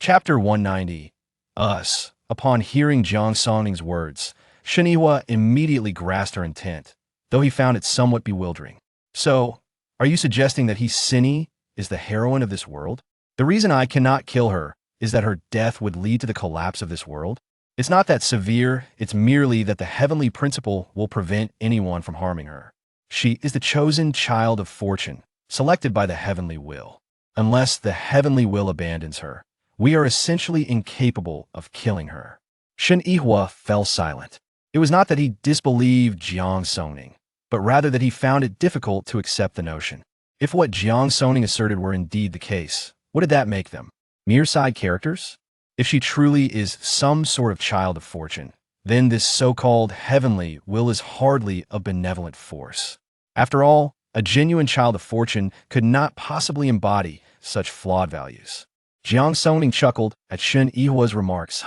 Chapter 190. Us. Upon hearing Jiang Songning's words, Shenhua immediately grasped her intent, though he found it somewhat bewildering. So, are you suggesting that Sinny is the heroine of this world? The reason I cannot kill her is that her death would lead to the collapse of this world? It's not that severe, it's merely that the heavenly principle will prevent anyone from harming her. She is the chosen child of fortune, selected by the heavenly will. Unless the heavenly will abandons her, we are essentially incapable of killing her. Shenhua fell silent. It was not that he disbelieved Jiang Songning, but rather that he found it difficult to accept the notion. If what Jiang Songning asserted were indeed the case, what did that make them? Mere side characters? If she truly is some sort of child of fortune, then this so-called heavenly will is hardly a benevolent force. After all, a genuine child of fortune could not possibly embody such flawed values. Jiang Songning chuckled at Shenhua's remarks.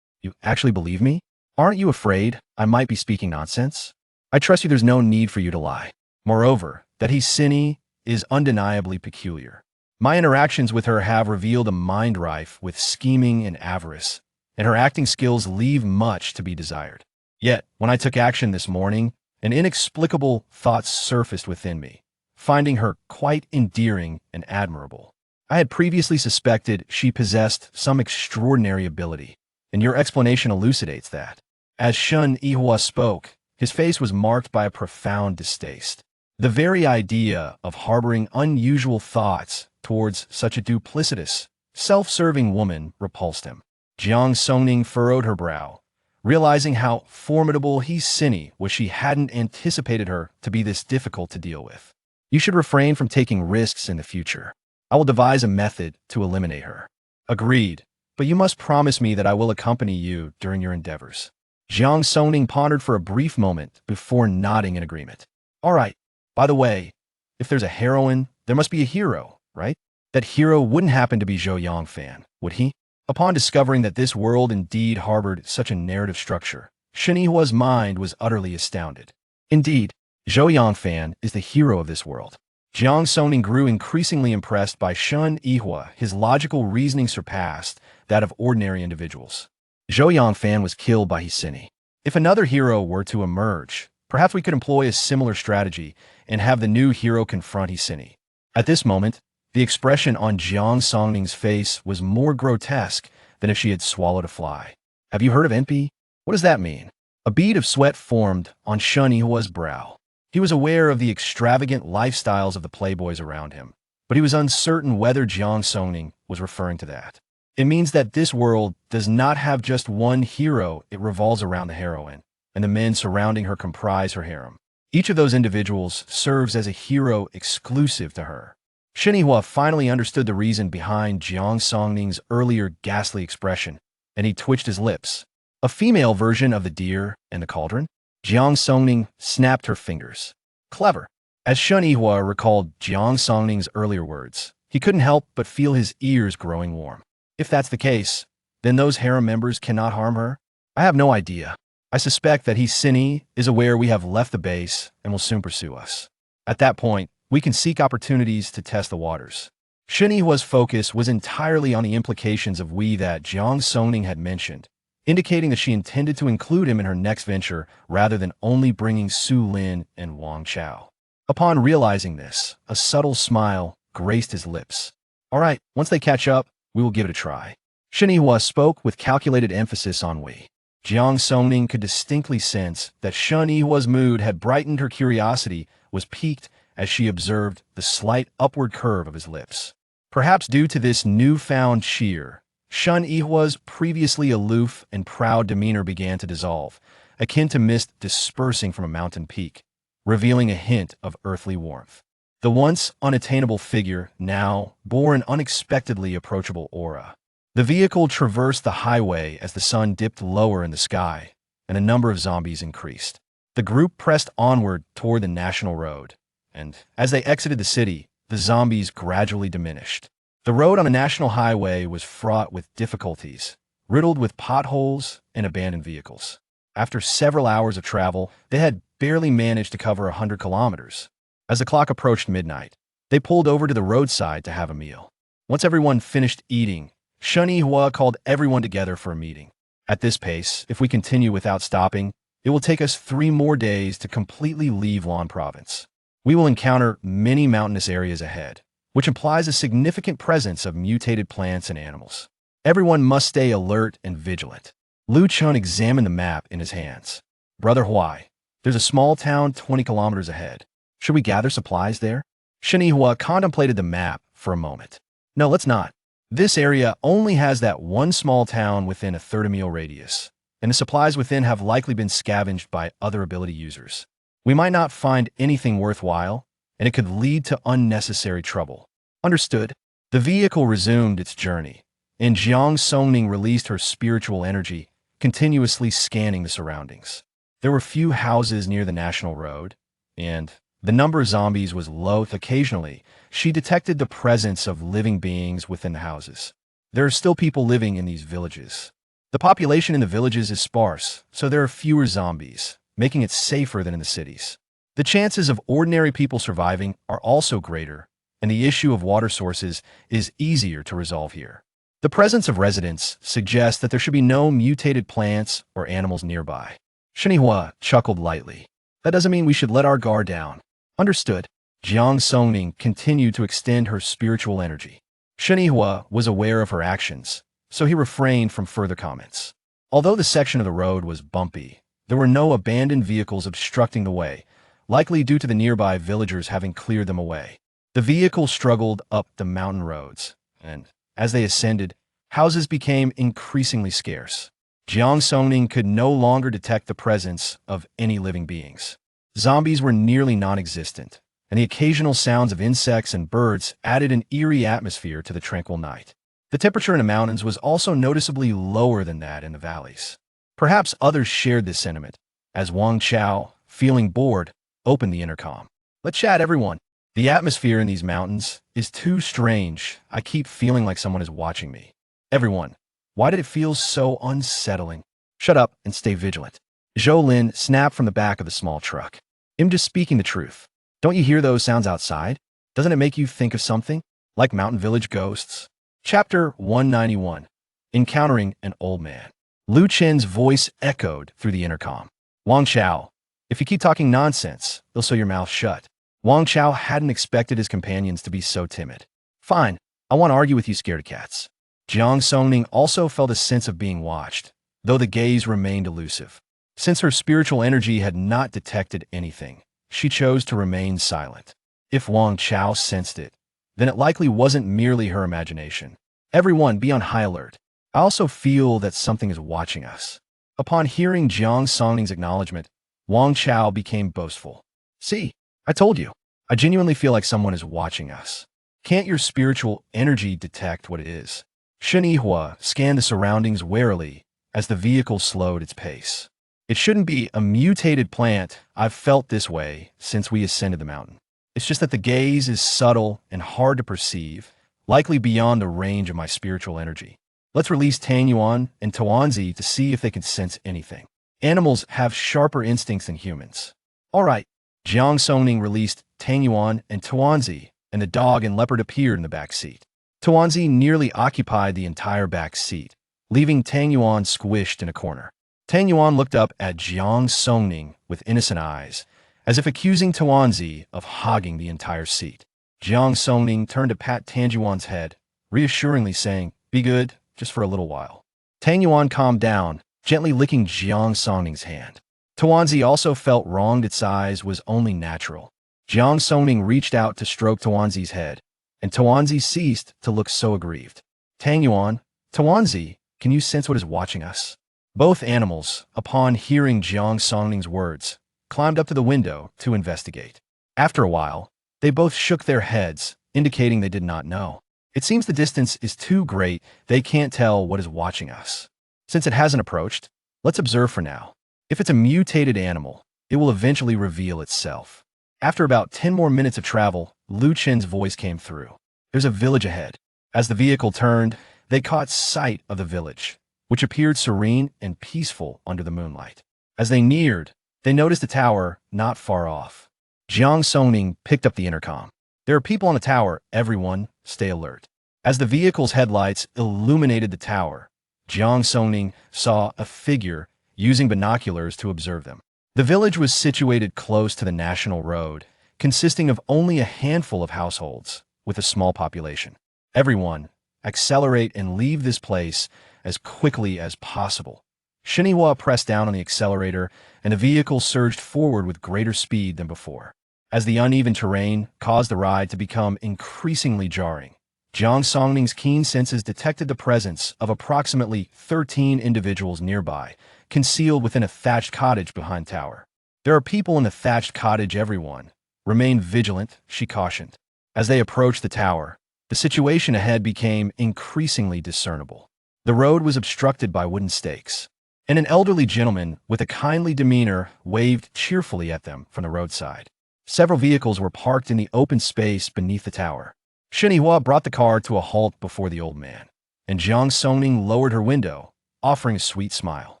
You actually believe me? Aren't you afraid I might be speaking nonsense? I trust you there's no need for you to lie. Moreover, that Sinny is undeniably peculiar. My interactions with her have revealed a mind rife with scheming and avarice, and her acting skills leave much to be desired. Yet, when I took action this morning, an inexplicable thought surfaced within me, finding her quite endearing and admirable. I had previously suspected she possessed some extraordinary ability, and your explanation elucidates that. As Shenhua spoke, his face was marked by a profound distaste. The very idea of harboring unusual thoughts towards such a duplicitous, self-serving woman repulsed him. Jiang Songning furrowed her brow, realizing how formidable Sinny was. She hadn't anticipated her to be this difficult to deal with. You should refrain from taking risks in the future. I will devise a method to eliminate her. Agreed, but you must promise me that I will accompany you during your endeavors. Jiang Songning pondered for a brief moment before nodding in agreement. All right. By the way, if there's a heroine, there must be a hero, right? That hero wouldn't happen to be Zhou Yongfan, would he? Upon discovering that this world indeed harbored such a narrative structure, Shenhua's mind was utterly astounded. Indeed, Zhou Yongfan is the hero of this world. Jiang Songning grew increasingly impressed by Shenhua. His logical reasoning surpassed that of ordinary individuals. Zhou Yongfan was killed by Sinny. If another hero were to emerge, perhaps we could employ a similar strategy and have the new hero confront Sinny. At this moment, the expression on Jiang Songning's face was more grotesque than if she had swallowed a fly. Have you heard of NP? What does that mean? A bead of sweat formed on Shenhua's brow. He was aware of the extravagant lifestyles of the playboys around him, but he was uncertain whether Jiang Songning was referring to that. It means that this world does not have just one hero. It revolves around the heroine, and the men surrounding her comprise her harem. Each of those individuals serves as a hero exclusive to her. Shenhua finally understood the reason behind Jiang Songning's earlier ghastly expression, and he twitched his lips. A female version of the deer and the cauldron? Jiang Songning snapped her fingers. Clever. As Shenhua recalled Jiang Songning's earlier words, he couldn't help but feel his ears growing warm. If that's the case, then those harem members cannot harm her? I have no idea. I suspect that Sinny is aware we have left the base and will soon pursue us. At that point, we can seek opportunities to test the waters. Shenhua's focus was entirely on the implications of we that Jiang Songning had mentioned, indicating that she intended to include him in her next venture rather than only bringing Su Lin and Wang Chao. Upon realizing this, a subtle smile graced his lips. All right, once they catch up, we will give it a try. Shenhua spoke with calculated emphasis on we. Jiang Songning could distinctly sense that Shenhua's mood had brightened. Her curiosity was piqued as she observed the slight upward curve of his lips. Perhaps due to this newfound cheer, Shenhua's previously aloof and proud demeanor began to dissolve, akin to mist dispersing from a mountain peak, revealing a hint of earthly warmth. The once unattainable figure now bore an unexpectedly approachable aura. The vehicle traversed the highway as the sun dipped lower in the sky, and a number of zombies increased. The group pressed onward toward the national road, and as they exited the city, the zombies gradually diminished. The road on the national highway was fraught with difficulties, riddled with potholes and abandoned vehicles. After several hours of travel, they had barely managed to cover 100 kilometers. As the clock approached midnight, they pulled over to the roadside to have a meal. Once everyone finished eating, Shen Yihua called everyone together for a meeting. At this pace, if we continue without stopping, it will take us 3 more days to completely leave Lan Province. We will encounter many mountainous areas ahead, which implies a significant presence of mutated plants and animals. Everyone must stay alert and vigilant. Lu Chun examined the map in his hands. Brother Huai, there's a small town 20 kilometers ahead. Should we gather supplies there? Shen Yihua contemplated the map for a moment. No, let's not. This area only has that one small town within a 30-mile radius, and the supplies within have likely been scavenged by other ability users. We might not find anything worthwhile, and it could lead to unnecessary trouble. Understood. The vehicle resumed its journey, and Jiang Songning released her spiritual energy, continuously scanning the surroundings. There were few houses near the national road, and the number of zombies was low. Occasionally, she detected the presence of living beings within the houses. There are still people living in these villages. The population in the villages is sparse, so there are fewer zombies, making it safer than in the cities. The chances of ordinary people surviving are also greater, and the issue of water sources is easier to resolve here. The presence of residents suggests that there should be no mutated plants or animals nearby. Shen Yihua chuckled lightly. That doesn't mean we should let our guard down. Understood. Jiang Songning continued to extend her spiritual energy. Shen Yihua was aware of her actions, so he refrained from further comments. Although the section of the road was bumpy, there were no abandoned vehicles obstructing the way, likely due to the nearby villagers having cleared them away. The vehicle struggled up the mountain roads, and as they ascended, houses became increasingly scarce. Jiang Songning could no longer detect the presence of any living beings. Zombies were nearly non-existent, and the occasional sounds of insects and birds added an eerie atmosphere to the tranquil night. The temperature in the mountains was also noticeably lower than that in the valleys. Perhaps others shared this sentiment, as Wang Chao, feeling bored, opened the intercom. Let's chat, everyone. The atmosphere in these mountains is too strange. I keep feeling like someone is watching me. Everyone, why did it feel so unsettling? Shut up and stay vigilant. Zhou Lin snapped from the back of the small truck. I'm just speaking the truth. Don't you hear those sounds outside? Doesn't it make you think of something? Like mountain village ghosts? Chapter 191. Encountering an Old Man. Lu Chen's voice echoed through the intercom. Wang Chao, if you keep talking nonsense, they'll sew your mouth shut. Wang Chao hadn't expected his companions to be so timid. Fine, I want to argue with you scaredy cats. Jiang Songning also felt a sense of being watched, though the gaze remained elusive. Since her spiritual energy had not detected anything, she chose to remain silent. If Wang Chao sensed it, then it likely wasn't merely her imagination. Everyone be on high alert. I also feel that something is watching us. Upon hearing Jiang Songning's acknowledgement, Wang Chao became boastful. See, I told you. I genuinely feel like someone is watching us. Can't your spiritual energy detect what it is? Shen Yihua scanned the surroundings warily as the vehicle slowed its pace. It shouldn't be a mutated plant. I've felt this way since we ascended the mountain. It's just that the gaze is subtle and hard to perceive, likely beyond the range of my spiritual energy. Let's release Tang Yuan and Tuanzi to see if they can sense anything. Animals have sharper instincts than humans. All right. Jiang Songning released Tang Yuan and Tuanzi, and the dog and leopard appeared in the back seat. Tuanzi nearly occupied the entire back seat, leaving Tang Yuan squished in a corner. Tang Yuan looked up at Jiang Songning with innocent eyes, as if accusing Tuanzi of hogging the entire seat. Jiang Songning turned to pat Tang Yuan's head, reassuringly saying, "Be good, just for a little while." Tang Yuan calmed down, gently licking Jiang Songning's hand. Tuanzi also felt wronged. Its size was only natural. Jiang Songning reached out to stroke Tuanzi's head, and Tuanzi ceased to look so aggrieved. Tang Yuan, Tuanzi, can you sense what is watching us? Both animals, upon hearing Jiang Songning's words, climbed up to the window to investigate. After a while, they both shook their heads, indicating they did not know. It seems the distance is too great. They can't tell what is watching us. Since it hasn't approached, let's observe for now. If it's a mutated animal, it will eventually reveal itself. After about 10 more minutes of travel, Lu Chen's voice came through. There's a village ahead. As the vehicle turned, they caught sight of the village, which appeared serene and peaceful under the moonlight. As they neared, they noticed a tower not far off. Jiang Songning picked up the intercom. There are people on the tower. Everyone, stay alert. As the vehicle's headlights illuminated the tower, Jiang Songning saw a figure using binoculars to observe them. The village was situated close to the national road, consisting of only a handful of households, with a small population. Everyone, accelerate and leave this place as quickly as possible. Shinihua pressed down on the accelerator, and the vehicle surged forward with greater speed than before. As the uneven terrain caused the ride to become increasingly jarring, Jiang Songning's keen senses detected the presence of approximately 13 individuals nearby, concealed within a thatched cottage behind tower. There are people in the thatched cottage, everyone. Remain vigilant, she cautioned. As they approached the tower, the situation ahead became increasingly discernible. The road was obstructed by wooden stakes, and an elderly gentleman with a kindly demeanor waved cheerfully at them from the roadside. Several vehicles were parked in the open space beneath the tower. Shinihua brought the car to a halt before the old man, and Jiang Songning lowered her window, offering a sweet smile.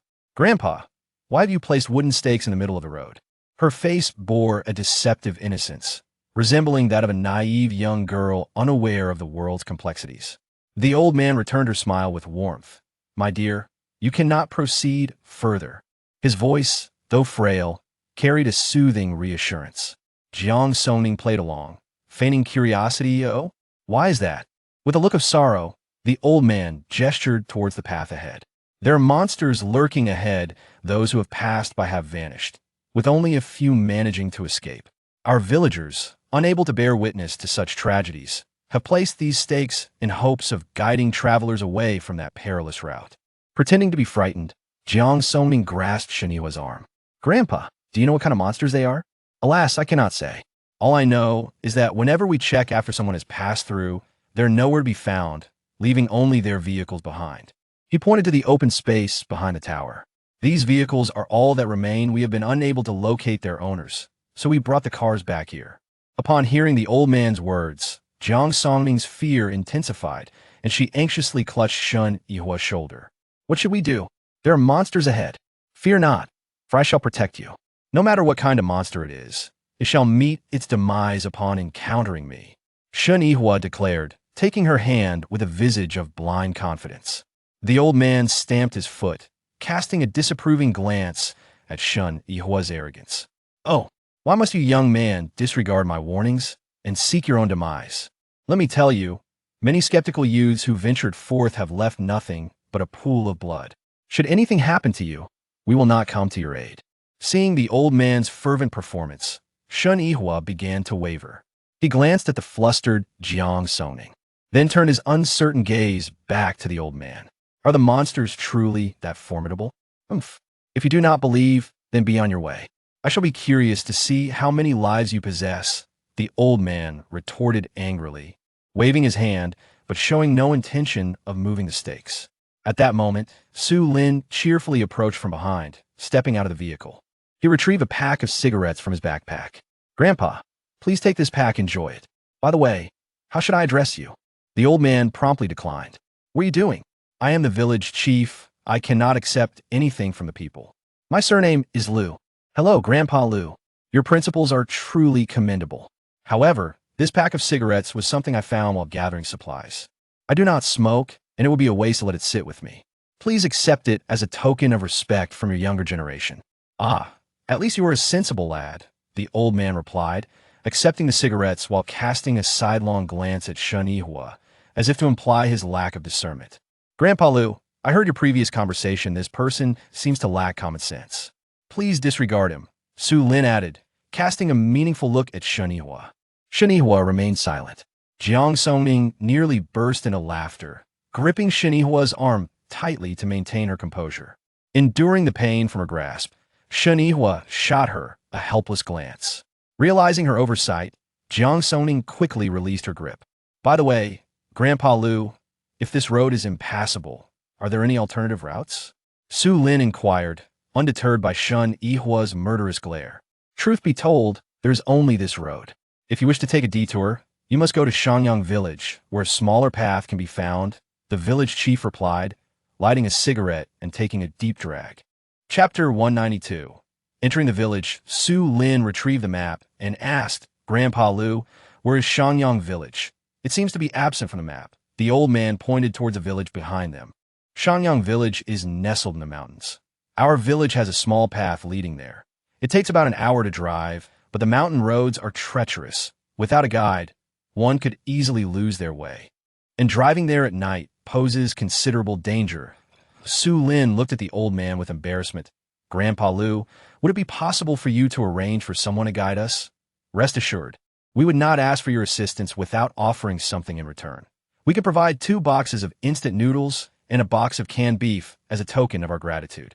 "Grandpa, why have you placed wooden stakes in the middle of the road?" Her face bore a deceptive innocence, resembling that of a naive young girl unaware of the world's complexities. The old man returned her smile with warmth. "My dear, you cannot proceed further." His voice, though frail, carried a soothing reassurance. Jiang Songning played along, feigning curiosity. "Oh, why is that?" With a look of sorrow, the old man gestured towards the path ahead. "There are monsters lurking ahead. Those who have passed by have vanished, with only a few managing to escape. Our villagers, unable to bear witness to such tragedies, have placed these stakes in hopes of guiding travelers away from that perilous route." Pretending to be frightened, Jiang Songning grasped Shinihua's arm. "Grandpa, do you know what kind of monsters they are?" "Alas, I cannot say. All I know is that whenever we check after someone has passed through, they're nowhere to be found, leaving only their vehicles behind." He pointed to the open space behind the tower. "These vehicles are all that remain. We have been unable to locate their owners, so we brought the cars back here." Upon hearing the old man's words, Jiang Songning's fear intensified, and she anxiously clutched Shun Yihua's shoulder. "What should we do? There are monsters ahead. Fear not, for I shall protect you. No matter what kind of monster it is, it shall meet its demise upon encountering me," Shun Yihua declared, taking her hand with a visage of blind confidence. The old man stamped his foot, casting a disapproving glance at Shun Yihua's arrogance. "Oh, why must you, young man, disregard my warnings and seek your own demise? Let me tell you, many skeptical youths who ventured forth have left nothing but a pool of blood. Should anything happen to you, we will not come to your aid." Seeing the old man's fervent performance, Shun Yihua began to waver. He glanced at the flustered Jiang Songning, then turned his uncertain gaze back to the old man. "Are the monsters truly that formidable?" "Humph. If you do not believe, then be on your way. I shall be curious to see how many lives you possess," the old man retorted angrily, waving his hand but showing no intention of moving the stakes. At that moment, Su Lin cheerfully approached from behind, stepping out of the vehicle. He retrieved a pack of cigarettes from his backpack. "Grandpa, please take this pack, enjoy it. By the way, how should I address you?" The old man promptly declined. "What are you doing?" "I am the village chief. I cannot accept anything from the people. My surname is Liu." "Hello, Grandpa Liu. Your principles are truly commendable. However, this pack of cigarettes was something I found while gathering supplies. I do not smoke, and it would be a waste to let it sit with me. Please accept it as a token of respect from your younger generation." "Ah, at least you are a sensible lad," the old man replied, accepting the cigarettes while casting a sidelong glance at Shun Yihua, as if to imply his lack of discernment. "Grandpa Liu, I heard your previous conversation. This person seems to lack common sense. Please disregard him," Su Lin added, casting a meaningful look at Shun Yihua. Shun Yihua remained silent. Jiang Songning nearly burst into laughter, gripping Shun Yihua's arm tightly to maintain her composure. Enduring the pain from her grasp, Shun Yihua shot her a helpless glance. Realizing her oversight, Jiang Songning quickly released her grip. "By the way, Grandpa Liu, if this road is impassable, are there any alternative routes?" Su Lin inquired, undeterred by Shun Yihua's murderous glare. "Truth be told, there's only this road. If you wish to take a detour, you must go to Shangyang village, where a smaller path can be found," the village chief replied, lighting a cigarette and taking a deep drag. Chapter 192. Entering the village, Su Lin retrieved the map and asked, "Grandpa Liu, where is Shangyang village? It seems to be absent from the map. The old man pointed towards a village behind them. Shanyang village is nestled in the mountains. Our village has a small path leading there. It takes about an hour to drive, but the mountain roads are treacherous. Without a guide, one could easily lose their way. And driving there at night poses considerable danger. Su Lin looked at the old man with embarrassment. Grandpa Lu, would it be possible for you to arrange for someone to guide us? Rest assured, we would not ask for your assistance without offering something in return. We could provide 2 boxes of instant noodles and a box of canned beef as a token of our gratitude.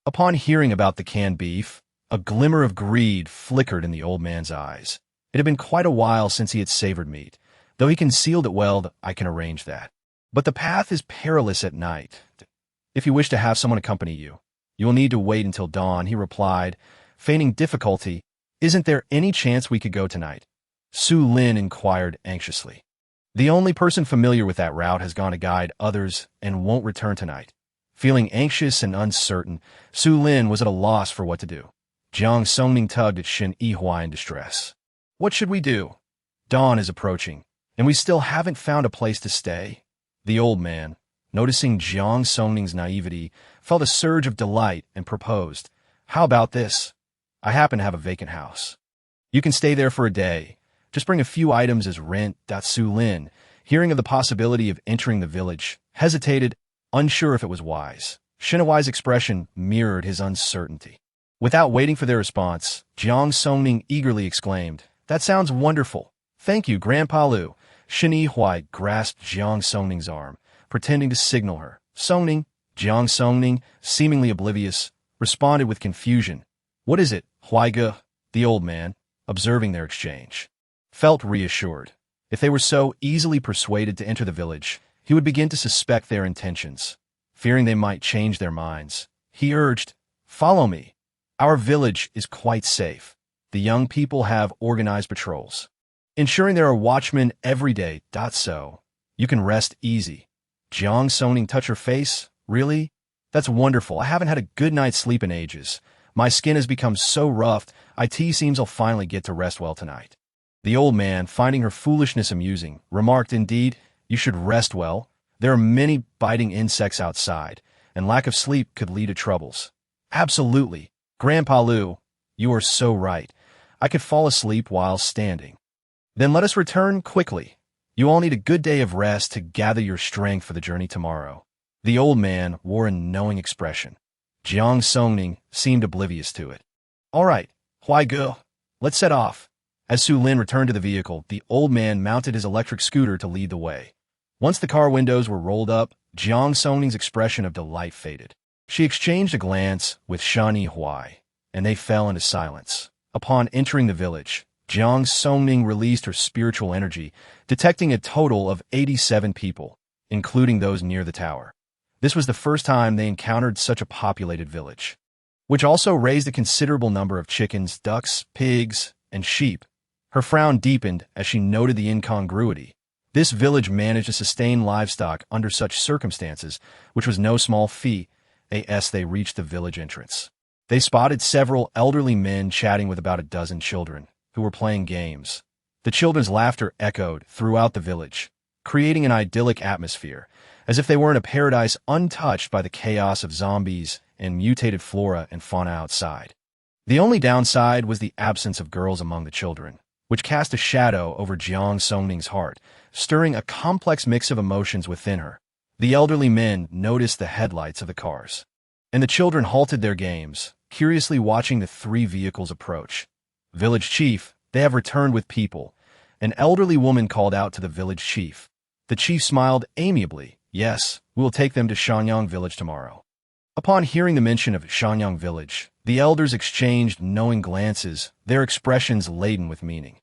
Upon hearing about the canned beef, a glimmer of greed flickered in the old man's eyes. It had been quite a while since he had savored meat. Though he concealed it well, I can arrange that. But the path is perilous at night. If you wish to have someone accompany you, you will need to wait until dawn, he replied, feigning difficulty. Isn't there any chance we could go tonight? Su Lin inquired anxiously. The only person familiar with that route has gone to guide others and won't return tonight. Feeling anxious and uncertain, Su Lin was at a loss for what to do. Jiang Songning tugged at Shen Yihua in distress. What should we do? Dawn is approaching, and we still haven't found a place to stay. The old man, noticing Jiang Songning's naivety, felt a surge of delight and proposed. How about this? I happen to have a vacant house. You can stay there for a day. Just bring a few items as rent. Su Lin, hearing of the possibility of entering the village, hesitated, unsure if it was wise. Shen Yihua's expression mirrored his uncertainty. Without waiting for their response, Jiang Songning eagerly exclaimed, That sounds wonderful. Thank you, Grandpa Lu. Shen Yihua grasped Jiang Songning's arm, pretending to signal her. Songning, Jiang Songning, seemingly oblivious, responded with confusion. What is it, Huaige? The old man, observing their exchange, felt reassured. If they were so easily persuaded to enter the village, he would begin to suspect their intentions. Fearing they might change their minds, he urged, Follow me. Our village is quite safe. The young people have organized patrols, ensuring there are watchmen every day. So, you can rest easy. Jiang Songning touched her face. Really? That's wonderful. I haven't had a good night's sleep in ages. My skin has become so rough, it seems I'll finally get to rest well tonight. The old man, finding her foolishness amusing, remarked, Indeed, you should rest well. There are many biting insects outside, and lack of sleep could lead to troubles. Absolutely. Grandpa Lu, you are so right. I could fall asleep while standing. Then let us return quickly. You all need a good day of rest to gather your strength for the journey tomorrow. The old man wore a knowing expression. Jiang Songning seemed oblivious to it. All right, Huaige, let's set off. As Su Lin returned to the vehicle, the old man mounted his electric scooter to lead the way. Once the car windows were rolled up, Jiang Songning's expression of delight faded. She exchanged a glance with Shen Yihua, and they fell into silence. Upon entering the village, Jiang Songning released her spiritual energy, detecting a total of 87 people, including those near the tower. This was the first time they encountered such a populated village, which also raised a considerable number of chickens, ducks, pigs, and sheep. Her frown deepened as she noted the incongruity. This village managed to sustain livestock under such circumstances, which was no small feat. As they reached the village entrance, they spotted several elderly men chatting with about a dozen children, who were playing games. The children's laughter echoed throughout the village, creating an idyllic atmosphere, as if they were in a paradise untouched by the chaos of zombies and mutated flora and fauna outside. The only downside was the absence of girls among the children, which cast a shadow over Jiang Songning's heart, stirring a complex mix of emotions within her. The elderly men noticed the headlights of the cars, and the children halted their games, curiously watching the 3 vehicles approach. Village chief, they have returned with people. An elderly woman called out to the village chief. The chief smiled amiably. Yes, we will take them to Shanyang village tomorrow. Upon hearing the mention of Shanyang village, the elders exchanged knowing glances, their expressions laden with meaning.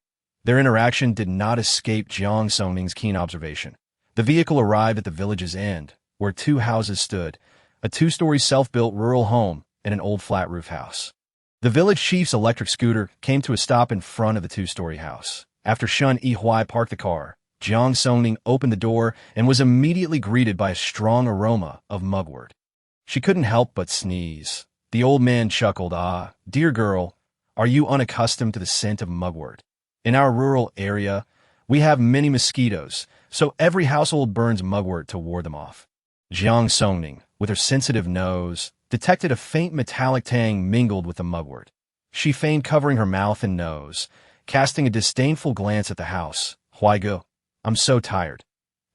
Their interaction did not escape Jiang Songning's keen observation. The vehicle arrived at the village's end, where 2 houses stood, a 2-story self-built rural home and an old flat-roof house. The village chief's electric scooter came to a stop in front of the 2-story house. After Shen Yihua parked the car, Jiang Songning opened the door and was immediately greeted by a strong aroma of mugwort. She couldn't help but sneeze. The old man chuckled, Dear girl, are you unaccustomed to the scent of mugwort? In our rural area, we have many mosquitoes, so every household burns mugwort to ward them off. Jiang Songning, with her sensitive nose, detected a faint metallic tang mingled with the mugwort. She feigned covering her mouth and nose, casting a disdainful glance at the house. Huaigo, I'm so tired.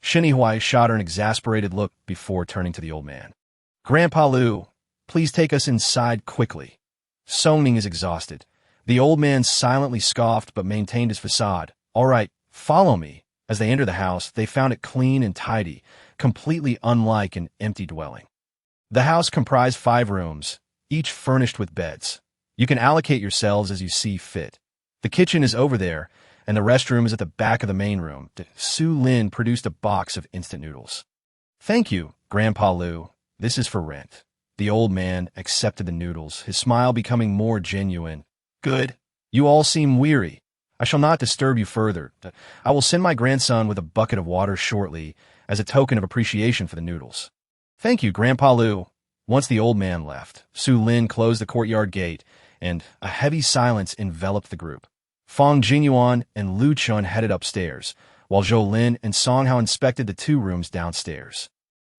Shen Huai shot her an exasperated look before turning to the old man. Grandpa Lu, please take us inside quickly. Songning is exhausted. The old man silently scoffed but maintained his facade. All right, follow me. As they entered the house, they found it clean and tidy, completely unlike an empty dwelling. The house comprised 5 rooms, each furnished with beds. You can allocate yourselves as you see fit. The kitchen is over there, and the restroom is at the back of the main room. Su Lin produced a box of instant noodles. Thank you, Grandpa Lu. This is for rent. The old man accepted the noodles, his smile becoming more genuine. Good. You all seem weary. I shall not disturb you further. I will send my grandson with a bucket of water shortly as a token of appreciation for the noodles. Thank you, Grandpa Lu. Once the old man left, Su Lin closed the courtyard gate, and a heavy silence enveloped the group. Fang Jinyuan and Lu Chun headed upstairs, while Zhou Lin and Song Hao inspected the 2 rooms downstairs.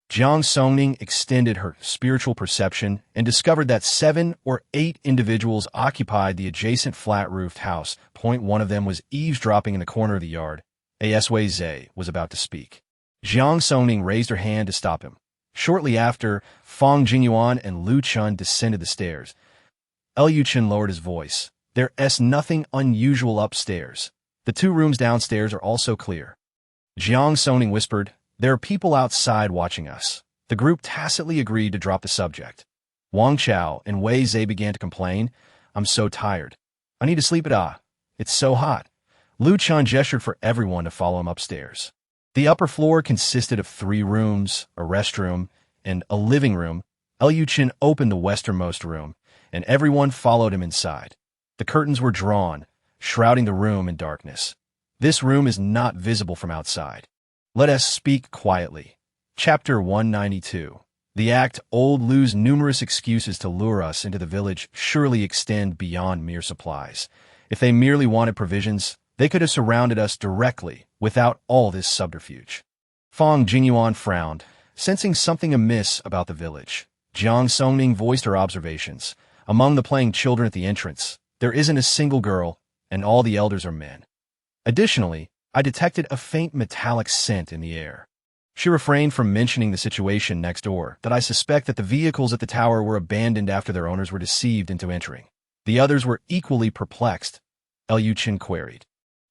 Jiang Songning extended her spiritual perception and discovered that 7 or 8 individuals occupied the adjacent flat-roofed house. One of them was eavesdropping in the corner of the yard. Aswei Zhe was about to speak. Jiang Songning raised her hand to stop him. Shortly after, Fang Jinyuan and Lu Chun descended the stairs. Liu Chen lowered his voice. There's nothing unusual upstairs. The 2 rooms downstairs are also clear. Jiang Songning whispered, there are people outside watching us. The group tacitly agreed to drop the subject. Wang Chao and Wei Zhe began to complain. I'm so tired. I need to sleep at It's so hot. Lu Chun gestured for everyone to follow him upstairs. The upper floor consisted of 3 rooms, a restroom, and a living room. Liu Chen opened the westernmost room, and everyone followed him inside. The curtains were drawn, shrouding the room in darkness. This room is not visible from outside. Let us speak quietly. Chapter 192. The act Old Lu's numerous excuses to lure us into the village surely extend beyond mere supplies. If they merely wanted provisions, they could have surrounded us directly without all this subterfuge. Fang Jinyuan frowned, sensing something amiss about the village. Jiang Songning voiced her observations. Among the playing children at the entrance, there isn't a single girl, and all the elders are men. Additionally, I detected a faint metallic scent in the air. She refrained from mentioning the situation next door, that I suspect that the vehicles at the tower were abandoned after their owners were deceived into entering. The others were equally perplexed. Liu Chen queried.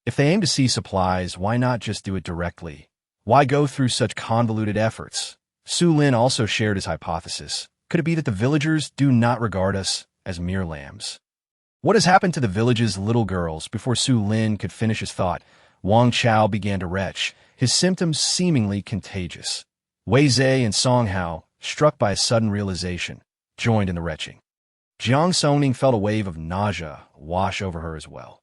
If they aim to seize supplies, why not just do it directly? Why go through such convoluted efforts? Su Lin also shared his hypothesis. Could it be that the villagers do not regard us as mere lambs? What has happened to the village's little girls? Before Su Lin could finish his thought, Wang Chao began to retch, his symptoms seemingly contagious. Wei Zhe and Song Hao, struck by a sudden realization, joined in the retching. Jiang Songning felt a wave of nausea wash over her as well.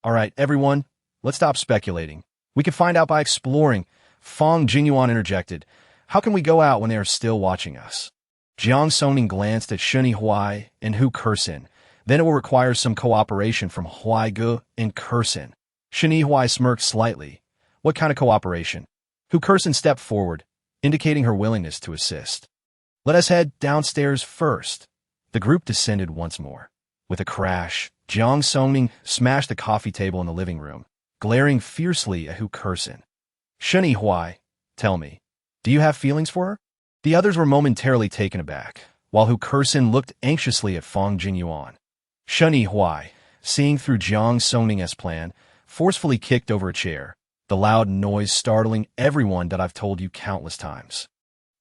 All right, everyone, let's stop speculating. We can find out by exploring. Fang Jinyuan interjected. How can we go out when they are still watching us? Jiang Songning glanced at Sheni Huai and Hu Kersin. Then it will require some cooperation from Huaige and Kersin. Sheni Huai smirked slightly. What kind of cooperation? Hu Kersin stepped forward, indicating her willingness to assist. Let us head downstairs first. The group descended once more. With a crash, Jiang Songning smashed the coffee table in the living room, glaring fiercely at Hu Kersin. Sheni Huai, tell me, do you have feelings for her? The others were momentarily taken aback, while Hu Kersin looked anxiously at Fang Jinyuan. Sheni Huai, seeing through Jiang Songning's plan, forcefully kicked over a chair, the loud noise startling everyone that I've told you countless times.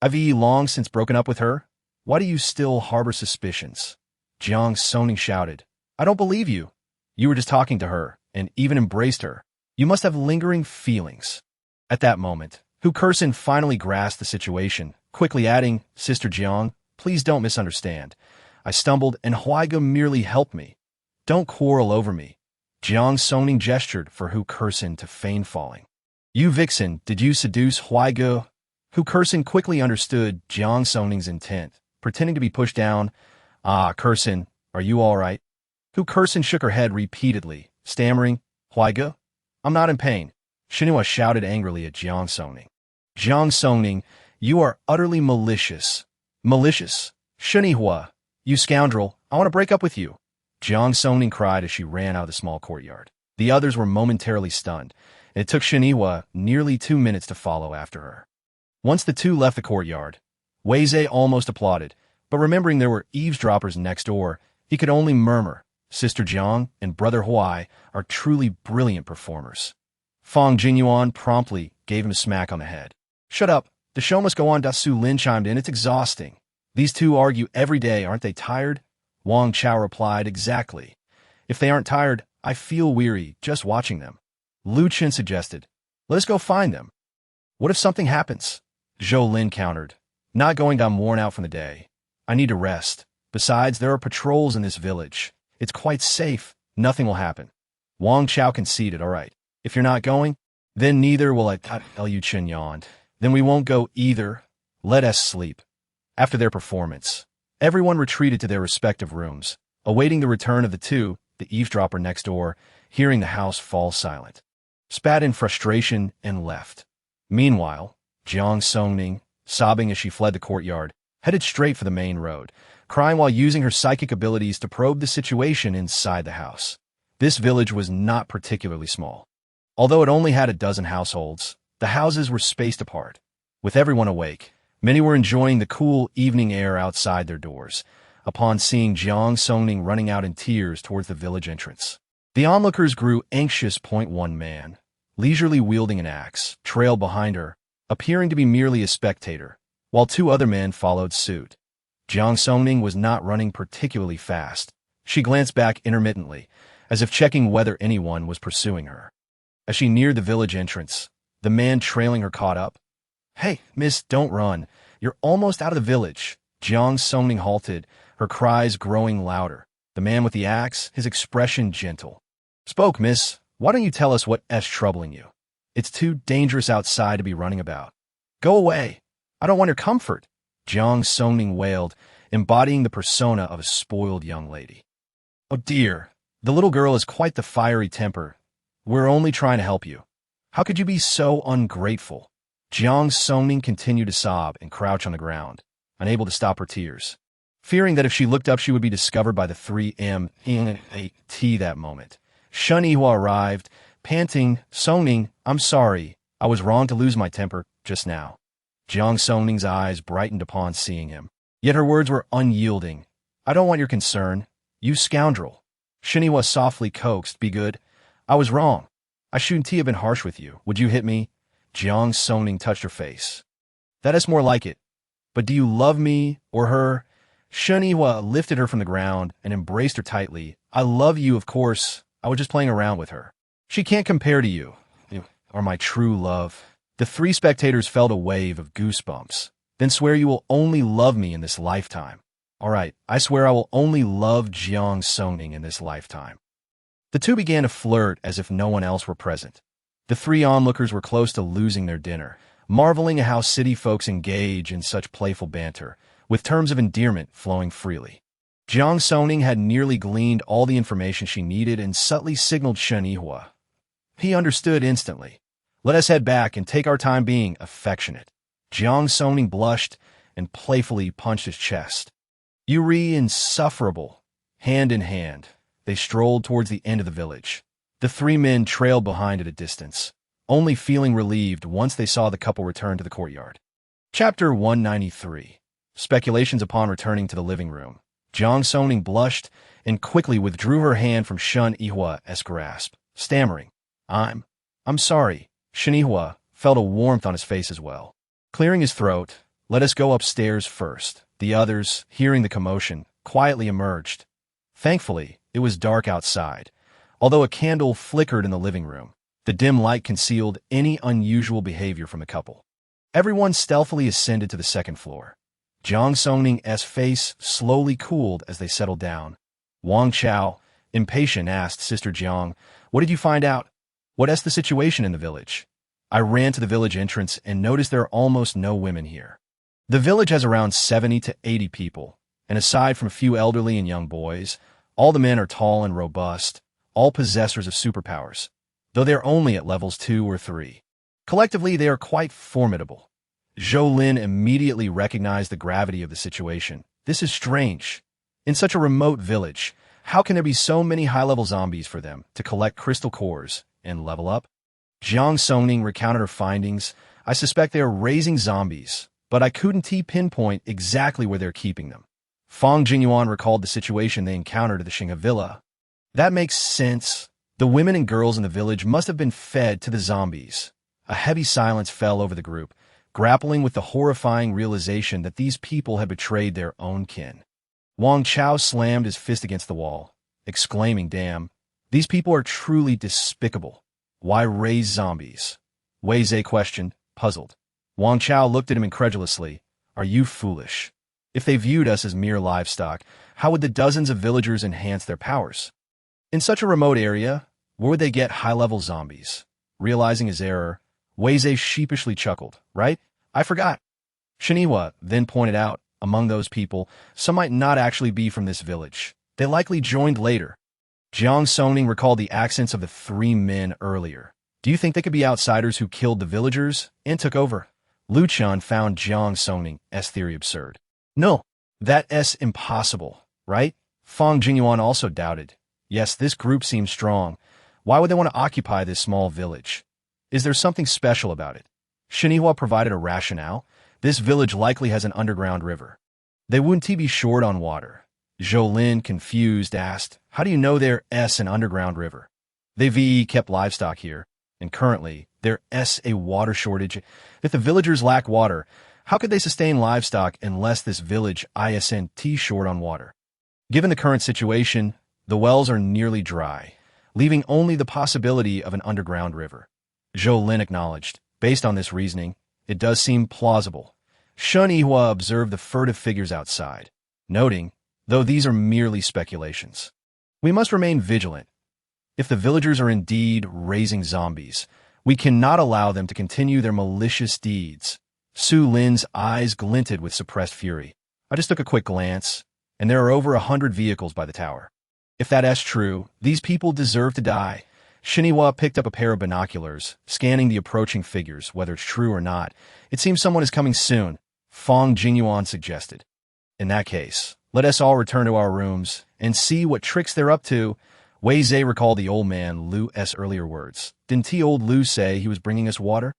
I've long since broken up with her. Why do you still harbor suspicions? Jiang Songning shouted. I don't believe you. You were just talking to her, and even embraced her. You must have lingering feelings. At that moment, Hu Kersin finally grasped the situation, quickly adding, Sister Jiang, please don't misunderstand. I stumbled, and Huaige merely helped me. Don't quarrel over me. Jiang Songning gestured for Hu Kersin to feign falling. You vixen, did you seduce Huaige? Hu Kersin quickly understood Jiang Songning's intent, pretending to be pushed down. Kersin, are you all right? Hu Kersin shook her head repeatedly, stammering, Huaige? I'm not in pain. Shinhua shouted angrily at Jiang Songning. Jiang Songning, you are utterly malicious. Malicious? Shinhua, you scoundrel, I want to break up with you. Jiang Songning cried as she ran out of the small courtyard. The others were momentarily stunned, and it took Shinhua nearly 2 minutes to follow after her. Once the two left the courtyard, Weizhe almost applauded, but remembering there were eavesdroppers next door, he could only murmur, Sister Jiang and Brother Huai are truly brilliant performers. Fang Jingyuan promptly gave him a smack on the head. Shut up, the show must go on. Su Lin chimed in, it's exhausting. These two argue every day, aren't they tired? Wang Chao replied, exactly. If they aren't tired, I feel weary just watching them. Lu Chen suggested, let us go find them. What if something happens? Zhou Lin countered, not going, I'm worn out from the day. I need to rest. Besides, there are patrols in this village. It's quite safe. Nothing will happen. Wang Chao conceded, all right. If you're not going, then neither will I. Liu Chen yawned. Then we won't go either. Let us sleep. After their performance, everyone retreated to their respective rooms, awaiting the return of the two, the eavesdropper next door, hearing the house fall silent, spat in frustration and left. Meanwhile, Jiang Songning, sobbing as she fled the courtyard, headed straight for the main road, crying while using her psychic abilities to probe the situation inside the house. This village was not particularly small. Although it only had a dozen households, the houses were spaced apart. With everyone awake, many were enjoying the cool evening air outside their doors, upon seeing Jiang Songning running out in tears towards the village entrance. The onlookers grew anxious. One man, leisurely wielding an axe, trailed behind her, appearing to be merely a spectator, while two other men followed suit. Jiang Songning was not running particularly fast. She glanced back intermittently, as if checking whether anyone was pursuing her. As she neared the village entrance, the man trailing her caught up. Hey, miss, don't run. You're almost out of the village. Jiang Songning halted, her cries growing louder. The man with the axe, his expression gentle. Spoke, miss. Why don't you tell us what's troubling you? It's too dangerous outside to be running about. Go away. I don't want your comfort. Jiang Songning wailed, embodying the persona of a spoiled young lady. Oh dear, the little girl has quite the fiery temper. We're only trying to help you. How could you be so ungrateful? Jiang Songning continued to sob and crouch on the ground, unable to stop her tears, fearing that if she looked up she would be discovered by the 3M that moment. Shun Yihua arrived, panting, Songning, I'm sorry, I was wrong to lose my temper just now. Jiang Songning's eyes brightened upon seeing him, yet her words were unyielding. I don't want your concern, you scoundrel. Shinhua softly coaxed, be good. I was wrong. I shouldn't have been harsh with you. Would you hit me? Jiang Songning touched her face. That is more like it. But do you love me or her? Shinhua lifted her from the ground and embraced her tightly. I love you, of course. I was just playing around with her. She can't compare to you. You are my true love. The three spectators felt a wave of goosebumps. Then swear you will only love me in this lifetime. All right, I swear I will only love Jiang Songning in this lifetime. The two began to flirt as if no one else were present. The three onlookers were close to losing their dinner, marveling at how city folks engage in such playful banter, with terms of endearment flowing freely. Jiang Songning had nearly gleaned all the information she needed and subtly signaled Shen Yihua. He understood instantly. Let us head back and take our time being affectionate. Jiang Songning blushed and playfully punched his chest. Yuri insufferable. Hand in hand, they strolled towards the end of the village. The three men trailed behind at a distance, only feeling relieved once they saw the couple return to the courtyard. Chapter 193. Speculations upon returning to the living room. Jiang Songning blushed and quickly withdrew her hand from Shun Yihua's grasp, stammering, I'm sorry. Shen Yihua felt a warmth on his face as well. Clearing his throat, let us go upstairs first. The others, hearing the commotion, quietly emerged. Thankfully, it was dark outside. Although a candle flickered in the living room, the dim light concealed any unusual behavior from the couple. Everyone stealthily ascended to the second floor. Jiang Songning's face slowly cooled as they settled down. Wang Chao, impatient, asked Sister Jiang, what did you find out? What's the situation in the village? I ran to the village entrance and noticed there are almost no women here. The village has around 70 to 80 people, and aside from a few elderly and young boys, all the men are tall and robust, all possessors of superpowers. though they're only at levels 2 or 3. Collectively, they are quite formidable. Zhou Lin immediately recognized the gravity of the situation. This is strange. In such a remote village, how can there be so many high-level zombies for them to collect crystal cores and level up? Jiang Songning recounted her findings. I suspect they are raising zombies, but I couldn't pinpoint exactly where they're keeping them. Fang Jinyuan recalled the situation they encountered at the Xinghe Villa. That makes sense. The women and girls in the village must have been fed to the zombies. A heavy silence fell over the group, grappling with the horrifying realization that these people had betrayed their own kin. Wang Chao slammed his fist against the wall, exclaiming, "Damn, these people are truly despicable. Why raise zombies?" Wei Zhe questioned, puzzled. Wang Chao looked at him incredulously. "Are you foolish? If they viewed us as mere livestock, how would the dozens of villagers enhance their powers? In such a remote area, where would they get high-level zombies?" Realizing his error, Wei Zhe sheepishly chuckled. "Right? I forgot." Shiniwa then pointed out, among those people, some might not actually be from this village. They likely joined later. Jiang Songning recalled the accents of the 3 men earlier. "Do you think they could be outsiders who killed the villagers and took over?" Lu Chun found Jiang Songning's theory absurd. "No, that's impossible, right?" Fang Jinyuan also doubted. "Yes, this group seems strong. Why would they want to occupy this small village? Is there something special about it?" Shinihua provided a rationale. "This village likely has an underground river. They wouldn't be short on water." Zhou Lin, confused, asked, "How do you know there's an underground river?" "They kept livestock here, and currently there's a water shortage. If the villagers lack water, how could they sustain livestock unless this village isn't short on water? Given the current situation, the wells are nearly dry, leaving only the possibility of an underground river." Zhou Lin acknowledged. "Based on this reasoning, it does seem plausible." Shun Yihua observed the furtive figures outside, noting, "Though these are merely speculations, we must remain vigilant. If the villagers are indeed raising zombies, we cannot allow them to continue their malicious deeds." Su Lin's eyes glinted with suppressed fury. "I just took a quick glance, and there are over 100 vehicles by the tower. If that's true, these people deserve to die." Shiniwa picked up a pair of binoculars, scanning the approaching figures. "Whether it's true or not, it seems someone is coming soon," Fang Jinyuan suggested. "In that case, let us all return to our rooms and see what tricks they're up to." Wei Zhe recalled the old man Lu's earlier words. "Didn't old Lu say he was bringing us water?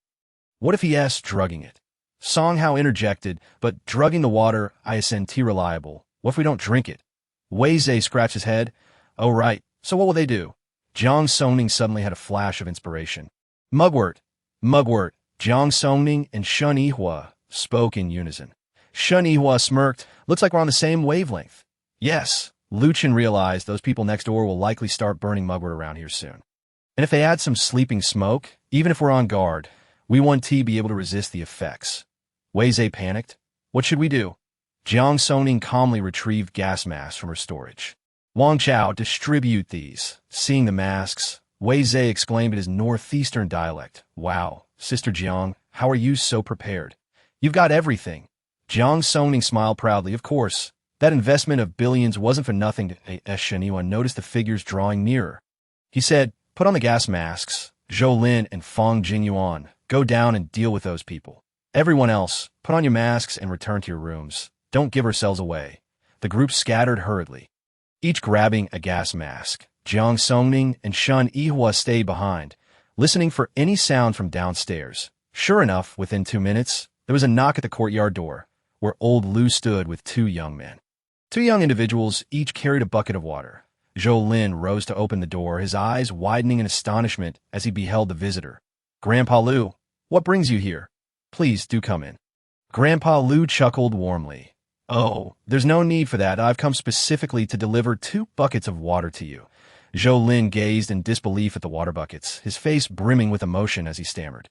What if he's drugging it?" Song Hao interjected, "But drugging the water isn't reliable. What if we don't drink it?" Wei Zhe scratched his head. "Oh right, so what will they do?" Jiang Songning suddenly had a flash of inspiration. Mugwort! Mugwort! Jiang Songning and Shun Yihua spoke in unison. Shun Yihua smirked. "Looks like we're on the same wavelength." "Yes." Lu Chen realized those people next door will likely start burning mugwort around here soon. "And if they add some sleeping smoke, even if we're on guard, we won't be able to resist the effects." Wei Zhe panicked. "What should we do?" Jiang Songning calmly retrieved gas masks from her storage. "Wang Chao, distribute these." Seeing the masks, Wei Zhe exclaimed in his northeastern dialect. "Wow, Sister Jiang, how are you so prepared? You've got everything." Jiang Songning smiled proudly. "Of course, that investment of billions wasn't for nothing." Shiniwa noticed the figures drawing nearer. He said, "Put on the gas masks. Zhou Lin and Fang Jinyuan, go down and deal with those people. Everyone else, put on your masks and return to your rooms. Don't give ourselves away." The group scattered hurriedly, each grabbing a gas mask. Jiang Songning and Shun Yihua stayed behind, listening for any sound from downstairs. Sure enough, within 2 minutes, there was a knock at the courtyard door, where old Lu stood with 2 young men. 2 young individuals each carried a bucket of water. Zhou Lin rose to open the door, his eyes widening in astonishment as he beheld the visitor. "Grandpa Lu, what brings you here? Please do come in." Grandpa Lu chuckled warmly. "Oh, there's no need for that. I've come specifically to deliver 2 buckets of water to you." Zhou Lin gazed in disbelief at the water buckets, his face brimming with emotion as he stammered.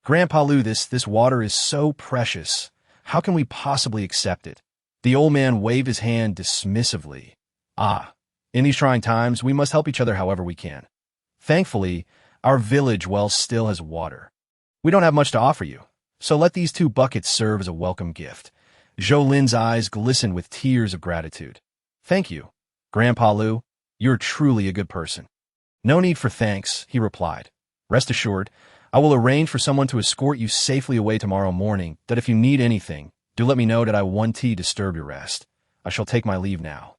"Grandpa Lu, this water is so precious. How can we possibly accept it?" The old man waved his hand dismissively. "Ah, in these trying times, we must help each other however we can. Thankfully, our village well still has water. We don't have much to offer you, so let these 2 buckets serve as a welcome gift." Zhou Lin's eyes glistened with tears of gratitude. "Thank you, Grandpa Lu. You're truly a good person." "No need for thanks," he replied. Rest assured, I will arrange for someone to escort you safely away tomorrow morning, that if you need anything, do let me know that I won't disturb your rest. I shall take my leave now.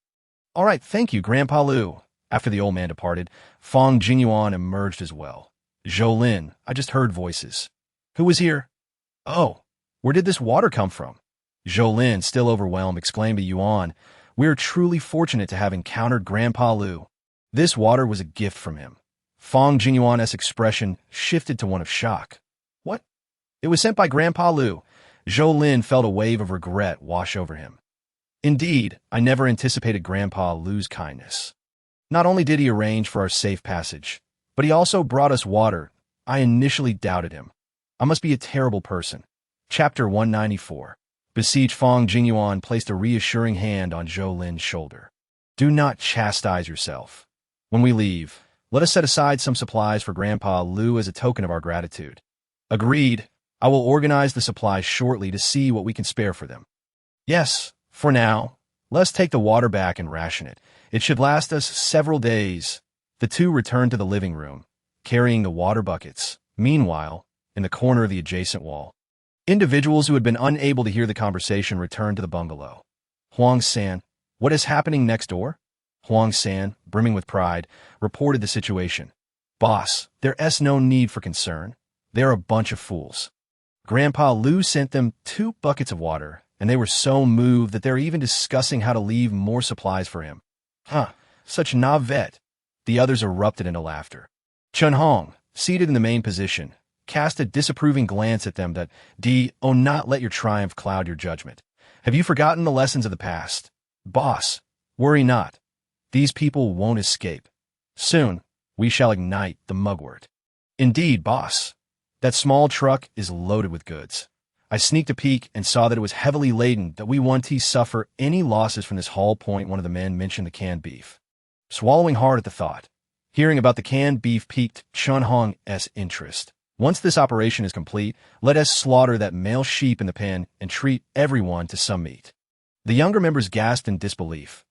All right, thank you, Grandpa Lu. After the old man departed, Fong Jingyuan emerged as well. Zhou, I just heard voices. Who was here? Oh, where did this water come from? Zhou, still overwhelmed, exclaimed to Yuan, we are truly fortunate to have encountered Grandpa Lu. This water was a gift from him. Fong Jingyuan's expression shifted to one of shock. What? It was sent by Grandpa Lu. Zhou felt a wave of regret wash over him. Indeed, I never anticipated Grandpa Lu's kindness. Not only did he arrange for our safe passage, but he also brought us water. I initially doubted him. I must be a terrible person. Chapter 194. Besieged Fong Jingyuan placed a reassuring hand on Zhou shoulder. Do not chastise yourself. When we leave, let us set aside some supplies for Grandpa Lu as a token of our gratitude. Agreed. I will organize the supplies shortly to see what we can spare for them. Yes, for now, let's take the water back and ration it. It should last us several days. The two returned to the living room, carrying the water buckets. Meanwhile, in the corner of the adjacent wall, individuals who had been unable to hear the conversation returned to the bungalow. Huang-san, what is happening next door? Huang-san, brimming with pride, reported the situation. Boss, there's no need for concern. They're a bunch of fools. Grandpa Lu sent them 2 buckets of water, and they were so moved that they're even discussing how to leave more supplies for him. Huh, such navet. The others erupted into laughter. Chun Hong, seated in the main position, cast a disapproving glance at them that, not let your triumph cloud your judgment. Have you forgotten the lessons of the past? Boss, worry not. These people won't escape. Soon, we shall ignite the mugwort. Indeed, boss. That small truck is loaded with goods. I sneaked a peek and saw that it was heavily laden, that we won't suffer any losses from this haul point. One of the men mentioned the canned beef. Swallowing hard at the thought. Hearing about the canned beef piqued Chun Hong's interest. Once this operation is complete, let us slaughter that male sheep in the pen and treat everyone to some meat. The younger members gasped in disbelief.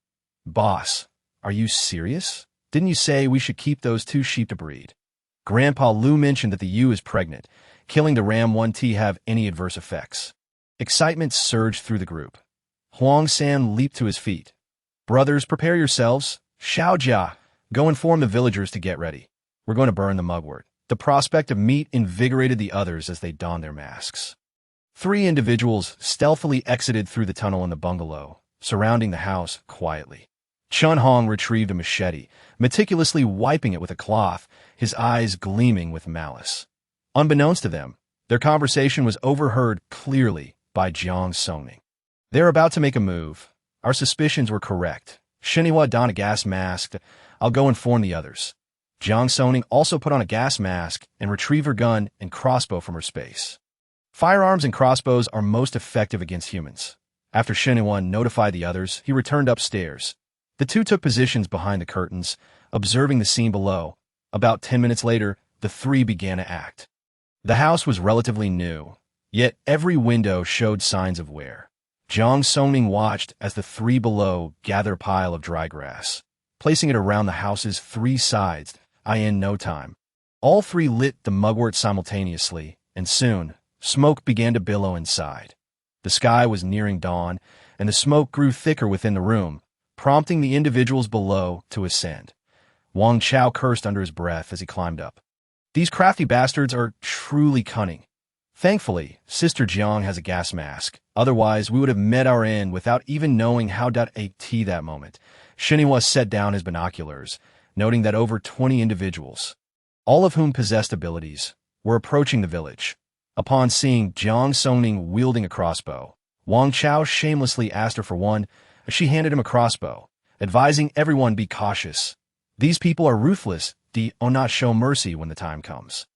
Boss, are you serious? Didn't you say we should keep those 2 sheep to breed? Grandpa Lu mentioned that the ewe is pregnant. Killing the ram won't have any adverse effects. Excitement surged through the group. Huang-san leaped to his feet. Brothers, prepare yourselves. Xiaojia, go inform the villagers to get ready. We're going to burn the mugwort. The prospect of meat invigorated the others as they donned their masks. 3 individuals stealthily exited through the tunnel in the bungalow, surrounding the house quietly. Chun Hong retrieved a machete, meticulously wiping it with a cloth, his eyes gleaming with malice. Unbeknownst to them, their conversation was overheard clearly by Jiang Songning. They're about to make a move. Our suspicions were correct. Shinhua donned a gas mask. I'll go inform the others. Jiang Songning also put on a gas mask and retrieved her gun and crossbow from her space. Firearms and crossbows are most effective against humans. After Shinhua notified the others, he returned upstairs. The 2 took positions behind the curtains, observing the scene below. About 10 minutes later, the 3 began to act. The house was relatively new, yet every window showed signs of wear. Jiang Songning watched as the 3 below gathered a pile of dry grass, placing it around the house's 3 sides. In no time, all 3 lit the mugwort simultaneously, and soon, smoke began to billow inside. The sky was nearing dawn, and the smoke grew thicker within the room, prompting the individuals below to ascend. Wang Chao cursed under his breath as he climbed up. These crafty bastards are truly cunning. Thankfully, Sister Jiang has a gas mask. Otherwise, we would have met our end without even knowing how to at that moment. Shinhua set down his binoculars, noting that over 20 individuals, all of whom possessed abilities, were approaching the village. Upon seeing Jiang Songning wielding a crossbow, Wang Chao shamelessly asked her for one as she handed him a crossbow, advising everyone be cautious. These people are ruthless, not show mercy when the time comes.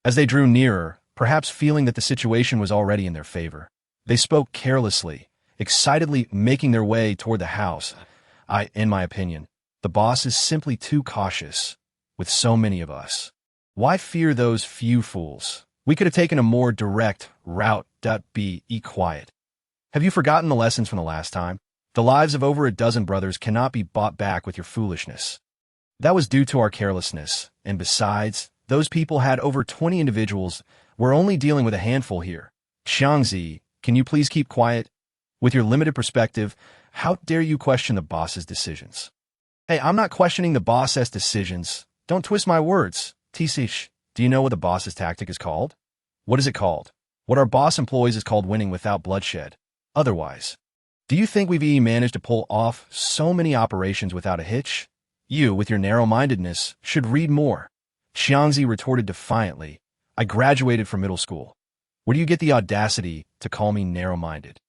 As they drew nearer, perhaps feeling that the situation was already in their favor, they spoke carelessly, excitedly making their way toward the house. In my opinion, the boss is simply too cautious, with so many of us. Why fear those few fools? We could have taken a more direct route. Be quiet. Have you forgotten the lessons from the last time? The lives of over a dozen brothers cannot be bought back with your foolishness. That was due to our carelessness, and besides, Those people had over 20 individuals. We're only dealing with a handful here. Xiangzi, can you please keep quiet? With your limited perspective, how dare you question the boss's decisions? Hey, I'm not questioning the boss's decisions. Don't twist my words. Tisish, do you know what the boss's tactic is called? What is it called? What our boss employs is called winning without bloodshed. Otherwise, do you think we've managed to pull off so many operations without a hitch? You, with your narrow-mindedness, should read more. Xiangzi retorted defiantly. I graduated from middle school. Where do you get the audacity to call me narrow-minded?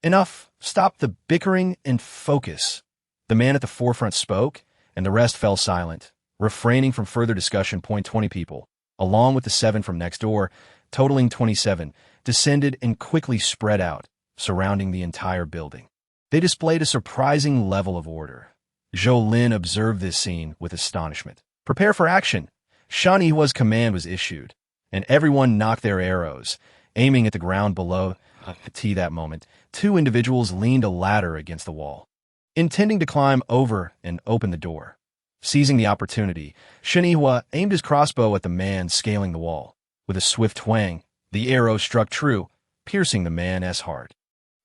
Enough. Stop the bickering and focus. The man at the forefront spoke, and the rest fell silent, refraining from further discussion. 20 people, along with the 7 from next door, totaling 27, descended and quickly spread out, surrounding the entire building. They displayed a surprising level of order. Zhou Lin observed this scene with astonishment. Prepare for action. Shan Yihua's command was issued, and everyone knocked their arrows, aiming at the ground below. At that moment, 2 individuals leaned a ladder against the wall, intending to climb over and open the door. Seizing the opportunity, Shan Yihua aimed his crossbow at the man scaling the wall. With a swift twang, the arrow struck true, piercing the man's heart.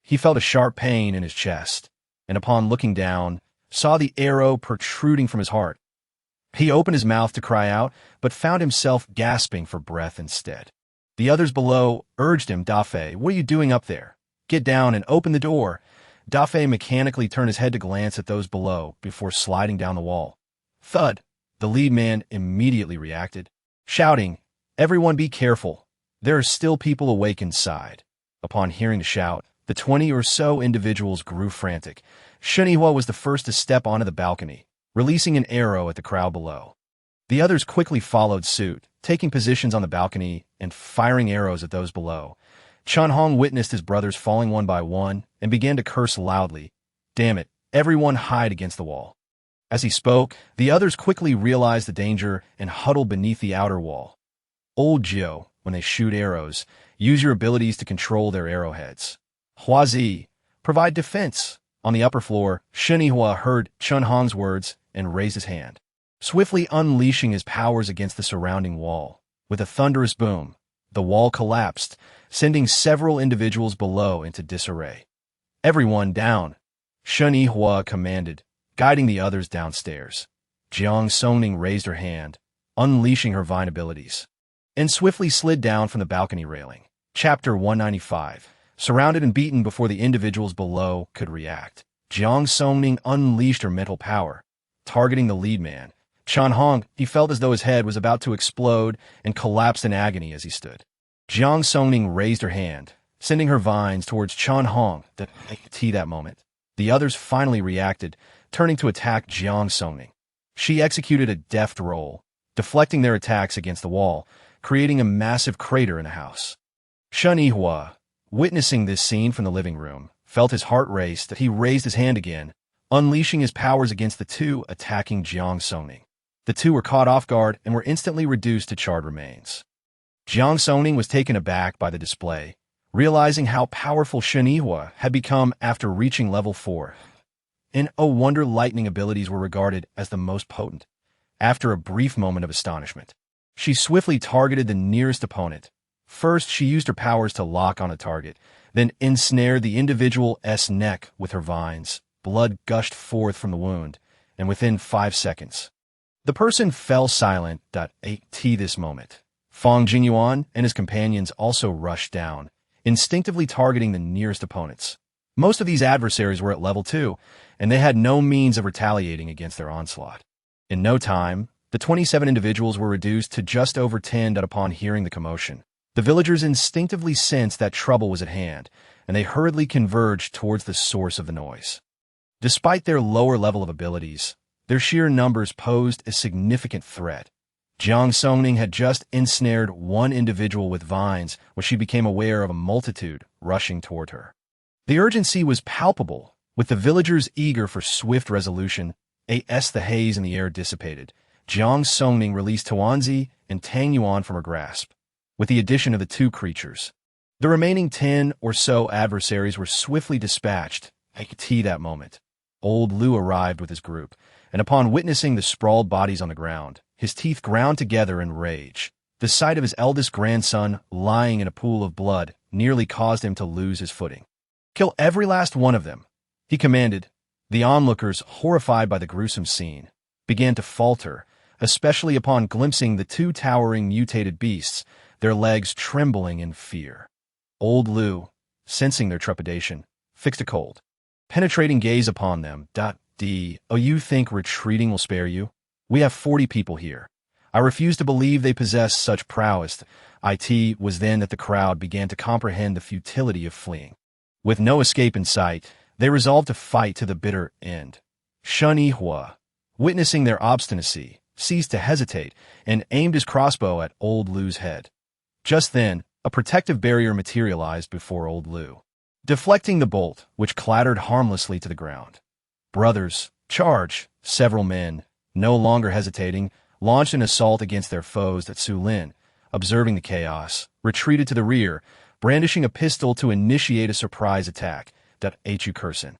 He felt a sharp pain in his chest, and upon looking down, saw the arrow protruding from his heart. He opened his mouth to cry out, but found himself gasping for breath instead. The others below urged him. Dafei, what are you doing up there? Get down and open the door. Dafei mechanically turned his head to glance at those below before sliding down the wall. Thud! The lead man immediately reacted, shouting, Everyone be careful. There are still people awake inside. Upon hearing the shout, the 20 or so individuals grew frantic. Shan Yihua was the first to step onto the balcony, releasing an arrow at the crowd below. The others quickly followed suit, taking positions on the balcony and firing arrows at those below. Chen Hong witnessed his brothers falling one by one and began to curse loudly. Damn it, everyone hide against the wall. As he spoke, the others quickly realized the danger and huddled beneath the outer wall. Old Jiu, when they shoot arrows, use your abilities to control their arrowheads. Huazi, provide defense. On the upper floor, Shan Yihua heard Chen Hong's words and raised his hand, swiftly unleashing his powers against the surrounding wall. With a thunderous boom, the wall collapsed, sending several individuals below into disarray. Everyone down, Shan Yihua commanded, guiding the others downstairs. Jiang Songning raised her hand, unleashing her vine abilities, and swiftly slid down from the balcony railing. Chapter 195. Surrounded and beaten before the individuals below could react, Jiang Songning unleashed her mental power, targeting the lead man. Chen Hong, he felt as though his head was about to explode and collapsed in agony as he stood. Jiang Songning raised her hand, sending her vines towards Chen Hong. That moment, the others finally reacted, turning to attack Jiang Songning. She executed a deft roll, deflecting their attacks against the wall, creating a massive crater in the house. Shan Yihua, witnessing this scene from the living room, felt his heart race that he raised his hand again, unleashing his powers against the 2 attacking Jiang Songning. The 2 were caught off guard and were instantly reduced to charred remains. Jiang Songning was taken aback by the display, realizing how powerful Shan Yihua had become after reaching level 4. And oh wonder, lightning abilities were regarded as the most potent. After a brief moment of astonishment, she swiftly targeted the nearest opponent. First, she used her powers to lock on a target, then ensnared the individual's neck with her vines. Blood gushed forth from the wound, and within 5 seconds, the person fell silent. At this moment, Fang Jingyuan and his companions also rushed down, instinctively targeting the nearest opponents. Most of these adversaries were at level 2, and they had no means of retaliating against their onslaught. In no time, the 27 individuals were reduced to just over 10. Upon hearing the commotion, the villagers instinctively sensed that trouble was at hand, and they hurriedly converged towards the source of the noise. Despite their lower level of abilities, their sheer numbers posed a significant threat. Jiang Songning had just ensnared one individual with vines when she became aware of a multitude rushing toward her. The urgency was palpable, with the villagers eager for swift resolution. The haze in the air dissipated. Jiang Songning released Tuanzi and Tang Yuan from her grasp. With the addition of the 2 creatures, the remaining 10 or so adversaries were swiftly dispatched. That moment, old Lu arrived with his group, and upon witnessing the sprawled bodies on the ground, his teeth ground together in rage. The sight of his eldest grandson lying in a pool of blood nearly caused him to lose his footing. "Kill every last one of them," he commanded. The onlookers, horrified by the gruesome scene, began to falter, especially upon glimpsing the two towering mutated beasts, their legs trembling in fear. Old Lu, sensing their trepidation, fixed a cold, penetrating gaze upon them. "Oh, you think retreating will spare you? We have 40 people here. I refuse to believe they possess such prowess." It was then that the crowd began to comprehend the futility of fleeing. With no escape in sight, they resolved to fight to the bitter end. Shen Yihua, witnessing their obstinacy, ceased to hesitate and aimed his crossbow at Old Lu's head. Just then, a protective barrier materialized before Old Lu, deflecting the bolt, which clattered harmlessly to the ground. "Brothers, charge!" Several men, no longer hesitating, launched an assault against their foes. That Su Lin, observing the chaos, retreated to the rear, brandishing a pistol to initiate a surprise attack. Hu Kursin,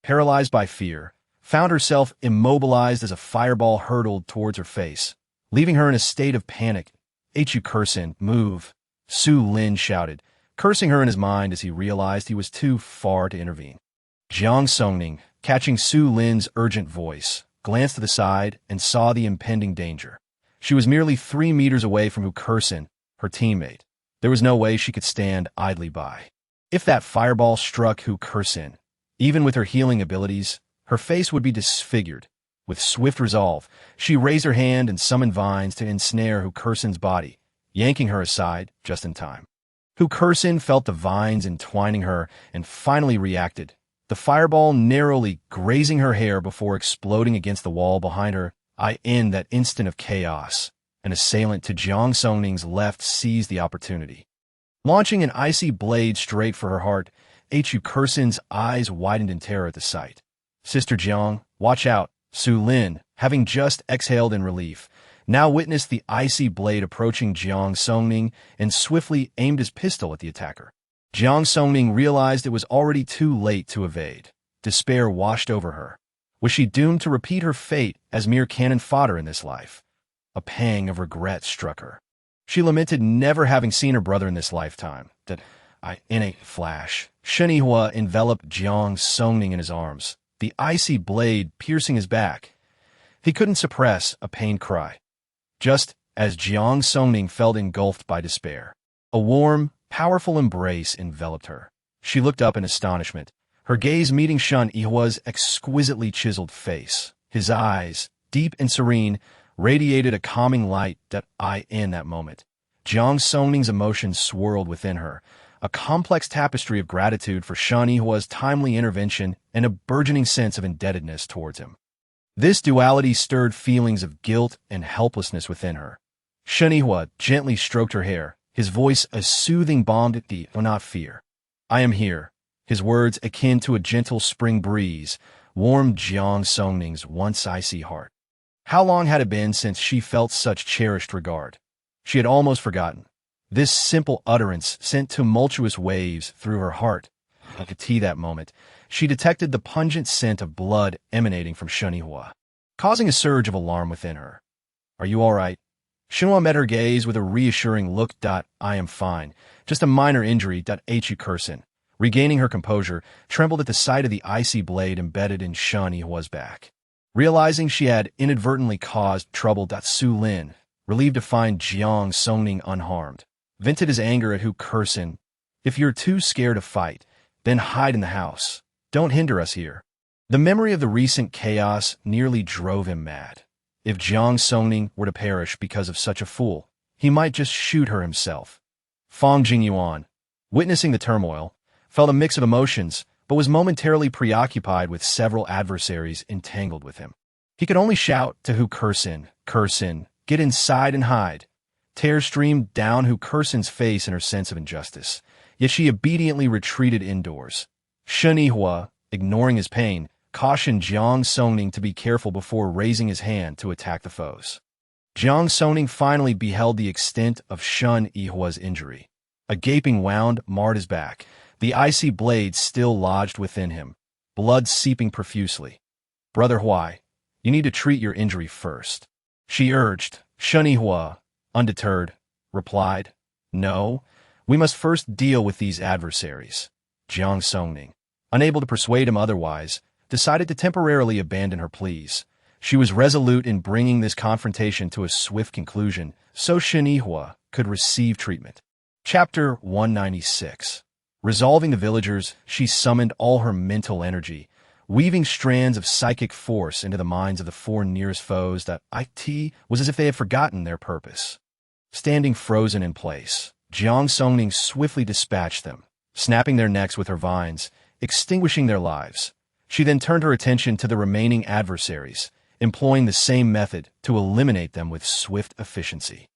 paralyzed by fear, found herself immobilized as a fireball hurtled towards her face, leaving her in a state of panic. "Hu Kursin, move!" Su Lin shouted, cursing her in his mind as he realized he was too far to intervene. Jiang Songning, catching Su Lin's urgent voice, glanced to the side and saw the impending danger. She was merely 3 meters away from Hu Kursin, her teammate. There was no way she could stand idly by. If that fireball struck Hu Kursin, even with her healing abilities, her face would be disfigured. With swift resolve, she raised her hand and summoned vines to ensnare Hu Kursin's body, yanking her aside just in time. Hu Kursin felt the vines entwining her and finally reacted, the fireball narrowly grazing her hair before exploding against the wall behind her. In that instant of chaos, an assailant to Jiang Songning's left seized the opportunity. Launching an icy blade straight for her heart, Hu Kursin's eyes widened in terror at the sight. "Sister Jiang, watch out!" Su Lin, having just exhaled in relief, now witnessed the icy blade approaching Jiang Songning and swiftly aimed his pistol at the attacker. Jiang Songning realized it was already too late to evade. Despair washed over her. Was she doomed to repeat her fate as mere cannon fodder in this life? A pang of regret struck her. She lamented never having seen her brother in this lifetime. In a flash, Shen Yihua enveloped Jiang Songning in his arms, the icy blade piercing his back. He couldn't suppress a pained cry. Just as Jiang Songning felt engulfed by despair, a warm, powerful embrace enveloped her. She looked up in astonishment, her gaze meeting Shen Yihua's exquisitely chiseled face. His eyes, deep and serene, radiated a calming light. In that moment, Jiang Songning's emotions swirled within her, a complex tapestry of gratitude for Shen Yihua's timely intervention and a burgeoning sense of indebtedness towards him. This duality stirred feelings of guilt and helplessness within her. Shen Yihua gently stroked her hair, his voice a soothing balm not fear. "I am here." His words, akin to a gentle spring breeze, warmed Jiang Songning's once icy heart. How long had it been since she felt such cherished regard? She had almost forgotten. This simple utterance sent tumultuous waves through her heart. At that moment, she detected the pungent scent of blood emanating from Shen Yihua, causing a surge of alarm within her. "Are you all right?" Shen Yihua met her gaze with a reassuring look. "I am fine. Just a minor injury." Hu Kursin, regaining her composure, trembled at the sight of the icy blade embedded in Shen Yihua's back. Realizing she had inadvertently caused trouble, Su Lin, relieved to find Jiang Songning unharmed, vented his anger at Hu Kursin. "If you're too scared to fight, then hide in the house. Don't hinder us here." The memory of the recent chaos nearly drove him mad. If Jiang Songning were to perish because of such a fool, he might just shoot her himself. Fang Jingyuan, witnessing the turmoil, felt a mix of emotions, but was momentarily preoccupied with several adversaries entangled with him. He could only shout to Hu Kursin, "Kursin, get inside and hide." Tears streamed down Hu Kursin's face in her sense of injustice, yet she obediently retreated indoors. Shen Yihua, ignoring his pain, cautioned Jiang Songning to be careful before raising his hand to attack the foes. Jiang Songning finally beheld the extent of Shen Yihua's injury. A gaping wound marred his back, the icy blade still lodged within him, blood seeping profusely. "Brother Huai, you need to treat your injury first," she urged, Shenihua, undeterred, replied, "No, we must first deal with these adversaries." Jiang Songning, unable to persuade him otherwise, decided to temporarily abandon her pleas. She was resolute in bringing this confrontation to a swift conclusion so Shenihua could receive treatment. Chapter 196. Resolving the villagers, she summoned all her mental energy, weaving strands of psychic force into the minds of the four nearest foes that it was as if they had forgotten their purpose. Standing frozen in place, Jiang Songning swiftly dispatched them, snapping their necks with her vines, extinguishing their lives. She then turned her attention to the remaining adversaries, employing the same method to eliminate them with swift efficiency.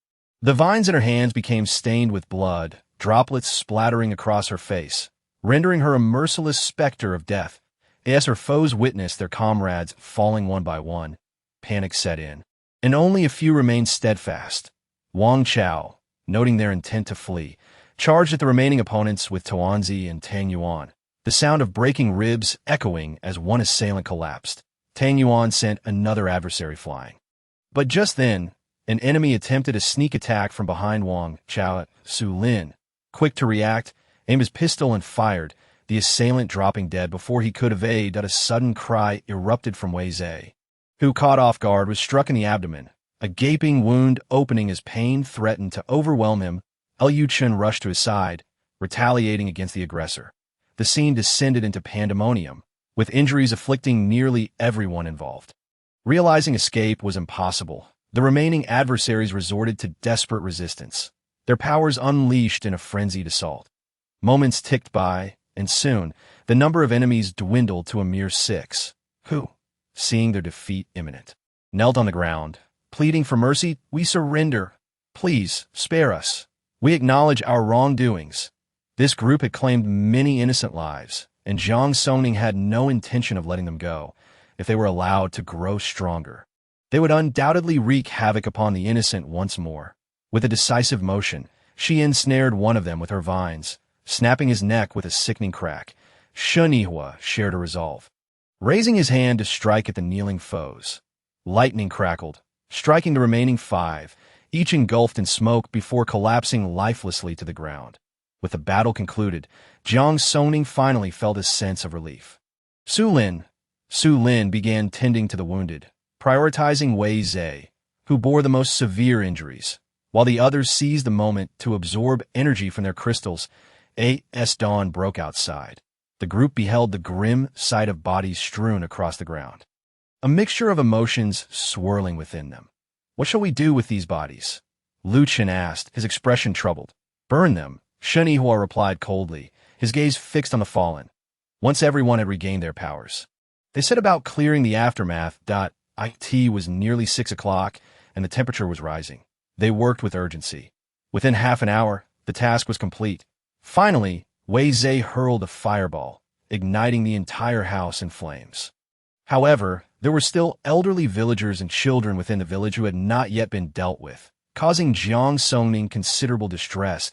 The vines in her hands became stained with blood, droplets splattering across her face, rendering her a merciless specter of death. As her foes witnessed their comrades falling one by one, panic set in, and only a few remained steadfast. Wang Chao, noting their intent to flee, charged at the remaining opponents with Tuanzi and Tang Yuan, the sound of breaking ribs echoing as one assailant collapsed. Tang Yuan sent another adversary flying. But just then, an enemy attempted a sneak attack from behind Wang Chao. Su Lin, quick to react, aimed his pistol and fired, the assailant dropping dead before he could evade. A sudden cry erupted from Wei Zhe, who, caught off guard, was struck in the abdomen, a gaping wound opening as pain threatened to overwhelm him. Liu Chen rushed to his side, retaliating against the aggressor. The scene descended into pandemonium, with injuries afflicting nearly everyone involved. Realizing escape was impossible, the remaining adversaries resorted to desperate resistance, their powers unleashed in a frenzied assault. Moments ticked by, and soon, the number of enemies dwindled to a mere 6, who, seeing their defeat imminent, knelt on the ground, pleading for mercy. "We surrender. Please, spare us. We acknowledge our wrongdoings." This group had claimed many innocent lives, and Jiang Songning had no intention of letting them go. If they were allowed to grow stronger, they would undoubtedly wreak havoc upon the innocent once more. With a decisive motion, she ensnared one of them with her vines, snapping his neck with a sickening crack. Shenihua shared a resolve, raising his hand to strike at the kneeling foes. Lightning crackled, striking the remaining 5, each engulfed in smoke before collapsing lifelessly to the ground. With the battle concluded, Jiang Songning finally felt a sense of relief. Su Lin began tending to the wounded, prioritizing Wei Zhe, who bore the most severe injuries, while the others seized the moment to absorb energy from their crystals. As dawn broke outside, the group beheld the grim sight of bodies strewn across the ground, a mixture of emotions swirling within them. "What shall we do with these bodies?" Liu Chen asked, his expression troubled. "Burn them," Shenihua replied coldly, his gaze fixed on the fallen. Once everyone had regained their powers, they set about clearing the aftermath. It was nearly 6 o'clock, and the temperature was rising. They worked with urgency. Within half an hour, the task was complete. Finally, Wei Zhe hurled a fireball, igniting the entire house in flames. However, there were still elderly villagers and children within the village who had not yet been dealt with, causing Jiang Songning considerable distress.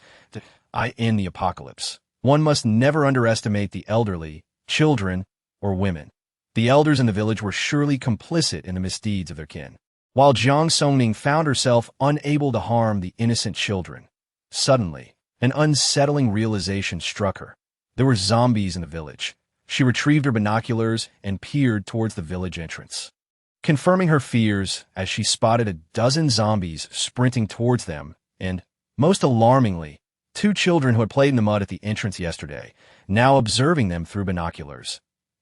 In the apocalypse, one must never underestimate the elderly, children, or women. The elders in the village were surely complicit in the misdeeds of their kin, while Jiang Songning found herself unable to harm the innocent children. Suddenly, an unsettling realization struck her. There were zombies in the village. She retrieved her binoculars and peered towards the village entrance, confirming her fears as she spotted a dozen zombies sprinting towards them and, most alarmingly, 2 children who had played in the mud at the entrance yesterday, now observing them through binoculars.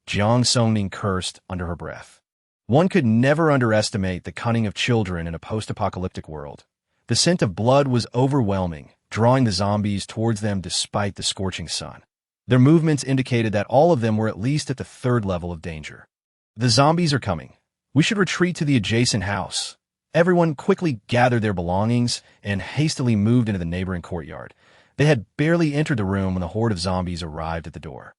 Jiang Songning cursed under her breath. One could never underestimate the cunning of children in a post-apocalyptic world. The scent of blood was overwhelming, drawing the zombies towards them despite the scorching sun. Their movements indicated that all of them were at least at the 3rd level of danger. "The zombies are coming. We should retreat to the adjacent house." Everyone quickly gathered their belongings and hastily moved into the neighboring courtyard. They had barely entered the room when the horde of zombies arrived at the door.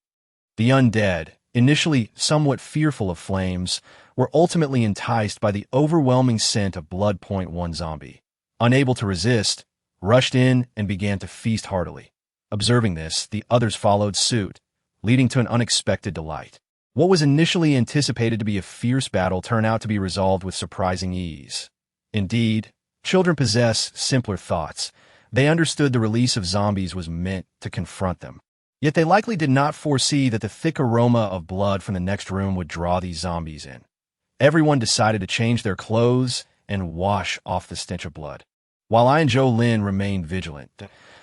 The undead, initially somewhat fearful of flames, were ultimately enticed by the overwhelming scent of blood. One zombie, unable to resist, rushed in and began to feast heartily. Observing this, the others followed suit, leading to an unexpected delight. What was initially anticipated to be a fierce battle turned out to be resolved with surprising ease. Indeed, Children possess simpler thoughts. They understood the release of zombies was meant to confront them. Yet they likely did not foresee that the thick aroma of blood from the next room would draw these zombies in. Everyone decided to change their clothes and wash off the stench of blood. While I and Jolin remained vigilant,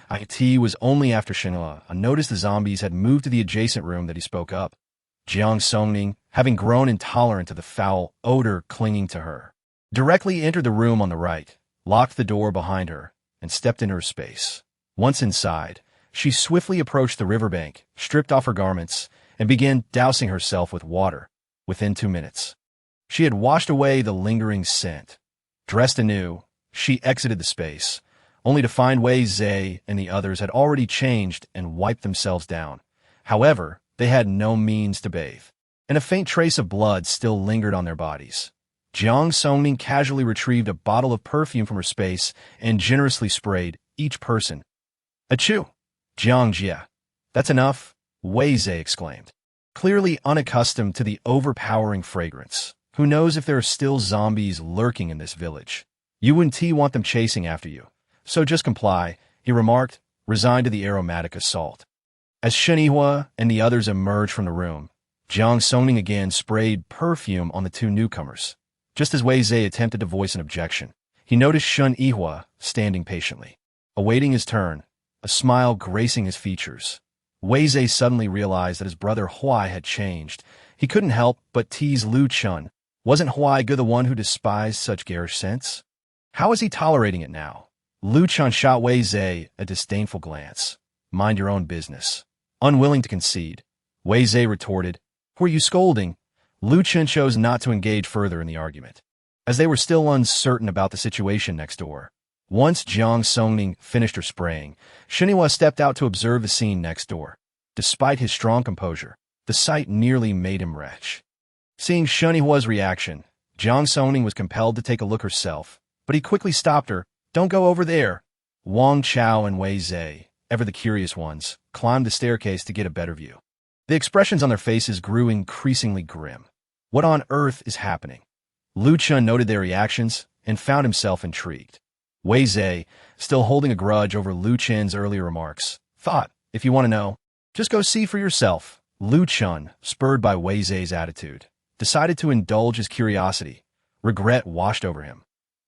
IT was only after Shinhua noticed the zombies had moved to the adjacent room that he spoke up. Jiang Songning, having grown intolerant of the foul odor clinging to her, directly entered the room on the right, locked the door behind her, and stepped into her space. Once inside, she swiftly approached the riverbank, stripped off her garments, and began dousing herself with water. Within 2 minutes, she had washed away the lingering scent. Dressed anew, she exited the space, only to find Wei Zhe and the others had already changed and wiped themselves down. However, they had no means to bathe, and a faint trace of blood still lingered on their bodies. Jiang Songning casually retrieved a bottle of perfume from her space and generously sprayed each person. Achoo! Jiang Jia. That's enough, Wei Zhe exclaimed, clearly unaccustomed to the overpowering fragrance. Who knows if there are still zombies lurking in this village? You and T want them chasing after you, so just comply, he remarked, resigned to the aromatic assault. As Shinhua and the others emerged from the room, Jiang Songning again sprayed perfume on the two newcomers. Just as Wei Zhe attempted to voice an objection, he noticed Shun Yihua standing patiently, awaiting his turn, a smile gracing his features. Wei Zhe suddenly realized that his brother Huai had changed. He couldn't help but tease Lu Chun. Wasn't Huai Ge the one who despised such garish scents? How is he tolerating it now? Lu Chun shot Wei Zhe a disdainful glance. Mind your own business. Unwilling to concede, Wei Zhe retorted, "Who are you scolding?" Lu Chun chose not to engage further in the argument, as they were still uncertain about the situation next door. Once Jiang Songning finished her spraying, Shinhua stepped out to observe the scene next door. Despite his strong composure, the sight nearly made him retch. Seeing Shinhua's reaction, Jiang Songning was compelled to take a look herself, but he quickly stopped her. "Don't go over there." Wang Chao and Wei Zhe, ever the curious ones, climbed the staircase to get a better view. The expressions on their faces grew increasingly grim. What on earth is happening? Lu Chun noted their reactions and found himself intrigued. Wei Zhe, still holding a grudge over Lu Chun's earlier remarks, thought, "If you want to know, just go see for yourself." Lu Chun, spurred by Wei Zhe's attitude, decided to indulge his curiosity. Regret washed over him.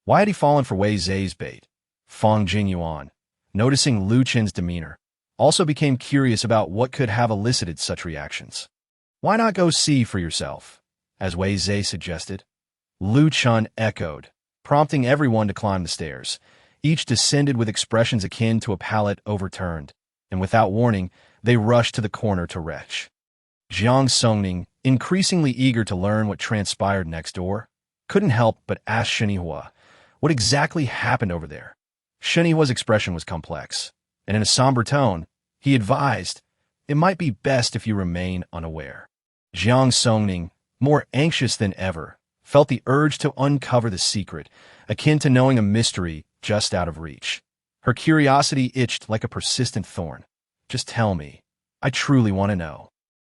Why had he fallen for Wei Zhe's bait? Fang Jingyuan, noticing Lu Chun's demeanor, also became curious about what could have elicited such reactions. "Why not go see for yourself?" as Wei Zhe suggested. Lu Chun echoed, prompting everyone to climb the stairs. Each descended with expressions akin to a pallet overturned, and without warning, they rushed to the corner to retch. Jiang Songning, increasingly eager to learn what transpired next door, couldn't help but ask Shinhua what exactly happened over there. Shinhua's expression was complex, and in a somber tone, he advised, "It might be best if you remain unaware." Jiang Songning, more anxious than ever, felt the urge to uncover the secret, akin to knowing a mystery just out of reach. Her curiosity itched like a persistent thorn. "Just tell me. I truly want to know."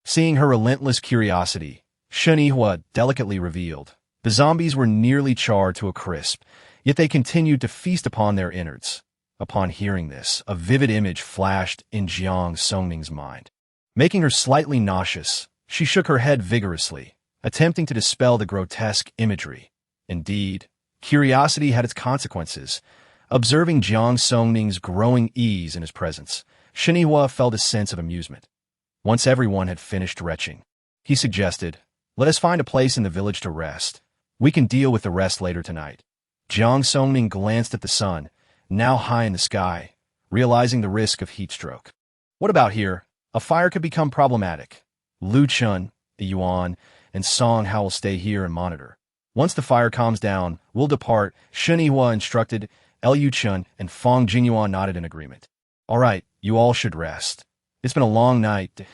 Seeing her relentless curiosity, Shinhua delicately revealed, the zombies were nearly charred to a crisp, yet they continued to feast upon their innards. Upon hearing this, a vivid image flashed in Jiang Songning's mind. Making her slightly nauseous, she shook her head vigorously, attempting to dispel the grotesque imagery. Indeed, curiosity had its consequences. Observing Jiang Songning's growing ease in his presence, Shinhua felt a sense of amusement. Once everyone had finished retching, he suggested, "Let us find a place in the village to rest. We can deal with the rest later tonight." Jiang Songning glanced at the sun, now high in the sky, realizing the risk of heat stroke. "What about here? A fire could become problematic." Lu Chun, Yuan, and Song Hao will stay here and monitor. Once the fire calms down, we'll depart, Shinhua instructed. Lu Chun and Fang Jingyuan nodded in agreement. "All right, you all should rest. It's been a long night."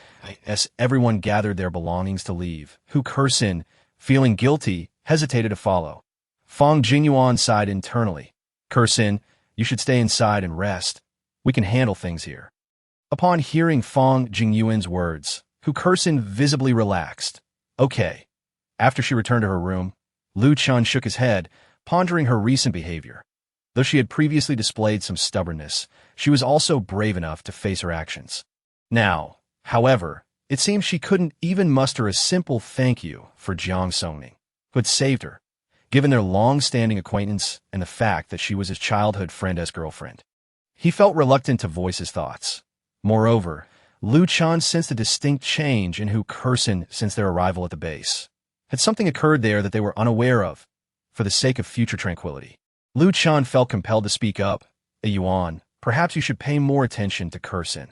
As everyone gathered their belongings to leave, Hu Kersin, feeling guilty, hesitated to follow. Fang Jingyuan sighed internally. "Kersin, you should stay inside and rest. We can handle things here." Upon hearing Fang Jingyuan's words, Hu Kersin visibly relaxed. "Okay." After she returned to her room, Lu Chun shook his head, pondering her recent behavior. Though she had previously displayed some stubbornness, she was also brave enough to face her actions. Now, however, it seems she couldn't even muster a simple thank you for Jiang Songning, who had saved her, given their long-standing acquaintance and the fact that she was his childhood friend-girlfriend. He felt reluctant to voice his thoughts. Moreover, Lu Chan sensed a distinct change in Hu Kursin since their arrival at the base. Had something occurred there that they were unaware of, for the sake of future tranquility? Lu Chan felt compelled to speak up. Yuan, perhaps you should pay more attention to Kursin.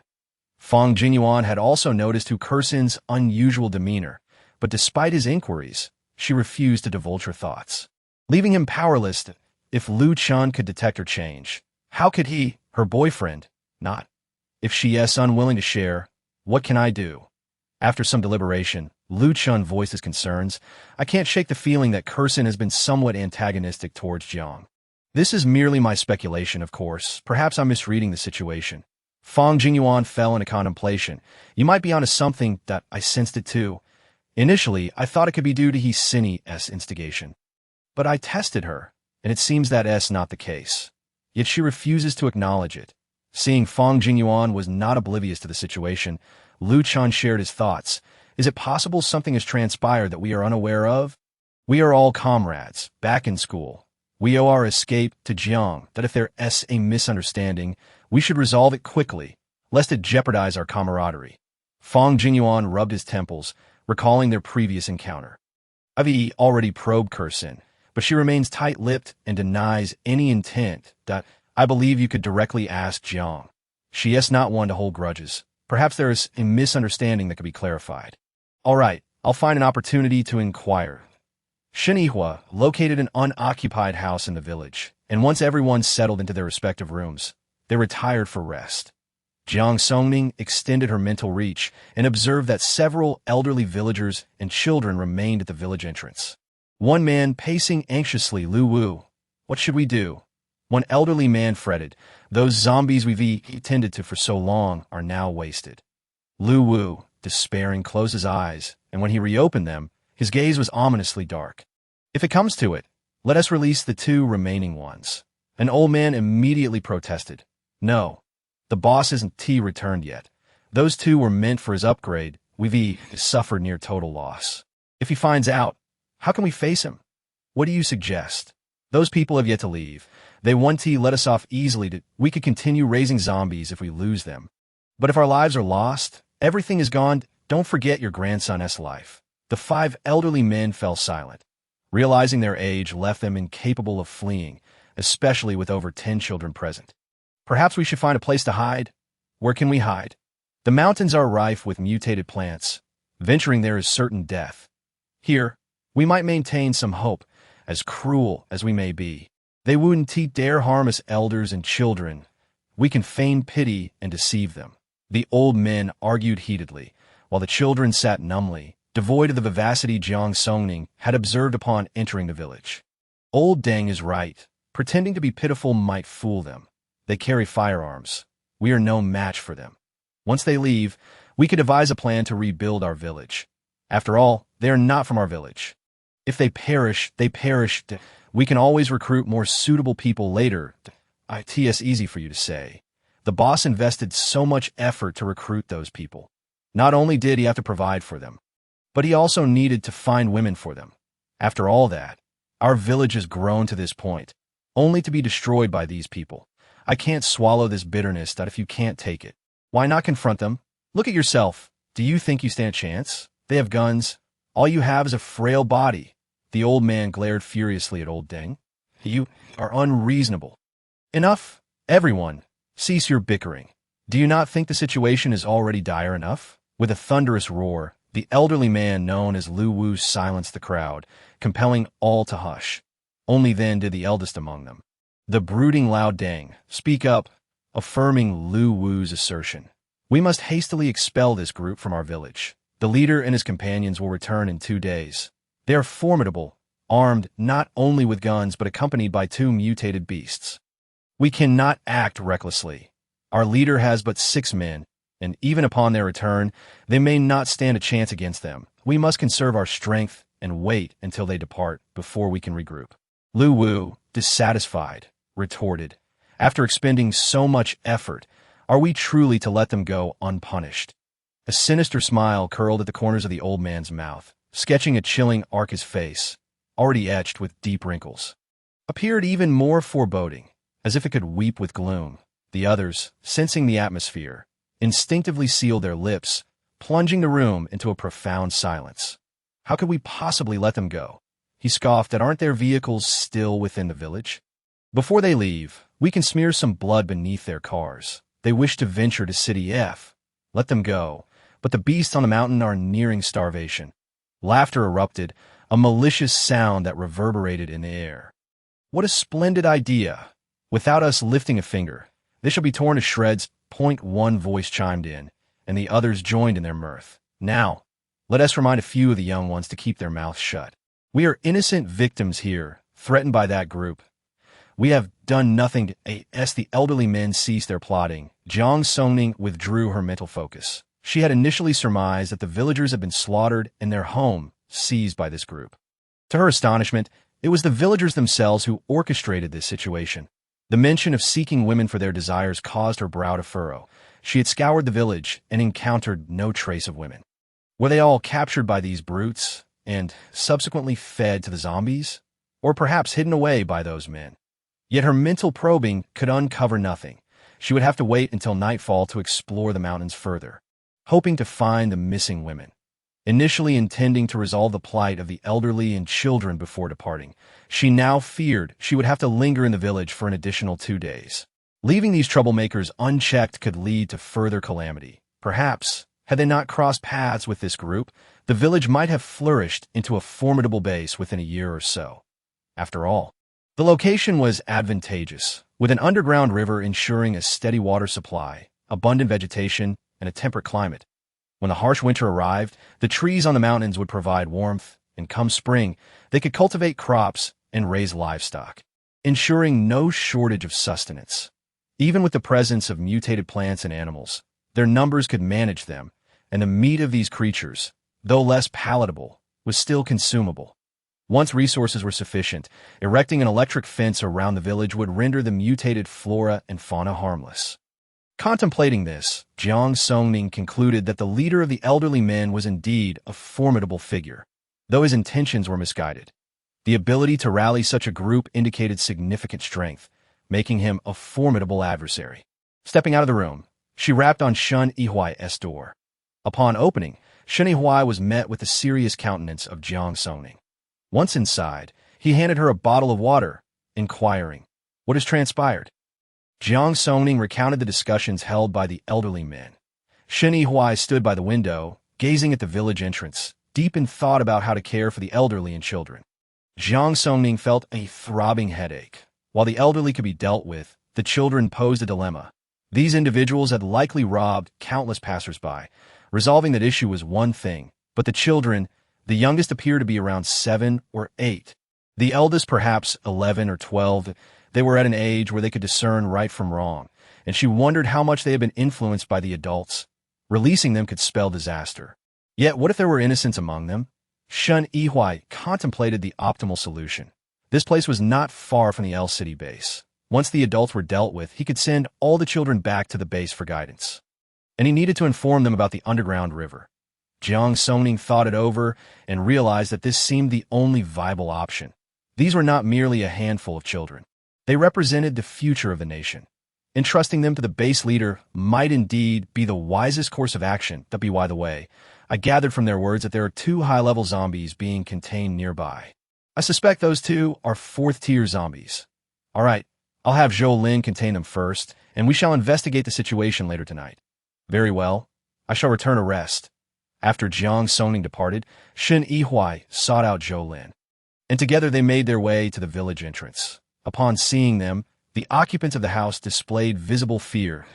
Fang Jinyuan had also noticed Hu Kursin's unusual demeanor, but despite his inquiries, she refused to divulge her thoughts. Leaving him powerless, if Lu Chan could detect her change, how could he, her boyfriend, not? If she is unwilling to share, what can I do? After some deliberation, Lu Chan voiced his concerns. I can't shake the feeling that Kursin has been somewhat antagonistic towards Jiang. This is merely my speculation, of course. Perhaps I'm misreading the situation. Fang Jinyuan fell into contemplation. You might be onto something, that I sensed it too. Initially, I thought it could be due to Hsini's instigation. But I tested her, and it seems that is not the case. Yet she refuses to acknowledge it. Seeing Fang Jinyuan was not oblivious to the situation, Lu Chan shared his thoughts. Is it possible something has transpired that we are unaware of? We are all comrades, back in school. We owe our escape to Jiang, that if there is a misunderstanding, we should resolve it quickly, lest it jeopardize our camaraderie. Fang Jinyuan rubbed his temples, recalling their previous encounter. I've already probed Kursin, but she remains tight-lipped and denies any intent. I believe you could directly ask Jiang. She is not one to hold grudges. Perhaps there is a misunderstanding that could be clarified. All right, I'll find an opportunity to inquire. Shinihua located an unoccupied house in the village, and once everyone settled into their respective rooms, they retired for rest. Jiang Songning extended her mental reach and observed that several elderly villagers and children remained at the village entrance. One man pacing anxiously, Lu Wu. What should we do? One elderly man fretted. Those zombies we've tended to for so long are now wasted. Lu Wu, despairing, closed his eyes, and when he reopened them, his gaze was ominously dark. If it comes to it, let us release the two remaining ones. An old man immediately protested. No, the boss isn't returned yet. Those two were meant for his upgrade. We've suffered near total loss. If he finds out, how can we face him? What do you suggest? Those people have yet to leave. They want to let us off easily. We could continue raising zombies if we lose them. But if our lives are lost, everything is gone. Don't forget your grandson's life. The 5 elderly men fell silent. Realizing their age left them incapable of fleeing, especially with over 10 children present. Perhaps we should find a place to hide. Where can we hide? The mountains are rife with mutated plants. Venturing there is certain death. Here, we might maintain some hope, as cruel as we may be. They wouldn't dare harm us elders and children. We can feign pity and deceive them. The old men argued heatedly, while the children sat numbly, devoid of the vivacity Jiang Songning had observed upon entering the village. Old Deng is right. Pretending to be pitiful might fool them. They carry firearms. We are no match for them. Once they leave, we could devise a plan to rebuild our village. After all, they are not from our village. If they perish, they perish. We can always recruit more suitable people later. It's easy for you to say. The boss invested so much effort to recruit those people. Not only did he have to provide for them, but he also needed to find women for them. After all that, our village has grown to this point, only to be destroyed by these people. I can't swallow this bitterness that if you can't take it, why not confront them? Look at yourself. Do you think you stand a chance? They have guns. All you have is a frail body. The old man glared furiously at old Deng. You are unreasonable. Enough, everyone. Cease your bickering. Do you not think the situation is already dire enough? With a thunderous roar, the elderly man known as Lu Wu silenced the crowd, compelling all to hush. Only then did the eldest among them, the brooding loud Deng, speak up, affirming Lu Wu's assertion. We must hastily expel this group from our village. The leader and his companions will return in 2 days. They are formidable, armed not only with guns but accompanied by 2 mutated beasts. We cannot act recklessly. Our leader has but 6 men, and even upon their return, they may not stand a chance against them. We must conserve our strength and wait until they depart before we can regroup. Lu Wu, dissatisfied, retorted. "After expending so much effort, are we truly to let them go unpunished?" A sinister smile curled at the corners of the old man's mouth, sketching a chilling arc. His face, already etched with deep wrinkles, appeared even more foreboding, as if it could weep with gloom. The others, sensing the atmosphere, instinctively sealed their lips, plunging the room into a profound silence. "How could we possibly let them go?" he scoffed. "Aren't their vehicles still within the village? Before they leave, we can smear some blood beneath their cars. They wish to venture to City F. Let them go. But the beasts on the mountain are nearing starvation." Laughter erupted, a malicious sound that reverberated in the air. "What a splendid idea! Without us lifting a finger, they shall be torn to shreds." One voice chimed in, and the others joined in their mirth. "Now, let us remind a few of the young ones to keep their mouths shut. We are innocent victims here, threatened by that group. We have done nothing to as." The elderly men ceased their plotting. Jiang Songning withdrew her mental focus. She had initially surmised that the villagers had been slaughtered and their home seized by this group. To her astonishment, it was the villagers themselves who orchestrated this situation. The mention of seeking women for their desires caused her brow to furrow. She had scoured the village and encountered no trace of women. Were they all captured by these brutes and subsequently fed to the zombies? Or perhaps hidden away by those men? Yet her mental probing could uncover nothing. She would have to wait until nightfall to explore the mountains further, hoping to find the missing women. Initially intending to resolve the plight of the elderly and children before departing, she now feared she would have to linger in the village for an additional 2 days. Leaving these troublemakers unchecked could lead to further calamity. Perhaps, had they not crossed paths with this group, the village might have flourished into a formidable base within a year or so. After all, the location was advantageous, with an underground river ensuring a steady water supply, abundant vegetation, and a temperate climate. When the harsh winter arrived, the trees on the mountains would provide warmth, and come spring, they could cultivate crops and raise livestock, ensuring no shortage of sustenance. Even with the presence of mutated plants and animals, their numbers could manage them, and the meat of these creatures, though less palatable, was still consumable. Once resources were sufficient, erecting an electric fence around the village would render the mutated flora and fauna harmless. Contemplating this, Jiang Songning concluded that the leader of the elderly men was indeed a formidable figure, though his intentions were misguided. The ability to rally such a group indicated significant strength, making him a formidable adversary. Stepping out of the room, she rapped on Shun Yihuai's door. Upon opening, Shun Yihuai was met with the serious countenance of Jiang Songning. Once inside, he handed her a bottle of water, inquiring, "What has transpired?" Jiang Songning recounted the discussions held by the elderly men. Shun Yihuai stood by the window, gazing at the village entrance, deep in thought about how to care for the elderly and children. Jiang Songning felt a throbbing headache. While the elderly could be dealt with, the children posed a dilemma. These individuals had likely robbed countless passersby. Resolving that issue was one thing, but the children, the youngest appeared to be around 7 or 8. The eldest perhaps 11 or 12. They were at an age where they could discern right from wrong, and she wondered how much they had been influenced by the adults. Releasing them could spell disaster. Yet what if there were innocents among them? Shun Yihuai contemplated the optimal solution. This place was not far from the L City base. Once the adults were dealt with, he could send all the children back to the base for guidance. And he needed to inform them about the underground river. Jiang Songning thought it over and realized that this seemed the only viable option. These were not merely a handful of children. They represented the future of the nation. Entrusting them to the base leader might indeed be the wisest course of action. By the way, I gathered from their words that there are 2 high-level zombies being contained nearby. I suspect those 2 are 4th-tier zombies. All right, I'll have Zhou Lin contain them first, and we shall investigate the situation later tonight. Very well. I shall return to rest. After Jiang Songning departed, Shun Yihuai sought out Zhou Lin, and together they made their way to the village entrance. Upon seeing them, the occupants of the house displayed visible fear.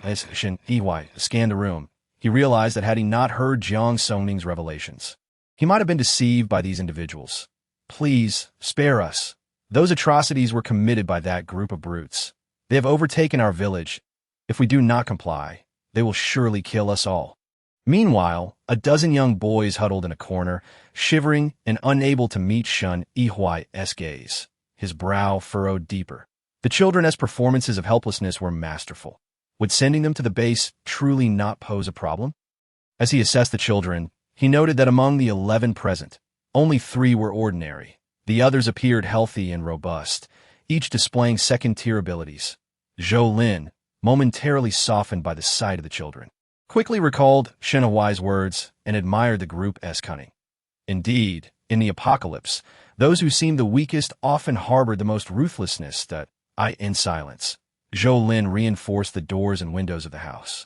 As Shun Yihuai scanned the room, he realized that had he not heard Jiang Songning's revelations, he might have been deceived by these individuals. "Please, spare us. Those atrocities were committed by that group of brutes. They have overtaken our village. If we do not comply, they will surely kill us all." Meanwhile, a dozen young boys huddled in a corner, shivering and unable to meet Shun Yihuai's gaze. His brow furrowed deeper. The children's performances of helplessness were masterful. Would sending them to the base truly not pose a problem? As he assessed the children, he noted that among the 11 present, only 3 were ordinary. The others appeared healthy and robust, each displaying second-tier abilities. Zhou Lin, momentarily softened by the sight of the children, quickly recalled Shen Huai's words and admired the group's cunning. Indeed, in the apocalypse, those who seemed the weakest often harbored the most ruthlessness. In silence, Zhou Lin reinforced the doors and windows of the house.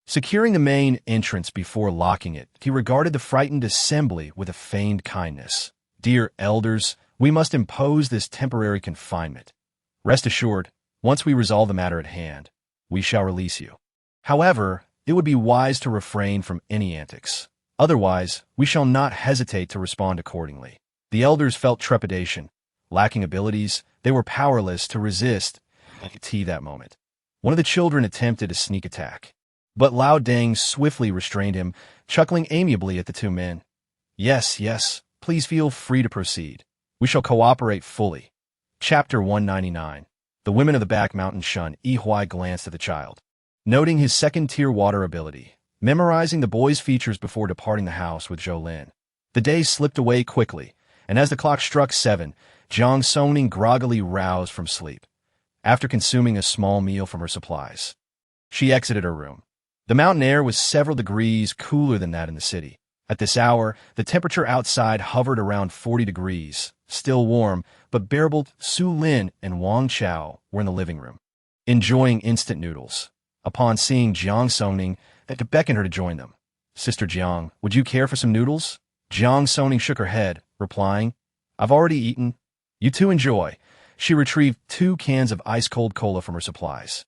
Securing the main entrance before locking it, he regarded the frightened assembly with a feigned kindness. "Dear elders, we must impose this temporary confinement. Rest assured, once we resolve the matter at hand, we shall release you. However, it would be wise to refrain from any antics. Otherwise, we shall not hesitate to respond accordingly." The elders felt trepidation. Lacking abilities, they were powerless to resist that moment. One of the children attempted a sneak attack, but Lao Deng swiftly restrained him, chuckling amiably at the 2 men. Yes, please feel free to proceed. We shall cooperate fully." Chapter 199. The women of the back mountain Shun Yihui glanced at the child. Noting his second-tier water ability, memorizing the boy's features before departing the house with Zhou Lin. The days slipped away quickly, and as the clock struck 7, Jiang Songning groggily roused from sleep. After consuming a small meal from her supplies, she exited her room. The mountain air was several degrees cooler than that in the city. At this hour, the temperature outside hovered around 40 degrees, still warm, but bearable. Su Lin and Wang Chao were in the living room, enjoying instant noodles. Upon seeing Jiang Songning, they beckoned her to join them. "Sister Jiang, would you care for some noodles?" Jiang Songning shook her head, replying, "I've already eaten." "You two enjoy." She retrieved 2 cans of ice-cold cola from her supplies,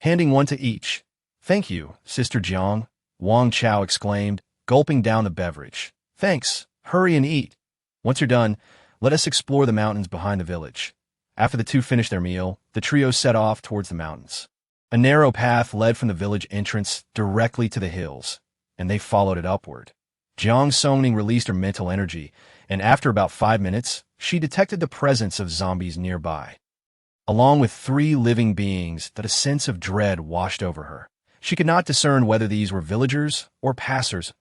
handing one to each. "Thank you, Sister Jiang," Wang Chao exclaimed, gulping down the beverage. "Thanks. Hurry and eat. Once you're done, let us explore the mountains behind the village." After the 2 finished their meal, the trio set off towards the mountains. A narrow path led from the village entrance directly to the hills, and they followed it upward. Jiang Songning released her mental energy, and after about 5 minutes, she detected the presence of zombies nearby. Along with 3 living beings, that a sense of dread washed over her. She could not discern whether these were villagers or passers.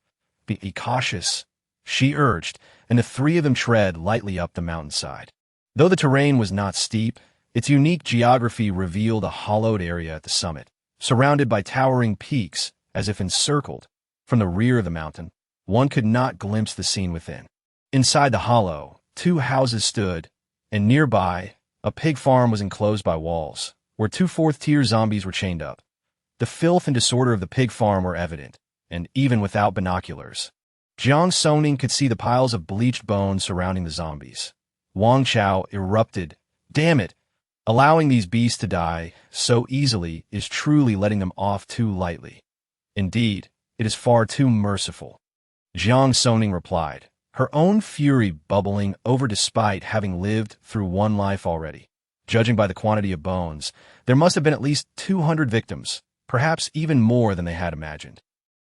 "Be cautious," she urged, and the 3 of them tread lightly up the mountainside. Though the terrain was not steep, its unique geography revealed a hollowed area at the summit, surrounded by towering peaks, as if encircled. From the rear of the mountain, one could not glimpse the scene within. Inside the hollow, 2 houses stood, and nearby, a pig farm was enclosed by walls, where 2 4th-tier zombies were chained up. The filth and disorder of the pig farm were evident, and even without binoculars, Jiang Songning could see the piles of bleached bones surrounding the zombies. Wang Chao erupted. "Damn it! Allowing these beasts to die so easily is truly letting them off too lightly. Indeed, it is far too merciful." Jiang Songning replied, her own fury bubbling over despite having lived through 1 life already. Judging by the quantity of bones, there must have been at least 200 victims, perhaps even more than they had imagined.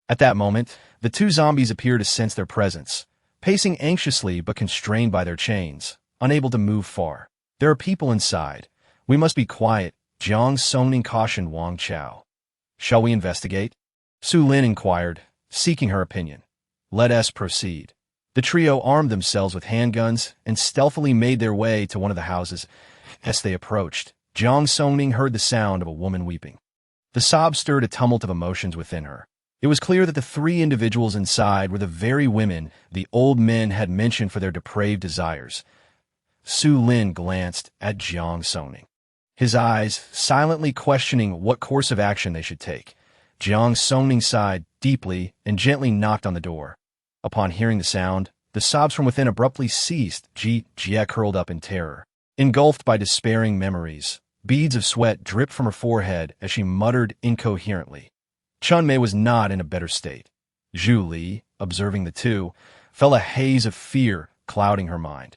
At that moment, the 2 zombies appeared to sense their presence, pacing anxiously but constrained by their chains, unable to move far. "There are people inside. We must be quiet," Jiang Songning cautioned Wang Chao. "Shall we investigate?" Su Lin inquired, seeking her opinion. "Let us proceed." The trio armed themselves with handguns and stealthily made their way to one of the houses. As they approached, Jiang Songning heard the sound of a woman weeping. The sob stirred a tumult of emotions within her. It was clear that the 3 individuals inside were the very women the old men had mentioned for their depraved desires. Su Lin glanced at Jiang Songning, his eyes silently questioning what course of action they should take. Jiang Songning sighed deeply and gently knocked on the door. Upon hearing the sound, the sobs from within abruptly ceased. Jie curled up in terror, engulfed by despairing memories. Beads of sweat dripped from her forehead as she muttered incoherently. Chun Mei was not in a better state. Zhu Li, observing the 2, felt a haze of fear clouding her mind.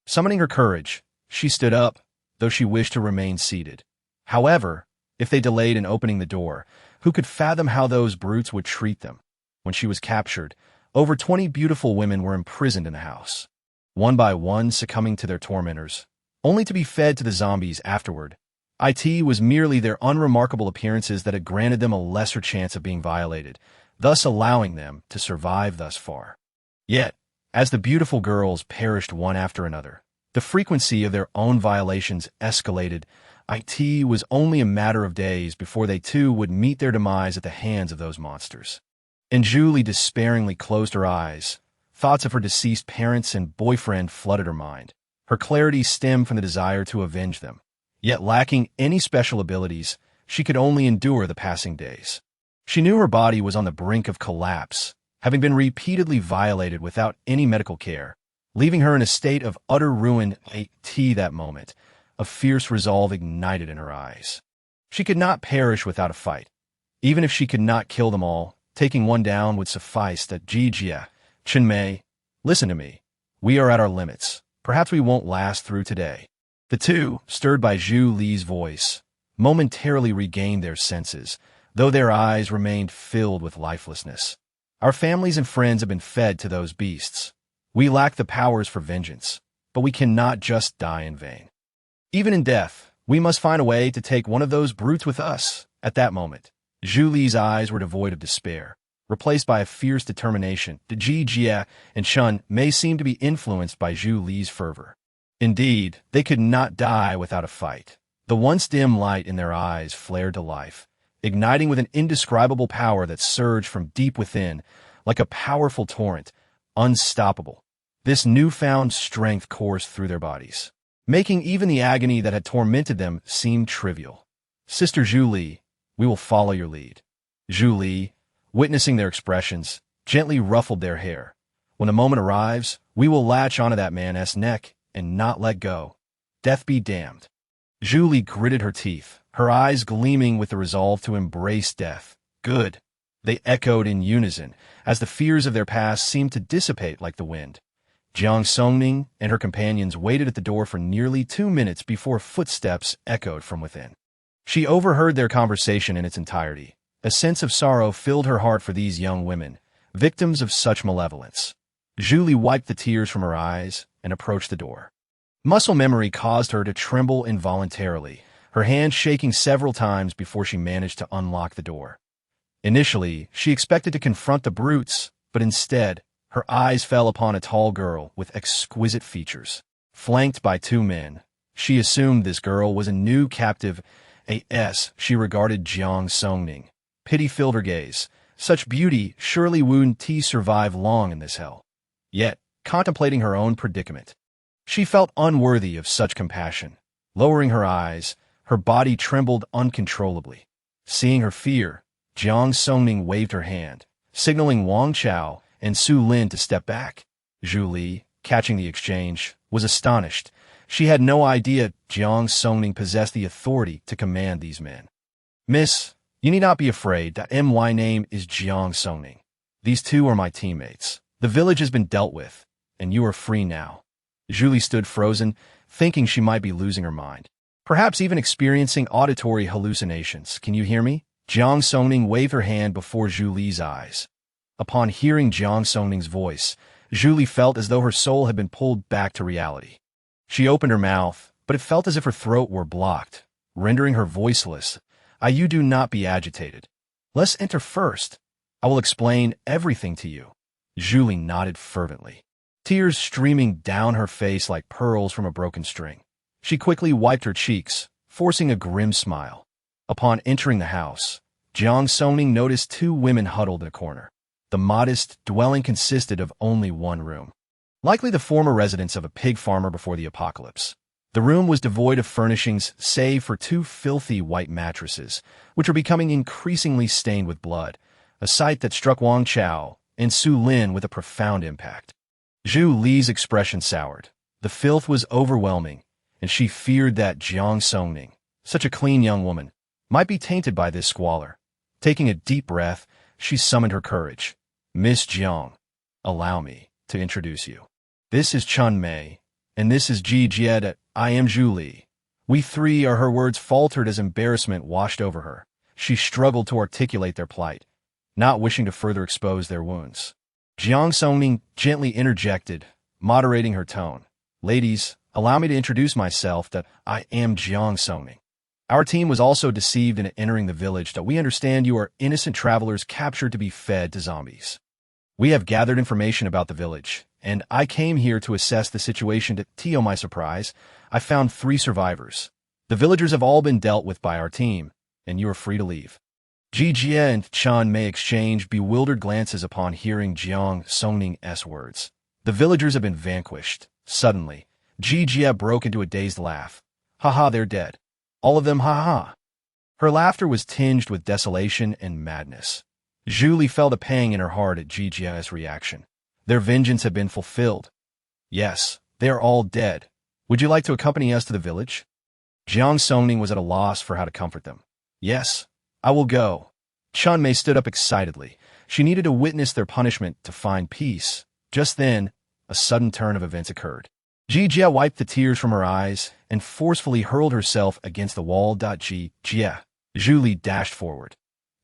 Summoning her courage, she stood up, though she wished to remain seated. However, if they delayed in opening the door, who could fathom how those brutes would treat them? When she was captured, over 20 beautiful women were imprisoned in the house, one by one succumbing to their tormentors, only to be fed to the zombies afterward. It was merely their unremarkable appearances that had granted them a lesser chance of being violated, thus allowing them to survive thus far. Yet, as the beautiful girls perished one after another, the frequency of their own violations escalated. It was only a matter of days before they too would meet their demise at the hands of those monsters. And Julie despairingly closed her eyes. Thoughts of her deceased parents and boyfriend flooded her mind. Her clarity stemmed from the desire to avenge them. Yet lacking any special abilities, she could only endure the passing days. She knew her body was on the brink of collapse, having been repeatedly violated without any medical care, leaving her in a state of utter ruin. That moment, a fierce resolve ignited in her eyes. She could not perish without a fight. Even if she could not kill them all, taking one down would suffice. That Jia, Chenmei, listen to me. We are at our limits. Perhaps we won't last through today. The two, stirred by Zhu Li's voice, momentarily regained their senses, though their eyes remained filled with lifelessness. Our families and friends have been fed to those beasts. We lack the powers for vengeance, but we cannot just die in vain. Even in death, we must find a way to take one of those brutes with us. At that moment, Zhu Li's eyes were devoid of despair, replaced by a fierce determination. Jia and Chun may seem to be influenced by Zhu Li's fervor. Indeed, they could not die without a fight. The once dim light in their eyes flared to life, igniting with an indescribable power that surged from deep within, like a powerful torrent, unstoppable. This newfound strength coursed through their bodies, making even the agony that had tormented them seem trivial. Sister Zhu Li, we will follow your lead. Zhu Li, witnessing their expressions, gently ruffled their hair. When the moment arrives, we will latch onto that man's neck and not let go. Death be damned. Zhu Li gritted her teeth, her eyes gleaming with the resolve to embrace death. Good. They echoed in unison, as the fears of their past seemed to dissipate like the wind. Jiang Songning and her companions waited at the door for nearly 2 minutes before footsteps echoed from within. She overheard their conversation in its entirety. A sense of sorrow filled her heart for these young women, victims of such malevolence. Zhu Li wiped the tears from her eyes and approached the door. Muscle memory caused her to tremble involuntarily, her hand shaking several times before she managed to unlock the door. Initially, she expected to confront the brutes, but instead, her eyes fell upon a tall girl with exquisite features. Flanked by 2 men, she assumed this girl was a new captive. She regarded Jiang Songning. Pity filled her gaze. Such beauty surely wouldn't survive long in this hell. Yet, contemplating her own predicament, she felt unworthy of such compassion. Lowering her eyes, her body trembled uncontrollably. Seeing her fear, Jiang Songning waved her hand, signaling Wang Chao and Su Lin to step back. Zhu Li, catching the exchange, was astonished. She had no idea Jiang Songning possessed the authority to command these men. Miss, you need not be afraid. My name is Jiang Songning. These two are my teammates. The village has been dealt with, and you are free now. Zhu Li stood frozen, thinking she might be losing her mind. Perhaps even experiencing auditory hallucinations. Can you hear me? Jiang Songning waved her hand before Zhu Li's eyes. Upon hearing Jiang Songning's voice, Zhu Li felt as though her soul had been pulled back to reality. She opened her mouth, but it felt as if her throat were blocked, rendering her voiceless. You do not be agitated. Let's enter first. I will explain everything to you. Zhu Li nodded fervently, tears streaming down her face like pearls from a broken string. She quickly wiped her cheeks, forcing a grim smile. Upon entering the house, Jiang Songning noticed 2 women huddled in a corner. The modest dwelling consisted of only 1 room, likely the former residence of a pig farmer before the apocalypse. The room was devoid of furnishings save for 2 filthy white mattresses, which were becoming increasingly stained with blood, a sight that struck Wang Chao and Su Lin with a profound impact. Zhu Li's expression soured. The filth was overwhelming, and she feared that Jiang Songning, such a clean young woman, might be tainted by this squalor. Taking a deep breath, she summoned her courage. Miss Jiang, allow me to introduce you. This is Chenmei, and this is Jia. I am Zhu Li. We 3 are. Her words faltered as embarrassment washed over her. She struggled to articulate their plight, not wishing to further expose their wounds. Jiang Songning gently interjected, moderating her tone. Ladies, allow me to introduce myself. That I am Jiang Songning. Our team was also deceived into entering the village that we understand you are innocent travelers captured to be fed to zombies. We have gathered information about the village, and I came here to assess the situation. To my surprise, I found 3 survivors. The villagers have all been dealt with by our team, and you are free to leave. Jijia and Chan Mei exchanged bewildered glances upon hearing Jiang Songning's words. The villagers have been vanquished. Suddenly, Jijia broke into a dazed laugh. Haha, they're dead. All of them, haha. Her laughter was tinged with desolation and madness. Julie felt a pang in her heart at Jijia's reaction. Their vengeance had been fulfilled. Yes, they are all dead. Would you like to accompany us to the village? Jiang Songning was at a loss for how to comfort them. Yes, I will go. Chan Mei stood up excitedly. She needed to witness their punishment to find peace. Just then, a sudden turn of events occurred. Jijia wiped the tears from her eyes and forcefully hurled herself against the wall. Jijia. Julie dashed forward.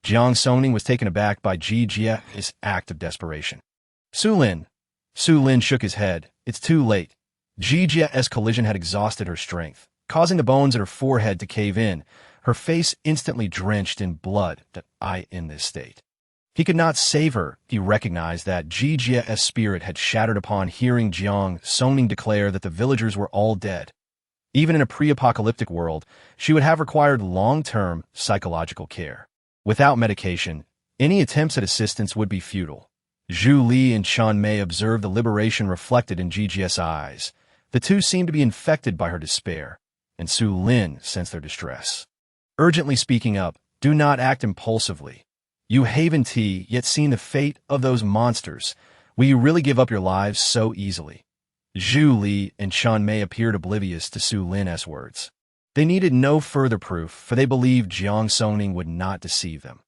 Jiang Songning was taken aback by Jijia's act of desperation. Su Lin shook his head. It's too late. Jijia's collision had exhausted her strength, causing the bones at her forehead to cave in, her face instantly drenched in blood. In this state, he could not save her. He recognized that Jijia's spirit had shattered upon hearing Jiang Songning declare that the villagers were all dead. Even in a pre-apocalyptic world, she would have required long-term psychological care. Without medication, any attempts at assistance would be futile. Zhu Li and Chan Mei observed the liberation reflected in Jijia's eyes. The two seemed to be infected by her despair, and Su Lin sensed their distress. Urgently speaking up, do not act impulsively. You haven't yet seen the fate of those monsters. Will you really give up your lives so easily? Zhu Li and Chan Mei appeared oblivious to Su Lin's words. They needed no further proof, for they believed Jiang Songning would not deceive them.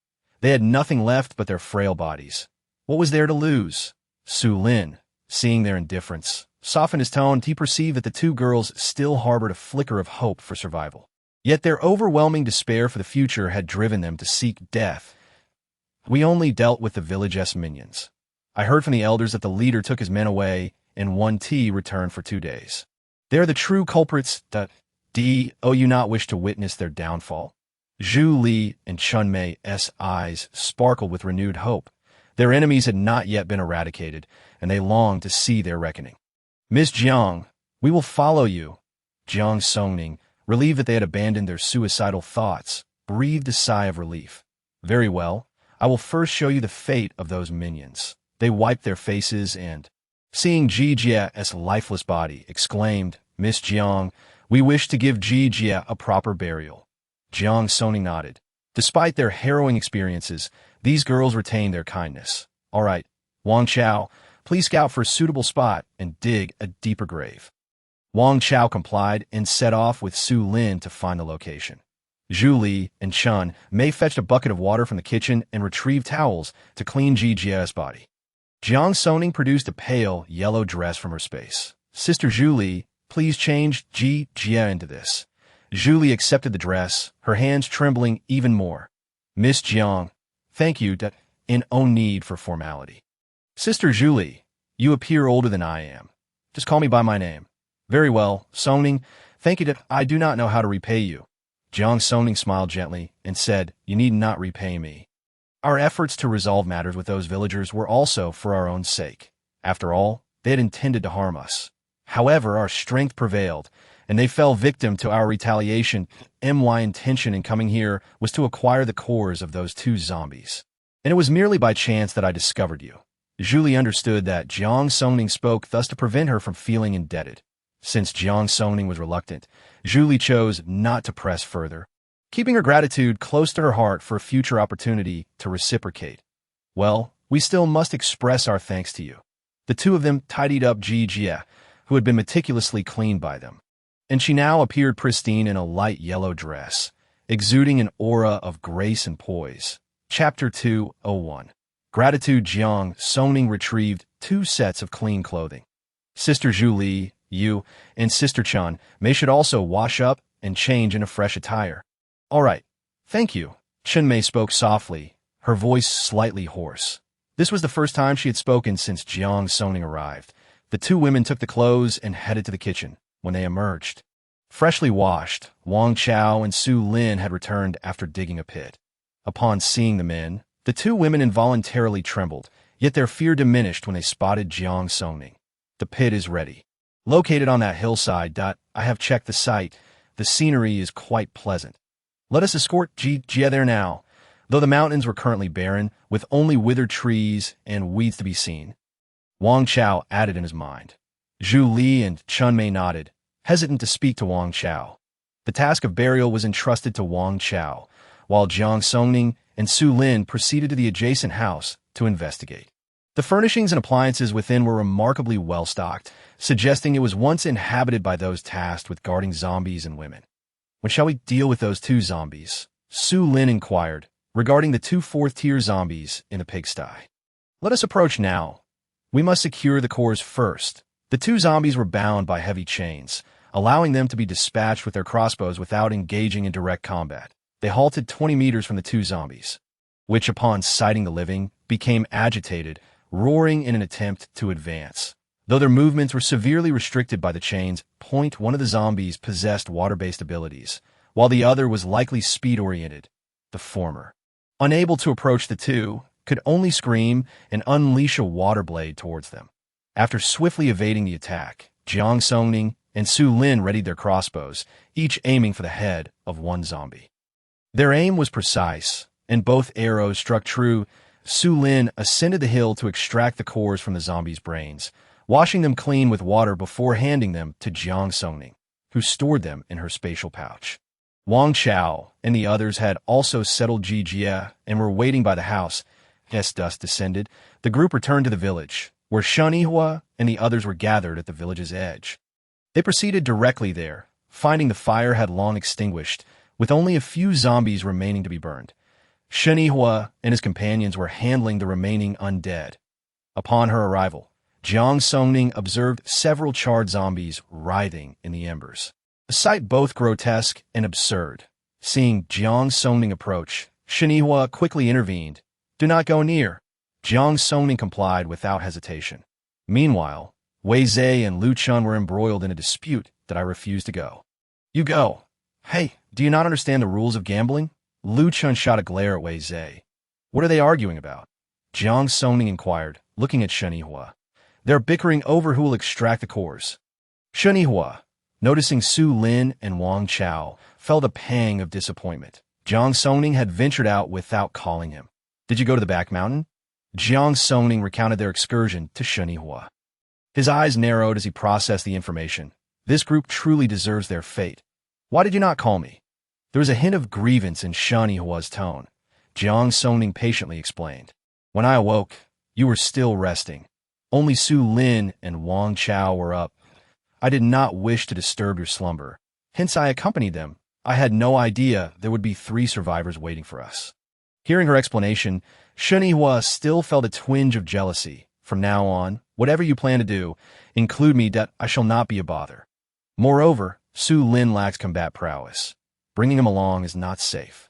They had nothing left but their frail bodies. What was there to lose? Su Lin, seeing their indifference, softened his tone. He perceived that the 2 girls still harbored a flicker of hope for survival. Yet their overwhelming despair for the future had driven them to seek death. We only dealt with the village's minions. I heard from the elders that the leader took his men away, and 1T returned for 2 days. They are the true culprits. Do you not wish to witness their downfall? Zhu Li and Chan Mei's eyes sparkled with renewed hope. Their enemies had not yet been eradicated, and they longed to see their reckoning. Miss Jiang, we will follow you. Jiang Songning, relieved that they had abandoned their suicidal thoughts, breathed a sigh of relief. Very well, I will first show you the fate of those minions. They wiped their faces and, seeing Jijia's lifeless body, exclaimed, Miss Jiang, we wish to give Jijia a proper burial. Jiang Songning nodded. Despite their harrowing experiences, these girls retained their kindness. All right, Wang Chao, please scout for a suitable spot and dig a deeper grave. Wang Chao complied and set off with Su Lin to find the location. Zhu Li and Chan Mei fetched a bucket of water from the kitchen and retrieved towels to clean Jijia's body. Jiang Songning produced a pale, yellow dress from her space. Sister Zhu Li, please change Jijia into this. Zhu Li accepted the dress, her hands trembling even more. Miss Jiang, thank you, in no need for formality. Sister Zhu Li, you appear older than I am. Just call me by my name. Very well, Songning, thank you. I do not know how to repay you. Jiang Songning smiled gently and said, you need not repay me. Our efforts to resolve matters with those villagers were also for our own sake. After all, they had intended to harm us. However, our strength prevailed, and they fell victim to our retaliation. My intention in coming here was to acquire the cores of those 2 zombies. And it was merely by chance that I discovered you. Julie understood that Jiang Songning spoke thus to prevent her from feeling indebted. Since Jiang Songning was reluctant, Julie chose not to press further, keeping her gratitude close to her heart for a future opportunity to reciprocate. Well, we still must express our thanks to you. The 2 of them tidied up Jijia, who had been meticulously cleaned by them, and she now appeared pristine in a light yellow dress, exuding an aura of grace and poise. Chapter 201. Gratitude. Jiang Songning retrieved 2 sets of clean clothing. Sister Zhu Li, you, and Sister Chan Mei should also wash up and change into fresh attire. All right, thank you. Chen Mei spoke softly, her voice slightly hoarse. This was the first time she had spoken since Jiang Songning arrived. The 2 women took the clothes and headed to the kitchen. When they emerged, Freshly washed, Wang Chao and Su Lin had returned after digging a pit. Upon seeing the men, the two women involuntarily trembled, yet their fear diminished when they spotted Jiang Songning. The pit is ready. Located on that hillside. I have checked the site. The scenery is quite pleasant. Let us escort Jia there now, though the mountains were currently barren, with only withered trees and weeds to be seen. Wang Chao added in his mind. Zhu Li and Chun Mei nodded, hesitant to speak to Wang Chao. The task of burial was entrusted to Wang Chao, while Jiang Songning and Su Lin proceeded to the adjacent house to investigate. The furnishings and appliances within were remarkably well-stocked, suggesting it was once inhabited by those tasked with guarding zombies and women. When shall we deal with those two zombies? Su Lin inquired, regarding the two fourth-tier zombies in the pigsty. Let us approach now. We must secure the cores first. The two zombies were bound by heavy chains, allowing them to be dispatched with their crossbows without engaging in direct combat. They halted 20 meters from the two zombies, which, upon sighting the living, became agitated, roaring in an attempt to advance. Though their movements were severely restricted by the chains, one of the zombies possessed water-based abilities, while the other was likely speed-oriented. The former, unable to approach the two, could only scream and unleash a water blade towards them. After swiftly evading the attack, Jiang Songning and Su Lin readied their crossbows, each aiming for the head of one zombie. Their aim was precise, and both arrows struck true. Su Lin ascended the hill to extract the cores from the zombies' brains, washing them clean with water before handing them to Jiang Songning, who stored them in her spatial pouch. Wang Chao and the others had also settled Jia and were waiting by the house. As dusk descended, the group returned to the village, where Shen Yihua and the others were gathered at the village's edge. They proceeded directly there, finding the fire had long extinguished, with only a few zombies remaining to be burned. Shen Yihua and his companions were handling the remaining undead. Upon her arrival, Jiang Songning observed several charred zombies writhing in the embers, a sight both grotesque and absurd. Seeing Jiang Songning approach, Shen Yihua quickly intervened. "Do not go near." Jiang Songning complied without hesitation. Meanwhile, Wei Zhe and Lu Chun were embroiled in a dispute that I refused to go. "You go." "Hey, do you not understand the rules of gambling?" Lu Chun shot a glare at Wei Zhe. "What are they arguing about?" Jiang Songning inquired, looking at Shen Yihua. "They're bickering over who will extract the cores." Shen Yihua, noticing Su Lin and Wang Chao, felt a pang of disappointment. Jiang Songning had ventured out without calling him. "Did you go to the back mountain?" Jiang Songning recounted their excursion to Shen Yihua. His eyes narrowed as he processed the information. This group truly deserves their fate. "Why did you not call me?" There was a hint of grievance in Shen Yihua's tone. Jiang Songning patiently explained. "When I awoke, you were still resting. Only Su Lin and Wang Chao were up. I did not wish to disturb your slumber. Hence I accompanied them. I had no idea there would be 3 survivors waiting for us." Hearing her explanation, Shen Yihua still felt a twinge of jealousy. "From now on, whatever you plan to do, include me. I shall not be a bother." Moreover, Su Lin lacks combat prowess. Bringing him along is not safe.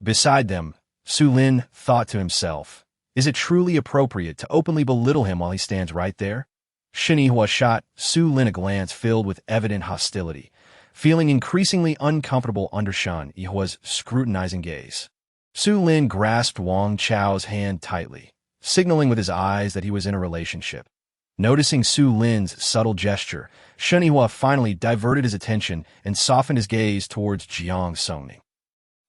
Beside them, Su Lin thought to himself, "Is it truly appropriate to openly belittle him while he stands right there?" Shen Yihua shot Su Lin a glance filled with evident hostility, feeling increasingly uncomfortable under Shen Yihua's scrutinizing gaze. Su Lin grasped Wang Chao's hand tightly, signaling with his eyes that he was in a relationship. Noticing Su Lin's subtle gesture, Shen Yihua finally diverted his attention and softened his gaze towards Jiang Songning.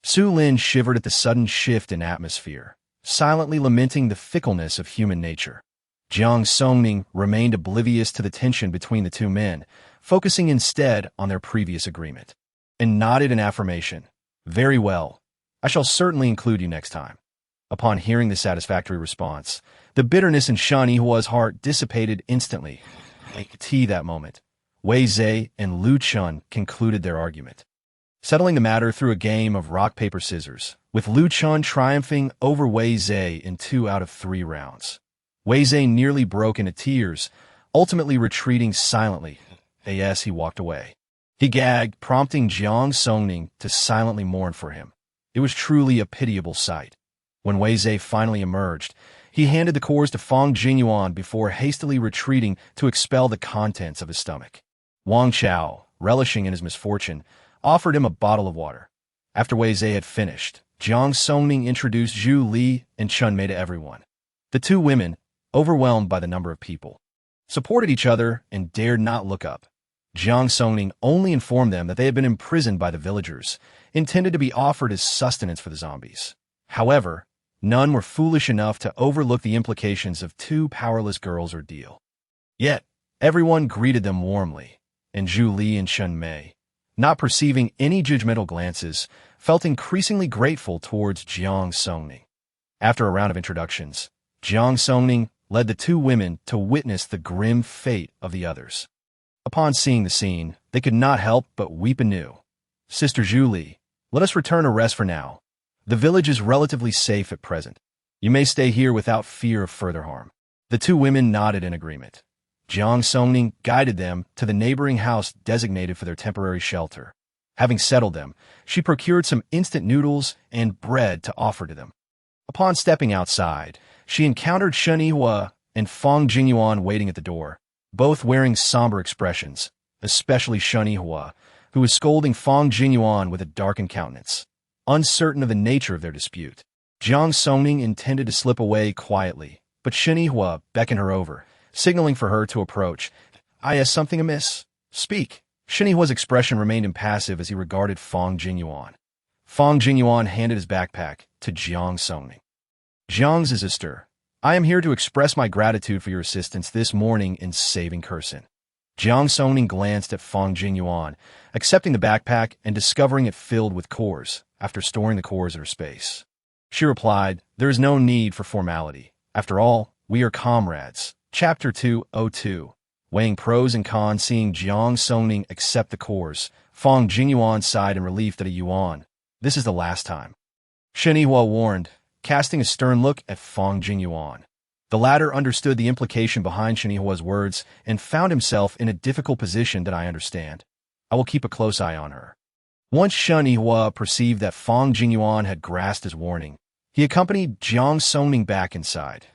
Su Lin shivered at the sudden shift in atmosphere, silently lamenting the fickleness of human nature. Jiang Songning remained oblivious to the tension between the two men, focusing instead on their previous agreement, and nodded in affirmation. "Very well. I shall certainly include you next time." Upon hearing the satisfactory response, the bitterness in Shen Yihua's heart dissipated instantly. Like tea that moment, Wei Zhe and Lu Chun concluded their argument, settling the matter through a game of rock, paper, scissors, with Lu Chun triumphing over Wei Zhe in 2 out of 3 rounds. Wei Zhe nearly broke into tears, ultimately retreating silently. As he walked away, he gagged, prompting Jiang Songning to silently mourn for him. It was truly a pitiable sight. When Wei Zhe finally emerged, he handed the cores to Feng Jingyuan before hastily retreating to expel the contents of his stomach. Wang Chao, relishing in his misfortune, offered him a bottle of water. After Wei Zhe had finished, Jiang Songning introduced Zhu Li and Chun Mei to everyone. The two women, overwhelmed by the number of people, supported each other and dared not look up. Jiang Songning only informed them that they had been imprisoned by the villagers, intended to be offered as sustenance for the zombies. However, none were foolish enough to overlook the implications of two powerless girls' ordeal. Yet, everyone greeted them warmly, and Zhu Li and Chun Mei, not perceiving any judgmental glances, felt increasingly grateful towards Jiang Songning. After a round of introductions, Jiang Songning led the two women to witness the grim fate of the others. Upon seeing the scene, they could not help but weep anew. "Sister Zhu Li, let us return to rest for now. The village is relatively safe at present. You may stay here without fear of further harm." The two women nodded in agreement. Jiang Songning guided them to the neighboring house designated for their temporary shelter. Having settled them, she procured some instant noodles and bread to offer to them. Upon stepping outside, she encountered Shen Yihua and Fang Jingyuan waiting at the door, both wearing somber expressions, especially Shen Yihua, who was scolding Fang Jingyuan with a darkened countenance. Uncertain of the nature of their dispute, Jiang Songning intended to slip away quietly, but Shen Yihua beckoned her over, signaling for her to approach. "Is something amiss? Speak." Shen Yihua's expression remained impassive as he regarded Fang Jingyuan. Fang Jingyuan handed his backpack to Jiang Songning. "Jiang sister, I am here to express my gratitude for your assistance this morning in saving Kursin." Jiang Songning glanced at Fang Jingyuan, accepting the backpack and discovering it filled with cores, after storing the cores at her space. She replied, "There is no need for formality. After all, we are comrades." Chapter 202. Weighing pros and cons, seeing Jiang Songning accept the cores, Fang Jingyuan sighed in relief that a yuan. "This is the last time," Shen Yihua warned, casting a stern look at Fang Jingyuan. The latter understood the implication behind Shen Yihua's words and found himself in a difficult position that I understand. "I will keep a close eye on her." Once Shen Yihua perceived that Fang Jingyuan had grasped his warning, he accompanied Jiang Songning back inside.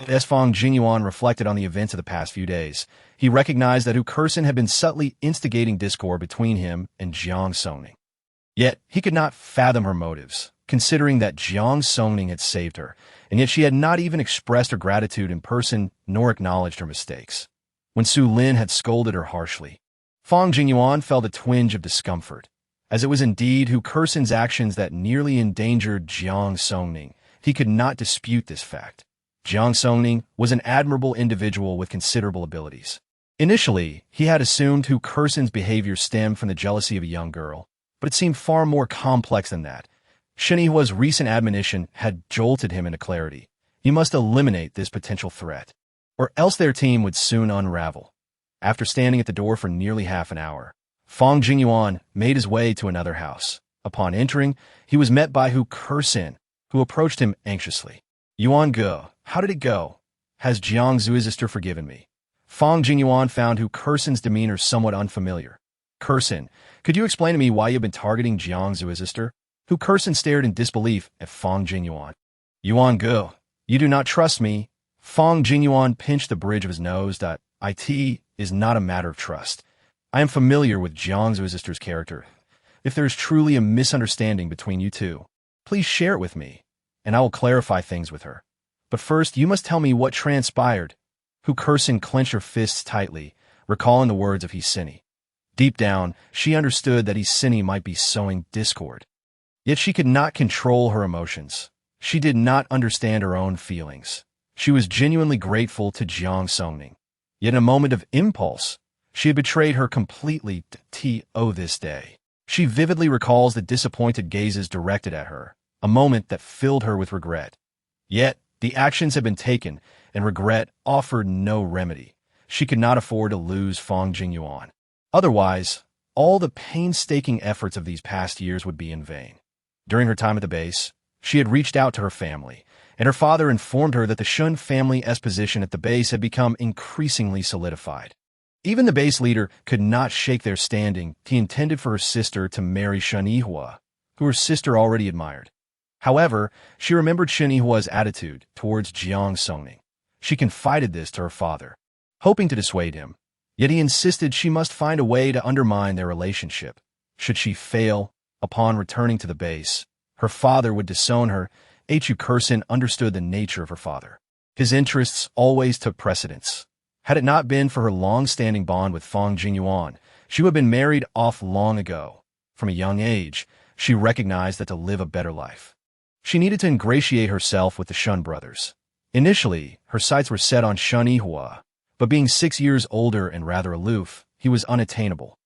As Fang Jingyuan reflected on the events of the past few days, he recognized that Kursin had been subtly instigating discord between him and Jiang Songning. Yet, he could not fathom her motives, considering that Jiang Songning had saved her, and yet she had not even expressed her gratitude in person nor acknowledged her mistakes. When Su Lin had scolded her harshly, Fang Jingyuan felt a twinge of discomfort, as it was indeed Kursin's actions that nearly endangered Jiang Songning. He could not dispute this fact. Jiang Songning was an admirable individual with considerable abilities. Initially, he had assumed Kursin's behavior stemmed from the jealousy of a young girl, but it seemed far more complex than that. Shen Yihua's recent admonition had jolted him into clarity. He must eliminate this potential threat, or else their team would soon unravel. After standing at the door for nearly half an hour, Fang Jingyuan made his way to another house. Upon entering, he was met by Kursin, who approached him anxiously. "Yuan Ge, how did it go? Has Jiang sister forgiven me?" Fang Jingyuan found Kursin's demeanor somewhat unfamiliar. "Kursin, could you explain to me why you've been targeting Jiang sister?" Kursin stared in disbelief at Fang Jingyuan. "Yuan Ge, you do not trust me." Fang Jingyuan pinched the bridge of his nose. "It is not a matter of trust. I am familiar with Jiang sister's character. If there is truly a misunderstanding between you two, please share it with me, and I will clarify things with her. But first, you must tell me what transpired." Kursin clenched her fists tightly, recalling the words of Hisini. Deep down, she understood that Hisini might be sowing discord. Yet she could not control her emotions. She did not understand her own feelings. She was genuinely grateful to Jiang Songning. Yet in a moment of impulse, she had betrayed her completely to this day. She vividly recalls the disappointed gazes directed at her, a moment that filled her with regret. Yet, the actions had been taken, and regret offered no remedy. She could not afford to lose Fang Jingyuan. Otherwise, all the painstaking efforts of these past years would be in vain. During her time at the base, she had reached out to her family, and her father informed her that the Shun family's position at the base had become increasingly solidified. Even the base leader could not shake their standing. He intended for her sister to marry Shen Yihua, who her sister already admired. However, she remembered Shen Yihua's attitude towards Jiang Songning. She confided this to her father. Hoping to dissuade him, Yet he insisted she must find a way to undermine their relationship. Should she fail, upon returning to the base, her father would disown her. Hu Kursin understood the nature of her father. His interests always took precedence. Had it not been for her long-standing bond with Fang Jingyuan, she would have been married off long ago. From a young age, she recognized that to live a better life, she needed to ingratiate herself with the Shun brothers. Initially, her sights were set on Shun Yihua, but being 6 years older and rather aloof, he was unattainable.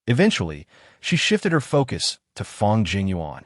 Eventually, she shifted her focus to Fang Jingyuan,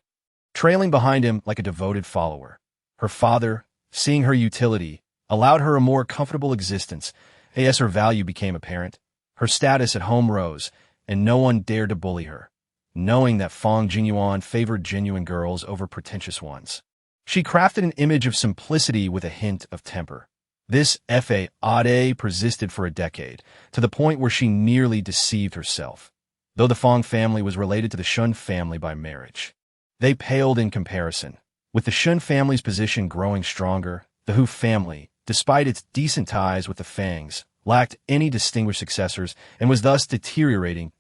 trailing behind him like a devoted follower. Her father, seeing her utility, allowed her a more comfortable existence. As her value became apparent, her status at home rose, and no one dared to bully her. Knowing that Fang Jingyuan favored genuine girls over pretentious ones, she crafted an image of simplicity with a hint of temper. This fade persisted for a decade, to the point where she nearly deceived herself. Though the Fang family was related to the Shun family by marriage, they paled in comparison. With the Shun family's position growing stronger, the Hu family, despite its decent ties with the Fangs, lacked any distinguished successors and was thus deteriorating.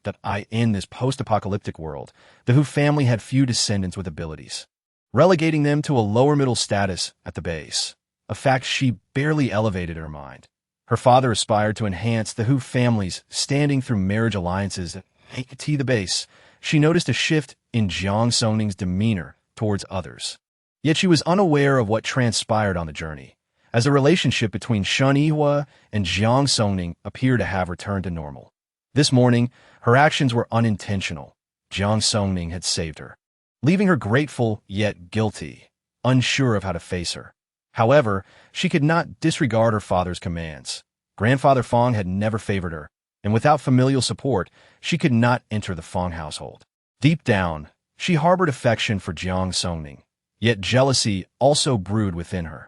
In this post-apocalyptic world, the Hu family had few descendants with abilities, relegating them to a lower middle status at the base, a fact she barely elevated in her mind. Her father aspired to enhance the Hu family's standing through marriage alliances. At the base, she noticed a shift in Jiang Songning's demeanor towards others. Yet she was unaware of what transpired on the journey, as the relationship between Shun Yihua and Jiang Songning appeared to have returned to normal. This morning, her actions were unintentional. Jiang Songning had saved her, leaving her grateful yet guilty, unsure of how to face her. However, she could not disregard her father's commands. Grandfather Fang had never favored her, and without familial support, she could not enter the Fang household. Deep down, she harbored affection for Jiang Songning, yet jealousy also brewed within her.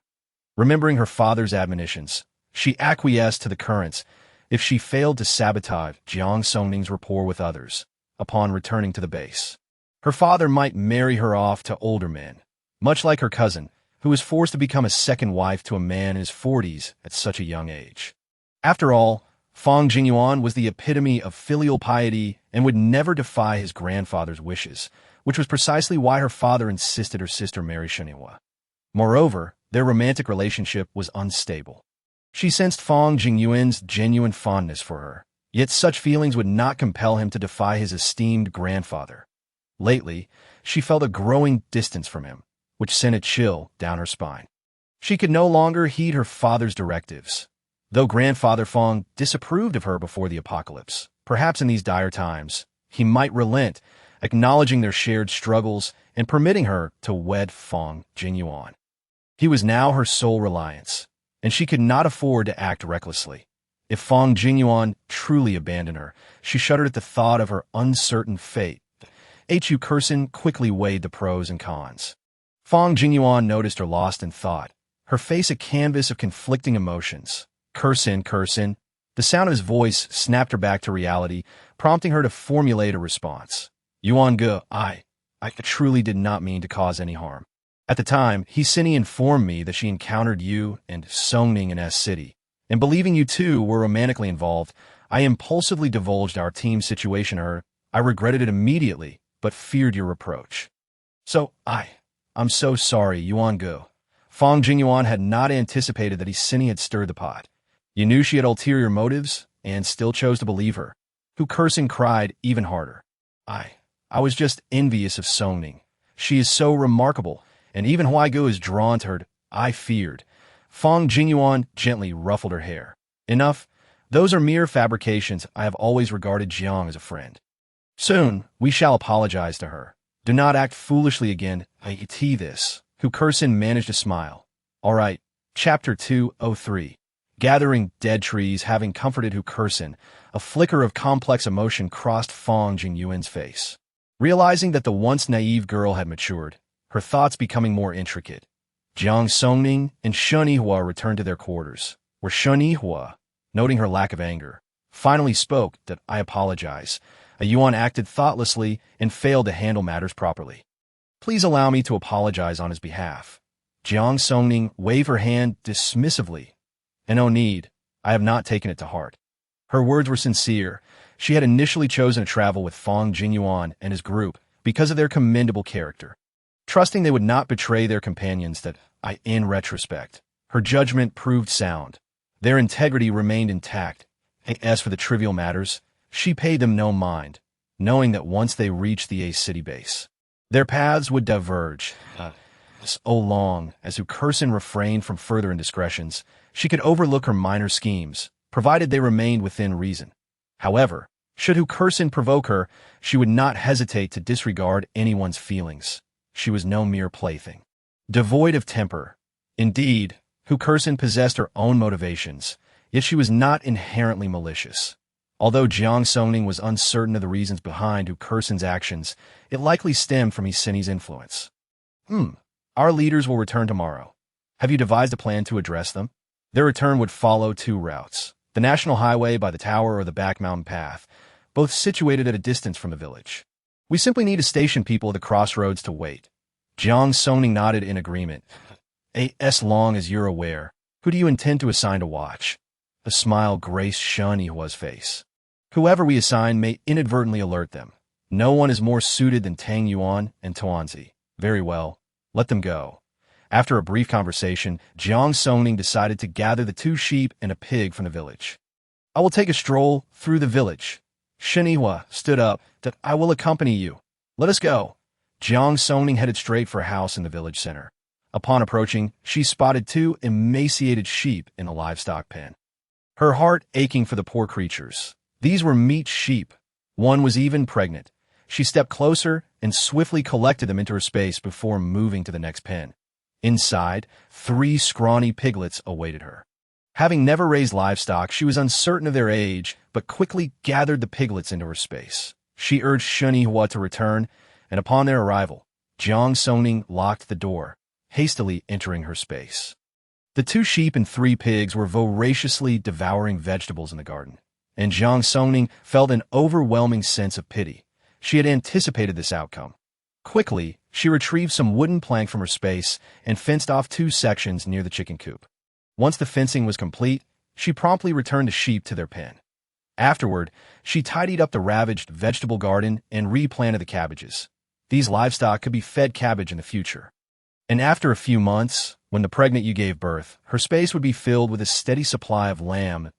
Remembering her father's admonitions, she acquiesced to the currents if she failed to sabotage Jiang Songning's rapport with others upon returning to the base. Her father might marry her off to older men, much like her cousin, who was forced to become a second wife to a man in his 40s at such a young age. After all, Fang Jingyuan was the epitome of filial piety and would never defy his grandfather's wishes, which was precisely why her father insisted her sister marry Shun Yihua. Moreover, their romantic relationship was unstable. She sensed Fang Jingyuan's genuine fondness for her, yet such feelings would not compel him to defy his esteemed grandfather. Lately, she felt a growing distance from him, which sent a chill down her spine. She could no longer heed her father's directives. Though Grandfather Fang disapproved of her before the apocalypse, perhaps in these dire times, he might relent, acknowledging their shared struggles and permitting her to wed Fang Jingyuan. He was now her sole reliance, and she could not afford to act recklessly. If Fang Jingyuan truly abandoned her, she shuddered at the thought of her uncertain fate. Hu Kursin quickly weighed the pros and cons. Fang Jingyuan noticed her lost in thought, her face a canvas of conflicting emotions. Kursin. The sound of his voice snapped her back to reality, prompting her to formulate a response. Yuan Ge, I truly did not mean to cause any harm. At the time, Hisini informed me that she encountered you and Songning in S City, and believing you two were romantically involved, I impulsively divulged our team's situation to her. I regretted it immediately, but feared your reproach. So, I'm so sorry, Yuan Ge. Fang Jingyuan had not anticipated that Hisini had stirred the pot. You knew she had ulterior motives, and still chose to believe her. Hu Kursin cried even harder. I was just envious of Songning. She is so remarkable, and even Huaigu is drawn to her. I feared. Fang Jingyuan gently ruffled her hair. Enough. Those are mere fabrications. I have always regarded Jiang as a friend. Soon, we shall apologize to her. Do not act foolishly again. This. Hu Kursin managed to smile. All right. Chapter 203. Gathering dead trees. Having comforted Hu Kursin, a flicker of complex emotion crossed Fang Jingyuan's face. Realizing that the once naive girl had matured, her thoughts becoming more intricate, Jiang Songning and Shun Yihua returned to their quarters, where Shun Yihua, noting her lack of anger, finally spoke that I apologize. Yuan acted thoughtlessly and failed to handle matters properly. Please allow me to apologize on his behalf. Jiang Songning waved her hand dismissively. And no need, I have not taken it to heart. Her words were sincere. She had initially chosen to travel with Fong Jinyuan and his group because of their commendable character, trusting they would not betray their companions. In retrospect, her judgment proved sound. Their integrity remained intact. As for the trivial matters, she paid them no mind, knowing that once they reached the A city base, their paths would diverge. So long as Ukursin refrained from further indiscretions, she could overlook her minor schemes, provided they remained within reason. However, should Ukursin provoke her, she would not hesitate to disregard anyone's feelings. She was no mere plaything, devoid of temper. Indeed, Ukursin possessed her own motivations, yet she was not inherently malicious. Although Jiang Songning was uncertain of the reasons behind Ukursin's actions, it likely stemmed from Isini's influence. Our leaders will return tomorrow. Have you devised a plan to address them? Their return would follow two routes: the national highway by the tower or the back mountain path, both situated at a distance from the village. We simply need to station people at the crossroads to wait. Jiang Songning nodded in agreement. As long as you're aware, who do you intend to assign to watch? A smile graced Shen Yihua's face. Whoever we assign may inadvertently alert them. No one is more suited than Tang Yuan and Tuanzi. Very well, let them go. After a brief conversation, Jiang Songning decided to gather the 2 sheep and a pig from the village. I will take a stroll through the village. Shen Yihua stood up. I will accompany you. Let us go. Jiang Songning headed straight for a house in the village center. Upon approaching, she spotted 2 emaciated sheep in a livestock pen, her heart aching for the poor creatures. These were meat sheep. One was even pregnant. She stepped closer and swiftly collected them into her space before moving to the next pen. Inside, 3 scrawny piglets awaited her. Having never raised livestock, she was uncertain of their age, but quickly gathered the piglets into her space. She urged Shen Yihua to return, and upon their arrival, Jiang Songning locked the door, hastily entering her space. The 2 sheep and 3 pigs were voraciously devouring vegetables in the garden, and Jiang Songning felt an overwhelming sense of pity. She had anticipated this outcome. Quickly, she retrieved some wooden plank from her space and fenced off 2 sections near the chicken coop. Once the fencing was complete, she promptly returned the sheep to their pen. Afterward, she tidied up the ravaged vegetable garden and replanted the cabbages. These livestock could be fed cabbage in the future. And after a few months, when the pregnant ewe gave birth, her space would be filled with a steady supply of lamb.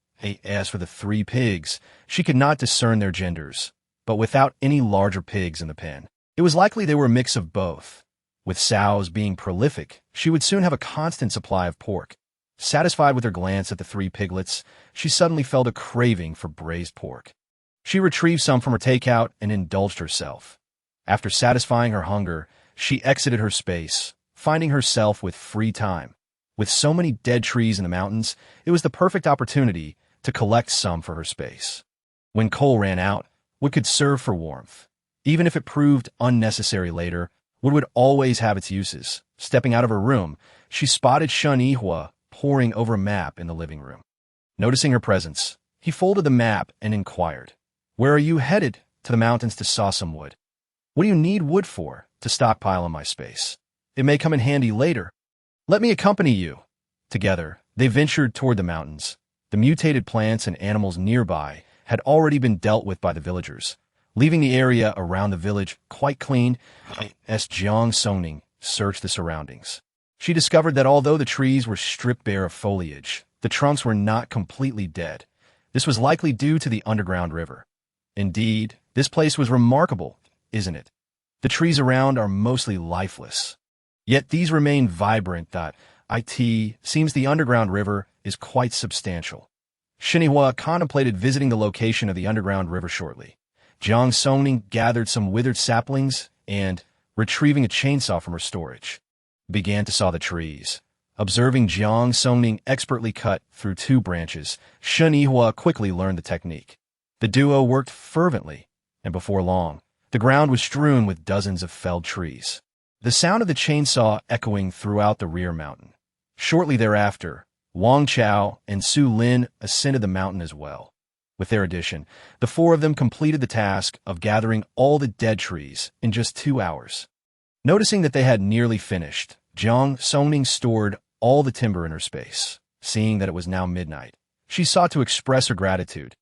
As for the 3 pigs, she could not discern their genders, but without any larger pigs in the pen, it was likely they were a mix of both. With sows being prolific, she would soon have a constant supply of pork. Satisfied with her glance at the 3 piglets, she suddenly felt a craving for braised pork. She retrieved some from her takeout and indulged herself. After satisfying her hunger, she exited her space, finding herself with free time. With so many dead trees in the mountains, it was the perfect opportunity to collect some for her space. When coal ran out, wood could serve for warmth. Even if it proved unnecessary later, wood would always have its uses. Stepping out of her room, she spotted Shen Yihua poring over a map in the living room. Noticing her presence, he folded the map and inquired, "Where are you headed?" "To the mountains to saw some wood." "What do you need wood for?" "To stockpile in my space. It may come in handy later." "Let me accompany you." Together, they ventured toward the mountains. The mutated plants and animals nearby had already been dealt with by the villagers, leaving the area around the village quite clean. As Jiang Songning searched the surroundings, she discovered that although the trees were stripped bare of foliage, the trunks were not completely dead. This was likely due to the underground river. Indeed, this place was remarkable, isn't it? The trees around are mostly lifeless. Yet these remain vibrant. It seems the underground river is quite substantial. Shen Yihua contemplated visiting the location of the underground river shortly. Jiang Songning gathered some withered saplings and, retrieving a chainsaw from her storage, began to saw the trees. Observing Jiang Songning expertly cut through 2 branches, Shen Yihua quickly learned the technique. The duo worked fervently, and before long, the ground was strewn with dozens of felled trees, the sound of the chainsaw echoing throughout the rear mountain. Shortly thereafter, Wang Chao and Su Lin ascended the mountain as well. With their addition, the 4 of them completed the task of gathering all the dead trees in just 2 hours. Noticing that they had nearly finished, Jiang Songning stored all the timber in her space. Seeing that it was now midnight, she sought to express her gratitude.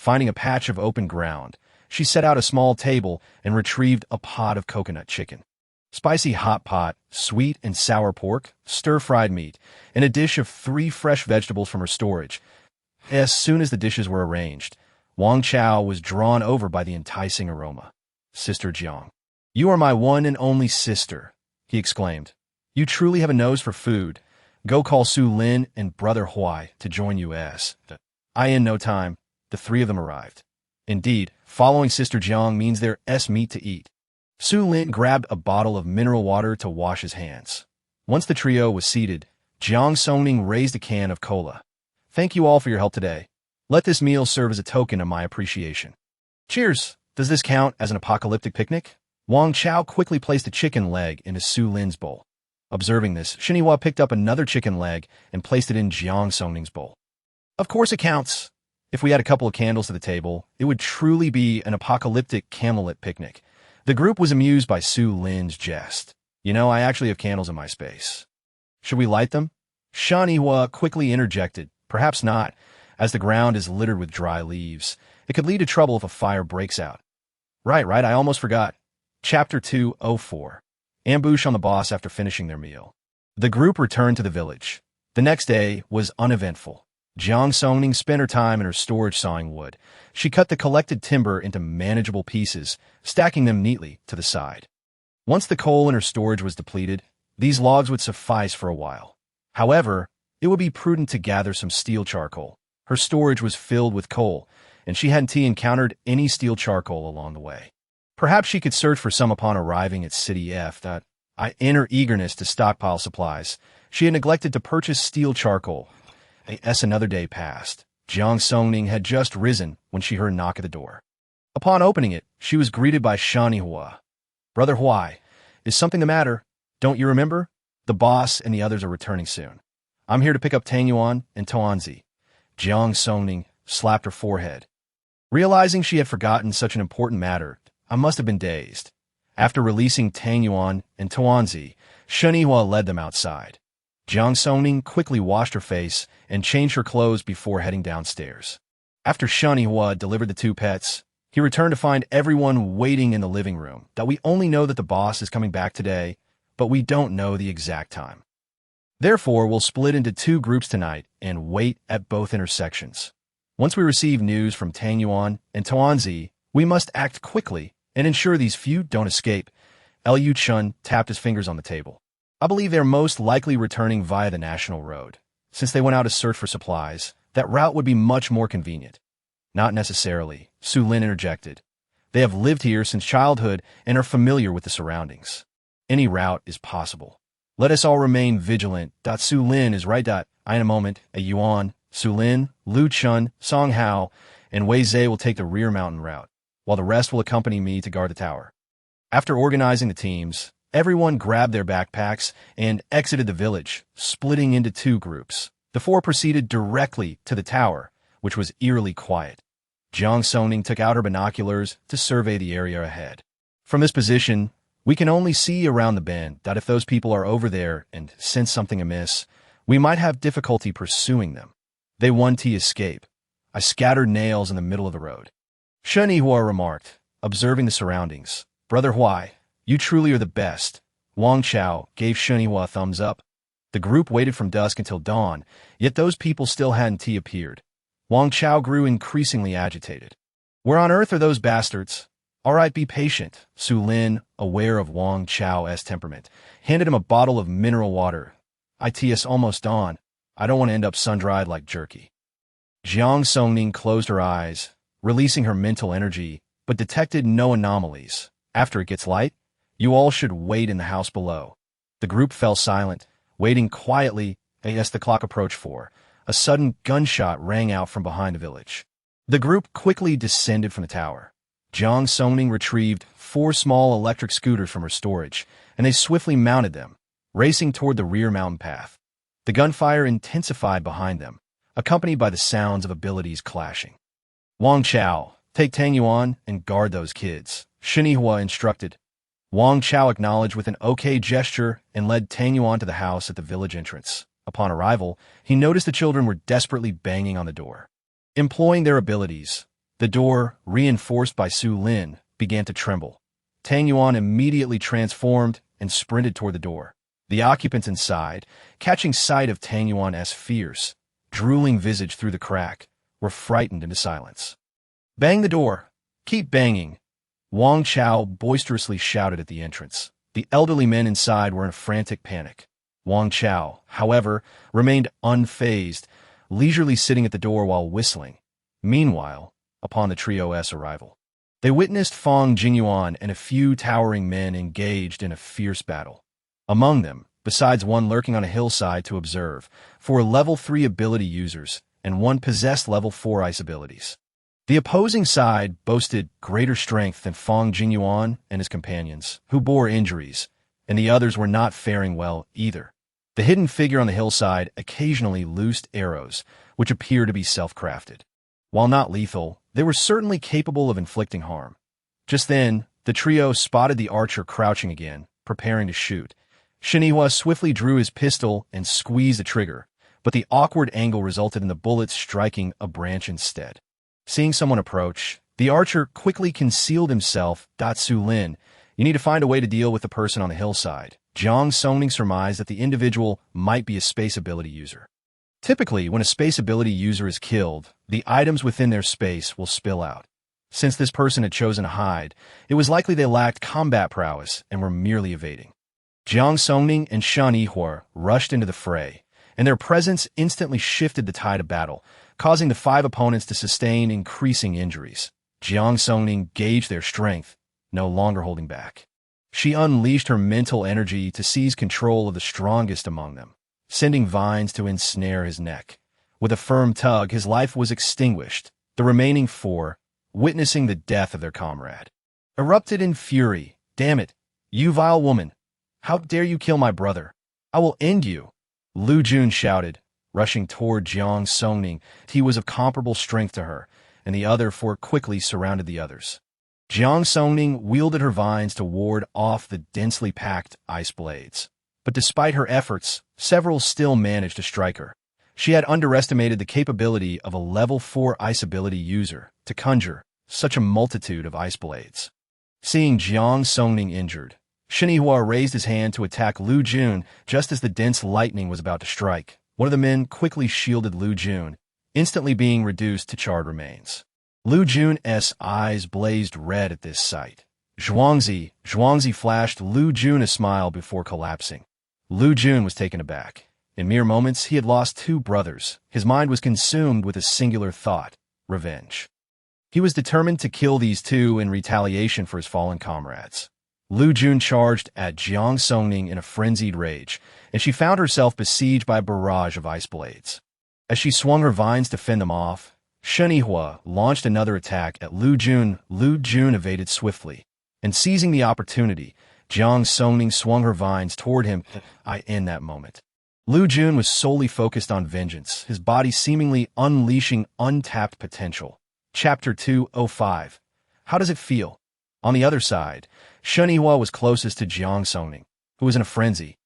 Finding a patch of open ground, she set out a small table and retrieved a pot of coconut chicken. Spicy hot pot, sweet and sour pork, stir-fried meat, and a dish of 3 fresh vegetables from her storage. As soon as the dishes were arranged, Wang Chao was drawn over by the enticing aroma. "Sister Jiang, you are my one and only sister," he exclaimed. "You truly have a nose for food. Go call Su Lin and Brother Huai to join you as." In no time, the 3 of them arrived. Indeed, following Sister Jiang means there's meat to eat. Su Lin grabbed a bottle of mineral water to wash his hands. Once the trio was seated, Jiang Songning raised a can of cola. "Thank you all for your help today. Let this meal serve as a token of my appreciation." "Cheers! Does this count as an apocalyptic picnic?" Wang Chao quickly placed a chicken leg into Su Lin's bowl. Observing this, Shinihua picked up another chicken leg and placed it in Jiang Songning's bowl. "Of course it counts. If we had a couple of candles to the table, it would truly be an apocalyptic candlelit picnic." The group was amused by Su Lin's jest. I actually have candles in my space." "Should we light them?" Shinihua quickly interjected. "Perhaps not, as the ground is littered with dry leaves. It could lead to trouble if a fire breaks out." Right, I almost forgot. Chapter 204. Ambush on the boss after finishing their meal. The group returned to the village. The next day was uneventful. Jiang Songning spent her time in her storage sawing wood. She cut the collected timber into manageable pieces, stacking them neatly to the side. Once the coal in her storage was depleted, these logs would suffice for a while. However, it would be prudent to gather some steel charcoal. Her storage was filled with coal, and she hadn't encountered any steel charcoal along the way. Perhaps she could search for some upon arriving at City F. In her eagerness to stockpile supplies, she had neglected to purchase steel charcoal. Another day passed. Jiang Songning had just risen when she heard a knock at the door. Upon opening it, she was greeted by Shinihua. "Brother Huai, is something the matter? Don't you remember? The boss and the others are returning soon. I'm here to pick up Tang Yuan and Toanzi." Jiang Songning slapped her forehead. Realizing she had forgotten such an important matter, I must have been dazed. After releasing Tang Yuan and Toanzi, Shinihua led them outside. Jiang Songning quickly washed her face and changed her clothes before heading downstairs. After Shinihua delivered the 2 pets, he returned to find everyone waiting in the living room. We only know that the boss is coming back today, but we don't know the exact time. Therefore, we'll split into 2 groups tonight and wait at both intersections. Once we receive news from Tang Yuan and Toanzi, we must act quickly and ensure these few don't escape. Liu Chun tapped his fingers on the table. "I believe they're most likely returning via the national road. Since they went out to search for supplies, that route would be much more convenient." "Not necessarily," Su Lin interjected. "They have lived here since childhood and are familiar with the surroundings. Any route is possible. Let us all remain vigilant." Su Lin is right. In a moment, Yuan, Su Lin, Liu Chun, Song Hao, and Wei Zhe will take the rear mountain route, while the rest will accompany me to guard the tower. After organizing the teams, everyone grabbed their backpacks and exited the village, splitting into 2 groups. The 4 proceeded directly to the tower, which was eerily quiet. Jiang Songning took out her binoculars to survey the area ahead. From this position, we can only see around the bend. If those people are over there and sense something amiss, we might have difficulty pursuing them. They want to escape. I scattered nails in the middle of the road." Shinihua remarked, observing the surroundings. "Brother Huai, you truly are the best." Wang Chao gave Shinihua a thumbs up. The group waited from dusk until dawn, yet those people still hadn't appeared. Wang Chao grew increasingly agitated. "Where on earth are those bastards?" "All right, be patient." Su Lin, aware of Wang Chao's temperament, handed him a bottle of mineral water. "It's almost dawn. I don't want to end up sun-dried like jerky." Jiang Songning closed her eyes, releasing her mental energy, but detected no anomalies. "After it gets light, you all should wait in the house below." The group fell silent, waiting quietly as the clock approached 4. A sudden gunshot rang out from behind the village. The group quickly descended from the tower. Jiang Songning retrieved 4 small electric scooters from her storage, and they swiftly mounted them, racing toward the rear mountain path. The gunfire intensified behind them, accompanied by the sounds of abilities clashing. "Wang Chao, take Tang Yuan and guard those kids," Shinihua instructed. Wang Chao acknowledged with an okay gesture and led Tang Yuan to the house at the village entrance. Upon arrival, he noticed the children were desperately banging on the door. Employing their abilities, The door, reinforced by Su Lin, began to tremble. Tang Yuan immediately transformed and sprinted toward the door. The occupants inside, catching sight of Tang Yuan's fierce, drooling visage through the crack, were frightened into silence. "Bang the door! Keep banging!" Wang Chao boisterously shouted at the entrance. The elderly men inside were in a frantic panic. Wang Chao, however, remained unfazed, leisurely sitting at the door while whistling. Meanwhile, upon the trio's arrival, they witnessed Fang Jingyuan and a few towering men engaged in a fierce battle. Among them, besides one lurking on a hillside to observe, 4 level 3 ability users and 1 possessed level 4 ice abilities. The opposing side boasted greater strength than Fang Jingyuan and his companions, who bore injuries, and the others were not faring well either. The hidden figure on the hillside occasionally loosed arrows, which appeared to be self-crafted. While not lethal, they were certainly capable of inflicting harm. Just then, the trio spotted the archer crouching again, preparing to shoot. Shinihua swiftly drew his pistol and squeezed the trigger, but the awkward angle resulted in the bullets striking a branch instead. Seeing someone approach, the archer quickly concealed himself. Su Lin, you need to find a way to deal with the person on the hillside. Jiang Songning surmised that the individual might be a space ability user. Typically, when a space ability user is killed, the items within their space will spill out. Since this person had chosen to hide, it was likely they lacked combat prowess and were merely evading. Jiang Songning and Shan Yihua rushed into the fray, and their presence instantly shifted the tide of battle, causing the 5 opponents to sustain increasing injuries. Jiang Songning gauged their strength, no longer holding back. She unleashed her mental energy to seize control of the strongest among them, sending vines to ensnare his neck. With a firm tug, his life was extinguished. The remaining 4, witnessing the death of their comrade, erupted in fury. "Damn it, you vile woman! How dare you kill my brother? I will end you!" Lu Jun shouted, rushing toward Jiang Songning. He was of comparable strength to her, and the other 4 quickly surrounded the others. Jiang Songning wielded her vines to ward off the densely packed ice blades. But despite her efforts, several still managed to strike her. She had underestimated the capability of a level 4 ice ability user to conjure such a multitude of ice blades. Seeing Jiang Songning injured, Shinihua raised his hand to attack Lu Jun just as the dense lightning was about to strike. One of the men quickly shielded Lu Jun, instantly being reduced to charred remains. Lu Jun's eyes blazed red at this sight. Zhuangzi flashed Lu Jun a smile before collapsing. Lu Jun was taken aback. In mere moments, he had lost 2 brothers. His mind was consumed with a singular thought: revenge. He was determined to kill these 2 in retaliation for his fallen comrades. Lu Jun charged at Jiang Songning in a frenzied rage, and she found herself besieged by a barrage of ice blades. As she swung her vines to fend them off, Shinihua launched another attack at Lu Jun. Lu Jun evaded swiftly, and seizing the opportunity, Jiang Songning swung her vines toward him. In that moment, Lu Jun was solely focused on vengeance, his body seemingly unleashing untapped potential. Chapter 205. How does it feel? On the other side, Shinihua was closest to Jiang Songning, who was in a frenzy,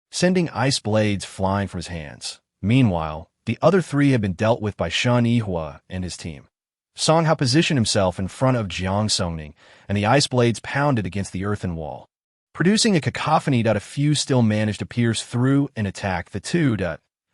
sending ice blades flying from his hands. Meanwhile, the other 3 had been dealt with by Shan Yihua and his team. Song Hao positioned himself in front of Jiang Songning, and the ice blades pounded against the earthen wall, producing a cacophony that a few still managed to pierce through and attack the 2.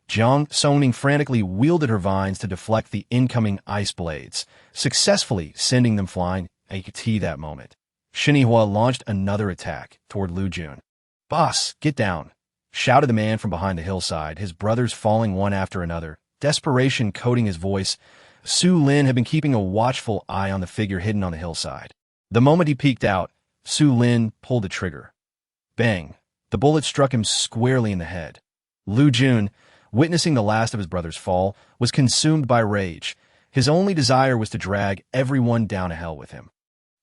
Jiang Songning frantically wielded her vines to deflect the incoming ice blades, successfully sending them flying. At that moment, Shinihua launched another attack toward Lu Jun. "Boss, get down!" shouted the man from behind the hillside, his brothers falling one after another, desperation coating his voice. Su Lin had been keeping a watchful eye on the figure hidden on the hillside. The moment he peeked out, Su Lin pulled the trigger. Bang! The bullet struck him squarely in the head. Lu Jun, witnessing the last of his brothers fall, was consumed by rage. His only desire was to drag everyone down to hell with him.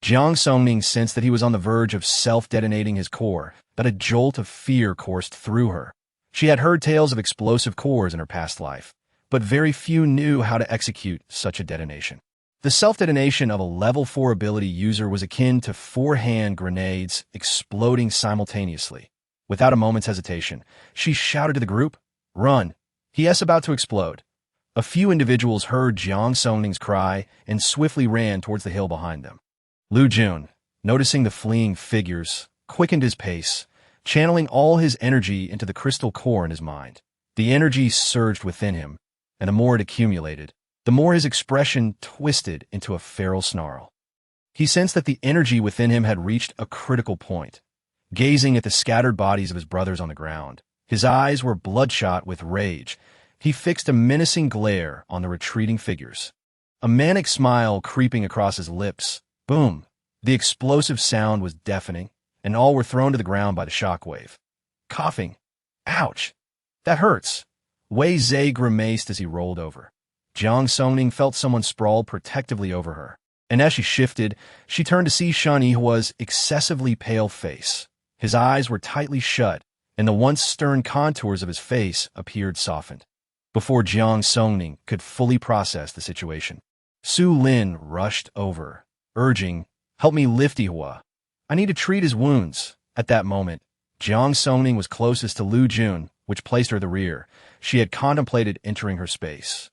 Jiang Songning sensed that he was on the verge of self-detonating his core, but a jolt of fear coursed through her. She had heard tales of explosive cores in her past life, but very few knew how to execute such a detonation. The self-detonation of a level 4 ability user was akin to 4-hand grenades exploding simultaneously. Without a moment's hesitation, she shouted to the group, "Run! He is about to explode." A few individuals heard Jiang Songning's cry and swiftly ran towards the hill behind them. Lu Jun, noticing the fleeing figures, quickened his pace, channeling all his energy into the crystal core in his mind. The energy surged within him, and the more it accumulated, the more his expression twisted into a feral snarl. He sensed that the energy within him had reached a critical point. Gazing at the scattered bodies of his brothers on the ground, his eyes were bloodshot with rage. He fixed a menacing glare on the retreating figures. A manic smile creeping across his lips. Boom! The explosive sound was deafening, and all were thrown to the ground by the shockwave. Coughing. Ouch! That hurts! Wei Zhe grimaced as he rolled over. Jiang Songning felt someone sprawled protectively over her, and as she shifted, she turned to see Shen Yihua's excessively pale face. His eyes were tightly shut, and the once stern contours of his face appeared softened. Before Jiang Songning could fully process the situation, Su Lin rushed over, urging, "Help me lift Yihua. I need to treat his wounds." At that moment, Jiang Songning was closest to Lu Jun, which placed her at the rear. She had contemplated entering her space.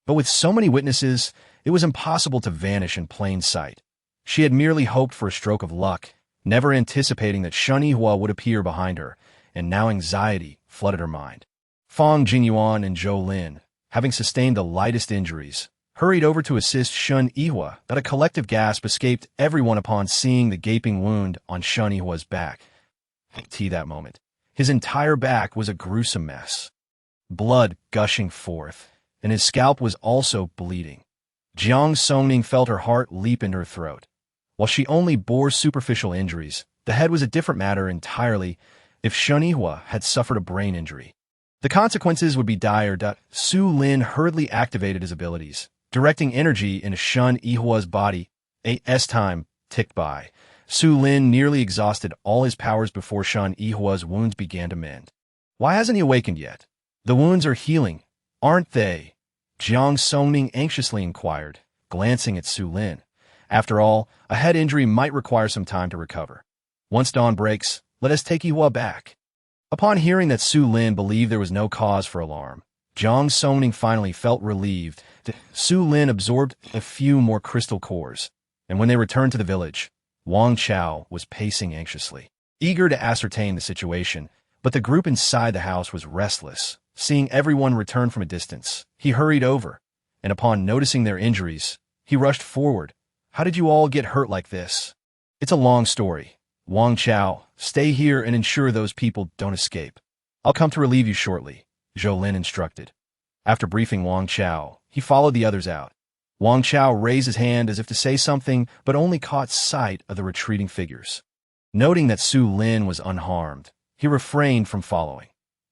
But with so many witnesses, it was impossible to vanish in plain sight. She had merely hoped for a stroke of luck, never anticipating that Shen Yihua would appear behind her, and now anxiety flooded her mind. Fang Jinyuan and Zhou Lin, having sustained the lightest injuries, hurried over to assist Shen Yihua. That a collective gasp escaped everyone upon seeing the gaping wound on Shen Yihua's back. That moment, his entire back was a gruesome mess. Blood gushing forth, and his scalp was also bleeding. Jiang Songning felt her heart leap in her throat. While she only bore superficial injuries, the head was a different matter entirely. If Shen Yihua had suffered a brain injury, the consequences would be dire. Su Lin hurriedly activated his abilities, directing energy into Shen Yihua's body. As time ticked by, Su Lin nearly exhausted all his powers before Shen Yihua's wounds began to mend. Why hasn't he awakened yet? The wounds are healing, aren't they? Jiang Songning anxiously inquired, glancing at Su Lin. After all, a head injury might require some time to recover. Once dawn breaks, let us take Yihua back. Upon hearing that Su Lin believed there was no cause for alarm, Jiang Songning finally felt relieved. Su Lin absorbed a few more crystal cores, and when they returned to the village, Wang Chao was pacing anxiously, eager to ascertain the situation, but the group inside the house was restless. Seeing everyone return from a distance, he hurried over, and upon noticing their injuries, he rushed forward. "How did you all get hurt like this?" "It's a long story. Wang Chao, stay here and ensure those people don't escape. I'll come to relieve you shortly," Zhou Lin instructed. After briefing Wang Chao, he followed the others out. Wang Chao raised his hand as if to say something, but only caught sight of the retreating figures. Noting that Su Lin was unharmed, he refrained from following.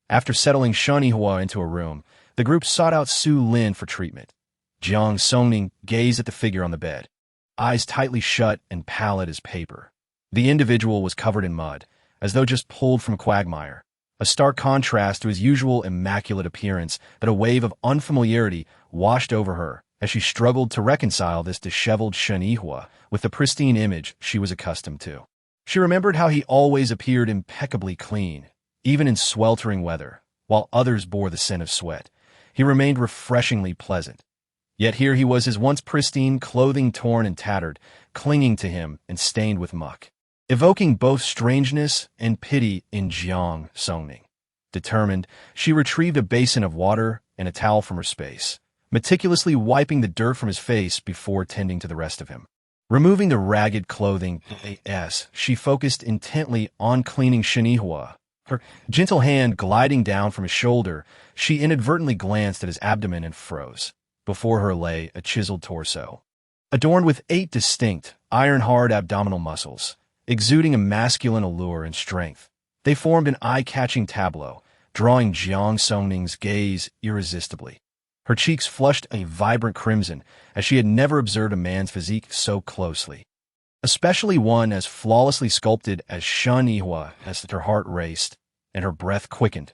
After settling Shen Yihua into a room, the group sought out Su Lin for treatment. Jiang Songning gazed at the figure on the bed, eyes tightly shut and pallid as paper. The individual was covered in mud, as though just pulled from a quagmire, a stark contrast to his usual immaculate appearance. That a wave of unfamiliarity washed over her as she struggled to reconcile this disheveled Shen Yihua with the pristine image she was accustomed to. She remembered how he always appeared impeccably clean, even in sweltering weather, while others bore the scent of sweat. He remained refreshingly pleasant. Yet here he was, his once pristine clothing torn and tattered, clinging to him and stained with muck, evoking both strangeness and pity in Jiang Songning. Determined, she retrieved a basin of water and a towel from her space, meticulously wiping the dirt from his face before tending to the rest of him. Removing the ragged clothing, she focused intently on cleaning Shen Yihua. Her gentle hand gliding down from his shoulder, she inadvertently glanced at his abdomen and froze. Before her lay a chiseled torso, adorned with 8 distinct, iron-hard abdominal muscles, exuding a masculine allure and strength. They formed an eye-catching tableau, drawing Jiang Songning's gaze irresistibly. Her cheeks flushed a vibrant crimson, as she had never observed a man's physique so closely, especially one as flawlessly sculpted as Shen Yihua. As her heart raced and her breath quickened,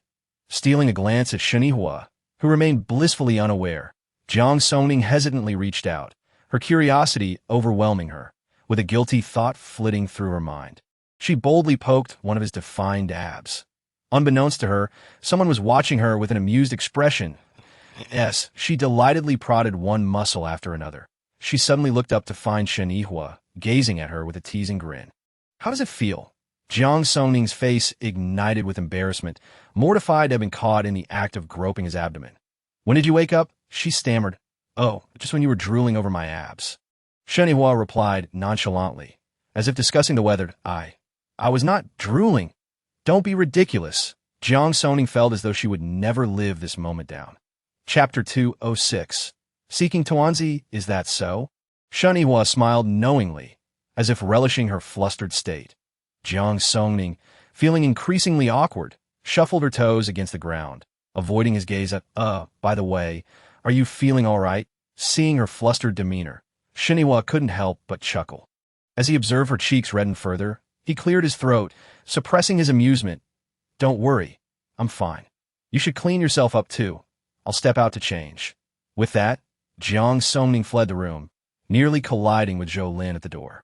stealing a glance at Shen Yihua, who remained blissfully unaware, Jiang Songning hesitantly reached out, her curiosity overwhelming her, with a guilty thought flitting through her mind. She boldly poked one of his defined abs. Unbeknownst to her, someone was watching her with an amused expression. Yes, she delightedly prodded one muscle after another. She suddenly looked up to find Shen Yihua gazing at her with a teasing grin. How does it feel? Jiang Songning's face ignited with embarrassment, mortified to have been caught in the act of groping his abdomen. When did you wake up? She stammered. Oh, just when you were drooling over my abs. Shen Yihua replied nonchalantly, as if discussing the weather. I was not drooling. Don't be ridiculous. Jiang Songning felt as though she would never live this moment down. Chapter 206. Seeking Tuanzi, is that so? Shen Yihua smiled knowingly, as if relishing her flustered state. Jiang Songning, feeling increasingly awkward, shuffled her toes against the ground, avoiding his gaze at, by the way, are you feeling all right? Seeing her flustered demeanor, Shen Yihua couldn't help but chuckle. As he observed her cheeks redden further, he cleared his throat, suppressing his amusement. Don't worry, I'm fine. You should clean yourself up too. I'll step out to change. With that, Jiang Songning fled the room, nearly colliding with Zhou Lin at the door.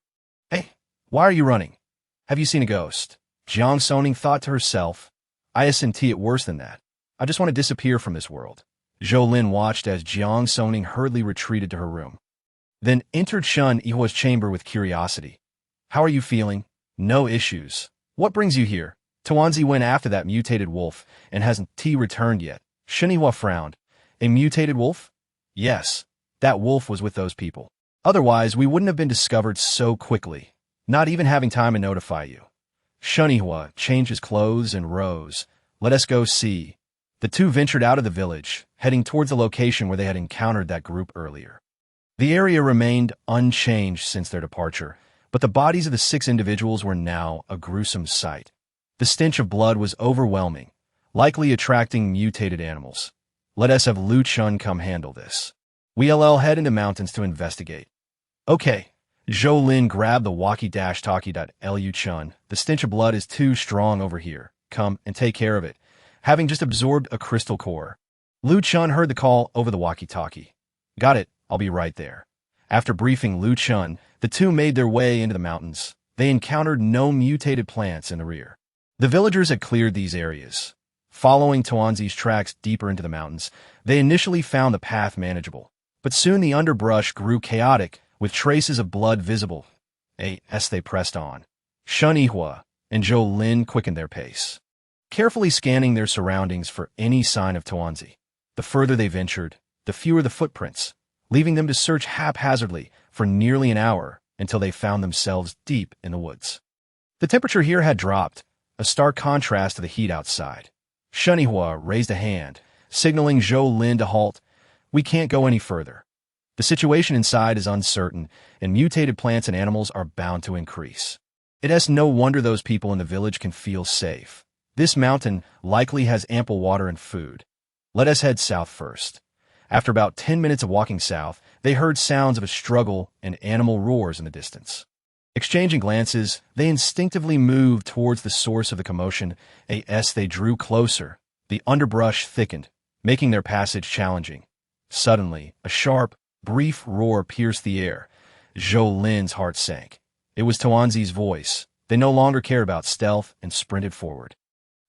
Hey, why are you running? Have you seen a ghost? Jiang Songning thought to herself. I S&T it worse than that. I just want to disappear from this world. Zhou Lin watched as Jiang Songning hurriedly retreated to her room. Then entered Shen Yihua's chamber with curiosity. How are you feeling? No issues. What brings you here? Tuanzi went after that mutated wolf and hasn't returned yet. Shen Yihua frowned. A mutated wolf? Yes, that wolf was with those people. Otherwise, we wouldn't have been discovered so quickly, not even having time to notify you. Shen Yihua changed his clothes and rose. Let us go see. The two ventured out of the village, heading towards the location where they had encountered that group earlier. The area remained unchanged since their departure, but the bodies of the 6 individuals were now a gruesome sight. The stench of blood was overwhelming, likely attracting mutated animals. Let us have Lu Chun come handle this. We'll head into mountains to investigate. Okay. Zhou Lin grabbed the walkie-talkie. Lu Chun, the stench of blood is too strong over here. Come and take care of it. Having just absorbed a crystal core. Lu Chun heard the call over the walkie-talkie. Got it. I'll be right there. After briefing Lu Chun, the two made their way into the mountains. They encountered no mutated plants in the rear. The villagers had cleared these areas. Following Tuanzi's tracks deeper into the mountains, they initially found the path manageable. But soon the underbrush grew chaotic, with traces of blood visible. As they pressed on, Shen Yihua and Zhou Lin quickened their pace, carefully scanning their surroundings for any sign of Tuanzi. The further they ventured, the fewer the footprints, leaving them to search haphazardly for nearly an hour until they found themselves deep in the woods. The temperature here had dropped, a stark contrast to the heat outside. Shen Yihua raised a hand, signaling Zhou Lin to halt. We can't go any further. The situation inside is uncertain, and mutated plants and animals are bound to increase. It's no wonder those people in the village can feel safe. This mountain likely has ample water and food. Let us head south first. After about 10 minutes of walking south, they heard sounds of a struggle and animal roars in the distance. Exchanging glances, they instinctively moved towards the source of the commotion. As they drew closer, the underbrush thickened, making their passage challenging. Suddenly, a sharp, brief roar pierced the air. Zhou Lin's heart sank. It was Tuanzi's voice. They no longer cared about stealth and sprinted forward.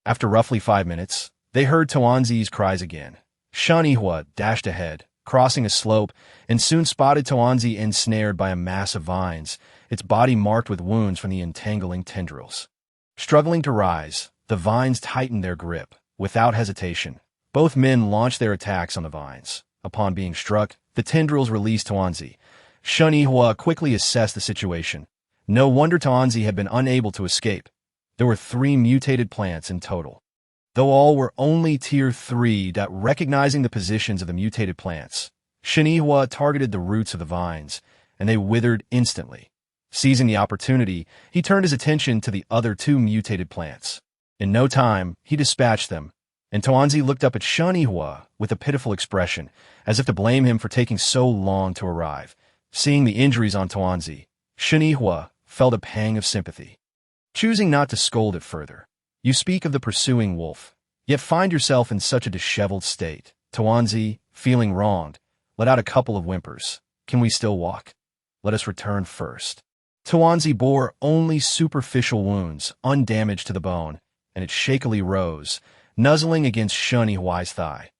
After roughly 5 minutes, they heard Tuanzi's cries again. Shen Yihua dashed ahead, crossing a slope, and soon spotted Tuanzi ensnared by a mass of vines, its body marked with wounds from the entangling tendrils. Struggling to rise, the vines tightened their grip. Without hesitation, both men launched their attacks on the vines. Upon being struck, the tendrils released Tuanzi. Shen Yihua quickly assessed the situation. No wonder Tuanzi had been unable to escape. There were 3 mutated plants in total. Though all were only tier 3, recognizing the positions of the mutated plants, Shen Yihua targeted the roots of the vines, and they withered instantly. Seizing the opportunity, he turned his attention to the other 2 mutated plants. In no time, he dispatched them, and Tuanzi looked up at Shen Yihua with a pitiful expression, as if to blame him for taking so long to arrive. Seeing the injuries on Tuanzi, Shen Yihua felt a pang of sympathy. Choosing not to scold it further, you speak of the pursuing wolf, yet find yourself in such a disheveled state. Tuanzi, feeling wronged, let out a couple of whimpers. Can we still walk? Let us return first. Tuanzi bore only superficial wounds, undamaged to the bone, and it shakily rose, nuzzling against Shen Yihua's thigh.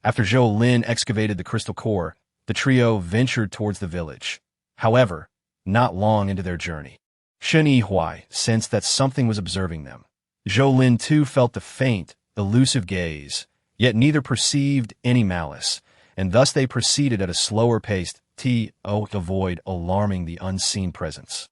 After Zhou Lin excavated the crystal core, the trio ventured towards the village. However, not long into their journey, Shen Yihuai sensed that something was observing them. Zhou Lin too felt the faint, elusive gaze, yet neither perceived any malice, and thus they proceeded at a slower pace to avoid alarming the unseen presence.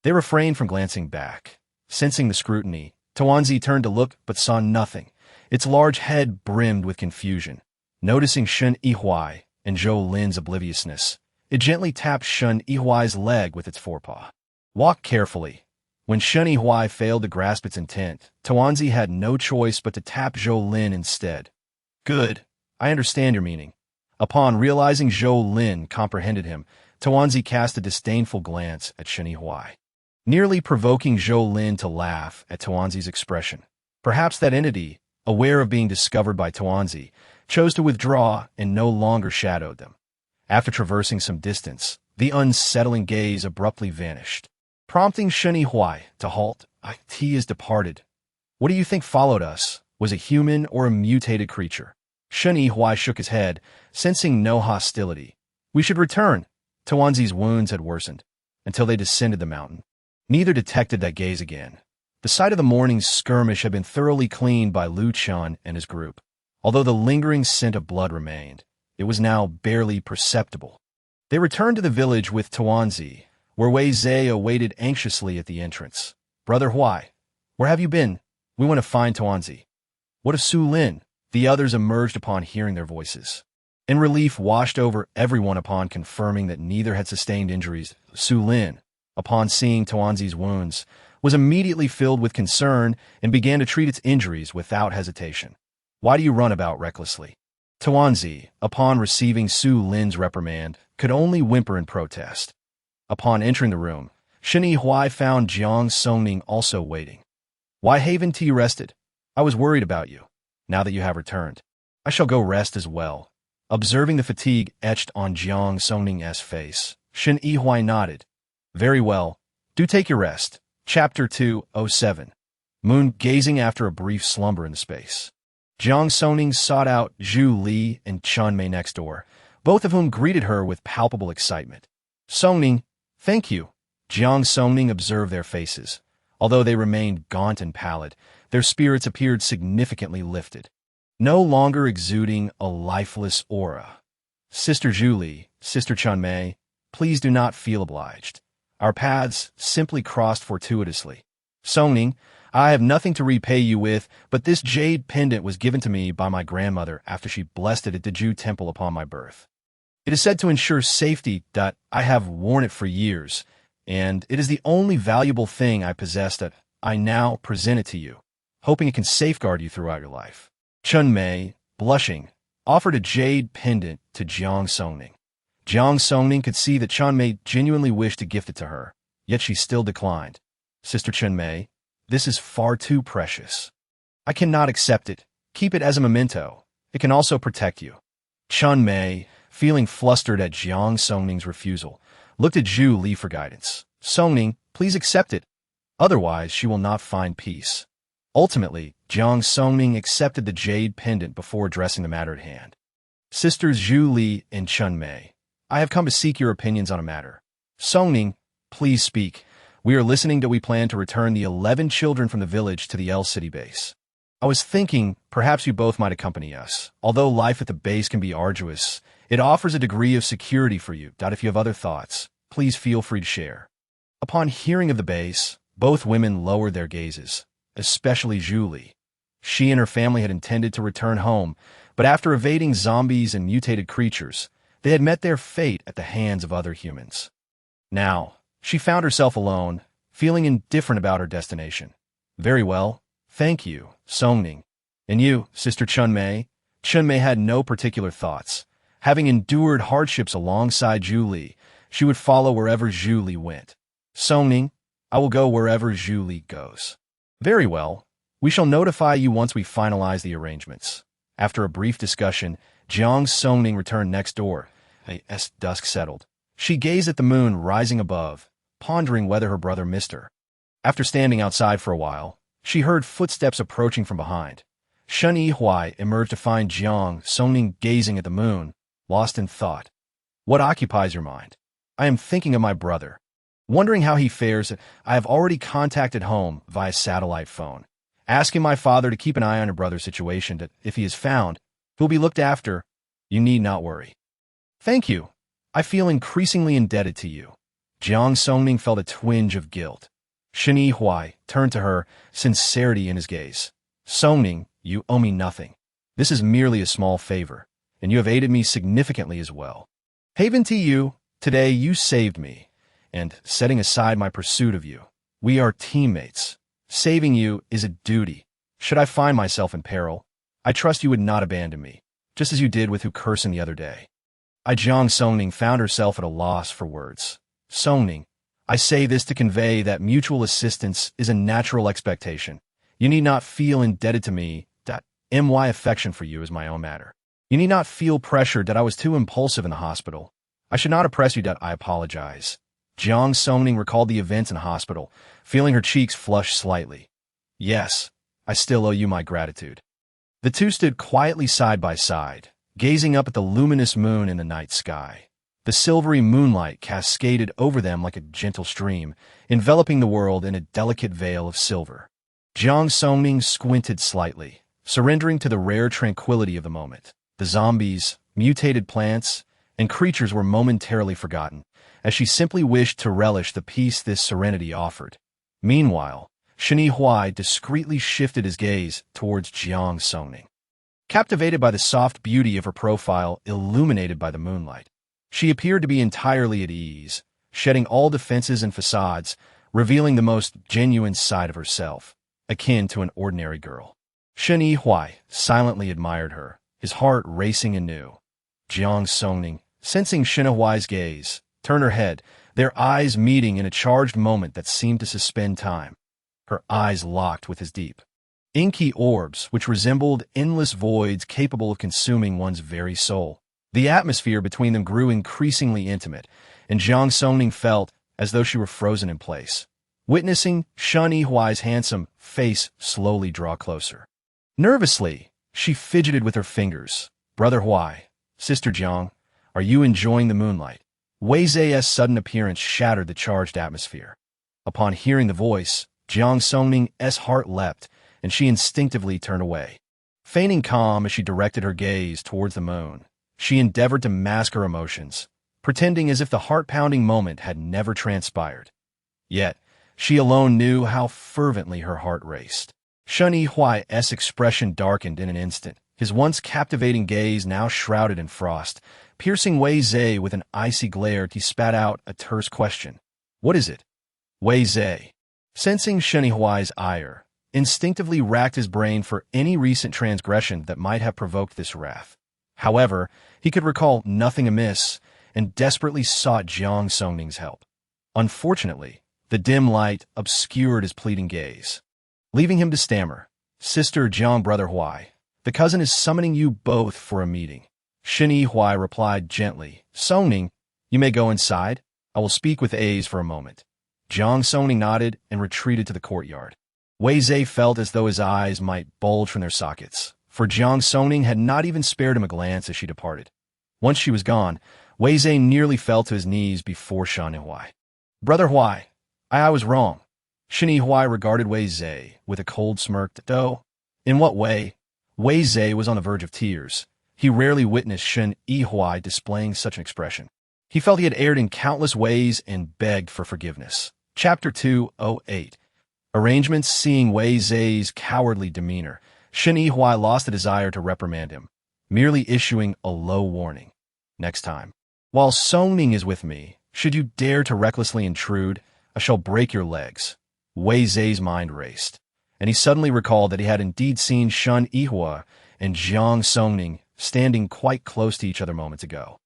They refrained from glancing back. Sensing the scrutiny, Tuanzi turned to look but saw nothing. Its large head brimmed with confusion. Noticing Shen Yihuai and Zhou Lin's obliviousness, it gently tapped Shen Yihuai's leg with its forepaw. Walk carefully. When Shen Yihuai failed to grasp its intent, Tuanzi had no choice but to tap Zhou Lin instead. Good. I understand your meaning. Upon realizing Zhou Lin comprehended him, Tuanzi cast a disdainful glance at Shen Yihuai, nearly provoking Zhou Lin to laugh at Tuanzi's expression. Perhaps that entity, aware of being discovered by Tuanzi, chose to withdraw and no longer shadowed them. After traversing some distance, the unsettling gaze abruptly vanished, prompting Shen Yihuai to halt. He is departed. What do you think followed us? Was a human or a mutated creature? Shen Yihuai shook his head, sensing no hostility. We should return. Tuanzi's wounds had worsened until they descended the mountain. Neither detected that gaze again. The site of the morning's skirmish had been thoroughly cleaned by Lu Qian and his group. Although the lingering scent of blood remained, it was now barely perceptible. They returned to the village with Tuanzi, where Wei Zhe awaited anxiously at the entrance. Brother Huai, where have you been? We want to find Tuanzi. What of Su Lin? The others emerged upon hearing their voices. And relief washed over everyone upon confirming that neither had sustained injuries. Su Lin, upon seeing Tuanzi's wounds, was immediately filled with concern and began to treat its injuries without hesitation. Why do you run about recklessly? Tuanzi, upon receiving Su Lin's reprimand, could only whimper in protest. Upon entering the room, Shen Yihuai found Jiang Songning also waiting. Why haven't you rested? I was worried about you. Now that you have returned, I shall go rest as well. Observing the fatigue etched on Jiang Songning's face, Shen Yihuai nodded. Very well. Do take your rest. Chapter 207. Moon gazing after a brief slumber in the space. Jiang Songning sought out Zhu Li and Chun Mei next door, both of whom greeted her with palpable excitement. Songning, thank you. Jiang Songning observed their faces. Although they remained gaunt and pallid, their spirits appeared significantly lifted, no longer exuding a lifeless aura. Sister Zhu Li, Sister Chun Mei, please do not feel obliged. Our paths simply crossed fortuitously. Songning, I have nothing to repay you with, but this jade pendant was given to me by my grandmother after she blessed it at the Ju temple upon my birth. It is said to ensure safety that I have worn it for years, and it is the only valuable thing I possess that I now present it to you, hoping it can safeguard you throughout your life. Chun Mei, blushing, offered a jade pendant to Jiang Songning. Jiang Songning could see that Chun Mei genuinely wished to gift it to her, yet she still declined. Sister Chun Mei, this is far too precious. I cannot accept it. Keep it as a memento. It can also protect you. Chun Mei, feeling flustered at Jiang Songning's refusal, looked at Zhu Li for guidance. Songning, please accept it. Otherwise, she will not find peace. Ultimately, Jiang Songning accepted the jade pendant before addressing the matter at hand. Sisters Zhu Li and Chun Mei, I have come to seek your opinions on a matter. Songning, please speak. We are listening. Do we plan to return the 11 children from the village to the L City base? I was thinking perhaps you both might accompany us. Although life at the base can be arduous, it offers a degree of security for you. If you have other thoughts, please feel free to share. Upon hearing of the base, both women lowered their gazes, especially Zhu Li. She and her family had intended to return home, but after evading zombies and mutated creatures, they had met their fate at the hands of other humans. Now, she found herself alone, feeling indifferent about her destination. Very well, thank you, Songning. And you, Sister Chun Mei? Chun Mei had no particular thoughts. Having endured hardships alongside Zhu Li, she would follow wherever Zhu Li went. Songning, I will go wherever Zhu Li goes. Very well. We shall notify you once we finalize the arrangements. After a brief discussion, Jiang Songning returned next door. As dusk settled, she gazed at the moon rising above, pondering whether her brother missed her. After standing outside for a while, she heard footsteps approaching from behind. Shen Yihuai emerged to find Jiang Songning gazing at the moon, lost in thought. What occupies your mind? I am thinking of my brother. Wondering how he fares, I have already contacted home via satellite phone, asking my father to keep an eye on your brother's situation, that if he is found, he will be looked after. You need not worry. Thank you. I feel increasingly indebted to you. Jiang Songning felt a twinge of guilt. Shen Yihuai turned to her, sincerity in his gaze. Songning, you owe me nothing. This is merely a small favor, and you have aided me significantly as well. Haven to you, today you saved me, and setting aside my pursuit of you, we are teammates. Saving you is a duty. Should I find myself in peril, I trust you would not abandon me, just as you did with Hukursin the other day. Jiang Songning found herself at a loss for words. Songning, I say this to convey that mutual assistance is a natural expectation. You need not feel indebted to me, that my affection for you is my own matter. You need not feel pressured that I was too impulsive in the hospital. I should not oppress you, that I apologize. Jiang Songning recalled the events in the hospital, feeling her cheeks flush slightly. Yes, I still owe you my gratitude. The two stood quietly side by side, gazing up at the luminous moon in the night sky. The silvery moonlight cascaded over them like a gentle stream, enveloping the world in a delicate veil of silver. Jiang Songning squinted slightly, surrendering to the rare tranquility of the moment. The zombies, mutated plants, and creatures were momentarily forgotten, as she simply wished to relish the peace this serenity offered. Meanwhile, Shen Yihuai discreetly shifted his gaze towards Jiang Songning. Captivated by the soft beauty of her profile illuminated by the moonlight, she appeared to be entirely at ease, shedding all defenses and facades, revealing the most genuine side of herself, akin to an ordinary girl. Shen Yihuai silently admired her, his heart racing anew. Jiang Songning, sensing Shen Yihuai's gaze, turned her head, their eyes meeting in a charged moment that seemed to suspend time. Her eyes locked with his deep, inky orbs which resembled endless voids capable of consuming one's very soul. The atmosphere between them grew increasingly intimate, and Jiang Songning felt as though she were frozen in place, witnessing Shen Yihuai's handsome face slowly draw closer. Nervously, she fidgeted with her fingers. Brother Huai, Sister Jiang, are you enjoying the moonlight? Wei Zai's sudden appearance shattered the charged atmosphere. Upon hearing the voice, Jiang Songning's heart leapt, and she instinctively turned away. Feigning calm as she directed her gaze towards the moon, she endeavored to mask her emotions, pretending as if the heart-pounding moment had never transpired. Yet, she alone knew how fervently her heart raced. Shen Yihuai's expression darkened in an instant, his once captivating gaze now shrouded in frost. Piercing Wei Zai with an icy glare, he spat out a terse question. What is it? Wei Zai, sensing Shen Yihuai's ire, instinctively racked his brain for any recent transgression that might have provoked this wrath. However, he could recall nothing amiss and desperately sought Jiang Songning's help. Unfortunately, the dim light obscured his pleading gaze, leaving him to stammer. Sister Jiang, Brother Huai, the cousin is summoning you both for a meeting. Shen Yihuai replied gently. Songning, you may go inside. I will speak with A's for a moment. Jiang Songning nodded and retreated to the courtyard. Wei Zai felt as though his eyes might bulge from their sockets, for Jiang Songning had not even spared him a glance as she departed. Once she was gone, Wei Zai nearly fell to his knees before Shen Yihuai. Brother Huai, I was wrong. Shen Yihuai regarded Wei Zai with a cold smirk. Though, in what way? Wei Zai was on the verge of tears. He rarely witnessed Shen Yihuai displaying such an expression. He felt he had erred in countless ways and begged for forgiveness. Chapter 208. Arrangements. Seeing Wei Zai's cowardly demeanor, Shen Yihuai lost the desire to reprimand him, merely issuing a low warning. Next time, while Songning is with me, should you dare to recklessly intrude, I shall break your legs. Wei Zai's mind raced, and he suddenly recalled that he had indeed seen Shen Yihuai and Jiang Songning standing quite close to each other moments ago.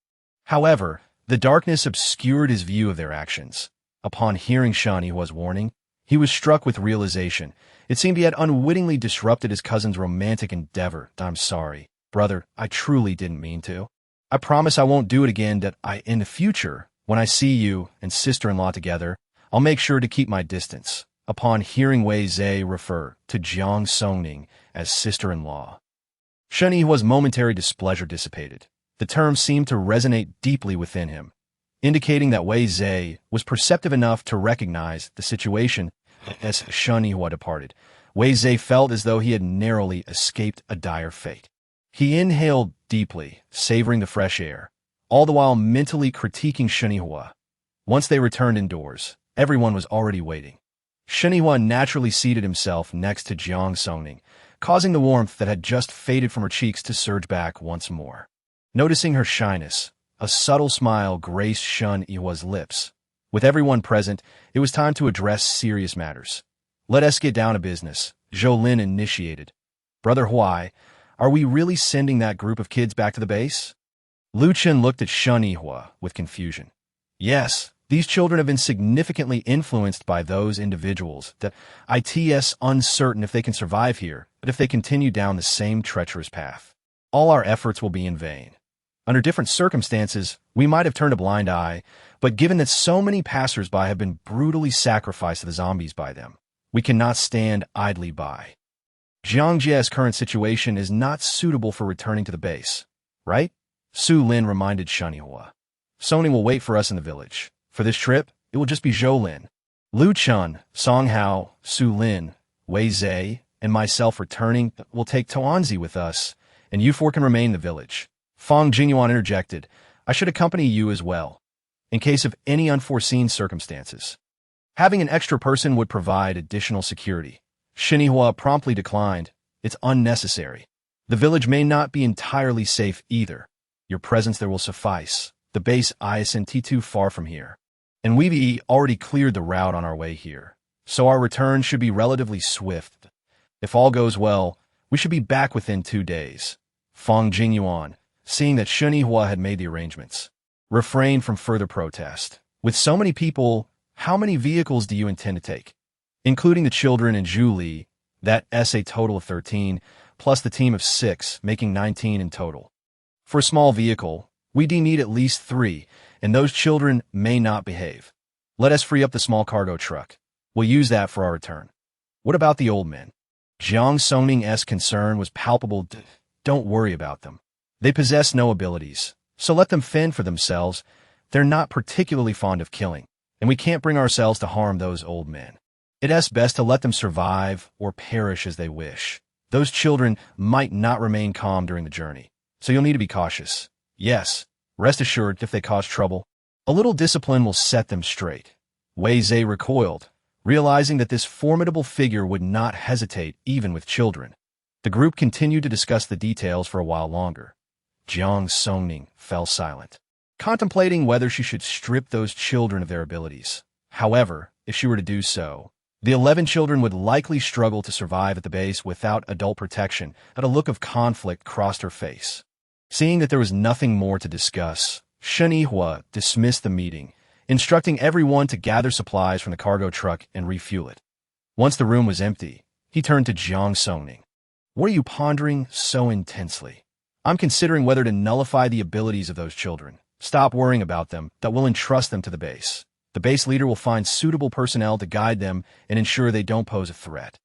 However, the darkness obscured his view of their actions. Upon hearing Shen Yihuai's warning, he was struck with realization. It seemed he had unwittingly disrupted his cousin's romantic endeavor. I'm sorry, brother, I truly didn't mean to. I promise I won't do it again. In the future, when I see you and sister-in-law together, I'll make sure to keep my distance. upon hearing Wei Zhe refer to Jiang Songning as sister-in-law. Shen Yihua's momentary displeasure dissipated. The term seemed to resonate deeply within him, indicating that Wei Zhe was perceptive enough to recognize the situation. As Shen Yihua departed, Wei Zhe felt as though he had narrowly escaped a dire fate. He inhaled deeply, savoring the fresh air, all the while mentally critiquing Shen Yihua. Once they returned indoors, everyone was already waiting. Shen Yihua naturally seated himself next to Jiang Songning, causing the warmth that had just faded from her cheeks to surge back once more. Noticing her shyness, a subtle smile graced Shen Yihua's lips. With everyone present, it was time to address serious matters. "Let us get down to business," Zhou Lin initiated. "Brother Huai, are we really sending that group of kids back to the base?" Lu Chen looked at Shen Yihua with confusion. "Yes, these children have been significantly influenced by those individuals that it's uncertain if they can survive here, but if they continue down the same treacherous path, all our efforts will be in vain. Under different circumstances, we might have turned a blind eye, but given that so many passers-by have been brutally sacrificed to the zombies by them, we cannot stand idly by. Jiang Jie's current situation is not suitable for returning to the base, right?" Su Lin reminded Shen Yihua. "Songning will wait for us in the village. For this trip, it will just be Zhou Lin. Lu Chen, Song Hao, Su Lin, Wei Zhe, and myself returning will take Tuanzi with us, and you four can remain in the village." Fang Jingyuan interjected, "I should accompany you as well, in case of any unforeseen circumstances." Having an extra person would provide additional security. Shen Yihua promptly declined. "It's unnecessary. The village may not be entirely safe either. Your presence there will suffice. The base isn't too far from here, and we've already cleared the route on our way here, so our return should be relatively swift. If all goes well, we should be back within 2 days." Fang Jingyuan, seeing that Shen Yihua had made the arrangements, refrained from further protest. "With so many people, how many vehicles do you intend to take?" "Including the children and Zhu Li, that's a total of 13, plus the team of 6, making 19 in total. For a small vehicle, we need at least 3, and those children may not behave. Let us free up the small cargo truck. We'll use that for our return." "What about the old men?" Jiang Songning's concern was palpable. "Don't worry about them. They possess no abilities, so let them fend for themselves. They're not particularly fond of killing, and we can't bring ourselves to harm those old men. It's best to let them survive or perish as they wish. Those children might not remain calm during the journey, so you'll need to be cautious. Yes, rest assured if they cause trouble, a little discipline will set them straight." Wei Zhe recoiled, realizing that this formidable figure would not hesitate even with children. The group continued to discuss the details for a while longer. Jiang Songning fell silent, contemplating whether she should strip those children of their abilities. However, if she were to do so, the 11 children would likely struggle to survive at the base without adult protection, and a look of conflict crossed her face. Seeing that there was nothing more to discuss, Shen Yihua dismissed the meeting, instructing everyone to gather supplies from the cargo truck and refuel it. Once the room was empty, he turned to Jiang Songning. "What are you pondering so intensely?" "I'm considering whether to nullify the abilities of those children. Stop worrying about them, that will entrust them to the base. The base leader will find suitable personnel to guide them and ensure they don't pose a threat."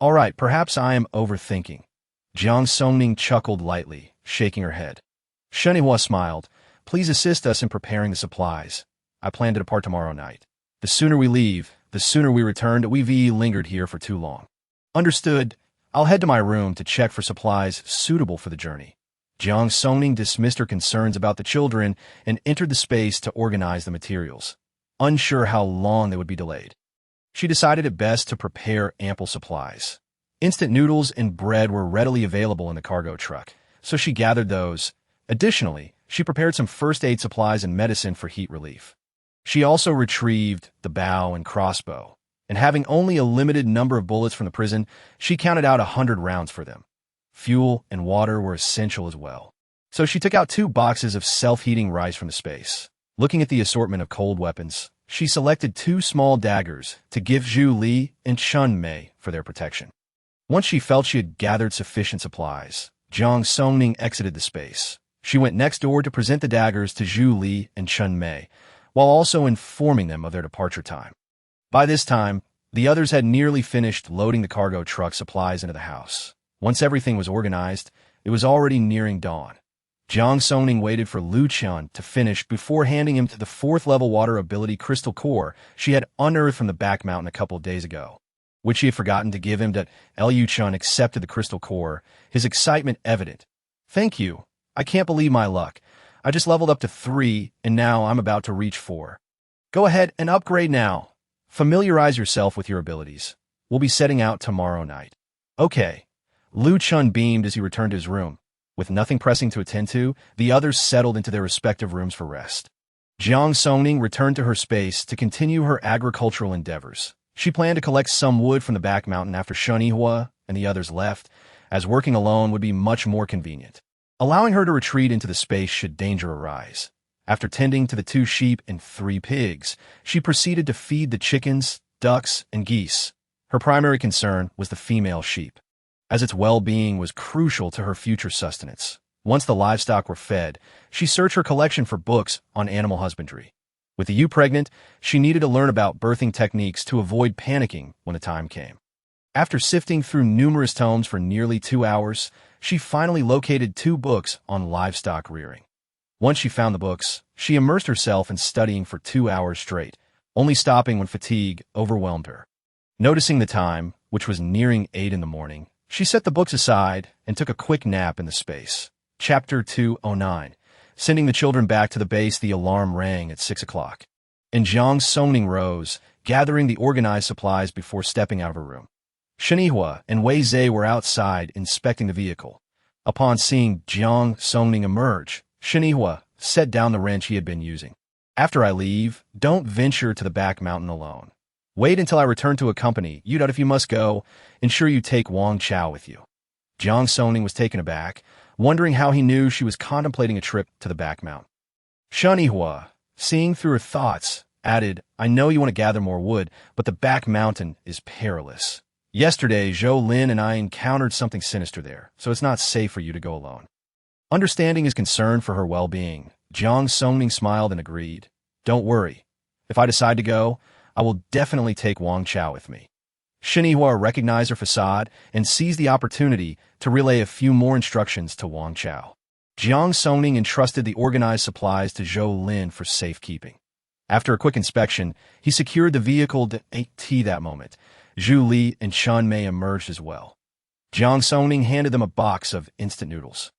"All right, perhaps I am overthinking." Jiang Songning chuckled lightly, shaking her head. Shen Yihua smiled. "Please assist us in preparing the supplies. I plan to depart tomorrow night. The sooner we leave, the sooner we return. We've lingered here for too long." "Understood. I'll head to my room to check for supplies suitable for the journey." Jiang Songning dismissed her concerns about the children and entered the space to organize the materials, unsure how long they would be delayed. She decided it best to prepare ample supplies. Instant noodles and bread were readily available in the cargo truck, so she gathered those. Additionally, she prepared some first aid supplies and medicine for heat relief. She also retrieved the bow and crossbow, and having only a limited number of bullets from the prison, she counted out 100 rounds for them. Fuel and water were essential as well, so she took out 2 boxes of self-heating rice from the space. Looking at the assortment of cold weapons, she selected 2 small daggers to give Zhu Li and Chun Mei for their protection. Once she felt she had gathered sufficient supplies, Jiang Songning exited the space. She went next door to present the daggers to Zhu Li and Chun Mei, while also informing them of their departure time. By this time, The others had nearly finished loading the cargo truck supplies into the house. Once everything was organized, it was already nearing dawn. Jiang Songning waited for Lu Chun to finish before handing him to the 4th-level water ability crystal core she had unearthed from the back mountain a couple of days ago, which she had forgotten to give him. Lu Chun accepted the crystal core, his excitement evident. "Thank you. I can't believe my luck. I just leveled up to 3, and now I'm about to reach 4. Go ahead and upgrade now. Familiarize yourself with your abilities. We'll be setting out tomorrow night." "Okay." Lu Chun beamed as he returned to his room. With nothing pressing to attend to, the others settled into their respective rooms for rest. Jiang Songning returned to her space to continue her agricultural endeavors. She planned to collect some wood from the back mountain after Shunihua and the others left, as working alone would be much more convenient, allowing her to retreat into the space should danger arise. After tending to the 2 sheep and 3 pigs, she proceeded to feed the chickens, ducks, and geese. Her primary concern was the female sheep, as its well-being was crucial to her future sustenance. Once the livestock were fed, she searched her collection for books on animal husbandry. With the ewe pregnant, she needed to learn about birthing techniques to avoid panicking when the time came. After sifting through numerous tomes for nearly 2 hours, she finally located 2 books on livestock rearing. Once she found the books, she immersed herself in studying for 2 hours straight, only stopping when fatigue overwhelmed her. Noticing the time, which was nearing 8 in the morning, she set the books aside and took a quick nap in the space. Chapter 209. Sending the children back to the base, the alarm rang at 6 o'clock. And Jiang Songning rose, gathering the organized supplies before stepping out of her room. Shenihua and Wei Zhe were outside inspecting the vehicle. Upon seeing Jiang Songning emerge, Shenihua set down the wrench he had been using. "After I leave, don't venture to the back mountain alone. Wait until I return to accompany you. If you must go, ensure you take Wang Chao with you." Jiang Songning was taken aback, wondering how he knew she was contemplating a trip to the back mountain. Shenihua, seeing through her thoughts, added, "I know you want to gather more wood, but the back mountain is perilous. Yesterday, Zhou Lin and I encountered something sinister there, so it's not safe for you to go alone." Understanding his concern for her well-being, Jiang Songning smiled and agreed. "Don't worry. If I decide to go, I will definitely take Wang Chao with me." Shenihua recognized her facade and seized the opportunity to relay a few more instructions to Wang Chao. Jiang Songning entrusted the organized supplies to Zhou Lin for safekeeping. After a quick inspection, he secured the vehicle to AT that moment. Zhu Li and Shan Mei emerged as well. Jiang Songning handed them a box of instant noodles,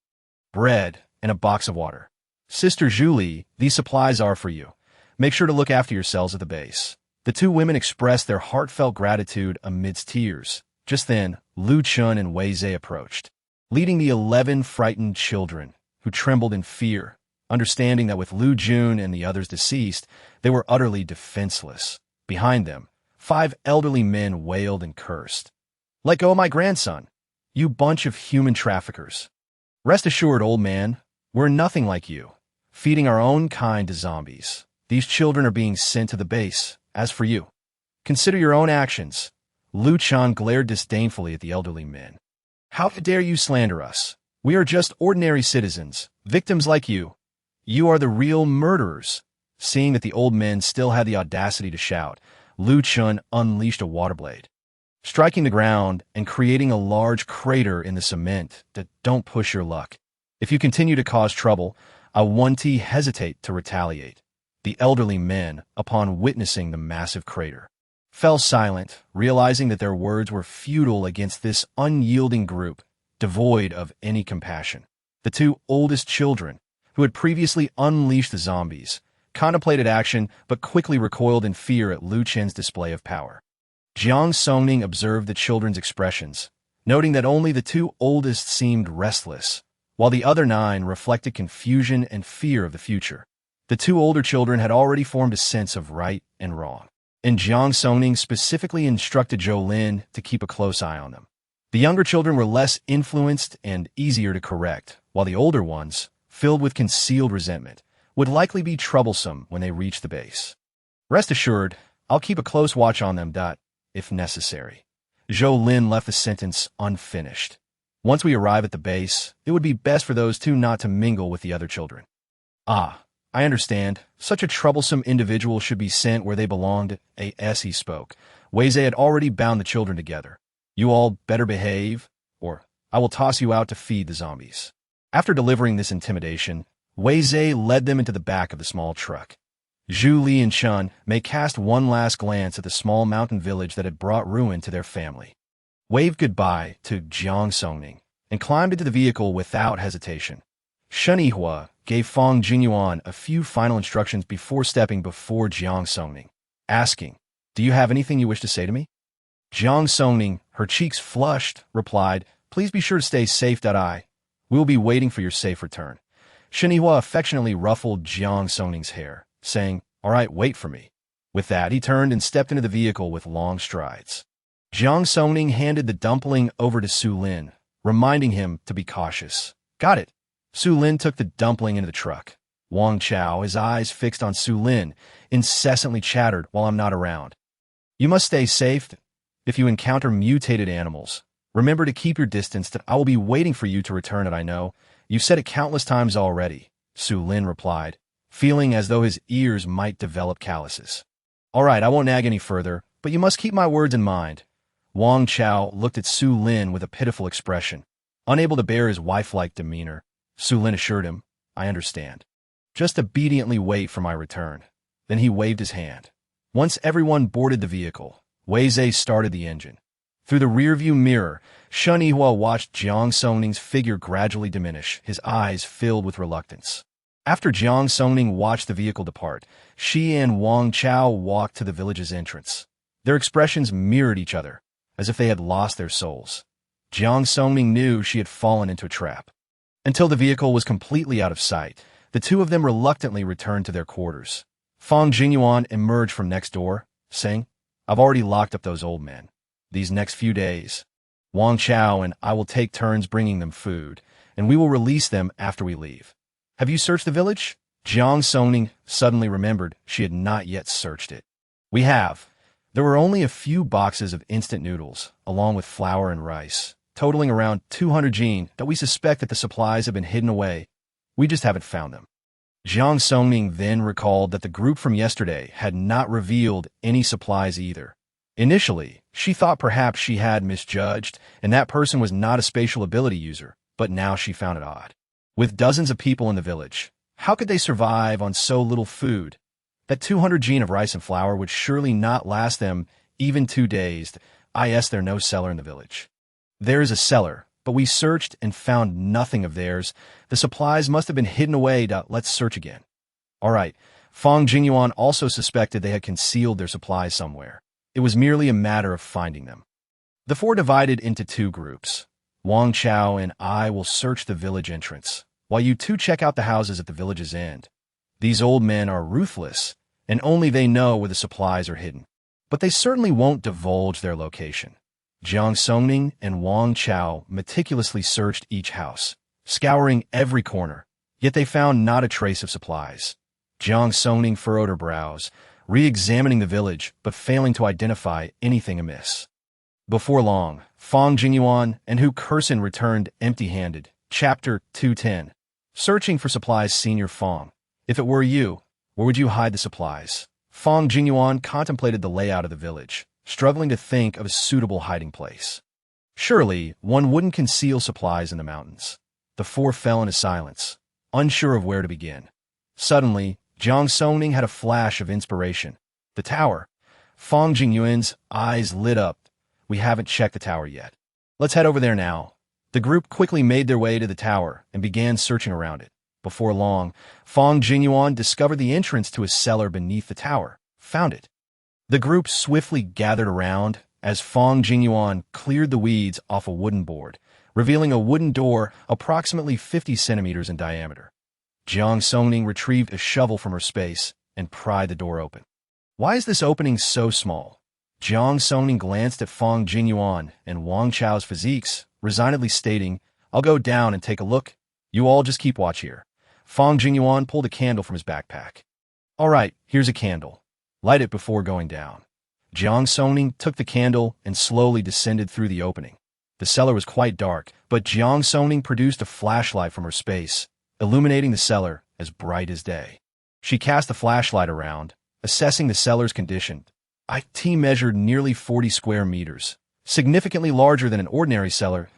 bread, and a box of water. "Sister Zhu Li, these supplies are for you. Make sure to look after yourselves at the base." The 2 women expressed their heartfelt gratitude amidst tears. Just then, Lu Chun and Wei Zhe approached, leading the 11 frightened children, who trembled in fear, understanding that with Lu Jun and the others deceased, they were utterly defenseless. Behind them, 5 elderly men wailed and cursed. "Let go of my grandson, you bunch of human traffickers. Rest assured, old man, we're nothing like you, feeding our own kind to zombies. These children are being sent to the base. As for you, consider your own actions." Lu Chun glared disdainfully at the elderly men. "How dare you slander us? We are just ordinary citizens, victims like you. You are the real murderers." Seeing that the old men still had the audacity to shout, Lu Chun unleashed a water blade, striking the ground and creating a large crater in the cement. "Don't push your luck. If you continue to cause trouble, I won't hesitate to retaliate." The elderly men, upon witnessing the massive crater, fell silent, realizing that their words were futile against this unyielding group, devoid of any compassion. The 2 oldest children, who had previously unleashed the zombies, contemplated action but quickly recoiled in fear at Lu Chen's display of power. Jiang Songning observed the children's expressions, noting that only the 2 oldest seemed restless, while the other 9 reflected confusion and fear of the future. The 2 older children had already formed a sense of right and wrong, and Jiang Songning specifically instructed Zhou Lin to keep a close eye on them. The younger children were less influenced and easier to correct, while the older ones, filled with concealed resentment, would likely be troublesome when they reached the base. "Rest assured, I'll keep a close watch on them, if necessary." Zhou Lin left the sentence unfinished. "Once we arrive at the base, it would be best for those 2 not to mingle with the other children." "Ah, I understand. Such a troublesome individual should be sent where they belonged," as he spoke. Weizhe had already bound the children together. You all better behave, or I will toss you out to feed the zombies. After delivering this intimidation, Weizhe led them into the back of the small truck. Zhu Li and Chun may cast one last glance at the small mountain village that had brought ruin to their family, waved goodbye to Jiang Songning, and climbed into the vehicle without hesitation. Shen Yihua gave Fang Jinyuan a few final instructions before stepping before Jiang Songning, asking, "Do you have anything you wish to say to me?" Jiang Songning, her cheeks flushed, replied, "Please be sure to stay safe. We will be waiting for your safe return." Shen Yihua affectionately ruffled Jiang Songning's hair, saying, "All right, wait for me." With that, he turned and stepped into the vehicle with long strides. Jiang Songning handed the dumpling over to Su Lin, reminding him to be cautious. "Got it." Su Lin took the dumpling into the truck. Wang Chao, his eyes fixed on Su Lin, incessantly chattered while I'm not around. "You must stay safe. If you encounter mutated animals, remember to keep your distance. That I will be waiting for you to return it. I know. You've said it countless times already," Su Lin replied, feeling as though his ears might develop calluses. "All right, I won't nag any further, but you must keep my words in mind." Wang Chao looked at Su Lin with a pitiful expression, unable to bear his wife-like demeanor. Su Lin assured him, "I understand. Just obediently wait for my return." Then he waved his hand. Once everyone boarded the vehicle, Weizhe started the engine. Through the rearview mirror, Shen Yihua watched Jiang Songning's figure gradually diminish, his eyes filled with reluctance. After Jiang Songning watched the vehicle depart, she and Wang Chao walked to the village's entrance. Their expressions mirrored each other, as if they had lost their souls. Jiang Songning knew she had fallen into a trap. Until the vehicle was completely out of sight, the two of them reluctantly returned to their quarters. Fang Jinyuan emerged from next door, saying, "I've already locked up those old men. These next few days, Wang Chao and I will take turns bringing them food, and we will release them after we leave. Have you searched the village?" Jiang Songning suddenly remembered she had not yet searched it. "We have. There were only a few boxes of instant noodles, along with flour and rice, totaling around 200 jin, that we suspect that the supplies have been hidden away. We just haven't found them." Jiang Songning then recalled that the group from yesterday had not revealed any supplies either. Initially, she thought perhaps she had misjudged, and that person was not a spatial ability user, but now she found it odd. With dozens of people in the village, how could they survive on so little food? That 200 jin of rice and flour would surely not last them even 2 days. There's no cellar in the village. There is a cellar, but we searched and found nothing of theirs. The supplies must have been hidden away. Let's search again. All right. Fang Jinyuan also suspected they had concealed their supplies somewhere. It was merely a matter of finding them. The four divided into 2 groups. Wang Chao and I will search the village entrance, while you two check out the houses at the village's end. These old men are ruthless, and only they know where the supplies are hidden. But they certainly won't divulge their location. Jiang Songning and Wang Chao meticulously searched each house, scouring every corner, yet they found not a trace of supplies. Jiang Songning furrowed her brows, re-examining the village but failing to identify anything amiss. Before long, Fang Jinyuan and Hu Kersen returned empty-handed. Chapter 210. Searching for supplies. Senior Fang. If it were you, where would you hide the supplies? Fang Jinyuan contemplated the layout of the village, struggling to think of a suitable hiding place. Surely, one wouldn't conceal supplies in the mountains. The four fell into silence, unsure of where to begin. Suddenly, Jiang Songning had a flash of inspiration. The tower. Fang Jinyuan's eyes lit up. We haven't checked the tower yet. Let's head over there now. The group quickly made their way to the tower and began searching around it. Before long, Fang Jinyuan discovered the entrance to a cellar beneath the tower. Found it. The group swiftly gathered around as Fang Jinyuan cleared the weeds off a wooden board, revealing a wooden door approximately 50 centimeters in diameter. Jiang Songning retrieved a shovel from her space and pried the door open. Why is this opening so small? Jiang Songning glanced at Fang Jinyuan and Wang Chao's physiques, resignedly stating, "I'll go down and take a look. You all just keep watch here." Fang Jinyuan pulled a candle from his backpack. "All right, here's a candle. Light it before going down." Jiang Songning took the candle and slowly descended through the opening. The cellar was quite dark, but Jiang Songning produced a flashlight from her space, illuminating the cellar as bright as day. She cast the flashlight around, assessing the cellar's condition. IT measured nearly 40 square meters, significantly larger than an ordinary cellar.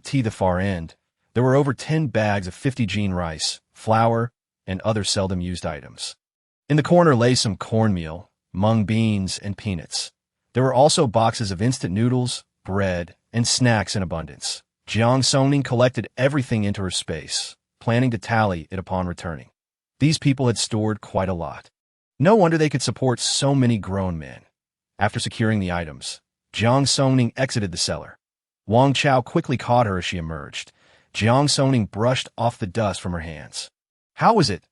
T the far end, there were over 10 bags of 50-gene rice, flour, and other seldom used items. In the corner lay some cornmeal, mung beans, and peanuts. There were also boxes of instant noodles, bread, and snacks in abundance. Jiang Songning collected everything into her space, planning to tally it upon returning. These people had stored quite a lot. No wonder they could support so many grown men. After securing the items, Jiang Songning exited the cellar. Wang Chao quickly caught her as she emerged. Jiang Songning brushed off the dust from her hands. How is it?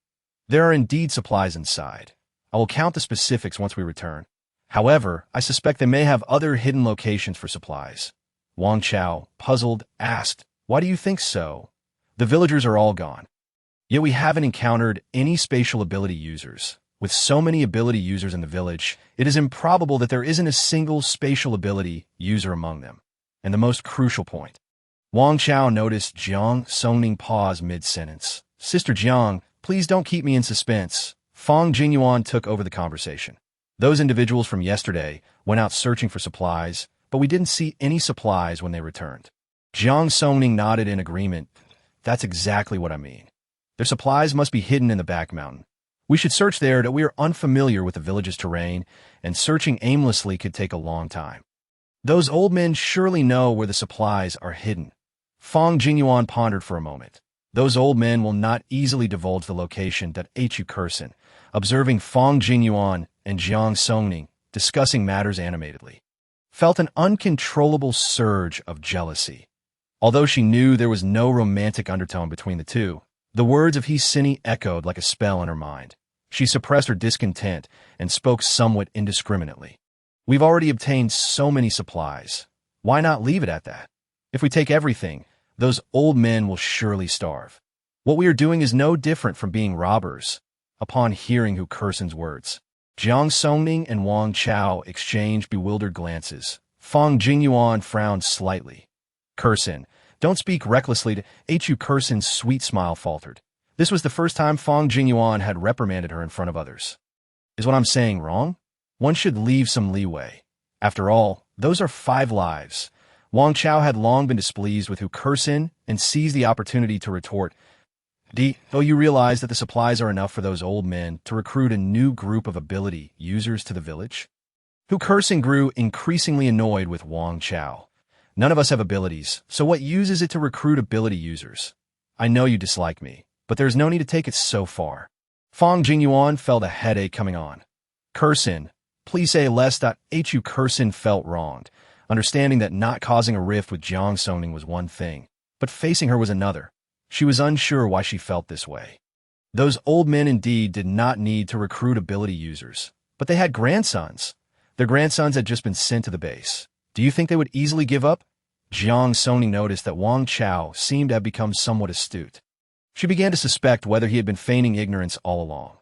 There are indeed supplies inside. I will count the specifics once we return. However, I suspect they may have other hidden locations for supplies. Wang Chao, puzzled, asked, Why do you think so? The villagers are all gone. Yet we haven't encountered any spatial ability users. With so many ability users in the village, it is improbable that there isn't a single spatial ability user among them. And the most crucial point. Wang Chao noticed Jiang Songning pause mid-sentence. Sister Jiang, please don't keep me in suspense. Fang Jingyuan took over the conversation. Those individuals from yesterday went out searching for supplies, but we didn't see any supplies when they returned. Jiang Songning nodded in agreement. That's exactly what I mean. Their supplies must be hidden in the back mountain. We should search there, that we are unfamiliar with the village's terrain, and searching aimlessly could take a long time. Those old men surely know where the supplies are hidden. Fang Jingyuan pondered for a moment. Those old men will not easily divulge the location that Hu Kursin, observing Fang Jingyuan and Jiang Songning discussing matters animatedly, felt an uncontrollable surge of jealousy. Although she knew there was no romantic undertone between the two, the words of He Sini echoed like a spell in her mind. She suppressed her discontent and spoke somewhat indiscriminately. We've already obtained so many supplies. Why not leave it at that? If we take everything, those old men will surely starve. What we are doing is no different from being robbers. Upon hearing Hu Kursin's words, Jiang Songning and Wang Chao exchanged bewildered glances. Fang Jingyuan frowned slightly. Kursin, don't speak recklessly to Hu Kursin's sweet smile faltered. This was the first time Fang Jingyuan had reprimanded her in front of others. Is what I'm saying wrong? One should leave some leeway. After all, those are 5 lives. Wang Chao had long been displeased with Hu Kursin and seized the opportunity to retort, Though you realize that the supplies are enough for those old men to recruit a new group of ability users to the village? Hu Kursin grew increasingly annoyed with Wang Chao. None of us have abilities, so what use is it to recruit ability users? I know you dislike me, but there's no need to take it so far. Fang Jingyuan felt a headache coming on. Kursin, please say less. Hu Kursin felt wronged, understanding that not causing a rift with Jiang Songning was one thing, but facing her was another. She was unsure why she felt this way. Those old men indeed did not need to recruit ability users, but they had grandsons. Their grandsons had just been sent to the base. Do you think they would easily give up? Jiang Songning noticed that Wang Chao seemed to have become somewhat astute. She began to suspect whether he had been feigning ignorance all along.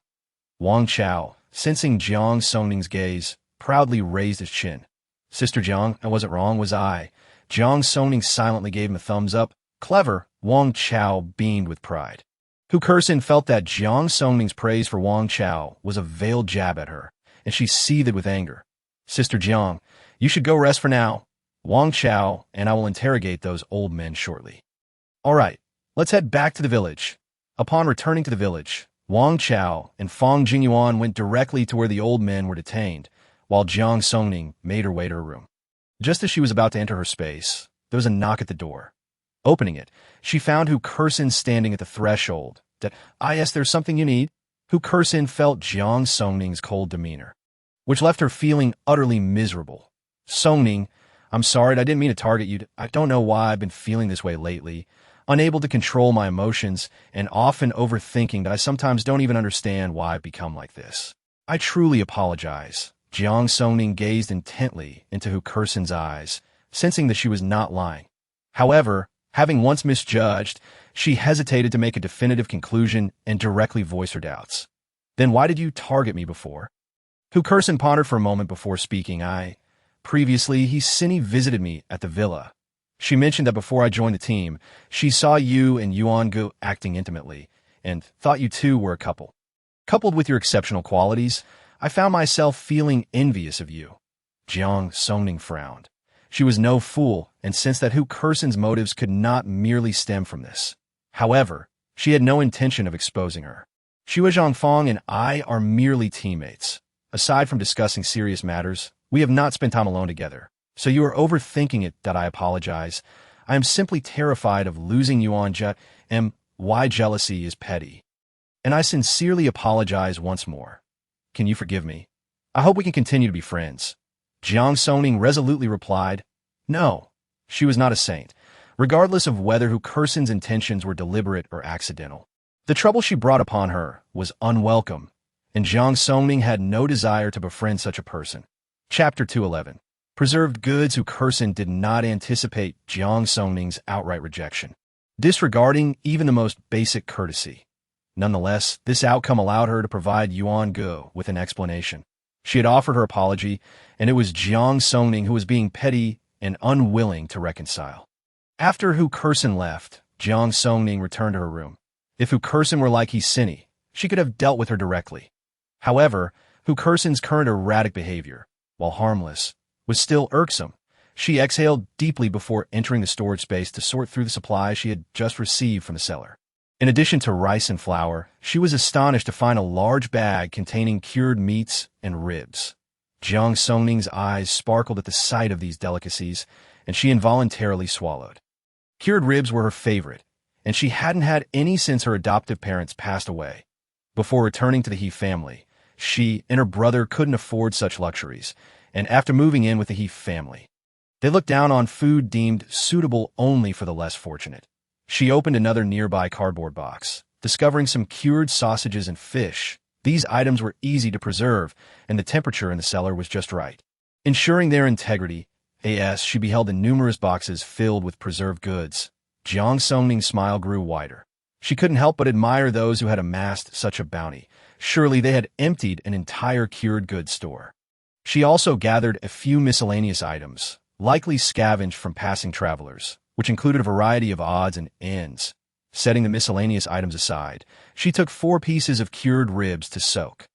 Wang Chao, sensing Jiang Songning's gaze, proudly raised his chin. Sister Jiang, I wasn't wrong, was I? Jiang Songning silently gave him a thumbs up. Clever. Wang Chao beamed with pride. Hu Kursin felt that Jiang Songning's praise for Wang Chao was a veiled jab at her, and she seethed with anger. Sister Jiang, you should go rest for now. Wang Chao and I will interrogate those old men shortly. All right, let's head back to the village. Upon returning to the village, Wang Chao and Fang Jingyuan went directly to where the old men were detained, while Jiang Songning made her way to her room. Just as she was about to enter her space, there was a knock at the door. Opening it, she found Hu Kursin standing at the threshold. Yes, there's something you need. Hu Kursin felt Jiang Songning's cold demeanor, which left her feeling utterly miserable. Songning, I'm sorry, I didn't mean to target you. I don't know why I've been feeling this way lately. Unable to control my emotions and often overthinking that I sometimes don't even understand why I've become like this. I truly apologize. Jiang Songning gazed intently into Hu Kursin's eyes, sensing that she was not lying. However, having once misjudged, she hesitated to make a definitive conclusion and directly voice her doubts. Then why did you target me before? Hu Kursin pondered for a moment before speaking. Previously, He Sini visited me at the villa. She mentioned that before I joined the team, she saw you and Yuan Gu acting intimately, and thought you two were a couple. Coupled with your exceptional qualities, I found myself feeling envious of you. Jiang Songning frowned. She was no fool and sensed that Hu Kursen's motives could not merely stem from this. However, she had no intention of exposing her. Xue Zhangfang and I are merely teammates. Aside from discussing serious matters, we have not spent time alone together. So you are overthinking it that I apologize. I am simply terrified of losing Yuan Jia and why jealousy is petty. And I sincerely apologize once more. Can you forgive me? I hope we can continue to be friends. Jiang Songning resolutely replied, no, she was not a saint, regardless of whether Hu Kursen's intentions were deliberate or accidental. The trouble she brought upon her was unwelcome, and Jiang Songning had no desire to befriend such a person. Chapter 211. Preserved goods. Hu Kursen did not anticipate Jiang Songning's outright rejection, disregarding even the most basic courtesy. Nonetheless, this outcome allowed her to provide Yuan Ge with an explanation. She had offered her apology, and it was Jiang Songning who was being petty and unwilling to reconcile. After Hu Kursen left, Jiang Songning returned to her room. If Hu Kursen were like Hsini, she could have dealt with her directly. However, Hu Kursen's current erratic behavior, while harmless, was still irksome. She exhaled deeply before entering the storage space to sort through the supplies she had just received from the cellar. In addition to rice and flour, she was astonished to find a large bag containing cured meats and ribs. Jiang Songning's eyes sparkled at the sight of these delicacies, and she involuntarily swallowed. Cured ribs were her favorite, and she hadn't had any since her adoptive parents passed away. Before returning to the He family, she and her brother couldn't afford such luxuries, and after moving in with the He family, they looked down on food deemed suitable only for the less fortunate. She opened another nearby cardboard box, discovering some cured sausages and fish. These items were easy to preserve, and the temperature in the cellar was just right. Ensuring their integrity, as she beheld the numerous boxes filled with preserved goods, Jiang Songning's smile grew wider. She couldn't help but admire those who had amassed such a bounty. Surely they had emptied an entire cured goods store. She also gathered a few miscellaneous items, likely scavenged from passing travelers, which included a variety of odds and ends. Setting the miscellaneous items aside, she took 4 pieces of cured ribs to soak,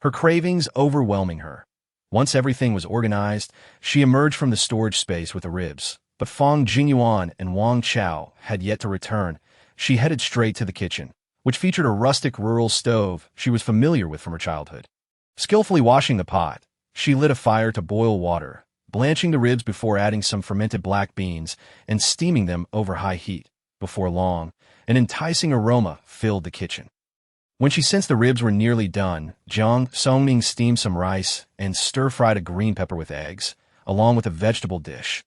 her cravings overwhelming her. Once everything was organized, she emerged from the storage space with the ribs, but Fang Jingyuan and Wang Chao had yet to return. She headed straight to the kitchen, which featured a rustic rural stove she was familiar with from her childhood. Skillfully washing the pot, she lit a fire to boil water, blanching the ribs before adding some fermented black beans and steaming them over high heat. Before long, an enticing aroma filled the kitchen. When she sensed the ribs were nearly done, Jiang Songning steamed some rice and stir-fried a green pepper with eggs, along with a vegetable dish.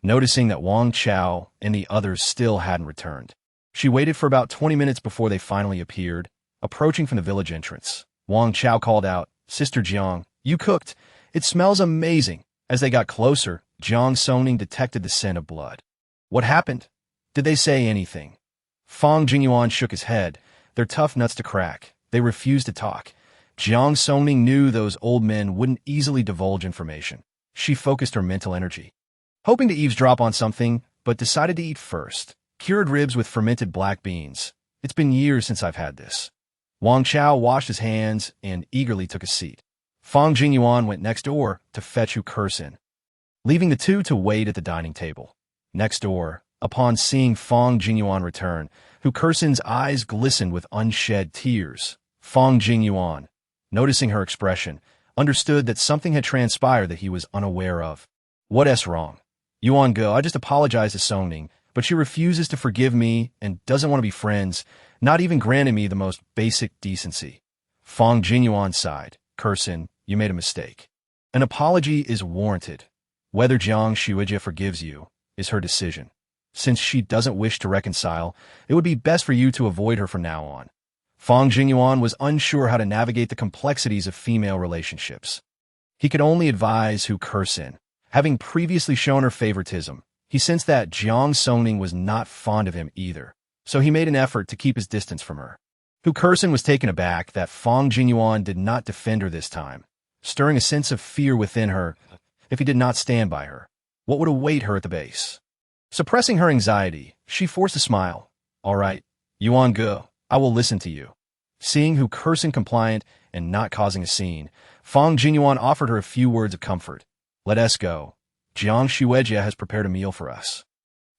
Noticing that Wang Chao and the others still hadn't returned, she waited for about 20 minutes before they finally appeared. Approaching from the village entrance, Wang Chao called out, "Sister Jiang, you cooked. It smells amazing." As they got closer, Jiang Songning detected the scent of blood. What happened? Did they say anything? Fang Jingyuan shook his head. They're tough nuts to crack. They refused to talk. Jiang Songning knew those old men wouldn't easily divulge information. She focused her mental energy, hoping to eavesdrop on something, but decided to eat first. Cured ribs with fermented black beans. It's been years since I've had this. Wang Chao washed his hands and eagerly took a seat. Fang Jingyuan went next door to fetch Hu Kursen, leaving the two to wait at the dining table. Next door, upon seeing Fang Jingyuan return, Hu Kursen's eyes glistened with unshed tears. Fang Jingyuan, noticing her expression, understood that something had transpired that he was unaware of. What's wrong? Yuan Ge, I just apologized to Songning, but she refuses to forgive me and doesn't want to be friends, not even granting me the most basic decency. Fang Jingyuan sighed. Kursen, you made a mistake. An apology is warranted. Whether Jiang Shuijia forgives you is her decision. Since she doesn't wish to reconcile, it would be best for you to avoid her from now on. Fang Jingyuan was unsure how to navigate the complexities of female relationships. He could only advise Hu Kursen. Having previously shown her favoritism, he sensed that Jiang Songning was not fond of him either, so he made an effort to keep his distance from her. Hu Kursen was taken aback that Fang Jingyuan did not defend her this time, stirring a sense of fear within her. If he did not stand by her, what would await her at the base? Suppressing her anxiety, she forced a smile. All right, Yuan Ge, I will listen to you. Seeing Hu Kursen compliant and not causing a scene, Fang Jinyuan offered her a few words of comfort. Let us go. Jiang Shuejia has prepared a meal for us.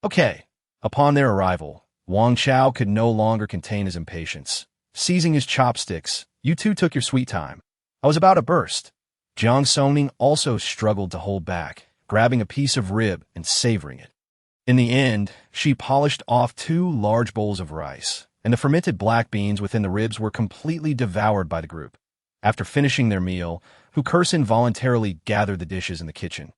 Okay. Upon their arrival, Wang Chao could no longer contain his impatience. Seizing his chopsticks, you two took your sweet time. I was about to burst. Jiang Songning also struggled to hold back, grabbing a piece of rib and savoring it. In the end, she polished off 2 large bowls of rice, and the fermented black beans within the ribs were completely devoured by the group. After finishing their meal, Hukursin voluntarily gathered the dishes in the kitchen.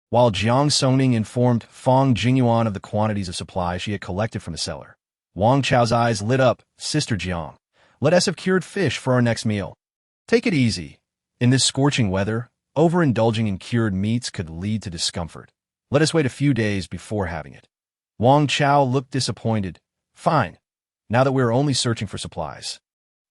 While Jiang Songning informed Fang Jinyuan of the quantities of supplies she had collected from the cellar, Wang Chao's eyes lit up. Sister Jiang, let us have cured fish for our next meal. Take it easy. In this scorching weather, overindulging in cured meats could lead to discomfort. Let us wait a few days before having it. Wang Chao looked disappointed. Fine. Now that we're only searching for supplies.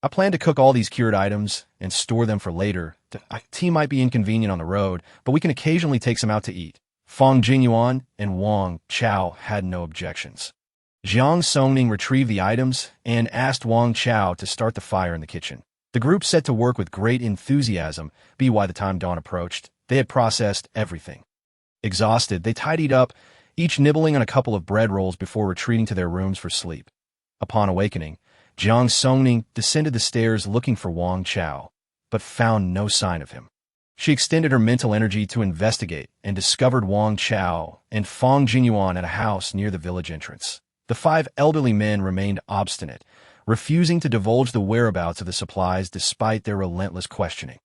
I plan to cook all these cured items and store them for later. The tea might be inconvenient on the road, but we can occasionally take some out to eat. Fang Jinyuan and Wang Chao had no objections. Jiang Songning retrieved the items and asked Wang Chao to start the fire in the kitchen. The group set to work with great enthusiasm. By the time dawn approached, they had processed everything. Exhausted, they tidied up, each nibbling on a couple of bread rolls before retreating to their rooms for sleep. Upon awakening, Jiang Songning descended the stairs looking for Wang Chao, but found no sign of him. She extended her mental energy to investigate and discovered Wang Chao and Fang Jinyuan at a house near the village entrance. The 5 elderly men remained obstinate, refusing to divulge the whereabouts of the supplies despite their relentless questioning.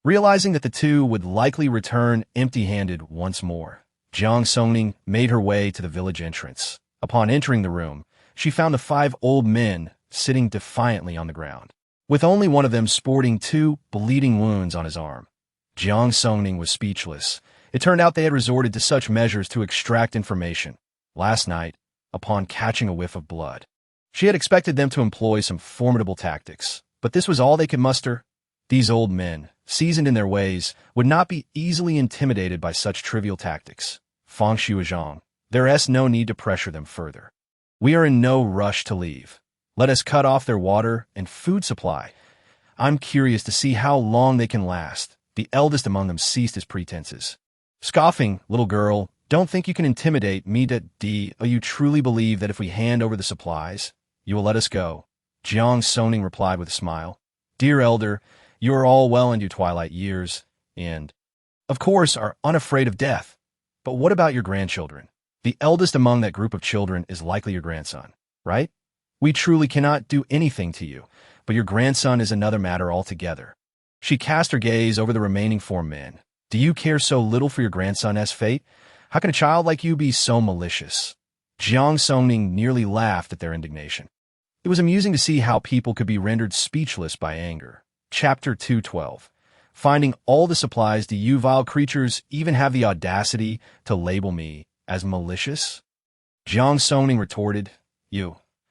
Realizing that the two would likely return empty-handed once more, Jiang Songning made her way to the village entrance. Upon entering the room, she found the 5 old men sitting defiantly on the ground, with only one of them sporting 2 bleeding wounds on his arm. Jiang Songning was speechless. It turned out they had resorted to such measures to extract information. Last night, upon catching a whiff of blood, she had expected them to employ some formidable tactics, but this was all they could muster. These old men, seasoned in their ways, would not be easily intimidated by such trivial tactics. Fang Shuizhang, there is no need to pressure them further. We are in no rush to leave. Let us cut off their water and food supply. I'm curious to see how long they can last. The eldest among them ceased his pretenses. Scoffing, little girl, don't think you can intimidate me. You truly believe that if we hand over the supplies, you will let us go? Jiang Songning replied with a smile. Dear elder, you are all well into twilight years, and, of course, are unafraid of death. But what about your grandchildren? The eldest among that group of children is likely your grandson, right? We truly cannot do anything to you, but your grandson is another matter altogether. She cast her gaze over the remaining 4 men. Do you care so little for your grandson's fate? How can a child like you be so malicious? Jiang Songning nearly laughed at their indignation. It was amusing to see how people could be rendered speechless by anger. Chapter 212. Finding all the supplies, do you vile creatures even have the audacity to label me as malicious? Jiang Songning retorted,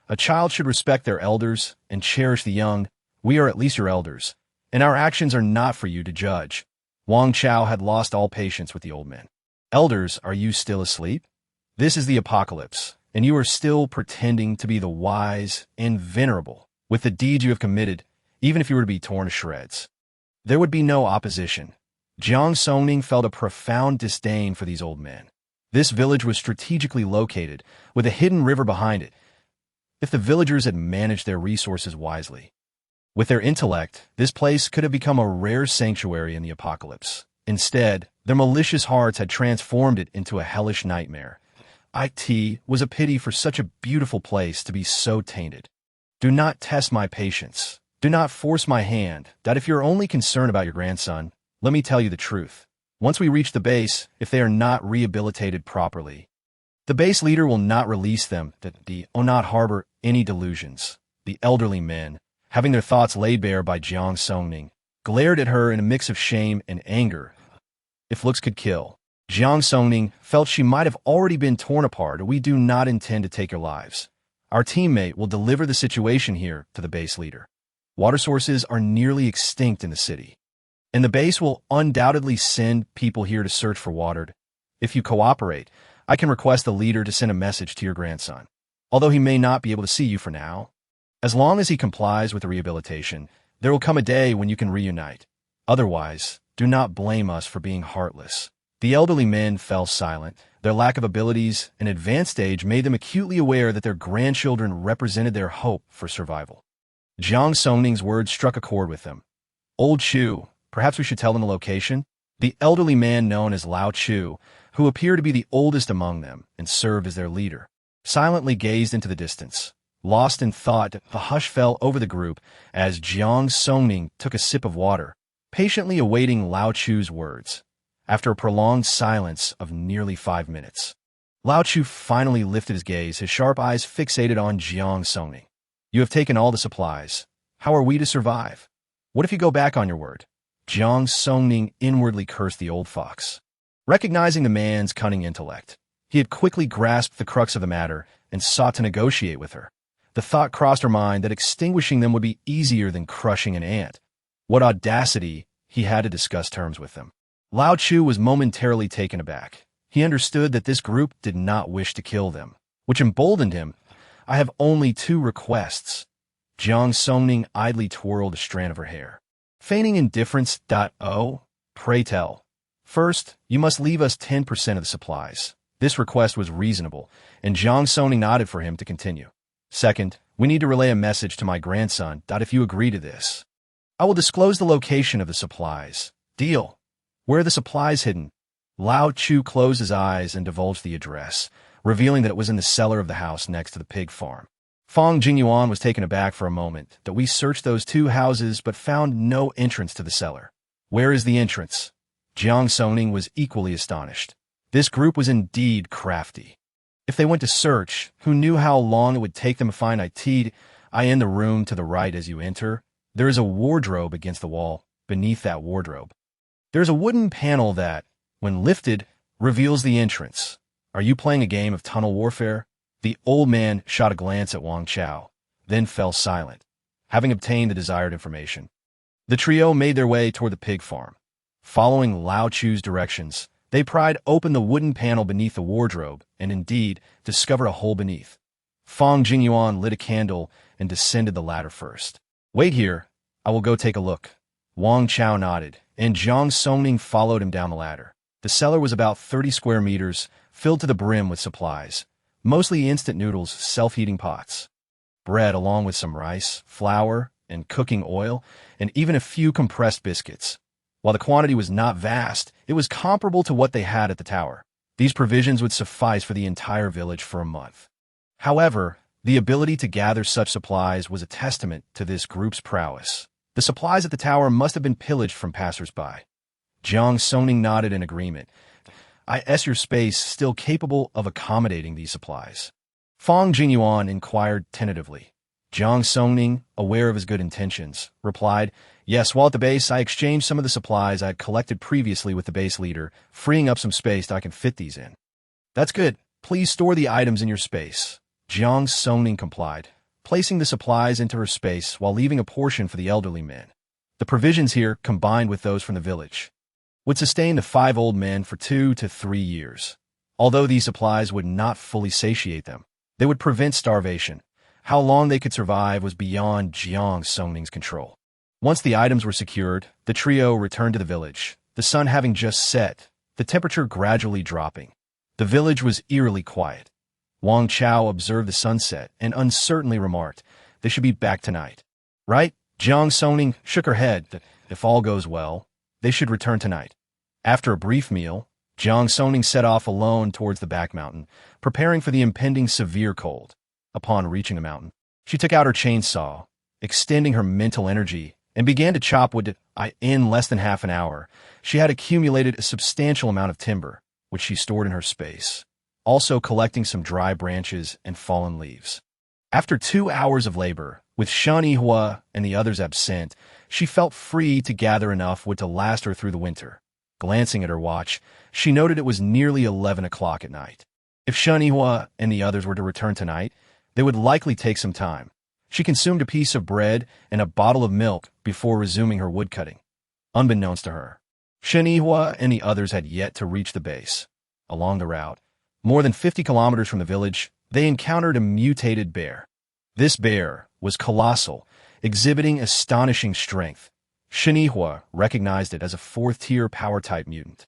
A child should respect their elders and cherish the young. We are at least your elders, and our actions are not for you to judge. Wang Chao had lost all patience with the old men. Elders, are you still asleep? This is the apocalypse, and you are still pretending to be the wise and venerable with the deeds you have committed, even if you were to be torn to shreds. There would be no opposition. Jiang Songning felt a profound disdain for these old men. This village was strategically located, with a hidden river behind it. If the villagers had managed their resources wisely, with their intellect, this place could have become a rare sanctuary in the apocalypse. Instead, their malicious hearts had transformed it into a hellish nightmare. It was a pity for such a beautiful place to be so tainted. Do not test my patience. Do not force my hand. If you're only concerned about your grandson, let me tell you the truth. Once we reach the base, if they are not rehabilitated properly, the base leader will not release them. Not harbor any delusions. The elderly men, having their thoughts laid bare by Jiang Songning, glared at her in a mix of shame and anger. If looks could kill, Jiang Songning felt she might have already been torn apart. We do not intend to take your lives. Our teammate will deliver the situation here to the base leader. Water sources are nearly extinct in the city, and the base will undoubtedly send people here to search for water. If you cooperate, I can request the leader to send a message to your grandson, although he may not be able to see you for now. As long as he complies with the rehabilitation, there will come a day when you can reunite. Otherwise, Do not blame us for being heartless." The elderly men fell silent. Their lack of abilities and advanced age made them acutely aware that their grandchildren represented their hope for survival. Jiang Songning's words struck a chord with them. "Old Chu, perhaps we should tell them the location?" The elderly man known as Lao Chu, who appeared to be the oldest among them and served as their leader, silently gazed into the distance. Lost in thought, the hush fell over the group as Jiang Songning took a sip of water, patiently awaiting Lao Chu's words. After a prolonged silence of nearly 5 minutes, Lao Chu finally lifted his gaze, his sharp eyes fixated on Jiang Songning. "You have taken all the supplies. How are we to survive? What if you go back on your word?" Jiang Songning inwardly cursed the old fox. Recognizing the man's cunning intellect, he had quickly grasped the crux of the matter and sought to negotiate with her. The thought crossed her mind that extinguishing them would be easier than crushing an ant. What audacity he had to discuss terms with them. Lao Chu was momentarily taken aback. He understood that this group did not wish to kill them, which emboldened him. "I have only 2 requests." Jiang Songning idly twirled a strand of her hair. Feigning indifference. "Oh, pray tell." "First, you must leave us 10% of the supplies." This request was reasonable, and Jiang Songning nodded for him to continue. "Second, we need to relay a message to my grandson. If you agree to this, I will disclose the location of the supplies. Deal." "Where are the supplies hidden?" Lao Chu closed his eyes and divulged the address, revealing that it was in the cellar of the house next to the pig farm. Fong Jingyuan was taken aback for a moment. "That we searched those 2 houses but found no entrance to the cellar." "Where is the entrance?" Jiang Songning was equally astonished. This group was indeed crafty. If they went to search, who knew how long it would take them to find it? "I in the room to the right as you enter. There is a wardrobe against the wall. Beneath that wardrobe, there is a wooden panel that, when lifted, reveals the entrance." "Are you playing a game of tunnel warfare?" The old man shot a glance at Wang Chao, then fell silent, having obtained the desired information. The trio made their way toward the pig farm. Following Lao Chu's directions, they pried open the wooden panel beneath the wardrobe and indeed discovered a hole beneath. Fong Jingyuan lit a candle and descended the ladder first. "Wait here, I will go take a look." Wang Chao nodded, and Jiang Songning followed him down the ladder. The cellar was about 30 square meters, filled to the brim with supplies, mostly instant noodles, self-heating pots, bread along with some rice, flour, and cooking oil, and even a few compressed biscuits. While the quantity was not vast, it was comparable to what they had at the tower. These provisions would suffice for the entire village for a month. However, the ability to gather such supplies was a testament to this group's prowess. The supplies at the tower must have been pillaged from passers-by. Jiang Songning nodded in agreement. "Is your space still capable of accommodating these supplies?" Fong Jingyuan inquired tentatively. Jiang Songning, aware of his good intentions, replied, "Yes, while at the base, I exchanged some of the supplies I had collected previously with the base leader, freeing up some space that I can fit these in." "That's good. Please store the items in your space." Jiang Songning complied, placing the supplies into her space while leaving a portion for the elderly men. The provisions here, combined with those from the village, would sustain the 5 old men for 2 to 3 years. Although these supplies would not fully satiate them, they would prevent starvation. How long they could survive was beyond Jiang Songning's control. Once the items were secured, the trio returned to the village, the sun having just set, the temperature gradually dropping. The village was eerily quiet. Wang Chao observed the sunset and uncertainly remarked, "They should be back tonight." "Right?" Jiang Songning shook her head that, if all goes well, they should return tonight. After a brief meal, Jiang Songning set off alone towards the back mountain, preparing for the impending severe cold. Upon reaching the mountain, she took out her chainsaw, extending her mental energy, and began to chop wood. In less than half an hour, she had accumulated a substantial amount of timber, which she stored in her space, also collecting some dry branches and fallen leaves. After 2 hours of labor, with Shan Yihua and the others absent, she felt free to gather enough wood to last her through the winter. Glancing at her watch, she noted it was nearly 11 o'clock at night. If Shan Yihua and the others were to return tonight, they would likely take some time. She consumed a piece of bread and a bottle of milk before resuming her woodcutting. Unbeknownst to her, Shan Yihua and the others had yet to reach the base. Along the route, more than 50 kilometers from the village, they encountered a mutated bear. This bear was colossal, exhibiting astonishing strength. Shinihua recognized it as a fourth-tier power-type mutant.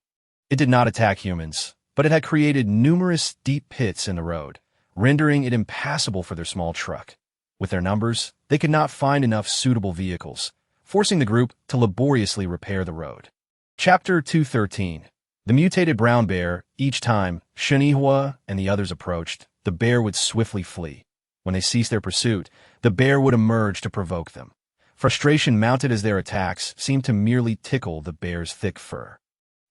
It did not attack humans, but it had created numerous deep pits in the road, rendering it impassable for their small truck. With their numbers, they could not find enough suitable vehicles, forcing the group to laboriously repair the road. Chapter 213. The mutated brown bear. Each time Shinihua and the others approached, the bear would swiftly flee. When they ceased their pursuit, the bear would emerge to provoke them. Frustration mounted as their attacks seemed to merely tickle the bear's thick fur.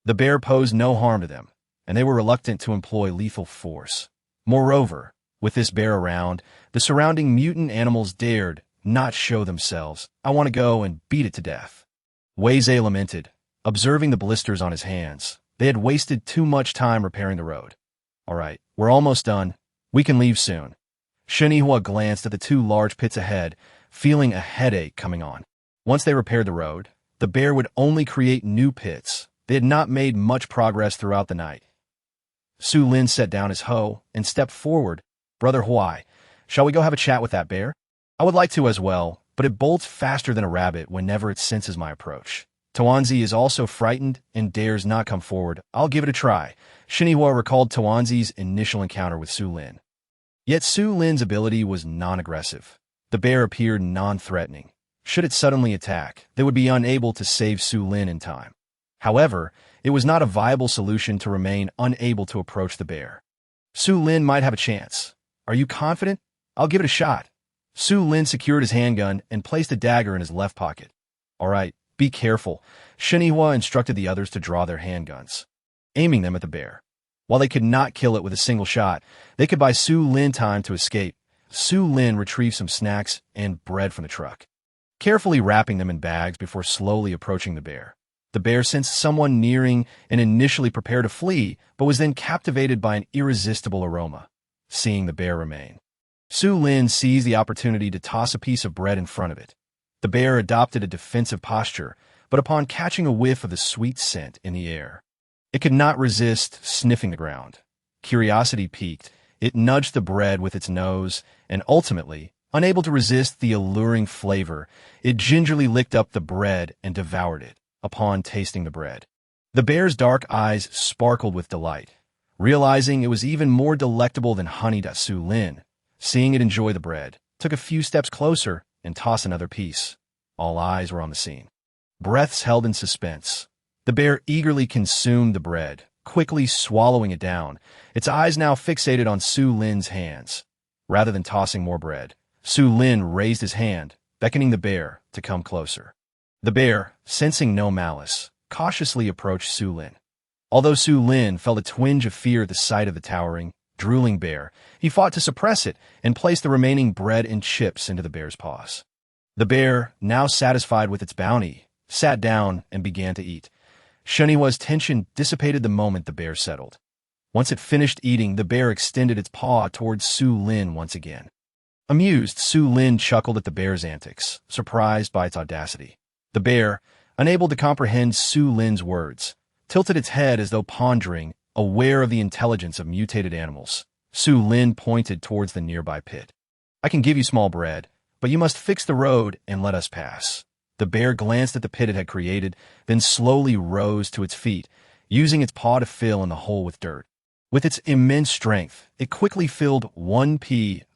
The bear posed no harm to them, and they were reluctant to employ lethal force. Moreover, with this bear around, the surrounding mutant animals dared not show themselves. "I want to go and beat it to death." Weizhe lamented, observing the blisters on his hands. They had wasted too much time repairing the road. "All right, we're almost done. We can leave soon." Shinihua glanced at the two large pits ahead, feeling a headache coming on. Once they repaired the road, the bear would only create new pits. They had not made much progress throughout the night. Su Lin set down his hoe and stepped forward. "Brother Huai, shall we go have a chat with that bear?" "I would like to as well, but it bolts faster than a rabbit whenever it senses my approach. Tuanzi is also frightened and dares not come forward. I'll give it a try." Shinihua recalled Tuanzi's initial encounter with Su Lin. Yet Su Lin's ability was non-aggressive. The bear appeared non-threatening. Should it suddenly attack, they would be unable to save Su Lin in time. However, it was not a viable solution to remain unable to approach the bear. "Su Lin might have a chance. Are you confident?" "I'll give it a shot." Su Lin secured his handgun and placed a dagger in his left pocket. "All right, be careful." Shinihua instructed the others to draw their handguns, aiming them at the bear. While they could not kill it with a single shot, they could buy Su Lin time to escape. Su Lin retrieved some snacks and bread from the truck, carefully wrapping them in bags before slowly approaching the bear. The bear sensed someone nearing and initially prepared to flee, but was then captivated by an irresistible aroma. Seeing the bear remain, Su Lin seized the opportunity to toss a piece of bread in front of it. The bear adopted a defensive posture, but upon catching a whiff of the sweet scent in the air, it could not resist sniffing the ground. Curiosity piqued, it nudged the bread with its nose, and ultimately, unable to resist the alluring flavor, it gingerly licked up the bread and devoured it. Upon tasting the bread, the bear's dark eyes sparkled with delight. Realizing it was even more delectable than honey, Su Lin, seeing it enjoy the bread, took a few steps closer and tossed another piece. All eyes were on the scene, breaths held in suspense. The bear eagerly consumed the bread, quickly swallowing it down, its eyes now fixated on Su Lin's hands. Rather than tossing more bread, Su Lin raised his hand, beckoning the bear to come closer. The bear, sensing no malice, cautiously approached Su Lin. Although Su Lin felt a twinge of fear at the sight of the towering, drooling bear, he fought to suppress it and placed the remaining bread and chips into the bear's paws. The bear, now satisfied with its bounty, sat down and began to eat. Shinihua's tension dissipated the moment the bear settled. Once it finished eating, the bear extended its paw towards Su Lin once again. Amused, Su Lin chuckled at the bear's antics, surprised by its audacity. The bear, unable to comprehend Su Lin's words, tilted its head as though pondering, aware of the intelligence of mutated animals. Su Lin pointed towards the nearby pit. "I can give you small bread, but you must fix the road and let us pass." The bear glanced at the pit it had created, then slowly rose to its feet, using its paw to fill in the hole with dirt. With its immense strength, it quickly filled 1 pit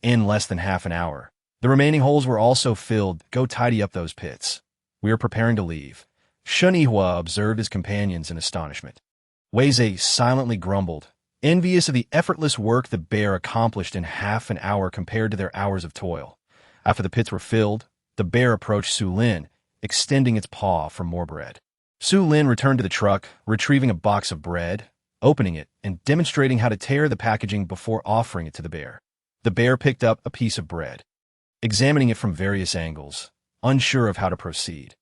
in less than half an hour. The remaining holes were also filled. "Go tidy up those pits. We are preparing to leave." Shinihua observed his companions in astonishment. Weizhe silently grumbled, envious of the effortless work the bear accomplished in half an hour compared to their hours of toil. After the pits were filled, the bear approached Su Lin, extending its paw for more bread. Su Lin returned to the truck, retrieving a box of bread, opening it, and demonstrating how to tear the packaging before offering it to the bear. The bear picked up a piece of bread, examining it from various angles, unsure of how to proceed.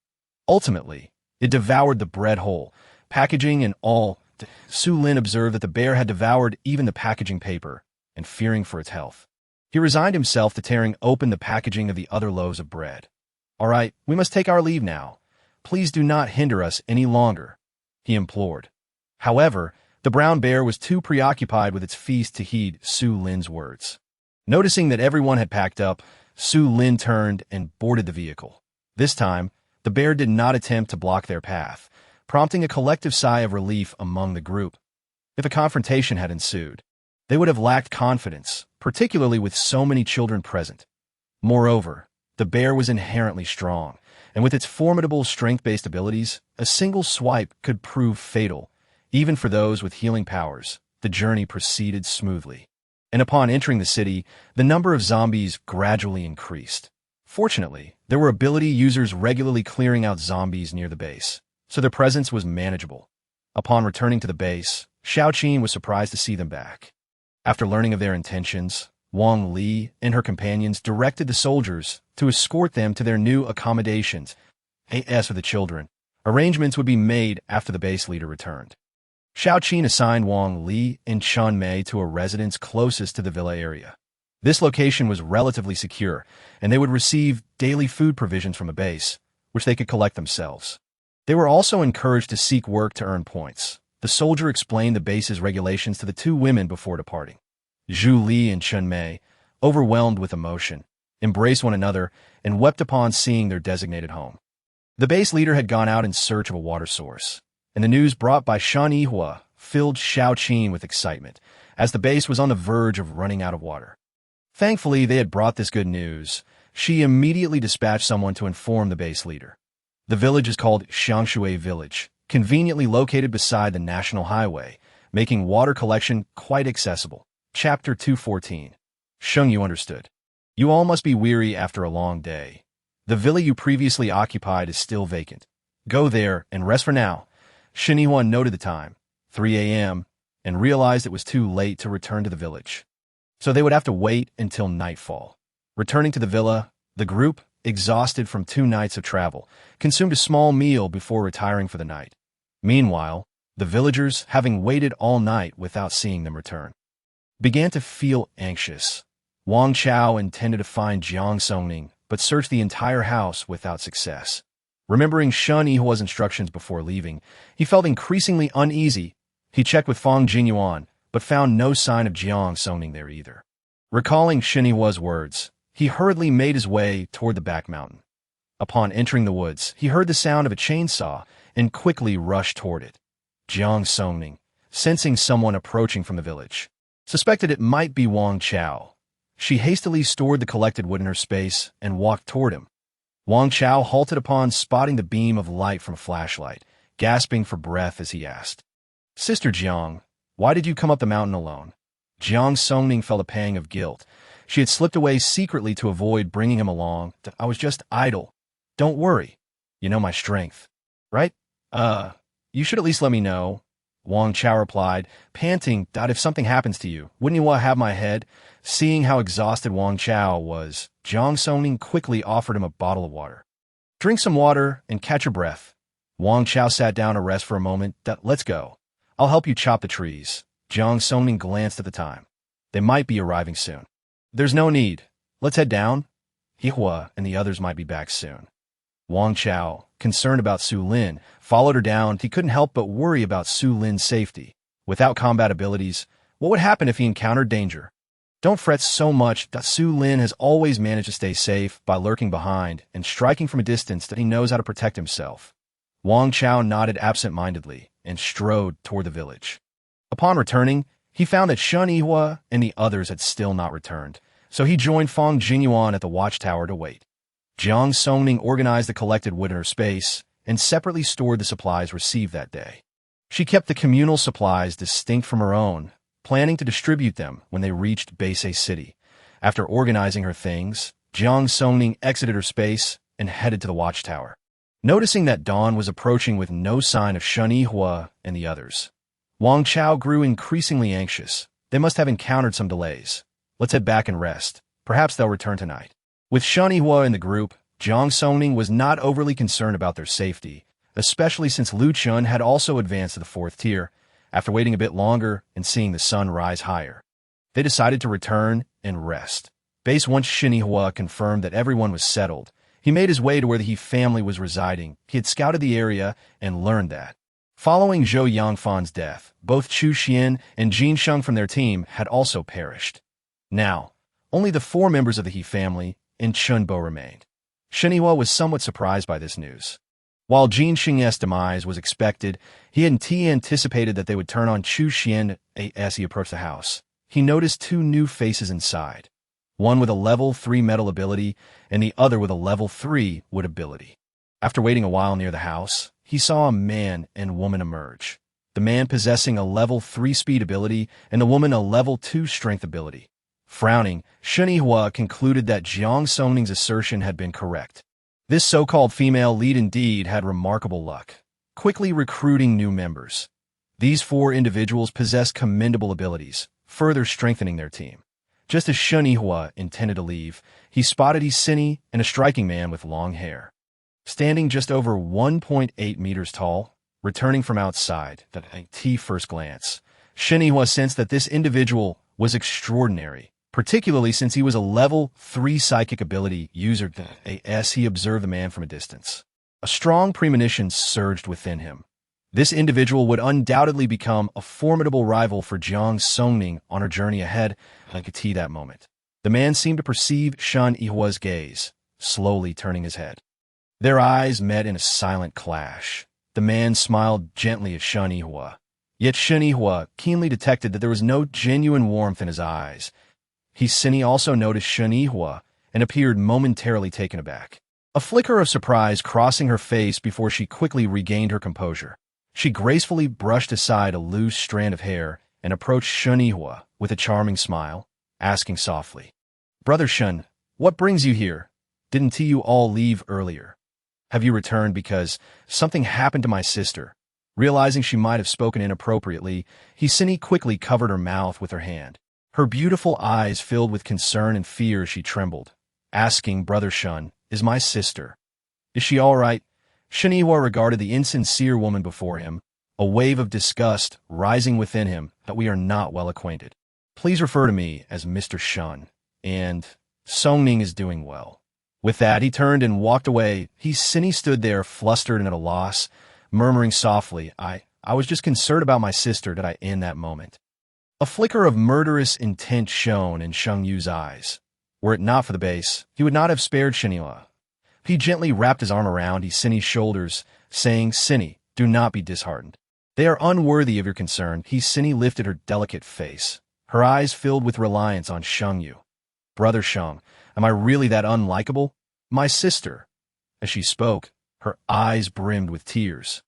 Ultimately, it devoured the bread whole, packaging and all. Su Lin observed that the bear had devoured even the packaging paper, and fearing for its health, he resigned himself to tearing open the packaging of the other loaves of bread. "All right, we must take our leave now. Please do not hinder us any longer," he implored. However, the brown bear was too preoccupied with its feast to heed Su Lin's words. Noticing that everyone had packed up, Su Lin turned and boarded the vehicle. This time, The bear did not attempt to block their path, prompting a collective sigh of relief among the group. If a confrontation had ensued, they would have lacked confidence, particularly with so many children present. Moreover, the bear was inherently strong, and with its formidable strength-based abilities, a single swipe could prove fatal. Even for those with healing powers, the journey proceeded smoothly. And upon entering the city, the number of zombies gradually increased. Fortunately, there were ability users regularly clearing out zombies near the base, so their presence was manageable. Upon returning to the base, Xiaoqin was surprised to see them back. After learning of their intentions, Wang Li and her companions directed the soldiers to escort them to their new accommodations. As for the children, arrangements would be made after the base leader returned. Xiaoqin assigned Wang Li and Chun Mei to a residence closest to the villa area. This location was relatively secure, and they would receive daily food provisions from a base, which they could collect themselves. They were also encouraged to seek work to earn points. The soldier explained the base's regulations to the two women before departing. Zhu Li and Chun Mei, overwhelmed with emotion, embraced one another and wept upon seeing their designated home. The base leader had gone out in search of a water source, and the news brought by Shan Yihua filled Xiaoqin with excitement, as the base was on the verge of running out of water. Thankfully, they had brought this good news. She immediately dispatched someone to inform the base leader. The village is called Xiangshui Village, conveniently located beside the national highway, making water collection quite accessible. Chapter 214. Sheng Yu understood. You all must be weary after a long day. The villa you previously occupied is still vacant. Go there and rest for now. Shen Yihua noted the time, 3 a.m., and realized it was too late to return to the village. So they would have to wait until nightfall. Returning to the villa, the group, exhausted from 2 nights of travel, consumed a small meal before retiring for the night. Meanwhile, the villagers, having waited all night without seeing them return, began to feel anxious. Wang Chao intended to find Jiang Songning, but searched the entire house without success. Remembering Shen Yihua's instructions before leaving, he felt increasingly uneasy. He checked with Fang Jinyuan, but found no sign of Jiang Songning there either. Recalling Shen Yihua's words, he hurriedly made his way toward the back mountain. Upon entering the woods, he heard the sound of a chainsaw and quickly rushed toward it. Jiang Songning, sensing someone approaching from the village, suspected it might be Wang Chao. She hastily stored the collected wood in her space and walked toward him. Wang Chao halted upon spotting the beam of light from a flashlight, gasping for breath as he asked, "Sister Jiang, why did you come up the mountain alone?" Jiang Songning felt a pang of guilt. She had slipped away secretly to avoid bringing him along. "I was just idle." "Don't worry. You know my strength, right? You should at least let me know." Wang Chao replied, panting, "If something happens to you, wouldn't you want to have my head?" Seeing how exhausted Wang Chao was, Jiang Songning quickly offered him a bottle of water. "Drink some water and catch your breath." Wang Chao sat down to rest for a moment. "Let's go. I'll help you chop the trees." Jiang Songning glanced at the time. They might be arriving soon. "There's no need. Let's head down. Yihua and the others might be back soon." Wang Chao, concerned about Su Lin, followed her down. He couldn't help but worry about Su Lin's safety. Without combat abilities, what would happen if he encountered danger? "Don't fret so much. Su Lin has always managed to stay safe by lurking behind and striking from a distance. That he knows how to protect himself." Wang Chao nodded absent-mindedly and strode toward the village. Upon returning, he found that Shen Yihua and the others had still not returned, so he joined Fang Jinyuan at the watchtower to wait. Jiang Songning organized the collected wood in her space and separately stored the supplies received that day. She kept the communal supplies distinct from her own, planning to distribute them when they reached Beisei City. After organizing her things, Jiang Songning exited her space and headed to the watchtower. Noticing that dawn was approaching with no sign of Shen Yihua and the others, Wang Chao grew increasingly anxious. They must have encountered some delays. "Let's head back and rest. Perhaps they'll return tonight." With Shen Yihua in the group, Jiang Songning was not overly concerned about their safety, especially since Lu Chun had also advanced to the 4th tier. After waiting a bit longer and seeing the sun rise higher, they decided to return and rest. Once Shen Yihua confirmed that everyone was settled, he made his way to where the He family was residing. He had scouted the area and learned that, following Zhou Yangfan's death, both Chu Xian and Jin Sheng from their team had also perished. Now, only the 4 members of the He family and Chun Bo remained. Shenhua was somewhat surprised by this news. While Jin Xing's demise was expected, he hadn't anticipated that they would turn on Chu Xian as he approached the house. He noticed two new faces inside, one with a level 3 metal ability and the other with a level 3 wood ability. After waiting a while near the house, he saw a man and woman emerge, the man possessing a level 3 speed ability and the woman a level 2 strength ability. Frowning, Shenhua concluded that Jiang Songning's assertion had been correct. This so-called female lead indeed had remarkable luck, quickly recruiting new members. These 4 individuals possessed commendable abilities, further strengthening their team. Just as Shenhua intended to leave, he spotted Isini and a striking man with long hair. Standing just over 1.8 meters tall, returning from outside, at first glance, Shenhua sensed that this individual was extraordinary, particularly since he was a level 3 psychic ability user as he observed the man from a distance. A strong premonition surged within him. This individual would undoubtedly become a formidable rival for Jiang Songning on her journey ahead at that moment. The man seemed to perceive Shenhua's gaze, slowly turning his head. Their eyes met in a silent clash. The man smiled gently at Shenhua, yet Shenhua keenly detected that there was no genuine warmth in his eyes. Isini also noticed Shenhua and appeared momentarily taken aback, a flicker of surprise crossing her face before she quickly regained her composure. She gracefully brushed aside a loose strand of hair and approached Shenhua with a charming smile, asking softly, "Brother Shen, what brings you here? Didn't you all leave earlier? Have you returned because something happened to my sister?" Realizing she might have spoken inappropriately, Isini quickly covered her mouth with her hand. Her beautiful eyes filled with concern and fear as she trembled, asking, "Brother Shen, is my sister? Is she all right?" Shenhua regarded the insincere woman before him, a wave of disgust rising within him that we are not well acquainted. "Please refer to me as Mr. Shen, and Songning is doing well." With that, he turned and walked away. Isini stood there flustered and at a loss, murmuring softly, I was just concerned about my sister in that moment. A flicker of murderous intent shone in Shenhua's eyes. Were it not for the base, he would not have spared Shenhua. He gently wrapped his arm around Isini's shoulders, saying, "Sini, do not be disheartened. They are unworthy of your concern." Isini lifted her delicate face, her eyes filled with reliance on Shenhua. "Brother Sheng, am I really that unlikable? My sister." As she spoke, her eyes brimmed with tears.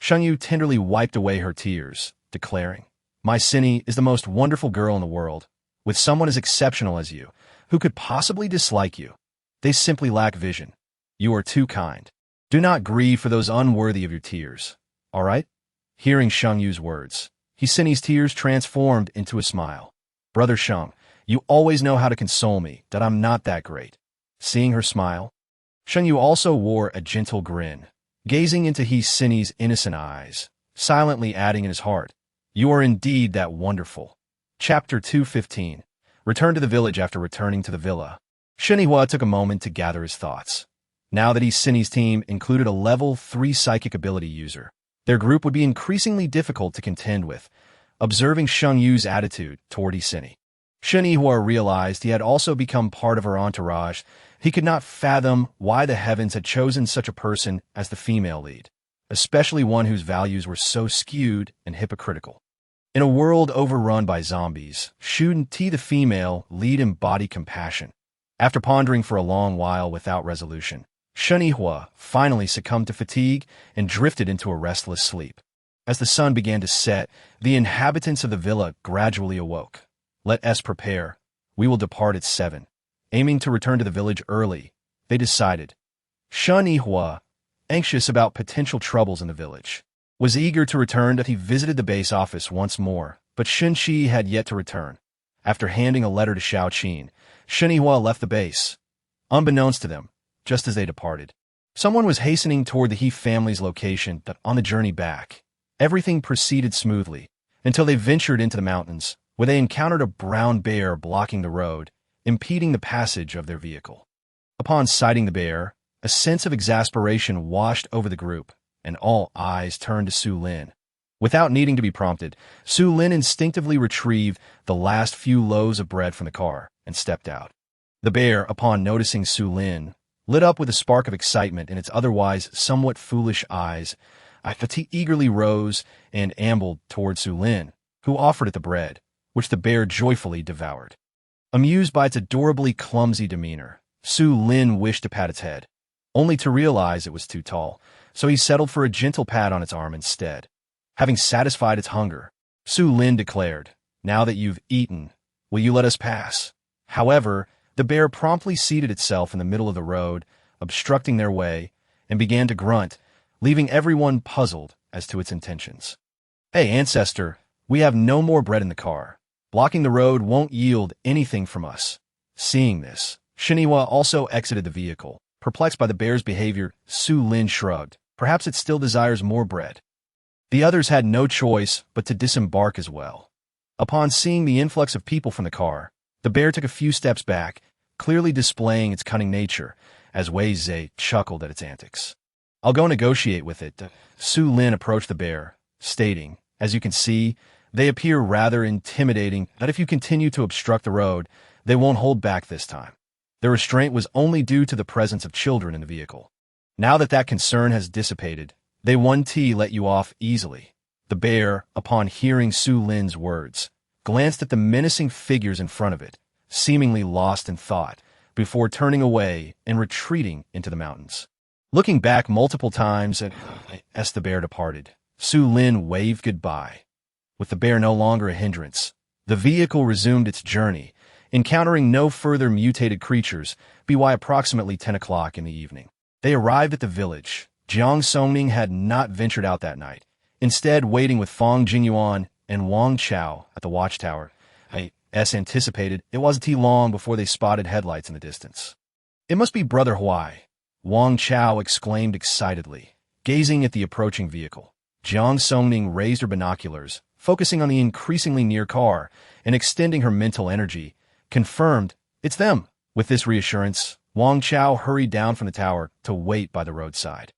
Shenhua tenderly wiped away her tears, declaring, "My Sini is the most wonderful girl in the world. With someone as exceptional as you, who could possibly dislike you? They simply lack vision. You are too kind. Do not grieve for those unworthy of your tears. All right?" Hearing Shenhua's words, Isini's tears transformed into a smile. "Brother Sheng, you always know how to console me, that I'm not that great." Seeing her smile, Shenhua also wore a gentle grin, gazing into Isini's innocent eyes, silently adding in his heart, "You are indeed that wonderful." Chapter 215. Return to the village. After returning to the villa, Shenhua took a moment to gather his thoughts. Now that Isini's team included a level 3 psychic ability user, their group would be increasingly difficult to contend with. Observing Shenhua's attitude toward Isini, Shenhua realized he had also become part of her entourage. He could not fathom why the heavens had chosen such a person as the female lead, especially one whose values were so skewed and hypocritical. In a world overrun by zombies, shouldn't the female lead embody compassion? After pondering for a long while without resolution, Shenhua finally succumbed to fatigue and drifted into a restless sleep. As the sun began to set, the inhabitants of the villa gradually awoke. "Let us prepare. We will depart at 7. Aiming to return to the village early, they decided. Shenhua, anxious about potential troubles in the village, was eager to return. That he visited the base office once more, but Shenxi had yet to return. After handing a letter to Shaoqin, Shenhua left the base. Unbeknownst to them, just as they departed, someone was hastening toward the He family's location. That on the journey back, everything proceeded smoothly until they ventured into the mountains, where they encountered a brown bear blocking the road, impeding the passage of their vehicle. Upon sighting the bear, a sense of exasperation washed over the group, and all eyes turned to Su Lin. Without needing to be prompted, Su Lin instinctively retrieved the last few loaves of bread from the car and stepped out. The bear, upon noticing Su Lin, Lit up with a spark of excitement in its otherwise somewhat foolish eyes, Ifati eagerly rose and ambled toward Su Lin, who offered it the bread, which the bear joyfully devoured. Amused by its adorably clumsy demeanor, Su Lin wished to pat its head, only to realize it was too tall, so he settled for a gentle pat on its arm instead. Having satisfied its hunger, Su Lin declared, "Now that you've eaten, will you let us pass?" However, the bear promptly seated itself in the middle of the road, obstructing their way, and began to grunt, leaving everyone puzzled as to its intentions. "Hey, ancestor, we have no more bread in the car. Blocking the road won't yield anything from us." Seeing this, Shiniwa also exited the vehicle. Perplexed by the bear's behavior, Su Lin shrugged. Perhaps it still desires more bread. The others had no choice but to disembark as well. Upon seeing the influx of people from the car, the bear took a few steps back, clearly displaying its cunning nature, as Wei Zhe chuckled at its antics. "I'll go negotiate with it." Su Lin approached the bear, stating, "As you can see, they appear rather intimidating, but if you continue to obstruct the road, they won't hold back this time." The restraint was only due to the presence of children in the vehicle. Now that concern has dissipated, they won't let you off easily. The bear, upon hearing Su Lin's words, glanced at the menacing figures in front of it, seemingly lost in thought, before turning away and retreating into the mountains. Looking back multiple times as the bear departed, Su Lin waved goodbye. With the bear no longer a hindrance, the vehicle resumed its journey, encountering no further mutated creatures by approximately 10 o'clock in the evening. They arrived at the village. Jiang Songning had not ventured out that night, instead waiting with Fang Jingyuan and Wang Chao at the watchtower. As anticipated, it wasn't long before they spotted headlights in the distance. "It must be Brother Huai," Wang Chao exclaimed excitedly, gazing at the approaching vehicle. Jiang Songning raised her binoculars, focusing on the increasingly near car, and extending her mental energy, confirmed, "It's them." With this reassurance, Wang Chao hurried down from the tower to wait by the roadside.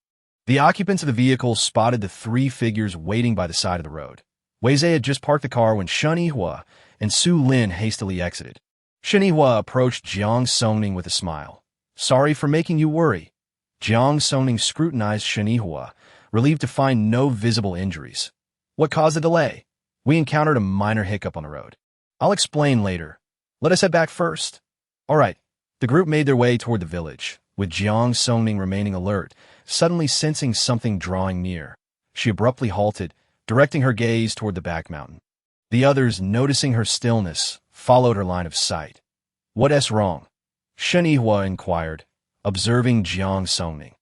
The occupants of the vehicle spotted the three figures waiting by the side of the road. Wei Zhe had just parked the car when Shiniwa and Su Lin hastily exited. Shiniwa approached Jiang Songning with a smile. "Sorry for making you worry." Jiang Songning scrutinized Shiniwa, relieved to find no visible injuries. "What caused the delay?" "We encountered a minor hiccup on the road." "I'll explain later. Let us head back first." "All right." The group made their way toward the village, with Jiang Songning remaining alert, suddenly sensing something drawing near. She abruptly halted, directing her gaze toward the back mountain. The others, noticing her stillness, followed her line of sight. "What's wrong?" Shenihua inquired, observing Jiang Songning.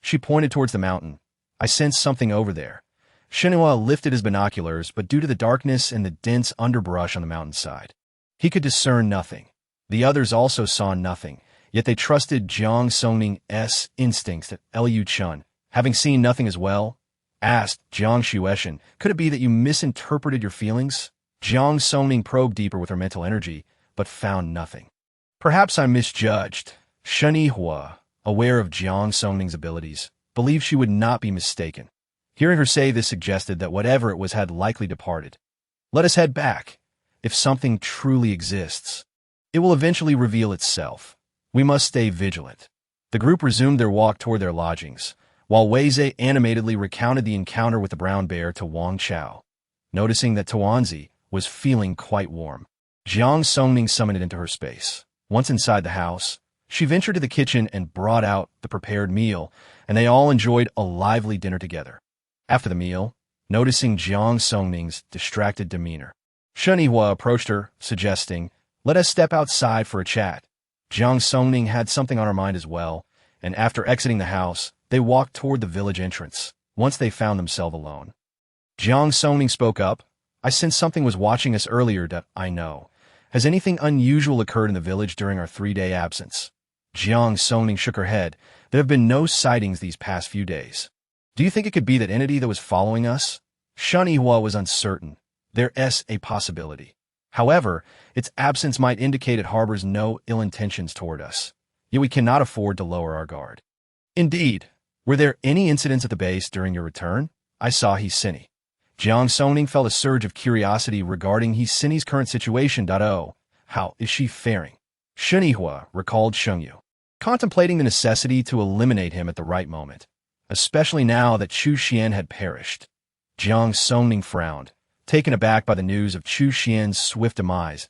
She pointed towards the mountain. "I sense something over there." Shenihua lifted his binoculars, but due to the darkness and the dense underbrush on the mountainside, he could discern nothing. The others also saw nothing, yet they trusted Jiang Songning's instincts that Liu Chun, having seen nothing as well, asked Jiang Shueshan, "Could it be that you misinterpreted your feelings?" Jiang Songning probed deeper with her mental energy, but found nothing. "Perhaps I misjudged." Shenihua, aware of Jiang Songning's abilities, believed she would not be mistaken. Hearing her say this suggested that whatever it was had likely departed. "Let us head back. If something truly exists, it will eventually reveal itself. We must stay vigilant." The group resumed their walk toward their lodgings, while Wei Zhe animatedly recounted the encounter with the brown bear to Wang Chao. Noticing that Tuanzi was feeling quite warm, Jiang Songning summoned it into her space. Once inside the house, she ventured to the kitchen and brought out the prepared meal, and they all enjoyed a lively dinner together. After the meal, noticing Jiang Songning's distracted demeanor, Shenihua approached her, suggesting, "Let us step outside for a chat." Jiang Songning had something on her mind as well, and after exiting the house, they walked toward the village entrance. Once they found themselves alone, Jiang Songning spoke up. "I sensed something was watching us earlier. I know. Has anything unusual occurred in the village during our 3-day absence?" Jiang Songning shook her head. "There have been no sightings these past few days." "Do you think it could be that entity that was following us?" Shanihua was uncertain. There's a possibility. However, its absence might indicate it harbors no ill intentions toward us. Yet we cannot afford to lower our guard. "Indeed. Were there any incidents at the base during your return?" "I saw Hisini." Jiang Songning felt a surge of curiosity regarding Hisini's current situation. How is she faring? Shenihua recalled Shengyu. contemplating the necessity to eliminate him at the right moment, especially now that Chu Xian had perished. Jiang Songning frowned, taken aback by the news of Chu Xian's swift demise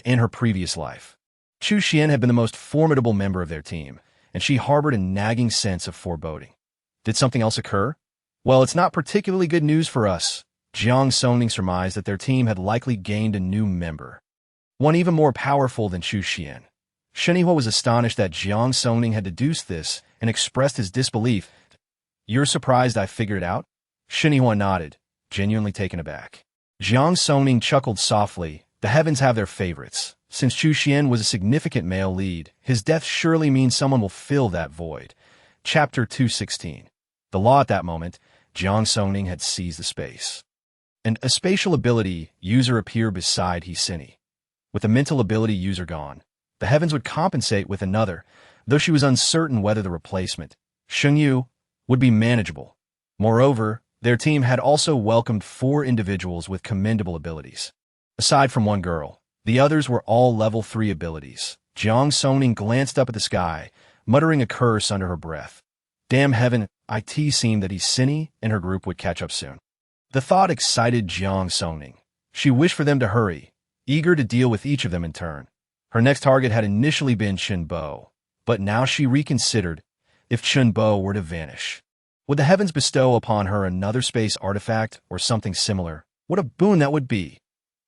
in her previous life. Chu Xian had been the most formidable member of their team, and she harbored a nagging sense of foreboding. Did something else occur? Well, it's not particularly good news for us. Jiang Songning surmised that their team had likely gained a new member, one even more powerful than Chu Xian. Shenhua was astonished that Jiang Songning had deduced this and expressed his disbelief. You're surprised I figured it out? Shenhua nodded, genuinely taken aback. Jiang Songning chuckled softly. The heavens have their favorites. Since Chu Xian was a significant male lead, his death surely means someone will fill that void. Chapter 216. The law at that moment, Jiang Songning had seized the space. And a spatial ability user appeared beside Hsini. With a mental ability user gone, the heavens would compensate with another, though she was uncertain whether the replacement, Shengyu, would be manageable. Moreover, their team had also welcomed 4 individuals with commendable abilities. Aside from one girl, the others were all level 3 abilities. Jiang Songning glanced up at the sky, muttering a curse under her breath. Damn heaven, it seemed that Hsini and her group would catch up soon. The thought excited Jiang Songning. She wished for them to hurry, eager to deal with each of them in turn. Her next target had initially been Chen Bo, but now she reconsidered. If Chen Bo were to vanish, would the heavens bestow upon her another space artifact or something similar? What a boon that would be!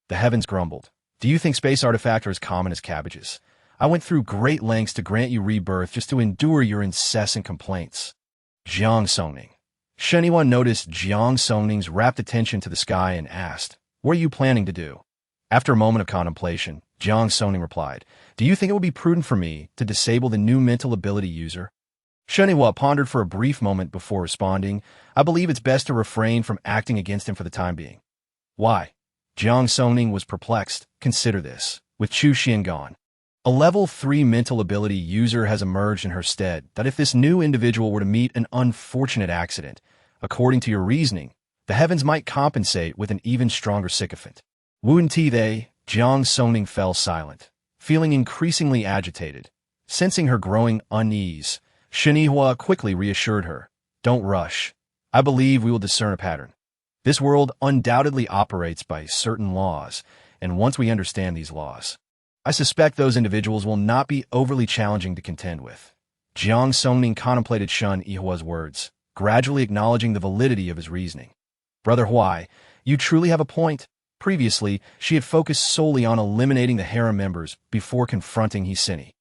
The heavens grumbled. Do you think space artifacts are as common as cabbages? I went through great lengths to grant you rebirth just to endure your incessant complaints. Jiang Songning. Shenhua noticed Jiang Songning's rapt attention to the sky and asked, what are you planning to do? After a moment of contemplation, Jiang Songning replied, do you think it would be prudent for me to disable the new mental ability user? Shenhua pondered for a brief moment before responding, I believe it's best to refrain from acting against him for the time being. Why? Jiang Songning was perplexed. Consider this. With Chu Xian gone, a level 3 mental ability user has emerged in her stead that if this new individual were to meet an unfortunate accident, according to your reasoning, the heavens might compensate with an even stronger sycophant. Wouldn't they? Jiang Songning fell silent, feeling increasingly agitated. Sensing her growing unease, Shenhua quickly reassured her. Don't rush. I believe we will discern a pattern. This world undoubtedly operates by certain laws, and once we understand these laws, I suspect those individuals will not be overly challenging to contend with. Jiang Songning contemplated Shenhua's words, gradually acknowledging the validity of his reasoning. Brother Huai, you truly have a point. Previously, she had focused solely on eliminating the harem members before confronting Hsini.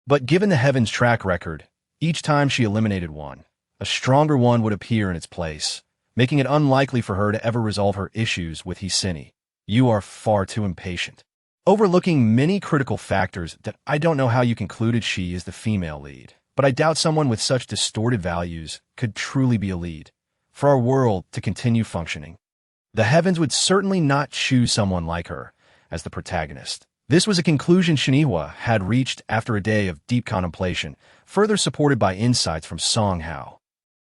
But given the heavens' track record, each time she eliminated one, a stronger one would appear in its place, making it unlikely for her to ever resolve her issues with Hsini. You are far too impatient, overlooking many critical factors that I don't know how you concluded she is the female lead, but I doubt someone with such distorted values could truly be a lead. For our world to continue functioning, the heavens would certainly not choose someone like her as the protagonist. This was a conclusion Shenhua had reached after a day of deep contemplation, further supported by insights from Song Hao,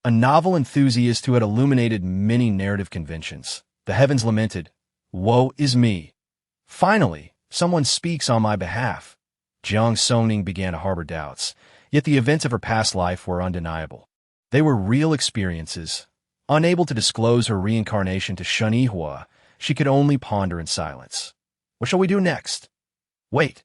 a novel enthusiast who had illuminated many narrative conventions. The heavens lamented, woe is me. Finally, someone speaks on my behalf. Jiang Songning began to harbor doubts, yet the events of her past life were undeniable. They were real experiences. Unable to disclose her reincarnation to Shenhua, she could only ponder in silence. What shall we do next? Wait.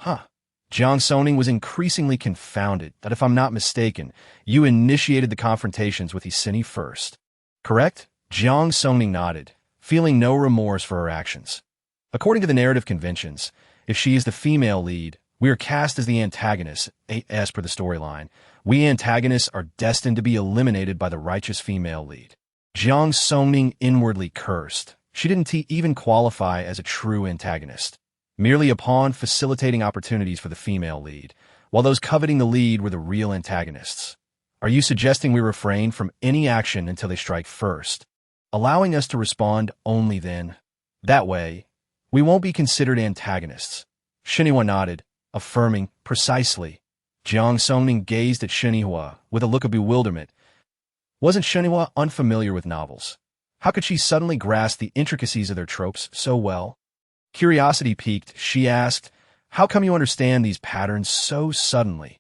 Jiang Songning was increasingly confounded that if I'm not mistaken, you initiated the confrontations with Hsini first. Correct? Jiang Songning nodded, feeling no remorse for her actions. According to the narrative conventions, if she is the female lead, we are cast as the antagonists. As per the storyline, we antagonists are destined to be eliminated by the righteous female lead. Jiang Songning inwardly cursed. She didn't even qualify as a true antagonist, merely a pawn facilitating opportunities for the female lead, while those coveting the lead were the real antagonists. Are you suggesting we refrain from any action until they strike first, allowing us to respond only then? That way, we won't be considered antagonists. Shenhua nodded, affirming, precisely. Jiang Songning gazed at Shenhua with a look of bewilderment. Wasn't Shenhua unfamiliar with novels? How could she suddenly grasp the intricacies of their tropes so well? Curiosity piqued, she asked, how come you understand these patterns so suddenly?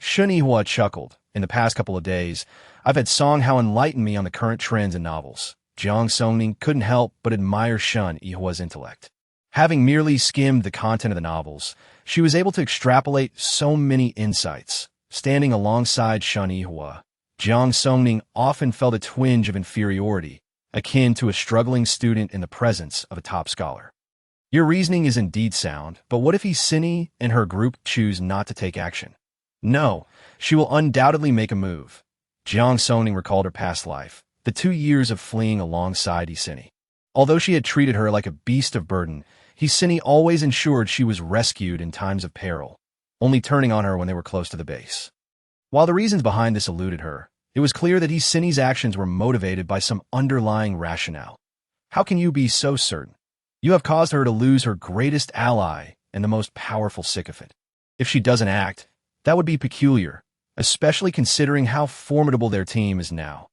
Shun Yihua chuckled. In the past couple of days, I've had Song Hao enlighten me on the current trends in novels. Jiang Songning couldn't help but admire Shun Yihua's intellect. Having merely skimmed the content of the novels, she was able to extrapolate so many insights. Standing alongside Shun Yihua, Jiang Songning often felt a twinge of inferiority, akin to a struggling student in the presence of a top scholar. Your reasoning is indeed sound, but what if Xini and her group choose not to take action? No, she will undoubtedly make a move. Jiang Songning recalled her past life, the 2 years of fleeing alongside Xini. Although she had treated her like a beast of burden, Xini always ensured she was rescued in times of peril, only turning on her when they were close to the base. While the reasons behind this eluded her, it was clear that Xini's actions were motivated by some underlying rationale. How can you be so certain? You have caused her to lose her greatest ally and the most powerful sycophant. If she doesn't act, that would be peculiar, especially considering how formidable their team is now.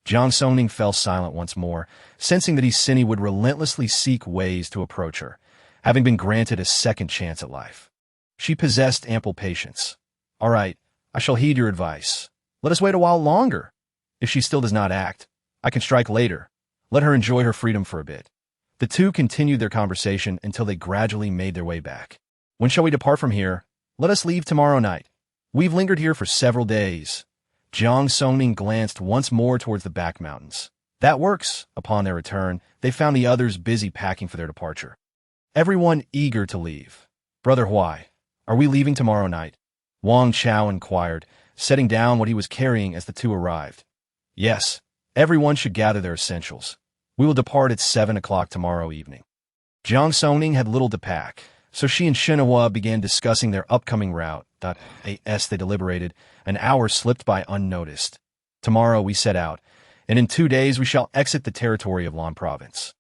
Jiang Songning fell silent once more, sensing that Xini would relentlessly seek ways to approach her, having been granted a second chance at life. She possessed ample patience. All right, I shall heed your advice. Let us wait a while longer. If she still does not act, I can strike later. Let her enjoy her freedom for a bit. The two continued their conversation until they gradually made their way back. When shall we depart from here? Let us leave tomorrow night. We've lingered here for several days. Jiang Songning glanced once more towards the back mountains. That works. Upon their return, they found the others busy packing for their departure. Everyone eager to leave. Brother Huai, are we leaving tomorrow night? Wang Chao inquired, setting down what he was carrying as the two arrived. Yes, everyone should gather their essentials. We will depart at 7 o'clock tomorrow evening. Jiang Songning had little to pack, so she and Shinhua began discussing their upcoming route. As they deliberated, an hour slipped by unnoticed. Tomorrow we set out, and in 2 days we shall exit the territory of Lan Province.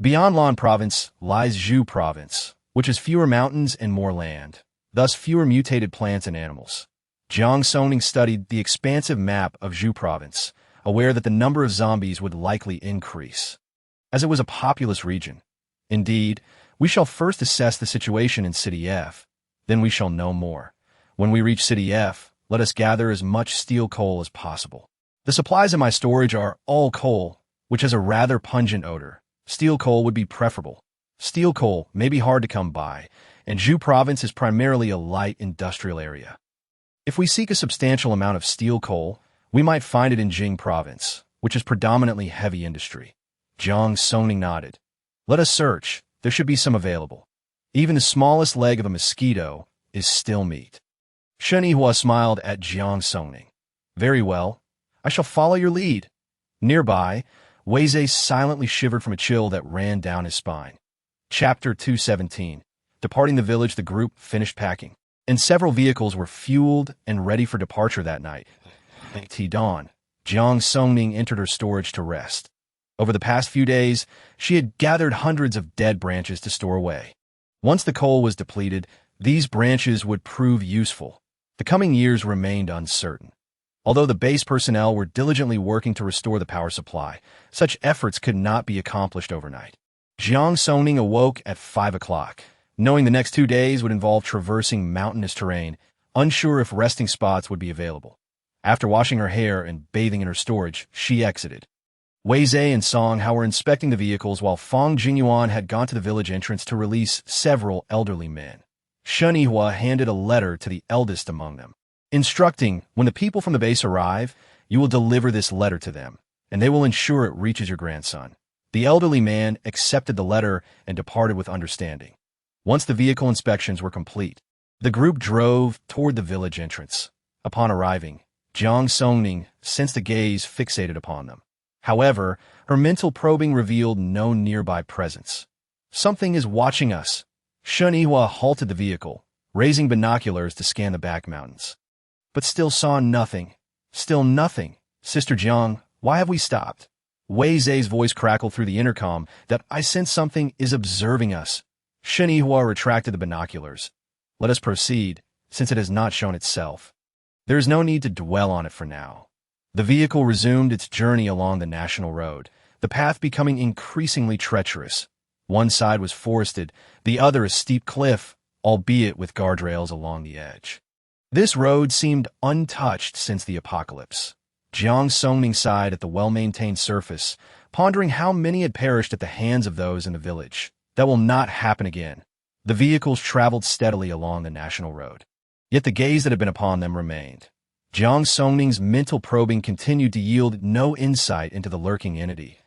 Beyond Lan Province lies Zhu Province, which has fewer mountains and more land, thus fewer mutated plants and animals. Jiang Songning studied the expansive map of Zhu Province, aware that the number of zombies would likely increase, as it was a populous region. Indeed, we shall first assess the situation in City F, then we shall know more. When we reach City F, let us gather as much steel coal as possible. The supplies in my storage are all coal, which has a rather pungent odor. Steel coal would be preferable. Steel coal may be hard to come by, and Zhu Province is primarily a light industrial area. If we seek a substantial amount of steel coal, we might find it in Jing Province, which is predominantly heavy industry. Jiang Songning nodded. Let us search. There should be some available. Even the smallest leg of a mosquito is still meat. Shun Yihua smiled at Jiang Songning. Very well. I shall follow your lead. Nearby, Weizhe silently shivered from a chill that ran down his spine. Chapter 217. Departing the village, the group finished packing, and several vehicles were fueled and ready for departure that night. At dawn, Jiang Songning entered her storage to rest. Over the past few days, she had gathered hundreds of dead branches to store away. Once the coal was depleted, these branches would prove useful. The coming years remained uncertain. Although the base personnel were diligently working to restore the power supply, such efforts could not be accomplished overnight. Jiang Songning awoke at 5 o'clock, knowing the next 2 days would involve traversing mountainous terrain, unsure if resting spots would be available. After washing her hair and bathing in her storage, she exited. Weizhe and Song Hao were inspecting the vehicles while Fang Jingyuan had gone to the village entrance to release several elderly men. Shun Yihua handed a letter to the eldest among them, instructing, when the people from the base arrive, you will deliver this letter to them, and they will ensure it reaches your grandson. The elderly man accepted the letter and departed with understanding. Once the vehicle inspections were complete, the group drove toward the village entrance. Upon arriving, Jiang Songning sensed a gaze fixated upon them. However, her mental probing revealed no nearby presence. Something is watching us. Shun Yihua halted the vehicle, raising binoculars to scan the back mountains. But still saw nothing. Still nothing. Sister Jiang, why have we stopped? Wei Zhe's voice crackled through the intercom that I sense something is observing us. Shun Yihua retracted the binoculars. Let us proceed, since it has not shown itself. There is no need to dwell on it for now. The vehicle resumed its journey along the national road, the path becoming increasingly treacherous. One side was forested, the other a steep cliff, albeit with guardrails along the edge. This road seemed untouched since the apocalypse. Jiang Songning sighed at the well-maintained surface, pondering how many had perished at the hands of those in the village. That will not happen again. The vehicles traveled steadily along the national road. Yet the gaze that had been upon them remained. Jiang Songning's mental probing continued to yield no insight into the lurking entity.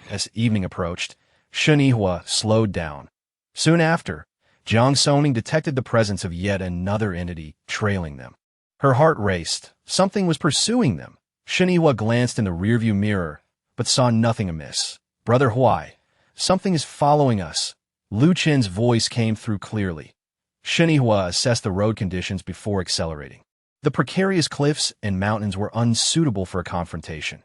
As evening approached, Shenihua slowed down. Soon after, Jiang Songning detected the presence of yet another entity trailing them. Her heart raced. Something was pursuing them. Shenihua glanced in the rearview mirror, but saw nothing amiss. "Brother Huai, something is following us." Lu Chen's voice came through clearly. Shenihua assessed the road conditions before accelerating. The precarious cliffs and mountains were unsuitable for a confrontation.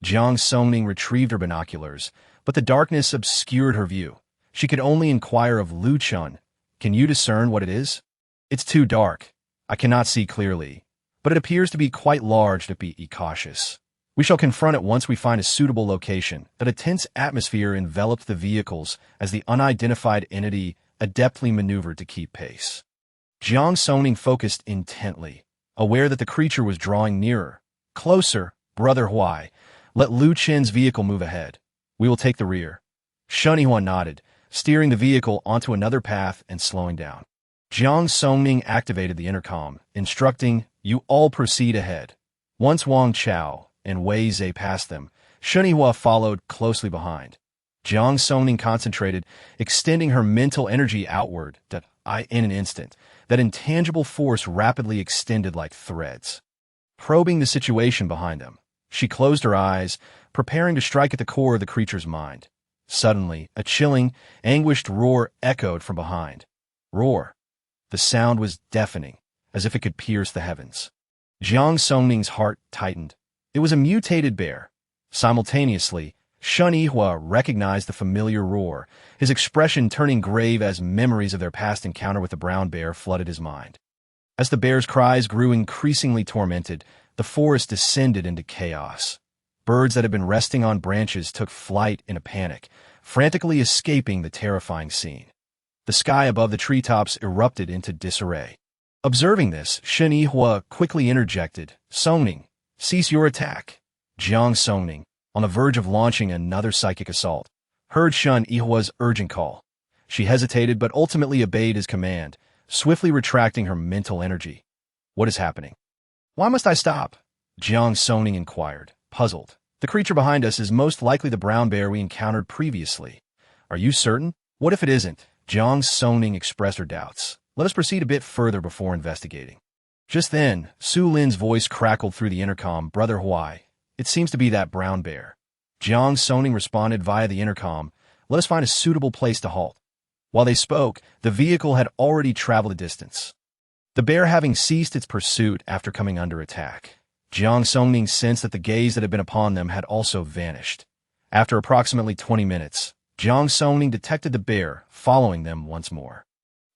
Jiang Songning retrieved her binoculars, but the darkness obscured her view. She could only inquire of Lu Chen, "Can you discern what it is?" "It's too dark. I cannot see clearly, but it appears to be quite large to be cautious. We shall confront it once we find a suitable location." That a tense atmosphere enveloped the vehicles as the unidentified entity adeptly maneuvered to keep pace. Jiang Songning focused intently, aware that the creature was drawing nearer. "Closer, Brother Huai. Let Lu Chen's vehicle move ahead. We will take the rear." Shenihua nodded, steering the vehicle onto another path and slowing down. Jiang Songning activated the intercom, instructing, "You all proceed ahead." Once Wang Chao and Wei Zhe passed them, Shenihua followed closely behind. Jiang Songning concentrated, extending her mental energy outward. In an instant, that intangible force rapidly extended like threads. Probing the situation behind them, she closed her eyes, preparing to strike at the core of the creature's mind. Suddenly, a chilling, anguished roar echoed from behind. Roar. The sound was deafening, as if it could pierce the heavens. Jiang Songning's heart tightened. It was a mutated bear. Simultaneously, Shenihua recognized the familiar roar, his expression turning grave as memories of their past encounter with the brown bear flooded his mind. As the bear's cries grew increasingly tormented, the forest descended into chaos. Birds that had been resting on branches took flight in a panic, frantically escaping the terrifying scene. The sky above the treetops erupted into disarray. Observing this, Shenihua quickly interjected, "Songning, cease your attack." Jiang Songning, on the verge of launching another psychic assault, heard Shenihua's urgent call. She hesitated but ultimately obeyed his command, swiftly retracting her mental energy. "What is happening? Why must I stop?" Jiang Songning inquired, puzzled. "The creature behind us is most likely the brown bear we encountered previously." "Are you certain? What if it isn't?" Jiang Songning expressed her doubts. "Let us proceed a bit further before investigating." Just then, Su Lin's voice crackled through the intercom, "Brother Huai, it seems to be that brown bear." Jiang Songning responded via the intercom, "Let us find a suitable place to halt." While they spoke, the vehicle had already traveled a distance, the bear having ceased its pursuit after coming under attack. Jiang Songning sensed that the gaze that had been upon them had also vanished. After approximately 20 minutes, Jiang Songning detected the bear following them once more.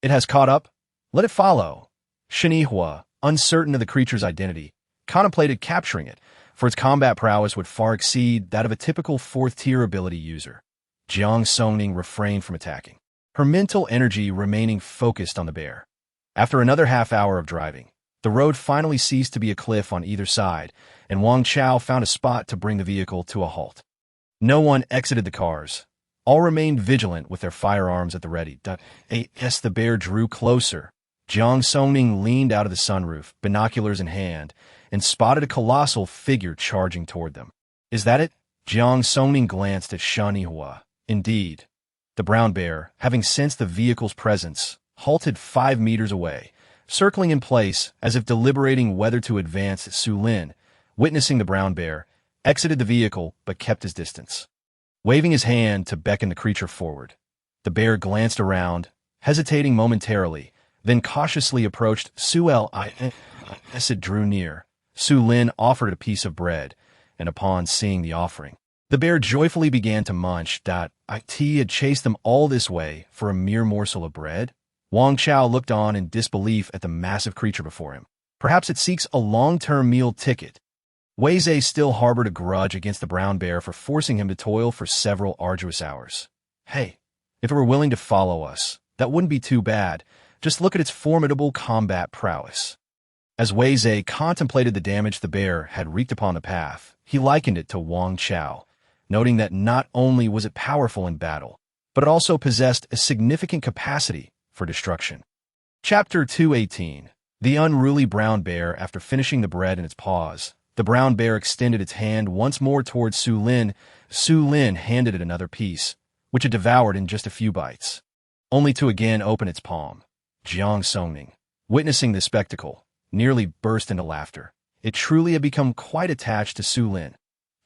"It has caught up? Let it follow." Shenihua, uncertain of the creature's identity, contemplated capturing it, for its combat prowess would far exceed that of a typical fourth-tier ability user. Jiang Songning refrained from attacking, her mental energy remaining focused on the bear. After another half-hour of driving, the road finally ceased to be a cliff on either side, and Wang Chao found a spot to bring the vehicle to a halt. No one exited the cars. All remained vigilant with their firearms at the ready. As the bear drew closer, Jiang Songning leaned out of the sunroof, binoculars in hand, and spotted a colossal figure charging toward them. "Is that it?" Jiang Songning glanced at Shenihua. Indeed. The brown bear, having sensed the vehicle's presence, halted 5 meters away, circling in place as if deliberating whether to advance. Su Lin, witnessing the brown bear, exited the vehicle but kept his distance, waving his hand to beckon the creature forward. The bear glanced around, hesitating momentarily, then cautiously approached Su Lin. As it drew near, Su Lin offered it a piece of bread, and upon seeing the offering, the bear joyfully began to munch. He had chased them all this way for a mere morsel of bread? Wang Chao looked on in disbelief at the massive creature before him. Perhaps it seeks a long-term meal ticket. Wei Zhe still harbored a grudge against the brown bear for forcing him to toil for several arduous hours. "Hey, if it were willing to follow us, that wouldn't be too bad. Just look at its formidable combat prowess." As Wei Zhe contemplated the damage the bear had wreaked upon the path, he likened it to Wang Chao, noting that not only was it powerful in battle, but it also possessed a significant capacity for destruction. Chapter 218. The unruly brown bear. After finishing the bread in its paws, the brown bear extended its hand once more towards Su Lin. Su Lin handed it another piece, which it devoured in just a few bites, only to again open its palm. Jiang Songning, witnessing this spectacle, nearly burst into laughter. It truly had become quite attached to Su Lin.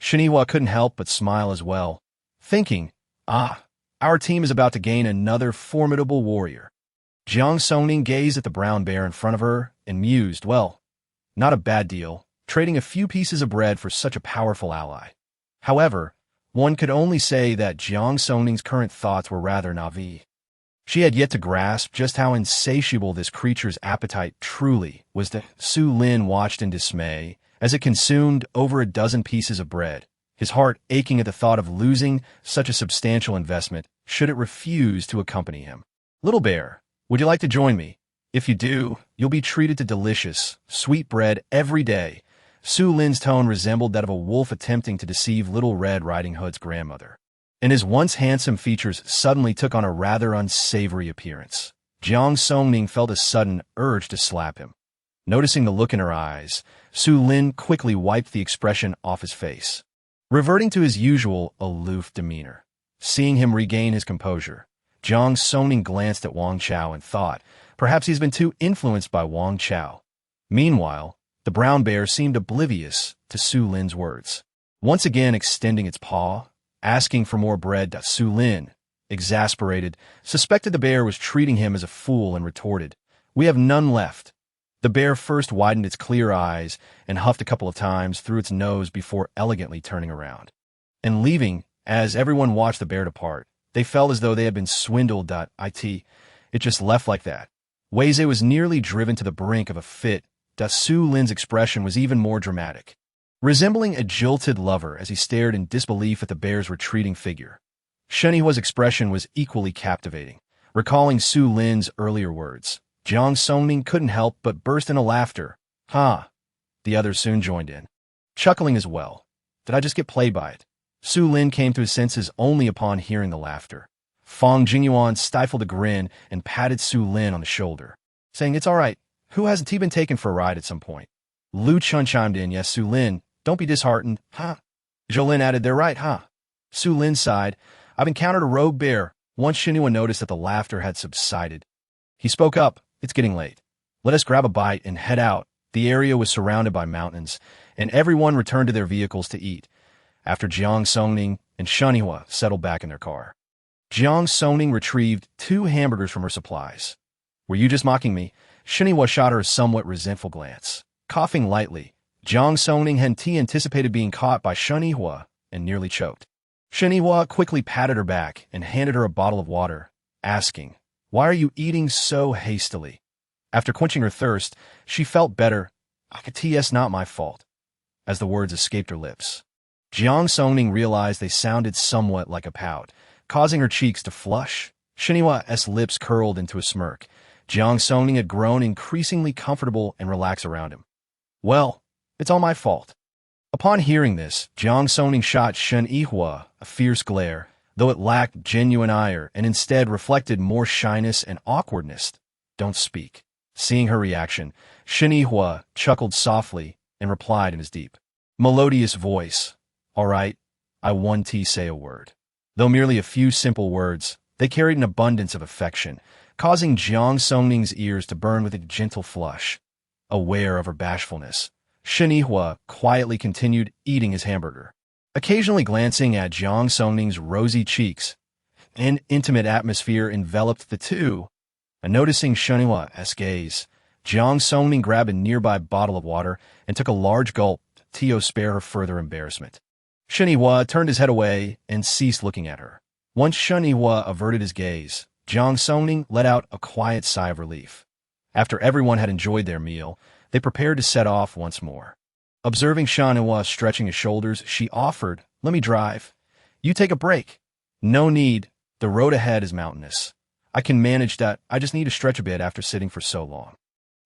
Shenhua couldn't help but smile as well, thinking, our team is about to gain another formidable warrior. Jiang Songning gazed at the brown bear in front of her and mused, well, not a bad deal, trading a few pieces of bread for such a powerful ally. However, one could only say that Jiang Songning's current thoughts were rather naive. She had yet to grasp just how insatiable this creature's appetite truly was. Su Lin watched in dismay as it consumed over a dozen pieces of bread, his heart aching at the thought of losing such a substantial investment should it refuse to accompany him. Little bear, would you like to join me? If you do, you'll be treated to delicious, sweet bread every day. Su Lin's tone resembled that of a wolf attempting to deceive Little Red Riding Hood's grandmother, and his once handsome features suddenly took on a rather unsavory appearance. Jiang Songning felt a sudden urge to slap him. Noticing the look in her eyes, Su Lin quickly wiped the expression off his face, reverting to his usual aloof demeanor. Seeing him regain his composure, Jiang Songning glanced at Wang Chao and thought, perhaps he's been too influenced by Wang Chao. Meanwhile, the brown bear seemed oblivious to Su Lin's words, once again extending its paw, asking for more bread. Su Lin, exasperated, suspected the bear was treating him as a fool and retorted, we have none left. The bear first widened its clear eyes and huffed a couple of times through its nose before elegantly turning around and leaving. As everyone watched the bear depart, they felt as though they had been swindled. It just left like that. Wei Zhe was nearly driven to the brink of a fit. Su Lin's expression was even more dramatic, resembling a jilted lover as he stared in disbelief at the bear's retreating figure. Shenhua's expression was equally captivating. Recalling Su Lin's earlier words, Jiang Songning couldn't help but burst into laughter. The others soon joined in, chuckling as well. Did I just get played by it? Su Lin came to his senses only upon hearing the laughter. Fang Jingyuan stifled a grin and patted Su Lin on the shoulder, saying, it's all right. Who hasn't he been taken for a ride at some point? Lu Chun chimed in, yes, Su Lin, don't be disheartened, Jolin added, they're right, Su Lin sighed, I've encountered a rogue bear. Once Shenhua noticed that the laughter had subsided, he spoke up, it's getting late. Let us grab a bite and head out. The area was surrounded by mountains, and everyone returned to their vehicles to eat, after Jiang Songning and Shenhua settled back in their car. Jiang Songning retrieved 2 hamburgers from her supplies. Were you just mocking me? Shenhua shot her a somewhat resentful glance. Coughing lightly, Jiang Songning had anticipated being caught by Shenhua and nearly choked. Shenhua quickly patted her back and handed her a bottle of water, asking, why are you eating so hastily? After quenching her thirst, she felt better. It's not my fault, as the words escaped her lips. Jiang Songning realized they sounded somewhat like a pout, causing her cheeks to flush. Shenhua's lips curled into a smirk. Jiang Songning had grown increasingly comfortable and relaxed around him. Well, it's all my fault. Upon hearing this, Jiang Songning shot Shenhua a fierce glare, though it lacked genuine ire and instead reflected more shyness and awkwardness. Don't speak. Seeing her reaction, Shenhua chuckled softly and replied in his deep, melodious voice, all right, I won't say a word. Though merely a few simple words, they carried an abundance of affection, causing Jiang Songning's ears to burn with a gentle flush. Aware of her bashfulness, Shenhua quietly continued eating his hamburger, occasionally glancing at Jiang Songning's rosy cheeks. An intimate atmosphere enveloped the two, and noticing Shenhua's gaze, Jiang Songning grabbed a nearby bottle of water and took a large gulp to spare her further embarrassment. Shenhua turned his head away and ceased looking at her. Once Shenhua averted his gaze, Jiang Songning let out a quiet sigh of relief. After everyone had enjoyed their meal, they prepared to set off once more. Observing Shenhua stretching his shoulders, she offered, let me drive. You take a break. No need. The road ahead is mountainous. I can manage that. I just need to stretch a bit after sitting for so long.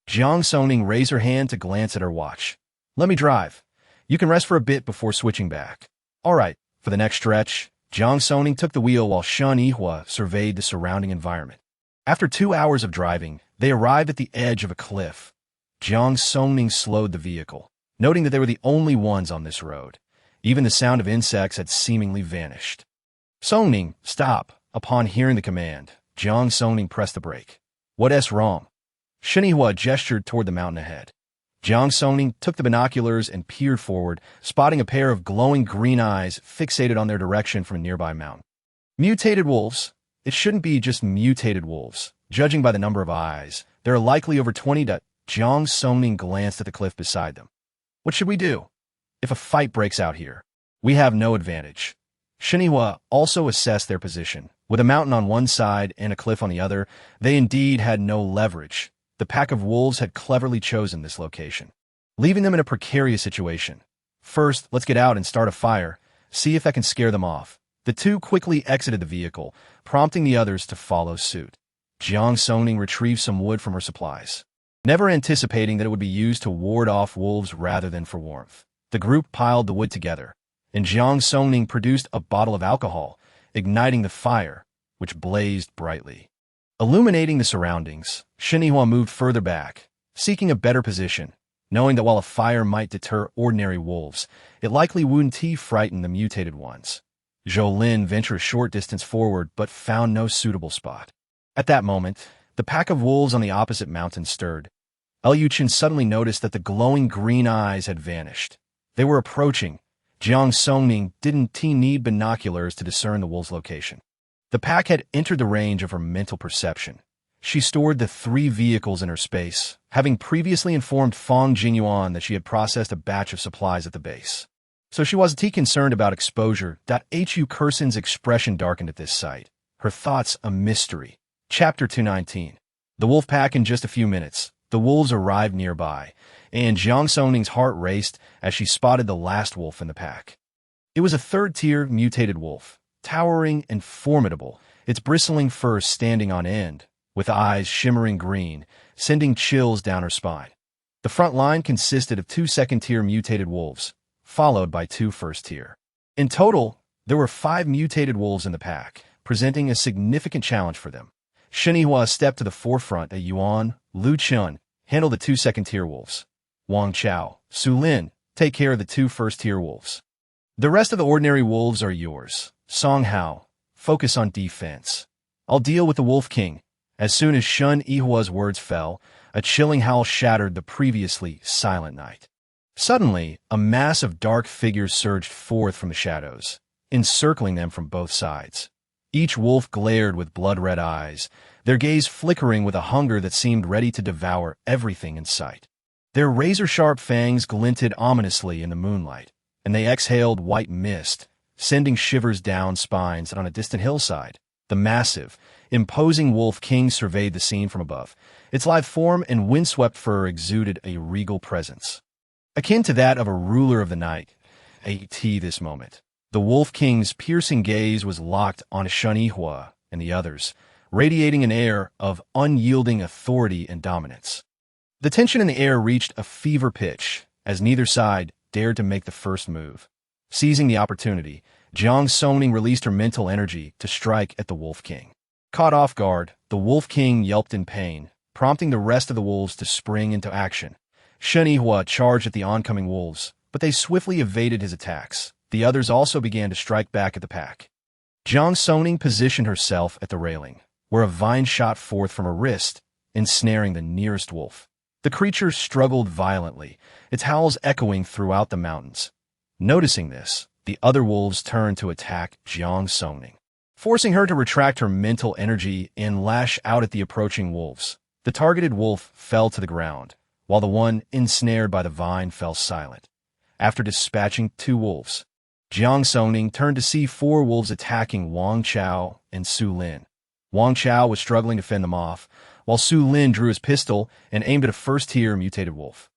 Jiang Songning raised her hand to glance at her watch. Let me drive. You can rest for a bit before switching back. All right, for the next stretch, Jiang Songning took the wheel while Shen Yihua surveyed the surrounding environment. After 2 hours of driving, they arrived at the edge of a cliff. Jiang Songning slowed the vehicle, noting that they were the only ones on this road. Even the sound of insects had seemingly vanished. Songning, stop. Upon hearing the command, Jiang Songning pressed the brake. What's wrong? Shen Yihua gestured toward the mountain ahead. Jiang Songning took the binoculars and peered forward, spotting a pair of glowing green eyes fixated on their direction from a nearby mountain. Mutated wolves? It shouldn't be just mutated wolves. Judging by the number of eyes, there are likely over 20. Jiang Songning glanced at the cliff beside them. What should we do? If a fight breaks out here, we have no advantage. Shen Yihua also assessed their position. With a mountain on one side and a cliff on the other, they indeed had no leverage. The pack of wolves had cleverly chosen this location, leaving them in a precarious situation. First, let's get out and start a fire, see if that can scare them off. The two quickly exited the vehicle, prompting the others to follow suit. Jiang Songning retrieved some wood from her supplies, never anticipating that it would be used to ward off wolves rather than for warmth. The group piled the wood together, and Jiang Songning produced a bottle of alcohol, igniting the fire, which blazed brightly. Illuminating the surroundings, Shen Yihua moved further back, seeking a better position, knowing that while a fire might deter ordinary wolves, it likely wouldn't frighten the mutated ones. Zhou Lin ventured a short distance forward but found no suitable spot. At that moment, the pack of wolves on the opposite mountain stirred. Elyuchen suddenly noticed that the glowing green eyes had vanished. They were approaching. Jiang Songning didn't need binoculars to discern the wolves' location. The pack had entered the range of her mental perception. She stored the 3 vehicles in her space, having previously informed Feng Jinyuan that she had processed a batch of supplies at the base. So she wasn't concerned about exposure. Hu Kursen's expression darkened at this sight, her thoughts a mystery. Chapter 219. The wolf pack in just a few minutes. The wolves arrived nearby, and Jiang Songning's heart raced as she spotted the last wolf in the pack. It was a 3rd-tier mutated wolf, towering and formidable, its bristling fur standing on end, with eyes shimmering green, sending chills down her spine. The front line consisted of 2 second-tier mutated wolves, followed by 2 first-tier. In total, there were 5 mutated wolves in the pack, presenting a significant challenge for them. Shen Yihua stepped to the forefront. Yuan, Lu Chun handled the 2 second-tier wolves. Wang Chao, Su Lin take care of the 2 first-tier wolves. The rest of the ordinary wolves are yours. Song Hao, focus on defense. I'll deal with the Wolf King. As soon as Shen Yihua's words fell, a chilling howl shattered the previously silent night. Suddenly, a mass of dark figures surged forth from the shadows, encircling them from both sides. Each wolf glared with blood-red eyes, their gaze flickering with a hunger that seemed ready to devour everything in sight. Their razor-sharp fangs glinted ominously in the moonlight, and they exhaled white mist, sending shivers down spines on a distant hillside. The massive, imposing Wolf King surveyed the scene from above. Its lithe form and windswept fur exuded a regal presence, akin to that of a ruler of the night. This moment, the Wolf King's piercing gaze was locked on Shen Yihua and the others, radiating an air of unyielding authority and dominance. The tension in the air reached a fever pitch as neither side dared to make the first move. Seizing the opportunity, Jiang Songning released her mental energy to strike at the Wolf King. Caught off guard, the Wolf King yelped in pain, prompting the rest of the wolves to spring into action. Shen Yihua charged at the oncoming wolves, but they swiftly evaded his attacks. The others also began to strike back at the pack. Jiang Songning positioned herself at the railing, where a vine shot forth from her wrist, ensnaring the nearest wolf. The creature struggled violently, its howls echoing throughout the mountains. Noticing this, the other wolves turned to attack Jiang Songning, forcing her to retract her mental energy and lash out at the approaching wolves. The targeted wolf fell to the ground, while the one ensnared by the vine fell silent. After dispatching 2 wolves, Jiang Songning turned to see 4 wolves attacking Wang Chao and Su Lin. Wang Chao was struggling to fend them off, while Su Lin drew his pistol and aimed at a first-tier mutated wolf.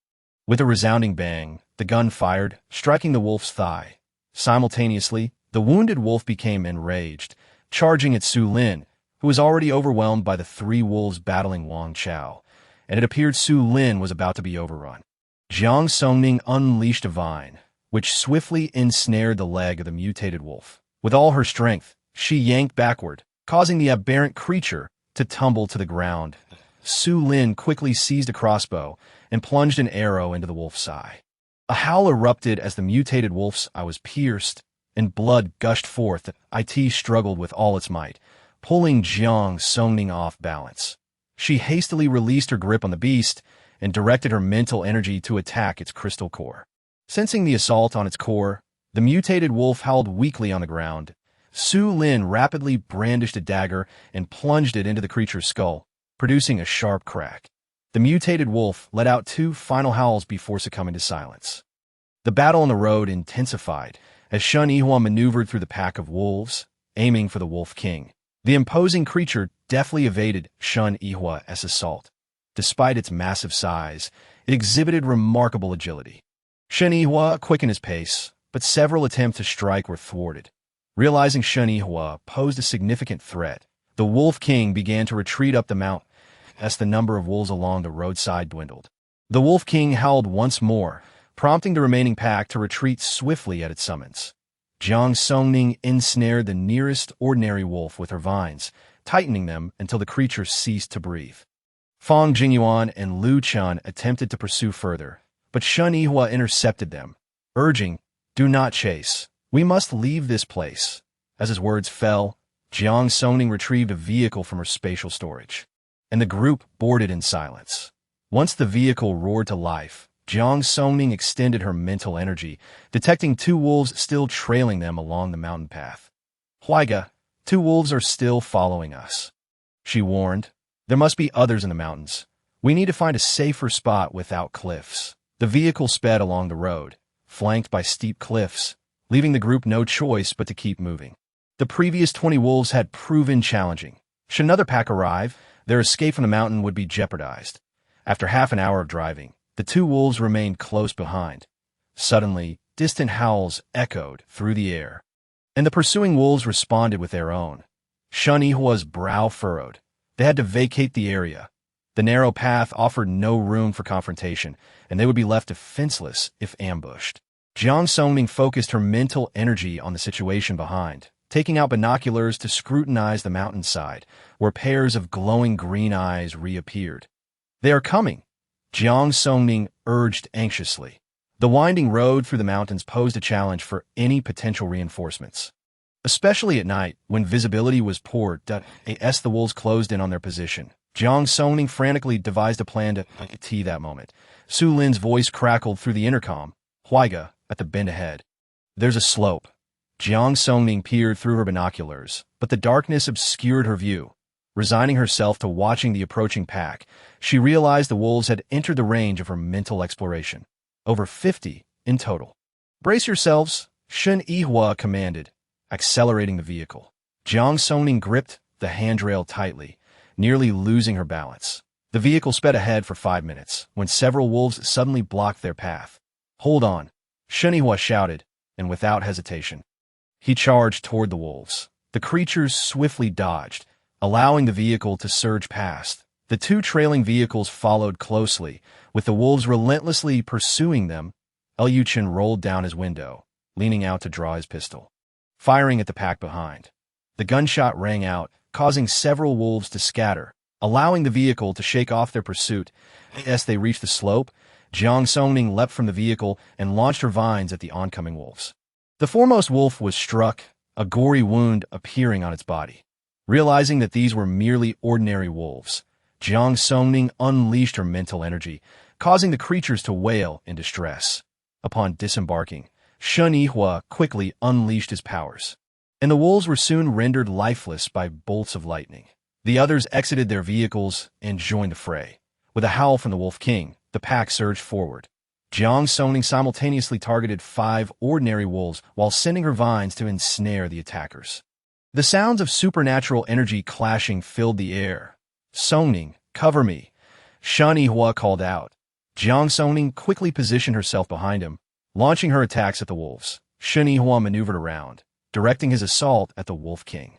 With a resounding bang, the gun fired, striking the wolf's thigh. Simultaneously, the wounded wolf became enraged, charging at Su Lin, who was already overwhelmed by the 3 wolves battling Wang Chao. and it appeared Su Lin was about to be overrun. Jiang Songning unleashed a vine, which swiftly ensnared the leg of the mutated wolf. With all her strength, she yanked backward, causing the aberrant creature to tumble to the ground. Su Lin quickly seized a crossbow and plunged an arrow into the wolf's eye. A howl erupted as the mutated wolf's eye was pierced, and blood gushed forth. It struggled with all its might, pulling Jiang Songning off balance. She hastily released her grip on the beast and directed her mental energy to attack its crystal core. Sensing the assault on its core, the mutated wolf howled weakly on the ground. Su Lin rapidly brandished a dagger and plunged it into the creature's skull, producing a sharp crack. The mutated wolf let out 2 final howls before succumbing to silence. The battle on the road intensified as Shen Yihua maneuvered through the pack of wolves, aiming for the Wolf King. The imposing creature deftly evaded Shen Yihua's assault. Despite its massive size, it exhibited remarkable agility. Shen Yihua quickened his pace, but several attempts to strike were thwarted. Realizing Shen Yihua posed a significant threat, the Wolf King began to retreat up the mountain as the number of wolves along the roadside dwindled. The Wolf King howled once more, prompting the remaining pack to retreat swiftly at its summons. Jiang Songning ensnared the nearest ordinary wolf with her vines, tightening them until the creature ceased to breathe. Fang Jingyuan and Lu Chen attempted to pursue further, but Shen Yihua intercepted them, urging, "Do not chase. We must leave this place." As his words fell, Jiang Songning retrieved a vehicle from her spatial storage, and the group boarded in silence. Once the vehicle roared to life, Jiang Songning extended her mental energy, detecting 2 wolves still trailing them along the mountain path. "Huaiga, 2 wolves are still following us," she warned. "There must be others in the mountains. We need to find a safer spot without cliffs." The vehicle sped along the road, flanked by steep cliffs, leaving the group no choice but to keep moving. The previous 20 wolves had proven challenging. Should another pack arrive, their escape from the mountain would be jeopardized. After half an hour of driving, the 2 wolves remained close behind. Suddenly, distant howls echoed through the air, and the pursuing wolves responded with their own. Shen Yihua's brow furrowed. They had to vacate the area. The narrow path offered no room for confrontation, and they would be left defenseless if ambushed. Jiang Songning focused her mental energy on the situation behind, taking out binoculars to scrutinize the mountainside, where pairs of glowing green eyes reappeared. "They are coming," Jiang Songning urged anxiously. The winding road through the mountains posed a challenge for any potential reinforcements, especially at night when visibility was poor. As the wolves closed in on their position, Jiang Songning frantically devised a plan to tee that moment. Su Lin's voice crackled through the intercom. "Huaiga, at the bend ahead. There's a slope." Jiang Songning peered through her binoculars, but the darkness obscured her view. Resigning herself to watching the approaching pack, she realized the wolves had entered the range of her mental exploration. Over 50 in total. "Brace yourselves," Shen Yihua commanded, accelerating the vehicle. Jiang Songning gripped the handrail tightly, nearly losing her balance. The vehicle sped ahead for 5 minutes, when several wolves suddenly blocked their path. "Hold on," Shen Yihua shouted, and without hesitation, he charged toward the wolves. The creatures swiftly dodged, allowing the vehicle to surge past. The 2 trailing vehicles followed closely, with the wolves relentlessly pursuing them. Liu Chen rolled down his window, leaning out to draw his pistol, firing at the pack behind. The gunshot rang out, causing several wolves to scatter, allowing the vehicle to shake off their pursuit. As they reached the slope, Jiang Songning leapt from the vehicle and launched her vines at the oncoming wolves. The foremost wolf was struck, a gory wound appearing on its body. Realizing that these were merely ordinary wolves, Jiang Songning unleashed her mental energy, causing the creatures to wail in distress. Upon disembarking, Shen Yihua quickly unleashed his powers, and the wolves were soon rendered lifeless by bolts of lightning. The others exited their vehicles and joined the fray. With a howl from the Wolf King, the pack surged forward. Jiang Songning simultaneously targeted 5 ordinary wolves while sending her vines to ensnare the attackers. The sounds of supernatural energy clashing filled the air. "Songning, cover me," Shen Yihua called out. Jiang Songning quickly positioned herself behind him, launching her attacks at the wolves. Shen Yihua maneuvered around, directing his assault at the Wolf King.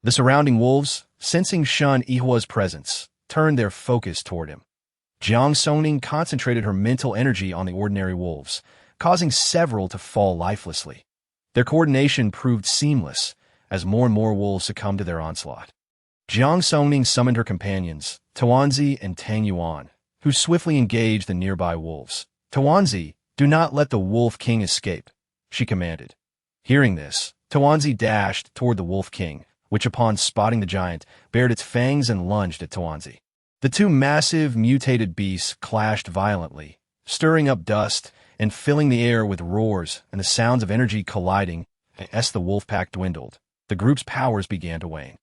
The surrounding wolves, sensing Shen Yihua's presence, turned their focus toward him. Jiang Songning concentrated her mental energy on the ordinary wolves, causing several to fall lifelessly. Their coordination proved seamless as more and more wolves succumbed to their onslaught. Jiang Songning summoned her companions, Tuanzi and Tang Yuan, who swiftly engaged the nearby wolves. Tuanzi, do not let the Wolf King escape, she commanded. Hearing this, Tuanzi dashed toward the Wolf King, which upon spotting the giant, bared its fangs and lunged at Tuanzi. The two massive, mutated beasts clashed violently, stirring up dust and filling the air with roars and the sounds of energy colliding. As the wolf pack dwindled, the group's powers began to wane.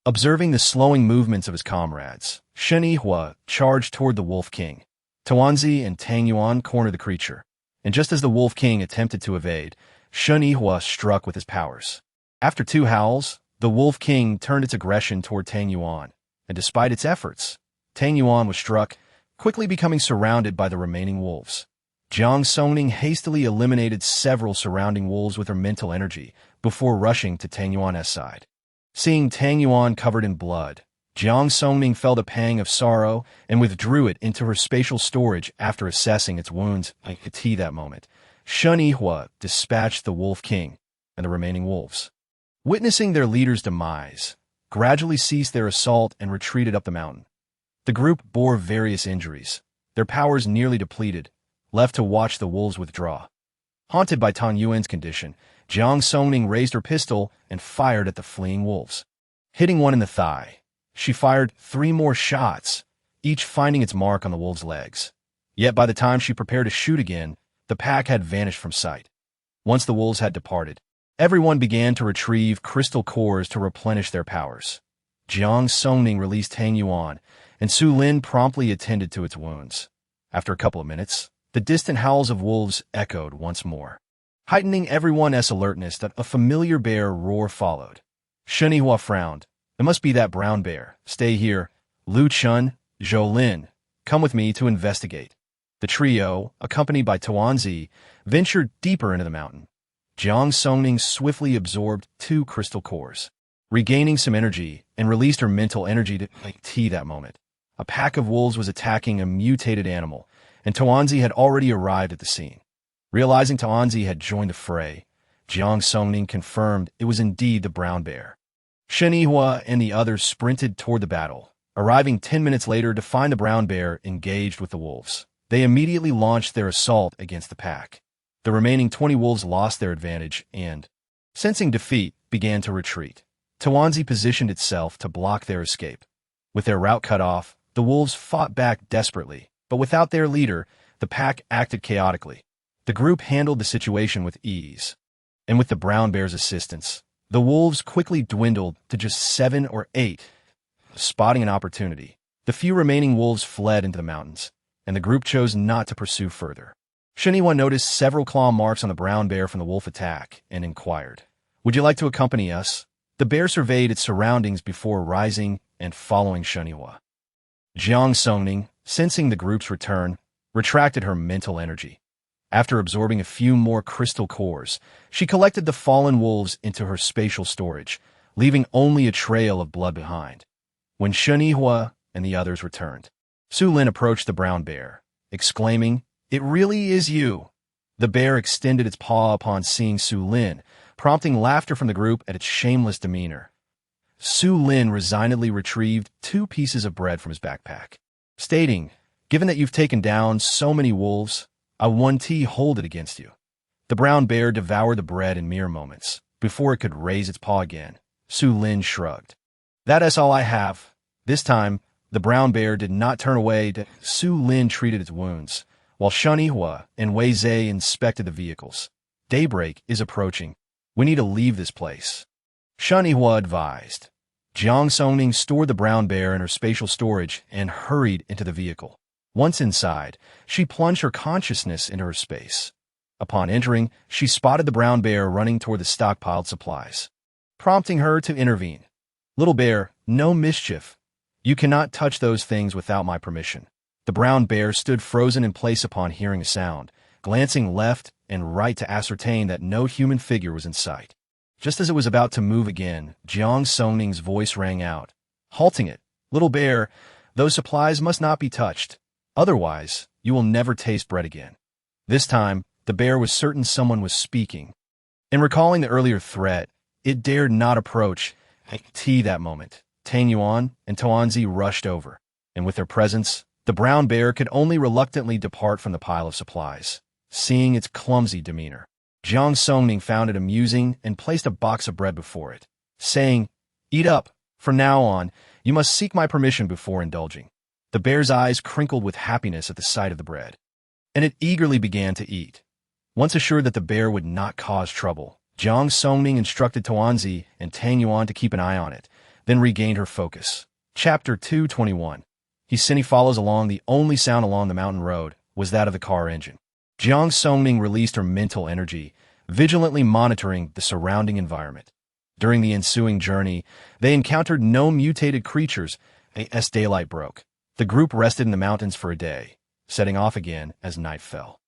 Observing the slowing movements of his comrades, Shen Yihua charged toward the Wolf King. Tuanzi and Tang Yuan cornered the creature, and just as the Wolf King attempted to evade, Shen Yihua struck with his powers. After two howls, the Wolf King turned its aggression toward Tang Yuan, and despite its efforts, Tang Yuan was struck, quickly becoming surrounded by the remaining wolves. Jiang Songning hastily eliminated several surrounding wolves with her mental energy before rushing to Tang Yuan's side. Seeing Tang Yuan covered in blood, Jiang Songning felt a pang of sorrow and withdrew it into her spatial storage after assessing its wounds. At that moment, Shen Yihua dispatched the Wolf King and the remaining wolves. Witnessing their leader's demise, gradually ceased their assault and retreated up the mountain. The group bore various injuries, their powers nearly depleted, left to watch the wolves withdraw. Haunted by Tang Yuan's condition, Jiang Songning raised her pistol and fired at the fleeing wolves. Hitting one in the thigh, she fired 3 more shots, each finding its mark on the wolf's legs. Yet by the time she prepared to shoot again, the pack had vanished from sight. Once the wolves had departed, everyone began to retrieve crystal cores to replenish their powers. Jiang Songning released Tang Yuan, and Su Lin promptly attended to its wounds. After a couple of minutes, the distant howls of wolves echoed once more. Heightening everyone's alertness, that a familiar bear roar followed. Shen Yihua frowned. It must be that brown bear. Stay here. Lu Chun, Zhou Lin, come with me to investigate. The trio, accompanied by Tuanzi, ventured deeper into the mountain. Jiang Songning swiftly absorbed 2 crystal cores, regaining some energy, and released her mental energy to that moment. A pack of wolves was attacking a mutated animal, and Tuanzi had already arrived at the scene. Realizing Tuanzi had joined the fray, Jiang Songning confirmed it was indeed the brown bear. Shen Yihua and the others sprinted toward the battle, arriving 10 minutes later to find the brown bear engaged with the wolves. They immediately launched their assault against the pack. The remaining 20 wolves lost their advantage and, sensing defeat, began to retreat. Tuanzi positioned itself to block their escape. With their route cut off, the wolves fought back desperately, but without their leader, the pack acted chaotically. The group handled the situation with ease, and with the brown bear's assistance, the wolves quickly dwindled to just 7 or 8. Spotting an opportunity, the few remaining wolves fled into the mountains, and the group chose not to pursue further. Shen Yihua noticed several claw marks on the brown bear from the wolf attack and inquired, "Would you like to accompany us?" The bear surveyed its surroundings before rising and following Shen Yihua. Jiang Songning, sensing the group's return, retracted her mental energy. After absorbing a few more crystal cores, she collected the fallen wolves into her spatial storage, leaving only a trail of blood behind. When Shen Yihua and the others returned, Su Lin approached the brown bear, exclaiming, "It really is you." The bear extended its paw upon seeing Su Lin, prompting laughter from the group at its shameless demeanor. Su Lin resignedly retrieved 2 pieces of bread from his backpack, stating, "Given that you've taken down so many wolves, I won't hold it against you." The brown bear devoured the bread in mere moments. Before it could raise its paw again, Su Lin shrugged. "That's all I have." This time, the brown bear did not turn away. Su Lin treated its wounds, while Shen Yihua and Wei Zhe inspected the vehicles. "Daybreak is approaching. We need to leave this place," Shen Yihua advised. Jiang Songning stored the brown bear in her spatial storage and hurried into the vehicle. Once inside, she plunged her consciousness into her space. Upon entering, she spotted the brown bear running toward the stockpiled supplies, prompting her to intervene. "Little bear, no mischief. You cannot touch those things without my permission." The brown bear stood frozen in place upon hearing a sound, glancing left and right to ascertain that no human figure was in sight. Just as it was about to move again, Jiang Songning's voice rang out, halting it. "Little bear, those supplies must not be touched. Otherwise, you will never taste bread again. This time, the bear was certain someone was speaking. In recalling the earlier threat, it dared not approach that moment. Tang Yuan and Tuanzi rushed over, and with their presence, the brown bear could only reluctantly depart from the pile of supplies. Seeing its clumsy demeanor, Jiang Songning found it amusing and placed a box of bread before it, saying, "Eat up. From now on, you must seek my permission before indulging." The bear's eyes crinkled with happiness at the sight of the bread, and it eagerly began to eat. Once assured that the bear would not cause trouble, Jiang Songning instructed Tuanzi and Tang Yuan to keep an eye on it, then regained her focus. Chapter 221. Hisini follows along. The only sound along the mountain road was that of the car engine. Jiang Songning released her mental energy, vigilantly monitoring the surrounding environment. During the ensuing journey, they encountered no mutated creatures. As daylight broke, the group rested in the mountains for a day, setting off again as night fell.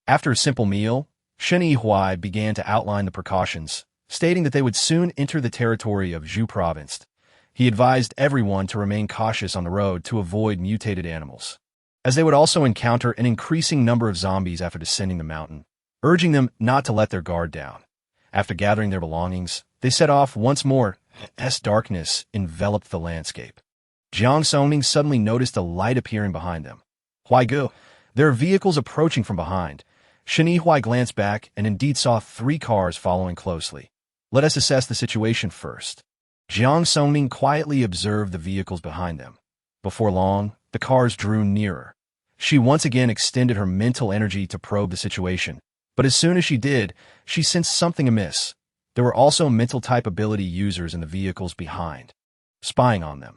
After a simple meal, Shen Yihuai began to outline the precautions, stating that they would soon enter the territory of Zhu Province. He advised everyone to remain cautious on the road to avoid mutated animals, as they would also encounter an increasing number of zombies after descending the mountain, urging them not to let their guard down. After gathering their belongings, they set off once more as darkness enveloped the landscape. Jiang Songning suddenly noticed a light appearing behind them. Huaigu, there are vehicles approaching from behind. Shen Yihuai glanced back and indeed saw 3 cars following closely. Let us assess the situation first. Jiang Songning quietly observed the vehicles behind them. Before long, the cars drew nearer. She once again extended her mental energy to probe the situation, but as soon as she did, she sensed something amiss. There were also mental-type ability users in the vehicles behind, spying on them.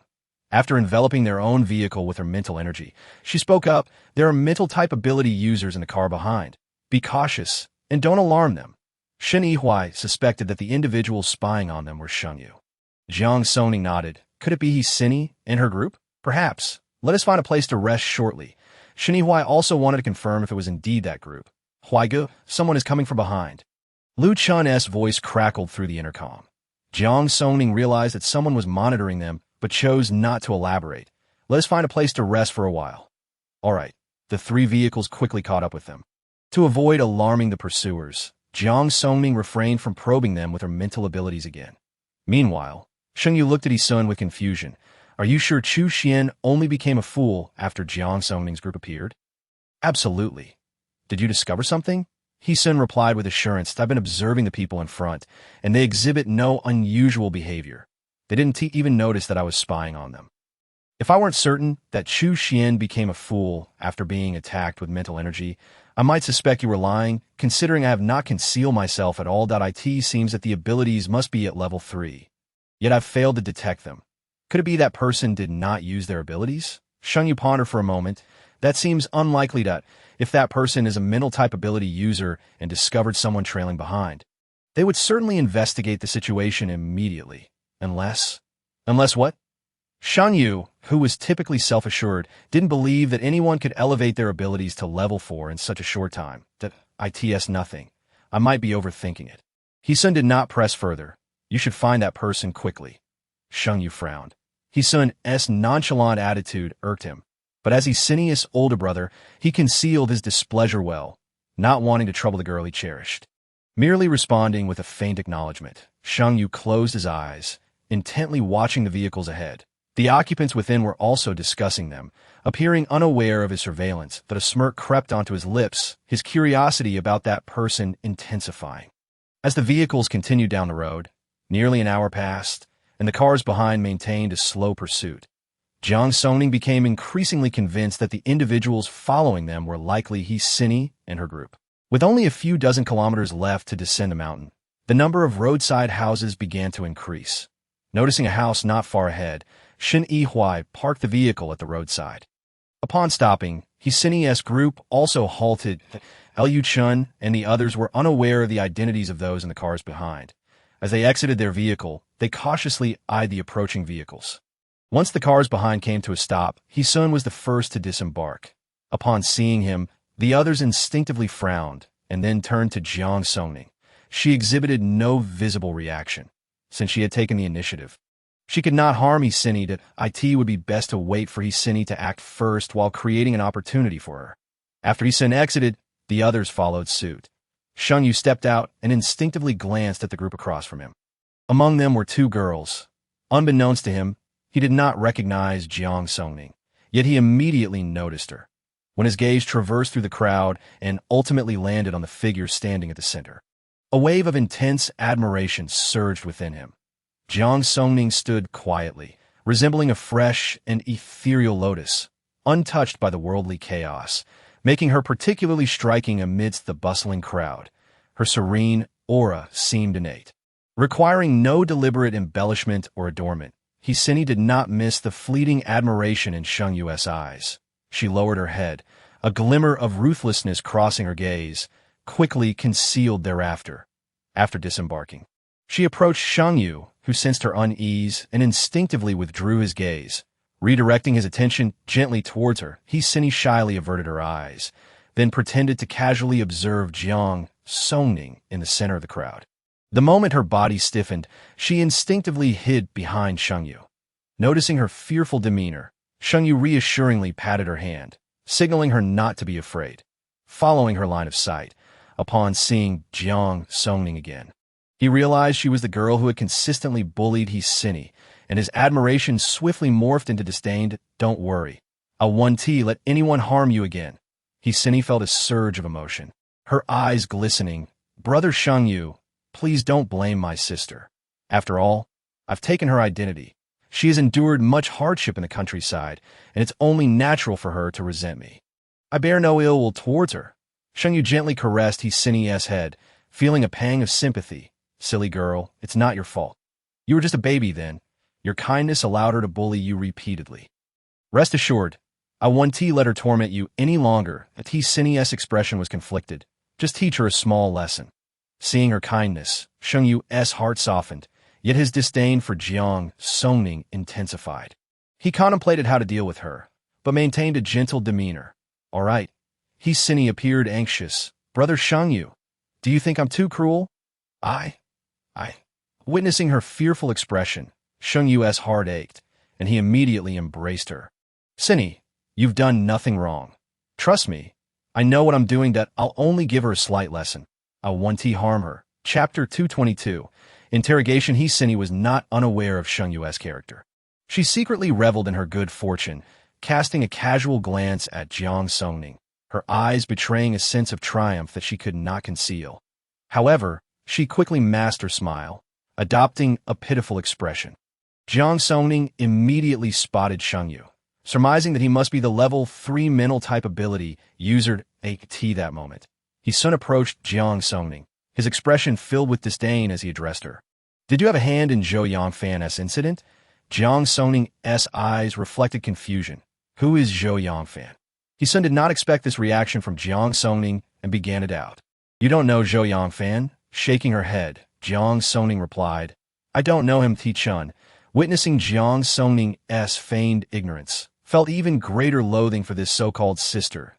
After enveloping their own vehicle with her mental energy, she spoke up. "There are mental-type ability users in the car behind. Be cautious, and don't alarm them." Shen Yihuai suspected that the individuals spying on them were Shengyu. Jiang Songning nodded. Could it be Hisini and her group? Perhaps. Let us find a place to rest shortly. Shen Yihuai also wanted to confirm if it was indeed that group. Huaigu, someone is coming from behind. Lu Chun's voice crackled through the intercom. Jiang Songning realized that someone was monitoring them, but chose not to elaborate. Let us find a place to rest for a while. All right. The 3 vehicles quickly caught up with them. To avoid alarming the pursuers, Jiang Songning refrained from probing them with her mental abilities again. Meanwhile, Shengyu looked at Isun with confusion. Are you sure Chu Xian only became a fool after Jiang Songning's group appeared? Absolutely. Did you discover something? Isun replied with assurance. I've been observing the people in front, and they exhibit no unusual behavior. They didn't even notice that I was spying on them. If I weren't certain that Chu Xian became a fool after being attacked with mental energy, I might suspect you were lying, considering I have not concealed myself at all. It seems that the abilities must be at level 3. Yet I've failed to detect them. Could it be that person did not use their abilities? Shengyu pondered for a moment. That seems unlikely if that person is a mental-type ability user and discovered someone trailing behind. They would certainly investigate the situation immediately. Unless what? Shengyu, who was typically self-assured, didn't believe that anyone could elevate their abilities to level 4 in such a short time. It's nothing. I might be overthinking it. Hisun did not press further. You should find that person quickly. Shengyu frowned. Hisun's nonchalant attitude irked him, but as Hisinius' older brother, he concealed his displeasure well, not wanting to trouble the girl he cherished. Merely responding with a faint acknowledgement, Shengyu closed his eyes, intently watching the vehicles ahead. The occupants within were also discussing them, appearing unaware of his surveillance, but a smirk crept onto his lips, his curiosity about that person intensifying. As the vehicles continued down the road, nearly an hour passed, and the cars behind maintained a slow pursuit. Jiang Songning became increasingly convinced that the individuals following them were likely Hisini and her group. With only a few dozen kilometers left to descend the mountain, the number of roadside houses began to increase. Noticing a house not far ahead, Shen Yihuai parked the vehicle at the roadside. Upon stopping, Hisini's group also halted. Liu Chun and the others were unaware of the identities of those in the cars behind. As they exited their vehicle, they cautiously eyed the approaching vehicles. Once the cars behind came to a stop, Hisun was the first to disembark. Upon seeing him, the others instinctively frowned and then turned to Jiang Songning. She exhibited no visible reaction, since she had taken the initiative. She could not harm Hisini. That it would be best to wait for Hisini to act first while creating an opportunity for her. After Hisini exited, the others followed suit. Shengyu stepped out and instinctively glanced at the group across from him. Among them were two girls. Unbeknownst to him, he did not recognize Jiang Songning, yet he immediately noticed her, when his gaze traversed through the crowd and ultimately landed on the figure standing at the center. A wave of intense admiration surged within him. Jiang Songning stood quietly, resembling a fresh and ethereal lotus, untouched by the worldly chaos, making her particularly striking amidst the bustling crowd. Her serene aura seemed innate. Requiring no deliberate embellishment or adornment, Hisini did not miss the fleeting admiration in Shengyu's eyes. She lowered her head, a glimmer of ruthlessness crossing her gaze, quickly concealed thereafter. After disembarking, she approached Shengyu, who sensed her unease and instinctively withdrew his gaze. Redirecting his attention gently towards her, Hisini shyly averted her eyes, then pretended to casually observe Jiang Songning in the center of the crowd. The moment her body stiffened, she instinctively hid behind Shengyu. Noticing her fearful demeanor, Shengyu reassuringly patted her hand, signaling her not to be afraid. Following her line of sight, upon seeing Jiang Songning again, he realized she was the girl who had consistently bullied Hisini, and his admiration swiftly morphed into disdain. Don't worry. I won't let anyone harm you again. Hisini felt a surge of emotion, her eyes glistening. Brother Shengyu, please don't blame my sister. After all, I've taken her identity. She has endured much hardship in the countryside, and it's only natural for her to resent me. I bear no ill will towards her. Shengyu gently caressed Hisini's head, feeling a pang of sympathy. Silly girl, it's not your fault. You were just a baby then. Your kindness allowed her to bully you repeatedly. Rest assured, I won't let her torment you any longer. Hisini's expression was conflicted. Just teach her a small lesson. Seeing her kindness, Shengyu's heart softened, yet his disdain for Jiang Songning intensified. He contemplated how to deal with her, but maintained a gentle demeanor. All right. Hisini appeared anxious. Brother Shengyu, do you think I'm too cruel? I. Witnessing her fearful expression, Shengyu's heart ached, and he immediately embraced her. Sini, you've done nothing wrong. Trust me, I know what I'm doing. That I'll only give her a slight lesson. I won't harm her. Chapter 222. Interrogation. Hisini was not unaware of Shengyu's character. She secretly reveled in her good fortune, casting a casual glance at Jiang Songning, her eyes betraying a sense of triumph that she could not conceal. However, she quickly masked her smile, adopting a pitiful expression. Jiang Songning immediately spotted Shengyu, surmising that he must be the level 3 mental type ability user at that moment. He soon approached Jiang Songning, his expression filled with disdain as he addressed her. Did you have a hand in Zhou Yangfan's incident? Jiang Songning's eyes reflected confusion. Who is Zhou Yangfan? He soon did not expect this reaction from Jiang Songning and began it out. You don't know Zhou Yangfan? Shaking her head, Jiang Songning replied. I don't know him. Chun, witnessing Jiang Songning's feigned ignorance, felt even greater loathing for this so-called sister.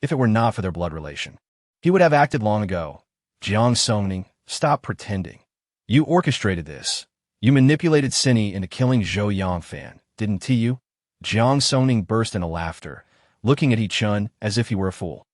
If it were not for their blood relation, he would have acted long ago. Jiang Songning, stop pretending. You orchestrated this. You manipulated Sini into killing Zhou Yangfan, didn't you? Jiang Songning burst into laughter, looking at Chun as if he were a fool.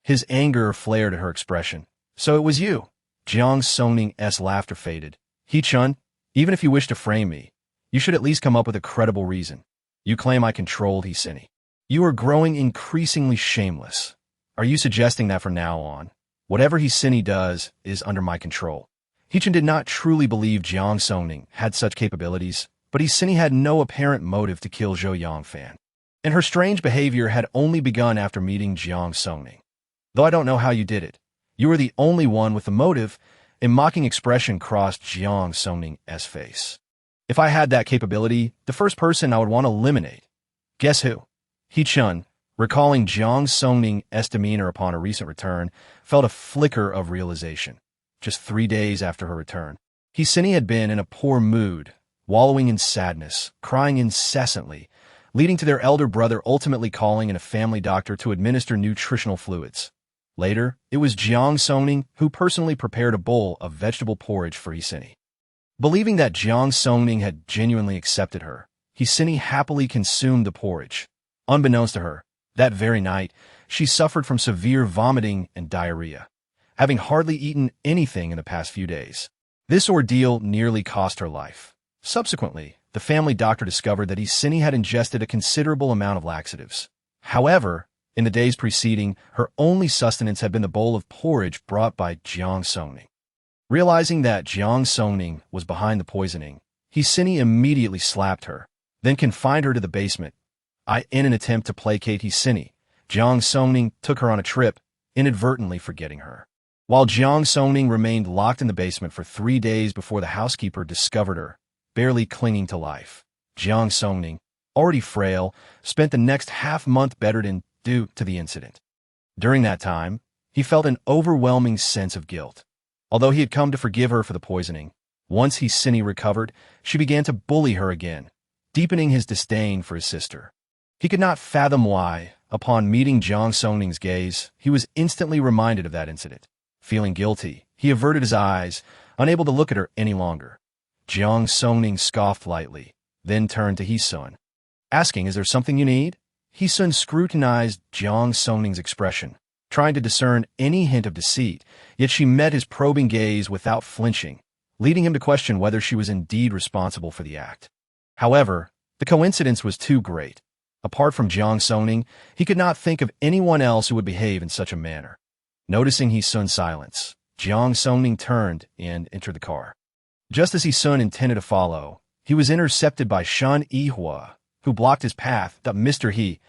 His anger flared at her expression. So it was you. Jiang Songning's laughter faded. Chun, even if you wish to frame me, you should at least come up with a credible reason. You claim I controlled Hisini. You are growing increasingly shameless. Are you suggesting that from now on, whatever Hisini does is under my control? Chun did not truly believe Jiang Songning had such capabilities, but Hisini had no apparent motive to kill Zhou Yangfan, and her strange behavior had only begun after meeting Jiang Songning. Though I don't know how you did it, you were the only one with the motive. A mocking expression crossed Jiang Songning's face. If I had that capability, the first person I would want to eliminate. Guess who? Chun, recalling Jiang Songning's demeanor upon her recent return, felt a flicker of realization. Just 3 days after her return, Hisini had been in a poor mood, wallowing in sadness, crying incessantly, leading to their elder brother ultimately calling in a family doctor to administer nutritional fluids. Later, it was Jiang Songning who personally prepared a bowl of vegetable porridge for Hisini. Believing that Jiang Songning had genuinely accepted her, Hsini happily consumed the porridge. Unbeknownst to her, that very night, she suffered from severe vomiting and diarrhea, having hardly eaten anything in the past few days. This ordeal nearly cost her life. Subsequently, the family doctor discovered that Hsini had ingested a considerable amount of laxatives. However, in the days preceding, her only sustenance had been the bowl of porridge brought by Jiang Songning. Realizing that Jiang Songning was behind the poisoning, Hsini immediately slapped her, then confined her to the basement. In an attempt to placate Hsini, Jiang Songning took her on a trip, inadvertently forgetting her. While Jiang Songning remained locked in the basement for 3 days before the housekeeper discovered her, barely clinging to life, Jiang Songning, already frail, spent the next half-month bedridden due to the incident. During that time, he felt an overwhelming sense of guilt. Although he had come to forgive her for the poisoning, once Hsini recovered, she began to bully her again, deepening his disdain for his sister. He could not fathom why, upon meeting Jiang Songning's gaze, he was instantly reminded of that incident. Feeling guilty, he averted his eyes, unable to look at her any longer. Jiang Songning scoffed lightly, then turned to Hesun, asking, "Is there something you need?" Hesun scrutinized Jiang Songning's expression, trying to discern any hint of deceit, yet she met his probing gaze without flinching, leading him to question whether she was indeed responsible for the act. However, the coincidence was too great. Apart from Jiang Songning, he could not think of anyone else who would behave in such a manner. Noticing Hesun's silence, Jiang Songning turned and entered the car. Just as Hesun intended to follow, he was intercepted by Shen Yihua, who blocked his path. "Mr. He,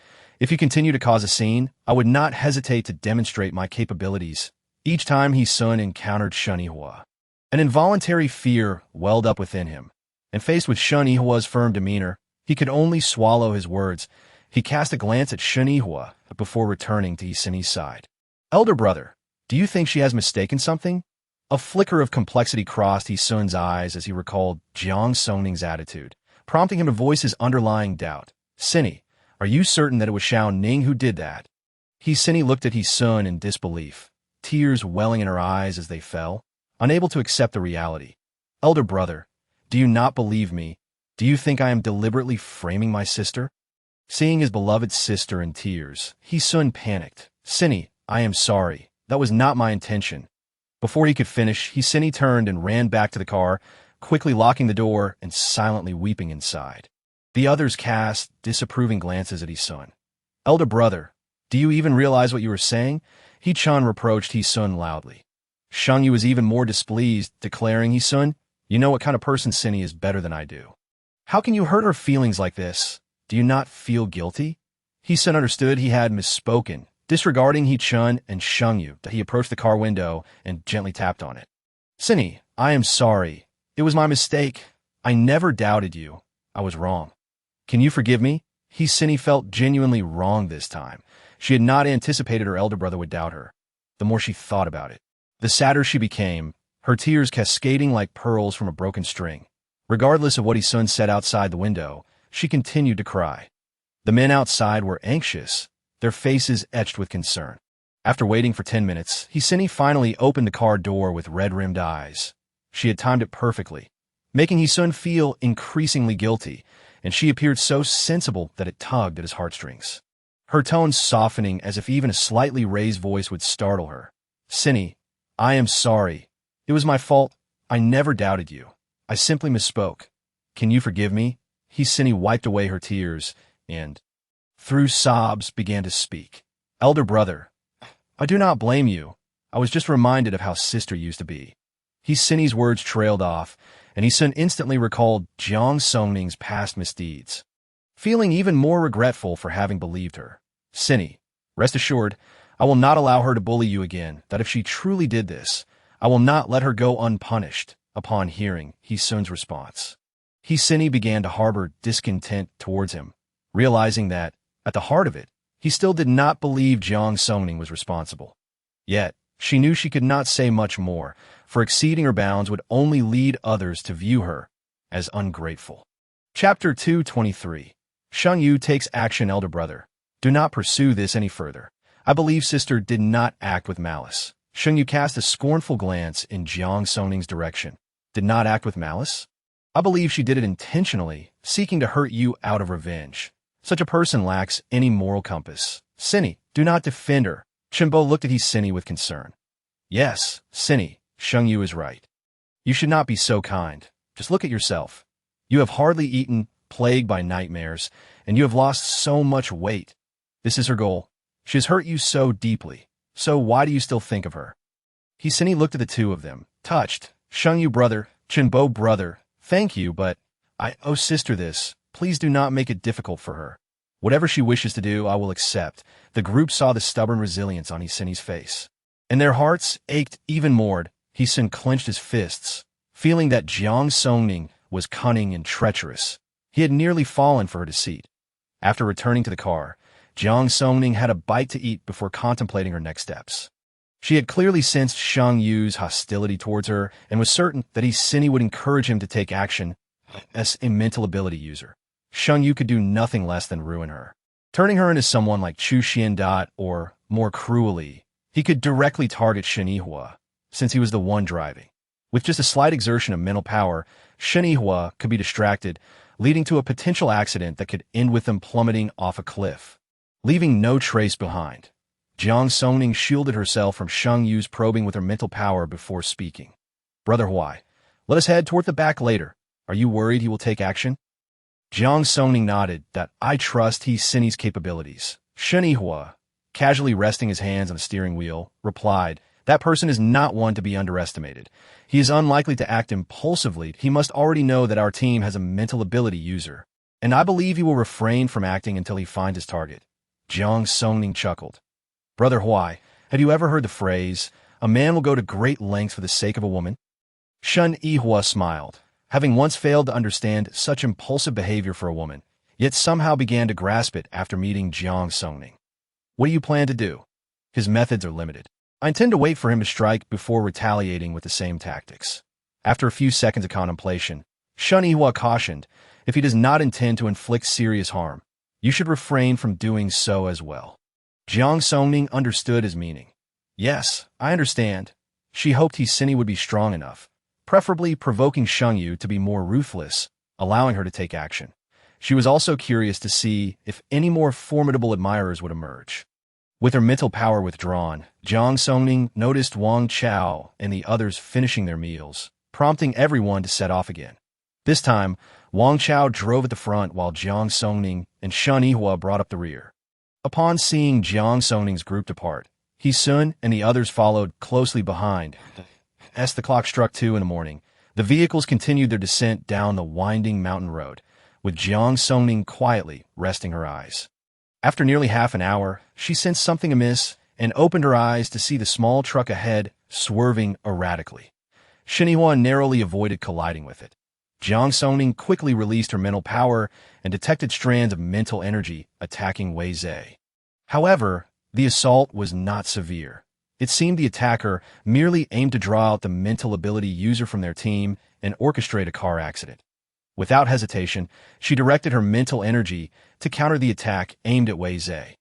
if you continue to cause a scene, I would not hesitate to demonstrate my capabilities." Each time Hesun encountered Shen Yihua, an involuntary fear welled up within him, and faced with Shen Yihua's firm demeanor, he could only swallow his words. He cast a glance at Shen Yihua before returning to Hsini's side. "Elder brother, do you think she has mistaken something?" A flicker of complexity crossed Hesun's eyes as he recalled Jiang Songning's attitude, prompting him to voice his underlying doubt. "Hsini, are you certain that it was Xiao Ning who did that?" Hsini looked at Hesun in disbelief, tears welling in her eyes as they fell, unable to accept the reality. "Elder brother, do you not believe me? Do you think I am deliberately framing my sister?" Seeing his beloved sister in tears, Hesun panicked. "Hsini, I am sorry. That was not my intention." Before he could finish, Hsini turned and ran back to the car, quickly locking the door and silently weeping inside. The others cast disapproving glances at Hesun. "Elder brother, do you even realize what you were saying?" He-chan reproached Hesun loudly. Shang Yu was even more displeased, declaring, "Hesun, you know what kind of person Hsini is better than I do. How can you hurt her feelings like this? Do you not feel guilty?" Hesun understood he had misspoken. Disregarding He-chan and Shang Yu, that he approached the car window and gently tapped on it. "Hsini, I am sorry. It was my mistake. I never doubted you. I was wrong. Can you forgive me?" Hsini felt genuinely wrong this time. She had not anticipated her elder brother would doubt her. The more she thought about it, the sadder she became, her tears cascading like pearls from a broken string. Regardless of what Hesun said outside the window, she continued to cry. The men outside were anxious, their faces etched with concern. After waiting for 10 minutes, Hsini finally opened the car door with red-rimmed eyes. She had timed it perfectly, making Hesun feel increasingly guilty, and she appeared so sensible that it tugged at his heartstrings. Her tone softening as if even a slightly raised voice would startle her. "Hsini, I am sorry. It was my fault. I never doubted you. I simply misspoke. Can you forgive me?" Hsini wiped away her tears and, through sobs, began to speak. "Elder brother, I do not blame you. I was just reminded of how sister used to be." Hsini's words trailed off, and Hesun instantly recalled Jiang Songning's past misdeeds, feeling even more regretful for having believed her. "Hsini, rest assured, I will not allow her to bully you again, that if she truly did this, I will not let her go unpunished." Upon hearing Hesun's response, Hsini began to harbor discontent towards him, realizing that, at the heart of it, he still did not believe Jiang Songning was responsible. Yet, she knew she could not say much more, for exceeding her bounds would only lead others to view her as ungrateful. Chapter 223. Shang Yu takes action. Elder brother, do not pursue this any further. I believe sister did not act with malice. Shang Yu cast a scornful glance in Jiang Songning's direction, did not act with malice? I believe she did it intentionally, seeking to hurt you out of revenge. Such a person lacks any moral compass. Cinny, do not defend her. Chenbo looked at Cinny with concern. Yes, Cinny, Sheng Yu is right. You should not be so kind. Just look at yourself. You have hardly eaten, plagued by nightmares, and you have lost so much weight. This is her goal. She has hurt you so deeply. So why do you still think of her? Cinny looked at the two of them, touched. Sheng Yu brother, Chenbo brother, thank you, but I owe sister this. Please do not make it difficult for her. Whatever she wishes to do, I will accept. The group saw the stubborn resilience on Cinny's face. And their hearts ached even more. Sin clenched his fists, feeling that Jiang Songning was cunning and treacherous. He had nearly fallen for her deceit. After returning to the car, Jiang Songning had a bite to eat before contemplating her next steps. She had clearly sensed Sheng Yu's hostility towards her and was certain that Cinny would encourage him to take action as a mental ability user. Sheng Yu could do nothing less than ruin her. Turning her into someone like Chu Xian, or, more cruelly, he could directly target Shen Yihua, since he was the one driving. With just a slight exertion of mental power, Shen Yihua could be distracted, leading to a potential accident that could end with them plummeting off a cliff, leaving no trace behind. Jiang Songning shielded herself from Sheng Yu's probing with her mental power before speaking. Brother Huai, let us head toward the back later. Are you worried he will take action? Jiang Songning nodded that I trust Cinny's capabilities. Shen Yihua, casually resting his hands on the steering wheel, replied, that person is not one to be underestimated. He is unlikely to act impulsively. He must already know that our team has a mental ability user. And I believe he will refrain from acting until he finds his target. Jiang Songning chuckled. Brother Huai, have you ever heard the phrase, a man will go to great lengths for the sake of a woman? Shen Yihua smiled, having once failed to understand such impulsive behavior for a woman, yet somehow began to grasp it after meeting Jiang Songning. What do you plan to do? His methods are limited. I intend to wait for him to strike before retaliating with the same tactics. After a few seconds of contemplation, Shen Yihua cautioned, if he does not intend to inflict serious harm, you should refrain from doing so as well. Jiang Songning understood his meaning. Yes, I understand. She hoped Cinny would be strong enough, preferably provoking Sheng Yu to be more ruthless, allowing her to take action. She was also curious to see if any more formidable admirers would emerge. With her mental power withdrawn, Jiang Songning noticed Wang Chao and the others finishing their meals, prompting everyone to set off again. This time, Wang Chao drove at the front while Jiang Songning and Shen Yihua brought up the rear. Upon seeing Jiang Songning's group depart, Sun and the others followed closely behind. As the clock struck 2 a.m, the vehicles continued their descent down the winding mountain road, with Jiang Songning quietly resting her eyes. After nearly half an hour, she sensed something amiss and opened her eyes to see the small truck ahead swerving erratically. Shen Yihua narrowly avoided colliding with it. Jiang Songning quickly released her mental power and detected strands of mental energy attacking Wei Zhe. However, the assault was not severe. It seemed the attacker merely aimed to draw out the mental ability user from their team and orchestrate a car accident. Without hesitation, she directed her mental energy to counter the attack aimed at Wei Zhe.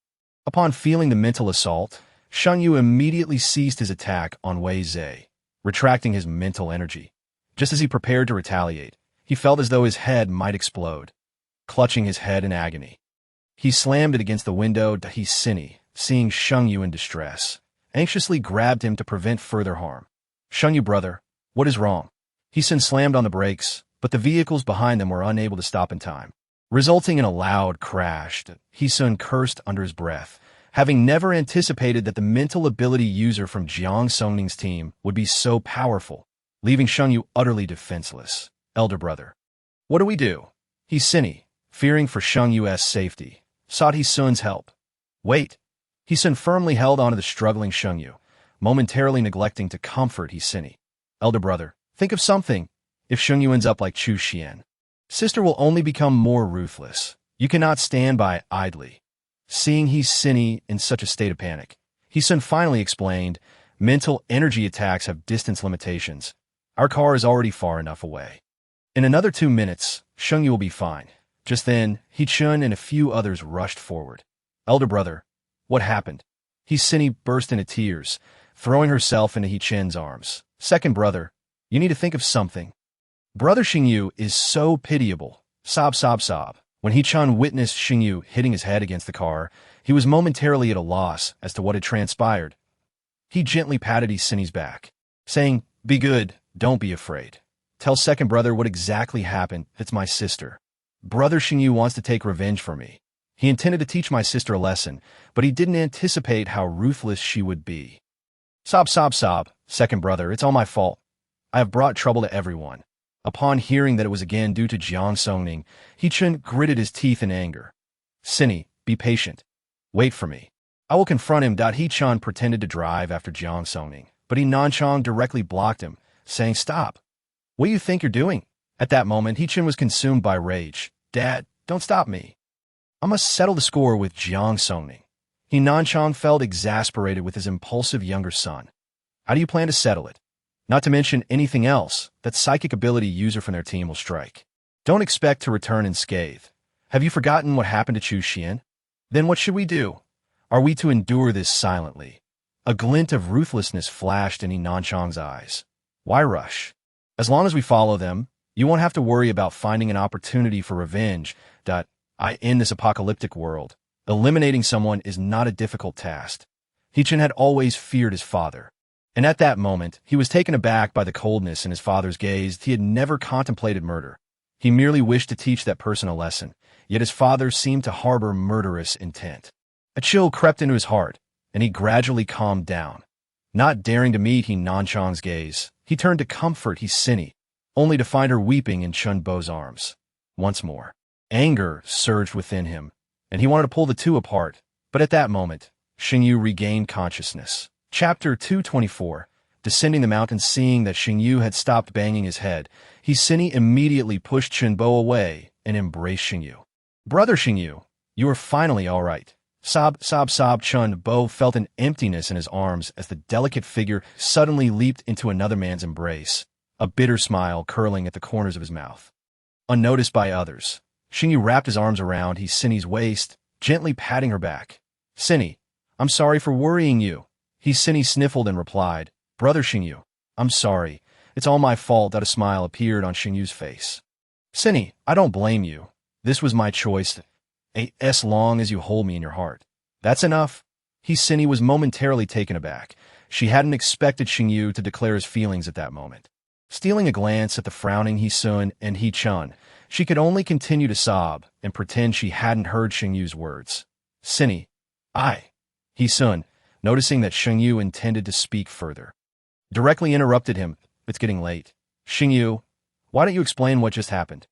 Upon feeling the mental assault, Sheng Yu immediately ceased his attack on Wei Zhe, retracting his mental energy. Just as he prepared to retaliate, he felt as though his head might explode. Clutching his head in agony, he slammed it against the window. Cinny, seeing Sheng Yu in distress, anxiously grabbed him to prevent further harm. Sheng Yu brother, what is wrong? Sin slammed on the brakes, but the vehicles behind them were unable to stop in time, resulting in a loud crash. Sun cursed under his breath, having never anticipated that the mental ability user from Jiang Songning's team would be so powerful, leaving Sheng Yu utterly defenseless. Elder brother, what do we do? Cinny, fearing for Sheng Yu's safety, sought Sun's help. Wait. Sun firmly held onto the struggling Sheng Yu, momentarily neglecting to comfort Cinny. Elder brother, think of something. If Sheng Yu ends up like Chu Xian, sister will only become more ruthless. You cannot stand by idly. Seeing Cinny in such a state of panic, Sun finally explained, mental energy attacks have distance limitations. Our car is already far enough away. In another 2 minutes, Sheng Yu will be fine. Just then, Chun and a few others rushed forward. Elder brother, what happened? Cinny burst into tears, throwing herself into Chun's arms. Second brother, you need to think of something. Brother Xingyu is so pitiable. Sob, sob, sob. When He-chan witnessed Xingyu hitting his head against the car, he was momentarily at a loss as to what had transpired. He gently patted He-Sin's back, saying, "Be good, don't be afraid. Tell second brother what exactly happened. It's my sister. Brother Xingyu wants to take revenge for me. He intended to teach my sister a lesson, but he didn't anticipate how ruthless she would be." Sob, sob, sob. Second brother, it's all my fault. I have brought trouble to everyone. Upon hearing that it was again due to Jiang Songning, He-chan gritted his teeth in anger. "Sinny, be patient. Wait for me. I will confront him." He-chan pretended to drive after Jiang Songning, but He-chan directly blocked him, saying, "Stop. What do you think you're doing?" At that moment, He-chan was consumed by rage. "Dad, don't stop me. I must settle the score with Jiang Songning." He-chan felt exasperated with his impulsive younger son. "How do you plan to settle it? Not to mention anything else, that psychic ability user from their team will strike. Don't expect to return unscathed. Have you forgotten what happened to Chu Xian? Then what should we do? Are we to endure this silently?" A glint of ruthlessness flashed in He-chan's eyes. "Why rush? As long as we follow them, you won't have to worry about finding an opportunity for revenge. In this apocalyptic world, eliminating someone is not a difficult task." He-chan had always feared his father, and at that moment, he was taken aback by the coldness in his father's gaze. He had never contemplated murder. He merely wished to teach that person a lesson, yet his father seemed to harbor murderous intent. A chill crept into his heart, and he gradually calmed down. Not daring to meet He-chan's gaze, he turned to comfort He-sin, only to find her weeping in Chun Bo's arms. Once more, anger surged within him, and he wanted to pull the two apart, but at that moment, Xingyu regained consciousness. Chapter 224. Descending the mountain. Seeing that Xingyu had stopped banging his head, He-sin immediately pushed Chun Bo away and embraced Xingyu. "Brother Xingyu, you are finally all right." Sob, sob, sob. Chun Bo felt an emptiness in his arms as the delicate figure suddenly leaped into another man's embrace, a bitter smile curling at the corners of his mouth. Unnoticed by others, Xingyu wrapped his arms around He-sin's waist, gently patting her back. "Sinny, I'm sorry for worrying you." He-sin sniffled and replied, "Brother Xingyu, I'm sorry. It's all my fault." A smile appeared on Xingyu's face. "Sinny, I don't blame you. This was my choice. As long as you hold me in your heart. That's enough." He-sin was momentarily taken aback. She hadn't expected Xingyu to declare his feelings at that moment. Stealing a glance at the frowning He-sun and He-chan, she could only continue to sob and pretend she hadn't heard Xingyu's words. "Sinny, He-sun, noticing that Xingyu intended to speak further, directly interrupted him. "It's getting late. Xingyu, why don't you explain what just happened?"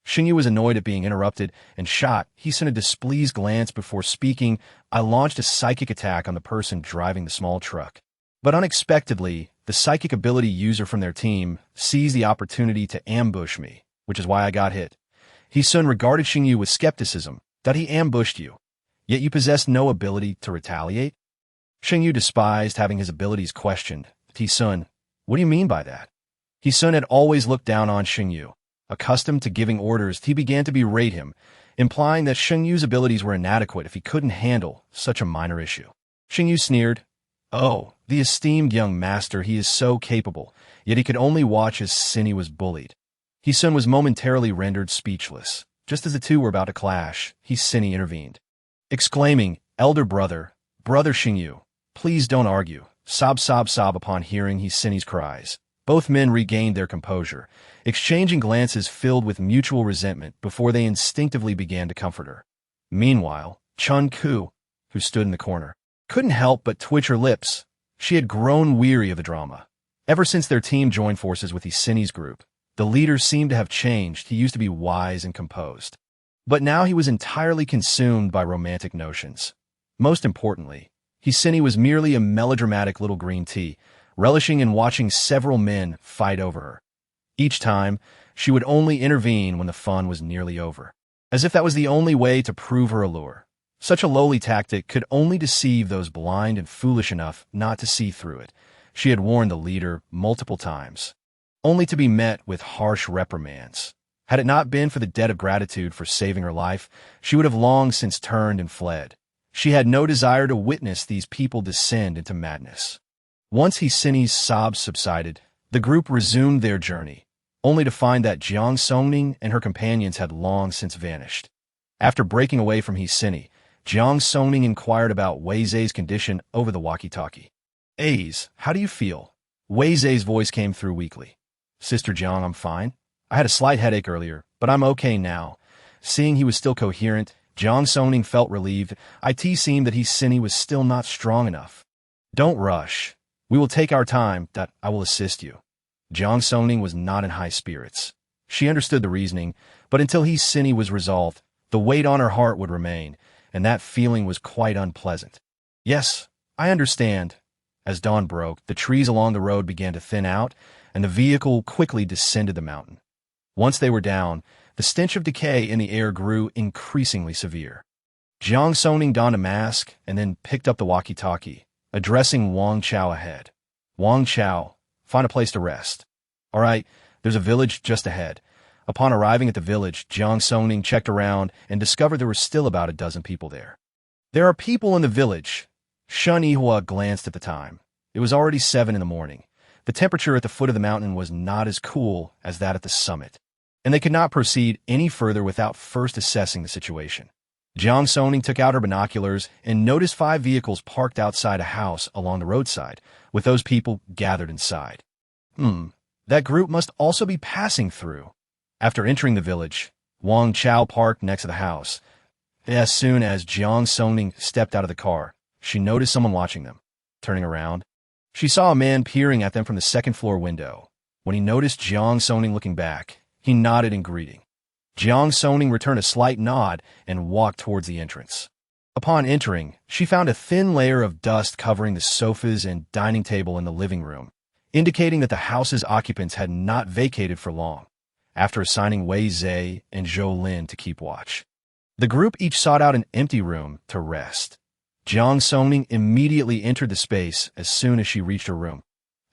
Xingyu was annoyed at being interrupted and shot He-sun a displeased glance before speaking. "I launched a psychic attack on the person driving the small truck. But unexpectedly, the psychic ability user from their team seized the opportunity to ambush me, which is why I got hit." He-sun regarded Xingyu with skepticism. "That he ambushed you, yet you possess no ability to retaliate?" Xingyu despised having his abilities questioned. "He-sun, what do you mean by that?" He-sun had always looked down on Xingyu. Accustomed to giving orders, he began to berate him, implying that Xingyu's abilities were inadequate if he couldn't handle such a minor issue. Xingyu sneered. "Oh, the esteemed young master, he is so capable, yet he could only watch as Sin was bullied." He-sun was momentarily rendered speechless. Just as the two were about to clash, He-sin intervened, exclaiming, "Elder brother, Brother Xingyu, please don't argue." Sob, sob, sob. Upon hearing He-sin's cries, both men regained their composure, exchanging glances filled with mutual resentment before they instinctively began to comfort her. Meanwhile, Chun Ku, who stood in the corner, couldn't help but twitch her lips. She had grown weary of the drama. Ever since their team joined forces with He-sin's group, the leader seemed to have changed. He used to be wise and composed, but now he was entirely consumed by romantic notions. Most importantly, He-sin was merely a melodramatic little green tea, relishing in watching several men fight over her. Each time, she would only intervene when the fun was nearly over, as if that was the only way to prove her allure. Such a lowly tactic could only deceive those blind and foolish enough not to see through it. She had warned the leader multiple times, only to be met with harsh reprimands. Had it not been for the debt of gratitude for saving her life, she would have long since turned and fled. She had no desire to witness these people descend into madness. Once He-sin's sobs subsided, the group resumed their journey, only to find that Jiang Songning and her companions had long since vanished. After breaking away from Hsini, Jiang Songning inquired about Wei Zai's condition over the walkie-talkie. "Aze, how do you feel?" Wei Zai's voice came through weakly. "Sister Jiang, I'm fine. I had a slight headache earlier, but I'm okay now." Seeing he was still coherent, Jiang Songning felt relieved. It seemed that Hsini was still not strong enough. "Don't rush. We will take our time, that I will assist you." Jiang Songning was not in high spirits. She understood the reasoning, but until Hsini was resolved, the weight on her heart would remain, and that feeling was quite unpleasant. "Yes, I understand." As dawn broke, the trees along the road began to thin out, and the vehicle quickly descended the mountain. Once they were down, the stench of decay in the air grew increasingly severe. Jiang Songning donned a mask and then picked up the walkie-talkie, addressing Wang Chao ahead. "Wang Chao, find a place to rest." "All right, there's a village just ahead." Upon arriving at the village, Jiang Songning checked around and discovered there were still about a dozen people there. "There are people in the village." Shen Yihua glanced at the time. It was already 7 in the morning. The temperature at the foot of the mountain was not as cool as that at the summit, and they could not proceed any further without first assessing the situation. Jiang Songning took out her binoculars and noticed 5 vehicles parked outside a house along the roadside, with those people gathered inside. That group must also be passing through. After entering the village, Wang Chao parked next to the house. As soon as Jiang Songning stepped out of the car, she noticed someone watching them. Turning around, she saw a man peering at them from the second-floor window. When he noticed Jiang Songning looking back, he nodded in greeting. Jiang Songning returned a slight nod and walked towards the entrance. Upon entering, she found a thin layer of dust covering the sofas and dining table in the living room, indicating that the house's occupants had not vacated for long, after assigning Wei Zai and Zhou Lin to keep watch. The group each sought out an empty room to rest. Jiang Songning immediately entered the space as soon as she reached her room.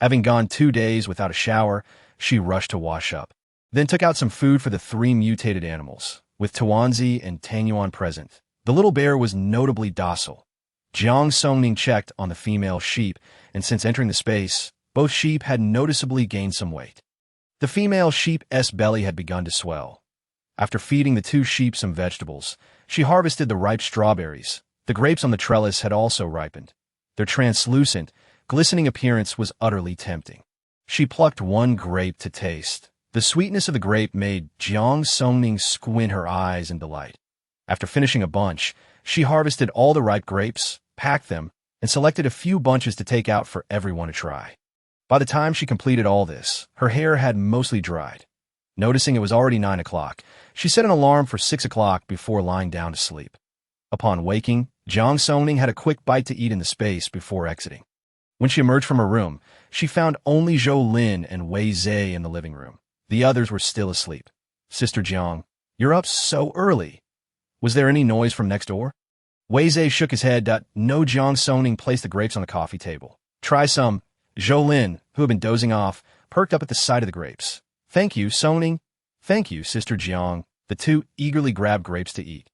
Having gone 2 days without a shower, she rushed to wash up, then took out some food for the 3 mutated animals. With Tuanzi and Tangyuan present, the little bear was notably docile. Jiang Songning checked on the female sheep, and since entering the space, both sheep had noticeably gained some weight. The female sheep's belly had begun to swell. After feeding the 2 sheep some vegetables, she harvested the ripe strawberries. The grapes on the trellis had also ripened. Their translucent, glistening appearance was utterly tempting. She plucked 1 grape to taste. The sweetness of the grape made Jiang Songning squint her eyes in delight. After finishing a bunch, she harvested all the ripe grapes, packed them, and selected a few bunches to take out for everyone to try. By the time she completed all this, her hair had mostly dried. Noticing it was already 9 o'clock, she set an alarm for 6 o'clock before lying down to sleep. Upon waking, Jiang Songning had a quick bite to eat in the space before exiting. When she emerged from her room, she found only Zhou Lin and Wei Zai in the living room. The others were still asleep. "Sister Jiang, you're up so early. Was there any noise from next door?" Wei Zai shook his head. No. Jiang Songning placed the grapes on the coffee table. "Try some." Zhou Lin, who had been dozing off, perked up at the sight of the grapes. "Thank you, Songning." "Thank you, Sister Jiang." The 2 eagerly grabbed grapes to eat.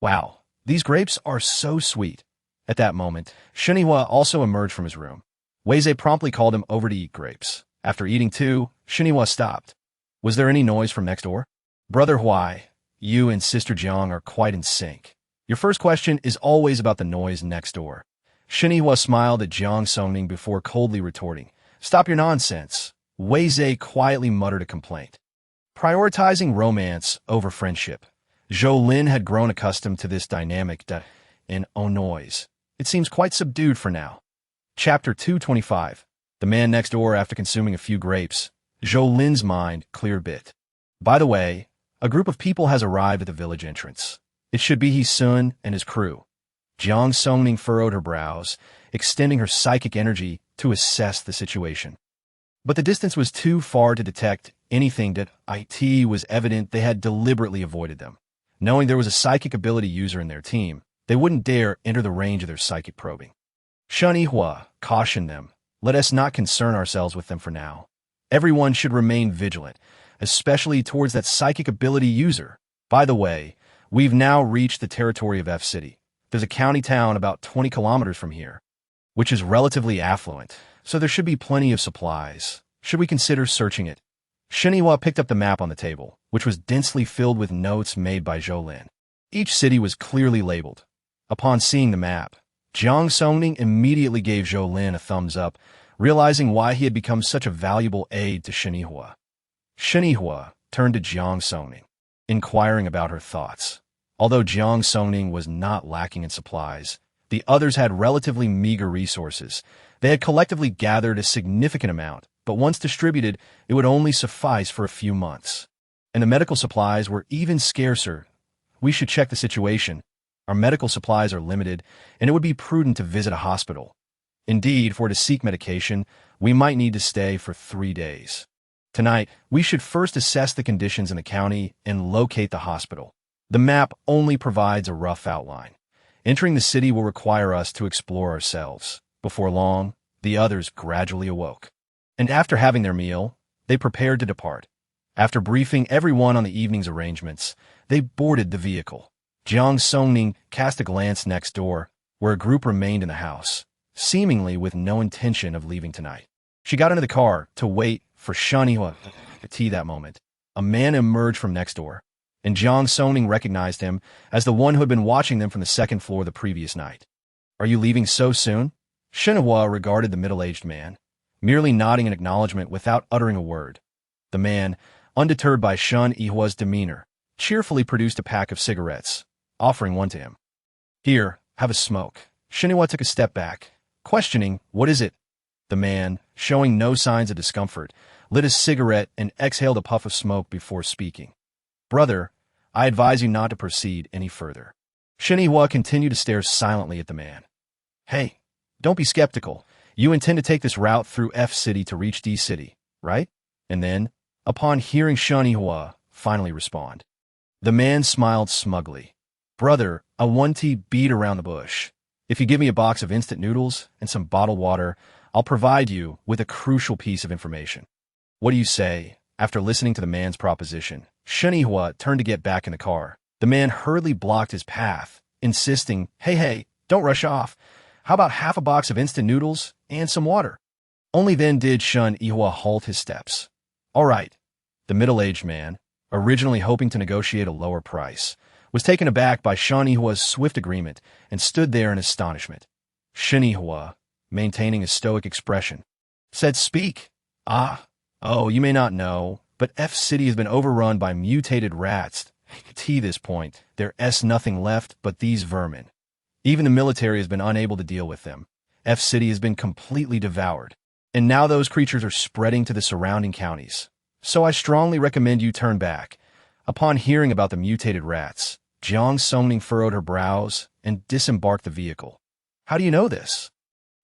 "Wow, these grapes are so sweet." At that moment, Shen Yihua also emerged from his room. Wei Zai promptly called him over to eat grapes. After eating 2, Shen Yihua stopped. "Was there any noise from next door?" "Brother Huai, you and Sister Jiang are quite in sync. Your first question is always about the noise next door." Shen Yihua smiled at Jiang Songning before coldly retorting, "Stop your nonsense." Wei Zai quietly muttered a complaint. Prioritizing romance over friendship, Zhou Lin had grown accustomed to this dynamic and noise. It seems quite subdued for now. Chapter 225. The man next door. After consuming a few grapes, Zhou Lin's mind cleared a bit. "By the way, a group of people has arrived at the village entrance. It should be his son and his crew." Jiang Songning furrowed her brows, extending her psychic energy to assess the situation. But the distance was too far to detect anything. That it was evident they had deliberately avoided them. Knowing there was a psychic ability user in their team, they wouldn't dare enter the range of their psychic probing. Shen Yihua cautioned them, "Let us not concern ourselves with them for now. Everyone should remain vigilant, especially towards that psychic ability user. By the way, we've now reached the territory of F City. There's a county town about 20 kilometers from here, which is relatively affluent, so there should be plenty of supplies. Should we consider searching it?" Shenhua picked up the map on the table, which was densely filled with notes made by Zhou. Each city was clearly labeled. Upon seeing the map, Jiang Songning immediately gave Zhou a thumbs up, realizing why he had become such a valuable aid to Shenhua. Shenhua turned to Jiang Songning, inquiring about her thoughts. Although Jiang Songning was not lacking in supplies, the others had relatively meager resources. They had collectively gathered a significant amount, but once distributed, it would only suffice for a few months. And the medical supplies were even scarcer. We should check the situation. Our medical supplies are limited, and it would be prudent to visit a hospital. Indeed, for to seek medication, we might need to stay for 3 days. Tonight, we should first assess the conditions in the county and locate the hospital. The map only provides a rough outline. Entering the city will require us to explore ourselves. Before long, the others gradually awoke. And after having their meal, they prepared to depart. After briefing everyone on the evening's arrangements, they boarded the vehicle. Jiang Songning cast a glance next door, where a group remained in the house, seemingly with no intention of leaving tonight. She got into the car to wait for Shenhua to tea that moment. A man emerged from next door, and Jiang Songning recognized him as the one who had been watching them from the second floor the previous night. "Are you leaving so soon?" Shenhua regarded the middle-aged man, merely nodding in acknowledgement without uttering a word. The man, undeterred by Shenhua's demeanor, cheerfully produced a pack of cigarettes, offering one to him. "Here, have a smoke." Shenhua took a step back, questioning, "What is it?" The man, showing no signs of discomfort, lit a cigarette and exhaled a puff of smoke before speaking. "Brother, I advise you not to proceed any further." Shenhua continued to stare silently at the man. "Hey, don't be skeptical. You intend to take this route through F City to reach D City, right?" And then, upon hearing Shenhua finally respond, the man smiled smugly. "Brother, I want to beat around the bush. If you give me a box of instant noodles and some bottled water, I'll provide you with a crucial piece of information. What do you say?" After listening to the man's proposition, Shenhua turned to get back in the car. The man hurriedly blocked his path, insisting, Hey, don't rush off. How about half a box of instant noodles and some water?" Only then did Shenhua halt his steps. "All right." The middle-aged man, originally hoping to negotiate a lower price, was taken aback by Shenhua's swift agreement and stood there in astonishment. Shenhua, maintaining a stoic expression, said, "Speak." "Oh, you may not know, but F City has been overrun by mutated rats. To this point, there's nothing left but these vermin. Even the military has been unable to deal with them. F City has been completely devoured, and now those creatures are spreading to the surrounding counties. So I strongly recommend you turn back." Upon hearing about the mutated rats, Jiang Songning furrowed her brows and disembarked the vehicle. "How do you know this?"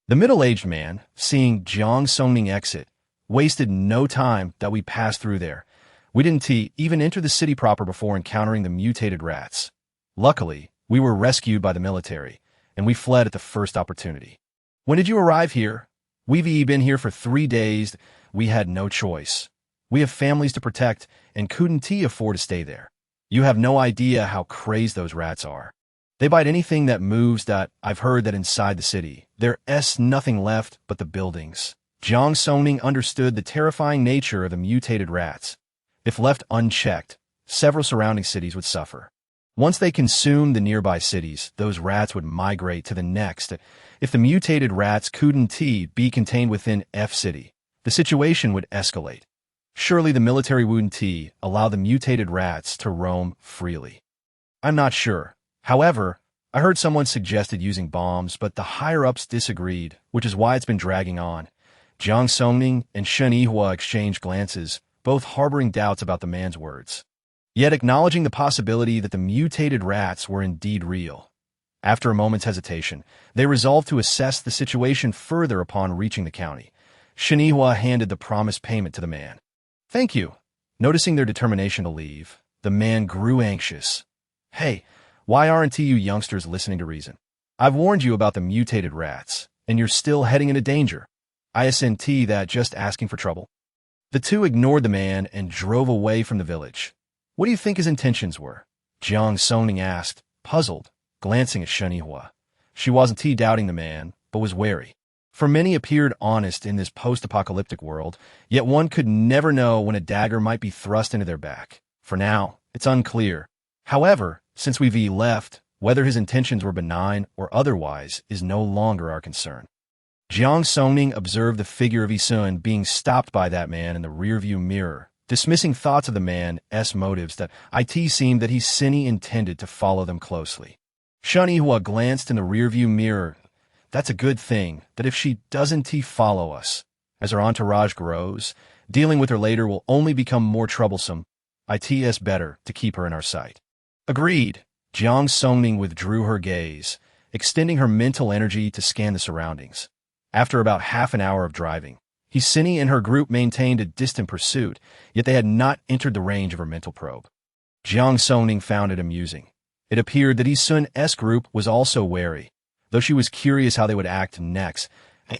The middle-aged man, seeing Jiang Songning exit, wasted no time that we passed through there. We didn't even enter the city proper before encountering the mutated rats. Luckily, we were rescued by the military, and we fled at the first opportunity. "When did you arrive here?" "We've been here for 3 days. We had no choice. We have families to protect and couldn't afford to stay there. You have no idea how crazed those rats are. They bite anything that moves. I've heard that inside the city, there's nothing left but the buildings." Jiang Songning understood the terrifying nature of the mutated rats. If left unchecked, several surrounding cities would suffer. Once they consumed the nearby cities, those rats would migrate to the next. If the mutated rats couldn't be contained within F City, the situation would escalate. Surely the military wouldn't allow the mutated rats to roam freely. I'm not sure. However, I heard someone suggested using bombs, but the higher-ups disagreed, which is why it's been dragging on. Jiang Songning and Shenhua exchanged glances, both harboring doubts about the man's words, yet acknowledging the possibility that the mutated rats were indeed real. After a moment's hesitation, they resolved to assess the situation further upon reaching the county. Shenhua handed the promised payment to the man. "Thank you." Noticing their determination to leave, the man grew anxious. "Hey, why aren't you youngsters listening to reason? I've warned you about the mutated rats, and you're still heading into danger. Isn't that just asking for trouble?" The two ignored the man and drove away from the village. "What do you think his intentions were?" Jiang Songning asked, puzzled, glancing at Shenhua. She wasn't doubting the man, but was wary. For many appeared honest in this post-apocalyptic world, yet one could never know when a dagger might be thrust into their back. For now, it's unclear. However, since we've left, whether his intentions were benign or otherwise is no longer our concern. Jiang Songning observed the figure of Isun being stopped by that man in the rearview mirror, dismissing thoughts of the man's motives that it seemed that he intended to follow them closely. Shen Yihua glanced in the rearview mirror. That's a good thing, that if she doesn't follow us. As her entourage grows, dealing with her later will only become more troublesome. It's better to keep her in our sight. Agreed. Jiang Songning withdrew her gaze, extending her mental energy to scan the surroundings. After about half an hour of driving, Hisini and her group maintained a distant pursuit, yet they had not entered the range of her mental probe. Jiang Songning found it amusing. It appeared that Isun's group was also wary, though she was curious how they would act next.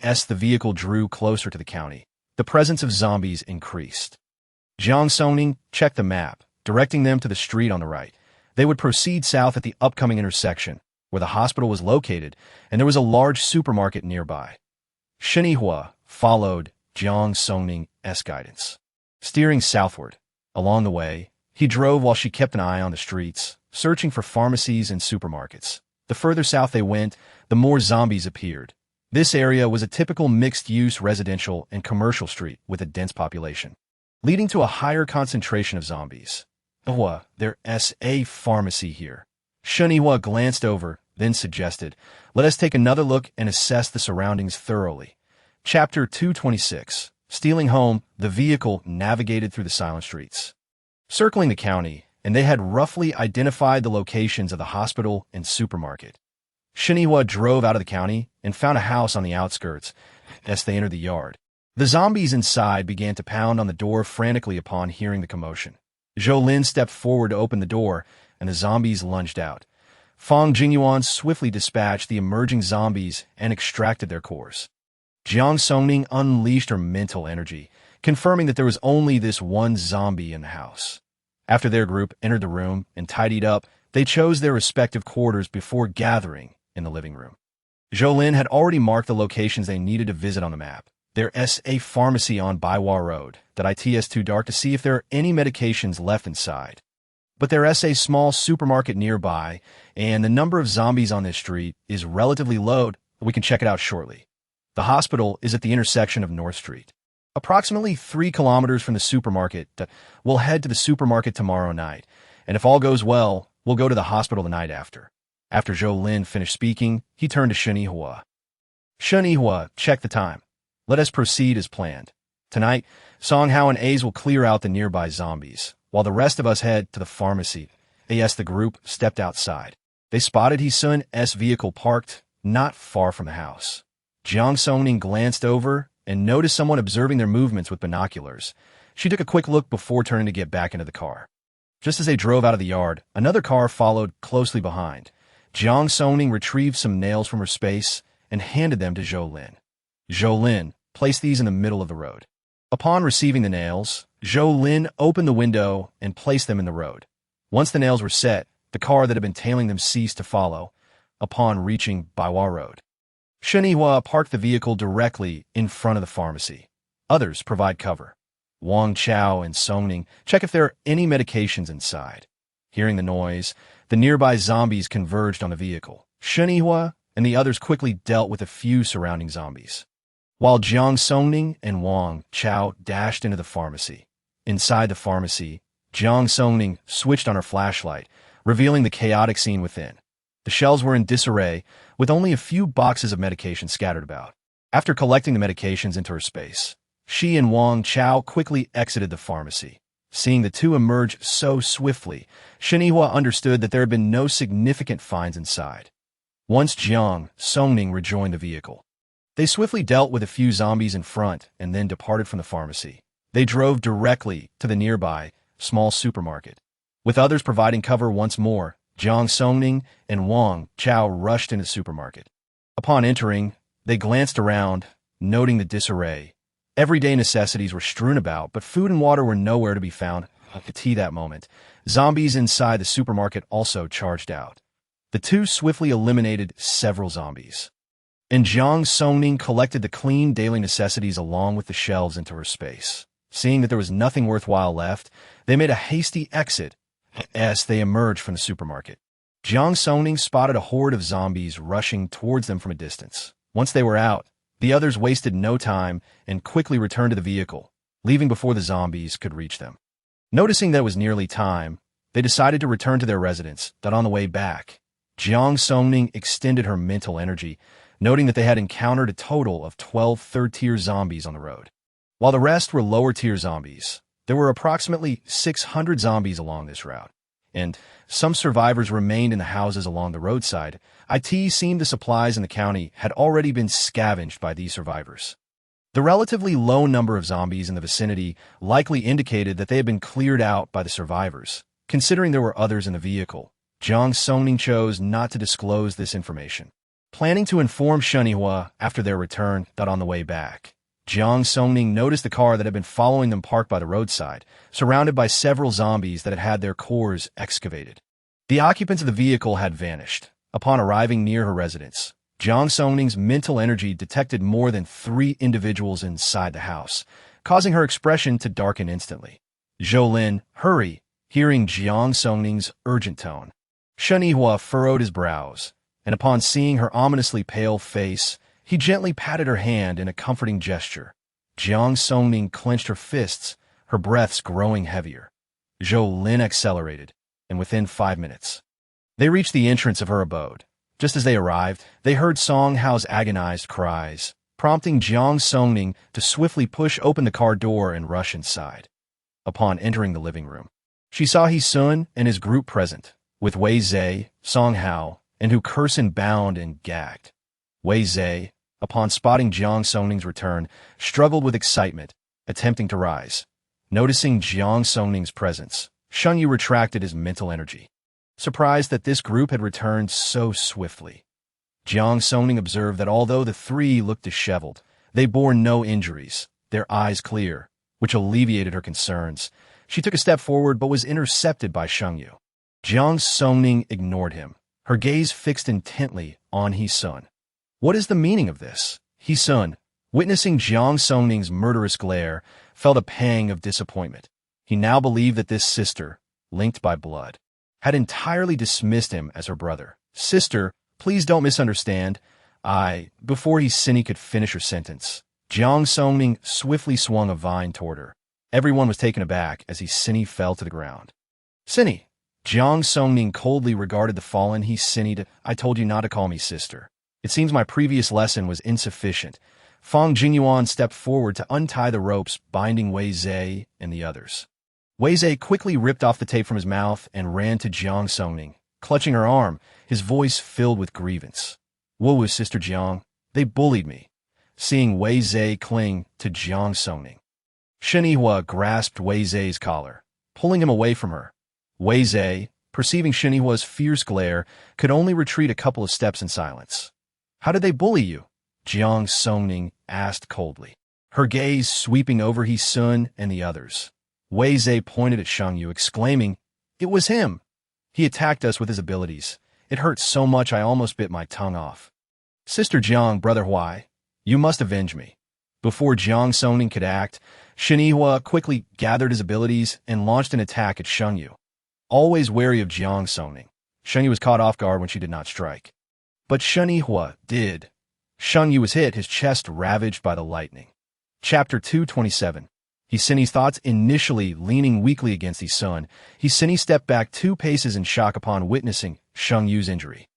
As the vehicle drew closer to the county, the presence of zombies increased. Jiang Songning checked the map, directing them to the street on the right. They would proceed south at the upcoming intersection, where the hospital was located, and there was a large supermarket nearby. Shen Yihua followed Jiang Songning's guidance. Steering southward, along the way, he drove while she kept an eye on the streets, searching for pharmacies and supermarkets. The further south they went, the more zombies appeared. This area was a typical mixed-use residential and commercial street with a dense population, leading to a higher concentration of zombies. There's a pharmacy here. Shen Yihua glanced over, then suggested, let us take another look and assess the surroundings thoroughly. Chapter 226. Stealing home, the vehicle navigated through the silent streets, circling the county, and they had roughly identified the locations of the hospital and supermarket. Shen Yihua drove out of the county and found a house on the outskirts. As they entered the yard, the zombies inside began to pound on the door frantically upon hearing the commotion. Zhou Lin stepped forward to open the door, and the zombies lunged out. Fang Jingyuan swiftly dispatched the emerging zombies and extracted their cores. Jiang Songning unleashed her mental energy, confirming that there was only this one zombie in the house. After their group entered the room and tidied up, they chose their respective quarters before gathering in the living room. Zhou Lin had already marked the locations they needed to visit on the map. There's a pharmacy on Baiwa Road that it's too dark to see if there are any medications left inside. But there's a small supermarket nearby, and the number of zombies on this street is relatively low. We can check it out shortly. The hospital is at the intersection of North Street, approximately 3 kilometers from the supermarket. We'll head to the supermarket tomorrow night, and if all goes well, we'll go to the hospital the night after. After Zhou Lin finished speaking, he turned to Shen Yihua. Shen Yihua, check the time. Let us proceed as planned. Tonight, Song Hao and A's will clear out the nearby zombies, while the rest of us head to the pharmacy. As the group stepped outside, they spotted Hisun's vehicle parked not far from the house. Jiang Songning glanced over and noticed someone observing their movements with binoculars. She took a quick look before turning to get back into the car. Just as they drove out of the yard, another car followed closely behind. Jiang Songning retrieved some nails from her space and handed them to Zhou Lin. Zhou Lin placed these in the middle of the road. Upon receiving the nails, Zhou Lin opened the window and placed them in the road. Once the nails were set, the car that had been tailing them ceased to follow. Upon reaching Baiwa Road, Shen Yihua parked the vehicle directly in front of the pharmacy. Others provide cover. Wang Chao and Songning check if there are any medications inside. Hearing the noise, the nearby zombies converged on the vehicle. Shen Yihua and the others quickly dealt with a few surrounding zombies, while Jiang Songning and Wang Chao dashed into the pharmacy. Inside the pharmacy, Jiang Songning switched on her flashlight, revealing the chaotic scene within. The shelves were in disarray, with only a few boxes of medication scattered about. After collecting the medications into her space, she and Wang Chao quickly exited the pharmacy. Seeing the two emerge so swiftly, Shen Yihua understood that there had been no significant finds inside. Once Jiang Songning rejoined the vehicle, they swiftly dealt with a few zombies in front and then departed from the pharmacy. They drove directly to the nearby small supermarket. With others providing cover once more, Jiang Songning and Wang Chao rushed into the supermarket. Upon entering, they glanced around, noting the disarray. Everyday necessities were strewn about, but food and water were nowhere to be found. At that moment, zombies inside the supermarket also charged out. The two swiftly eliminated several zombies. and Jiang Songning collected the clean daily necessities along with the shelves into her space. Seeing that there was nothing worthwhile left, they made a hasty exit as they emerged from the supermarket. Jiang Songning spotted a horde of zombies rushing towards them from a distance. Once they were out, the others wasted no time and quickly returned to the vehicle, leaving before the zombies could reach them. Noticing that it was nearly time, they decided to return to their residence, but on the way back, Jiang Songning extended her mental energy, noting that they had encountered a total of 12 third-tier zombies on the road. While the rest were lower-tier zombies, there were approximately 600 zombies along this route, and some survivors remained in the houses along the roadside. It seemed the supplies in the county had already been scavenged by these survivors. The relatively low number of zombies in the vicinity likely indicated that they had been cleared out by the survivors. Considering there were others in the vehicle, Jiang Songning chose not to disclose this information. Planning to inform Shenhua after their return, but on the way back, Jiang Songning noticed the car that had been following them parked by the roadside, surrounded by several zombies that had had their cores excavated. The occupants of the vehicle had vanished. Upon arriving near her residence, Jiang Songning's mental energy detected more than 3 individuals inside the house, causing her expression to darken instantly. Zhou, hurry! Hearing Jiang Songning's urgent tone, Shenhua furrowed his brows, and upon seeing her ominously pale face, he gently patted her hand in a comforting gesture. Jiang Songning clenched her fists, her breaths growing heavier. Zhou accelerated, and within 5 minutes, they reached the entrance of her abode. Just as they arrived, they heard Song Hao's agonized cries, prompting Jiang Songning to swiftly push open the car door and rush inside. Upon entering the living room, she saw He-sun and his group present, with Wei Zhe, Song Hao, and who Curson bound and gagged. Wei Zhe, upon spotting Jiang Songning's return, struggled with excitement, attempting to rise. Noticing Jiang Songning's presence, Shengyu retracted his mental energy, surprised that this group had returned so swiftly. Jiang Songning observed that although the 3 looked disheveled, they bore no injuries, their eyes clear, which alleviated her concerns. She took a step forward but was intercepted by Shengyu. Jiang Songning ignored him, her gaze fixed intently on He-sun. What is the meaning of this? He-sun, witnessing Jiang Songning's murderous glare, felt a pang of disappointment. He now believed that this sister, linked by blood, had entirely dismissed him as her brother. Sister, please don't misunderstand. Before He-sun could finish her sentence, Jiang Songning swiftly swung a vine toward her. Everyone was taken aback as He-sun fell to the ground. Jiang Songning coldly regarded the fallen He-sun. I told you not to call me sister. It seems my previous lesson was insufficient. Fang Jingyuan stepped forward to untie the ropes binding Wei Zhe and the others. Wei Zhe quickly ripped off the tape from his mouth and ran to Jiang Songning, clutching her arm, his voice filled with grievance. Whoa, Sister Jiang, they bullied me. Seeing Wei Zhe cling to Jiang Songning, Shenhua grasped Wei Zhe's collar, pulling him away from her. Wei Zhe, perceiving Shenhua's fierce glare, could only retreat a couple of steps in silence. How did they bully you? Jiang Songning asked coldly, her gaze sweeping over He-sun and the others. Wei Zhe pointed at Shengyu, exclaiming, It was him! He attacked us with his abilities. It hurt so much I almost bit my tongue off. Sister Jiang, Brother Huai, you must avenge me. Before Jiang Songning could act, Shenhua quickly gathered his abilities and launched an attack at Shengyu. Always wary of Jiang Songning, Shengyu was caught off guard when she did not strike. But Shenhua did. Shengyu was hit, his chest ravaged by the lightning. Chapter 227. He-sun's thoughts initially leaning weakly against He-sun. He-sun stepped back 2 paces in shock upon witnessing Shengyu's injury.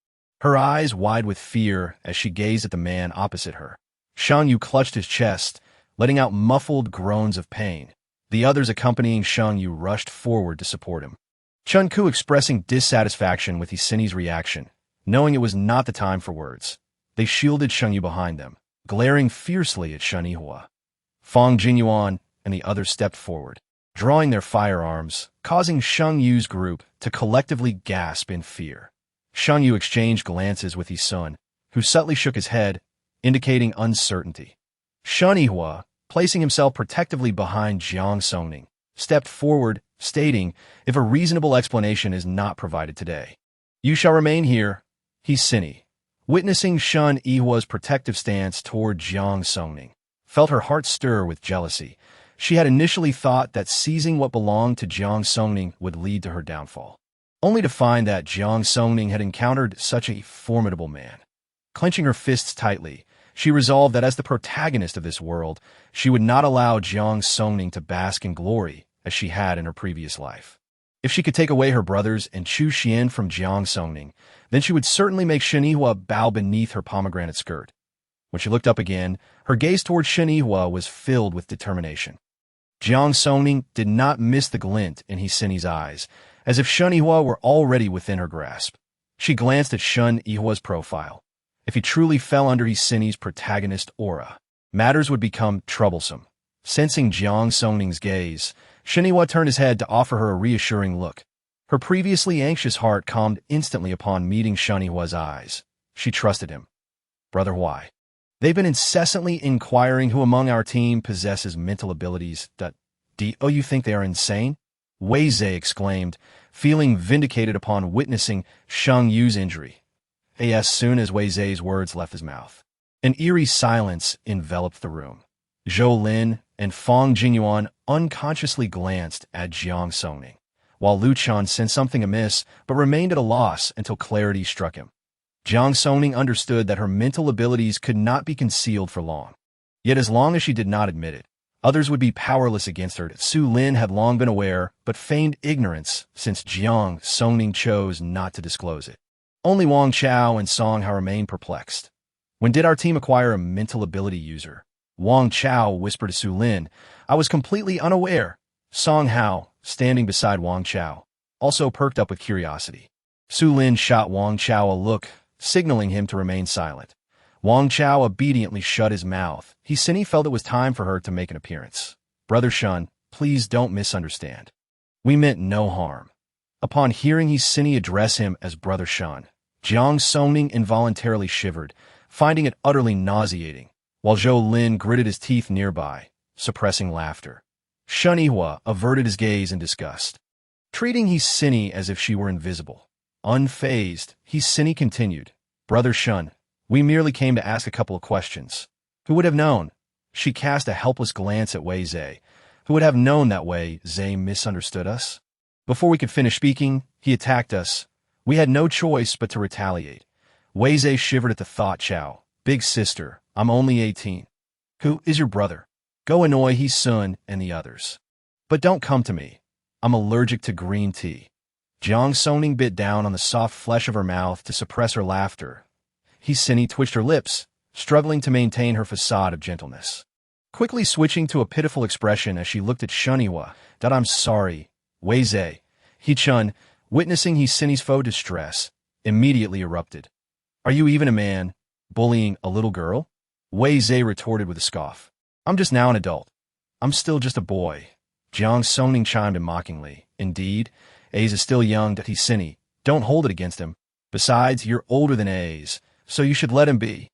Her eyes wide with fear as she gazed at the man opposite her. Shengyu clutched his chest, letting out muffled groans of pain. The others accompanying Shengyu rushed forward to support him. Chun-Ku expressing dissatisfaction with He-sun's reaction, knowing it was not the time for words. They shielded Shengyu behind them, glaring fiercely at Shenhua. Fang Jingyuan and the others stepped forward, drawing their firearms, causing Shengyu's group to collectively gasp in fear. Shengyu exchanged glances with He-sun, who subtly shook his head, indicating uncertainty. Shenhua, placing himself protectively behind Jiang Songning, stepped forward, stating, if a reasonable explanation is not provided today, you shall remain here. He-sun, witnessing Shun Yihua's protective stance toward Jiang Songning, felt her heart stir with jealousy. She had initially thought that seizing what belonged to Jiang Songning would lead to her downfall, only to find that Jiang Songning had encountered such a formidable man. Clenching her fists tightly, she resolved that as the protagonist of this world, she would not allow Jiang Songning to bask in glory as she had in her previous life. If she could take away her brothers and Chu Xian from Jiang Songning, then she would certainly make Shen Yihua bow beneath her pomegranate skirt. When she looked up again, her gaze toward Shen Yihua was filled with determination. Jiang Songning did not miss the glint in Hisini's eyes, as if Shen Yihua were already within her grasp. She glanced at Shen Yihua's profile. If he truly fell under Hisini's protagonist aura, matters would become troublesome. Sensing Jiang Songning's gaze, Shen Yihua turned his head to offer her a reassuring look. Her previously anxious heart calmed instantly upon meeting Shen Yihua's eyes. She trusted him. Brother Huai. They've been incessantly inquiring who among our team possesses mental abilities that... Do you think they are insane? Wei Zhe exclaimed, feeling vindicated upon witnessing Shang Yu's injury. As soon as Wei Zhe's words left his mouth, an eerie silence enveloped the room. Zhou Lin and Fang Jingyuan unconsciously glanced at Jiang Songning, while Lu Chan sensed something amiss but remained at a loss until clarity struck him. Jiang Songning understood that her mental abilities could not be concealed for long. Yet as long as she did not admit it, others would be powerless against her. Su Lin had long been aware, but feigned ignorance since Jiang Songning chose not to disclose it. Only Wang Chao and Song Hao remained perplexed. When did our team acquire a mental ability user? Wang Chao whispered to Su Lin. I was completely unaware. Song Hao, standing beside Wang Chao, also perked up with curiosity. Su Lin shot Wang Chao a look, signaling him to remain silent. Wang Chao obediently shut his mouth. Hisini felt it was time for her to make an appearance. Brother Shun, please don't misunderstand. We meant no harm. Upon hearing Hisini address him as Brother Shun, Jiang Songning involuntarily shivered, finding it utterly nauseating, while Zhou Lin gritted his teeth nearby, suppressing laughter. Shen Yihua averted his gaze in disgust, treating Hisini as if she were invisible. Unfazed, Hisini continued, Brother Shun, we merely came to ask a couple of questions. Who would have known? She cast a helpless glance at Wei Zhe. Who would have known that Wei Zhe misunderstood us? Before we could finish speaking, he attacked us. We had no choice but to retaliate. Wei Zhe shivered at the thought. Chao, big sister, I'm only 18. Who is your brother? Go annoy He-sun and the others. But don't come to me. I'm allergic to green tea. Jiang Songning bit down on the soft flesh of her mouth to suppress her laughter. Hisini twitched her lips, struggling to maintain her facade of gentleness. Quickly switching to a pitiful expression as she looked at Shen Yihua, that I'm sorry. Wei Zhe, He-chun, witnessing Hisini's faux distress, immediately erupted. Are you even a man, bullying a little girl? Wei Zhe retorted with a scoff. I'm just now an adult. I'm still just a boy. Jiang Songning chimed in mockingly. Indeed, A's is still young. Hisini, don't hold it against him. Besides, you're older than A's, so you should let him be.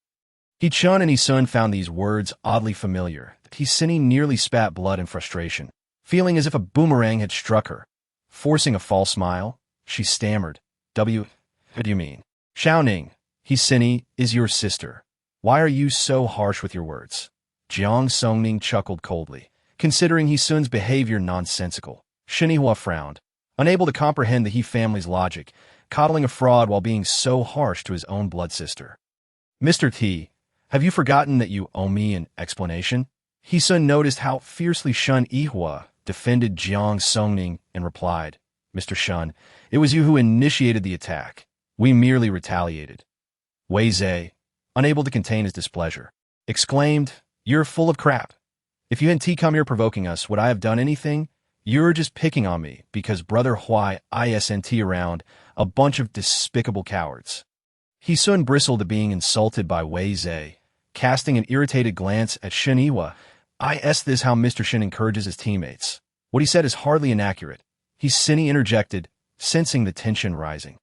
He-chun and He-sun found these words oddly familiar. Hisini nearly spat blood in frustration, feeling as if a boomerang had struck her. Forcing a false smile, she stammered. What do you mean? Xiaoning, Hisini is your sister. Why are you so harsh with your words? Jiang Songning chuckled coldly, considering He-sun's behavior nonsensical. Shen Yihua frowned, unable to comprehend the He family's logic, coddling a fraud while being so harsh to his own blood sister. Mr. T, have you forgotten that you owe me an explanation? He-sun noticed how fiercely Shen Yihua defended Jiang Songning and replied, Mr. Shun, it was you who initiated the attack. We merely retaliated. Wei Zhe, unable to contain his displeasure, exclaimed, You're full of crap. If you hadn't come here provoking us, would I have done anything? You're just picking on me because Brother Huai isn't around, a bunch of despicable cowards. He-sun bristled at being insulted by Wei Zhe, casting an irritated glance at Shen Yihua. This how Mr. Shin encourages his teammates. What he said is hardly inaccurate. Hisini interjected, sensing the tension rising.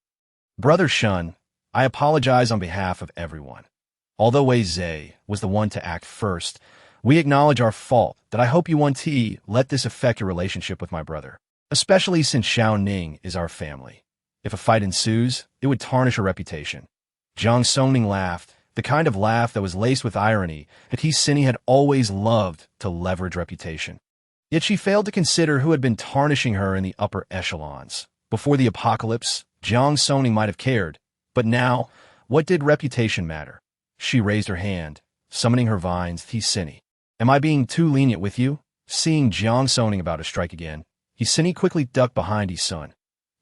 Brother Shun, I apologize on behalf of everyone. Although Wei Zhe was the one to act first, we acknowledge our fault that I hope you won't let this affect your relationship with my brother, especially since Xiao Ning is our family. If a fight ensues, it would tarnish her reputation. Jiang Songning laughed, the kind of laugh that was laced with irony that Sinny had always loved to leverage reputation. Yet she failed to consider who had been tarnishing her in the upper echelons. Before the apocalypse, Jiang Songning might have cared, but now, what did reputation matter? She raised her hand, summoning her vines, Sinny. Am I being too lenient with you? Seeing Jiang Songning about to strike again, Sinny quickly ducked behind his son.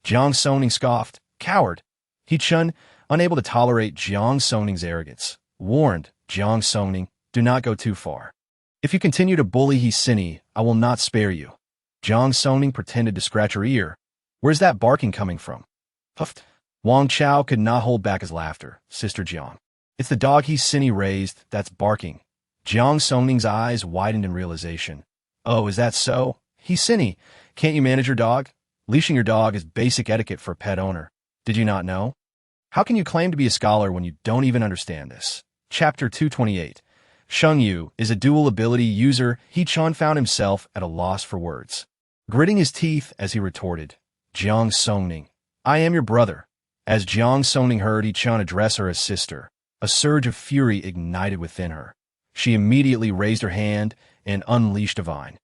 Jiang Songning scoffed, coward. Chun, unable to tolerate Jiang Songning's arrogance, warned Jiang Songning, do not go too far. If you continue to bully Sinny, I will not spare you. Jiang Songning pretended to scratch her ear. Where's that barking coming from? Huffed. Wang Chao could not hold back his laughter. Sister Jiang. It's the dog Sinny raised that's barking. Jiang Songning's eyes widened in realization. Oh, is that so? Sinny, can't you manage your dog? Leashing your dog is basic etiquette for a pet owner. Did you not know? How can you claim to be a scholar when you don't even understand this? Chapter 228. Sheng Yu is a dual ability user. Chun found himself at a loss for words. Gritting his teeth as he retorted, Jiang Songning, I am your brother. As Jiang Songning heard Chun address her as sister, a surge of fury ignited within her. She immediately raised her hand and unleashed a vine,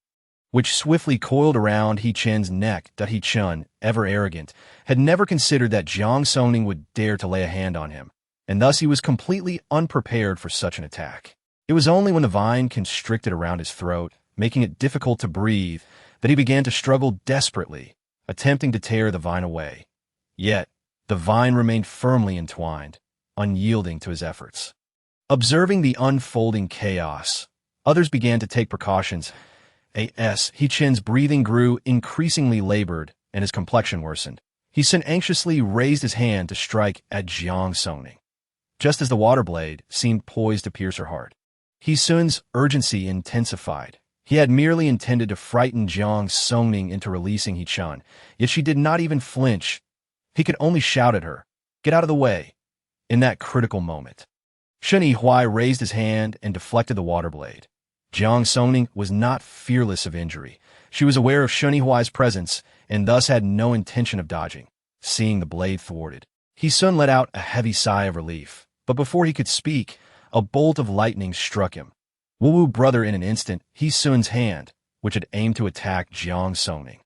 which swiftly coiled around Chun's neck. Chun, ever arrogant, had never considered that Jiang Songning would dare to lay a hand on him, and thus he was completely unprepared for such an attack. It was only when the vine constricted around his throat, making it difficult to breathe, that he began to struggle desperately, attempting to tear the vine away. Yet, the vine remained firmly entwined, unyielding to his efforts. Observing the unfolding chaos, others began to take precautions. Chun's breathing grew increasingly labored, and his complexion worsened. Sun anxiously raised his hand to strike at Jiang Songning, just as the water blade seemed poised to pierce her heart. Sun's urgency intensified. He had merely intended to frighten Jiang Songning into releasing Chun, yet she did not even flinch. He could only shout at her, get out of the way. In that critical moment, Shen Yihuai raised his hand and deflected the water blade. Jiang Songning was not fearless of injury. She was aware of Shen Yihuai's presence and thus had no intention of dodging. Seeing the blade thwarted, Sun let out a heavy sigh of relief, but before he could speak, a bolt of lightning struck him. Wu brother in an instant, Sun's hand, which had aimed to attack Jiang Songning,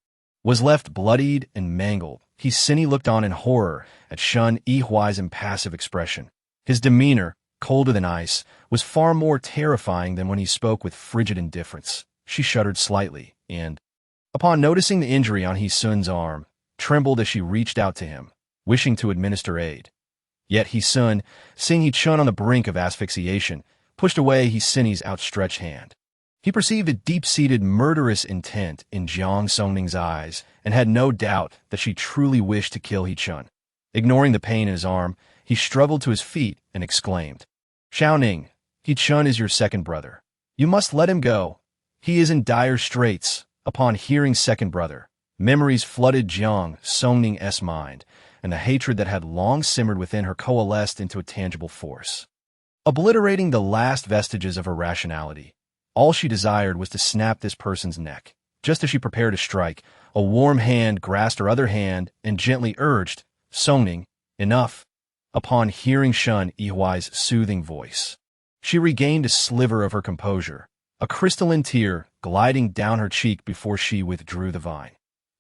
was left bloodied and mangled. Sinny looked on in horror at Shen Yihuai's impassive expression. His demeanor, colder than ice, was far more terrifying than when he spoke with frigid indifference. She shuddered slightly, and, upon noticing the injury on Sun's arm, trembled as she reached out to him, wishing to administer aid. Yet Sun, seeing Chun on the brink of asphyxiation, pushed away Sinny's outstretched hand. He perceived a deep-seated murderous intent in Jiang Songning's eyes and had no doubt that she truly wished to kill Chun. Ignoring the pain in his arm, he struggled to his feet and exclaimed, Xiaoning, Chun is your second brother. You must let him go. He is in dire straits. Upon hearing second brother, memories flooded Jiang Songning's mind, and the hatred that had long simmered within her coalesced into a tangible force, obliterating the last vestiges of her rationality. All she desired was to snap this person's neck. Just as she prepared to strike, a warm hand grasped her other hand and gently urged, Songning, enough. Upon hearing Shen Yihuai's soothing voice, she regained a sliver of her composure, a crystalline tear gliding down her cheek before she withdrew the vine.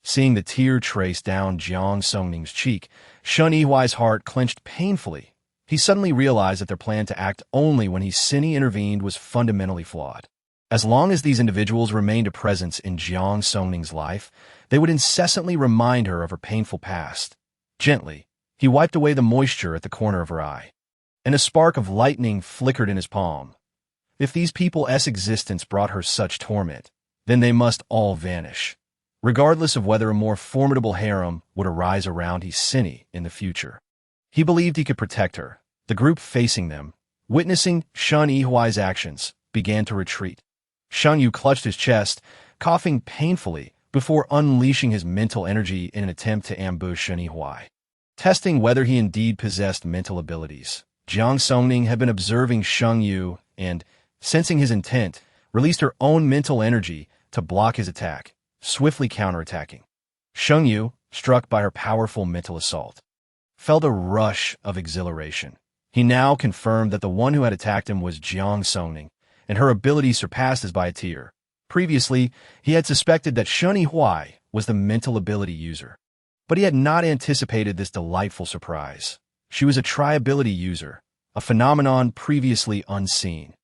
Seeing the tear trace down Jiang Songning's cheek, Shen Yihuai's heart clenched painfully. He suddenly realized that their plan to act only when Sinny intervened was fundamentally flawed. As long as these individuals remained a presence in Jiang Songning's life, they would incessantly remind her of her painful past. Gently, he wiped away the moisture at the corner of her eye, and a spark of lightning flickered in his palm. If these people's existence brought her such torment, then they must all vanish, regardless of whether a more formidable harem would arise around Sinny in the future. He believed he could protect her. The group facing them, witnessing Shen Yihuai's actions, began to retreat. Sheng Yu clutched his chest, coughing painfully, before unleashing his mental energy in an attempt to ambush Shen Yihuai. Testing whether he indeed possessed mental abilities, Jiang Songning had been observing Sheng Yu and, sensing his intent, released her own mental energy to block his attack, swiftly counterattacking. Sheng Yu, struck by her powerful mental assault, felt a rush of exhilaration. He now confirmed that the one who had attacked him was Jiang Songning, and her ability surpassed his by a tier. Previously, he had suspected that Shun Yihuai was the mental ability user, but he had not anticipated this delightful surprise. She was a tri-ability user, a phenomenon previously unseen.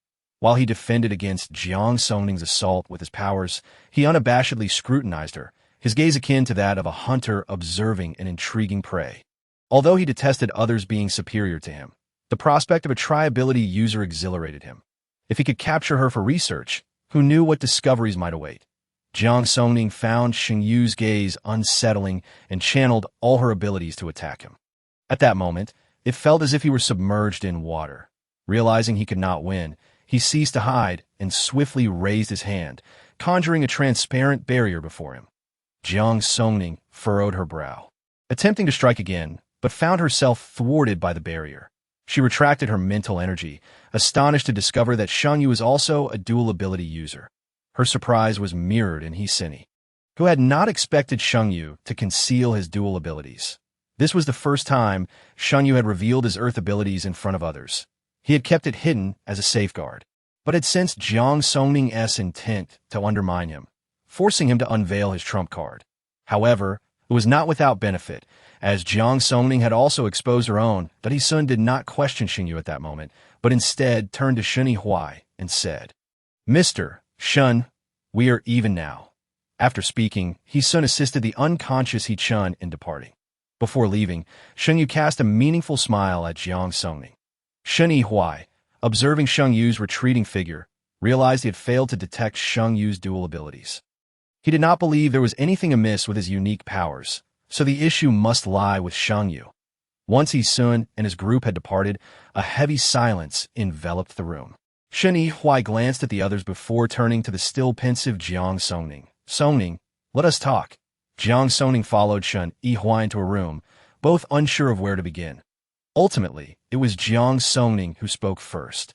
While he defended against Jiang Songning's assault with his powers, he unabashedly scrutinized her, his gaze akin to that of a hunter observing an intriguing prey. Although he detested others being superior to him, the prospect of a tri-ability user exhilarated him. If he could capture her for research, who knew what discoveries might await? Jiang Songning found Xingyu's gaze unsettling and channeled all her abilities to attack him. At that moment, it felt as if he were submerged in water. Realizing he could not win, he ceased to hide and swiftly raised his hand, conjuring a transparent barrier before him. Jiang Songning furrowed her brow, attempting to strike again, but found herself thwarted by the barrier. She retracted her mental energy, astonished to discover that Shangyu was also a dual ability user. Her surprise was mirrored in Hisini, who had not expected Shangyu to conceal his dual abilities. This was the first time Shangyu had revealed his earth abilities in front of others. He had kept it hidden as a safeguard, but had sensed Jiang Songning's intent to undermine him, forcing him to unveil his trump card. However, it was not without benefit, as Jiang Songning had also exposed her own, that He-sun did not question Xingyu at that moment, but instead turned to Shun Yihuai and said, "Mr. Shun, we are even now." After speaking, He-sun assisted the unconscious He-chun in departing. Before leaving, Shengyu cast a meaningful smile at Jiang Songning. Shun Yihuai, observing Shengyu's retreating figure, realized he had failed to detect Shengyu's dual abilities. He did not believe there was anything amiss with his unique powers, so the issue must lie with Shangyu. Once He-sun and his group had departed, a heavy silence enveloped the room. Shun Yihuai glanced at the others before turning to the still pensive Jiang Songning. "Songning, let us talk." Jiang Songning followed Shun Yihuai into a room, both unsure of where to begin. Ultimately, it was Jiang Songning who spoke first.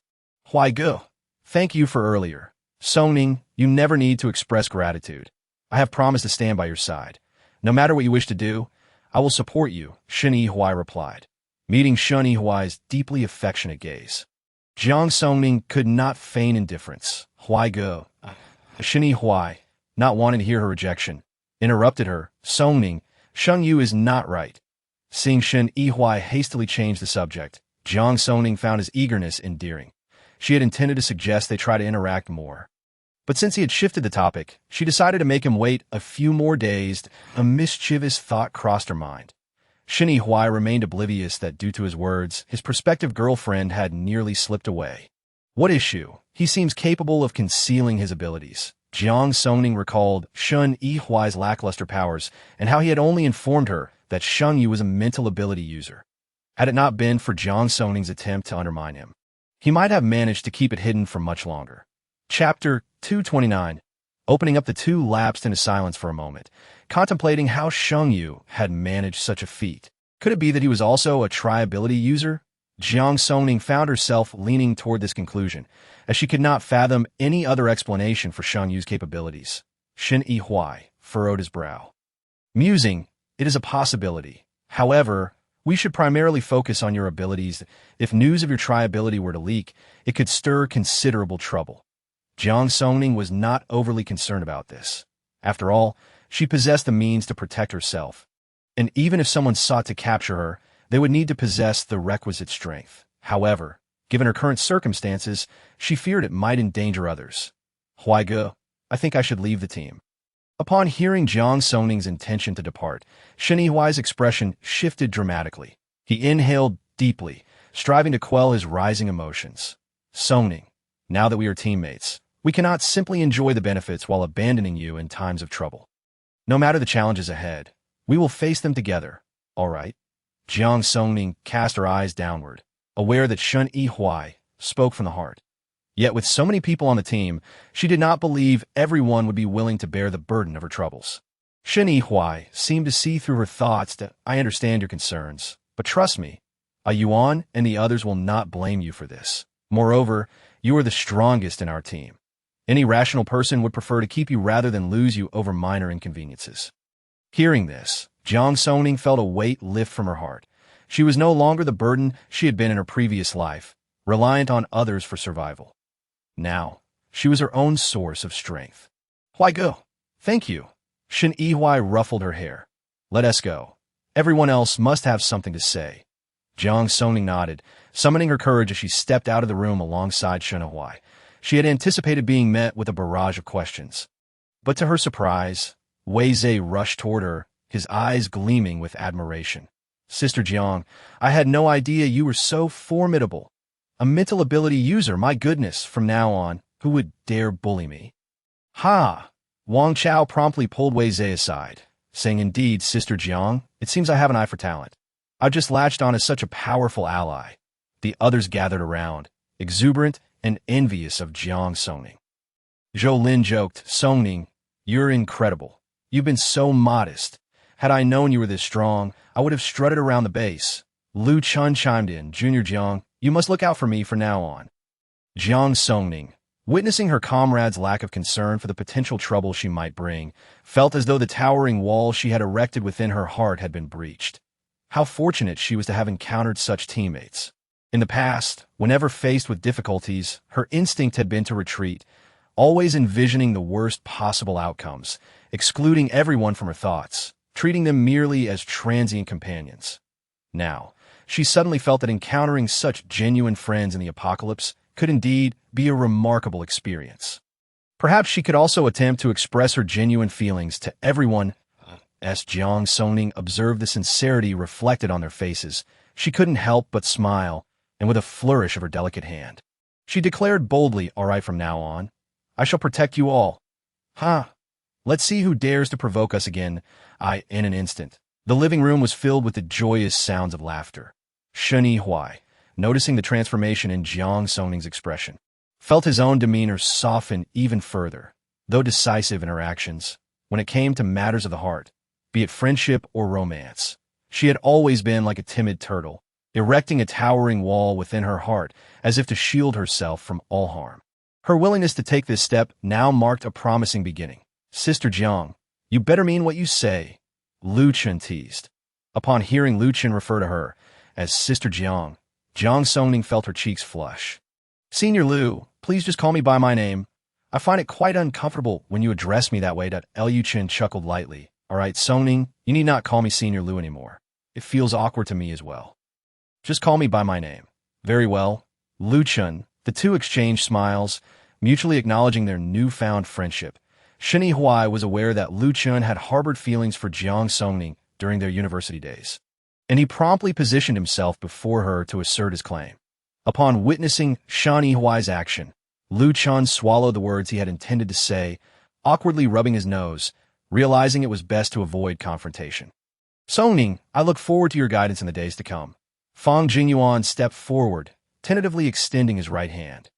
"Huai Ge, thank you for earlier. Songning, you never need to express gratitude. I have promised to stand by your side. No matter what you wish to do, I will support you," Shun Yihuai replied, meeting Shun Yihuai's deeply affectionate gaze. Jiang Songning could not feign indifference. "Huai Ge." Shun Yihuai, not wanting to hear her rejection, interrupted her. "Songning, Shengyu is not right." Seeing Shun Yihuai hastily change the subject, Jiang Songning found his eagerness endearing. She had intended to suggest they try to interact more. But since he had shifted the topic, she decided to make him wait a few more days. A mischievous thought crossed her mind. Shun Yihuai remained oblivious that due to his words, his prospective girlfriend had nearly slipped away. What issue? He seems capable of concealing his abilities. Jiang Songning recalled Shun Yihuai's lackluster powers and how he had only informed her that Shengyu was a mental ability user. Had it not been for Jiang Songning's attempt to undermine him, he might have managed to keep it hidden for much longer. Chapter 229. Opening up, the two lapsed into silence for a moment, contemplating how Shengyu had managed such a feat. Could it be that he was also a tri-ability user? Jiang Songning found herself leaning toward this conclusion, as she could not fathom any other explanation for Shengyu's capabilities. Shun Yihuai furrowed his brow. Musing, it is a possibility. However, we should primarily focus on your abilities. If news of your tri-ability were to leak, it could stir considerable trouble. Jiang Songning was not overly concerned about this. After all, she possessed the means to protect herself. And even if someone sought to capture her, they would need to possess the requisite strength. However, given her current circumstances, she feared it might endanger others. "Huai Ge, I think I should leave the team." Upon hearing Jiang Songning's intention to depart, Shun Yihuai's expression shifted dramatically. He inhaled deeply, striving to quell his rising emotions. "Songning, now that we are teammates, we cannot simply enjoy the benefits while abandoning you in times of trouble. No matter the challenges ahead, we will face them together, all right?" Jiang Songning cast her eyes downward, aware that Shun Yihuai spoke from the heart. Yet with so many people on the team, she did not believe everyone would be willing to bear the burden of her troubles. Shun Yihuai seemed to see through her thoughts. "I understand your concerns, but trust me, Yuan and the others will not blame you for this. Moreover, you are the strongest in our team. Any rational person would prefer to keep you rather than lose you over minor inconveniences." Hearing this, Jiang Songning felt a weight lift from her heart. She was no longer the burden she had been in her previous life, reliant on others for survival. Now, she was her own source of strength. Why go? Thank you. Shen Yihui ruffled her hair. Let us go. Everyone else must have something to say. Jiang Songning nodded, summoning her courage as she stepped out of the room alongside Shen Yihui. She had anticipated being met with a barrage of questions. But to her surprise, Wei Zhe rushed toward her, his eyes gleaming with admiration. Sister Jiang, I had no idea you were so formidable. A mental ability user, my goodness, from now on, who would dare bully me? Ha! Wang Chao promptly pulled Wei Zhe aside, saying, Indeed, Sister Jiang, it seems I have an eye for talent. I've just latched on as such a powerful ally. The others gathered around, exuberant and envious of Jiang Songning. Zhou Lin joked, Songning, you're incredible. You've been so modest. Had I known you were this strong, I would have strutted around the base. Lu Chun chimed in, Junior Jiang, you must look out for me from now on. Jiang Songning, witnessing her comrade's lack of concern for the potential trouble she might bring, felt as though the towering wall she had erected within her heart had been breached. How fortunate she was to have encountered such teammates. In the past, whenever faced with difficulties, her instinct had been to retreat, always envisioning the worst possible outcomes, excluding everyone from her thoughts, treating them merely as transient companions. Now, she suddenly felt that encountering such genuine friends in the apocalypse could indeed be a remarkable experience. Perhaps she could also attempt to express her genuine feelings to everyone. As Jiang Songning observed the sincerity reflected on their faces, she couldn't help but smile, and with a flourish of her delicate hand, she declared boldly, All right, from now on, I shall protect you all. Let's see who dares to provoke us again. In an instant, the living room was filled with the joyous sounds of laughter. Shen Yihui, noticing the transformation in Jiang Songning's expression, felt his own demeanor soften even further. Though decisive in her actions, when it came to matters of the heart, be it friendship or romance, she had always been like a timid turtle, erecting a towering wall within her heart as if to shield herself from all harm. Her willingness to take this step now marked a promising beginning. Sister Jiang, you better mean what you say, Lu Chen teased. Upon hearing Lu Chen refer to her as Sister Jiang, Jiang Songning felt her cheeks flush. Senior Lu, please just call me by my name. I find it quite uncomfortable when you address me that way. Lu Chen chuckled lightly. All right, Songning, you need not call me Senior Lu anymore. It feels awkward to me as well. Just call me by my name. Very well, Lu Chen. The two exchanged smiles, mutually acknowledging their newfound friendship. Shen Yihui was aware that Lu Chen had harbored feelings for Jiang Songning during their university days, and he promptly positioned himself before her to assert his claim. Upon witnessing Shen Yihui's action, Lu Chen swallowed the words he had intended to say, awkwardly rubbing his nose, realizing it was best to avoid confrontation. Songning, I look forward to your guidance in the days to come. Fang Jingyuan stepped forward, tentatively extending his right hand.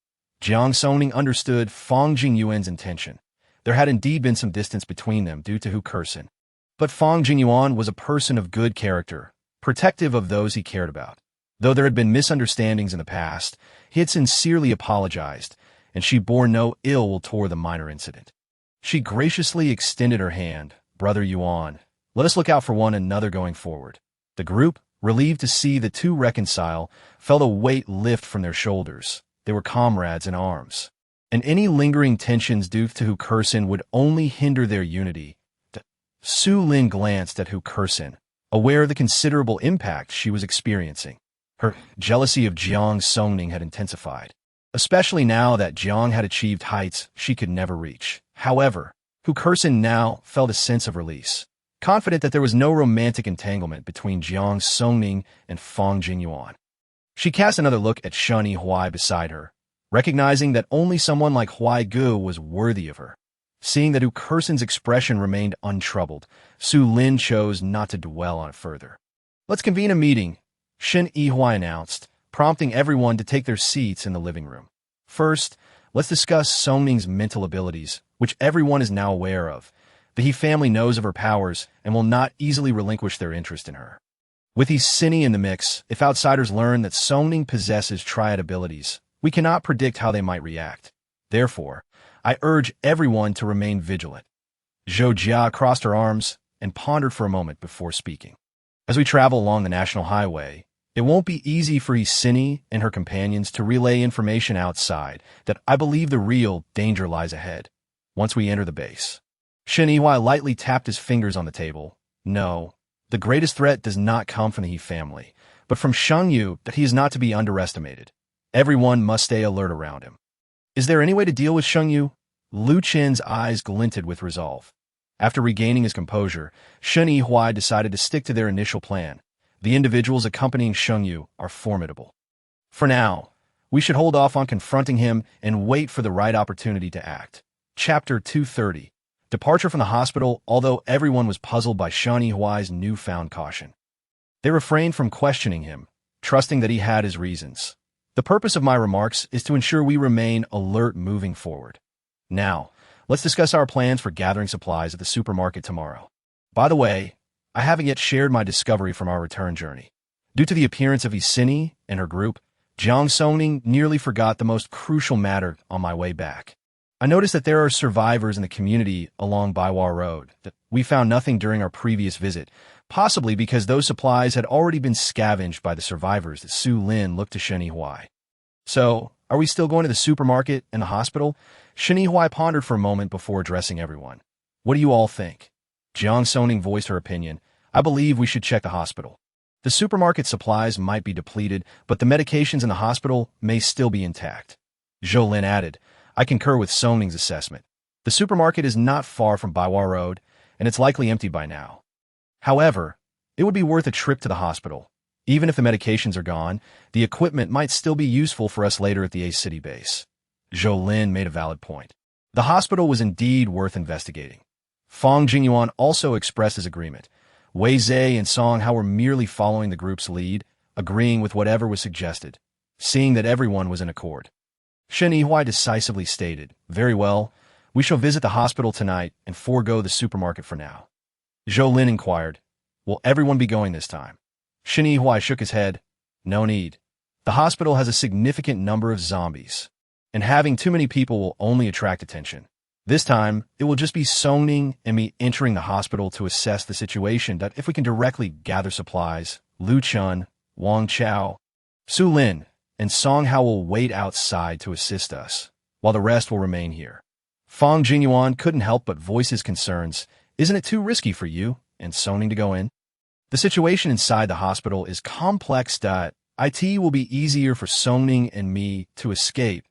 Jiang Songning understood Fang Jingyuan's intention. There had indeed been some distance between them due to Hu Kursin. But Fang Jingyuan was a person of good character, protective of those he cared about. Though there had been misunderstandings in the past, he had sincerely apologized, and she bore no ill will toward the minor incident. She graciously extended her hand. Brother Yuan, let us look out for one another going forward. The group, relieved to see the two reconcile, felt a weight lift from their shoulders. They were comrades in arms, and any lingering tensions due to Hu Kursin would only hinder their unity. Su Lin glanced at Hu Kursin, aware of the considerable impact she was experiencing. Her jealousy of Jiang Songning had intensified, especially now that Jiang had achieved heights she could never reach. However, Hu Kursin now felt a sense of release, confident that there was no romantic entanglement between Jiang Songning and Fang Jingyuan. She cast another look at Shen Yihui beside her, recognizing that only someone like Huai Gu was worthy of her. Seeing that Hu Kursin's expression remained untroubled, Su Lin chose not to dwell on it further. Let's convene a meeting, Shen Yihui announced, prompting everyone to take their seats in the living room. First, let's discuss Songning's mental abilities, which everyone is now aware of. The He family knows of her powers and will not easily relinquish their interest in her. With He Sini in the mix, if outsiders learn that Songning possesses triad abilities, we cannot predict how they might react. Therefore, I urge everyone to remain vigilant. Zhou Jia crossed her arms and pondered for a moment before speaking. As we travel along the national highway, it won't be easy for Isini and her companions to relay information outside that I believe the real danger lies ahead. Once we enter the base, Shen Yihui lightly tapped his fingers on the table. No, the greatest threat does not come from the He family, but from Sheng Yu that he is not to be underestimated. Everyone must stay alert around him. Is there any way to deal with Sheng Yu? Lu Qin's eyes glinted with resolve. After regaining his composure, Shen Yihui decided to stick to their initial plan. The individuals accompanying Sheng Yu are formidable. For now, we should hold off on confronting him and wait for the right opportunity to act. Chapter 230. Departure from the hospital. Although everyone was puzzled by Shen Yihui's newfound caution, they refrained from questioning him, trusting that he had his reasons. The purpose of my remarks is to ensure we remain alert moving forward. Now, let's discuss our plans for gathering supplies at the supermarket tomorrow. By the way, I haven't yet shared my discovery from our return journey. Due to the appearance of Isini and her group, Jiang Songning nearly forgot the most crucial matter on my way back. I noticed that there are survivors in the community along Baiwa Road, that we found nothing during our previous visit, possibly because those supplies had already been scavenged by the survivors that Su Lin looked to Shen Yihui. So, are we still going to the supermarket and the hospital? Shen Yihui pondered for a moment before addressing everyone. What do you all think? Jiang Songning voiced her opinion. I believe we should check the hospital. The supermarket supplies might be depleted, but the medications in the hospital may still be intact. Zhou Lin added, I concur with Songning's assessment. The supermarket is not far from Baiwa Road, and it's likely empty by now. However, it would be worth a trip to the hospital. Even if the medications are gone, the equipment might still be useful for us later at the A City base. Zhou Lin made a valid point. The hospital was indeed worth investigating. Fang Jingyuan also expressed his agreement. Wei Zhe and Song Hao were merely following the group's lead, agreeing with whatever was suggested, seeing that everyone was in accord. Shen Yihui decisively stated, Very well, we shall visit the hospital tonight and forego the supermarket for now. Zhou Lin inquired, Will everyone be going this time? Shen Yihui shook his head. No need. The hospital has a significant number of zombies, and having too many people will only attract attention. This time, it will just be Songning and me entering the hospital to assess the situation that if we can directly gather supplies, Lu Chun, Wang Chao, Su Lin, and Song Hao will wait outside to assist us, while the rest will remain here. Fang Jingyuan couldn't help but voice his concerns. Isn't it too risky for you and Songning to go in? The situation inside the hospital is complex. It will be easier for Songning and me to escape.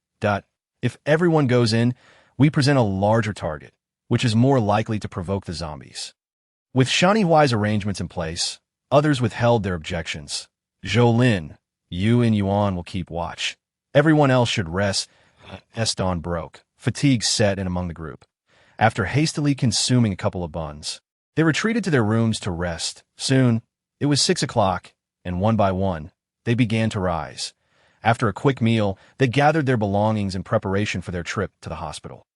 If everyone goes in, we present a larger target, which is more likely to provoke the zombies. With Shen Yihui's arrangements in place, others withheld their objections. Zhou Lin, you and Yuan will keep watch. Everyone else should rest. As dawn broke, fatigue set in among the group. After hastily consuming a couple of buns, they retreated to their rooms to rest. Soon, it was 6 o'clock, and one by one, they began to rise. After a quick meal, they gathered their belongings in preparation for their trip to the hospital.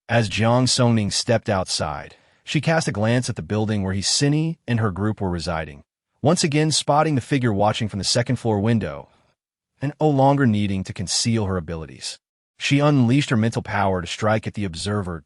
As Jiang Songning stepped outside, she cast a glance at the building where Isini and her group were residing, once again spotting the figure watching from the second-floor window, and no longer needing to conceal her abilities. She unleashed her mental power to strike at the observer.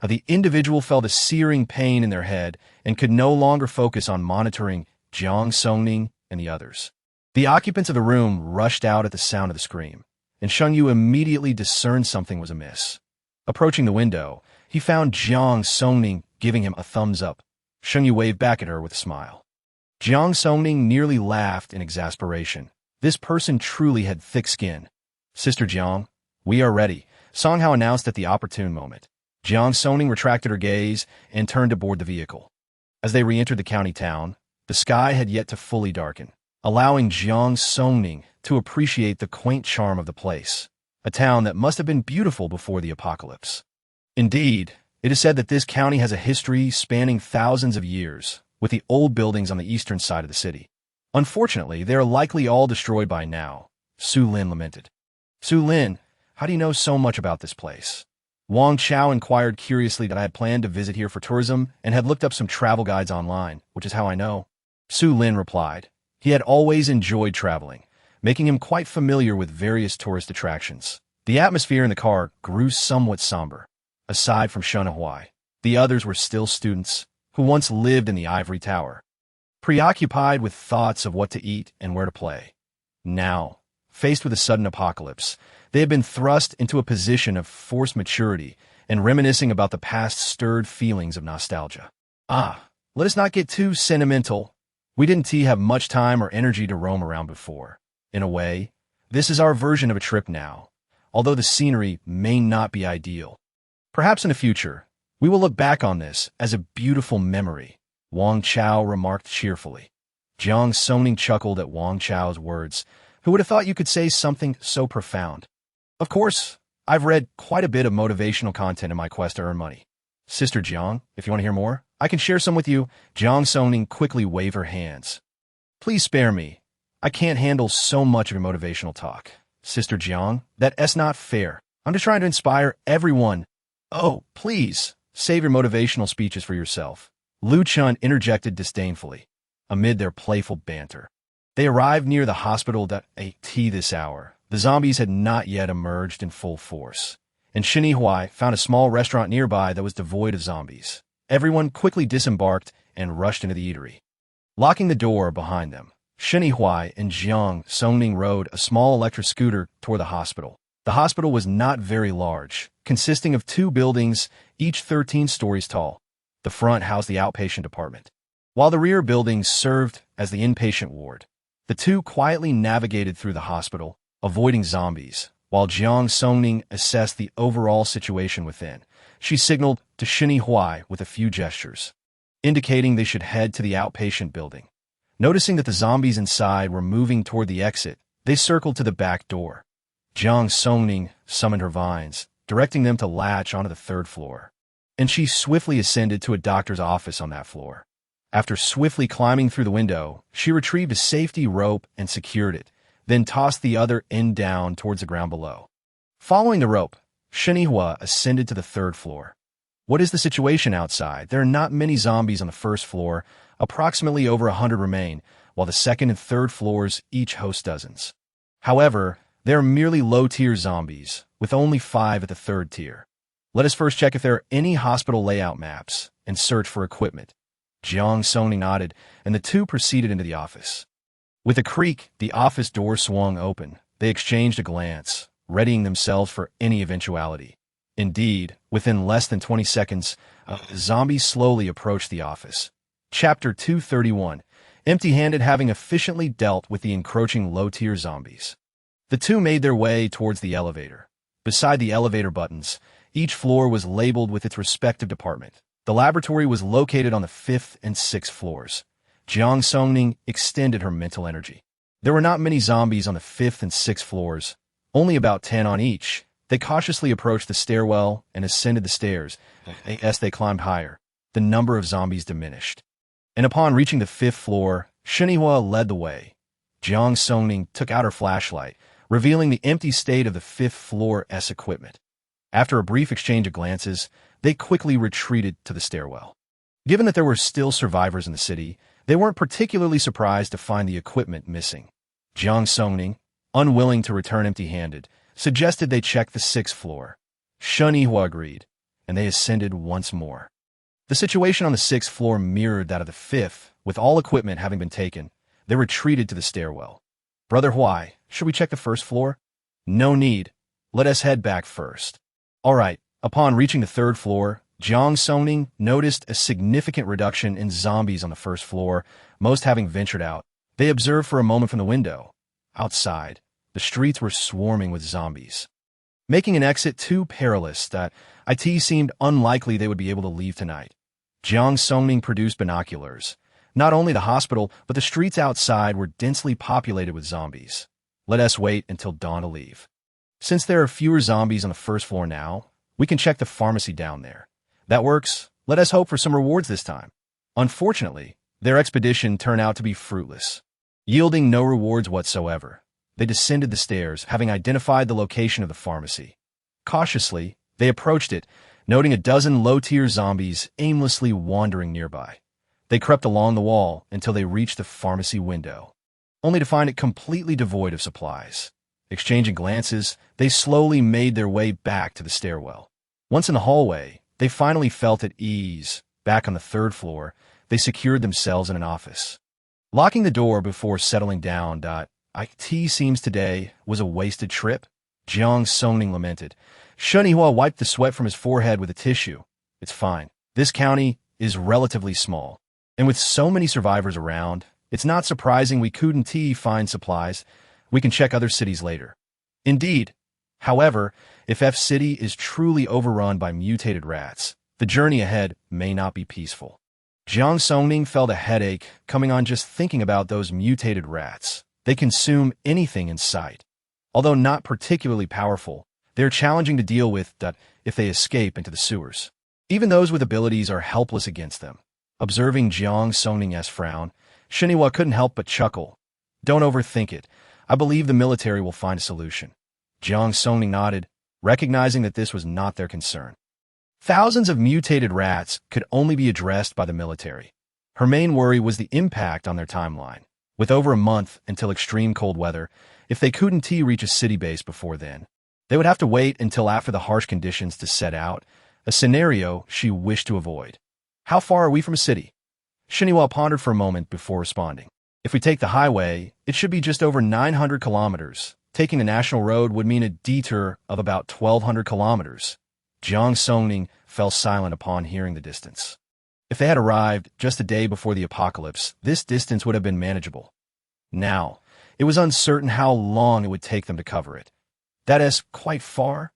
The individual felt a searing pain in their head and could no longer focus on monitoring Jiang Songning and the others. The occupants of the room rushed out at the sound of the scream, and Sheng Yu immediately discerned something was amiss. Approaching the window, he found Jiang Songning giving him a thumbs up. Sheng Yu waved back at her with a smile. Jiang Songning nearly laughed in exasperation. This person truly had thick skin. Sister Jiang, we are ready, Song Hao announced at the opportune moment. Jiang Songning retracted her gaze and turned to board the vehicle. As they re-entered the county town, the sky had yet to fully darken, allowing Jiang Songning to appreciate the quaint charm of the place, a town that must have been beautiful before the apocalypse. Indeed, it is said that this county has a history spanning thousands of years, with the old buildings on the eastern side of the city. Unfortunately, they are likely all destroyed by now, Su Lin lamented. Su Lin, how do you know so much about this place? Wang Chao inquired curiously that I had planned to visit here for tourism and had looked up some travel guides online, which is how I know. Su Lin replied. He had always enjoyed traveling, making him quite familiar with various tourist attractions. The atmosphere in the car grew somewhat somber. Aside from Shen Yihui, the others were still students who once lived in the ivory tower. preoccupied with thoughts of what to eat and where to play. Now, faced with a sudden apocalypse, they had been thrust into a position of forced maturity and reminiscing about the past stirred feelings of nostalgia. Let us not get too sentimental. We didn't have much time or energy to roam around before. In a way, this is our version of a trip now, although the scenery may not be ideal. Perhaps in the future, we will look back on this as a beautiful memory, Wang Chao remarked cheerfully. Jiang Songning chuckled at Wang Chao's words. Who would have thought you could say something so profound? Of course, I've read quite a bit of motivational content in my quest to earn money. Sister Jiang, if you want to hear more, I can share some with you. Jiang Songning quickly waved her hands. Please spare me. I can't handle so much of your motivational talk. Sister Jiang, that's not fair. I'm just trying to inspire everyone. Oh, please, save your motivational speeches for yourself. Lu Chun interjected disdainfully, amid their playful banter. They arrived near the hospital at this hour. The zombies had not yet emerged in full force, and Shinihua found a small restaurant nearby that was devoid of zombies. Everyone quickly disembarked and rushed into the eatery. Locking the door behind them, Shinihua and Jiang Songning rode a small electric scooter toward the hospital. The hospital was not very large, consisting of 2 buildings, each 13 stories tall. The front housed the outpatient department, while the rear buildings served as the inpatient ward. The two quietly navigated through the hospital, avoiding zombies, while Jiang Songning assessed the overall situation within. She signaled to Shinihua with a few gestures, indicating they should head to the outpatient building. Noticing that the zombies inside were moving toward the exit, they circled to the back door. Jiang Songning summoned her vines, directing them to latch onto the 3rd floor, and she swiftly ascended to a doctor's office on that floor. After swiftly climbing through the window, she retrieved a safety rope and secured it, then tossed the other end down towards the ground below. Following the rope, Shinihua ascended to the 3rd floor. What is the situation outside? There are not many zombies on the 1st floor, approximately over 100 remain, while the 2nd and 3rd floors each host dozens. However, they are merely low-tier zombies, with only 5 at the 3rd tier. Let us first check if there are any hospital layout maps and search for equipment. Jiang Songning nodded, and the two proceeded into the office. With a creak, the office door swung open. They exchanged a glance, readying themselves for any eventuality. Indeed, within less than 20 seconds, a zombie slowly approached the office. Chapter 231, empty-handed, having efficiently dealt with the encroaching low-tier zombies. The two made their way towards the elevator. Beside the elevator buttons, each floor was labeled with its respective department. The laboratory was located on the 5th and 6th floors. Jiang Songning extended her mental energy. There were not many zombies on the 5th and 6th floors, only about 10 on each. They cautiously approached the stairwell and ascended the stairs. As they climbed higher, the number of zombies diminished. And upon reaching the 5th floor, Shinihua led the way. Jiang Songning took out her flashlight, revealing the empty state of the 5th floor's equipment. After a brief exchange of glances, they quickly retreated to the stairwell. Given that there were still survivors in the city, they weren't particularly surprised to find the equipment missing. Jiang Songning, unwilling to return empty-handed, suggested they check the 6th floor. Shinihua agreed, and they ascended once more. The situation on the 6th floor mirrored that of the 5th, with all equipment having been taken. They retreated to the stairwell. Brother Huai, should we check the 1st floor? No need. Let us head back first. All right. Upon reaching the 3rd floor, Jiang Songning noticed a significant reduction in zombies on the 1st floor, most having ventured out. They observed for a moment from the window. Outside, the streets were swarming with zombies. Making an exit too perilous that it seemed unlikely they would be able to leave tonight. Jiang Songning produced binoculars. Not only the hospital, but the streets outside were densely populated with zombies. Let us wait until dawn to leave. Since there are fewer zombies on the 1st floor now, we can check the pharmacy down there. That works. Let us hope for some rewards this time. Unfortunately, their expedition turned out to be fruitless. Yielding no rewards whatsoever, they descended the stairs, having identified the location of the pharmacy. Cautiously, they approached it, noting a dozen low-tier zombies aimlessly wandering nearby. They crept along the wall until they reached the pharmacy window, only to find it completely devoid of supplies. Exchanging glances, they slowly made their way back to the stairwell. Once in the hallway, they finally felt at ease. Back on the 3rd floor, they secured themselves in an office. Locking the door before settling down. It seems today was a wasted trip, Jiang Songning lamented. Shunihua wiped the sweat from his forehead with a tissue. It's fine. This county is relatively small, and with so many survivors around, it's not surprising we couldn't find supplies. We can check other cities later. Indeed. However, if F City is truly overrun by mutated rats, the journey ahead may not be peaceful. Jiang Songning felt a headache coming on just thinking about those mutated rats. They consume anything in sight. Although not particularly powerful, they're challenging to deal with if they escape into the sewers. Even those with abilities are helpless against them. Observing Jiang Songning's frown, Shiniwa couldn't help but chuckle. Don't overthink it. I believe the military will find a solution. Jiang Songning nodded, recognizing that this was not their concern. Thousands of mutated rats could only be addressed by the military. Her main worry was the impact on their timeline. With over a month until extreme cold weather, if they couldn't reach a city base before then, they would have to wait until after the harsh conditions to set out, a scenario she wished to avoid. How far are we from a city? Shiniwa pondered for a moment before responding. If we take the highway, it should be just over 900 kilometers. Taking the national road would mean a detour of about 1,200 kilometers. Jiang Songning fell silent upon hearing the distance. If they had arrived just a day before the apocalypse, this distance would have been manageable. Now, it was uncertain how long it would take them to cover it. That is quite far?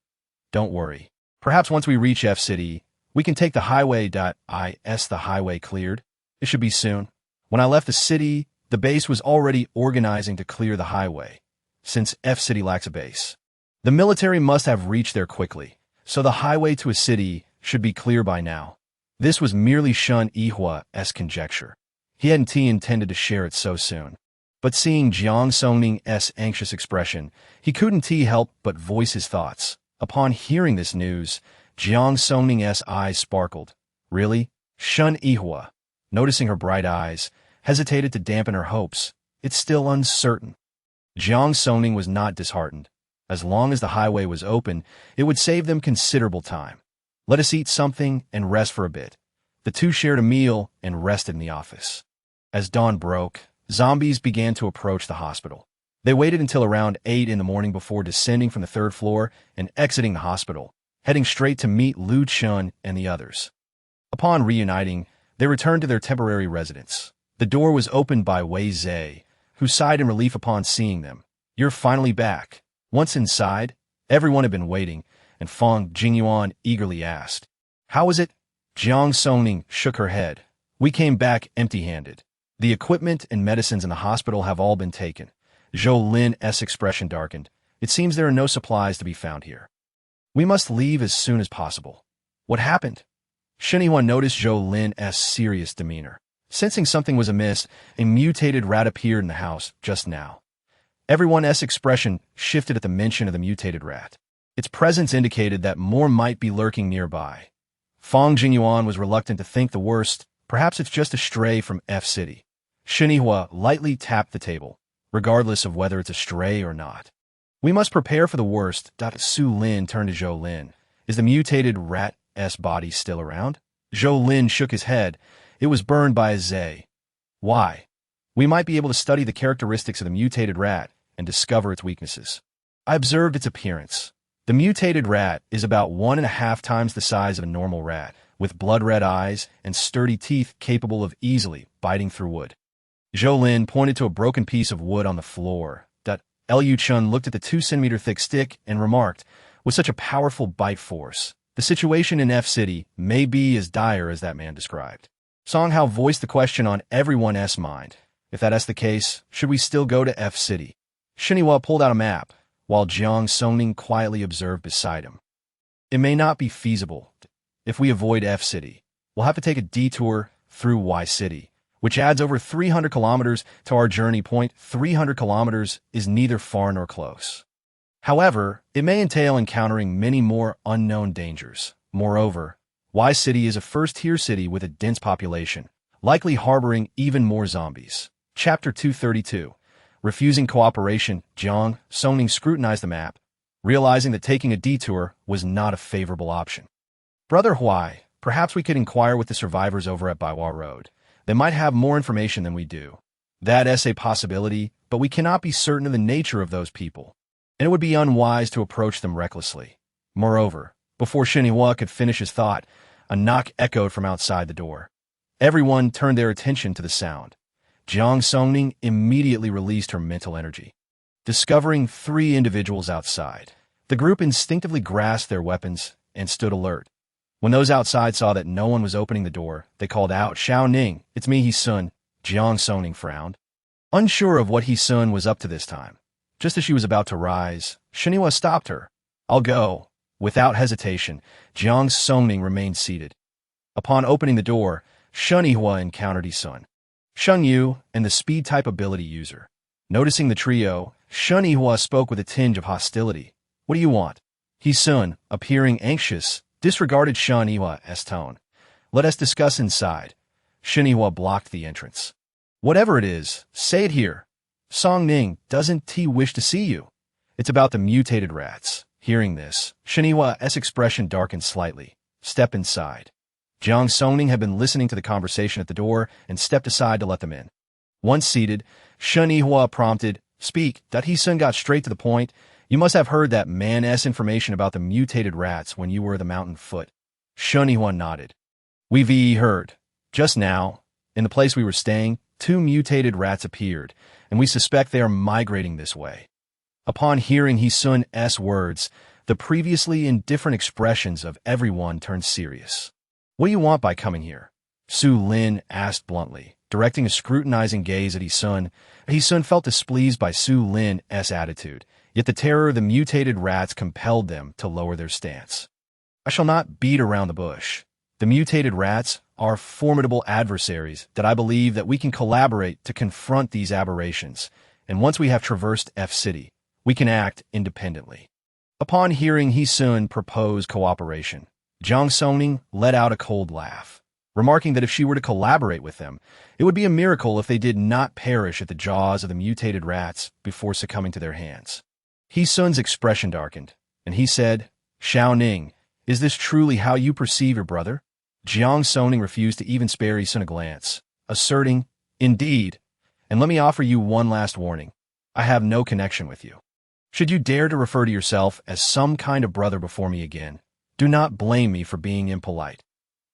Don't worry. Perhaps once we reach F City, we can take the highway. The highway cleared. It should be soon. When I left the city, the base was already organizing to clear the highway, since F City lacks a base. The military must have reached there quickly, so the highway to a city should be clear by now. This was merely Shun Yihua's conjecture. He hadn't intended to share it so soon. But seeing Jiang Songning's anxious expression, he couldn't help but voice his thoughts. Upon hearing this news, Jiang Songning's eyes sparkled. Really? Shun Yihua, noticing her bright eyes, hesitated to dampen her hopes. It's still uncertain. Jiang Songning was not disheartened. As long as the highway was open, it would save them considerable time. Let us eat something and rest for a bit. The two shared a meal and rested in the office. As dawn broke, zombies began to approach the hospital. They waited until around 8 in the morning before descending from the 3rd floor and exiting the hospital, heading straight to meet Lu Chun and the others. Upon reuniting, they returned to their temporary residence. The door was opened by Wei Zhe, who sighed in relief upon seeing them. You're finally back. Once inside, everyone had been waiting, and Feng Jingyuan eagerly asked, How was it? Jiang Songning shook her head. We came back empty-handed. The equipment and medicines in the hospital have all been taken. Zhou Lin's expression darkened. It seems there are no supplies to be found here. We must leave as soon as possible. What happened? Shinihuan noticed Zhou Lin's serious demeanor. Sensing something was amiss, a mutated rat appeared in the house just now. Everyone's expression shifted at the mention of the mutated rat. Its presence indicated that more might be lurking nearby. Feng Jingyuan was reluctant to think the worst. Perhaps it's just a stray from F City. Shinihua lightly tapped the table, regardless of whether it's a stray or not. We must prepare for the worst. Su Lin turned to Zhou Lin. Is the mutated rat's body still around? Zhou Lin shook his head. It was burned by a Zhe. Why? We might be able to study the characteristics of the mutated rat and discover its weaknesses. I observed its appearance. The mutated rat is about 1.5 times the size of a normal rat, with blood-red eyes and sturdy teeth capable of easily biting through wood. Zhou Lin pointed to a broken piece of wood on the floor. Liu Chun looked at the 2-centimeter-thick stick and remarked, with such a powerful bite force, the situation in F City may be as dire as that man described. Song Hao voiced the question on everyone's mind. If that's the case, should we still go to F City? Shiniwa pulled out a map, while Jiang Songning quietly observed beside him. It may not be feasible. If we avoid F City, we'll have to take a detour through Y City, which adds over 300 kilometers to our journey point. 300 kilometers is neither far nor close. However, it may entail encountering many more unknown dangers. Moreover, Y City is a first-tier city with a dense population, likely harboring even more zombies. Chapter 232. Refusing cooperation, Jiang Songning scrutinized the map, realizing that taking a detour was not a favorable option. Brother Huai, perhaps we could inquire with the survivors over at Baiwa Road. They might have more information than we do. That's a possibility, but we cannot be certain of the nature of those people, and it would be unwise to approach them recklessly. Moreover, before Shinhwa could finish his thought, a knock echoed from outside the door. Everyone turned their attention to the sound. Jiang Songning immediately released her mental energy, discovering 3 individuals outside. The group instinctively grasped their weapons and stood alert. When those outside saw that no one was opening the door, they called out, "Xiao Ning, it's me, He-sun." Jiang Songning frowned, unsure of what He-sun was up to this time. Just as she was about to rise, Shinhwa stopped her. "I'll go." Without hesitation, Jiang Songning remained seated. Upon opening the door, Shinhwa encountered He-sun, Sheng Yu, and the speed-type ability user. Noticing the trio, Shinhwa spoke with a tinge of hostility. "What do you want?" He-sun, appearing anxious, disregarded Shinhwa's tone. "Let us discuss inside." Shinhwa blocked the entrance. "Whatever it is, say it here. Songning, doesn't he wish to see you? It's about the mutated rats." Hearing this, Shinhwa's expression darkened slightly. "Step inside." Jiang Songning had been listening to the conversation at the door and stepped aside to let them in. Once seated, Shinhwa prompted, "Speak." He-sun got straight to the point. "You must have heard that man's information about the mutated rats when you were the mountain foot." Shinhwa nodded. "We've heard. Just now, in the place we were staying, 2 mutated rats appeared, and we suspect they are migrating this way." Upon hearing He-sun's words, the previously indifferent expressions of everyone turned serious. "What do you want by coming here?" Su Lin asked bluntly, directing a scrutinizing gaze at He-sun. He-sun felt displeased by Su Lin's attitude, yet the terror of the mutated rats compelled them to lower their stance. "I shall not beat around the bush. The mutated rats are formidable adversaries that I believe that we can collaborate to confront these aberrations, and once we have traversed F-City, we can act independently." Upon hearing He-sun propose cooperation, Jiang Songning let out a cold laugh, remarking that if she were to collaborate with them, it would be a miracle if they did not perish at the jaws of the mutated rats before succumbing to their hands. He-sun's expression darkened, and he said, "Xiao Ning, is this truly how you perceive your brother?" Jiang Songning refused to even spare He-sun a glance, asserting, "Indeed, and let me offer you one last warning. I have no connection with you. Should you dare to refer to yourself as some kind of brother before me again, do not blame me for being impolite."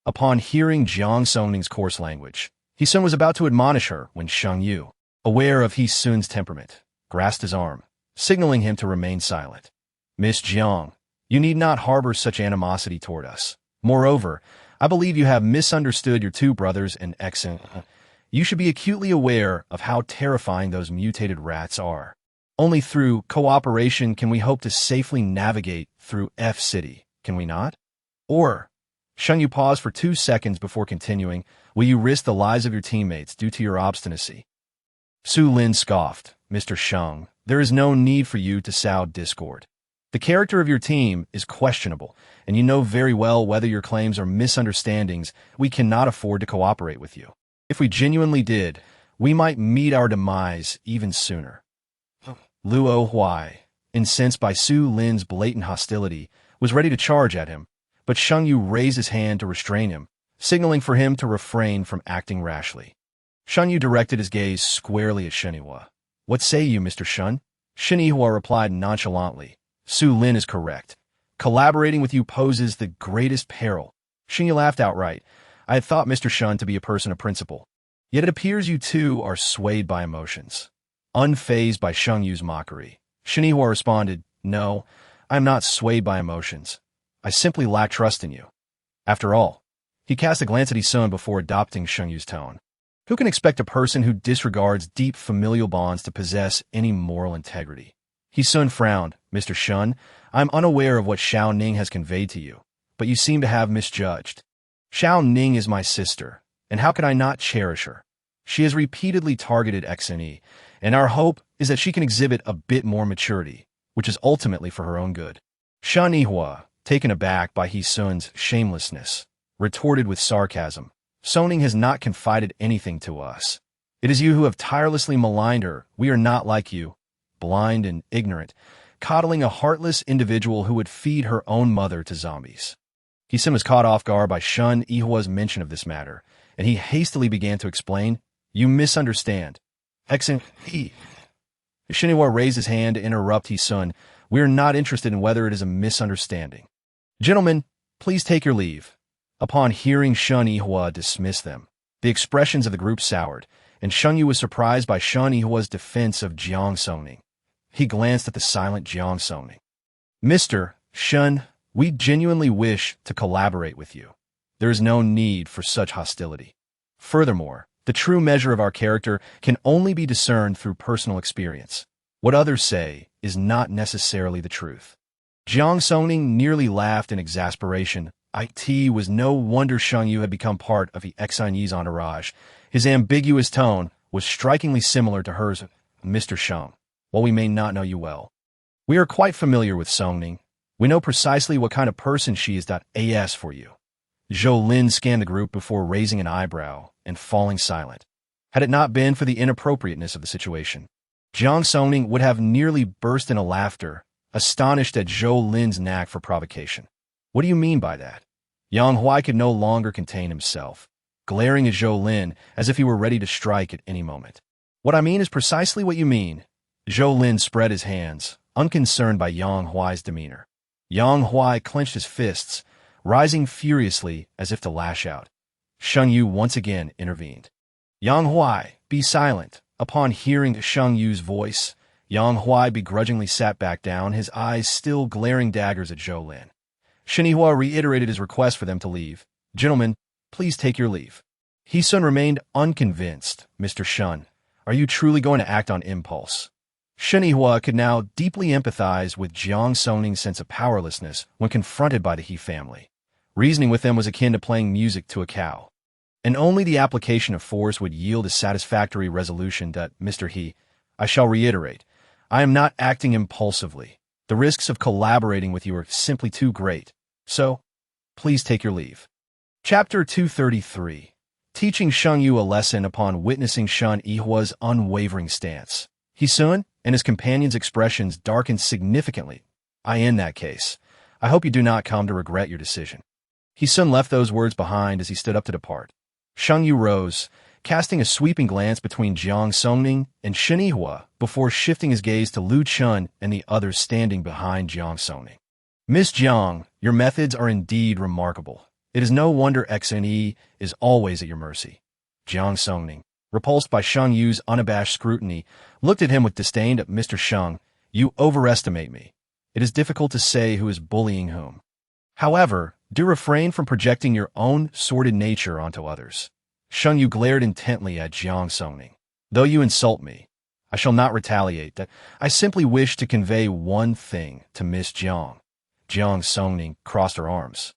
Upon hearing Jiang Songning's coarse language, He-sun was about to admonish her when Sheng Yu, aware of He-sun's temperament, grasped his arm, signaling him to remain silent. "Miss Jiang, you need not harbor such animosity toward us. Moreover, I believe you have misunderstood your 2 brothers and you should be acutely aware of how terrifying those mutated rats are. Only through cooperation can we hope to safely navigate through F-City, can we not? Or," Sheng Yu paused for 2 seconds before continuing, "will you risk the lives of your teammates due to your obstinacy?" Su Lin scoffed, "Mr. Sheng, there is no need for you to sow discord. The character of your team is questionable, and you know very well whether your claims are misunderstandings. We cannot afford to cooperate with you. If we genuinely did, we might meet our demise even sooner." Luo Huai, incensed by Su Lin's blatant hostility, was ready to charge at him, but Sheng Yu raised his hand to restrain him, signaling for him to refrain from acting rashly. Sheng Yu directed his gaze squarely at Shinhwa. "What say you, Mr. Shun?" Shinhwa replied nonchalantly, "Su Lin is correct. Collaborating with you poses the greatest peril." Shinhwa laughed outright. "I had thought Mr. Shun to be a person of principle. Yet it appears you two are swayed by emotions." Unfazed by Sheng Yu's mockery, Shinhwa responded, "No, I am not swayed by emotions. I simply lack trust in you." After all, he cast a glance at He-sun before adopting Sheng Yu's tone. Who can expect a person who disregards deep familial bonds to possess any moral integrity? He-sun frowned. "Mr. Shun, I am unaware of what Xiao Ning has conveyed to you, but you seem to have misjudged. Xiao Ning is my sister, and how could I not cherish her? She has repeatedly targeted XNE, and our hope is that she can exhibit a bit more maturity, which is ultimately for her own good." Shinhwa, taken aback by He-sun's shamelessness, retorted with sarcasm, "Songning has not confided anything to us. It is you who have tirelessly maligned her. We are not like you, blind and ignorant, coddling a heartless individual who would feed her own mother to zombies." He-sun was caught off guard by Shinhwa's mention of this matter, and he hastily began to explain, "You misunderstand. Excellent. Shinihua raised his hand to interrupt He-sun. We are not interested in whether it is a misunderstanding. Gentlemen, please take your leave. Upon hearing Shinihua dismiss them, the expressions of the group soured, and Shunyu was surprised by Shinihua's defense of Jiang Songning. He glanced at the silent Jiang Songning. Mr. Shun, we genuinely wish to collaborate with you. There is no need for such hostility. Furthermore, the true measure of our character can only be discerned through personal experience. What others say is not necessarily the truth. Jiang Songning nearly laughed in exasperation. It was no wonder Shunyu had become part of the Xianyi's entourage. His ambiguous tone was strikingly similar to hers. Mr. Sheng, while we may not know you well, we are quite familiar with Songning. We know precisely what kind of person she is. As for you. Zhou Lin scanned the group before raising an eyebrow and falling silent. Had it not been for the inappropriateness of the situation, Jiang Songning would have nearly burst into laughter, astonished at Zhou Lin's knack for provocation. What do you mean by that? Yang Huai could no longer contain himself, glaring at Zhou Lin as if he were ready to strike at any moment. What I mean is precisely what you mean. Zhou Lin spread his hands, unconcerned by Yang Huai's demeanor. Yang Huai clenched his fists, rising furiously as if to lash out. Sheng Yu once again intervened. Yang Huai, be silent. Upon hearing Sheng Yu's voice, Yang Huai begrudgingly sat back down, his eyes still glaring daggers at Zhou Lin. Shinihua reiterated his request for them to leave. Gentlemen, please take your leave. He-sun remained unconvinced. Mr. Shun, are you truly going to act on impulse? Shinihua could now deeply empathize with Jiang Songning's sense of powerlessness when confronted by the He family. Reasoning with them was akin to playing music to a cow. And only the application of force would yield a satisfactory resolution. Mr. He, I shall reiterate, I am not acting impulsively. The risks of collaborating with you are simply too great. So, please take your leave. Chapter 233. Teaching Sheng Yu a lesson upon witnessing Shinihua's unwavering stance. He-sun and his companion's expressions darkened significantly. In that case, I hope you do not come to regret your decision. He-sun left those words behind as he stood up to depart. Sheng Yu rose, casting a sweeping glance between Jiang Songning and Shinihua before shifting his gaze to Lu Chun and the others standing behind Jiang Songning. Miss Jiang, your methods are indeed remarkable. It is no wonder XNE is always at your mercy. Jiang Songning, repulsed by Sheng Yu's unabashed scrutiny, looked at him with disdain. Mr. Sheng, you overestimate me. It is difficult to say who is bullying whom. However, do refrain from projecting your own sordid nature onto others. Sheng Yu glared intently at Jiang Songning. Though you insult me, I shall not retaliate. I simply wish to convey one thing to Miss Jiang. Jiang Songning crossed her arms,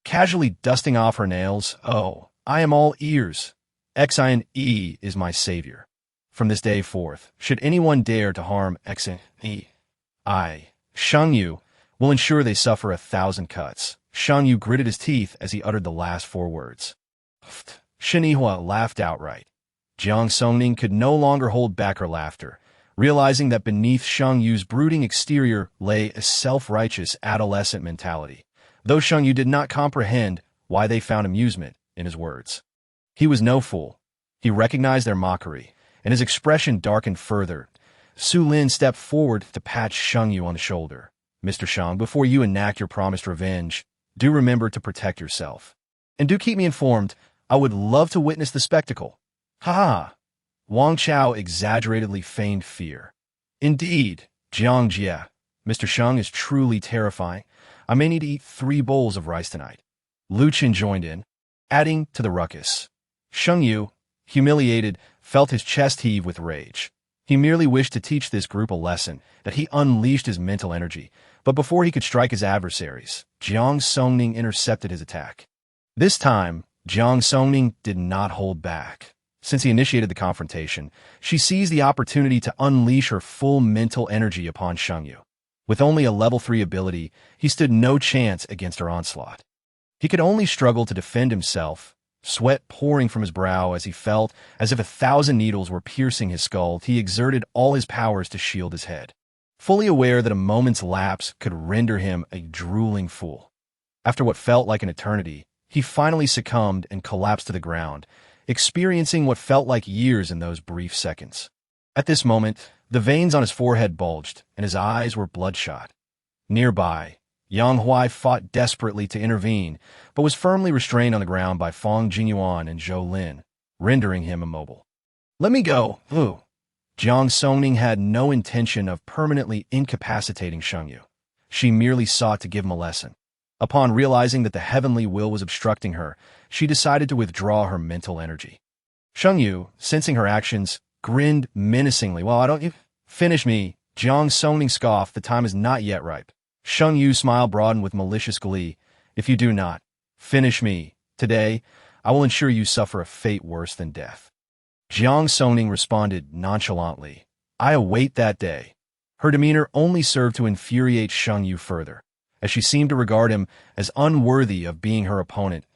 casually dusting off her nails. Oh, I am all ears. XINE is my savior. From this day forth, should anyone dare to harm XINE, Sheng Yu, will ensure they suffer 1,000 cuts. Sheng Yu gritted his teeth as he uttered the last 4 words. Shinihua laughed outright. Jiang Songning could no longer hold back her laughter, realizing that beneath Sheng Yu's brooding exterior lay a self-righteous adolescent mentality, though Sheng Yu did not comprehend why they found amusement in his words. He was no fool. He recognized their mockery, and his expression darkened further. Su Lin stepped forward to pat Sheng Yu on the shoulder. Mr. Sheng, before you enact your promised revenge, do remember to protect yourself. And do keep me informed. I would love to witness the spectacle. Ha! Wang Chao exaggeratedly feigned fear. Indeed, Jiang Jie, Mr. Sheng is truly terrifying. I may need to eat 3 bowls of rice tonight. Lu Qin joined in, adding to the ruckus. Sheng Yu, humiliated, felt his chest heave with rage. He merely wished to teach this group a lesson, that he unleashed his mental energy, but before he could strike his adversaries, Jiang Songning intercepted his attack. This time, Jiang Songning did not hold back. Since he initiated the confrontation, she seized the opportunity to unleash her full mental energy upon Sheng Yu. With only a level 3 ability, he stood no chance against her onslaught. He could only struggle to defend himself, sweat pouring from his brow as he felt as if 1,000 needles were piercing his skull. He exerted all his powers to shield his head, fully aware that a moment's lapse could render him a drooling fool. After what felt like an eternity, he finally succumbed and collapsed to the ground, experiencing what felt like years in those brief seconds. At this moment, the veins on his forehead bulged, and his eyes were bloodshot. Nearby, Yang Huai fought desperately to intervene, but was firmly restrained on the ground by Fang Jinyuan and Zhou Lin, rendering him immobile. "Let me go!" Ooh. Jiang Songning had no intention of permanently incapacitating Shengyu. She merely sought to give him a lesson. Upon realizing that the heavenly will was obstructing her, she decided to withdraw her mental energy. Shengyu, sensing her actions, grinned menacingly. "Well, I don't you finish me." Jiang Songning scoffed. "The time is not yet ripe." Shengyu's smile broadened with malicious glee. "If you do not finish me today, I will ensure you suffer a fate worse than death." Jiang Songning responded nonchalantly. "I await that day." Her demeanor only served to infuriate Shengyu further, as she seemed to regard him as unworthy of being her opponent.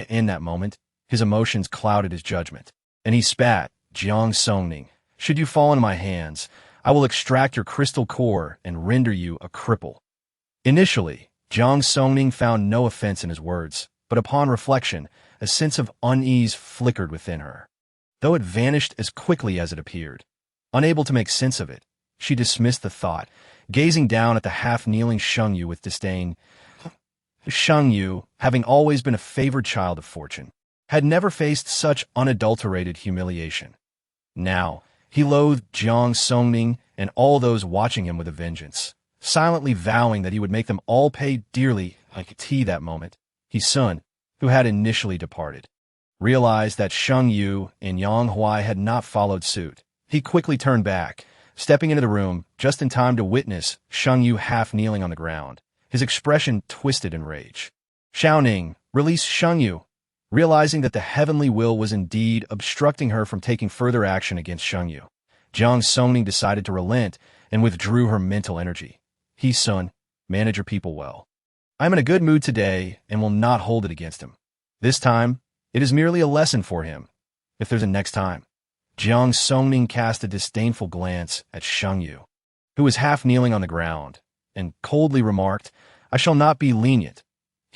In that moment, his emotions clouded his judgment, and he spat. "Jiang Songning, should you fall into my hands, I will extract your crystal core and render you a cripple." Initially, Jiang Songning found no offense in his words, but upon reflection, a sense of unease flickered within her. Though it vanished as quickly as it appeared. Unable to make sense of it, she dismissed the thought, gazing down at the half-kneeling Shengyu with disdain. Shengyu, having always been a favored child of fortune, had never faced such unadulterated humiliation. Now, he loathed Jiang Songning and all those watching him with a vengeance, silently vowing that he would make them all pay dearly. That moment, his son, who had initially departed, realized that Shengyu and Yang Huai had not followed suit. He quickly turned back, stepping into the room just in time to witness Shengyu half-kneeling on the ground, his expression twisted in rage. "Xiaoning, release Shengyu." Realizing that the heavenly will was indeed obstructing her from taking further action against Shengyu, Jiang Songning decided to relent and withdrew her mental energy. "Son, manage your people well. I am in a good mood today and will not hold it against him. This time, it is merely a lesson for him. If there's a next time." Jiang Songning cast a disdainful glance at Shengyu, who was half-kneeling on the ground, and coldly remarked, "I shall not be lenient."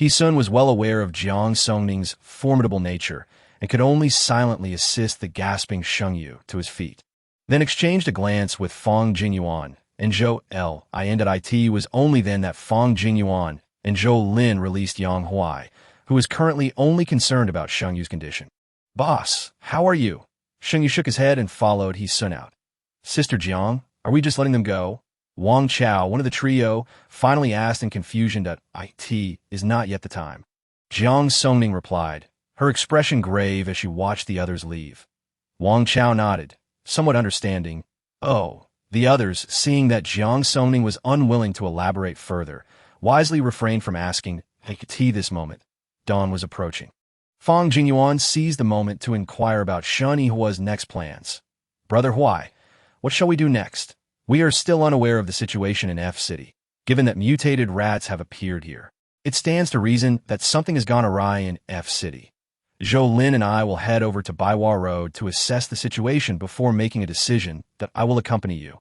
Sun was well aware of Jiang Songning's formidable nature and could only silently assist the gasping Shengyu to his feet, then exchanged a glance with Fang Jinyuan and Zhou L. It was only then that Fang Jinyuan and Zhou Lin released Yang Huai, who was currently only concerned about Shengyu's condition. "Boss, how are you?" Shengyu shook his head and followed Sun out. "Sister Jiang, are we just letting them go?" Wang Chao, one of the trio, finally asked in confusion that "It is not yet the time." Jiang Songning replied, her expression grave as she watched the others leave. Wang Chao nodded, somewhat understanding. Oh, the others, seeing that Jiang Songning was unwilling to elaborate further, wisely refrained from asking, "It this moment?" Dawn was approaching. Fang Jinyuan seized the moment to inquire about Shen Yihua's next plans. "Brother Huai, what shall we do next? We are still unaware of the situation in F City, given that mutated rats have appeared here. It stands to reason that something has gone awry in F City. Zhou Lin and I will head over to Baiwa Road to assess the situation before making a decision that I will accompany you."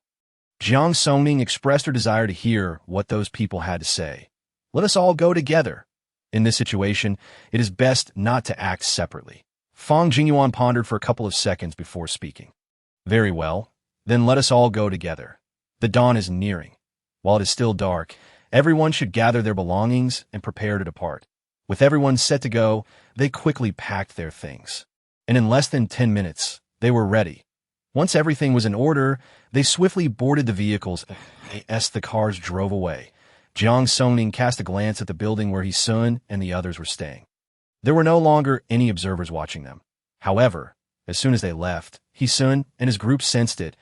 Jiang Songning expressed her desire to hear what those people had to say. "Let us all go together. In this situation, it is best not to act separately." Fang Jinyuan pondered for a couple of seconds before speaking. "Very well. Then let us all go together. The dawn is nearing. While it is still dark, everyone should gather their belongings and prepare to depart." With everyone set to go, they quickly packed their things. And in less than 10 minutes, they were ready. Once everything was in order, they swiftly boarded the vehicles as the cars drove away. Jiang Songning cast a glance at the building where Sun and the others were staying. There were no longer any observers watching them. However, as soon as they left, Sun and his group sensed it,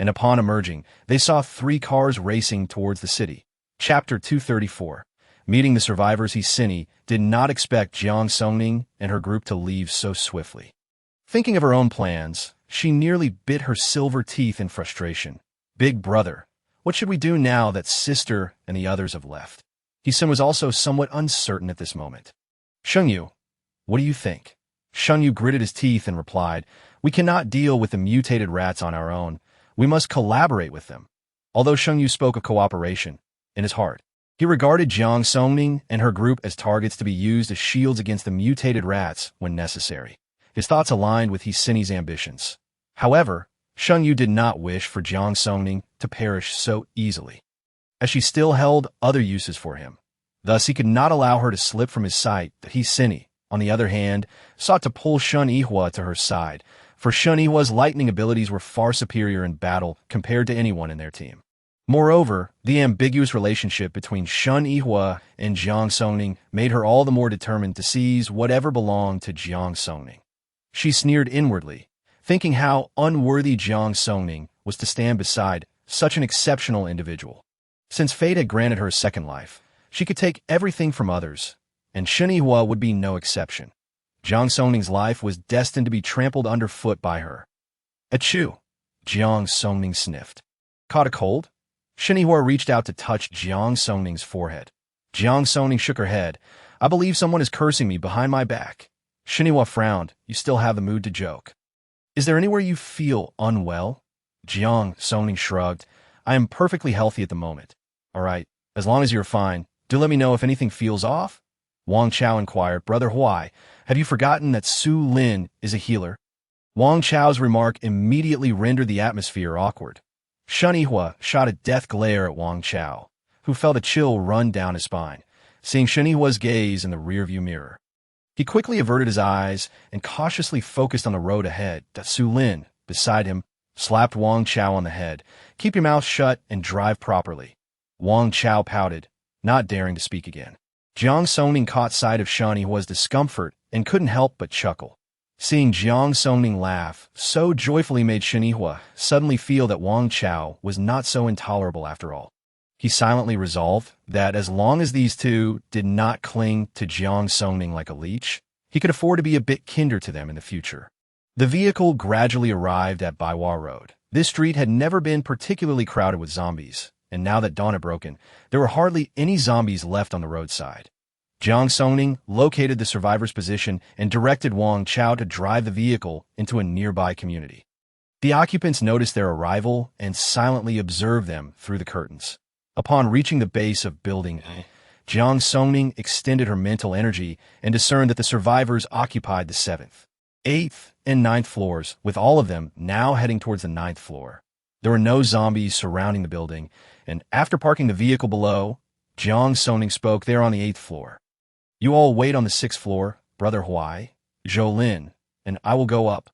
and upon emerging, they saw 3 cars racing towards the city. Chapter 234. Meeting the survivors, Sun did not expect Jiang Songning and her group to leave so swiftly. Thinking of her own plans, she nearly bit her silver teeth in frustration. "Big brother, what should we do now that sister and the others have left?" Sun was also somewhat uncertain at this moment. "Shengyu, what do you think?" Shengyu gritted his teeth and replied, "We cannot deal with the mutated rats on our own. We must collaborate with them." Although Shengyu spoke of cooperation, in his heart, he regarded Jiang Songning and her group as targets to be used as shields against the mutated rats when necessary. His thoughts aligned with Sun's ambitions. However, Shun Yu did not wish for Jiang Songning to perish so easily, as she still held other uses for him. Thus, he could not allow her to slip from his sight. That he, Sini, on the other hand, sought to pull Shun Yihua to her side, for Shun Yihua's lightning abilities were far superior in battle compared to anyone in their team. Moreover, the ambiguous relationship between Shun Yihua and Jiang Songning made her all the more determined to seize whatever belonged to Jiang Songning. She sneered inwardly, thinking how unworthy Jiang Songning was to stand beside such an exceptional individual. Since fate had granted her a second life, she could take everything from others, and Shun Yihua would be no exception. Jiang Songning's life was destined to be trampled underfoot by her. Achoo! Jiang Songning sniffed. Caught a cold? Shun Yihua reached out to touch Jiang Songning's forehead. Jiang Songning shook her head. I believe someone is cursing me behind my back. Shun Yihua frowned. You still have the mood to joke. Is there anywhere you feel unwell? Jiang Songning shrugged. I am perfectly healthy at the moment. All right, as long as you're fine, do let me know if anything feels off. Wang Chao inquired, Brother Huai, have you forgotten that Su Lin is a healer? Wang Chao's remark immediately rendered the atmosphere awkward. Shun Yihua shot a death glare at Wang Chao, who felt a chill run down his spine, seeing Shun Yihua's gaze in the rearview mirror. He quickly averted his eyes and cautiously focused on the road ahead. That Su Lin, beside him, slapped Wang Chao on the head. Keep your mouth shut and drive properly. Wang Chao pouted, not daring to speak again. Jiang Songning caught sight of Shun Yihua's discomfort and couldn't help but chuckle. Seeing Jiang Songning laugh so joyfully made Shun Yihua suddenly feel that Wang Chao was not so intolerable after all. He silently resolved that as long as these two did not cling to Jiang Songning like a leech, he could afford to be a bit kinder to them in the future. The vehicle gradually arrived at Baiwa Road. This street had never been particularly crowded with zombies, and now that dawn had broken, there were hardly any zombies left on the roadside. Jiang Songning located the survivor's position and directed Wang Chao to drive the vehicle into a nearby community. The occupants noticed their arrival and silently observed them through the curtains. Upon reaching the base of building A, Jiang Songning extended her mental energy and discerned that the survivors occupied the 7th, 8th, and 9th floors, with all of them now heading towards the 9th floor. There were no zombies surrounding the building, and after parking the vehicle below, Jiang Songning spoke. There on the 8th floor. You all wait on the 6th floor, Brother Huai, Zhou Lin, and I will go up.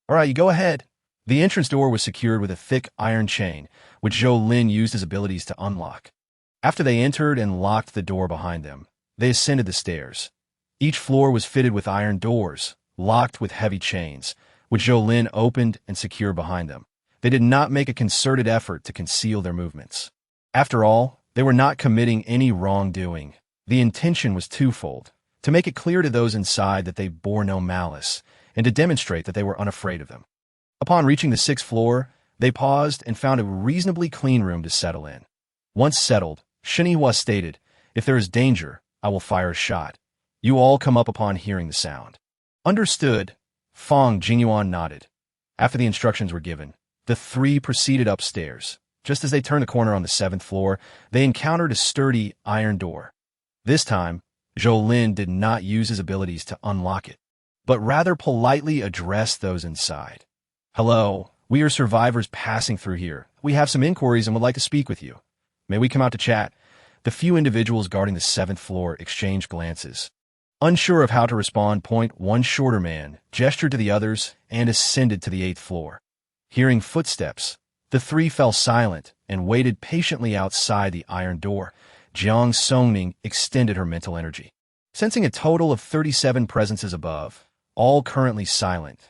All right, you go ahead. The entrance door was secured with a thick iron chain, which Zhou Lin used his abilities to unlock. After they entered and locked the door behind them, they ascended the stairs. Each floor was fitted with iron doors, locked with heavy chains, which Zhou Lin opened and secured behind them. They did not make a concerted effort to conceal their movements. After all, they were not committing any wrongdoing. The intention was twofold: to make it clear to those inside that they bore no malice, and to demonstrate that they were unafraid of them. Upon reaching the 6th floor, they paused and found a reasonably clean room to settle in. Once settled, Shun Yihua stated, If there is danger, I will fire a shot. You all come up upon hearing the sound. Understood. Fang Jingyuan nodded. After the instructions were given, the three proceeded upstairs. Just as they turned the corner on the 7th floor, they encountered a sturdy iron door. This time, Zhou Lin did not use his abilities to unlock it, but rather politely addressed those inside. Hello, we are survivors passing through here. We have some inquiries and would like to speak with you. May we come out to chat? The few individuals guarding the 7th floor exchanged glances. Unsure of how to respond, one shorter man gestured to the others and ascended to the 8th floor. Hearing footsteps, the three fell silent and waited patiently outside the iron door. Jiang Songning extended her mental energy. Sensing a total of 37 presences above, all currently silent,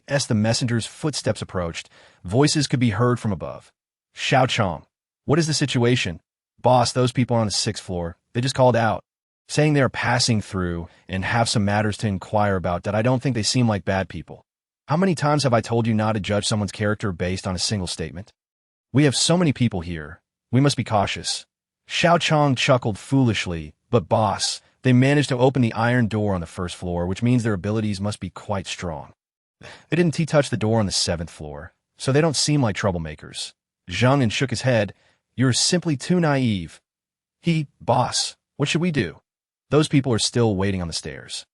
as the messenger's footsteps approached, voices could be heard from above. Xiao Chong, what is the situation? Boss, those people on the 6th floor, they just called out, saying they are passing through and have some matters to inquire about that I don't think they seem like bad people. How many times have I told you not to judge someone's character based on a single statement? We have so many people here. We must be cautious. Xiao Chong chuckled foolishly, but boss, they managed to open the iron door on the 1st floor, which means their abilities must be quite strong. They didn't touch the door on the 7th floor, so they don't seem like troublemakers. Zhang shook his head. You're simply too naive. Boss, what should we do? Those people are still waiting on the stairs.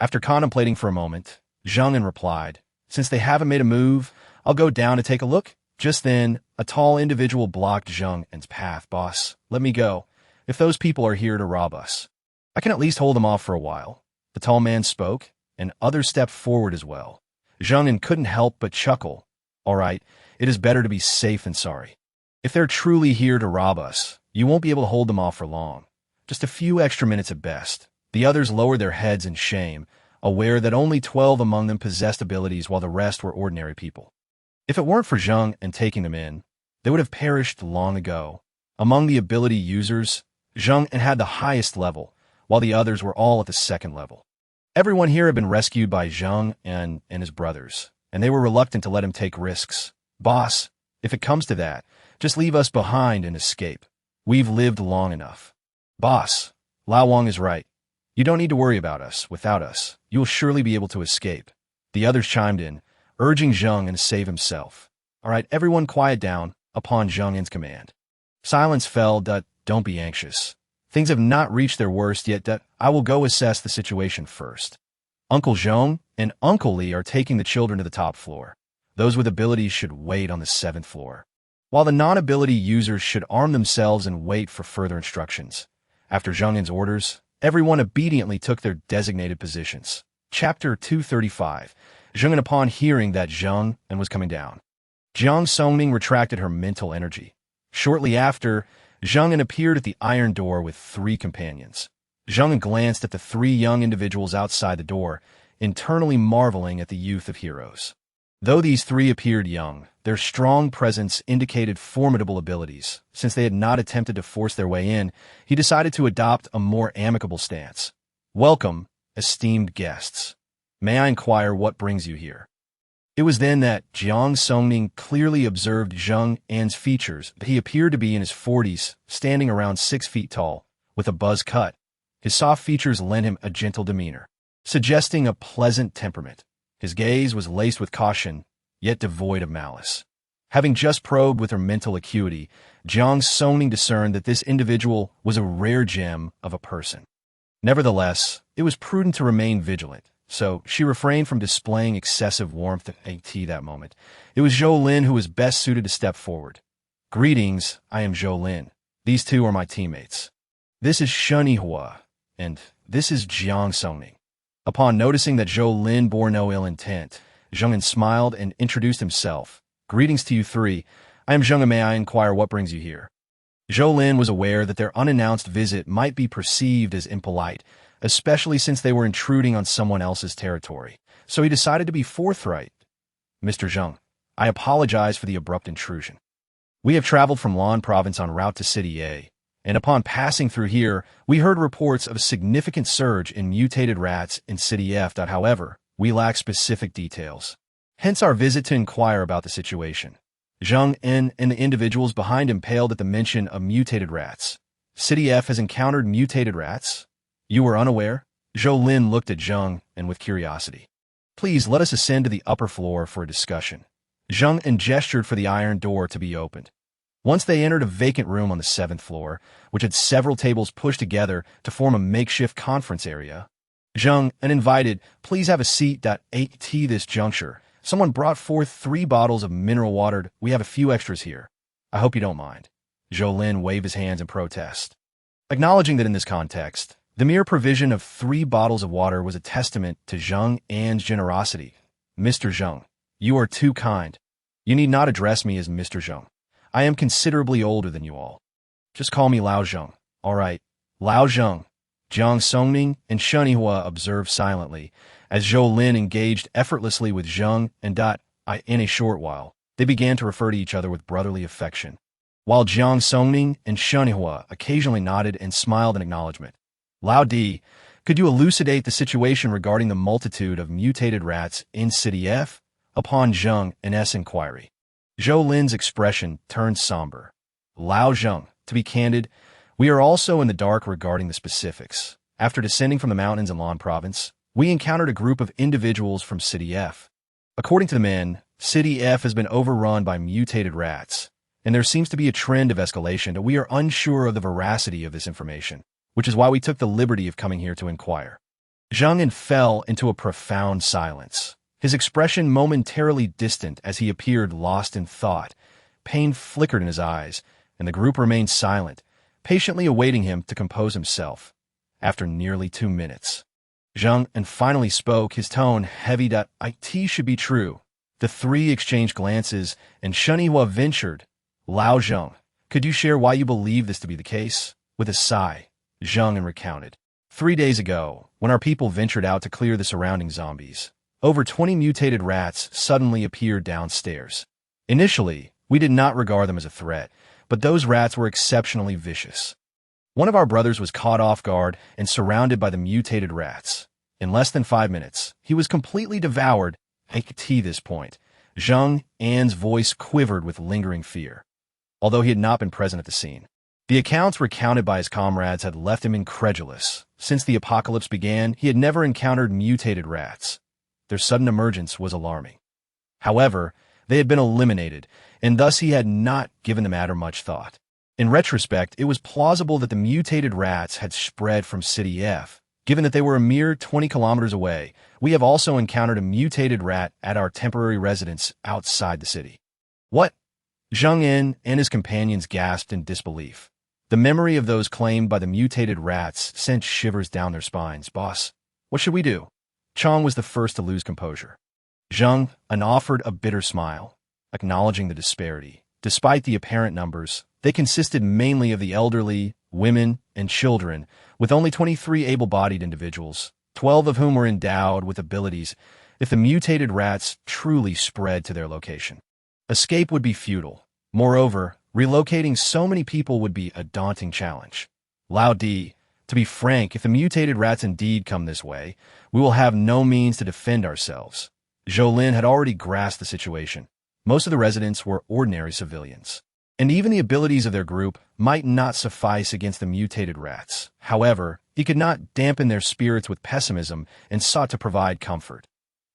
After contemplating for a moment, Zhang replied, Since they haven't made a move, I'll go down to take a look. Just then, a tall individual blocked Jiang An's path. Boss, let me go. If those people are here to rob us, I can at least hold them off for a while. The tall man spoke, and others stepped forward as well. Jiang An couldn't help but chuckle. All right, it is better to be safe than sorry. If they're truly here to rob us, you won't be able to hold them off for long. Just a few extra minutes at best. The others lowered their heads in shame, aware that only 12 among them possessed abilities while the rest were ordinary people. If it weren't for Jiang and taking them in, they would have perished long ago. Among the ability users, Jiang and had the highest level, while the others were all at the second level. Everyone here had been rescued by Jiang and his brothers, and they were reluctant to let him take risks. Boss, if it comes to that, just leave us behind and escape. We've lived long enough. Boss, Lao Wang is right. You don't need to worry about us. Without us, you will surely be able to escape. The others chimed in, urging Jiang An to save himself. All right, everyone quiet down upon Jiang An's command. Silence fell. Don't be anxious. Things have not reached their worst yet. I will go assess the situation first. Uncle Zhong and Uncle Li are taking the children to the top floor. Those with abilities should wait on the 7th floor, while the non-ability users should arm themselves and wait for further instructions. After Jiang An's orders, everyone obediently took their designated positions. Chapter 235. Jiang An, upon hearing that Jiang An was coming down, Jiang Songning retracted her mental energy. Shortly after, Jiang An appeared at the iron door with 3 companions. Jiang An glanced at the 3 young individuals outside the door, internally marveling at the youth of heroes. Though these 3 appeared young, their strong presence indicated formidable abilities. Since they had not attempted to force their way in, he decided to adopt a more amicable stance. Welcome, esteemed guests. May I inquire what brings you here? It was then that Jiang Songning clearly observed Jiang An's features. He appeared to be in his 40s, standing around 6 feet tall, with a buzz cut. His soft features lent him a gentle demeanor, suggesting a pleasant temperament. His gaze was laced with caution, yet devoid of malice. Having just probed with her mental acuity, Jiang Songning discerned that this individual was a rare gem of a person. Nevertheless, it was prudent to remain vigilant, so she refrained from displaying excessive warmth at that moment. It was Zhou Lin who was best suited to step forward. Greetings, I am Zhou Lin. These 2 are my teammates. This is Hua, and this is Jiang Songning. Upon noticing that Zhou Lin bore no ill intent, Jiang An smiled and introduced himself. Greetings to you 3. I am Jiang An. May I inquire what brings you here? Zhou Lin was aware that their unannounced visit might be perceived as impolite, especially since they were intruding on someone else's territory, so he decided to be forthright. Mr. Jiang, I apologize for the abrupt intrusion. We have traveled from Lan Province en route to City A, and upon passing through here, we heard reports of a significant surge in mutated rats in City F. However, we lack specific details. Hence our visit to inquire about the situation. Jiang An and the individuals behind him paled at the mention of mutated rats. City F has encountered mutated rats? You were unaware? Zhou Lin looked at Jiang An with curiosity. Please let us ascend to the upper floor for a discussion. Jiang An gestured for the iron door to be opened. Once they entered a vacant room on the 7th floor, which had several tables pushed together to form a makeshift conference area, Jiang An invited, please have a seat. At this juncture, someone brought forth 3 bottles of mineral water. We have a few extras here. I hope you don't mind. Zhou Lin waved his hands in protest, acknowledging that in this context, the mere provision of 3 bottles of water was a testament to Jiang An's generosity. Mr. Jiang, you are too kind. You need not address me as Mr. Jiang. I am considerably older than you all. Just call me Lao Zhang. All right, Lao Zhang. Jiang Songning and Hua observed silently, as Zhou Lin engaged effortlessly with Jiang and in a short while, they began to refer to each other with brotherly affection, while Jiang Songning and Hua occasionally nodded and smiled in acknowledgement. Lao Di, could you elucidate the situation regarding the multitude of mutated rats in City F? Upon Jiang An's inquiry, Zhou Lin's expression turned somber. Lao Zhang, to be candid, we are also in the dark regarding the specifics. After descending from the mountains in Lan Province, we encountered a group of individuals from City F. According to the men, City F has been overrun by mutated rats, and there seems to be a trend of escalation, but we are unsure of the veracity of this information, which is why we took the liberty of coming here to inquire. Jiang An fell into a profound silence. his expression momentarily distant as he appeared lost in thought. Pain flickered in his eyes, and the group remained silent, patiently awaiting him to compose himself. After nearly 2 minutes, Jiang finally spoke, his tone heavy. "It should be true." The three exchanged glances, and Shenhua ventured, "Lao Zheng, could you share why you believe this to be the case?" With a sigh, Jiang recounted. 3 days ago, when our people ventured out to clear the surrounding zombies, over 20 mutated rats suddenly appeared downstairs. Initially, we did not regard them as a threat, but those rats were exceptionally vicious. One of our brothers was caught off guard and surrounded by the mutated rats. In less than 5 minutes, he was completely devoured. At this point, Jiang An's voice quivered with lingering fear. Although he had not been present at the scene, the accounts recounted by his comrades had left him incredulous. Since the apocalypse began, he had never encountered mutated rats. Their sudden emergence was alarming. However, they had been eliminated, and thus he had not given the matter much thought. In retrospect, it was plausible that the mutated rats had spread from City F. Given that they were a mere 20 kilometers away, we have also encountered a mutated rat at our temporary residence outside the city. What? Jiang En and his companions gasped in disbelief. The memory of those claimed by the mutated rats sent shivers down their spines. "Boss, what should we do?" Chong was the first to lose composure. Jiang En offered a bitter smile, acknowledging the disparity. Despite the apparent numbers, they consisted mainly of the elderly, women, and children, with only 23 able-bodied individuals, 12 of whom were endowed with abilities. If the mutated rats truly spread to their location, escape would be futile. Moreover, relocating so many people would be a daunting challenge. Lao Di, to be frank, if the mutated rats indeed come this way, we will have no means to defend ourselves. Zhou Lin had already grasped the situation. Most of the residents were ordinary civilians, and even the abilities of their group might not suffice against the mutated rats. However, he could not dampen their spirits with pessimism and sought to provide comfort.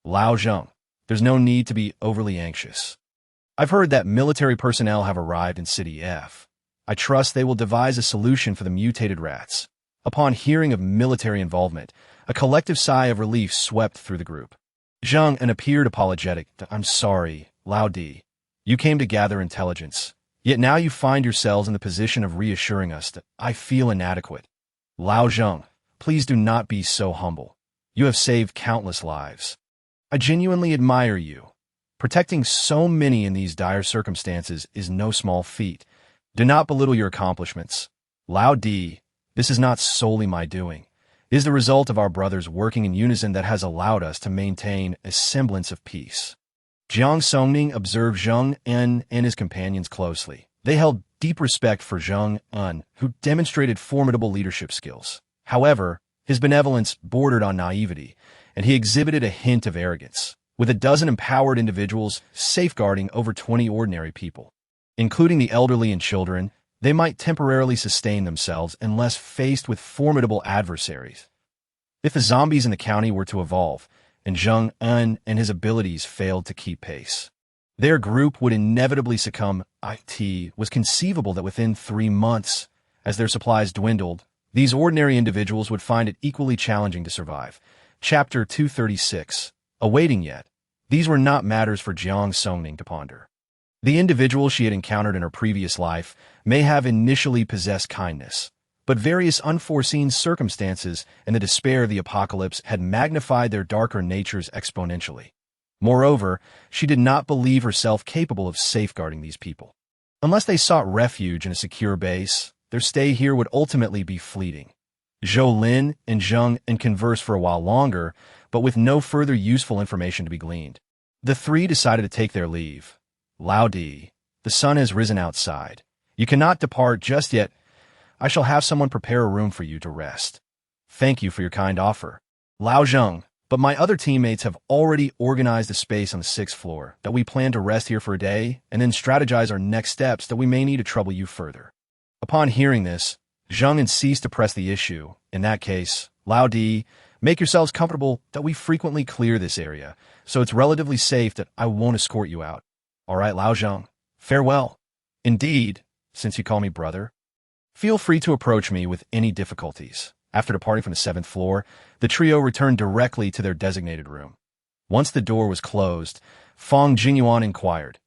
"Lao Zheng, there's no need to be overly anxious. I've heard that military personnel have arrived in City F. I trust they will devise a solution for the mutated rats." Upon hearing of military involvement, a collective sigh of relief swept through the group. Jiang En appeared apologetic. "I'm sorry, Lao Di. You came to gather intelligence. Yet now you find yourselves in the position of reassuring us that I feel inadequate. Lao Zheng, please do not be so humble. You have saved countless lives. I genuinely admire you. Protecting so many in these dire circumstances is no small feat. Do not belittle your accomplishments. Lao Di, this is not solely my doing. It is the result of our brothers working in unison that has allowed us to maintain a semblance of peace." Jiang Songning observed Jiang En and his companions closely. They held deep respect for Jiang En, who demonstrated formidable leadership skills. However, his benevolence bordered on naivety, and he exhibited a hint of arrogance, with a dozen empowered individuals safeguarding over 20 ordinary people. Including the elderly and children, they might temporarily sustain themselves unless faced with formidable adversaries. If the zombies in the county were to evolve, and Jiang En and his abilities failed to keep pace, their group would inevitably succumb. It was conceivable that within 3 months, as their supplies dwindled, these ordinary individuals would find it equally challenging to survive. Chapter 236. Awaiting yet. These were not matters for Jiang Songning to ponder. The individual she had encountered in her previous life may have initially possessed kindness, but various unforeseen circumstances and the despair of the apocalypse had magnified their darker natures exponentially. Moreover, she did not believe herself capable of safeguarding these people. Unless they sought refuge in a secure base, their stay here would ultimately be fleeting. Zhou Lin and Jiang En conversed for a while longer, but with no further useful information to be gleaned. The three decided to take their leave. "Lao Di, the sun has risen outside. You cannot depart just yet. I shall have someone prepare a room for you to rest. Thank you for your kind offer, Lao Zheng, but my other teammates have already organized a space on the 6th floor that we plan to rest here for a day and then strategize our next steps that we may need to trouble you further." Upon hearing this, Jiang En ceased to press the issue. "In that case, Lao Di, make yourselves comfortable that we frequently clear this area, so it's relatively safe that I won't escort you out. All right, Lao Zheng, farewell. Indeed, since you call me brother, feel free to approach me with any difficulties." After departing from the 7th floor, the trio returned directly to their designated room. Once the door was closed, Fang Jinyuan inquired,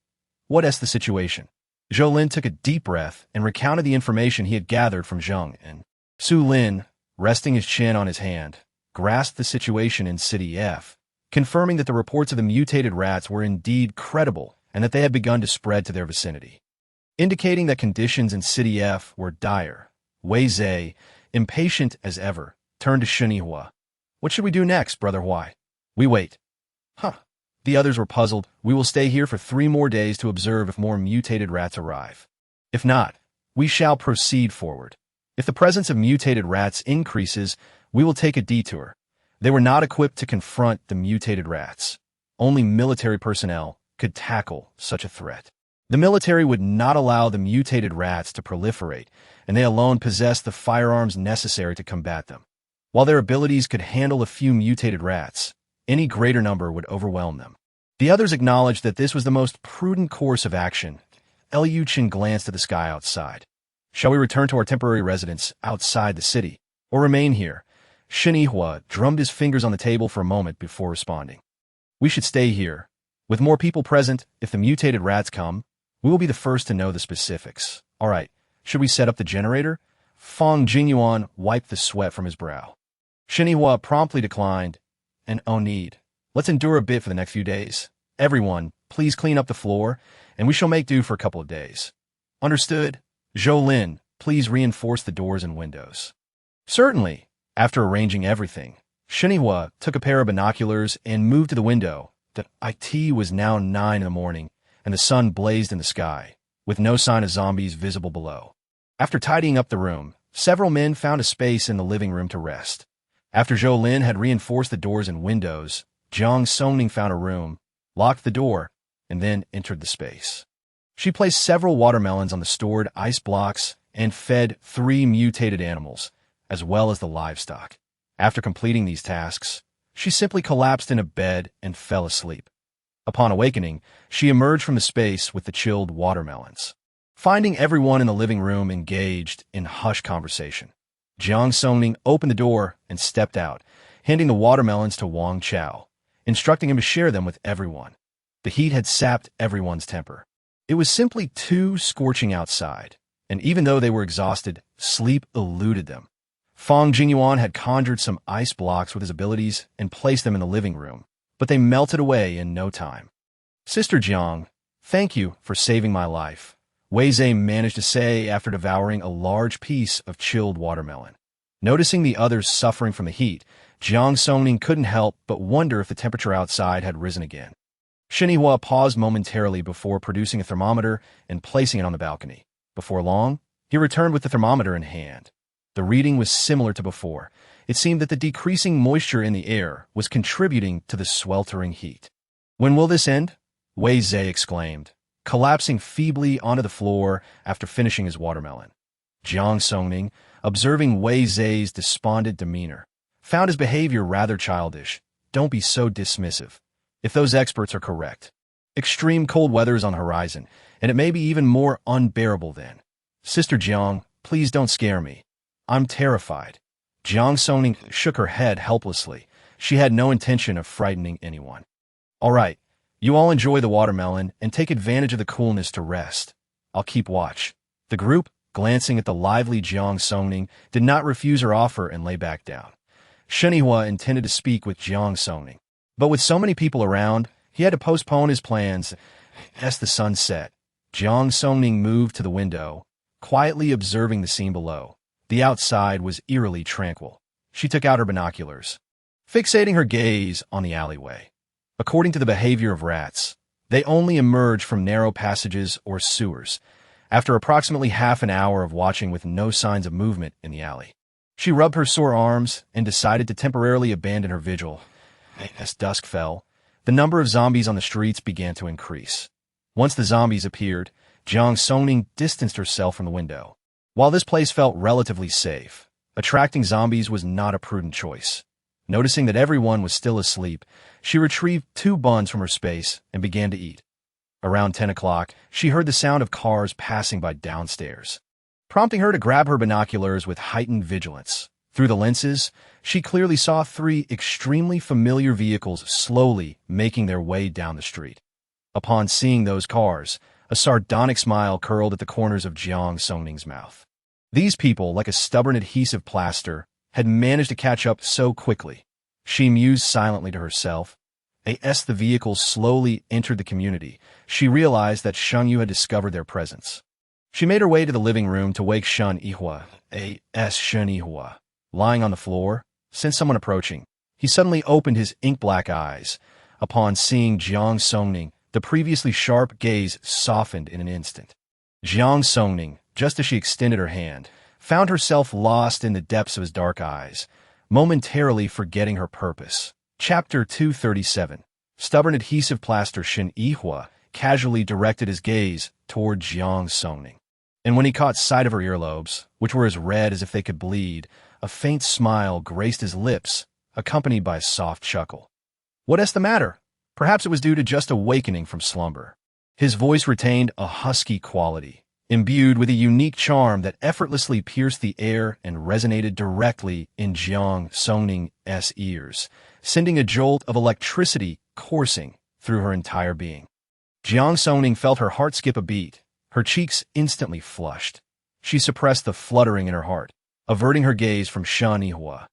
"What is the situation?" Zhou Lin took a deep breath and recounted the information he had gathered from Zheng, and Su Lin, resting his chin on his hand, grasped the situation in City F, confirming that the reports of the mutated rats were indeed credible and that they had begun to spread to their vicinity. Indicating that conditions in City F were dire, Wei Zhe, impatient as ever, turned to Shenihua. "What should we do next, Brother Huai?" "We wait." "Huh." The others were puzzled. "We will stay here for 3 more days to observe if more mutated rats arrive. If not, we shall proceed forward. If the presence of mutated rats increases, we will take a detour." They were not equipped to confront the mutated rats. Only military personnel could tackle such a threat. The military would not allow the mutated rats to proliferate, and they alone possessed the firearms necessary to combat them. While their abilities could handle a few mutated rats, any greater number would overwhelm them. The others acknowledged that this was the most prudent course of action. Liu Qin glanced at the sky outside. "Shall we return to our temporary residence outside the city, or remain here?" Shenihua drummed his fingers on the table for a moment before responding. "We should stay here. With more people present, if the mutated rats come, we will be the first to know the specifics. All right, should we set up the generator?" Fang Jinyuan wiped the sweat from his brow. Shenihua promptly declined, and "Oh need. Let's endure a bit for the next few days. Everyone, please clean up the floor, and we shall make do for a couple of days." "Understood. Zhou Lin, please reinforce the doors and windows." "Certainly." After arranging everything, Shenihua took a pair of binoculars and moved to the window. The IT was now 9 in the morning, and the sun blazed in the sky, with no sign of zombies visible below. After tidying up the room, several men found a space in the living room to rest. After Zhou Lin had reinforced the doors and windows, Jiang Songning found a room, locked the door, and then entered the space. She placed several watermelons on the stored ice blocks and fed 3 mutated animals, as well as the livestock. After completing these tasks, she simply collapsed in a bed and fell asleep. Upon awakening, she emerged from the space with the chilled watermelons. Finding everyone in the living room engaged in hushed conversation, Jiang Songning opened the door and stepped out, handing the watermelons to Wang Chao, instructing him to share them with everyone. The heat had sapped everyone's temper. It was simply too scorching outside, and even though they were exhausted, sleep eluded them. Fang Jinyuan had conjured some ice blocks with his abilities and placed them in the living room, but they melted away in no time. "Sister Jiang, thank you for saving my life," Wei Zhe managed to say after devouring a large piece of chilled watermelon. Noticing the others suffering from the heat, Jiang Songning couldn't help but wonder if the temperature outside had risen again. Shenihua paused momentarily before producing a thermometer and placing it on the balcony. Before long, he returned with the thermometer in hand. The reading was similar to before. It seemed that the decreasing moisture in the air was contributing to the sweltering heat. "When will this end?" Wei Zhe exclaimed, collapsing feebly onto the floor after finishing his watermelon. Jiang Songning, observing Wei Zhe's despondent demeanor, found his behavior rather childish. "Don't be so dismissive. If those experts are correct, extreme cold weather is on the horizon, and it may be even more unbearable then. Sister Jiang, please don't scare me. I'm terrified." Jiang Songning shook her head helplessly. She had no intention of frightening anyone. "All right, you all enjoy the watermelon and take advantage of the coolness to rest. I'll keep watch." The group, glancing at the lively Jiang Songning, did not refuse her offer and lay back down. Shenihua intended to speak with Jiang Songning, but with so many people around, he had to postpone his plans. As the sun set, Jiang Songning moved to the window, quietly observing the scene below. The outside was eerily tranquil. She took out her binoculars, fixating her gaze on the alleyway. According to the behavior of rats, they only emerge from narrow passages or sewers, after approximately half an hour of watching with no signs of movement in the alley. She rubbed her sore arms and decided to temporarily abandon her vigil. As dusk fell, the number of zombies on the streets began to increase. Once the zombies appeared, Jiang Songning distanced herself from the window. While this place felt relatively safe, attracting zombies was not a prudent choice. Noticing that everyone was still asleep, she retrieved 2 buns from her space and began to eat. Around 10 o'clock, she heard the sound of cars passing by downstairs, prompting her to grab her binoculars with heightened vigilance. Through the lenses, she clearly saw three extremely familiar vehicles slowly making their way down the street. Upon seeing those cars, a sardonic smile curled at the corners of Jiang Songning's mouth. These people, like a stubborn adhesive plaster, had managed to catch up so quickly. She mused silently to herself. As the vehicles slowly entered the community, she realized that Shun Yu had discovered their presence. She made her way to the living room to wake Shun Yihua, Shun Yihua, lying on the floor. Since someone approaching, he suddenly opened his ink-black eyes. Upon seeing Jiang Songning, the previously sharp gaze softened in an instant. Jiang Songning, just as she extended her hand, found herself lost in the depths of his dark eyes, momentarily forgetting her purpose. Chapter 237. Stubborn adhesive plaster Shin Yihua casually directed his gaze toward Jiang Songning. And when he caught sight of her earlobes, which were as red as if they could bleed, a faint smile graced his lips, accompanied by a soft chuckle. "What's the matter?" Perhaps it was due to just awakening from slumber. His voice retained a husky quality, imbued with a unique charm that effortlessly pierced the air and resonated directly in Jiang Songning's ears, sending a jolt of electricity coursing through her entire being. Jiang Songning felt her heart skip a beat. Her cheeks instantly flushed. She suppressed the fluttering in her heart, averting her gaze from Shun Yihua.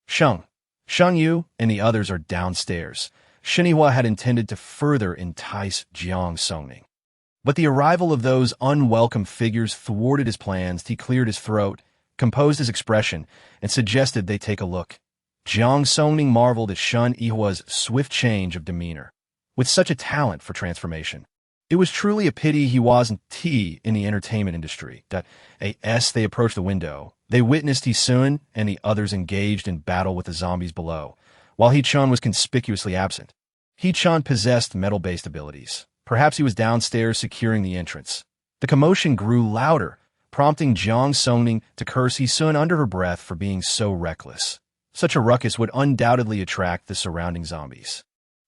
Shun Yu and the others are downstairs. Shun Yihua had intended to further entice Jiang Songning. But the arrival of those unwelcome figures thwarted his plans. He cleared his throat, composed his expression, and suggested they take a look. Jiang Songning marveled at Shun Yihua's swift change of demeanor. With such a talent for transformation, it was truly a pity he wasn't in the entertainment industry. As they approached the window, they witnessed He-sun and the others engaged in battle with the zombies below, while He-chun was conspicuously absent. He-chun possessed metal-based abilities. Perhaps he was downstairs securing the entrance. The commotion grew louder, prompting Jiang Songning to curse He-sun under her breath for being so reckless. Such a ruckus would undoubtedly attract the surrounding zombies,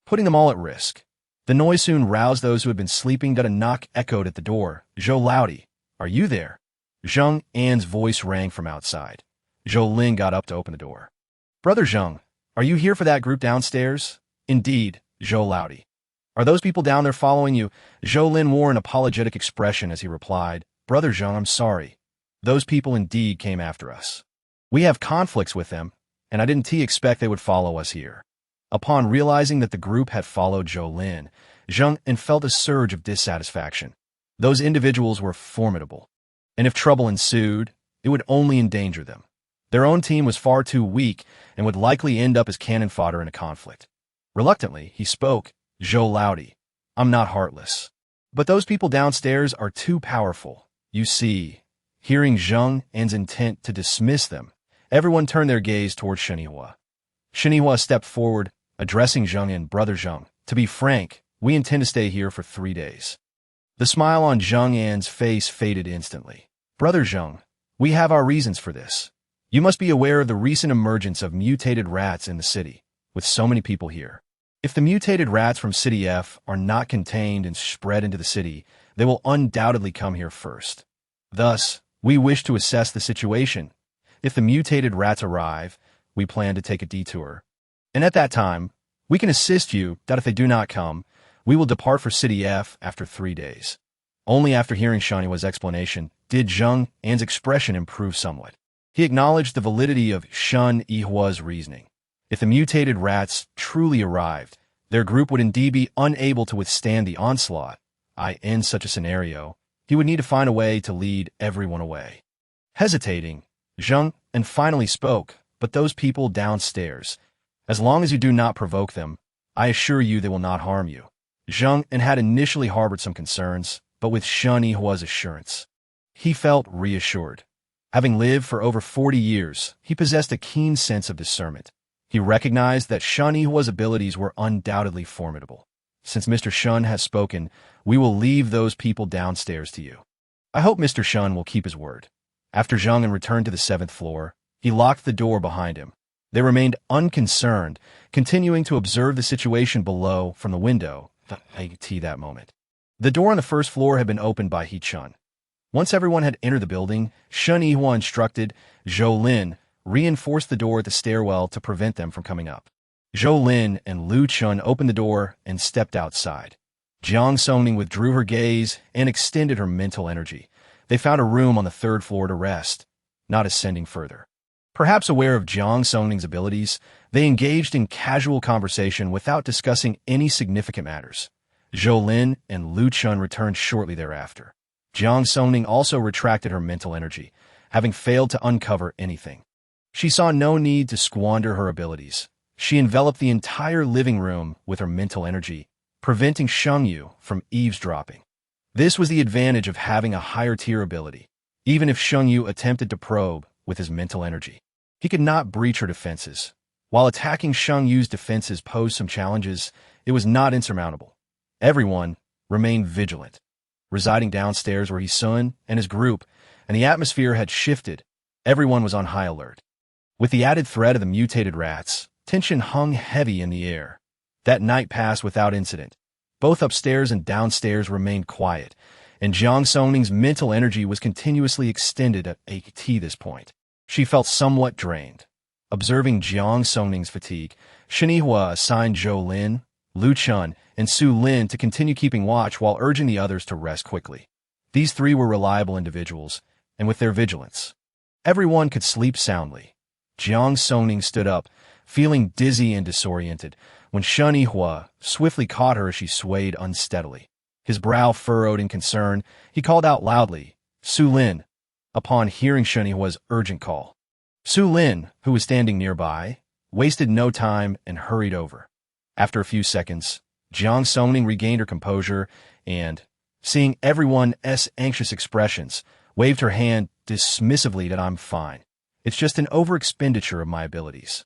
putting them all at risk. The noise soon roused those who had been sleeping. A knock echoed at the door. "Zhou Laudi, are you there?" Zheng An's voice rang from outside. Zhou Lin got up to open the door. "Brother Zheng, are you here for that group downstairs?" "Indeed, Zhou Laudi." "Are those people down there following you?" Zhou Lin wore an apologetic expression as he replied, "Brother Zheng, I'm sorry. Those people indeed came after us. We have conflicts with them, and I didn't expect they would follow us here." Upon realizing that the group had followed Zhou Lin, Zheng An felt a surge of dissatisfaction. Those individuals were formidable, and if trouble ensued, it would only endanger them. Their own team was far too weak and would likely end up as cannon fodder in a conflict. Reluctantly, he spoke, "Zhou Laudi, I'm not heartless. But those people downstairs are too powerful. You see." Hearing Zheng An's intent to dismiss them, everyone turned their gaze toward Shun Yihua. Shun Yihua stepped forward, addressing Zheng An, "Brother Zheng, to be frank, we intend to stay here for 3 days." The smile on Zheng An's face faded instantly. "Brother Zheng, we have our reasons for this. You must be aware of the recent emergence of mutated rats in the city, with so many people here. If the mutated rats from City F are not contained and spread into the city, they will undoubtedly come here first. Thus, we wish to assess the situation. If the mutated rats arrive, we plan to take a detour. And at that time, we can assist you that if they do not come, we will depart for City F after 3 days." Only after hearing Shun Yihua's explanation did Zheng An's expression improve somewhat. He acknowledged the validity of Shun Yihua's reasoning. If the mutated rats truly arrived, their group would indeed be unable to withstand the onslaught. In such a scenario, he would need to find a way to lead everyone away. Hesitating, Zheng An finally spoke, "But those people downstairs, as long as you do not provoke them, I assure you they will not harm you." Zheng An had initially harbored some concerns, but with Shun Yihua's assurance, he felt reassured. Having lived for over 40 years, he possessed a keen sense of discernment. He recognized that Shun Yihua's abilities were undoubtedly formidable. "Since Mr. Shun has spoken, we will leave those people downstairs to you. I hope Mr. Shun will keep his word." After Zheng An returned to the 7th floor, he locked the door behind him. They remained unconcerned, continuing to observe the situation below from the window that moment. The door on the 1st floor had been opened by He-chun. Once everyone had entered the building, Shun Yihua instructed Zhou Lin, reinforced the door at the stairwell to prevent them from coming up. Zhou Lin and Lu Chun opened the door and stepped outside. Jiang Songning withdrew her gaze and extended her mental energy. They found a room on the 3rd floor to rest, not ascending further. Perhaps aware of Jiang Songning's abilities, they engaged in casual conversation without discussing any significant matters. Zhou Lin and Lu Chun returned shortly thereafter. Jiang Songning also retracted her mental energy, having failed to uncover anything. She saw no need to squander her abilities. She enveloped the entire living room with her mental energy, preventing Shengyu from eavesdropping. This was the advantage of having a higher-tier ability. Even if Shengyu attempted to probe with his mental energy, he could not breach her defenses. While attacking Shengyu's defenses posed some challenges, it was not insurmountable. Everyone remained vigilant. Residing downstairs were His Sun and his group, and the atmosphere had shifted. Everyone was on high alert. With the added threat of the mutated rats, tension hung heavy in the air. That night passed without incident. Both upstairs and downstairs remained quiet, and Jiang Songning's mental energy was continuously extended at this point. She felt somewhat drained. Observing Jiang Songning's fatigue, Shenihua assigned Zhou Lin, Lu Chun, and Su Lin to continue keeping watch while urging the others to rest quickly. These 3 were reliable individuals, and with their vigilance, everyone could sleep soundly. Jiang Songning stood up, feeling dizzy and disoriented, when Shenihua swiftly caught her as she swayed unsteadily. His brow furrowed in concern, he called out loudly, "Su Lin," upon hearing Shenihua's urgent call. Su Lin, who was standing nearby, wasted no time and hurried over. After a few seconds, Jiang Songning regained her composure and, seeing everyone's anxious expressions, waved her hand dismissively that "I'm fine. It's just an overexpenditure of my abilities.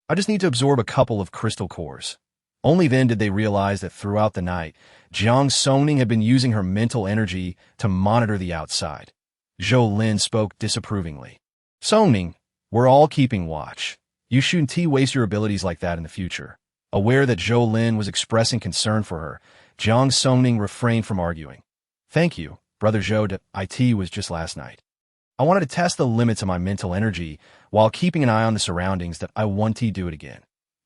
I just need to absorb a couple of crystal cores." Only then did they realize that throughout the night, Jiang Songning had been using her mental energy to monitor the outside. Zhou Lin spoke disapprovingly. "Songning, we're all keeping watch. You shouldn't waste your abilities like that in the future." Aware that Zhou Lin was expressing concern for her, Jiang Songning refrained from arguing. "Thank you, Brother Zhou. It was just last night. I wanted to test the limits of my mental energy while keeping an eye on the surroundings that I want to do it again."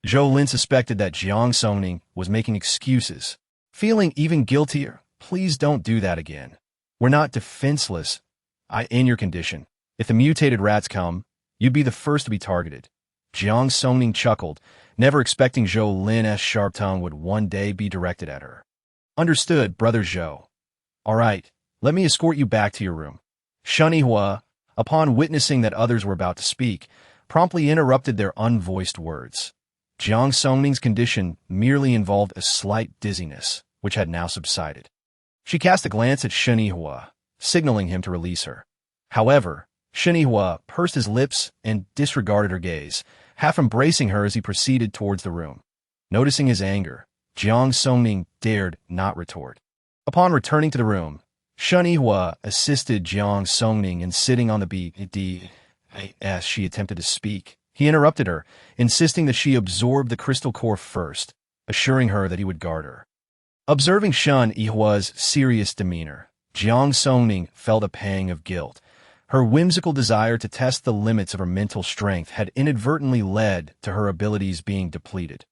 Zhou Lin suspected that Jiang Songning was making excuses. Feeling even guiltier, "Please don't do that again. We're not defenseless. In your condition. If the mutated rats come, you'd be the first to be targeted." Jiang Songning chuckled, never expecting Zhou Lin's sharp tongue would one day be directed at her. "Understood, Brother Zhou. All right, let me escort you back to your room." Shenihua, upon witnessing that others were about to speak, promptly interrupted their unvoiced words. Jiang Songning's condition merely involved a slight dizziness, which had now subsided. She cast a glance at Shenihua, signaling him to release her. However, Shenihua pursed his lips and disregarded her gaze, half embracing her as he proceeded towards the room. Noticing his anger, Jiang Songning dared not retort. Upon returning to the room, Shenihua assisted Jiang Songning in sitting on the bed. As she attempted to speak, he interrupted her, insisting that she absorb the crystal core first, assuring her that he would guard her. Observing Shenhua's serious demeanor, Jiang Songning felt a pang of guilt. Her whimsical desire to test the limits of her mental strength had inadvertently led to her abilities being depleted.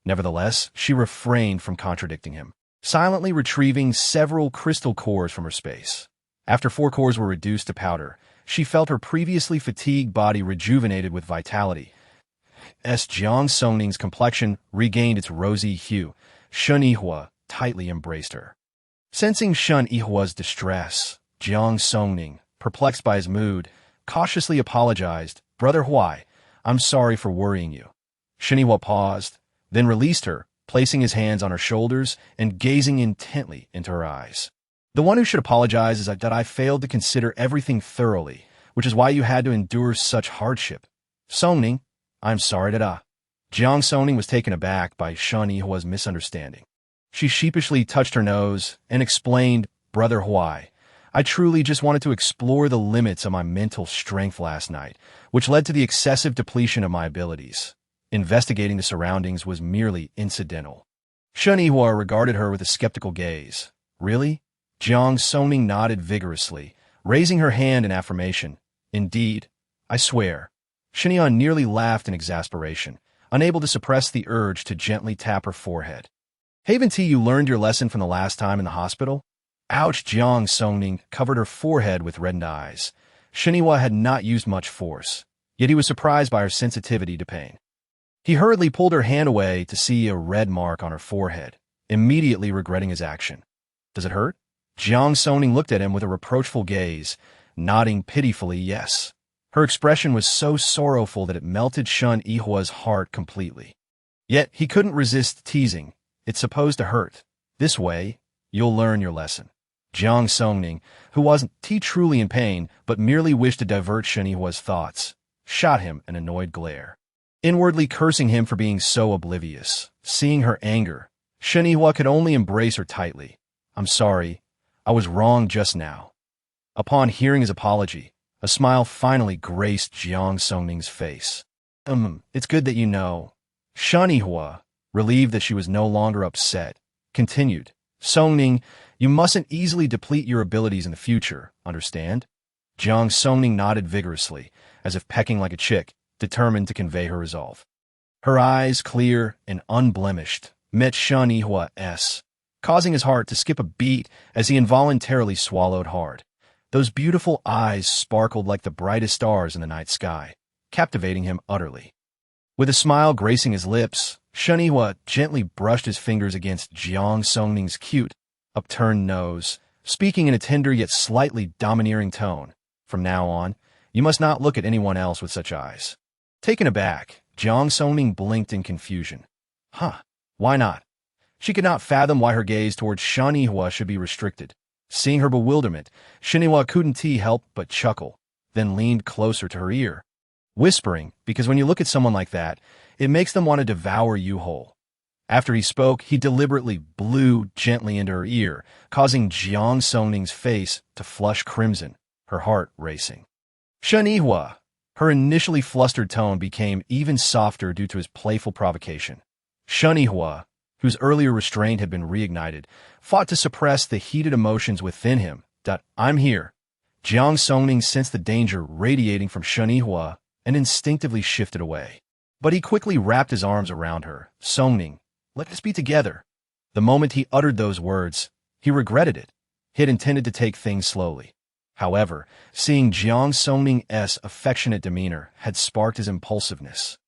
Nevertheless, she refrained from contradicting him, silently retrieving several crystal cores from her space. After 4 cores were reduced to powder, she felt her previously fatigued body rejuvenated with vitality. As Jiang Songning's complexion regained its rosy hue, Shenihua tightly embraced her. Sensing Shenihua's distress, Jiang Songning, perplexed by his mood, cautiously apologized. "Brother Huai, I'm sorry for worrying you." Shenihua paused, then released her, placing his hands on her shoulders and gazing intently into her eyes. "The one who should apologize is that I failed to consider everything thoroughly, which is why you had to endure such hardship. Songning, I'm sorry that Jiang Songning was taken aback by Shenihua's misunderstanding. She sheepishly touched her nose and explained, "Brother Huai, I truly just wanted to explore the limits of my mental strength last night, which led to the excessive depletion of my abilities. Investigating the surroundings was merely incidental." Shenihua regarded her with a skeptical gaze. "Really?" Jiang Songning nodded vigorously, raising her hand in affirmation. "Indeed, I swear." Shenhua nearly laughed in exasperation, unable to suppress the urge to gently tap her forehead. Haven't you learned your lesson from the last time in the hospital? Ouch! Jiang Songning covered her forehead with reddened eyes. Shenhua had not used much force, yet he was surprised by her sensitivity to pain. He hurriedly pulled her hand away to see a red mark on her forehead, immediately regretting his action. Does it hurt? Jiang Songning looked at him with a reproachful gaze, nodding pitifully yes. Her expression was so sorrowful that it melted Shun Yihua's heart completely. Yet he couldn't resist teasing. It's supposed to hurt. This way, you'll learn your lesson. Jiang Songning, who wasn't truly in pain, but merely wished to divert Shun Yihua's thoughts, shot him an annoyed glare. Inwardly cursing him for being so oblivious. Seeing her anger, Shun Yihua could only embrace her tightly. I'm sorry. I was wrong just now. Upon hearing his apology, a smile finally graced Jiang Songning's face. It's good that you know. Shun Yihua, relieved that she was no longer upset, continued. Songning, you mustn't easily deplete your abilities in the future, understand? Jiang Songning nodded vigorously, as if pecking like a chick, determined to convey her resolve. Her eyes, clear and unblemished, met Shun Yihua's, causing his heart to skip a beat as he involuntarily swallowed hard. Those beautiful eyes sparkled like the brightest stars in the night sky, captivating him utterly. With a smile gracing his lips, Shun Yihua gently brushed his fingers against Jiang Songning's cute, upturned nose, speaking in a tender yet slightly domineering tone. From now on, you must not look at anyone else with such eyes. Taken aback, Jiang Songning blinked in confusion. Why not? She could not fathom why her gaze towards Shun Yihua should be restricted. Seeing her bewilderment, Shun Yihua couldn't help but chuckle, then leaned closer to her ear, whispering, because when you look at someone like that, it makes them want to devour you whole. After he spoke, he deliberately blew gently into her ear, causing Jiang Songning's face to flush crimson, her heart racing. Shun Yihua, her initially flustered tone became even softer due to his playful provocation. Shun Yihua, whose earlier restraint had been reignited, fought to suppress the heated emotions within him. I'm here. Jiang Songning sensed the danger radiating from Shun Yihua and instinctively shifted away. But he quickly wrapped his arms around her. Songning, let us be together. The moment he uttered those words, he regretted it. He had intended to take things slowly. However, seeing Jiang Songning's affectionate demeanor had sparked his impulsiveness.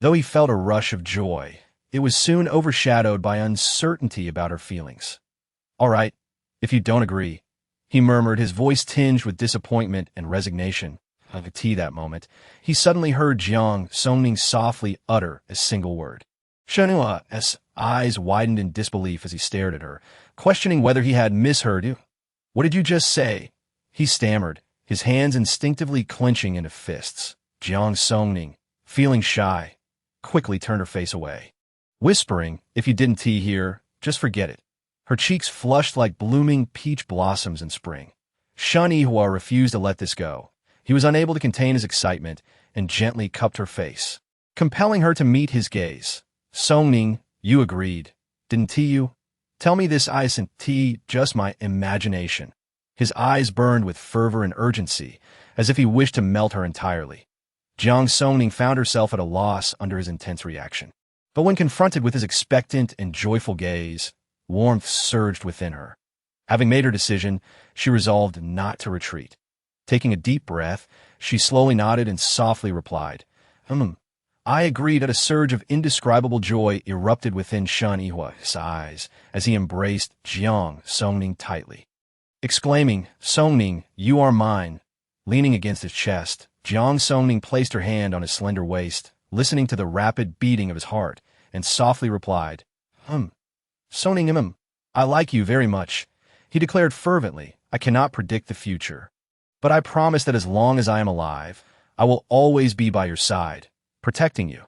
Though he felt a rush of joy, it was soon overshadowed by uncertainty about her feelings. All right, if you don't agree, he murmured, his voice tinged with disappointment and resignation. That moment, he suddenly heard Jiang Songning softly utter a single word. Shun Yihua's eyes widened in disbelief as he stared at her, questioning whether he had misheard. What did you just say? He stammered, his hands instinctively clenching into fists. Jiang Songning, feeling shy, quickly turned her face away, whispering, if you didn't hear, just forget it. Her cheeks flushed like blooming peach blossoms in spring. Shun Yihua refused to let this go. He was unable to contain his excitement and gently cupped her face, compelling her to meet his gaze. Songning, you agreed, didn't you? Tell me this isn't just my imagination. His eyes burned with fervor and urgency, as if he wished to melt her entirely. Jiang Songning found herself at a loss under his intense reaction. But when confronted with his expectant and joyful gaze, warmth surged within her. Having made her decision, she resolved not to retreat. Taking a deep breath, she slowly nodded and softly replied, I agreed. A surge of indescribable joy erupted within Shun Yihua's eyes as he embraced Jiang Songning tightly. Exclaiming, Songning, you are mine. Leaning against his chest, Jiang Songning placed her hand on his slender waist, listening to the rapid beating of his heart, and softly replied, Songning, I like you very much. He declared fervently, I cannot predict the future, but I promise that as long as I am alive, I will always be by your side, protecting you.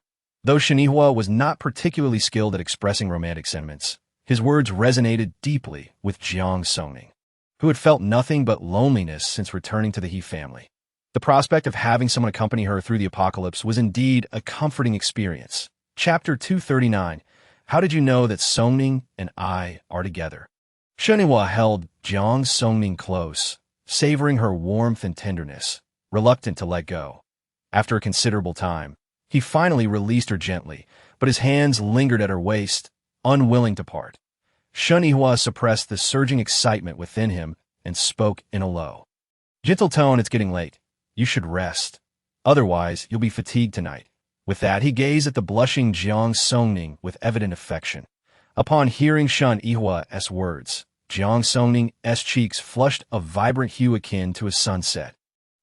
Though Shun Yihua was not particularly skilled at expressing romantic sentiments, his words resonated deeply with Jiang Songning, who had felt nothing but loneliness since returning to the He family. The prospect of having someone accompany her through the apocalypse was indeed a comforting experience. Chapter 239. How did you know that Songning and I are together? Shun Yihua held Jiang Songning close, savoring her warmth and tenderness, reluctant to let go. After a considerable time, he finally released her gently, but his hands lingered at her waist, unwilling to part. Shen Yihua suppressed the surging excitement within him and spoke in a low, gentle tone. It's getting late. You should rest. Otherwise, you'll be fatigued tonight. With that, he gazed at the blushing Jiang Songning with evident affection. Upon hearing Shen Yihua's words, Jiang Songning's cheeks flushed a vibrant hue akin to a sunset.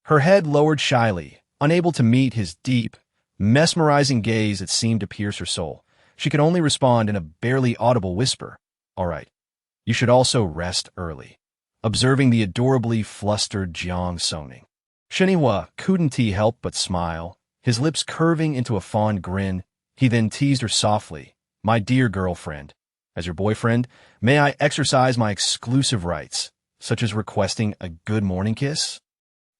Her head lowered shyly, unable to meet his deep, mesmerizing gaze that seemed to pierce her soul. She could only respond in a barely audible whisper. All right. You should also rest early. Observing the adorably flustered Jiang Songning, Shen Yihua couldn't help but smile, his lips curving into a fond grin. He then teased her softly. My dear girlfriend, as your boyfriend, may I exercise my exclusive rights, such as requesting a good morning kiss?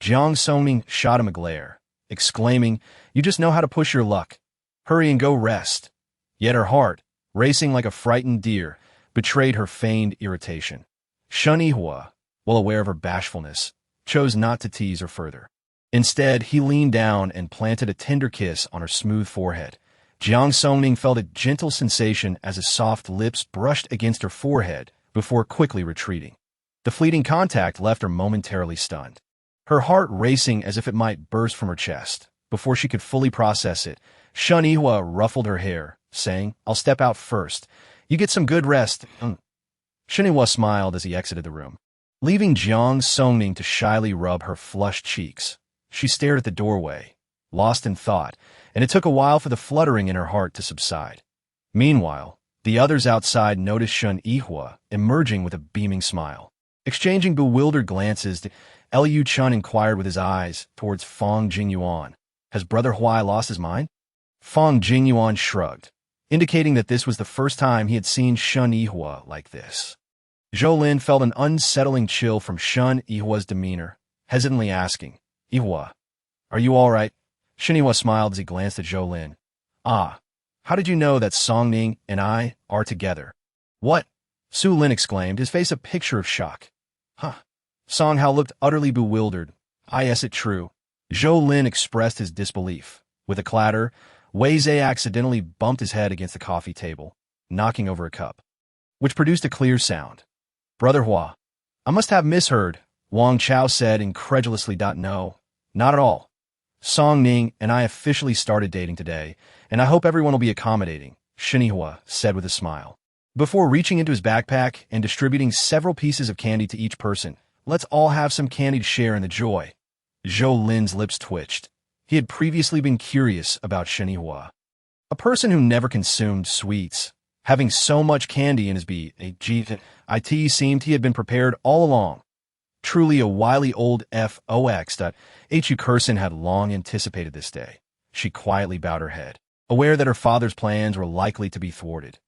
Jiang Songning shot him a glare, exclaiming, You just know how to push your luck. Hurry and go rest. Yet her heart, racing like a frightened deer, betrayed her feigned irritation. Shen Yihua, well aware of her bashfulness, chose not to tease her further. Instead, he leaned down and planted a tender kiss on her smooth forehead. Jiang Songning felt a gentle sensation as his soft lips brushed against her forehead before quickly retreating. The fleeting contact left her momentarily stunned, her heart racing as if it might burst from her chest. Before she could fully process it, Shen Yihua ruffled her hair, saying, I'll step out first. You get some good rest. Shen Yihua smiled as he exited the room, leaving Jiang Songning to shyly rub her flushed cheeks. She stared at the doorway, lost in thought, and it took a while for the fluttering in her heart to subside. Meanwhile, the others outside noticed Shen Yihua emerging with a beaming smile. Exchanging bewildered glances, Liu Chun inquired with his eyes towards Fong Jingyuan. Has Brother Huai lost his mind? Fong Jingyuan shrugged, indicating that this was the first time he had seen Shen Yihua like this. Zhou Lin felt an unsettling chill from Shen Yihua's demeanor, hesitantly asking, Yihua, are you all right? Shen Yihua smiled as he glanced at Zhou Lin. Ah, how did you know that Songning and I are together? What? Su Lin exclaimed, his face a picture of shock. Huh. Song Hao looked utterly bewildered. Yes, it's true. Zhou Lin expressed his disbelief. With a clatter, Wei Zhe accidentally bumped his head against the coffee table, knocking over a cup, which produced a clear sound. Brother Hua, I must have misheard, Wang Chao said incredulously. No, not at all. Song Ning and I officially started dating today, and I hope everyone will be accommodating, Shen Yihua said with a smile. Before reaching into his backpack and distributing several pieces of candy to each person, let's all have some candy to share in the joy. Zhou Lin's lips twitched. He had previously been curious about Shen Yihua, a person who never consumed sweets. Having so much candy in his it seemed he had been prepared all along. Truly a wily old fox. Hu Kursin had long anticipated this day. She quietly bowed her head, aware that her father's plans were likely to be thwarted.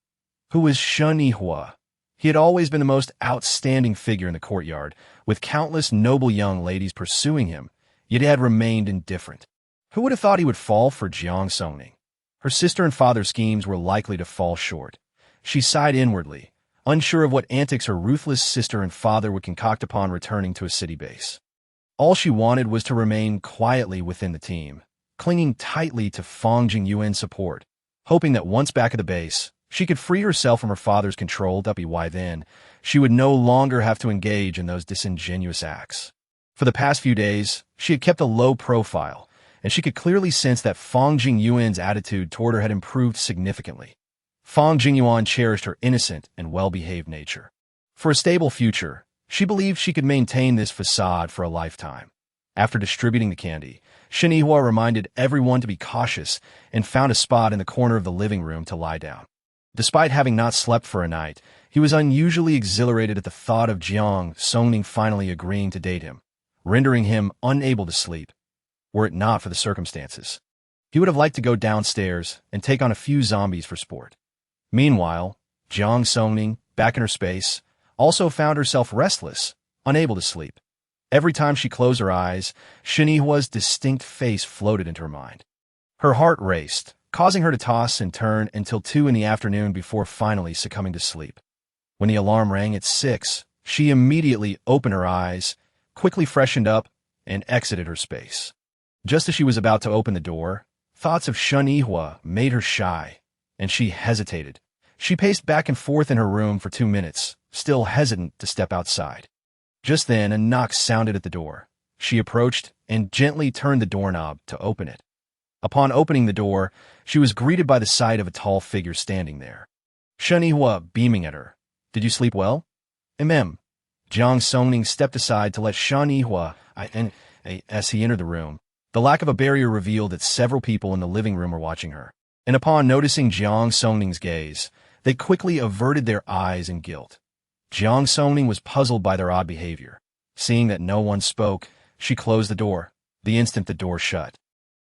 Who was Shen Yihua? He had always been the most outstanding figure in the courtyard, with countless noble young ladies pursuing him, yet he had remained indifferent. Who would have thought he would fall for Jiang Songning? Her sister and father's schemes were likely to fall short. She sighed inwardly, unsure of what antics her ruthless sister and father would concoct upon returning to a city base. All she wanted was to remain quietly within the team, clinging tightly to Fong Jingyuan's support, hoping that once back at the base, she could free herself from her father's control. Why then, she would no longer have to engage in those disingenuous acts. For the past few days, she had kept a low profile, and she could clearly sense that Fong Jingyuan's attitude toward her had improved significantly. Fong Jingyuan cherished her innocent and well-behaved nature. For a stable future, she believed she could maintain this facade for a lifetime. After distributing the candy, Shen Yihua reminded everyone to be cautious and found a spot in the corner of the living room to lie down. Despite having not slept for a night, he was unusually exhilarated at the thought of Jiang Songning finally agreeing to date him, rendering him unable to sleep. Were it not for the circumstances, he would have liked to go downstairs and take on a few zombies for sport. Meanwhile, Jiang Songning, back in her space, also found herself restless, unable to sleep. Every time she closed her eyes, Shen Yihua's distinct face floated into her mind. Her heart raced, causing her to toss and turn until 2 in the afternoon before finally succumbing to sleep. When the alarm rang at 6, she immediately opened her eyes, quickly freshened up, and exited her space. Just as she was about to open the door, thoughts of Shun Yihua made her shy, and she hesitated. She paced back and forth in her room for 2 minutes, still hesitant to step outside. Just then, a knock sounded at the door. She approached and gently turned the doorknob to open it. Upon opening the door, she was greeted by the sight of a tall figure standing there. Shun Yihua beaming at her. "Did you sleep well?" "Mm." Jiang Songning stepped aside to let Shun Yihua as he entered the room. The lack of a barrier revealed that several people in the living room were watching her, and upon noticing Jiang Songning's gaze, they quickly averted their eyes in guilt. Jiang Songning was puzzled by their odd behavior. Seeing that no one spoke, she closed the door, the instant the door shut.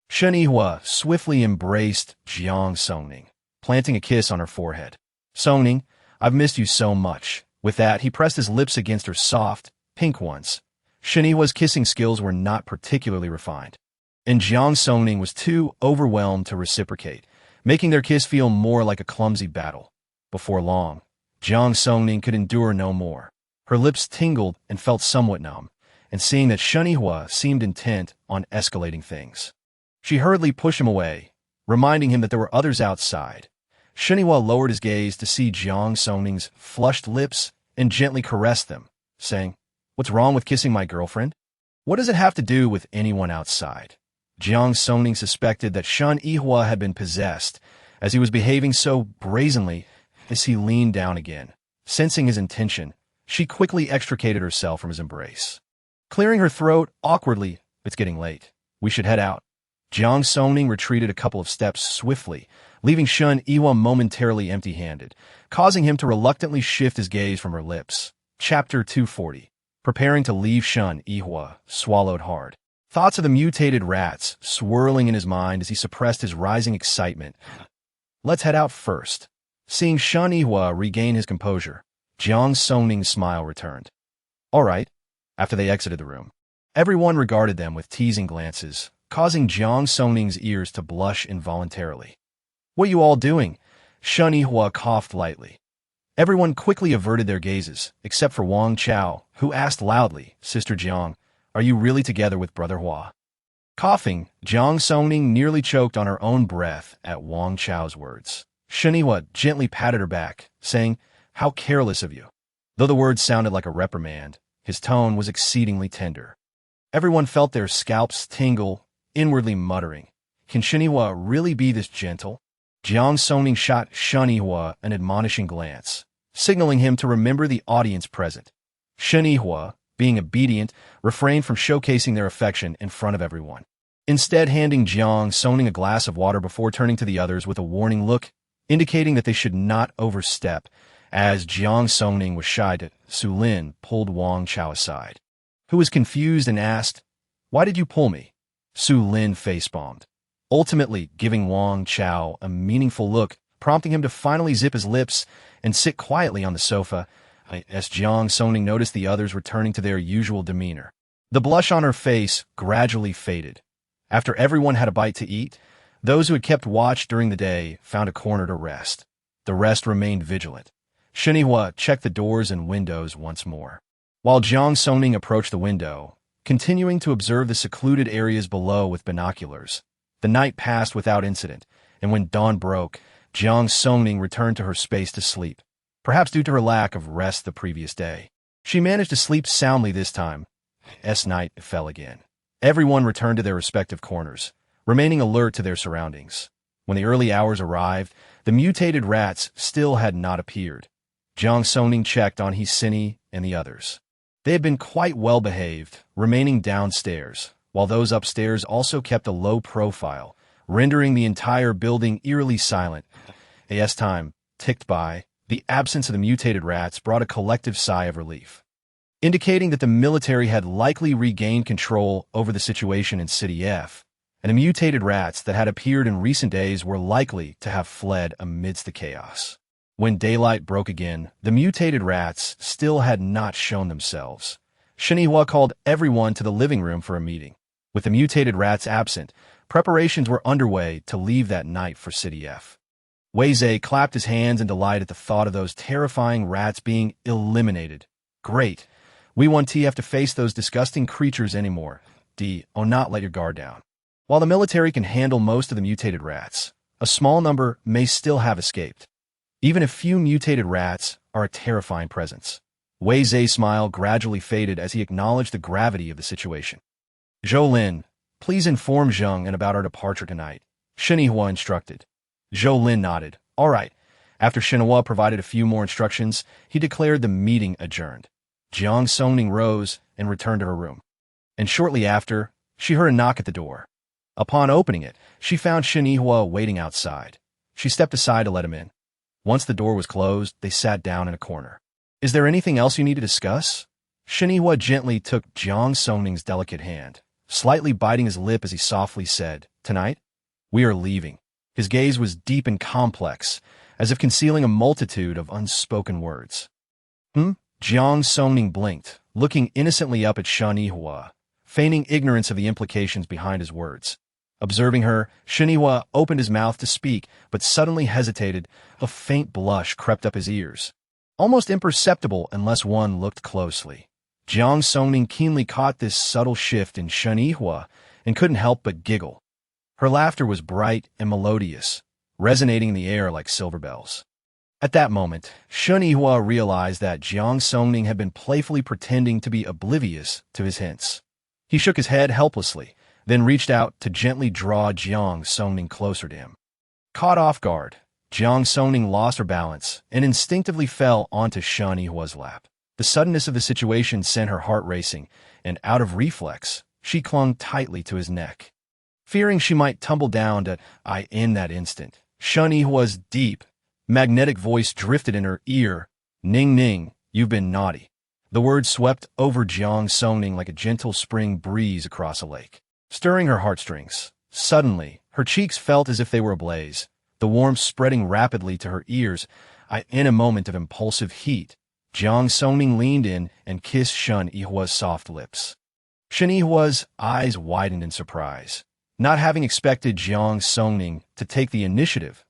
Shun Yihua swiftly embraced Jiang Songning, planting a kiss on her forehead. "Songning, I've missed you so much." With that, he pressed his lips against her soft, pink ones. Shun Yihua's kissing skills were not particularly refined, and Jiang Songning was too overwhelmed to reciprocate, making their kiss feel more like a clumsy battle. Before long, Jiang Songning could endure no more. Her lips tingled and felt somewhat numb, and seeing that Shun Yihua seemed intent on escalating things, she hurriedly pushed him away, reminding him that there were others outside. Shun Yihua lowered his gaze to see Jiang Songning's flushed lips and gently caressed them, saying, "What's wrong with kissing my girlfriend? What does it have to do with anyone outside?" Jiang Songning suspected that Shun Yihua had been possessed, as he was behaving so brazenly. As he leaned down again, sensing his intention, she quickly extricated herself from his embrace. Clearing her throat awkwardly, "It's getting late. We should head out." Jiang Songning retreated a couple of steps swiftly, leaving Shun Yihua momentarily empty-handed, causing him to reluctantly shift his gaze from her lips. Chapter 240. Preparing to leave, Shun Yihua swallowed hard. Thoughts of the mutated rats swirling in his mind as he suppressed his rising excitement. "Let's head out first." Seeing Shun Yihua regain his composure, Jiang Songning's smile returned. "All right." After they exited the room, everyone regarded them with teasing glances, causing Jiang Songning's ears to blush involuntarily. "What you all doing?" Shun Yihua coughed lightly. Everyone quickly averted their gazes, except for Wang Chao, who asked loudly, "Sister Jiang, are you really together with Brother Hua?" Coughing, Jiang Songning nearly choked on her own breath at Wang Chao's words. Shun Yihua gently patted her back, saying, "How careless of you." Though the words sounded like a reprimand, his tone was exceedingly tender. Everyone felt their scalps tingle, inwardly muttering, "Can Shun Yihua really be this gentle?" Jiang Songning shot Shun Yihua an admonishing glance, signaling him to remember the audience present. Shun Yihua, being obedient, refrained from showcasing their affection in front of everyone, instead handing Jiang Songning a glass of water before turning to the others with a warning look, indicating that they should not overstep. As Jiang Songning was shy, Su Lin pulled Wang Chao aside, who was confused and asked, "Why did you pull me?" Su Lin facepalmed, ultimately giving Wang Chao a meaningful look, prompting him to finally zip his lips and sit quietly on the sofa. As Jiang Songning noticed the others returning to their usual demeanor, the blush on her face gradually faded. After everyone had a bite to eat, those who had kept watch during the day found a corner to rest. The rest remained vigilant. Shun Yihua checked the doors and windows once more, while Jiang Songning approached the window, continuing to observe the secluded areas below with binoculars. The night passed without incident, and when dawn broke, Jiang Songning returned to her space to sleep, perhaps due to her lack of rest the previous day. She managed to sleep soundly this time. As night fell again, everyone returned to their respective corners, remaining alert to their surroundings. When the early hours arrived, the mutated rats still had not appeared. Jiang Songning checked on Hisini and the others. They had been quite well behaved, remaining downstairs, while those upstairs also kept a low profile, rendering the entire building eerily silent. As time ticked by, the absence of the mutated rats brought a collective sigh of relief, indicating that the military had likely regained control over the situation in City F, and the mutated rats that had appeared in recent days were likely to have fled amidst the chaos. When daylight broke again, the mutated rats still had not shown themselves. Shun Yihua called everyone to the living room for a meeting. With the mutated rats absent, preparations were underway to leave that night for City F. Wei Zhe clapped his hands in delight at the thought of those terrifying rats being eliminated. "Great. We won't have to face those disgusting creatures anymore. Not let your guard down." While the military can handle most of the mutated rats, a small number may still have escaped. Even a few mutated rats are a terrifying presence. Wei Zai's smile gradually faded as he acknowledged the gravity of the situation. Zhou Lin, please inform Jiang and about our departure tonight, Shen Yihua instructed. Zhou Lin nodded. All right. After Shen Yihua provided a few more instructions, he declared the meeting adjourned. Jiang Songning rose and returned to her room. And shortly after, she heard a knock at the door. Upon opening it, she found Shen Yihua waiting outside. She stepped aside to let him in. Once the door was closed, they sat down in a corner. Is there anything else you need to discuss? Shen Yihua gently took Jiang Songning's delicate hand, slightly biting his lip as he softly said, Tonight, we are leaving. His gaze was deep and complex, as if concealing a multitude of unspoken words. Jiang Songning blinked, looking innocently up at Shen Yihua, feigning ignorance of the implications behind his words. Observing her, Shen Yihua opened his mouth to speak, but suddenly hesitated. A faint blush crept up his ears, almost imperceptible unless one looked closely. Jiang Songning keenly caught this subtle shift in Shen Yihua and couldn't help but giggle. Her laughter was bright and melodious, resonating in the air like silver bells. At that moment, Shen Yihua realized that Jiang Songning had been playfully pretending to be oblivious to his hints. He shook his head helplessly, then reached out to gently draw Jiang Songning closer to him. Caught off guard, Jiang Songning lost her balance and instinctively fell onto Shen Yihua's lap. The suddenness of the situation sent her heart racing, and out of reflex, she clung tightly to his neck. Fearing she might tumble down to in that instant, Shen Yihua's deep, magnetic voice drifted in her ear. Ning Ning, you've been naughty. The words swept over Jiang Songning like a gentle spring breeze across a lake, stirring her heartstrings. Suddenly, her cheeks felt as if they were ablaze, the warmth spreading rapidly to her ears. In a moment of impulsive heat, Jiang Songning leaned in and kissed Shen Yihua's soft lips. Shen Yihua's eyes widened in surprise, not having expected Jiang Songning to take the initiative.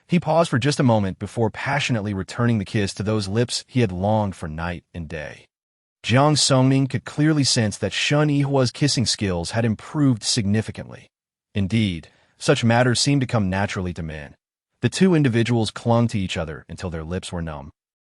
He paused for just a moment before passionately returning the kiss to those lips he had longed for night and day. Jiang Songning could clearly sense that Shen Yihua's kissing skills had improved significantly. Indeed, such matters seemed to come naturally to men. The two individuals clung to each other until their lips were numb.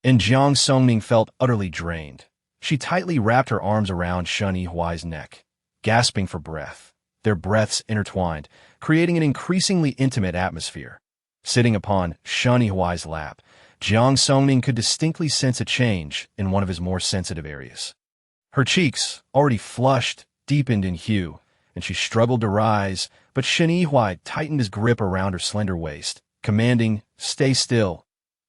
And Jiang Songning felt utterly drained. She tightly wrapped her arms around Shen Yihua's neck, gasping for breath. Their breaths intertwined, creating an increasingly intimate atmosphere. Sitting upon Shen Yihua's lap, Jiang Songning could distinctly sense a change in one of his more sensitive areas. Her cheeks, already flushed, deepened in hue, and she struggled to rise, but Shen Yihua tightened his grip around her slender waist, commanding, Stay still.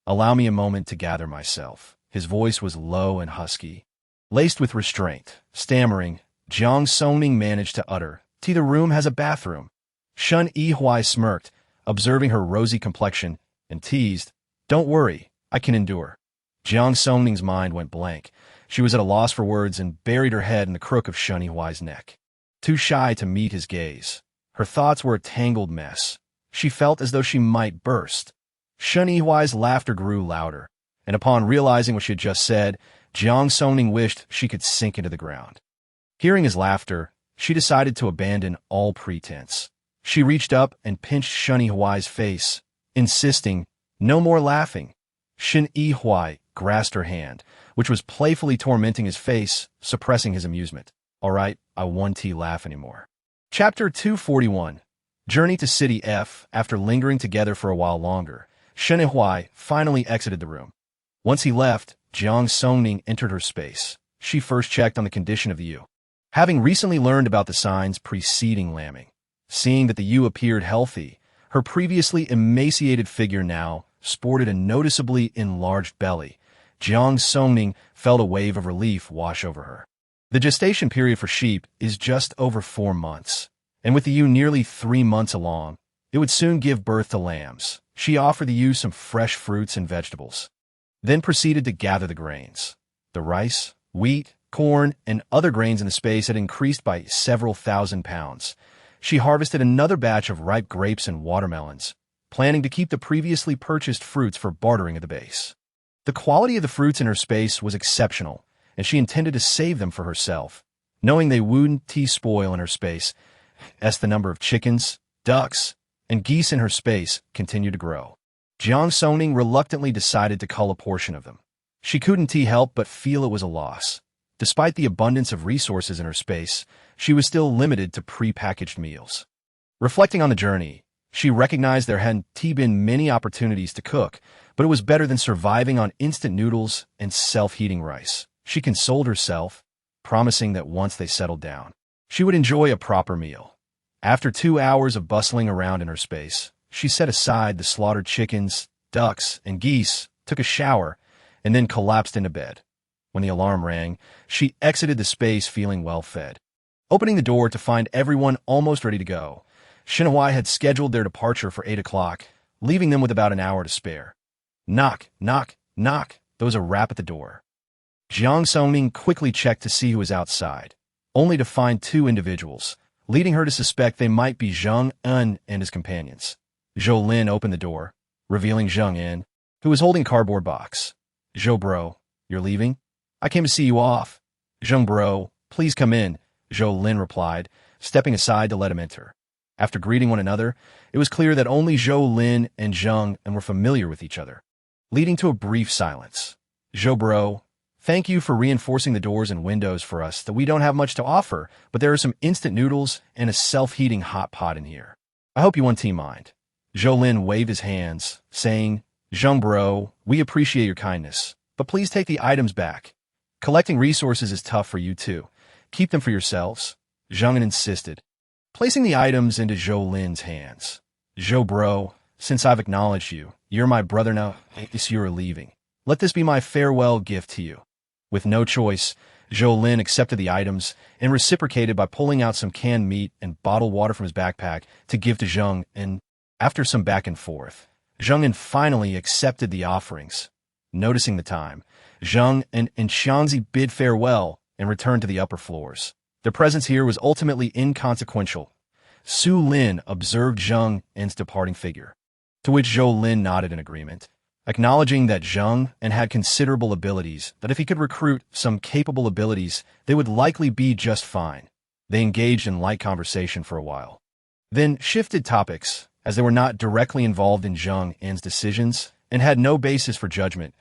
Allow me a moment to gather myself. His voice was low and husky, laced with restraint. Stammering, Jiang Songning managed to utter, The room has a bathroom. Shen Yihua smirked, observing her rosy complexion, and teased, Don't worry, I can endure. Jiang Songning's mind went blank. She was at a loss for words and buried her head in the crook of Shen Yihua's neck, too shy to meet his gaze. Her thoughts were a tangled mess. She felt as though she might burst. Shen Yihua's laughter grew louder, and upon realizing what she had just said, Jiang Songning wished she could sink into the ground. Hearing his laughter, she decided to abandon all pretense. She reached up and pinched Shen Yihua's face, insisting, No more laughing. Shen Yihua grasped her hand, which was playfully tormenting his face, suppressing his amusement. All right, I won't laugh anymore. Chapter 241. Journey to City F. After lingering together for a while longer, Shen Yihua finally exited the room. Once he left, Jiang Songning entered her space. She first checked on the condition of the ewe. Having recently learned about the signs preceding lambing, seeing that the ewe appeared healthy, her previously emaciated figure now sported a noticeably enlarged belly, Jiang Songning felt a wave of relief wash over her. The gestation period for sheep is just over 4 months, and with the ewe nearly 3 months along, it would soon give birth to lambs. She offered the ewe some fresh fruits and vegetables, then proceeded to gather the grains. The rice, wheat, corn, and other grains in the space had increased by several thousand pounds. She harvested another batch of ripe grapes and watermelons, planning to keep the previously purchased fruits for bartering at the base. The quality of the fruits in her space was exceptional, and she intended to save them for herself, knowing they wouldn't spoil in her space, as the number of chickens, ducks, and geese in her space continued to grow. Jiang Songning reluctantly decided to cull a portion of them. She couldn't help but feel it was a loss. Despite the abundance of resources in her space, she was still limited to pre-packaged meals. Reflecting on the journey, she recognized there hadn't been many opportunities to cook, but it was better than surviving on instant noodles and self-heating rice. She consoled herself, promising that once they settled down, she would enjoy a proper meal. After 2 hours of bustling around in her space, she set aside the slaughtered chickens, ducks, and geese, took a shower, and then collapsed into bed. When the alarm rang, she exited the space feeling well-fed. Opening the door to find everyone almost ready to go, Xinhua had scheduled their departure for 8 o'clock, leaving them with about an hour to spare. Knock, knock, knock. There was a rap at the door. Jiang Songning quickly checked to see who was outside, only to find 2 individuals, leading her to suspect they might be Zheng En and his companions. Zhou Lin opened the door, revealing Zheng En, who was holding a cardboard box. Zhou bro, you're leaving? I came to see you off. Zheng bro, please come in, Zhou Lin replied, stepping aside to let him enter. After greeting one another, it was clear that only Zhou Lin and Zheng En were familiar with each other, leading to a brief silence. Zhou bro, thank you for reinforcing the doors and windows for us that we don't have much to offer, but there are some instant noodles and a self-heating hot pot in here. I hope you won't mind. Zhou Lin waved his hands, saying, Zheng bro, we appreciate your kindness, but please take the items back. Collecting resources is tough for you too. Keep them for yourselves. Zheng En insisted, placing the items into Zhou Lin's hands. Zhou bro, since I've acknowledged you, you're my brother now, you're leaving. Let this be my farewell gift to you. With no choice, Zhou Lin accepted the items and reciprocated by pulling out some canned meat and bottled water from his backpack to give to Zheng En. After some back and forth, Zheng En finally accepted the offerings. Noticing the time, Zheng En and Xiangzi bid farewell and returned to the upper floors. Their presence here was ultimately inconsequential. Su Lin observed Zheng En's departing figure, to which Zhou Lin nodded in agreement, acknowledging that Zheng En had considerable abilities, that if he could recruit some capable abilities, they would likely be just fine. They engaged in light conversation for a while, then shifted topics, as they were not directly involved in Zheng En's decisions and had no basis for judgment.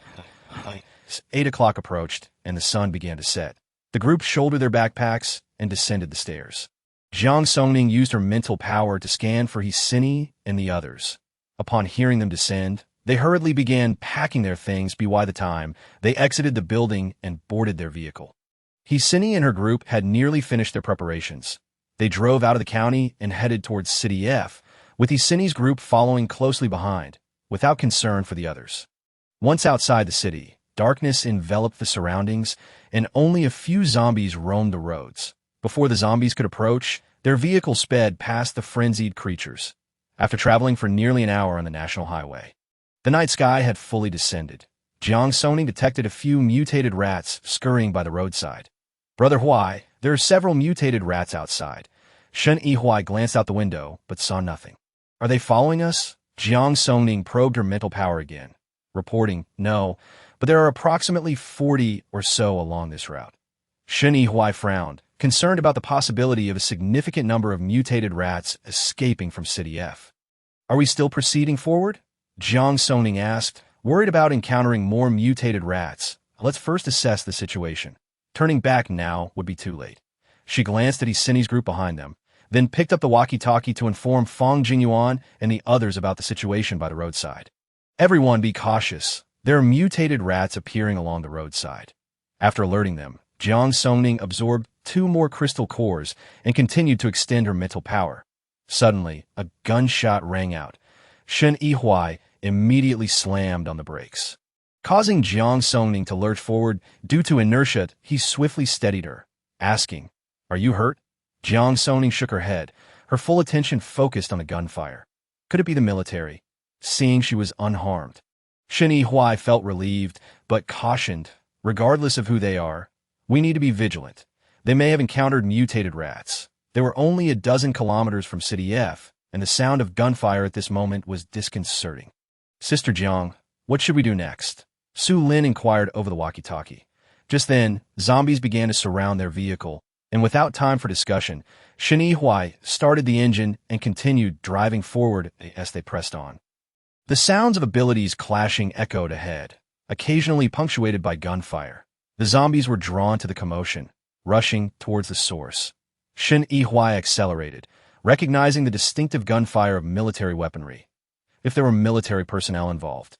8 o'clock approached, and the sun began to set. The group shouldered their backpacks and descended the stairs. Jiang Songning used her mental power to scan for Hsini and the others. Upon hearing them descend, they hurriedly began packing their things. By the time they exited the building and boarded their vehicle, Hsini and her group had nearly finished their preparations. They drove out of the county and headed towards City F, with Hsini's group following closely behind, without concern for the others. Once outside the city, darkness enveloped the surroundings, and only a few zombies roamed the roads. Before the zombies could approach, their vehicle sped past the frenzied creatures. After traveling for nearly an hour on the national highway, the night sky had fully descended. Jiang Songning detected a few mutated rats scurrying by the roadside. Brother Huai, there are several mutated rats outside. Shen Yihuai glanced out the window, but saw nothing. Are they following us? Jiang Songning probed her mental power again, reporting, no, but there are approximately 40 or so along this route. Shen Yihuai frowned, concerned about the possibility of a significant number of mutated rats escaping from City F. Are we still proceeding forward? Jiang Songning asked, worried about encountering more mutated rats. Let's first assess the situation. Turning back now would be too late. She glanced at Hsini's group behind them, then picked up the walkie-talkie to inform Fang Jingyuan and the others about the situation by the roadside. Everyone be cautious. There are mutated rats appearing along the roadside. After alerting them, Jiang Songning absorbed 2 more crystal cores and continued to extend her mental power. Suddenly, a gunshot rang out. Shen Yihuai immediately slammed on the brakes. Causing Jiang Songning to lurch forward due to inertia, he swiftly steadied her, asking, "Are you hurt?" Jiang Songning shook her head, her full attention focused on the gunfire. Could it be the military? Seeing she was unharmed, Shen Yihuai felt relieved, but cautioned, regardless of who they are, we need to be vigilant. They may have encountered mutated rats. They were only a dozen kilometers from City F, and the sound of gunfire at this moment was disconcerting. Sister Jiang, what should we do next? Su Lin inquired over the walkie-talkie. Just then, zombies began to surround their vehicle, And without time for discussion, Shen Yihui started the engine and continued driving forward as they pressed on. The sounds of abilities clashing echoed ahead, occasionally punctuated by gunfire. The zombies were drawn to the commotion, rushing towards the source. Shen Yihui accelerated, recognizing the distinctive gunfire of military weaponry. If there were military personnel involved,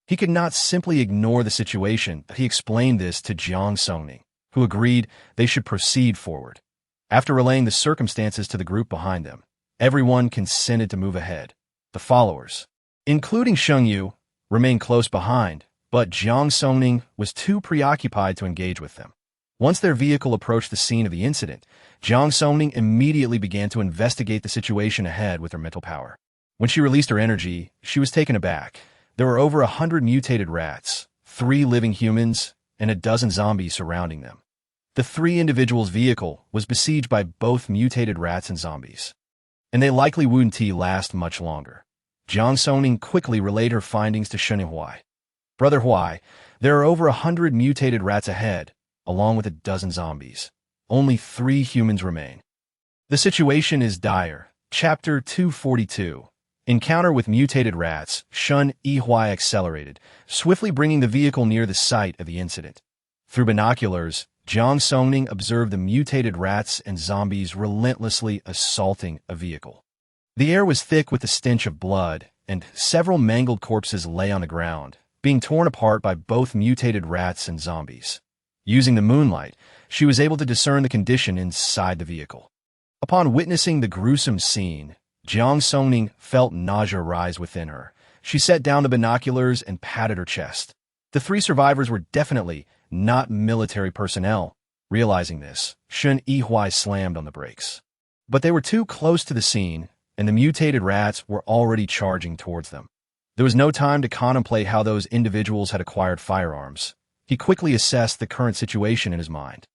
he could not simply ignore the situation. He explained this to Jiang Songning, who agreed they should proceed forward. After relaying the circumstances to the group behind them, everyone consented to move ahead. The followers, including Sheng Yu, remained close behind, but Jiang Songning was too preoccupied to engage with them. Once their vehicle approached the scene of the incident, Jiang Songning immediately began to investigate the situation ahead with her mental power. When she released her energy, she was taken aback. There were over 100 mutated rats, 3 living humans, and a dozen zombies surrounding them. The 3 individuals' vehicle was besieged by both mutated rats and zombies, and they likely wouldn't last much longer. Jiang Songning quickly relayed her findings to Shen Yihui. Brother Huai, there are over 100 mutated rats ahead, along with a dozen zombies. Only 3 humans remain. The situation is dire. Chapter 242. Encounter with mutated rats. Shen Yihui accelerated, swiftly bringing the vehicle near the site of the incident. Through binoculars, Jiang Songning observed the mutated rats and zombies relentlessly assaulting a vehicle. The air was thick with the stench of blood, and several mangled corpses lay on the ground, being torn apart by both mutated rats and zombies. Using the moonlight, she was able to discern the condition inside the vehicle. Upon witnessing the gruesome scene, Jiang Songning felt nausea rise within her. She set down the binoculars and patted her chest. The 3 survivors were definitely not military personnel. Realizing this, Shen Yihui slammed on the brakes. But they were too close to the scene, and the mutated rats were already charging towards them. There was no time to contemplate how those individuals had acquired firearms. He quickly assessed the current situation in his mind.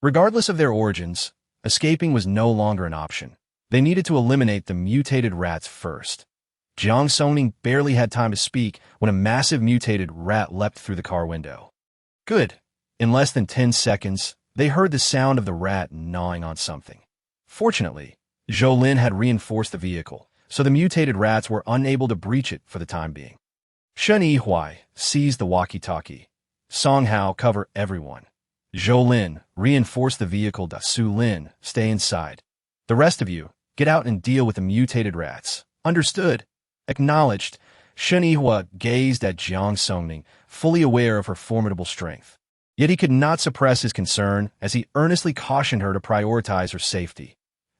Regardless of their origins, escaping was no longer an option. They needed to eliminate the mutated rats first. Jiang Songning barely had time to speak when a massive mutated rat leapt through the car window. Good. In less than 10 seconds, they heard the sound of the rat gnawing on something. Fortunately, Zhou Lin had reinforced the vehicle, so the mutated rats were unable to breach it for the time being. Shen Yihui seized the walkie-talkie. Song Hao, cover everyone. Zhou Lin, reinforce the vehicle. Su Lin, stay inside. The rest of you, get out and deal with the mutated rats. Understood. Acknowledged. Shen Yihui gazed at Jiang Songning, fully aware of her formidable strength. Yet he could not suppress his concern as he earnestly cautioned her to prioritize her safety.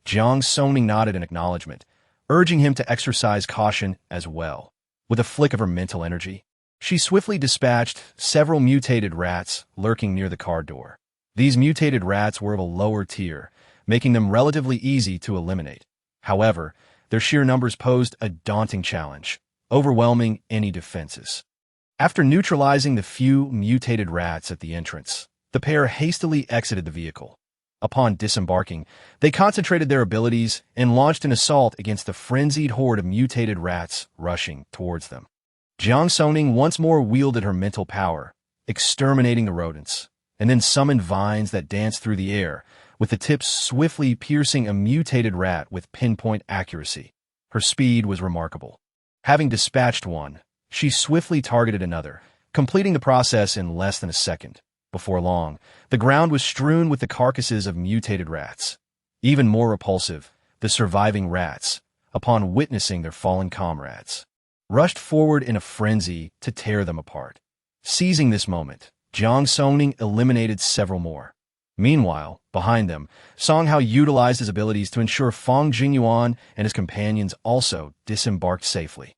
Jiang Songning nodded in acknowledgement, urging him to exercise caution as well. With a flick of her mental energy, she swiftly dispatched several mutated rats lurking near the car door. These mutated rats were of a lower tier, making them relatively easy to eliminate. However, their sheer numbers posed a daunting challenge, overwhelming any defenses. After neutralizing the few mutated rats at the entrance, the pair hastily exited the vehicle. Upon disembarking, they concentrated their abilities and launched an assault against the frenzied horde of mutated rats rushing towards them. Jiang Songning once more wielded her mental power, exterminating the rodents, and then summoned vines that danced through the air, with the tips swiftly piercing a mutated rat with pinpoint accuracy. Her speed was remarkable. Having dispatched one, she swiftly targeted another, completing the process in less than a second. Before long, the ground was strewn with the carcasses of mutated rats. Even more repulsive, the surviving rats, upon witnessing their fallen comrades, rushed forward in a frenzy to tear them apart. Seizing this moment, Jiang Songning eliminated several more. Meanwhile, behind them, Song Hao utilized his abilities to ensure Fang Jingyuan and his companions also disembarked safely.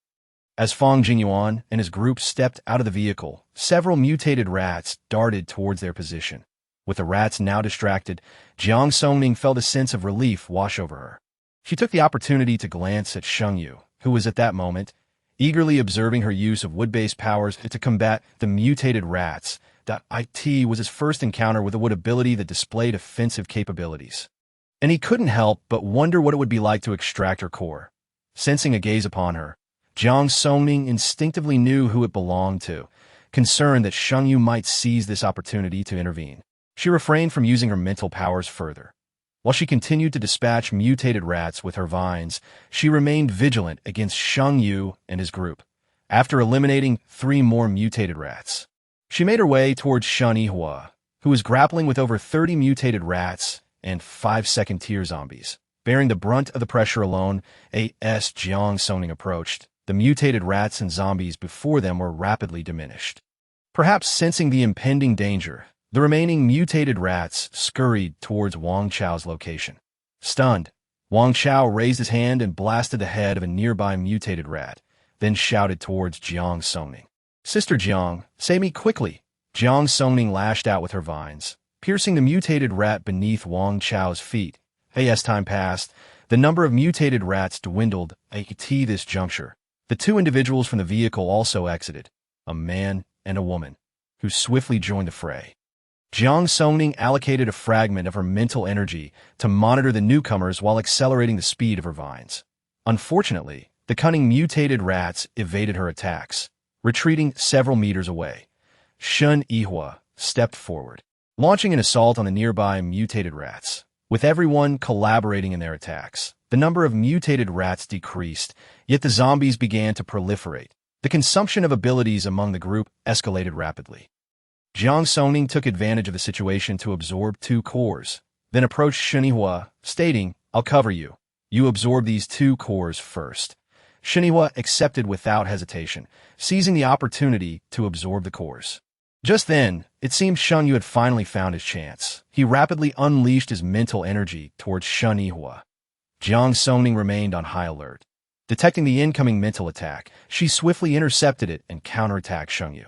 As Fang Jingyuan and his group stepped out of the vehicle, several mutated rats darted towards their position. With the rats now distracted, Jiang Songning felt a sense of relief wash over her. She took the opportunity to glance at Sheng Yu, who was at that moment eagerly observing her use of wood-based powers to combat the mutated rats. It was his first encounter with a wood ability that displayed offensive capabilities, and he couldn't help but wonder what it would be like to extract her core. Sensing a gaze upon her, Jiang Songning instinctively knew who it belonged to, concerned that Sheng Yu might seize this opportunity to intervene. She refrained from using her mental powers further. While she continued to dispatch mutated rats with her vines, she remained vigilant against Shang Yu and his group. After eliminating 3 more mutated rats, she made her way towards Shen Yihua, who was grappling with over 30 mutated rats and 5 second-tier zombies. Bearing the brunt of the pressure alone, as Jiang Songning approached, the mutated rats and zombies before them were rapidly diminished. Perhaps sensing the impending danger, the remaining mutated rats scurried towards Wang Chao's location. Stunned, Wang Chao raised his hand and blasted the head of a nearby mutated rat, then shouted towards Jiang Songning. "Sister Jiang, save me quickly!" Jiang Songning lashed out with her vines, piercing the mutated rat beneath Wang Chao's feet. As time passed, the number of mutated rats dwindled. At this juncture, the 2 individuals from the vehicle also exited, a man and a woman, who swiftly joined the fray. Jiang Songning allocated a fragment of her mental energy to monitor the newcomers while accelerating the speed of her vines. Unfortunately, the cunning mutated rats evaded her attacks, retreating several meters away. Shen Yihua stepped forward, launching an assault on the nearby mutated rats. With everyone collaborating in their attacks, the number of mutated rats decreased, yet the zombies began to proliferate. The consumption of abilities among the group escalated rapidly. Jiang Songning took advantage of the situation to absorb 2 cores, then approached Shen Yihua, stating, "I'll cover you. You absorb these 2 cores first." Shen Yihua accepted without hesitation, seizing the opportunity to absorb the cores. Just then, it seemed Shen Yu had finally found his chance. He rapidly unleashed his mental energy towards Shen Yihua. Jiang Songning remained on high alert. Detecting the incoming mental attack, she swiftly intercepted it and counterattacked Shen Yu.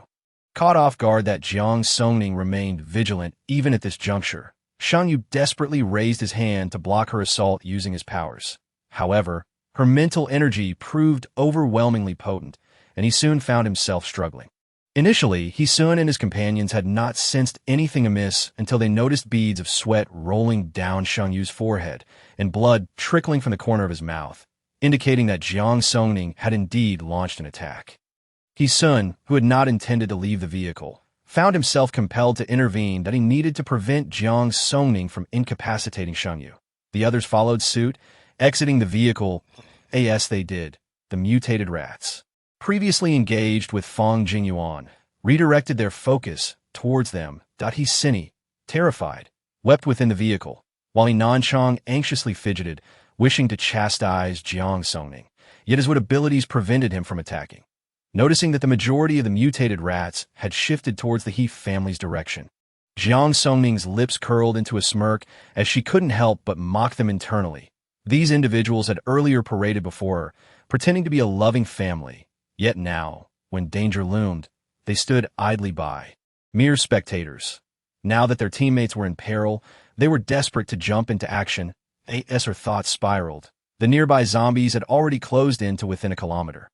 Caught off guard that Jiang Songning remained vigilant even at this juncture, Shen Yu desperately raised his hand to block her assault using his powers. However, her mental energy proved overwhelmingly potent, and he soon found himself struggling. Initially, He-sun and his companions had not sensed anything amiss until they noticed beads of sweat rolling down Shen Yu's forehead and blood trickling from the corner of his mouth, indicating that Jiang Songning had indeed launched an attack. He-sun, who had not intended to leave the vehicle, found himself compelled to intervene that he needed to prevent Jiang Songning from incapacitating Shen Yu. The others followed suit, exiting the vehicle. As they did, the mutated rats, previously engaged with Fang Jingyuan, redirected their focus towards them. He-sun, terrified, wept within the vehicle, while Nanchang anxiously fidgeted, wishing to chastise Jiang Songning, yet his abilities prevented him from attacking. Noticing that the majority of the mutated rats had shifted towards the He family's direction, Jiang Songning's lips curled into a smirk as she couldn't help but mock them internally. These individuals had earlier paraded before her, pretending to be a loving family, yet now, when danger loomed, they stood idly by, mere spectators. Now that their teammates were in peril, they were desperate to jump into action. As her thoughts spiraled, the nearby zombies had already closed in to within a kilometer.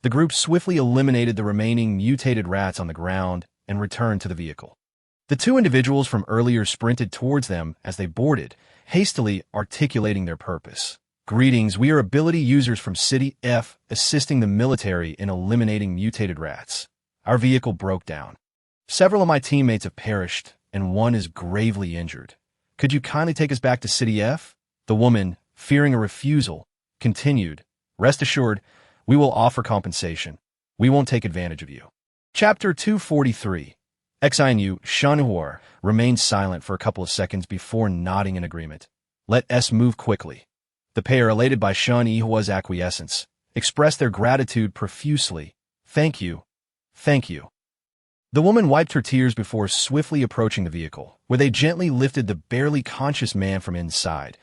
The group swiftly eliminated the remaining mutated rats on the ground and returned to the vehicle. The 2 individuals from earlier sprinted towards them as they boarded, hastily articulating their purpose. "Greetings, we are ability users from City F, assisting the military in eliminating mutated rats. Our vehicle broke down. Several of my teammates have perished, and one is gravely injured. Could you kindly take us back to City F?" The woman, fearing a refusal, continued, "Rest assured, we will offer compensation. We won't take advantage of you." Chapter 243. Xinu Shanhuar remained silent for a couple of seconds before nodding in agreement. "Let us move quickly." The pair, elated by Shen Yihua's acquiescence, expressed their gratitude profusely. "Thank you. Thank you." The woman wiped her tears before swiftly approaching the vehicle, where they gently lifted the barely conscious man from inside.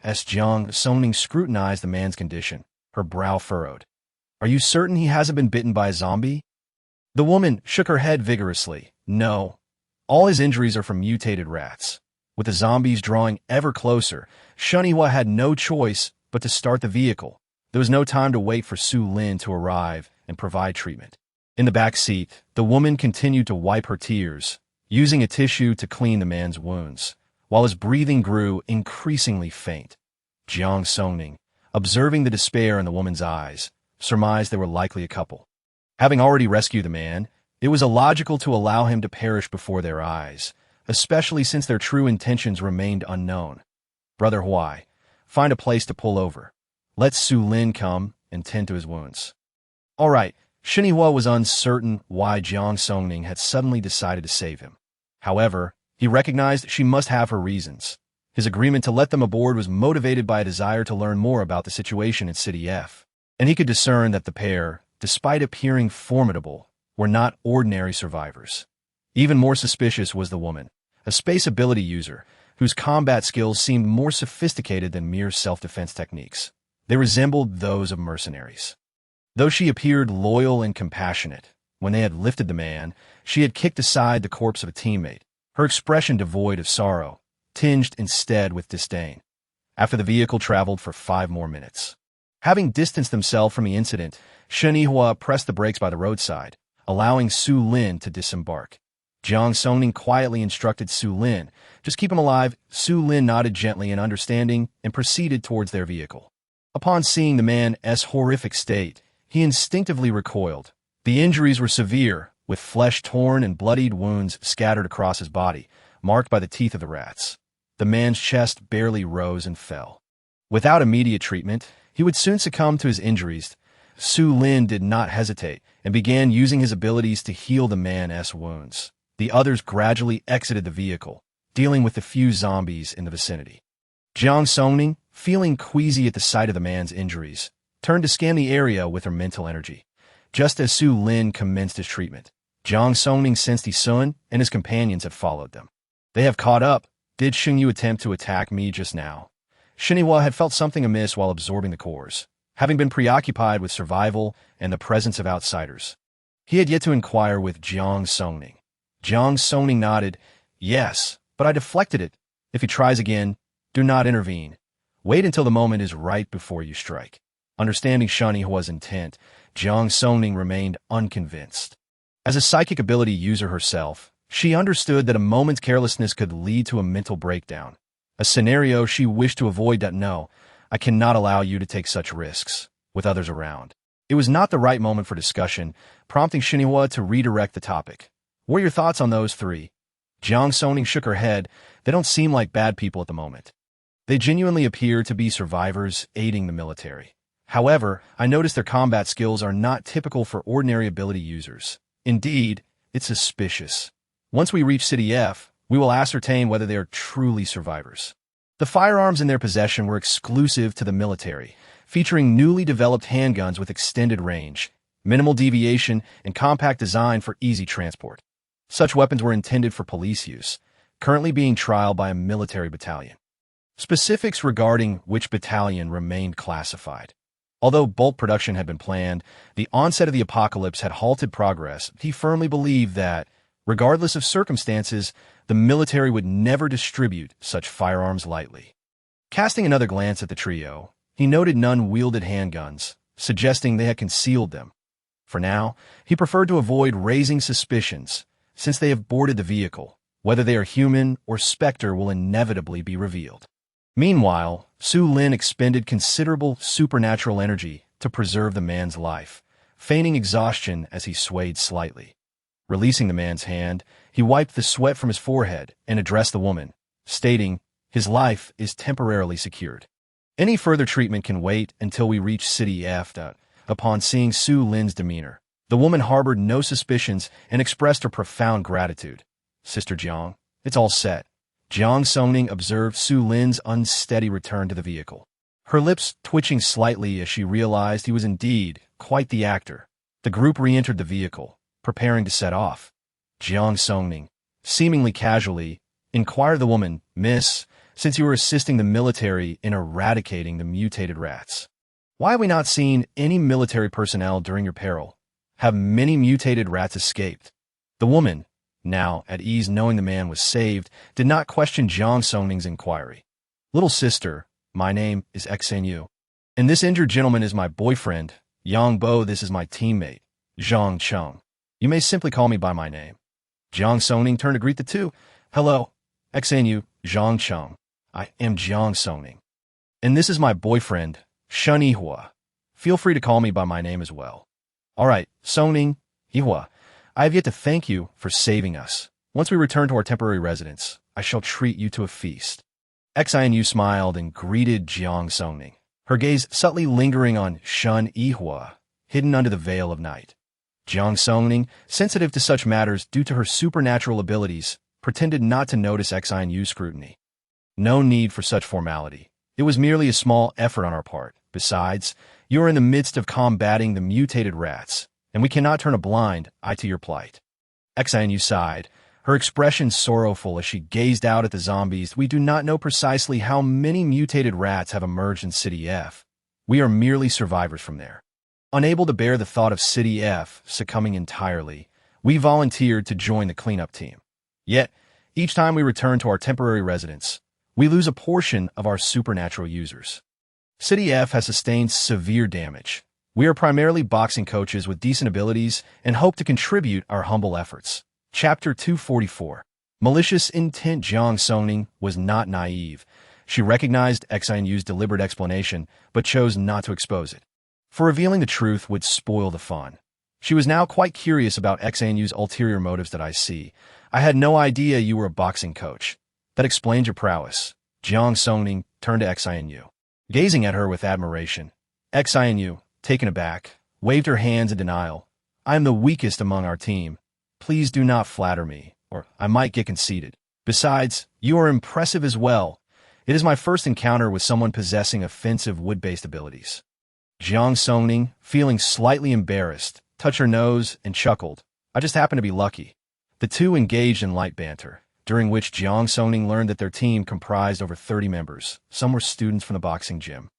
As Jiang Songning scrutinized the man's condition, her brow furrowed. "Are you certain he hasn't been bitten by a zombie?" The woman shook her head vigorously. "No. All his injuries are from mutated rats." With the zombies drawing ever closer, Shen Yihua had no choice but to start the vehicle. There was no time to wait for Su Lin to arrive and provide treatment. In the back seat, the woman continued to wipe her tears, using a tissue to clean the man's wounds, while his breathing grew increasingly faint. Jiang Songning, observing the despair in the woman's eyes, surmised they were likely a couple. Having already rescued the man, it was illogical to allow him to perish before their eyes, especially since their true intentions remained unknown. Brother Huai, find a place to pull over. Let Su Lin come and tend to his wounds. All right, Shinihua was uncertain why Jiang Songning had suddenly decided to save him. However, he recognized she must have her reasons. His agreement to let them aboard was motivated by a desire to learn more about the situation in City F, and he could discern that the pair, despite appearing formidable, were not ordinary survivors. Even more suspicious was the woman, a space ability user, whose combat skills seemed more sophisticated than mere self-defense techniques. They resembled those of mercenaries. Though she appeared loyal and compassionate, when they had lifted the man, she had kicked aside the corpse of a teammate, her expression devoid of sorrow, tinged instead with disdain. After the vehicle traveled for 5 more minutes. Having distanced himself from the incident, Shinihua pressed the brakes by the roadside, allowing Su Lin to disembark. Jiang Songning quietly instructed Su Lin, "Just keep him alive." Su Lin nodded gently in understanding and proceeded towards their vehicle. Upon seeing the man's horrific state, he instinctively recoiled. The injuries were severe, with flesh-torn and bloodied wounds scattered across his body, marked by the teeth of the rats. The man's chest barely rose and fell. Without immediate treatment, he would soon succumb to his injuries. Su Lin did not hesitate and began using his abilities to heal the man's wounds. The others gradually exited the vehicle, dealing with the few zombies in the vicinity. Jiang Songning, feeling queasy at the sight of the man's injuries, turned to scan the area with her mental energy. Just as Su Lin commenced his treatment, Jiang Songning sensed Sun and his companions had followed them. They have caught up. Did Xingyu attempt to attack me just now? Shinihua had felt something amiss while absorbing the cores, having been preoccupied with survival and the presence of outsiders. He had yet to inquire with Jiang Songning. Jiang Songning nodded. "Yes, but I deflected it. If he tries again, do not intervene. Wait until the moment is right before you strike." Understanding Shinihua's intent, Jiang Songning remained unconvinced. As a psychic ability user herself, she understood that a moment's carelessness could lead to a mental breakdown, a scenario she wished to avoid. No, I cannot allow you to take such risks, with others around. It was not the right moment for discussion, prompting Shinihua to redirect the topic. "What are your thoughts on those 3? Jiang Songning shook her head. "They don't seem like bad people at the moment. They genuinely appear to be survivors aiding the military. However, I noticed their combat skills are not typical for ordinary ability users. Indeed, it's suspicious. Once we reach City F, we will ascertain whether they are truly survivors." The firearms in their possession were exclusive to the military, featuring newly developed handguns with extended range, minimal deviation, and compact design for easy transport. Such weapons were intended for police use, currently being trialed by a military battalion. Specifics regarding which battalion remained classified. Although bulk production had been planned, the onset of the apocalypse had halted progress. He firmly believed that, regardless of circumstances, the military would never distribute such firearms lightly. Casting another glance at the trio, he noted none wielded handguns, suggesting they had concealed them. For now, he preferred to avoid raising suspicions, since they have boarded the vehicle. Whether they are human or specter will inevitably be revealed. Meanwhile, Su Lin expended considerable supernatural energy to preserve the man's life, feigning exhaustion as he swayed slightly. Releasing the man's hand, he wiped the sweat from his forehead and addressed the woman, stating, "His life is temporarily secured. Any further treatment can wait until we reach City F." Upon seeing Su Lin's demeanor, the woman harbored no suspicions and expressed her profound gratitude. "Sister Jiang, it's all set." Jiang Songning observed Su Lin's unsteady return to the vehicle, her lips twitching slightly as she realized he was indeed quite the actor. The group re-entered the vehicle, preparing to set off. Jiang Songning, seemingly casually, inquired the woman, "Miss, since you were assisting the military in eradicating the mutated rats, why have we not seen any military personnel during your peril? Have many mutated rats escaped?" The woman, now at ease knowing the man was saved, did not question Jiang Songning's inquiry. "Little sister, my name is Xinyu, and this injured gentleman is my boyfriend, Yang Bo. This is my teammate, Zhang Cheng. You may simply call me by my name." Jiang Songning turned to greet the two. "Hello, Xinyu, Zhang Cheng. I am Jiang Songning. And this is my boyfriend, Shinihua. Feel free to call me by my name as well." "All right, Songning, Ihua, I have yet to thank you for saving us. Once we return to our temporary residence, I shall treat you to a feast." Xianyu smiled and greeted Jiang Songning, her gaze subtly lingering on Shun Yihua, hidden under the veil of night. Jiang Songning, sensitive to such matters due to her supernatural abilities, pretended not to notice Xianyu's scrutiny. No need for such formality. It was merely a small effort on our part. Besides, you are in the midst of combating the mutated rats, and we cannot turn a blind eye to your plight. Xianyu sighed, her expression sorrowful as she gazed out at the zombies. We do not know precisely how many mutated rats have emerged in City F. We are merely survivors from there. Unable to bear the thought of City F succumbing entirely, we volunteered to join the cleanup team. Yet, each time we return to our temporary residence, we lose a portion of our supernatural users. City F has sustained severe damage. We are primarily boxing coaches with decent abilities and hope to contribute our humble efforts. Chapter 244. Malicious intent. Jiang Songning was not naive. She recognized Xianyu's deliberate explanation, but chose not to expose it. For revealing the truth would spoil the fun. She was now quite curious about Xianyu's ulterior motives. That I see. I had no idea you were a boxing coach. That explains your prowess. Jiang Songning turned to Xianyu, gazing at her with admiration. Xianyu, taken aback, waved her hands in denial. I am the weakest among our team. Please do not flatter me, or I might get conceited. Besides, you are impressive as well. It is my first encounter with someone possessing offensive wood-based abilities. Jiang Songning, feeling slightly embarrassed, touched her nose and chuckled. I just happen to be lucky. The two engaged in light banter, during which Jiang Songning learned that their team comprised over 30 members. Some were students from the boxing gym,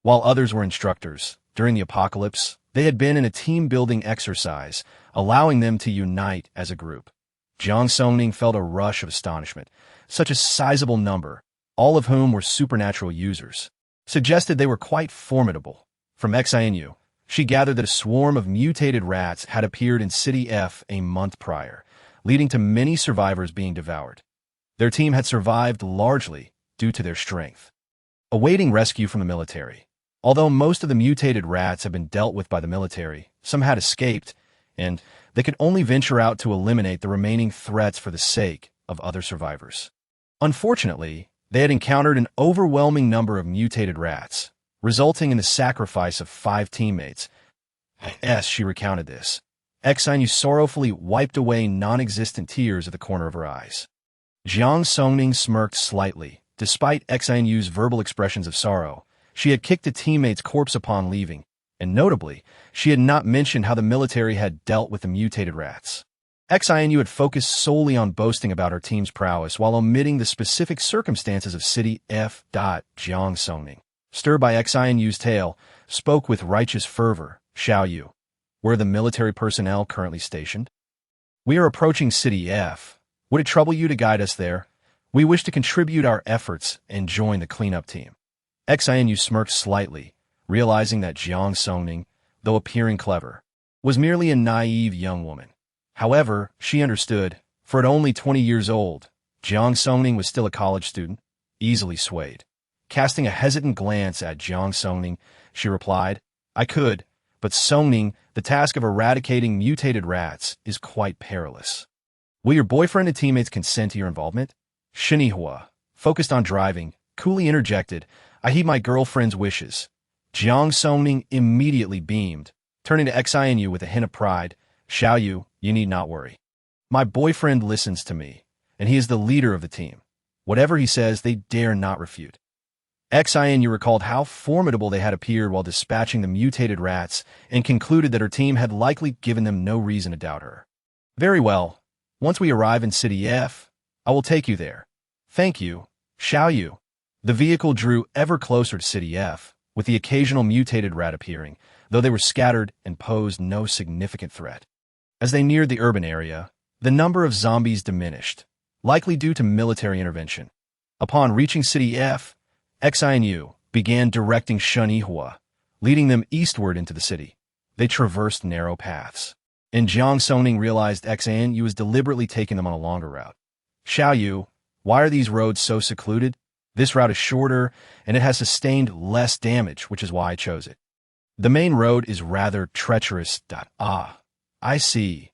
while others were instructors. During the apocalypse, they had been in a team-building exercise, allowing them to unite as a group. Jiang Songning felt a rush of astonishment. Such a sizable number, all of whom were supernatural users, suggested they were quite formidable. From Xianyu, she gathered that a swarm of mutated rats had appeared in City F a month prior, leading to many survivors being devoured. Their team had survived largely due to their strength, awaiting rescue from the military. Although most of the mutated rats had been dealt with by the military, some had escaped, and they could only venture out to eliminate the remaining threats for the sake of other survivors. Unfortunately, they had encountered an overwhelming number of mutated rats, resulting in the sacrifice of 5 teammates. As she recounted this, Xianyu sorrowfully wiped away non-existent tears at the corner of her eyes. Jiang Songning smirked slightly. Despite Xianyu's verbal expressions of sorrow, she had kicked a teammate's corpse upon leaving, and notably, she had not mentioned how the military had dealt with the mutated rats. Xianyu had focused solely on boasting about her team's prowess while omitting the specific circumstances of City F. Jiang Songning, stirred by Xianyu's tale, spoke with righteous fervor. Xiaoyu, where are the military personnel currently stationed? We are approaching City F. Would it trouble you to guide us there? We wish to contribute our efforts and join the cleanup team. Xianyu smirked slightly, realizing that Jiang Songning, though appearing clever, was merely a naive young woman. However, she understood, for at only 20 years old, Jiang Songning was still a college student, easily swayed. Casting a hesitant glance at Jiang Songning, she replied, I could, but Songning, the task of eradicating mutated rats is quite perilous. Will your boyfriend and teammates consent to your involvement? Shinihua, focused on driving, coolly interjected, I heed my girlfriend's wishes. Jiang Songning immediately beamed, turning to Xianyu with a hint of pride. Xiaoyu, you need not worry. My boyfriend listens to me, and he is the leader of the team. Whatever he says, they dare not refute. Xianyu recalled how formidable they had appeared while dispatching the mutated rats and concluded that her team had likely given them no reason to doubt her. Very well. Once we arrive in City F, I will take you there. Thank you, Xiaoyu. The vehicle drew ever closer to City F, with the occasional mutated rat appearing, though they were scattered and posed no significant threat. As they neared the urban area, the number of zombies diminished, likely due to military intervention. Upon reaching City F, Xianyu began directing Shun Yihua, leading them eastward into the city. They traversed narrow paths, and Jiang Songning realized Xianyu was deliberately taking them on a longer route. Xiaoyu, why are these roads so secluded? This route is shorter, and it has sustained less damage, which is why I chose it. The main road is rather treacherous. Ah, I see.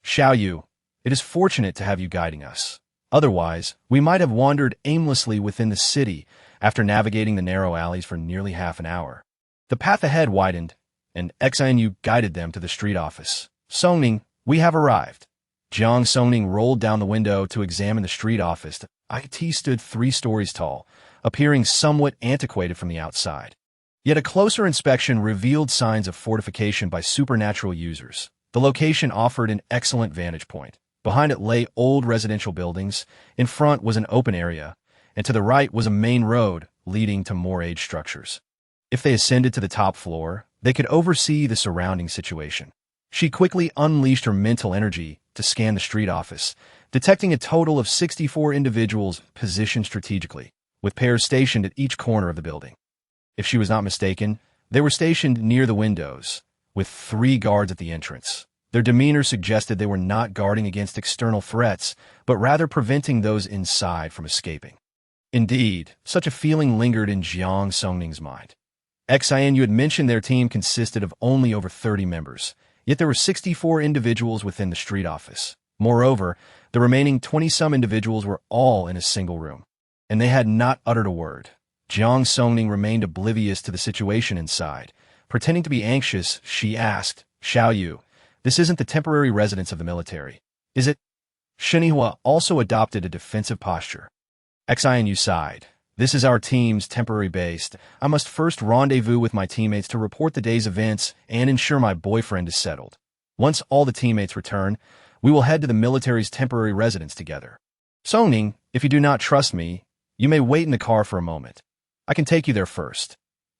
Xiaoyu, it is fortunate to have you guiding us. Otherwise, we might have wandered aimlessly within the city after navigating the narrow alleys for nearly half an hour. The path ahead widened, and Xinu guided them to the street office. Songning, we have arrived. Jiang Songning rolled down the window to examine the street office. IT stood 3 stories tall, appearing somewhat antiquated from the outside. Yet a closer inspection revealed signs of fortification by supernatural users. The location offered an excellent vantage point. Behind it lay old residential buildings, in front was an open area, and to the right was a main road leading to more aged structures. If they ascended to the top floor, they could oversee the surrounding situation. She quickly unleashed her mental energy to scan the street office, detecting a total of 64 individuals positioned strategically, with pairs stationed at each corner of the building. If she was not mistaken, they were stationed near the windows, with 3 guards at the entrance. Their demeanor suggested they were not guarding against external threats, but rather preventing those inside from escaping. Indeed, such a feeling lingered in Jiang Songning's mind. Xinu had mentioned their team consisted of only over 30 members, yet there were 64 individuals within the street office. Moreover, the remaining 20-some individuals were all in a single room, and they had not uttered a word. Jiang Songning remained oblivious to the situation inside. Pretending to be anxious, she asked, Xiaoyu, this isn't the temporary residence of the military, is it? Shenhua also adopted a defensive posture. Xinu sighed. This is our team's temporary base. I must first rendezvous with my teammates to report the day's events and ensure my boyfriend is settled. Once all the teammates return, we will head to the military's temporary residence together. Songning, if you do not trust me, you may wait in the car for a moment. I can take you there first.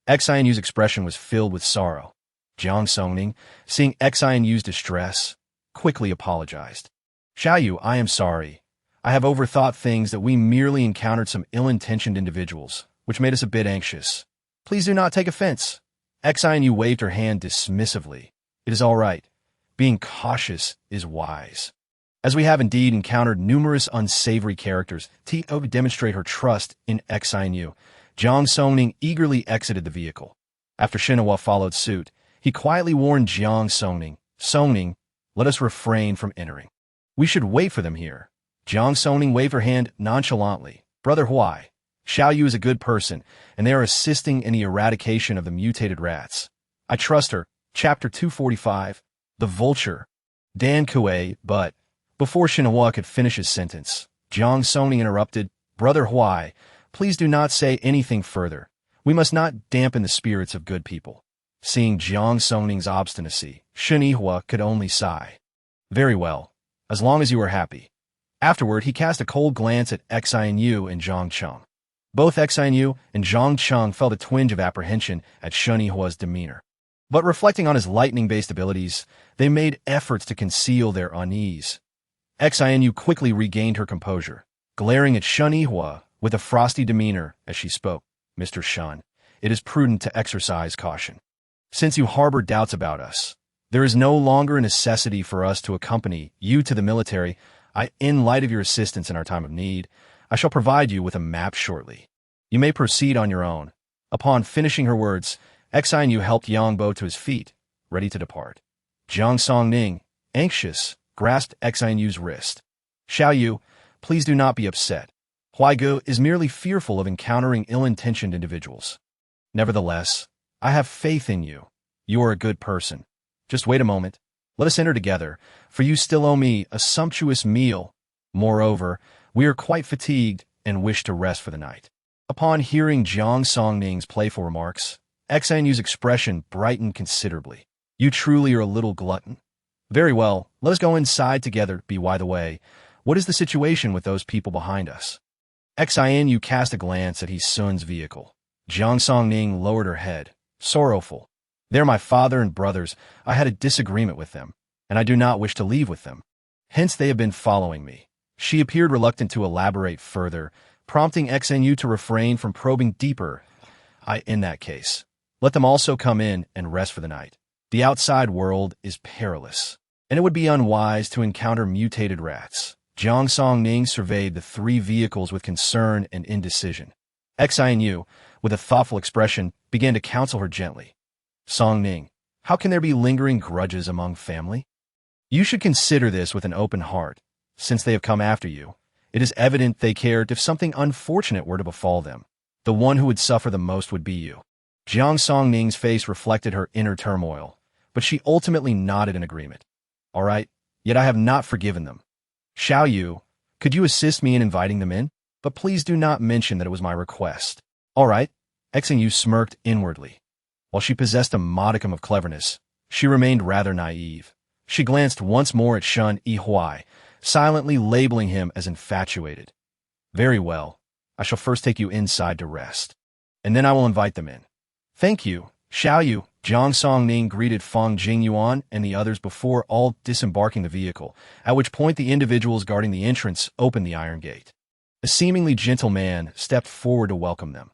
Xinu's expression was filled with sorrow. Jiang Songning, seeing Xinu's distress, quickly apologized. Xiaoyu, I am sorry. I have overthought things that we merely encountered some ill-intentioned individuals, which made us a bit anxious. Please do not take offense. Xinu waved her hand dismissively. It is all right. Being cautious is wise. As we have indeed encountered numerous unsavory characters, to demonstrate her trust in Xinu, Jiang Songning eagerly exited the vehicle. After Shenhua followed suit, he quietly warned Jiang Songning, Songning, let us refrain from entering. We should wait for them here. Jiang Songning waved her hand nonchalantly. Brother Huai, Xiaoyu is a good person, and they are assisting in the eradication of the mutated rats. I trust her. Chapter 245, The Vulture. Dan Kuei, but before Shenhua could finish his sentence, Jiang Songning interrupted, Brother Huai, please do not say anything further. We must not dampen the spirits of good people. Seeing Jiang Songning's obstinacy, Shenhua could only sigh. Very well, as long as you are happy. Afterward, he cast a cold glance at Xinu and Zhang Cheng. Both Xinu and Zhang Cheng felt a twinge of apprehension at Shenhua's demeanor. But reflecting on his lightning-based abilities, they made efforts to conceal their unease. Xinu quickly regained her composure, glaring at Shenhua with a frosty demeanor as she spoke. Mr. Shen, it is prudent to exercise caution. Since you harbor doubts about us, there is no longer a necessity for us to accompany you to the military. In light of your assistance in our time of need, I shall provide you with a map shortly. You may proceed on your own. Upon finishing her words, Xinu helped Yang Bo to his feet, ready to depart. Jiang Songning, anxious, grasped Xinu's wrist. Xiaoyu, please do not be upset. Huaigu is merely fearful of encountering ill-intentioned individuals. Nevertheless, I have faith in you. You are a good person. Just wait a moment. Let us enter together, for you still owe me a sumptuous meal. Moreover, we are quite fatigued and wish to rest for the night. Upon hearing Jiang Songning's playful remarks, Xinu's expression brightened considerably. You truly are a little glutton. Very well, let us go inside together. By the way, what is the situation with those people behind us? Xinu cast a glance at his son's vehicle. Jiang Songning lowered her head, sorrowful. They're my father and brothers. I had a disagreement with them, and I do not wish to leave with them. Hence they have been following me. She appeared reluctant to elaborate further, prompting Xinu to refrain from probing deeper. In that case, let them also come in and rest for the night. The outside world is perilous, and it would be unwise to encounter mutated rats. Jiang Songning surveyed the 3 vehicles with concern and indecision. Xinu, with a thoughtful expression, began to counsel her gently. Songning, how can there be lingering grudges among family? You should consider this with an open heart. Since they have come after you, It is evident they cared if something unfortunate were to befall them. The one who would suffer the most would be you. Jiang Songning's face reflected her inner turmoil, but she ultimately nodded in agreement. All right, yet I have not forgiven them. Xiao Yu, could you assist me in inviting them in? But please do not mention that it was my request. All right, Xing smirked inwardly. While she possessed a modicum of cleverness, she remained rather naive. She glanced once more at Shen Yihuai, silently labeling him as infatuated. Very well, I shall first take you inside to rest, and then I will invite them in. Thank you, Xiao Yu. Jiang Songning greeted Feng Jingyuan and the others before all disembarking the vehicle, at which point the individuals guarding the entrance opened the iron gate. A seemingly gentle man stepped forward to welcome them.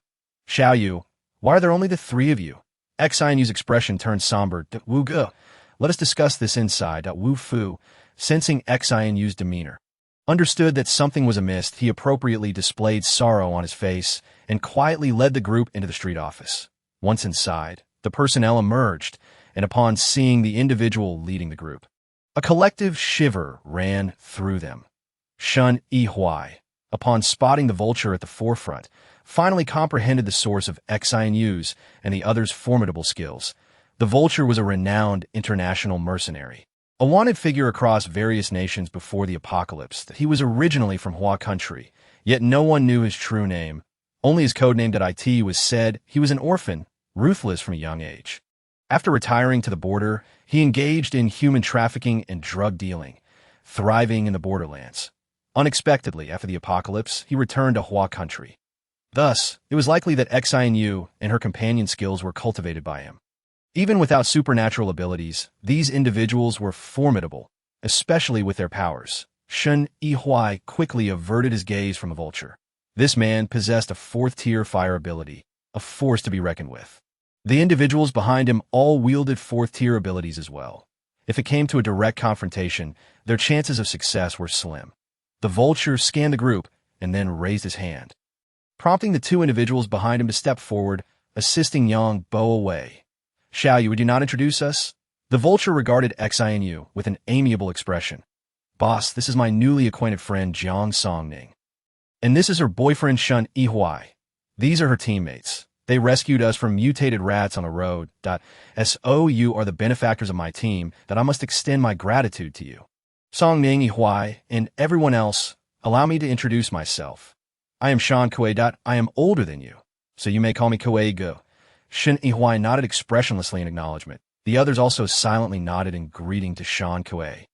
Xiao Yu, why are there only the three of you? Xing Yu's expression turned somber. Wu Ge, let us discuss this inside. Wu Fu, sensing Xing Yu's demeanor, understood that something was amiss. He appropriately displayed sorrow on his face and quietly led the group into the street office. Once inside, the personnel emerged, and upon seeing the individual leading the group, a collective shiver ran through them. Shen Yihuai, upon spotting the vulture at the forefront, finally comprehended the source of Xing Yu's and the others' formidable skills. The vulture was a renowned international mercenary, a wanted figure across various nations before the apocalypse. That he was originally from Hua country, yet no one knew his true name. Only his codename .it was said. He was an orphan, ruthless from a young age. After retiring to the border, he engaged in human trafficking and drug dealing, thriving in the borderlands. Unexpectedly, after the apocalypse, he returned to Hua country. Thus, it was likely that Xing Yu and her companion skills were cultivated by him. Even without supernatural abilities, these individuals were formidable, especially with their powers. Shen Yihuai quickly averted his gaze from the vulture. This man possessed a fourth-tier fire ability, a force to be reckoned with. The individuals behind him all wielded fourth-tier abilities as well. If it came to a direct confrontation, their chances of success were slim. The vulture scanned the group and then raised his hand, prompting the two individuals behind him to step forward, assisting Yang Bo away. Xiao Yu, would you not introduce us? The vulture regarded Xing Yu with an amiable expression. Boss, this is my newly acquainted friend Jiang Songning. And this is her boyfriend Shen Yihuai. These are her teammates. They rescued us from mutated rats on the road. So you are the benefactors of my team that I must extend my gratitude to you. Songning Yihuai and everyone else, allow me to introduce myself. I am Shan Kuei. I am older than you, so you may call me Kuei Go. Shen Yihuai nodded expressionlessly in acknowledgement. The others also silently nodded in greeting to Shan Kuei.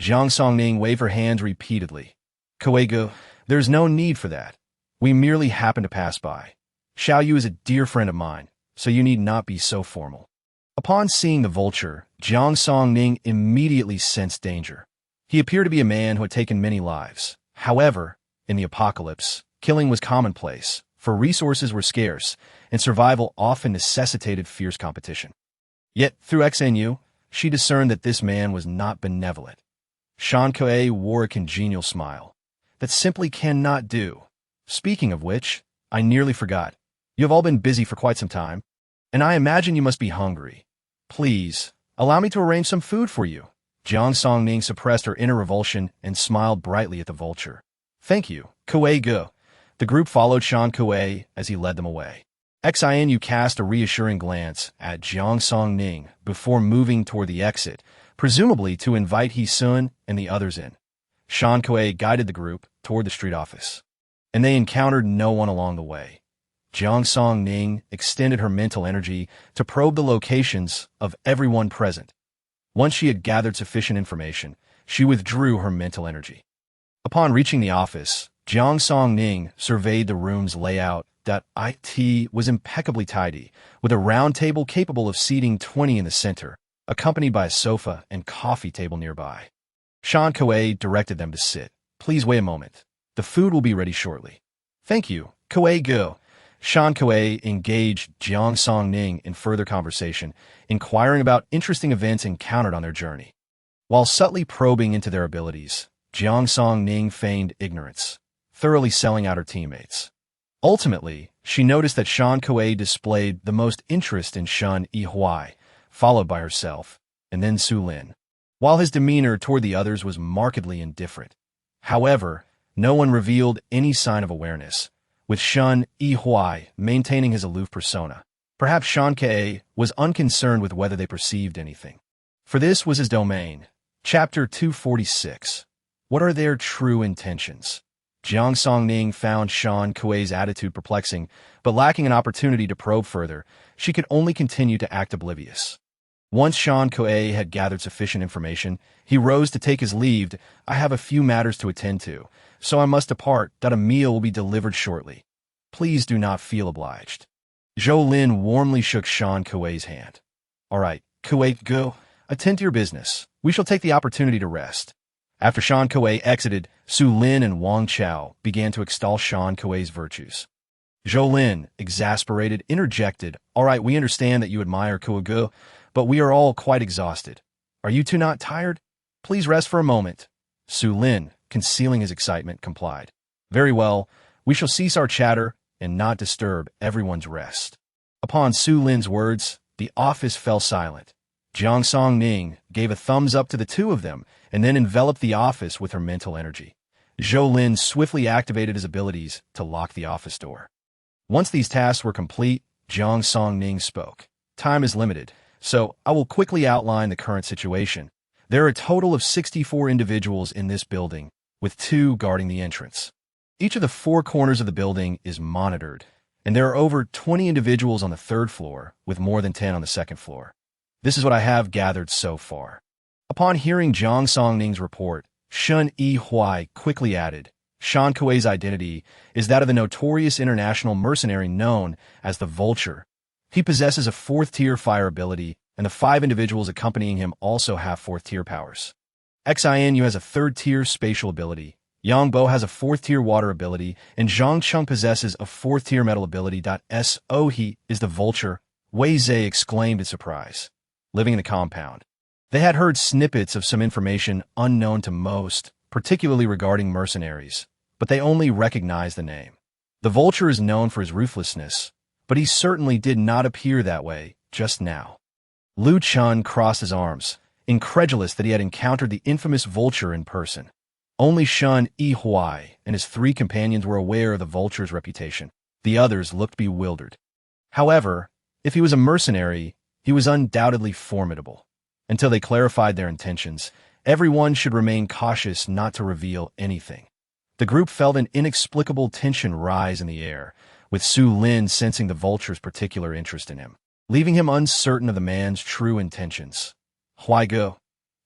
Jiang Songning waved her hands repeatedly. Kuei Go, there is no need for that. We merely happened to pass by. Xiao Yu is a dear friend of mine, so you need not be so formal. Upon seeing the vulture, Jiang Songning immediately sensed danger. He appeared to be a man who had taken many lives. However, in the apocalypse, killing was commonplace, for resources were scarce, and survival often necessitated fierce competition. Yet, through Xing Yu, she discerned that this man was not benevolent. Shan Kuei wore a congenial smile. That simply cannot do. Speaking of which, I nearly forgot. You have all been busy for quite some time, and I imagine you must be hungry. Please, allow me to arrange some food for you. Jiang Songning suppressed her inner revulsion and smiled brightly at the vulture. Thank you, Kuei Ge. The group followed Shan Kuei as he led them away. Xing Yu cast a reassuring glance at Jiang Songning before moving toward the exit, presumably to invite He Sun and the others in. Shan Kuei guided the group toward the street office, and they encountered no one along the way. Jiang Songning extended her mental energy to probe the locations of everyone present. Once she had gathered sufficient information, she withdrew her mental energy. Upon reaching the office, Jiang Songning surveyed the room's layout. It was impeccably tidy, with a round table capable of seating 20 in the center, accompanied by a sofa and coffee table nearby. Shan Kuei directed them to sit. Please wait a moment. The food will be ready shortly. Thank you, Kuei Ge. Shan Kuei engaged Jiang Songning in further conversation, inquiring about interesting events encountered on their journey. While subtly probing into their abilities, Jiang Songning feigned ignorance, thoroughly selling out her teammates. Ultimately, she noticed that Shan Kuei displayed the most interest in Shen Yihuai, followed by herself, and then Su Lin, while his demeanor toward the others was markedly indifferent. However, No one revealed any sign of awareness, with Shun Yi maintaining his aloof persona. Perhaps Shan Ke was unconcerned with whether they perceived anything. For this was his domain. Chapter 246. What are their true intentions? Jiang Songning found Shan Kuei's attitude perplexing, but lacking an opportunity to probe further, she could only continue to act oblivious. Once Shan Kuei had gathered sufficient information, he rose to take his leave. I have a few matters to attend to, so I must depart. A meal will be delivered shortly. Please do not feel obliged. Zhou Lin warmly shook Shan Kuei's hand. All right, Kuei, go. Attend to your business. We shall take the opportunity to rest. After Shan Kuei exited, Su Lin and Wang Chao began to extol Shan Kuei's virtues. Zhou Lin, exasperated, interjected, All right, we understand that you admire Kuei, but we are all quite exhausted. Are you two not tired? Please rest for a moment. Su Lin, concealing his excitement, complied. Very well, we shall cease our chatter and not disturb everyone's rest. Upon Su Lin's words, the office fell silent. Jiang Songning gave a thumbs up to the two of them and then enveloped the office with her mental energy. Zhou Lin swiftly activated his abilities to lock the office door. Once these tasks were complete, Jiang Songning spoke. Time is limited, so I will quickly outline the current situation. There are a total of 64 individuals in this building, with 2 guarding the entrance. Each of the 4 corners of the building is monitored, and there are over 20 individuals on the 3rd floor, with more than 10 on the 2nd floor. This is what I have gathered so far. Upon hearing Jiang Songning's report, Shun Yi quickly added, Shan Kuei's identity is that of the notorious international mercenary known as the Vulture. He possesses a 4th-tier fire ability, and the 5 individuals accompanying him also have 4th-tier powers. Xinu has a 3rd-tier spatial ability, Yang Bo has a 4th-tier water ability, and Zhang Cheng possesses a 4th-tier metal ability. So he is the Vulture, Wei Zhe exclaimed in surprise. Living in the compound, they had heard snippets of some information unknown to most, particularly regarding mercenaries, but they only recognized the name. The Vulture is known for his ruthlessness, but he certainly did not appear that way just now. Lu Chun crossed his arms, incredulous that he had encountered the infamous Vulture in person. Only Shun Yi and his 3 companions were aware of the Vulture's reputation. The others looked bewildered. However, if he was a mercenary, he was undoubtedly formidable. Until they clarified their intentions, everyone should remain cautious not to reveal anything. The group felt an inexplicable tension rise in the air, with Su Lin sensing the Vulture's particular interest in him, leaving him uncertain of the man's true intentions. Huaigo,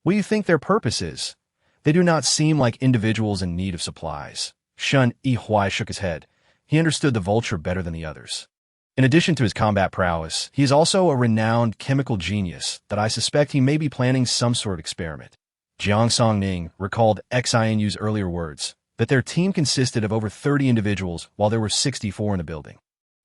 what do you think their purpose is? They do not seem like individuals in need of supplies. Shun Yi shook his head. He understood the Vulture better than the others. In addition to his combat prowess, he is also a renowned chemical genius that I suspect he may be planning some sort of experiment. Jiang Songning recalled Xinu's earlier words, that their team consisted of over 30 individuals while there were 64 in the building.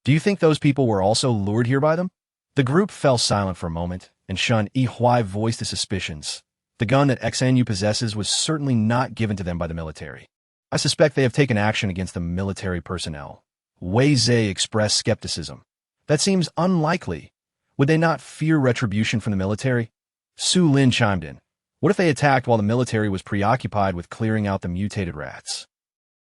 Do you think those people were also lured here by them? The group fell silent for a moment, and Shun Yi voiced his suspicions. The gun that Xinu possesses was certainly not given to them by the military. I suspect they have taken action against the military personnel. Wei Zhe expressed skepticism. That seems unlikely. Would they not fear retribution from the military? Su Lin chimed in. What if they attacked while the military was preoccupied with clearing out the mutated rats?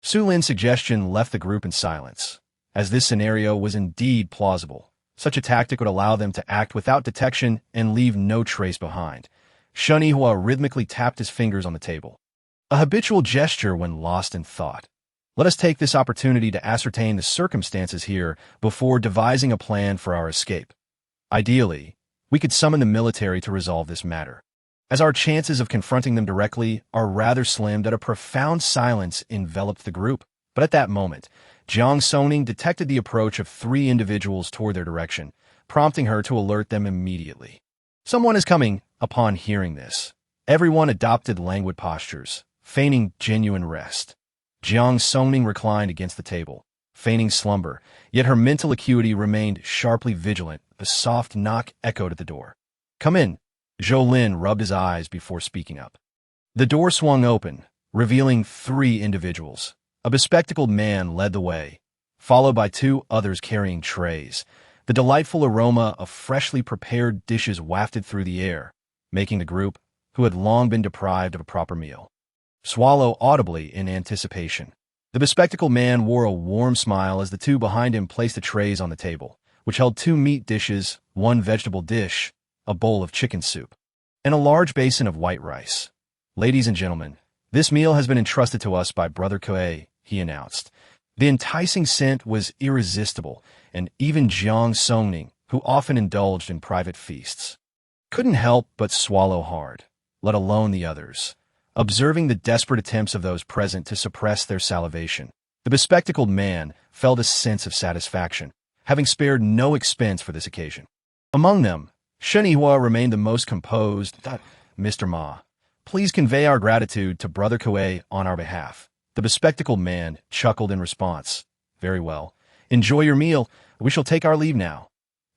Su Lin's suggestion left the group in silence, as this scenario was indeed plausible. Such a tactic would allow them to act without detection and leave no trace behind. Shun Yi rhythmically tapped his fingers on the table, a habitual gesture when lost in thought. Let us take this opportunity to ascertain the circumstances here before devising a plan for our escape. Ideally, we could summon the military to resolve this matter, as our chances of confronting them directly are rather slim. That a profound silence enveloped the group. But at that moment, Jiang Songning detected the approach of 3 individuals toward their direction, prompting her to alert them immediately. Someone is coming. Upon hearing this, everyone adopted languid postures, feigning genuine rest. Jiang Songning reclined against the table, feigning slumber, yet her mental acuity remained sharply vigilant. A soft knock echoed at the door. Come in. Zhou Lin rubbed his eyes before speaking up. The door swung open, revealing 3 individuals. A bespectacled man led the way, followed by 2 others carrying trays. The delightful aroma of freshly prepared dishes wafted through the air, making the group, who had long been deprived of a proper meal, swallow audibly in anticipation. The bespectacled man wore a warm smile as the two behind him placed the trays on the table, which held 2 meat dishes, 1 vegetable dish, a bowl of chicken soup, and a large basin of white rice. "Ladies and gentlemen, this meal has been entrusted to us by Brother Koei," he announced. The enticing scent was irresistible, and even Jiang Songning, who often indulged in private feasts, couldn't help but swallow hard, let alone the others, observing the desperate attempts of those present to suppress their salivation. The bespectacled man felt a sense of satisfaction, having spared no expense for this occasion. Among them, Shenihua remained the most composed. "Mr. Ma, please convey our gratitude to Brother Koei on our behalf." The bespectacled man chuckled in response. "Very well. Enjoy your meal. We shall take our leave now."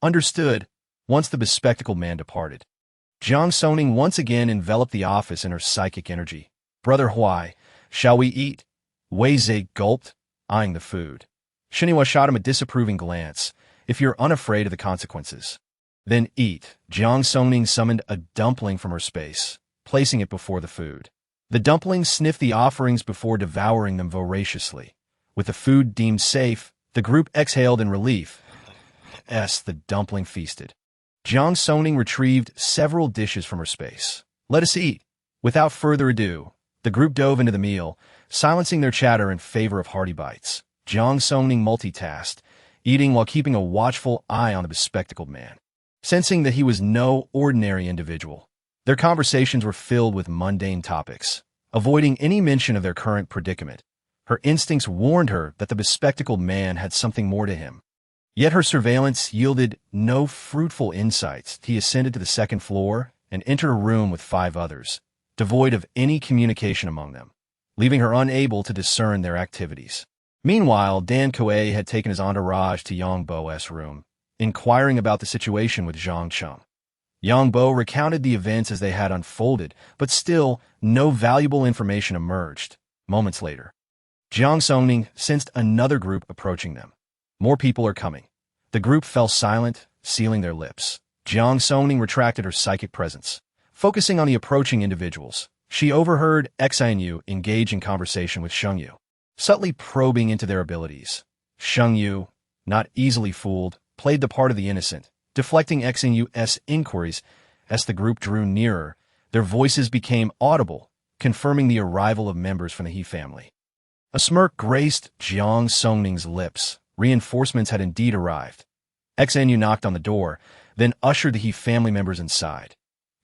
"Understood." Once the bespectacled man departed, Jiang Songning once again enveloped the office in her psychic energy. "Brother Huai, shall we eat?" Wei Zhe gulped, eyeing the food. Shenihua shot him a disapproving glance. "If you're unafraid of the consequences, then eat." Jiang Songning summoned a dumpling from her space, placing it before the food. The dumpling sniffed the offerings before devouring them voraciously. With the food deemed safe, the group exhaled in relief. The dumpling feasted. Jiang Songning retrieved several dishes from her space. "Let us eat." Without further ado, the group dove into the meal, silencing their chatter in favor of hearty bites. Jiang Songning multitasked, eating while keeping a watchful eye on the bespectacled man. Sensing that he was no ordinary individual, their conversations were filled with mundane topics, avoiding any mention of their current predicament. Her instincts warned her that the bespectacled man had something more to him. Yet her surveillance yielded no fruitful insights. He ascended to the second floor and entered a room with 5 others, devoid of any communication among them, leaving her unable to discern their activities. Meanwhile, Dan Koei had taken his entourage to Yang Bo's room, inquiring about the situation with Zhang Cheng. Yang Bo recounted the events as they had unfolded, but still, no valuable information emerged. Moments later, Jiang Songning sensed another group approaching them. "More people are coming." The group fell silent, sealing their lips. Jiang Songning retracted her psychic presence, focusing on the approaching individuals. She overheard Xianyu engage in conversation with Shengyu, subtly probing into their abilities. Shengyu, not easily fooled, played the part of the innocent, deflecting Xianyu's inquiries. As the group drew nearer, their voices became audible, confirming the arrival of members from the He family. A smirk graced Jiang Songning's lips. Reinforcements had indeed arrived. Xianyu knocked on the door, then ushered the He family members inside.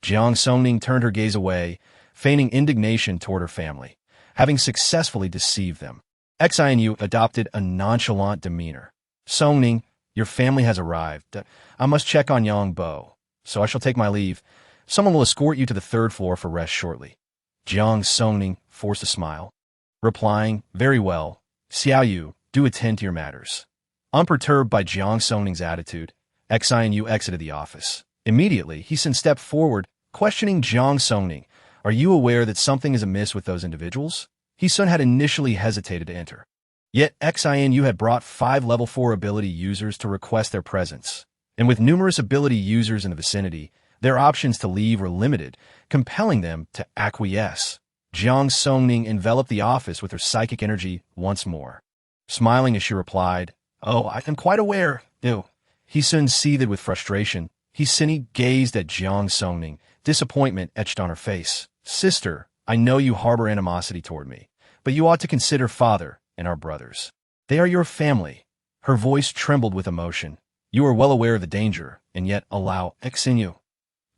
Jiang Songning turned her gaze away, feigning indignation toward her family, having successfully deceived them. Xianyu adopted a nonchalant demeanor. "Songning, your family has arrived. I must check on Yang Bo, so I shall take my leave. Someone will escort you to the 3rd floor for rest shortly." Jiang Songning forced a smile, replying, "Very well. Xiaoyu, do attend to your matters." Unperturbed by Jiang Songning's attitude, Xianyu exited the office. Immediately, He Sun stepped forward, questioning Jiang Songning. "Are you aware that something is amiss with those individuals?" He Sun had initially hesitated to enter. Yet Xianyu had brought 5 level 4 ability users to request their presence, and with numerous ability users in the vicinity, their options to leave were limited, compelling them to acquiesce. Jiang Songning enveloped the office with her psychic energy once more. Smiling as she replied, "Oh, I am quite aware." Ew. He Sun seethed with frustration. He Sun gazed at Jiang Songning, disappointment etched on her face. "Sister, I know you harbor animosity toward me, but you ought to consider father and our brothers. They are your family." Her voice trembled with emotion. "You are well aware of the danger, and yet allow Xianyu."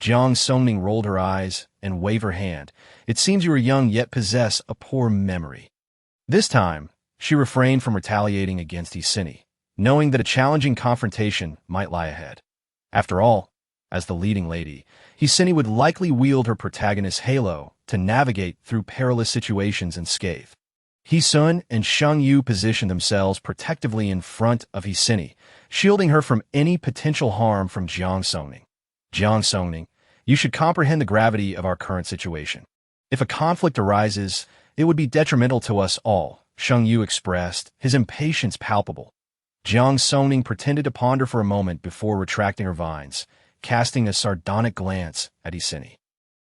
Jiang Songning rolled her eyes and waved her hand. "It seems you are young yet possess a poor memory." This time, she refrained from retaliating against He Sun, knowing that a challenging confrontation might lie ahead. After all, as the leading lady, He Sun would likely wield her protagonist's halo to navigate through perilous situations unscathed. He Sun and Shengyu positioned themselves protectively in front of He Sun, shielding her from any potential harm from Jiang Songning. "Jiang Songning, you should comprehend the gravity of our current situation. If a conflict arises, it would be detrimental to us all," Shengyu expressed, his impatience palpable. Jiang Songning pretended to ponder for a moment before retracting her vines, casting a sardonic glance at He Sun.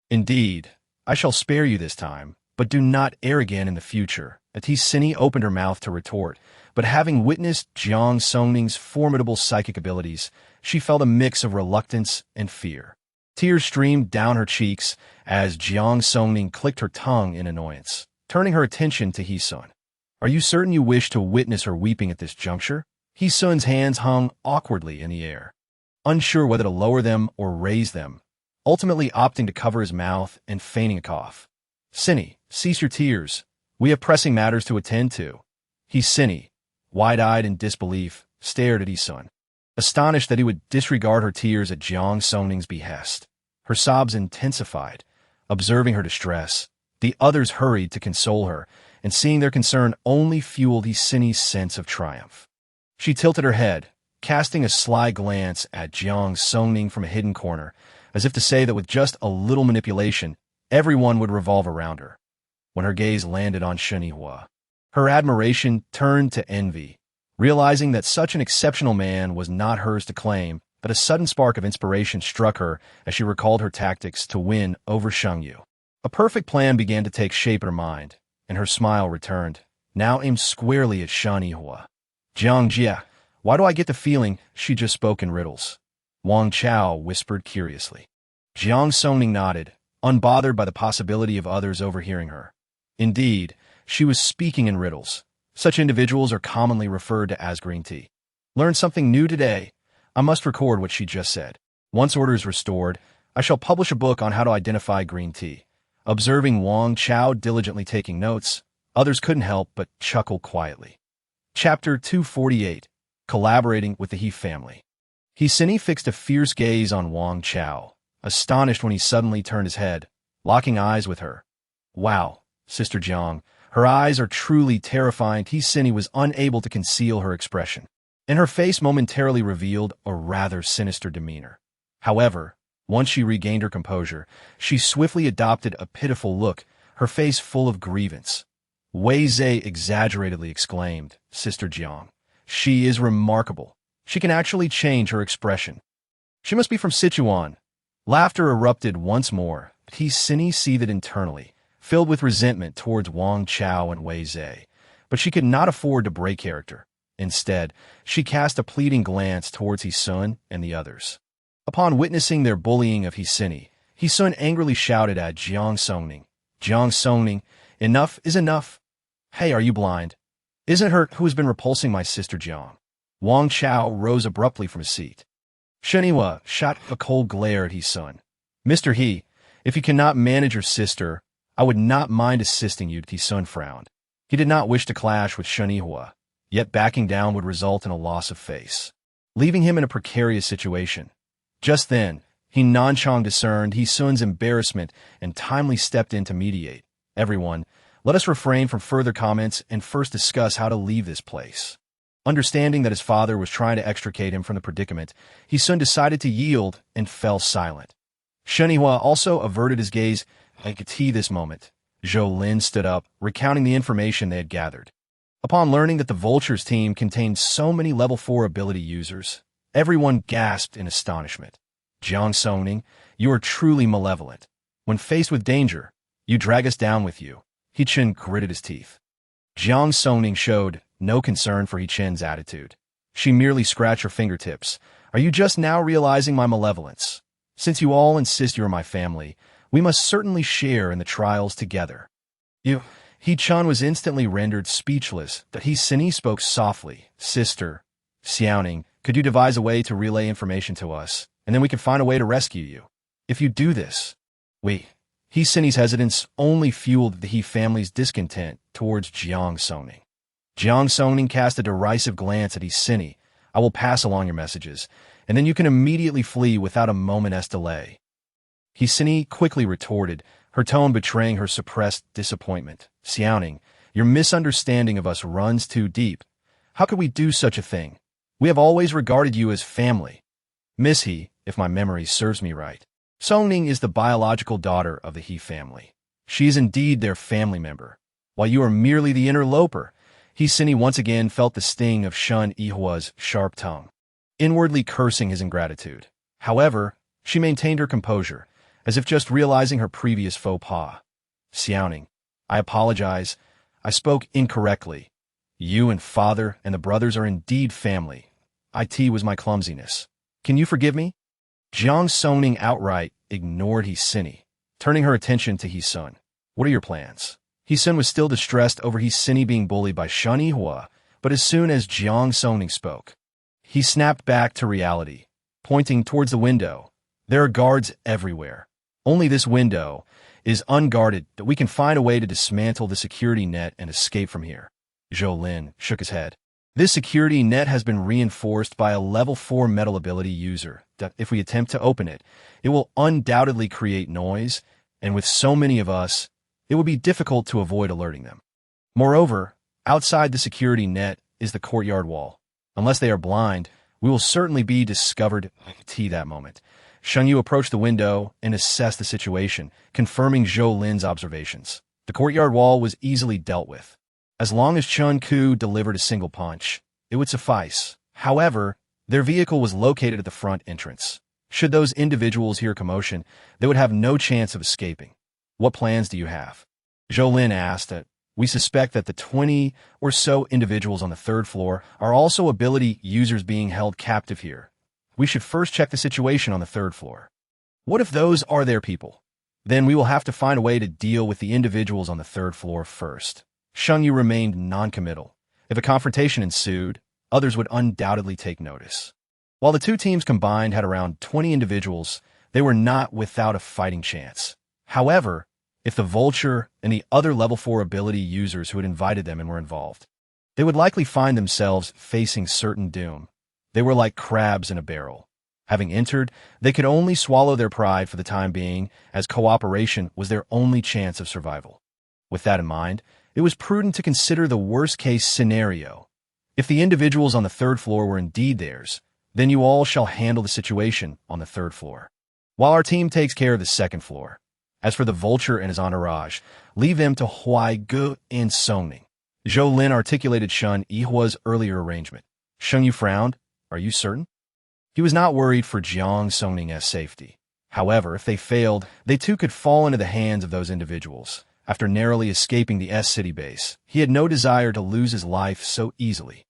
"Indeed, I shall spare you this time, but do not err again in the future. Sini opened her mouth to retort, but having witnessed Jiang Songning's formidable psychic abilities, she felt a mix of reluctance and fear. Tears streamed down her cheeks as Jiang Songning clicked her tongue in annoyance, turning her attention to He-sun. Are you certain you wish to witness her weeping at this juncture? He-sun's hands hung awkwardly in the air, unsure whether to lower them or raise them, ultimately opting to cover his mouth and feigning a cough. Sini, cease your tears. We have pressing matters to attend to. Sini, wide-eyed in disbelief, stared at He-sun, astonished that he would disregard her tears at Jiang Songning's behest. Her sobs intensified. Observing her distress, the others hurried to console her, and seeing their concern only fueled Sini's sense of triumph. She tilted her head, casting a sly glance at Jiang Songning from a hidden corner, as if to say that with just a little manipulation, everyone would revolve around her. When her gaze landed on Shenihua, her admiration turned to envy. Realizing that such an exceptional man was not hers to claim, but a sudden spark of inspiration struck her as she recalled her tactics to win over Shengyu. A perfect plan began to take shape in her mind, and her smile returned, now aimed squarely at Shenihua. Jiang Jia, why do I get the feeling she just spoke in riddles? Wang Chao whispered curiously. Jiang Songning nodded, unbothered by the possibility of others overhearing her. Indeed, she was speaking in riddles. Such individuals are commonly referred to as green tea. Learned something new today. I must record what she just said. Once order is restored, I shall publish a book on how to identify green tea. Observing Wang Chao diligently taking notes, others couldn't help but chuckle quietly. Chapter 248. Collaborating with the He family. Sini fixed a fierce gaze on Wang Chao, astonished when he suddenly turned his head, locking eyes with her. Wow, Sister Jiang, her eyes are truly terrifying. Sini was unable to conceal her expression, and her face momentarily revealed a rather sinister demeanor. However, once she regained her composure, she swiftly adopted a pitiful look, her face full of grievance. Wei Zhe exaggeratedly exclaimed, Sister Jiang, she is remarkable. She can actually change her expression. She must be from Sichuan. Laughter erupted once more, but Sini seethed internally, filled with resentment towards Wang Chao and Wei Zhe. But she could not afford to break character. Instead, she cast a pleading glance towards He-sun and the others. Upon witnessing their bullying of Sini, He-sun angrily shouted at Jiang Songning. Jiang Songning, enough is enough. Hey, are you blind? Isn't it her who has been repulsing my sister Jiang? Wang Chao rose abruptly from his seat. Shenihua shot a cold glare at He-sun. Mr. He, if you cannot manage your sister, I would not mind assisting you. He-sun frowned. He did not wish to clash with Shenihua, yet backing down would result in a loss of face, leaving him in a precarious situation. Just then, he Nanchang discerned He-sun's embarrassment and timely stepped in to mediate. Everyone, let us refrain from further comments and first discuss how to leave this place. Understanding that his father was trying to extricate him from the predicament, He-sun decided to yield and fell silent. Shenihua also averted his gaze and could see this moment. Zhou Lin stood up, recounting the information they had gathered. Upon learning that the Vultures team contained so many level 4 ability users, everyone gasped in astonishment. Jiang Songning, you are truly malevolent. When faced with danger, you drag us down with you. He-chin gritted his teeth. Jiang Songning showed no concern for He-chin's attitude. She merely scratched her fingertips. Are you just now realizing my malevolence? Since you all insist you are my family, we must certainly share in the trials together. He-chan was instantly rendered speechless, but Sini spoke softly. Sister Xiaoning, could you devise a way to relay information to us, and then we can find a way to rescue you? If you do this, Sini's hesitance only fueled the He family's discontent towards Jiang Songning. Jiang Songning cast a derisive glance at Sini. I will pass along your messages, and then you can immediately flee without a moment's delay. Sini quickly retorted, her tone betraying her suppressed disappointment. Xiaoning, your misunderstanding of us runs too deep. How could we do such a thing? We have always regarded you as family. Miss He, if my memory serves me right, Songning is the biological daughter of the He family. She is indeed their family member, while you are merely the interloper. Sini once again felt the sting of Shun Yihua's sharp tongue, inwardly cursing his ingratitude. However, she maintained her composure, as if just realizing her previous faux pas. Xiaoning, I apologize. I spoke incorrectly. You and father and the brothers are indeed family. It was my clumsiness. Can you forgive me? Jiang Songning outright ignored Hee-Sin, turning her attention to Hee-Sun. What are your plans? Hee-Sun was still distressed over Hee-Sin being bullied by Shen Yihua, but as soon as Jiang Songning spoke, he snapped back to reality, pointing towards the window. There are guards everywhere. Only this window is unguarded that we can find a way to dismantle the security net and escape from here. Zhou Lin shook his head. This security net has been reinforced by a level 4 metal ability user that if we attempt to open it, it will undoubtedly create noise, and with so many of us, it would be difficult to avoid alerting them. Moreover, outside the security net is the courtyard wall. Unless they are blind, we will certainly be discovered at that moment. Shen Yu approached the window and assessed the situation, confirming Zhou Lin's observations. The courtyard wall was easily dealt with. As long as Chun Ku delivered a single punch, it would suffice. However, their vehicle was located at the front entrance. Should those individuals hear commotion, they would have no chance of escaping. What plans do you have? Zhou Lin asked. We suspect that the 20 or so individuals on the third floor are also ability users being held captive here. We should first check the situation on the third floor. What if those are their people? Then we will have to find a way to deal with the individuals on the third floor first. Shen Yu remained non-committal. If a confrontation ensued, others would undoubtedly take notice. While the two teams combined had around 20 individuals, they were not without a fighting chance. However, if the Vulture and the other level 4 ability users who had invited them and were involved, they would likely find themselves facing certain doom. They were like crabs in a barrel. Having entered, they could only swallow their pride for the time being, as cooperation was their only chance of survival. With that in mind, it was prudent to consider the worst-case scenario. If the individuals on the third floor were indeed theirs, then you all shall handle the situation on the third floor, while our team takes care of the second floor. As for the Vulture and his entourage, leave them to Huai Gu and Songning. Zhou Lin articulated Shen Yihua's earlier arrangement. Shen Yu frowned. Are you certain? He was not worried for Jiang Songning's safety. However, if they failed, they too could fall into the hands of those individuals. After narrowly escaping the S-City base, he had no desire to lose his life so easily.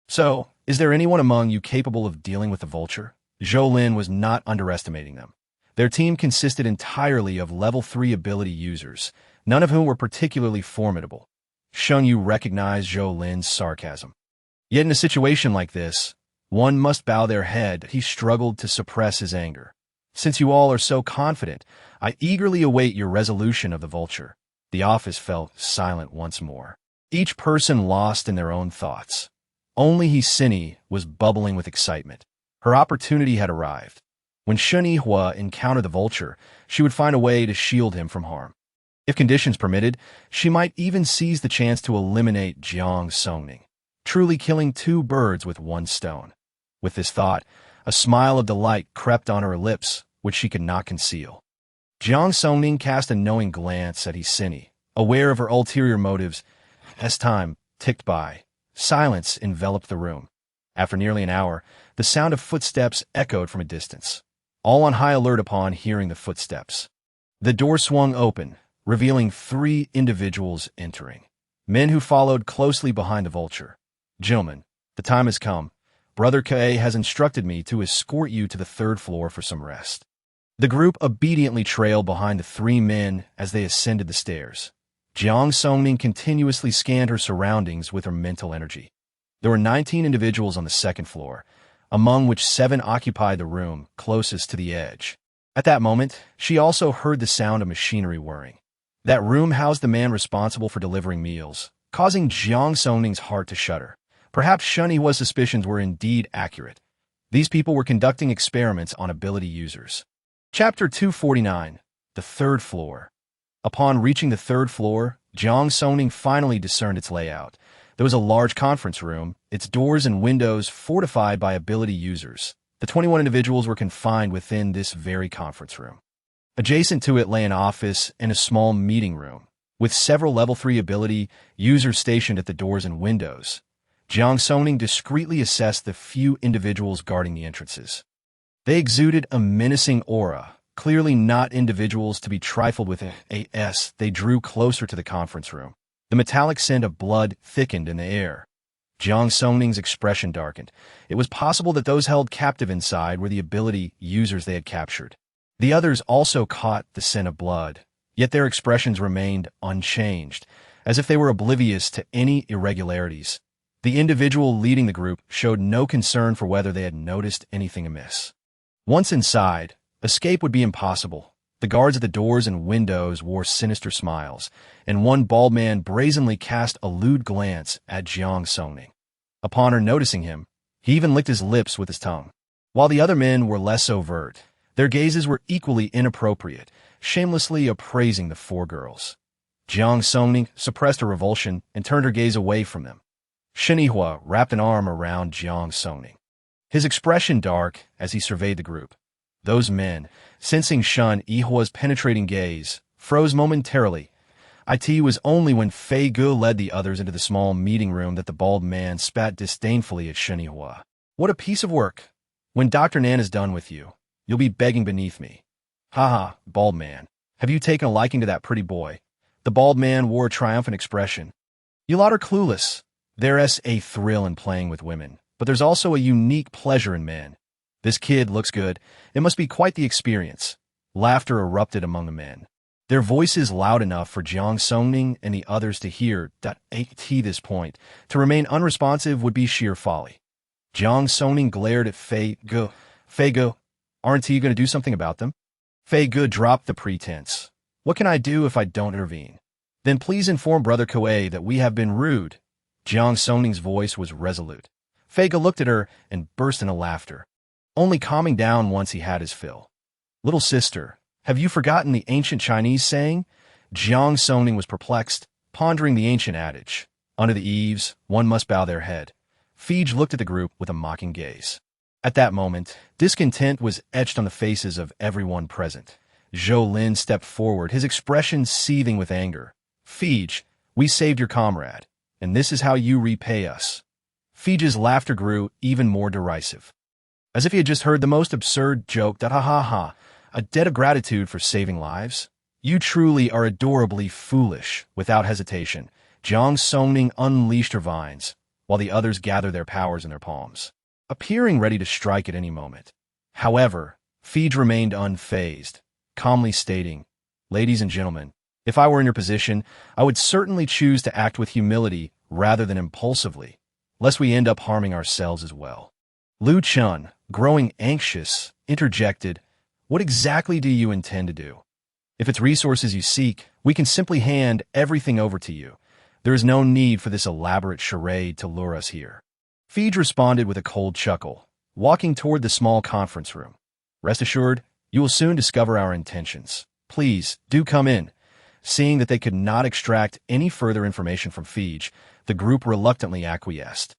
So, is there anyone among you capable of dealing with the Vulture? Zhou Lin was not underestimating them. Their team consisted entirely of level 3 ability users, none of whom were particularly formidable. Shen Yu recognized Zhou Lin's sarcasm. Yet in a situation like this, one must bow their head. He struggled to suppress his anger. Since you all are so confident, I eagerly await your resolution of the Vulture. The office fell silent once more, each person lost in their own thoughts. Only Hee-Sin was bubbling with excitement. Her opportunity had arrived. When Shen Yihua encountered the Vulture, she would find a way to shield him from harm. If conditions permitted, she might even seize the chance to eliminate Jiang Songning, truly killing two birds with one stone. With this thought, a smile of delight crept on her lips, which she could not conceal. Jiang Songning cast a knowing glance at Hee-Sin, aware of her ulterior motives. As time ticked by, silence enveloped the room. After nearly an hour, the sound of footsteps echoed from a distance, all on high alert upon hearing the footsteps. The door swung open, revealing 3 individuals entering, men who followed closely behind the Vulture. Gentlemen, the time has come. Brother Kae has instructed me to escort you to the 3rd floor for some rest. The group obediently trailed behind the 3 men as they ascended the stairs. Jiang Songning continuously scanned her surroundings with her mental energy. There were 19 individuals on the 2nd floor, among which 7 occupied the room closest to the edge. At that moment, she also heard the sound of machinery whirring. That room housed the man responsible for delivering meals, causing Jiang Songning's heart to shudder. Perhaps Shen Yihua's suspicions were indeed accurate. These people were conducting experiments on ability users. Chapter 249, The 3rd Floor. Upon reaching the 3rd floor, Jiang Songning finally discerned its layout. There was a large conference room, its doors and windows fortified by ability users. The 21 individuals were confined within this very conference room. Adjacent to it lay an office and a small meeting room, with several level 3 ability users stationed at the doors and windows. Jiang Songning discreetly assessed the few individuals guarding the entrances. They exuded a menacing aura, Clearly not individuals to be trifled with. They drew closer to the conference room. The metallic scent of blood thickened in the air. Jiang Songning's expression darkened. It was possible that those held captive inside were the ability users they had captured. The others also caught the scent of blood, yet their expressions remained unchanged, as if they were oblivious to any irregularities. The individual leading the group showed no concern for whether they had noticed anything amiss. Once inside, escape would be impossible. The guards at the doors and windows wore sinister smiles, and one bald man brazenly cast a lewd glance at Jiang Songning. Upon her noticing him, he even licked his lips with his tongue. While the other men were less overt, their gazes were equally inappropriate, shamelessly appraising the four girls. Jiang Songning suppressed her revulsion and turned her gaze away from them. Shenihua wrapped an arm around Jiang Songning, his expression dark as he surveyed the group. Those men, sensing Shun Yihua's penetrating gaze, froze momentarily. It was only when Fei Ge led the others into the small meeting room that the bald man spat disdainfully at Shen Yihua. What a piece of work! When Dr. Nan is done with you, you'll be begging beneath me. Ha, bald man. Have you taken a liking to that pretty boy? The bald man wore a triumphant expression. You lot are clueless. There's a thrill in playing with women, but there's also a unique pleasure in men. This kid looks good. It must be quite the experience. Laughter erupted among the men, their voices loud enough for Jiang Songning and the others to hear. At this point, to remain unresponsive would be sheer folly. Jiang Songning glared at Fei Ge. Fei Ge, aren't you going to do something about them? Fei Ge dropped the pretense. What can I do if I don't intervene? Then please inform Brother Koei that we have been rude. Jiang Songning's voice was resolute. Fei Ge looked at her and burst into laughter, only calming down once he had his fill. Little sister, have you forgotten the ancient Chinese saying? Jiang Songning was perplexed, pondering the ancient adage. Under the eaves, one must bow their head. Fij looked at the group with a mocking gaze. At that moment, discontent was etched on the faces of everyone present. Zhou Lin stepped forward, his expression seething with anger. Fij, we saved your comrade, and this is how you repay us. Fij's laughter grew even more derisive, as if he had just heard the most absurd joke. A debt of gratitude for saving lives? You truly are adorably foolish. Without hesitation, Jiang Songning unleashed her vines, while the others gathered their powers in their palms, appearing ready to strike at any moment. However, Fij remained unfazed, calmly stating, Ladies and gentlemen, if I were in your position, I would certainly choose to act with humility rather than impulsively, lest we end up harming ourselves as well. Lu Chun, growing anxious, interjected, What exactly do you intend to do? If it's resources you seek, we can simply hand everything over to you. There is no need for this elaborate charade to lure us here. Fij responded with a cold chuckle, walking toward the small conference room. Rest assured, you will soon discover our intentions. Please, do come in. Seeing that they could not extract any further information from Fij, the group reluctantly acquiesced,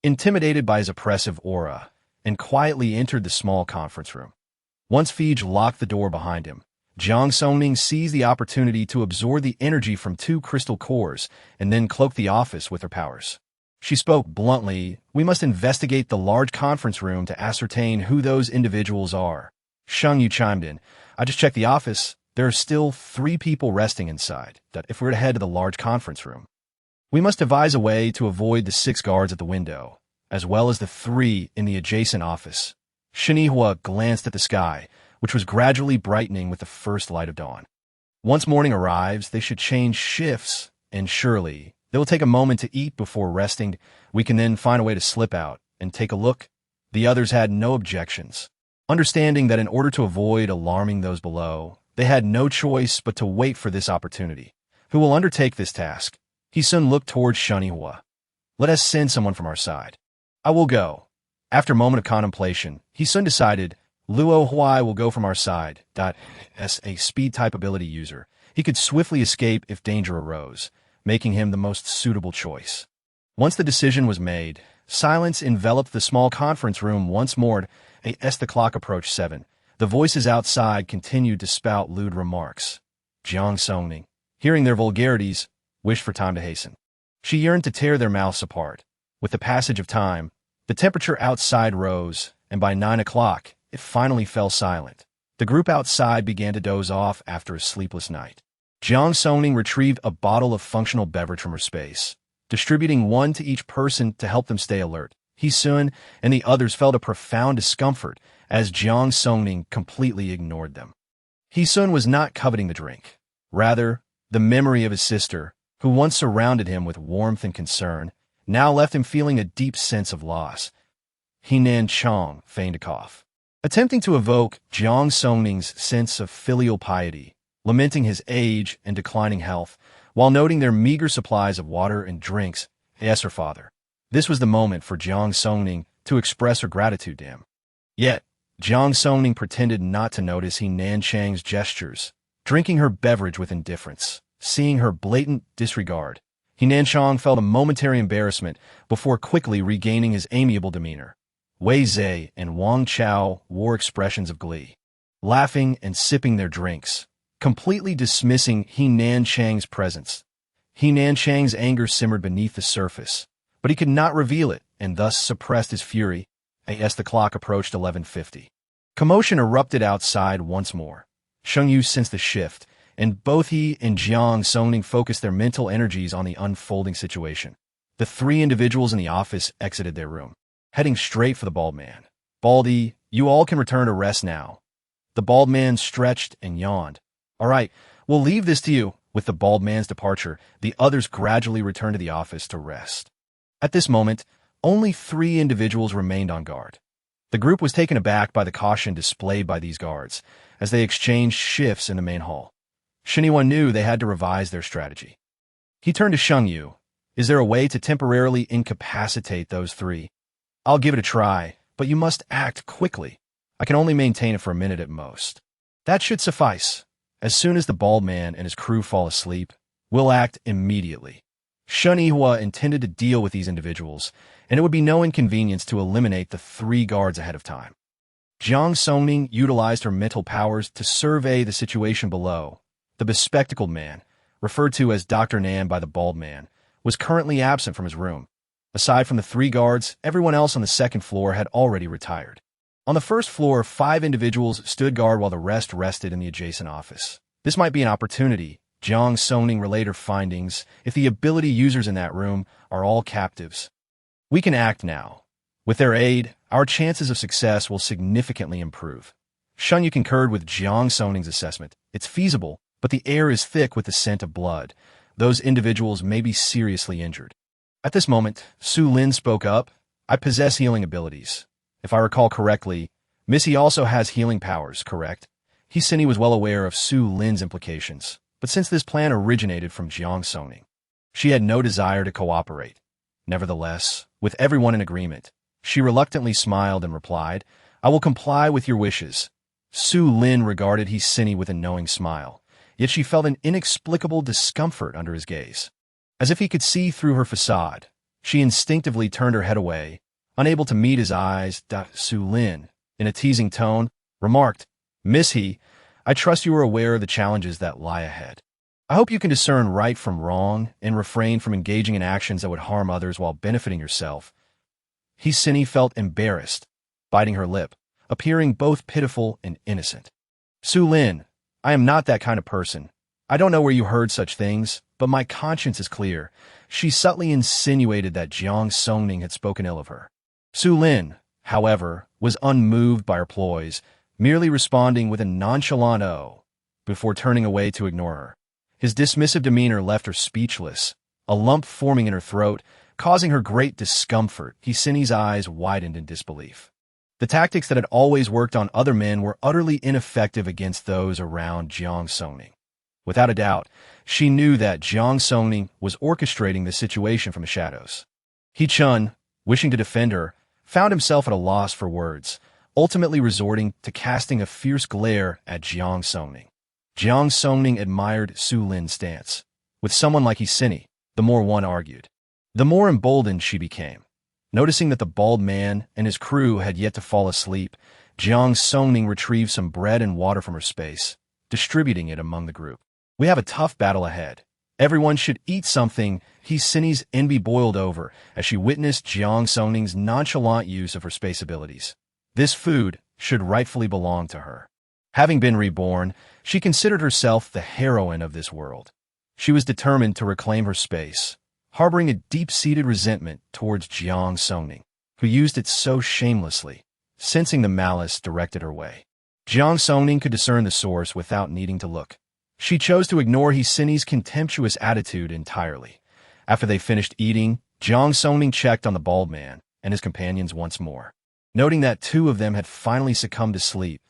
intimidated by his oppressive aura, and quietly entered the small conference room. Once Fij locked the door behind him, Jiang Songning seized the opportunity to absorb the energy from 2 crystal cores and then cloak the office with her powers. She spoke bluntly, We must investigate the large conference room to ascertain who those individuals are. Sheng Yu chimed in, I just checked the office. There are still 3 people resting inside. If we're to head to the large conference room, we must devise a way to avoid the 6 guards at the window, as well as the 3 in the adjacent office. Shenihua glanced at the sky, which was gradually brightening with the first light of dawn. Once morning arrives, they should change shifts, and surely they will take a moment to eat before resting. We can then find a way to slip out and take a look. The others had no objections, understanding that in order to avoid alarming those below, they had no choice but to wait for this opportunity. Who will undertake this task? He soon looked towards Shenihua. Let us send someone from our side. I will go. After a moment of contemplation, he soon decided, Luo Huai will go from our side. As a speed-type ability user, he could swiftly escape if danger arose, making him the most suitable choice. Once the decision was made, silence enveloped the small conference room once more. As the clock approached 7, the voices outside continued to spout lewd remarks. Jiang Songning, hearing their vulgarities, wished for time to hasten. She yearned to tear their mouths apart. With the passage of time, the temperature outside rose, and by 9 o'clock, it finally fell silent. The group outside began to doze off after a sleepless night. Jiang Songning retrieved a bottle of functional beverage from her space, distributing one to each person to help them stay alert. He-sun and the others felt a profound discomfort as Jiang Songning completely ignored them. He-sun was not coveting the drink. Rather, the memory of his sister, who once surrounded him with warmth and concern, now left him feeling a deep sense of loss. He-nan Chong feigned a cough, attempting to evoke Jiang Songning's sense of filial piety, lamenting his age and declining health, while noting their meager supplies of water and drinks. Yes, her father. This was the moment for Jiang Songning to express her gratitude to him. Yet, Jiang Songning pretended not to notice He-nan Chang's gestures, drinking her beverage with indifference. Seeing her blatant disregard, He-nan Chang felt a momentary embarrassment before quickly regaining his amiable demeanor. Wei Zhe and Wang Chao wore expressions of glee, laughing and sipping their drinks, completely dismissing He-nan Chang's presence. He-nan Chang's anger simmered beneath the surface, but he could not reveal it and thus suppressed his fury. As the clock approached 11:50. Commotion erupted outside once more. Sheng Yu sensed the shift, and both he and Jiang Songning focused their mental energies on the unfolding situation. The three individuals in the office exited their room, heading straight for the bald man. Baldy, you all can return to rest now. The bald man stretched and yawned. All right, we'll leave this to you. With the bald man's departure, the others gradually returned to the office to rest. At this moment, only 3 individuals remained on guard. The group was taken aback by the caution displayed by these guards as they exchanged shifts in the main hall. Shiniwa knew they had to revise their strategy. He turned to Sheng Yu. Is there a way to temporarily incapacitate those 3? I'll give it a try, but you must act quickly. I can only maintain it for a minute at most. That should suffice. As soon as the bald man and his crew fall asleep, we'll act immediately. Shun Yihua intended to deal with these individuals, and it would be no inconvenience to eliminate the 3 guards ahead of time. Jiang Songning utilized her mental powers to survey the situation below. The bespectacled man, referred to as Dr. Nan by the bald man, was currently absent from his room. Aside from the 3 guards, everyone else on the second floor had already retired. On the first floor, 5 individuals stood guard while the rest rested in the adjacent office. This might be an opportunity. Jiang Songning relayed her findings. If the ability users in that room are all captives, we can act now. With their aid, our chances of success will significantly improve. Shun Yu concurred with Jiang Songning's assessment. It's feasible, but the air is thick with the scent of blood. Those individuals may be seriously injured. At this moment, Su Lin spoke up. I possess healing abilities. If I recall correctly, Missy also has healing powers, correct? He was well aware of Su Lin's implications, but since this plan originated from Jiang Songning, she had no desire to cooperate. Nevertheless, with everyone in agreement, she reluctantly smiled and replied, I will comply with your wishes. Su Lin regarded He with a knowing smile, yet she felt an inexplicable discomfort under his gaze. As if he could see through her facade, she instinctively turned her head away, unable to meet his eyes. Su Lin, in a teasing tone, remarked, Miss He, I trust you are aware of the challenges that lie ahead. I hope you can discern right from wrong and refrain from engaging in actions that would harm others while benefiting yourself. He felt embarrassed, biting her lip, appearing both pitiful and innocent. Su Lin, I am not that kind of person. I don't know where you heard such things, but my conscience is clear. She subtly insinuated that Jiang Songning had spoken ill of her. Su Lin, however, was unmoved by her ploys, merely responding with a nonchalant "oh" before turning away to ignore her. His dismissive demeanor left her speechless, a lump forming in her throat, causing her great discomfort. He's eyes widened in disbelief. The tactics that had always worked on other men were utterly ineffective against those around Jiang Songning. Without a doubt, she knew that Jiang Songning was orchestrating the situation from the shadows. He-chun, wishing to defend her, found himself at a loss for words, ultimately resorting to casting a fierce glare at Jiang Songning. Jiang Songning admired Su Lin's stance. With someone like He, the more one argued, the more emboldened she became. Noticing that the bald man and his crew had yet to fall asleep, Jiang Songning retrieved some bread and water from her space, distributing it among the group. We have a tough battle ahead. Everyone should eat something. He's envy boiled over as she witnessed Jiang Songning's nonchalant use of her space abilities. This food should rightfully belong to her. Having been reborn, she considered herself the heroine of this world. She was determined to reclaim her space, harboring a deep-seated resentment towards Jiang Songning, who used it so shamelessly, sensing the malice directed her way. Jiang Songning could discern the source without needing to look. She chose to ignore Hsini's contemptuous attitude entirely. After they finished eating, Jiang Songning checked on the bald man and his companions once more. Noting that two of them had finally succumbed to sleep,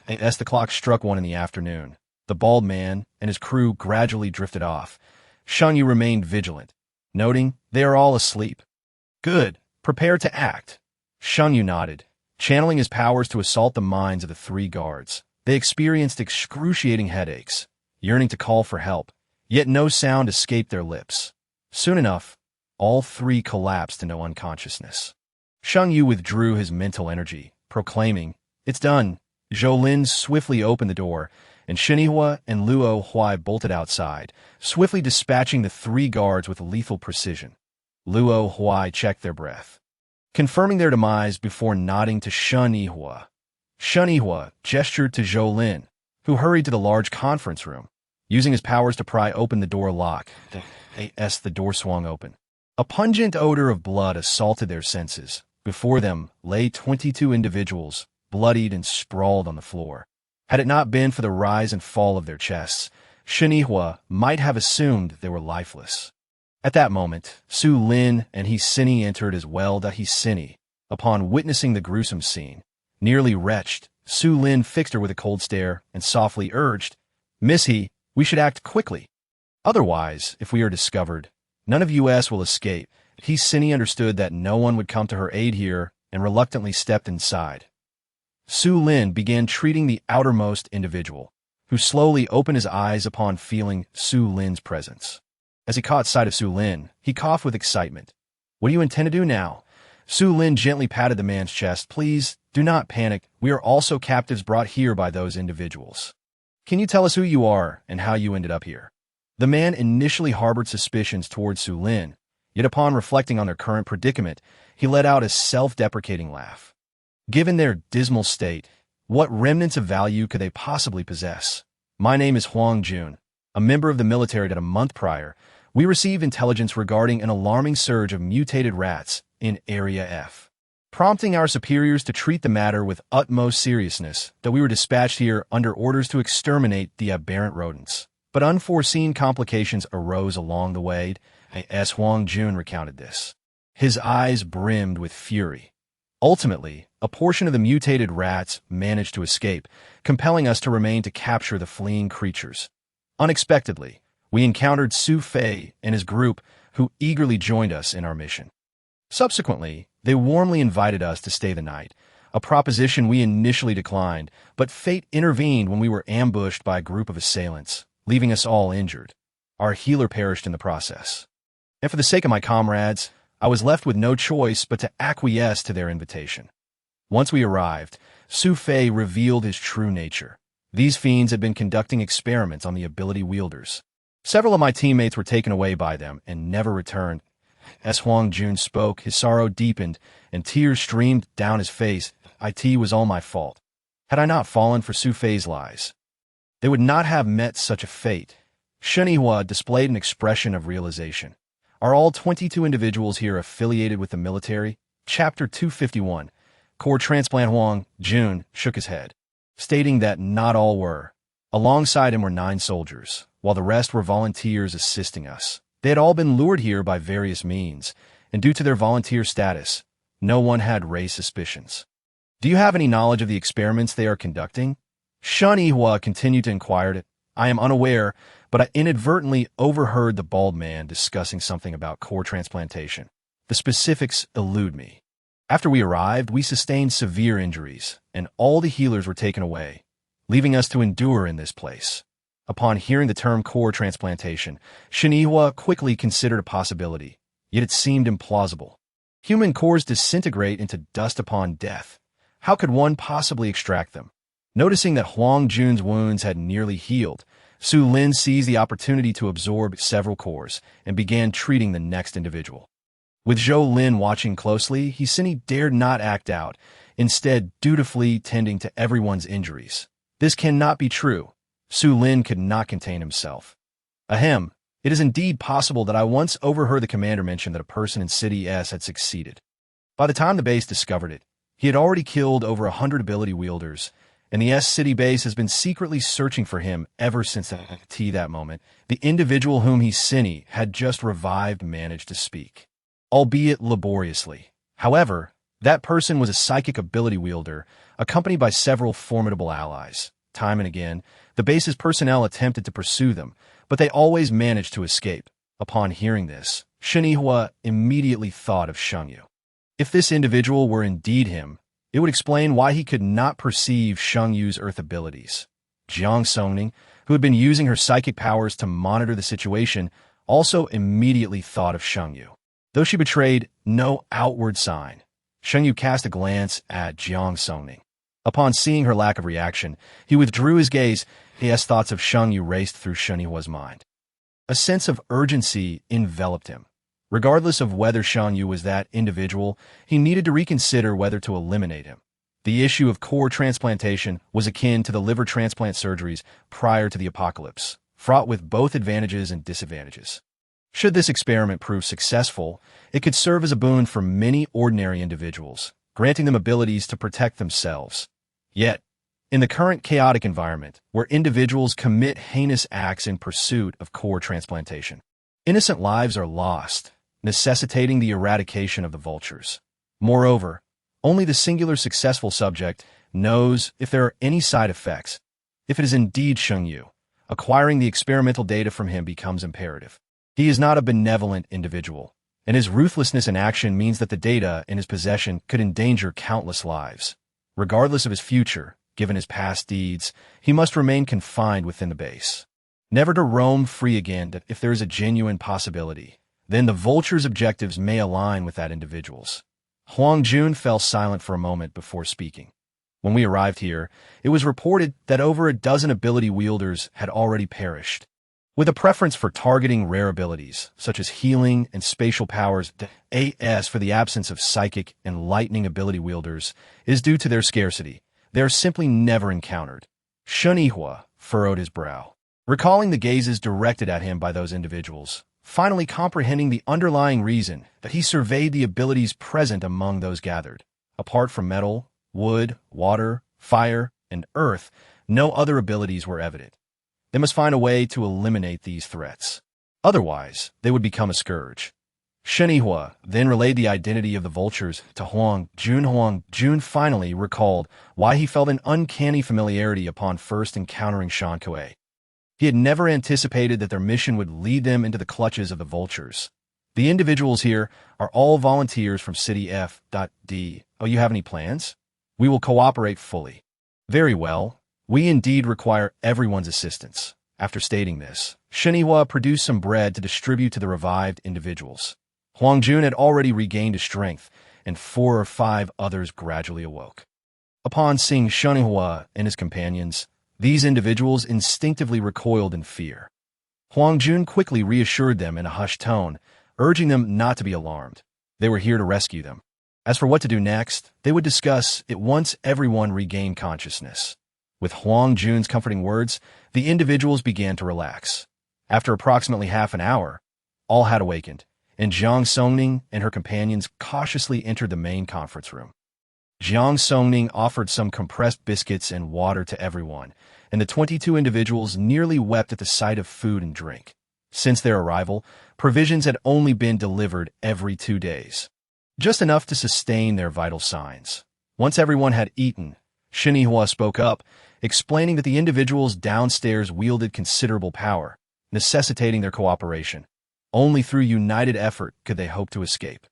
as the clock struck 1 in the afternoon, the bald man and his crew gradually drifted off. Shen Yu remained vigilant, noting they are all asleep. Good. Prepare to act. Shen Yu nodded, channeling his powers to assault the minds of the 3 guards. They experienced excruciating headaches, yearning to call for help, yet no sound escaped their lips. Soon enough, all 3 collapsed into unconsciousness. Shen Yu withdrew his mental energy, proclaiming, "It's done." Zhou Lin swiftly opened the door, and Shenhua and Luo Huai bolted outside, swiftly dispatching the 3 guards with lethal precision. Luo Huai checked their breath, confirming their demise before nodding to Shenhua. Shenhua gestured to Zhou Lin, who hurried to the large conference room, using his powers to pry open the door lock. The door swung open. A pungent odor of blood assaulted their senses. Before them lay 22 individuals, bloodied and sprawled on the floor. Had it not been for the rise and fall of their chests, Shenhua might have assumed they were lifeless. At that moment, Su Lin and Hsini entered as well. Hsini, upon witnessing the gruesome scene, nearly wretched, Su Lin fixed her with a cold stare and softly urged, "Miss He, we should act quickly. Otherwise, if we are discovered, none of us will escape." Hsini understood that no one would come to her aid here and reluctantly stepped inside. Su Lin began treating the outermost individual, who slowly opened his eyes upon feeling Su Lin's presence. As he caught sight of Su Lin, he coughed with excitement. "What do you intend to do now?" Su Lin gently patted the man's chest. "Please, do not panic. We are also captives brought here by those individuals. Can you tell us who you are and how you ended up here?" The man initially harbored suspicions towards Su Lin, yet upon reflecting on their current predicament, he let out a self-deprecating laugh. Given their dismal state, what remnants of value could they possibly possess? "My name is Huang Jun, a member of the military. That a month prior, we received intelligence regarding an alarming surge of mutated rats in Area F, prompting our superiors to treat the matter with utmost seriousness, that we were dispatched here under orders to exterminate the aberrant rodents. But unforeseen complications arose along the way." As Huang Jun recounted this, his eyes brimmed with fury. "Ultimately, a portion of the mutated rats managed to escape, compelling us to remain to capture the fleeing creatures. Unexpectedly, we encountered Su Fei and his group, who eagerly joined us in our mission. Subsequently, they warmly invited us to stay the night, a proposition we initially declined, but fate intervened when we were ambushed by a group of assailants, leaving us all injured. Our healer perished in the process. And for the sake of my comrades, I was left with no choice but to acquiesce to their invitation. Once we arrived, Su Fei revealed his true nature. These fiends had been conducting experiments on the ability wielders. Several of my teammates were taken away by them and never returned. As Huang Jun spoke, his sorrow deepened and tears streamed down his face. "It was all my fault. Had I not fallen for Su Fei's lies, they would not have met such a fate." Shenhua displayed an expression of realization. "Are all 22 individuals here affiliated with the military?" Chapter 251. Core Transplant. Huang Jun shook his head, stating that not all were. Alongside him were 9 soldiers, while the rest were volunteers assisting us. They had all been lured here by various means, and due to their volunteer status, no one had raised suspicions. "Do you have any knowledge of the experiments they are conducting?" Shenhua continued to inquire. "I am unaware, but I inadvertently overheard the bald man discussing something about core transplantation. The specifics elude me. After we arrived, we sustained severe injuries, and all the healers were taken away, leaving us to endure in this place." Upon hearing the term core transplantation, Shenhua quickly considered a possibility, yet it seemed implausible. Human cores disintegrate into dust upon death. How could one possibly extract them? Noticing that Huang Jun's wounds had nearly healed, Su Lin seized the opportunity to absorb several cores and began treating the next individual. With Zhou Lin watching closely, Hsini dared not act out, instead dutifully tending to everyone's injuries. This cannot be true. Su Lin could not contain himself. Ahem. It is indeed possible that I once overheard the commander mention that a person in City S had succeeded. By the time the base discovered it, he had already killed over 100 ability wielders, and the S-City base has been secretly searching for him ever since that moment. The individual whom he Cine had just revived managed to speak, albeit laboriously. However, that person was a psychic ability wielder, accompanied by several formidable allies. Time and again, the base's personnel attempted to pursue them, but they always managed to escape. Upon hearing this, Shenhua immediately thought of Shengyu. If this individual were indeed him, it would explain why he could not perceive Shengyu's earth abilities. Jiang Songning, who had been using her psychic powers to monitor the situation, also immediately thought of Shengyu. Though she betrayed no outward sign, Shengyu cast a glance at Jiang Songning. Upon seeing her lack of reaction, he withdrew his gaze. His thoughts of Shengyu raced through Shenhua's mind. A sense of urgency enveloped him. Regardless of whether Shengyu was that individual, he needed to reconsider whether to eliminate him. The issue of core transplantation was akin to the liver transplant surgeries prior to the apocalypse, fraught with both advantages and disadvantages. Should this experiment prove successful, it could serve as a boon for many ordinary individuals, granting them abilities to protect themselves. Yet, in the current chaotic environment, where individuals commit heinous acts in pursuit of core transplantation, innocent lives are lost, necessitating the eradication of the vultures. Moreover, only the singular successful subject knows if there are any side effects. If it is indeed Shengyu, acquiring the experimental data from him becomes imperative. He is not a benevolent individual, and his ruthlessness in action means that the data in his possession could endanger countless lives. Regardless of his future, given his past deeds, he must remain confined within the base, never to roam free again. If there is a genuine possibility, then the vulture's objectives may align with that individual's. Huang Jun fell silent for a moment before speaking. When we arrived here, it was reported that over a dozen ability wielders had already perished. With a preference for targeting rare abilities, such as healing and spatial powers, the AS for the absence of psychic and lightning ability wielders is due to their scarcity. They are simply never encountered. Shenhua furrowed his brow, recalling the gazes directed at him by those individuals, finally comprehending the underlying reason that he surveyed the abilities present among those gathered. Apart from metal, wood, water, fire, and earth, no other abilities were evident. They must find a way to eliminate these threats. Otherwise, they would become a scourge. Shenhua then relayed the identity of the vultures to Huang Jun. Huang Jun finally recalled why he felt an uncanny familiarity upon first encountering Shan Kuei. He had never anticipated that their mission would lead them into the clutches of the vultures. The individuals here are all volunteers from City F.D. Oh, you have any plans? We will cooperate fully. Very well. We indeed require everyone's assistance. After stating this, Shenhua produced some bread to distribute to the revived individuals. Huang Jun had already regained his strength, and 4 or 5 others gradually awoke. Upon seeing Shenhua and his companions, these individuals instinctively recoiled in fear. Huang Jun quickly reassured them in a hushed tone, urging them not to be alarmed. They were here to rescue them. As for what to do next, they would discuss it once everyone regained consciousness. With Huang Jun's comforting words, the individuals began to relax. After approximately half an hour, all had awakened, and Jiang Songning and her companions cautiously entered the main conference room. Jiang Songning offered some compressed biscuits and water to everyone, and the 22 individuals nearly wept at the sight of food and drink. Since their arrival, provisions had only been delivered every 2 days, just enough to sustain their vital signs. Once everyone had eaten, Shenhua spoke up, explaining that the individuals downstairs wielded considerable power, necessitating their cooperation. Only through united effort could they hope to escape.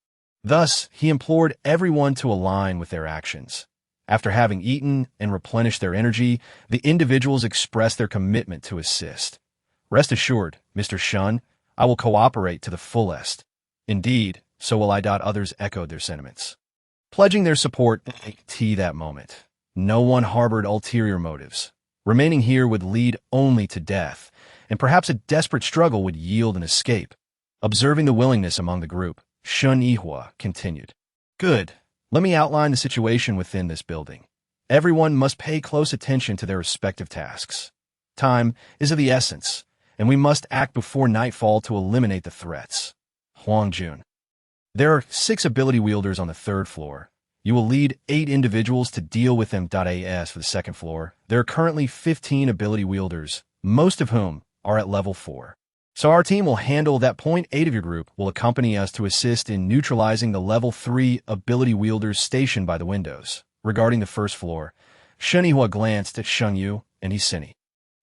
Thus, he implored everyone to align with their actions. After having eaten and replenished their energy, the individuals expressed their commitment to assist. Rest assured, Mr. Shun, I will cooperate to the fullest. Indeed, so will I. Others echoed their sentiments, pledging their support at that moment. No one harbored ulterior motives. Remaining here would lead only to death, and perhaps a desperate struggle would yield an escape. Observing the willingness among the group, Shenhua continued. Good. Let me outline the situation within this building. Everyone must pay close attention to their respective tasks. Time is of the essence, and we must act before nightfall to eliminate the threats. Huang Jun. There are 6 ability wielders on the 3rd floor. You will lead 8 individuals to deal with them. As for the 2nd floor, there are currently 15 ability wielders, most of whom are at level 4. So our team will handle that. Point 8 of your group will accompany us to assist in neutralizing the level 3 ability wielders stationed by the windows. Regarding the 1st floor, Shen Yihua glanced at Sheng Yu and Yisini,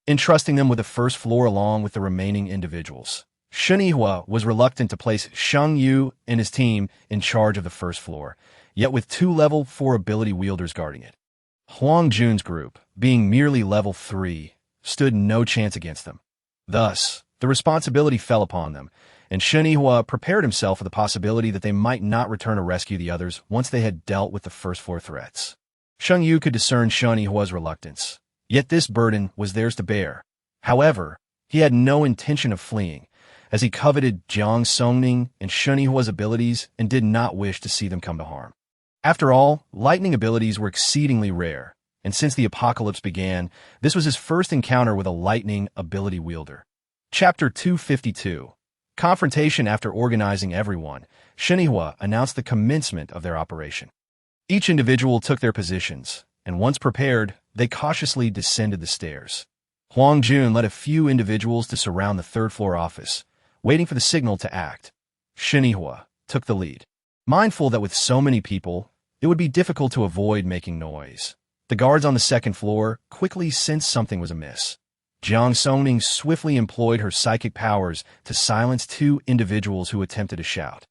entrusting them with the 1st floor along with the remaining individuals. Shen Yihua was reluctant to place Sheng Yu and his team in charge of the 1st floor, yet with 2 level 4 ability wielders guarding it. Huang Jun's group, being merely level 3, stood no chance against them. Thus, the responsibility fell upon them, and Shen Yihua prepared himself for the possibility that they might not return to rescue the others once they had dealt with the 1st floor threats. Sheng Yu could discern Shen Yihua's reluctance, yet this burden was theirs to bear. However, he had no intention of fleeing, as he coveted Jiang Songning and Shen Yihua's abilities and did not wish to see them come to harm. After all, lightning abilities were exceedingly rare, and since the apocalypse began, this was his first encounter with a lightning ability wielder. Chapter 252. Confrontation. After organizing everyone, Shen Yihua announced the commencement of their operation. Each individual took their positions, and once prepared, they cautiously descended the stairs. Huang Jun led a few individuals to surround the 3rd floor office, waiting for the signal to act. Shen Yihua took the lead. Mindful that with so many people, it would be difficult to avoid making noise, the guards on the 2nd floor quickly sensed something was amiss. Jiang Songning swiftly employed her psychic powers to silence 2 individuals who attempted to shout.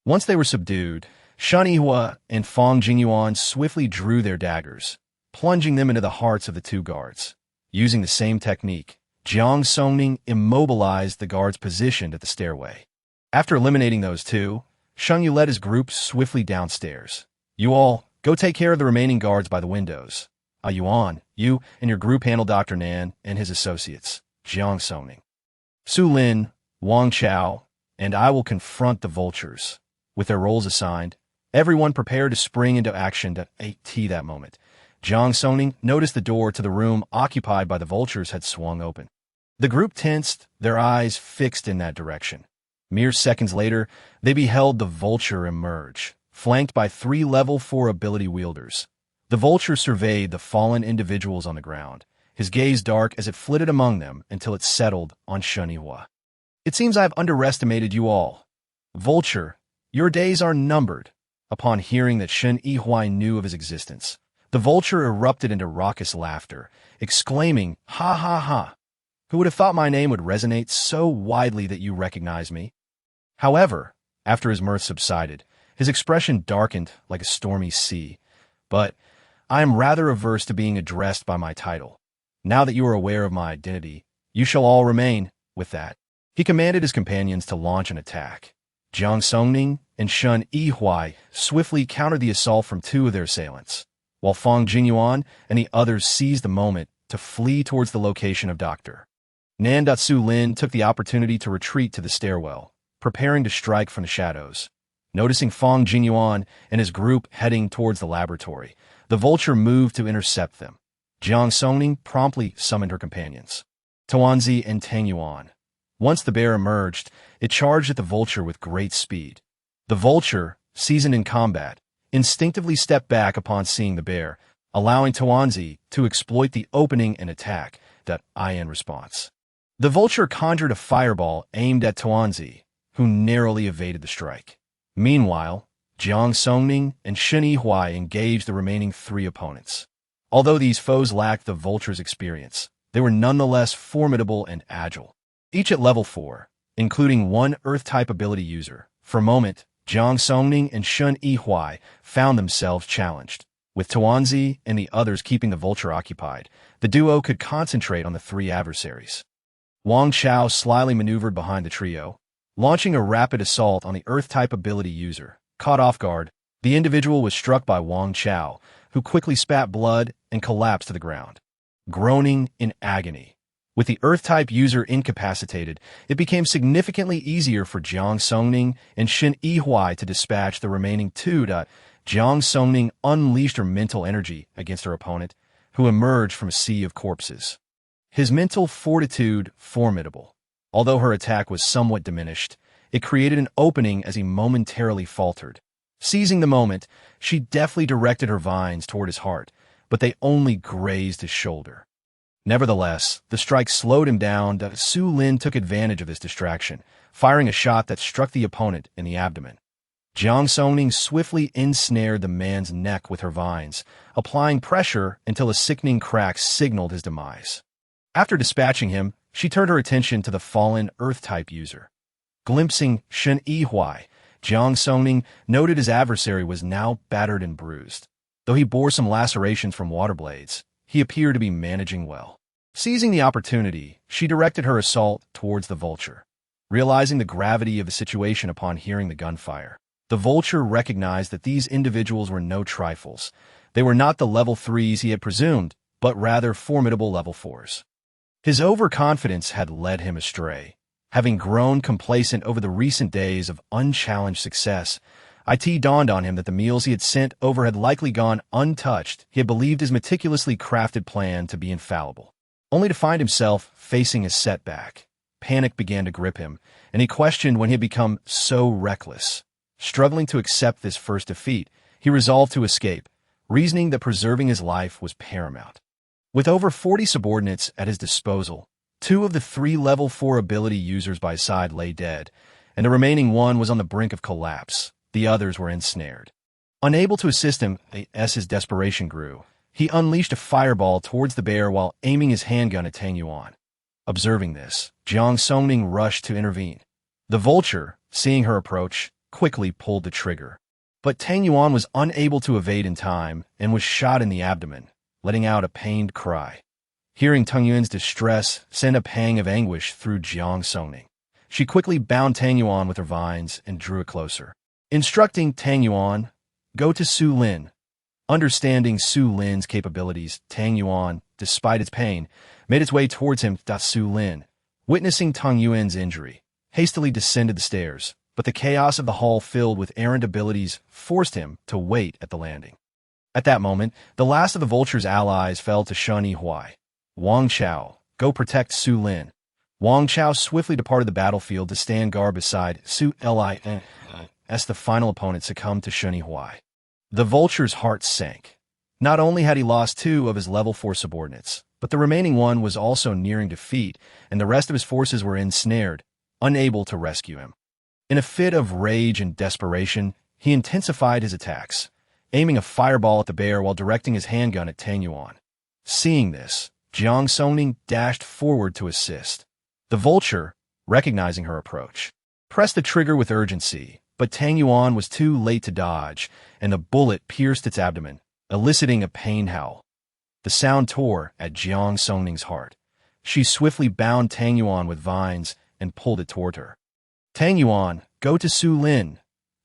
Once they were subdued, Shen Yihua and Fang Jingyuan swiftly drew their daggers, plunging them into the hearts of the 2 guards. Using the same technique, Jiang Songning immobilized the guards positioned at the stairway. After eliminating those 2, Sheng Yu led his group swiftly downstairs. You all, go take care of the remaining guards by the windows. Yuan, you and your group handle Dr. Nan and his associates, Jiang Songning. Su Lin, Wang Chao, and I will confront the vultures. With their roles assigned, everyone prepared to spring into action at that moment. Jiang Songning noticed the door to the room occupied by the vultures had swung open. The group tensed, their eyes fixed in that direction. Mere seconds later, they beheld the vulture emerge, flanked by 3 level 4 ability wielders. The vulture surveyed the fallen individuals on the ground, his gaze dark as it flitted among them until it settled on Shen Yihua. It seems I have underestimated you all. Vulture, your days are numbered. Upon hearing that Shen Yihua knew of his existence, the vulture erupted into raucous laughter, exclaiming, "Ha ha ha! Who would have thought my name would resonate so widely that you recognize me?" However, after his mirth subsided, his expression darkened like a stormy sea. But I am rather averse to being addressed by my title. Now that you are aware of my identity, you shall all remain. With that, he commanded his companions to launch an attack. Jiang Songning and Shen Yihua swiftly countered the assault from 2 of their assailants, while Fang Jingyuan and the others seized the moment to flee towards the location of Dr. Nan. Su Lin took the opportunity to retreat to the stairwell, preparing to strike from the shadows. Noticing Fang Jingyuan and his group heading towards the laboratory, the vulture moved to intercept them. Jiang Songning promptly summoned her companions, Tuanzi and Tang Yuan. Once the bear emerged, it charged at the vulture with great speed. The vulture, seasoned in combat, instinctively stepped back upon seeing the bear, allowing Tuanzi to exploit the opening and attack that in response. The vulture conjured a fireball aimed at Tuanzi, who narrowly evaded the strike. Meanwhile, Jiang Songning and Shen Yihua engaged the remaining 3 opponents. Although these foes lacked the vulture's experience, they were nonetheless formidable and agile, each at level 4, including 1 Earth-type ability user. For a moment, Jiang Songning and Shen Yihua found themselves challenged. With Tuanzi and the others keeping the vulture occupied, the duo could concentrate on the 3 adversaries. Wang Chao slyly maneuvered behind the trio, launching a rapid assault on the Earth-type ability user. Caught off guard, the individual was struck by Wang Chao, who quickly spat blood and collapsed to the ground, groaning in agony. With the Earth-type user incapacitated, it became significantly easier for Jiang Songning and Shen Yihua to dispatch the remaining 2. Jiang Songning unleashed her mental energy against her opponent, who emerged from a sea of corpses. His mental fortitude formidable. Although her attack was somewhat diminished, it created an opening as he momentarily faltered. Seizing the moment, she deftly directed her vines toward his heart, but they only grazed his shoulder. Nevertheless, the strike slowed him down. Su Lin took advantage of this distraction, firing a shot that struck the opponent in the abdomen. Jiang Songning swiftly ensnared the man's neck with her vines, applying pressure until a sickening crack signaled his demise. After dispatching him, she turned her attention to the fallen Earth-type user. Glimpsing Shen Yihuai, Jiang Songning noted his adversary was now battered and bruised. Though he bore some lacerations from water blades, he appeared to be managing well. Seizing the opportunity, she directed her assault towards the vulture. Realizing the gravity of the situation upon hearing the gunfire, the vulture recognized that these individuals were no trifles. They were not the level 3s he had presumed, but rather formidable level 4s. His overconfidence had led him astray. Having grown complacent over the recent days of unchallenged success, it dawned on him that the meals he had sent over had likely gone untouched. He had believed his meticulously crafted plan to be infallible, only to find himself facing a setback. Panic began to grip him, and he questioned when he had become so reckless. Struggling to accept this first defeat, he resolved to escape, reasoning that preserving his life was paramount. With over 40 subordinates at his disposal, 2 of the 3 level 4 ability users by his side lay dead, and the remaining one was on the brink of collapse. The others were ensnared. Unable to assist him as his desperation grew, he unleashed a fireball towards the bear while aiming his handgun at Tang Yuan. Observing this, Jiang Songning rushed to intervene. The vulture, seeing her approach, quickly pulled the trigger. But Tang Yuan was unable to evade in time and was shot in the abdomen, letting out a pained cry. Hearing Tang Yuan's distress sent a pang of anguish through Jiang Songning. She quickly bound Tang Yuan with her vines and drew it closer. Instructing Tang Yuan, "Go to Su Lin." Understanding Su Lin's capabilities, Tang Yuan, despite its pain, made its way towards him. Su Lin, witnessing Tang Yuan's injury, hastily descended the stairs, but the chaos of the hall filled with errant abilities forced him to wait at the landing. At that moment, the last of the vulture's allies fell to Shen Yihuai. "Wang Chao, go protect Su Lin." Wang Chao swiftly departed the battlefield to stand guard beside Su Lin as the final opponent succumbed to Shen Yihuai. The vulture's heart sank. Not only had he lost 2 of his level 4 subordinates, but the remaining one was also nearing defeat, and the rest of his forces were ensnared, unable to rescue him. In a fit of rage and desperation, he intensified his attacks, aiming a fireball at the bear while directing his handgun at Tang Yuan. Seeing this, Jiang Songning dashed forward to assist. The vulture, recognizing her approach, pressed the trigger with urgency, but Tang Yuan was too late to dodge, and the bullet pierced its abdomen, eliciting a pained howl. The sound tore at Jiang Songning's heart. She swiftly bound Tang Yuan with vines and pulled it toward her. "Tang Yuan, go to Su Lin."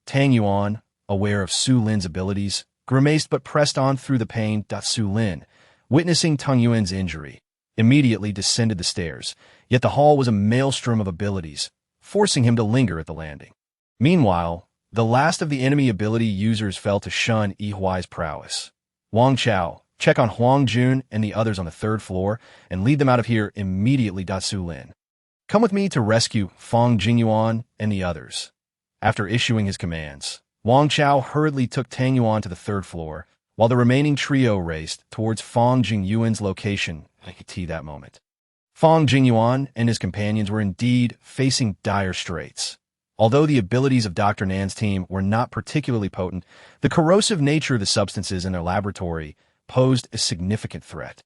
Tang Yuan, aware of Su Lin's abilities, grimaced but pressed on through the pain. Su Lin, witnessing Tang Yuan's injury, immediately descended the stairs, yet the hall was a maelstrom of abilities, forcing him to linger at the landing. Meanwhile, the last of the enemy ability users fell to Shen Yihuai's prowess. "Wang Chao, check on Huang Jun and the others on the 3rd floor, and lead them out of here immediately." Su Lin, come with me to rescue Fang Jingyuan and the others. After issuing his commands, Wang Chao hurriedly took Tang Yuan to the 3rd floor, while the remaining trio raced towards Fang Jingyuan's location at that moment. Fang Jingyuan and his companions were indeed facing dire straits. Although the abilities of Dr. Nan's team were not particularly potent, the corrosive nature of the substances in their laboratory posed a significant threat.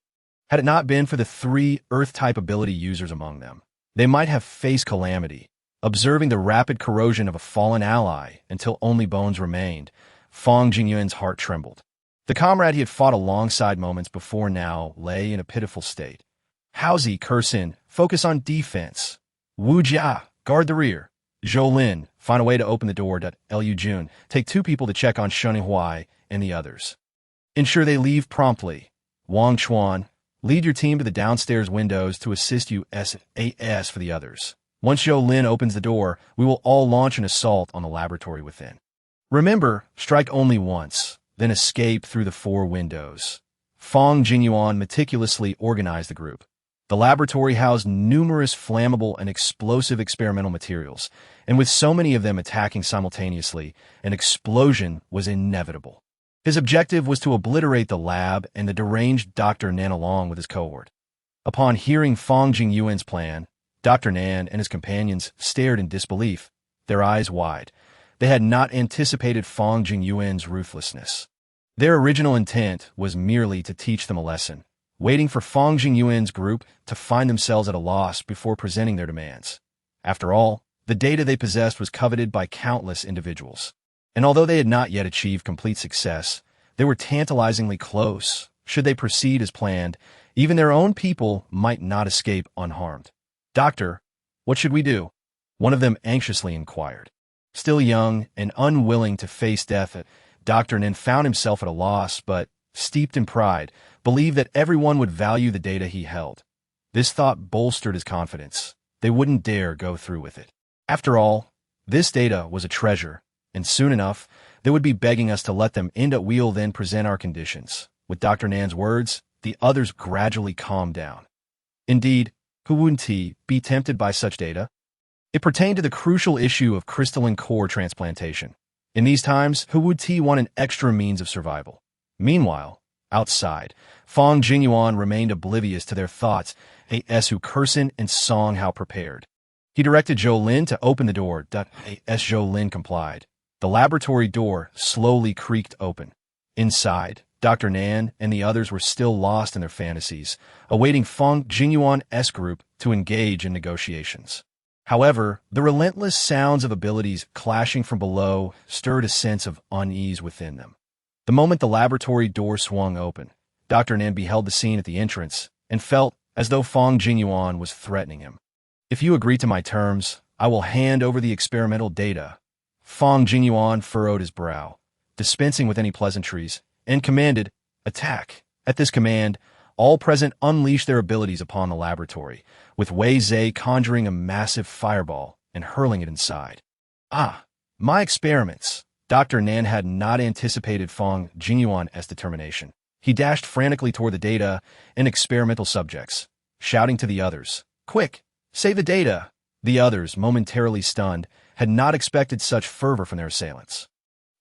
Had it not been for the 3 Earth-type ability users among them, they might have faced calamity. Observing the rapid corrosion of a fallen ally until only bones remained, Fang Jingyuan's heart trembled. The comrade he had fought alongside moments before now lay in a pitiful state. "Haozi, curse in, focus on defense. Wu Jia, guard the rear. Zhou Lin, find a way to open the door. Lu Jun, take 2 people to check on Shen Yihuai and the others. Ensure they leave promptly. Wang Chuan, lead your team to the downstairs windows to assist you SAS for the others. Once Zhou Lin opens the door, we will all launch an assault on the laboratory within." Remember, strike only once, then escape through the 4 windows. Fong Jingyuan meticulously organized the group. The laboratory housed numerous flammable and explosive experimental materials, and with so many of them attacking simultaneously, an explosion was inevitable. His objective was to obliterate the lab and the deranged Dr. Nan along with his cohort. Upon hearing Fong Jingyuan's plan, Dr. Nan and his companions stared in disbelief, their eyes wide. They had not anticipated Fong Jingyuan's ruthlessness. Their original intent was merely to teach them a lesson, waiting for Fong Jingyuan's group to find themselves at a loss before presenting their demands. After all, the data they possessed was coveted by countless individuals. And although they had not yet achieved complete success, they were tantalizingly close. Should they proceed as planned, even their own people might not escape unharmed. "Doctor, what should we do?" one of them anxiously inquired. Still young and unwilling to face death, Dr. Nin found himself at a loss, but, steeped in pride, believed that everyone would value the data he held. This thought bolstered his confidence. They wouldn't dare go through with it. After all, this data was a treasure, and soon enough, they would be begging us to let them in. We'll then present our conditions. With Dr. Nan's words, the others gradually calmed down. Indeed, who wouldn't he be tempted by such data? It pertained to the crucial issue of crystalline core transplantation. In these times, who would want an extra means of survival? Meanwhile, outside, Fong Jingyuan remained oblivious to their thoughts, as who Curson and Song Hao prepared. He directed Zhou Lin to open the door. As Zhou Lin complied. The laboratory door slowly creaked open. Inside, Dr. Nan and the others were still lost in their fantasies, awaiting Fong Jingyuan's group to engage in negotiations. However, the relentless sounds of abilities clashing from below stirred a sense of unease within them. The moment the laboratory door swung open, Dr. Nan beheld the scene at the entrance and felt as though Fong Jingyuan was threatening him. "If you agree to my terms, I will hand over the experimental data." Fong Jingyuan furrowed his brow, dispensing with any pleasantries, and commanded, "Attack." At this command, all present unleashed their abilities upon the laboratory, with Wei Zhe conjuring a massive fireball and hurling it inside. "Ah, my experiments!" Dr. Nan had not anticipated Fong Jingyuan's determination. He dashed frantically toward the data and experimental subjects, shouting to the others, "Quick, save the data!" The others, momentarily stunned, had not expected such fervor from their assailants.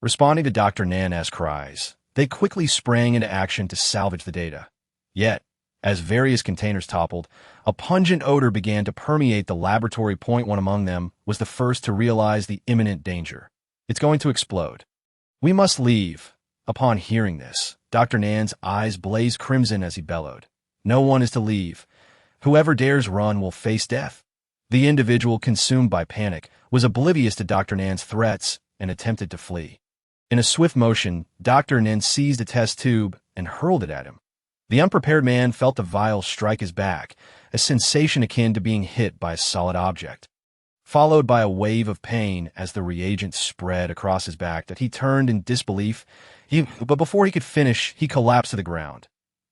Responding to Dr. Nan's cries, they quickly sprang into action to salvage the data. Yet, as various containers toppled, a pungent odor began to permeate the laboratory. One among them was the first to realize the imminent danger. "It's going to explode. We must leave." Upon hearing this, Dr. Nan's eyes blazed crimson as he bellowed, "No one is to leave. Whoever dares run will face death." The individual consumed by panic was oblivious to Dr. Nan's threats and attempted to flee. In a swift motion, Dr. Nan seized a test tube and hurled it at him. The unprepared man felt the vial strike his back, a sensation akin to being hit by a solid object, followed by a wave of pain as the reagent spread across his back that he turned in disbelief. But before he could finish, he collapsed to the ground.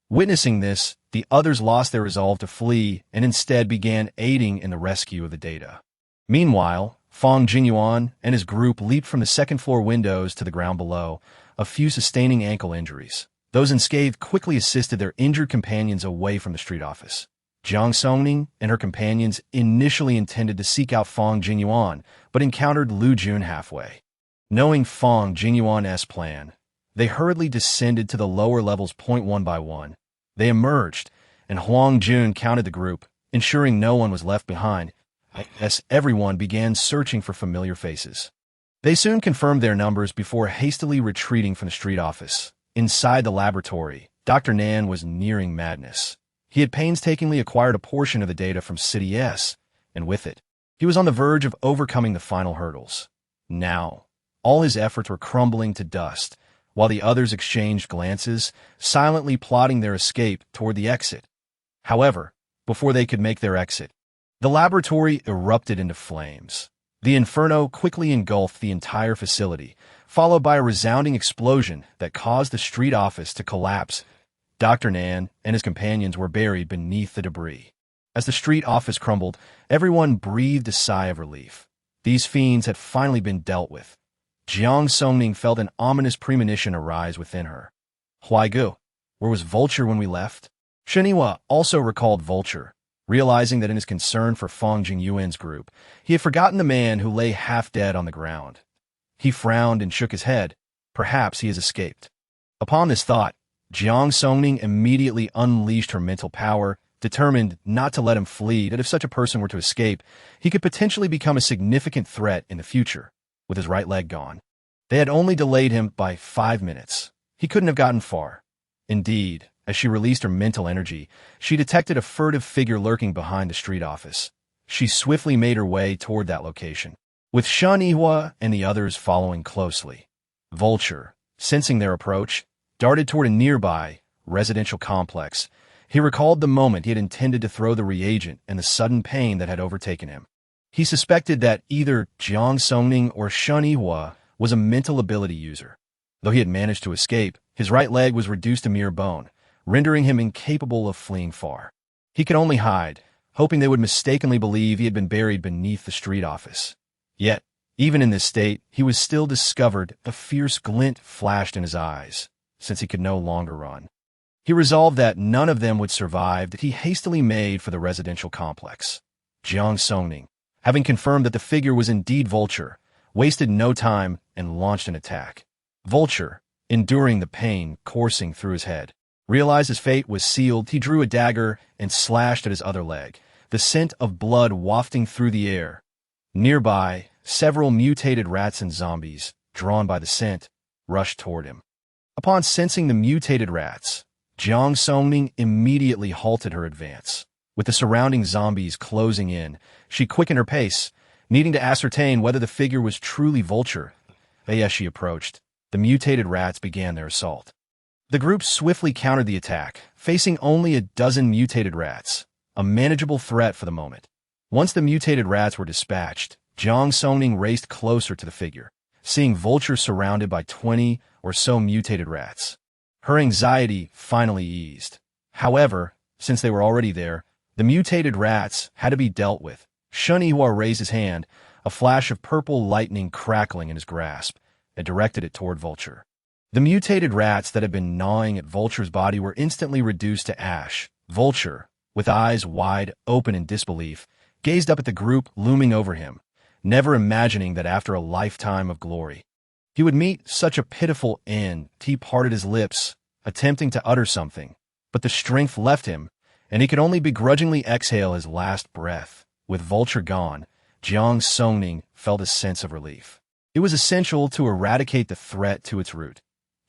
Witnessing this, the others lost their resolve to flee and instead began aiding in the rescue of the data. Meanwhile, Fong Jingyuan and his group leaped from the second-floor windows to the ground below, a few sustaining ankle injuries. Those unscathed quickly assisted their injured companions away from the street office. Jiang Songning and her companions initially intended to seek out Fong Jingyuan, but encountered Lu Jun halfway. Knowing Fong Jingyuan's plan, they hurriedly descended to the lower levels. One by one, they emerged, and Huang Jun counted the group, ensuring no one was left behind, as everyone began searching for familiar faces. They soon confirmed their numbers before hastily retreating from the street office. Inside the laboratory, Dr. Nan was nearing madness. He had painstakingly acquired a portion of the data from City S, and with it, he was on the verge of overcoming the final hurdles. Now, all his efforts were crumbling to dust, while the others exchanged glances, silently plotting their escape toward the exit. However, before they could make their exit, the laboratory erupted into flames. The inferno quickly engulfed the entire facility, followed by a resounding explosion that caused the street office to collapse. Dr. Nan and his companions were buried beneath the debris. As the street office crumbled, everyone breathed a sigh of relief. These fiends had finally been dealt with. Jiang Songning felt an ominous premonition arise within her. Huaigu, where was Vulture when we left? Sheniwa also recalled Vulture, realizing that in his concern for Fang Jingyuan's group, he had forgotten the man who lay half dead on the ground. He frowned and shook his head. Perhaps he has escaped. Upon this thought, Jiang Songning immediately unleashed her mental power, determined not to let him flee, that if such a person were to escape, he could potentially become a significant threat in the future, with his right leg gone. They had only delayed him by 5 minutes. He couldn't have gotten far. Indeed, as she released her mental energy, she detected a furtive figure lurking behind the street office. She swiftly made her way toward that location, with Shen Yihua and the others following closely. Vulture, sensing their approach, darted toward a nearby residential complex. He recalled the moment he had intended to throw the reagent and the sudden pain that had overtaken him. He suspected that either Jiang Songning or Shen Yihua was a mental ability user. Though he had managed to escape, his right leg was reduced to mere bone, rendering him incapable of fleeing far. He could only hide, hoping they would mistakenly believe he had been buried beneath the street office. Yet, even in this state, he was still discovered. A fierce glint flashed in his eyes, since he could no longer run. He resolved that none of them would survive, that he hastily made for the residential complex. Jiang Songning, having confirmed that the figure was indeed Vulture, wasted no time and launched an attack. Vulture, enduring the pain coursing through his head, realized his fate was sealed. He drew a dagger and slashed at his other leg, the scent of blood wafting through the air. Nearby, several mutated rats and zombies, drawn by the scent, rushed toward him. Upon sensing the mutated rats, Jiang Songning immediately halted her advance. With the surrounding zombies closing in, she quickened her pace, needing to ascertain whether the figure was truly Vulture. As she approached, the mutated rats began their assault. The group swiftly countered the attack, facing only a dozen mutated rats, a manageable threat for the moment. Once the mutated rats were dispatched, Jiang Songning raced closer to the figure, seeing Vulture surrounded by 20 or so mutated rats. Her anxiety finally eased. However, since they were already there, the mutated rats had to be dealt with. Shen Yihua raised his hand, a flash of purple lightning crackling in his grasp, and directed it toward Vulture. The mutated rats that had been gnawing at Vulture's body were instantly reduced to ash. Vulture, with eyes wide open in disbelief, gazed up at the group looming over him, never imagining that after a lifetime of glory, he would meet such a pitiful end. He parted his lips, attempting to utter something, but the strength left him, and he could only begrudgingly exhale his last breath. With Vulture gone, Jiang Songning felt a sense of relief. It was essential to eradicate the threat to its root.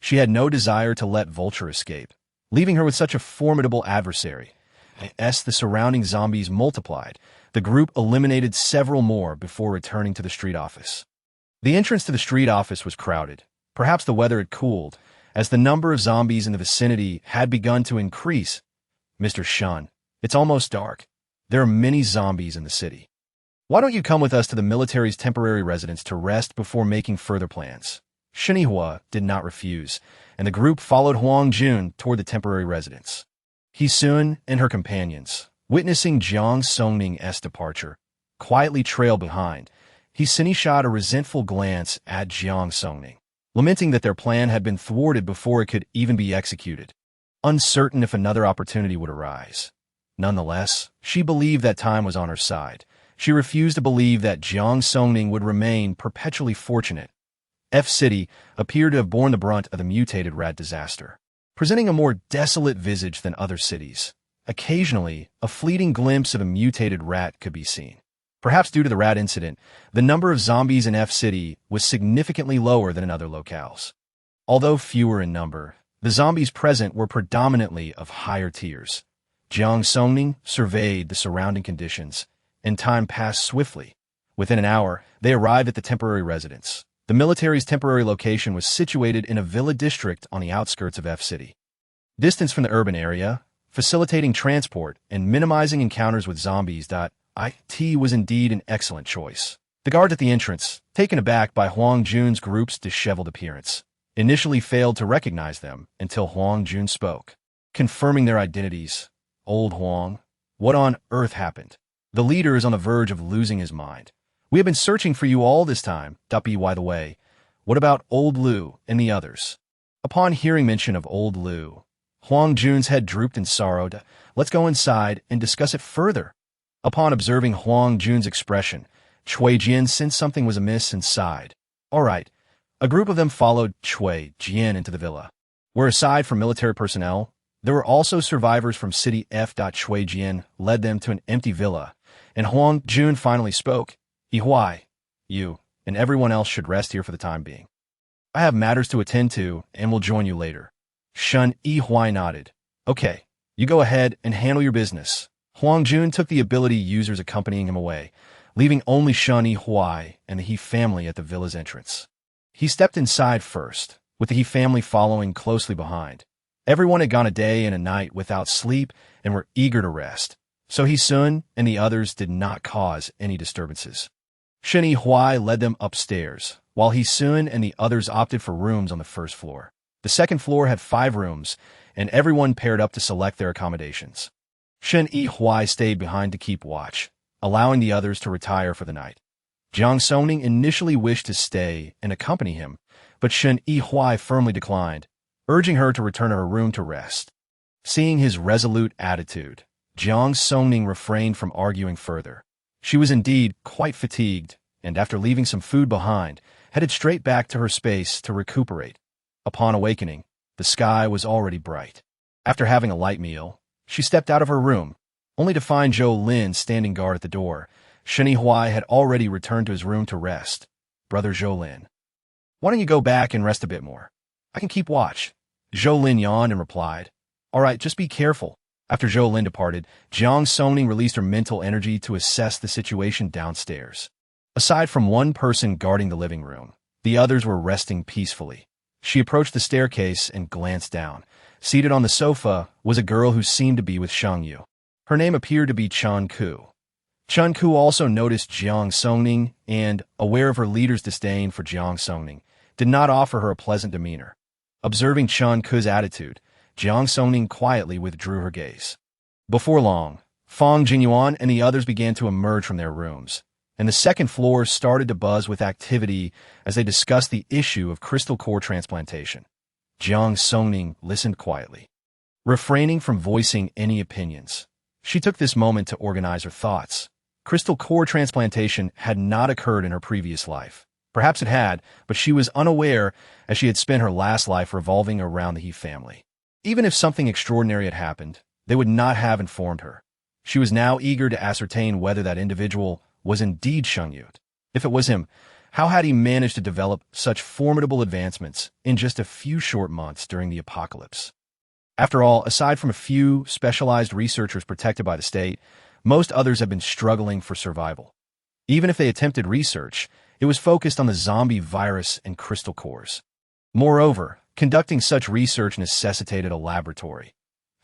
She had no desire to let Vulture escape, leaving her with such a formidable adversary. As the surrounding zombies multiplied, the group eliminated several more before returning to the street office. The entrance to the street office was crowded. Perhaps the weather had cooled, as the number of zombies in the vicinity had begun to increase. Mr. Shun, it's almost dark. There are many zombies in the city. Why don't you come with us to the military's temporary residence to rest before making further plans? Shen Yihua did not refuse, and the group followed Huang Jun toward the temporary residence. He-sun and her companions, witnessing Jiang Songning's departure, quietly trailed behind. He-sun shot a resentful glance at Jiang Songning, lamenting that their plan had been thwarted before it could even be executed, uncertain if another opportunity would arise. Nonetheless, she believed that time was on her side. She refused to believe that Jiang Songning would remain perpetually fortunate. F-City appeared to have borne the brunt of the mutated rat disaster, presenting a more desolate visage than other cities. Occasionally, a fleeting glimpse of a mutated rat could be seen. Perhaps due to the rat incident, the number of zombies in F-City was significantly lower than in other locales. Although fewer in number, the zombies present were predominantly of higher tiers. Jiang Songning surveyed the surrounding conditions, and time passed swiftly. Within an hour, they arrived at the temporary residence. The military's temporary location was situated in a villa district on the outskirts of F-City. Distance from the urban area, facilitating transport, and minimizing encounters with zombies. It was indeed an excellent choice. The guard at the entrance, taken aback by Huang Jun's group's disheveled appearance, initially failed to recognize them until Huang Jun spoke, confirming their identities. Old Huang, what on earth happened? The leader is on the verge of losing his mind. We have been searching for you all this time. By the way, What about old Lu and the others? Upon hearing mention of old Lu, Huang Jun's head drooped in sorrow. Let's go inside and discuss it further. Upon observing Huang Jun's expression, Cui Jian sensed something was amiss and sighed. All right. A group of them followed Cui Jian into the villa, where aside from military personnel, there were also survivors from City F. Cui Jian led them to an empty villa, and Huang Jun finally spoke. Yihuai, you and everyone else should rest here for the time being. I have matters to attend to and will join you later. Shun Yihuai nodded. Okay, you go ahead and handle your business. Huang Jun took the ability users accompanying him away, leaving only Shun Yihuai and the He family at the villa's entrance. He stepped inside first, with the He family following closely behind. Everyone had gone a day and a night without sleep and were eager to rest, so He Sun and the others did not cause any disturbances. Shen Yihuai led them upstairs, while He Sun and the others opted for rooms on the first floor. The second floor had 5 rooms, and everyone paired up to select their accommodations. Shen Yihuai stayed behind to keep watch, allowing the others to retire for the night. Jiang Songning initially wished to stay and accompany him, but Shen Yihuai firmly declined, urging her to return to her room to rest. Seeing his resolute attitude, Jiang Songning refrained from arguing further. She was indeed quite fatigued, and after leaving some food behind, headed straight back to her space to recuperate. Upon awakening, the sky was already bright. After having a light meal, she stepped out of her room, only to find Zhou Lin standing guard at the door. Shen Yihuai had already returned to his room to rest. Brother Zhou Lin, why don't you go back and rest a bit more? I can keep watch. Zhou Lin yawned and replied, all right, just be careful. After Zhou Lin departed, Jiang Songning released her mental energy to assess the situation downstairs. Aside from one person guarding the living room, the others were resting peacefully. She approached the staircase and glanced down. Seated on the sofa was a girl who seemed to be with Shang Yu. Her name appeared to be Chen Ku. Chen Ku also noticed Jiang Songning and, aware of her leader's disdain for Jiang Songning, did not offer her a pleasant demeanor. Observing Chen Ku's attitude, Jiang Songning quietly withdrew her gaze. Before long, Fang Jingyuan and the others began to emerge from their rooms, and the second floor started to buzz with activity as they discussed the issue of crystal core transplantation. Jiang Songning listened quietly, refraining from voicing any opinions. She took this moment to organize her thoughts. Crystal core transplantation had not occurred in her previous life. Perhaps it had, but she was unaware as she had spent her last life revolving around the He family. Even if something extraordinary had happened, they would not have informed her. She was now eager to ascertain whether that individual was indeed Shang Yu. If it was him, how had he managed to develop such formidable advancements in just a few short months during the apocalypse? After all, aside from a few specialized researchers protected by the state, most others have been struggling for survival. Even if they attempted research, it was focused on the zombie virus and crystal cores. Moreover, conducting such research necessitated a laboratory.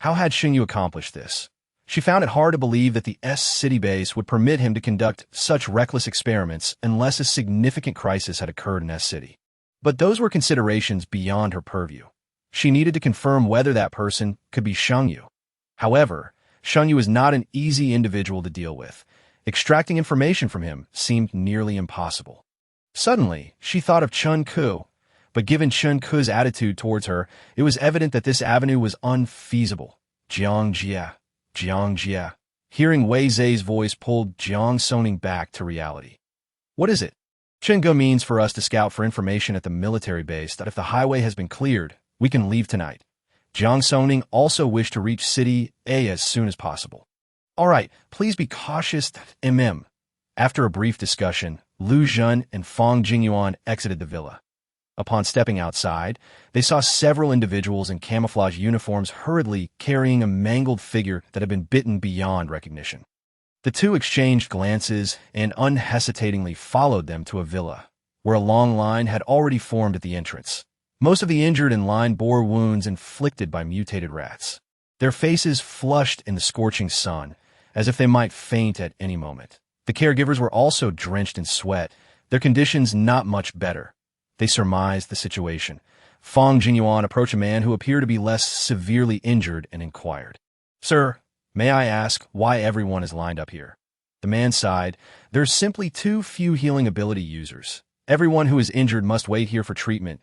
How had Xing Yu accomplished this? She found it hard to believe that the S-City base would permit him to conduct such reckless experiments unless a significant crisis had occurred in S-City. But those were considerations beyond her purview. She needed to confirm whether that person could be Shang Yu. However, Shang Yu was not an easy individual to deal with. Extracting information from him seemed nearly impossible. Suddenly, she thought of Chen Ku, but given Chen Ku's attitude towards her, it was evident that this avenue was unfeasible. Jiang Jia. Hearing Wei Zai's voice pulled Jiang Songning back to reality. What is it? Chen Gu means for us to scout for information at the military base that if the highway has been cleared, we can leave tonight. Jiang Songning also wished to reach City A as soon as possible. All right, please be cautious, After a brief discussion, Lu Zhen and Fang Jingyuan exited the villa. Upon stepping outside, they saw several individuals in camouflage uniforms hurriedly carrying a mangled figure that had been bitten beyond recognition. The two exchanged glances and unhesitatingly followed them to a villa, where a long line had already formed at the entrance. Most of the injured in line bore wounds inflicted by mutated rats. Their faces flushed in the scorching sun, as if they might faint at any moment. The caregivers were also drenched in sweat, their conditions not much better. They surmised the situation. Fang Jingyuan approached a man who appeared to be less severely injured and inquired, "Sir, may I ask why everyone is lined up here?" The man sighed. "There's simply too few healing ability users. Everyone who is injured must wait here for treatment.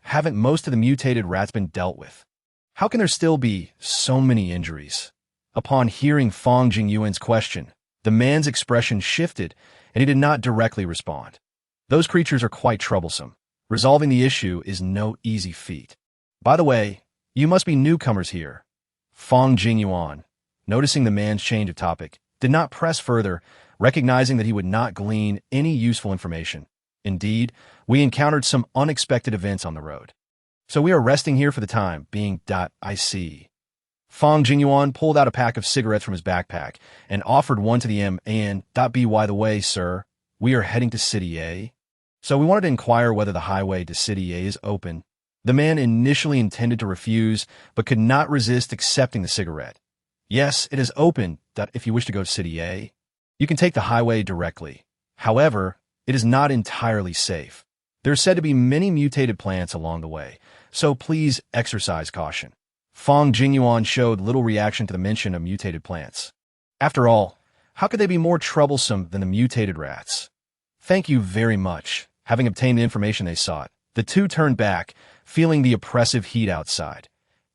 Haven't most of the mutated rats been dealt with? How can there still be so many injuries? Upon hearing Fong Jingyuan's question, the man's expression shifted, and he did not directly respond. Those creatures are quite troublesome. Resolving the issue is no easy feat. By the way, you must be newcomers here. Fong Jingyuan, noticing the man's change of topic, did not press further, recognizing that he would not glean any useful information. Indeed, we encountered some unexpected events on the road. So we are resting here for the time being. I see. Fong Jingyuan pulled out a pack of cigarettes from his backpack and offered one to the man. By the way, sir, we are heading to City A. So we wanted to inquire whether the highway to City A is open. The man initially intended to refuse, but could not resist accepting the cigarette. Yes, it is open. If you wish to go to City A, you can take the highway directly. However, it is not entirely safe. There are said to be many mutated plants along the way, so please exercise caution. Fong Jingyuan showed little reaction to the mention of mutated plants. After all, how could they be more troublesome than the mutated rats? Thank you very much. Having obtained the information they sought, the two turned back, feeling the oppressive heat outside.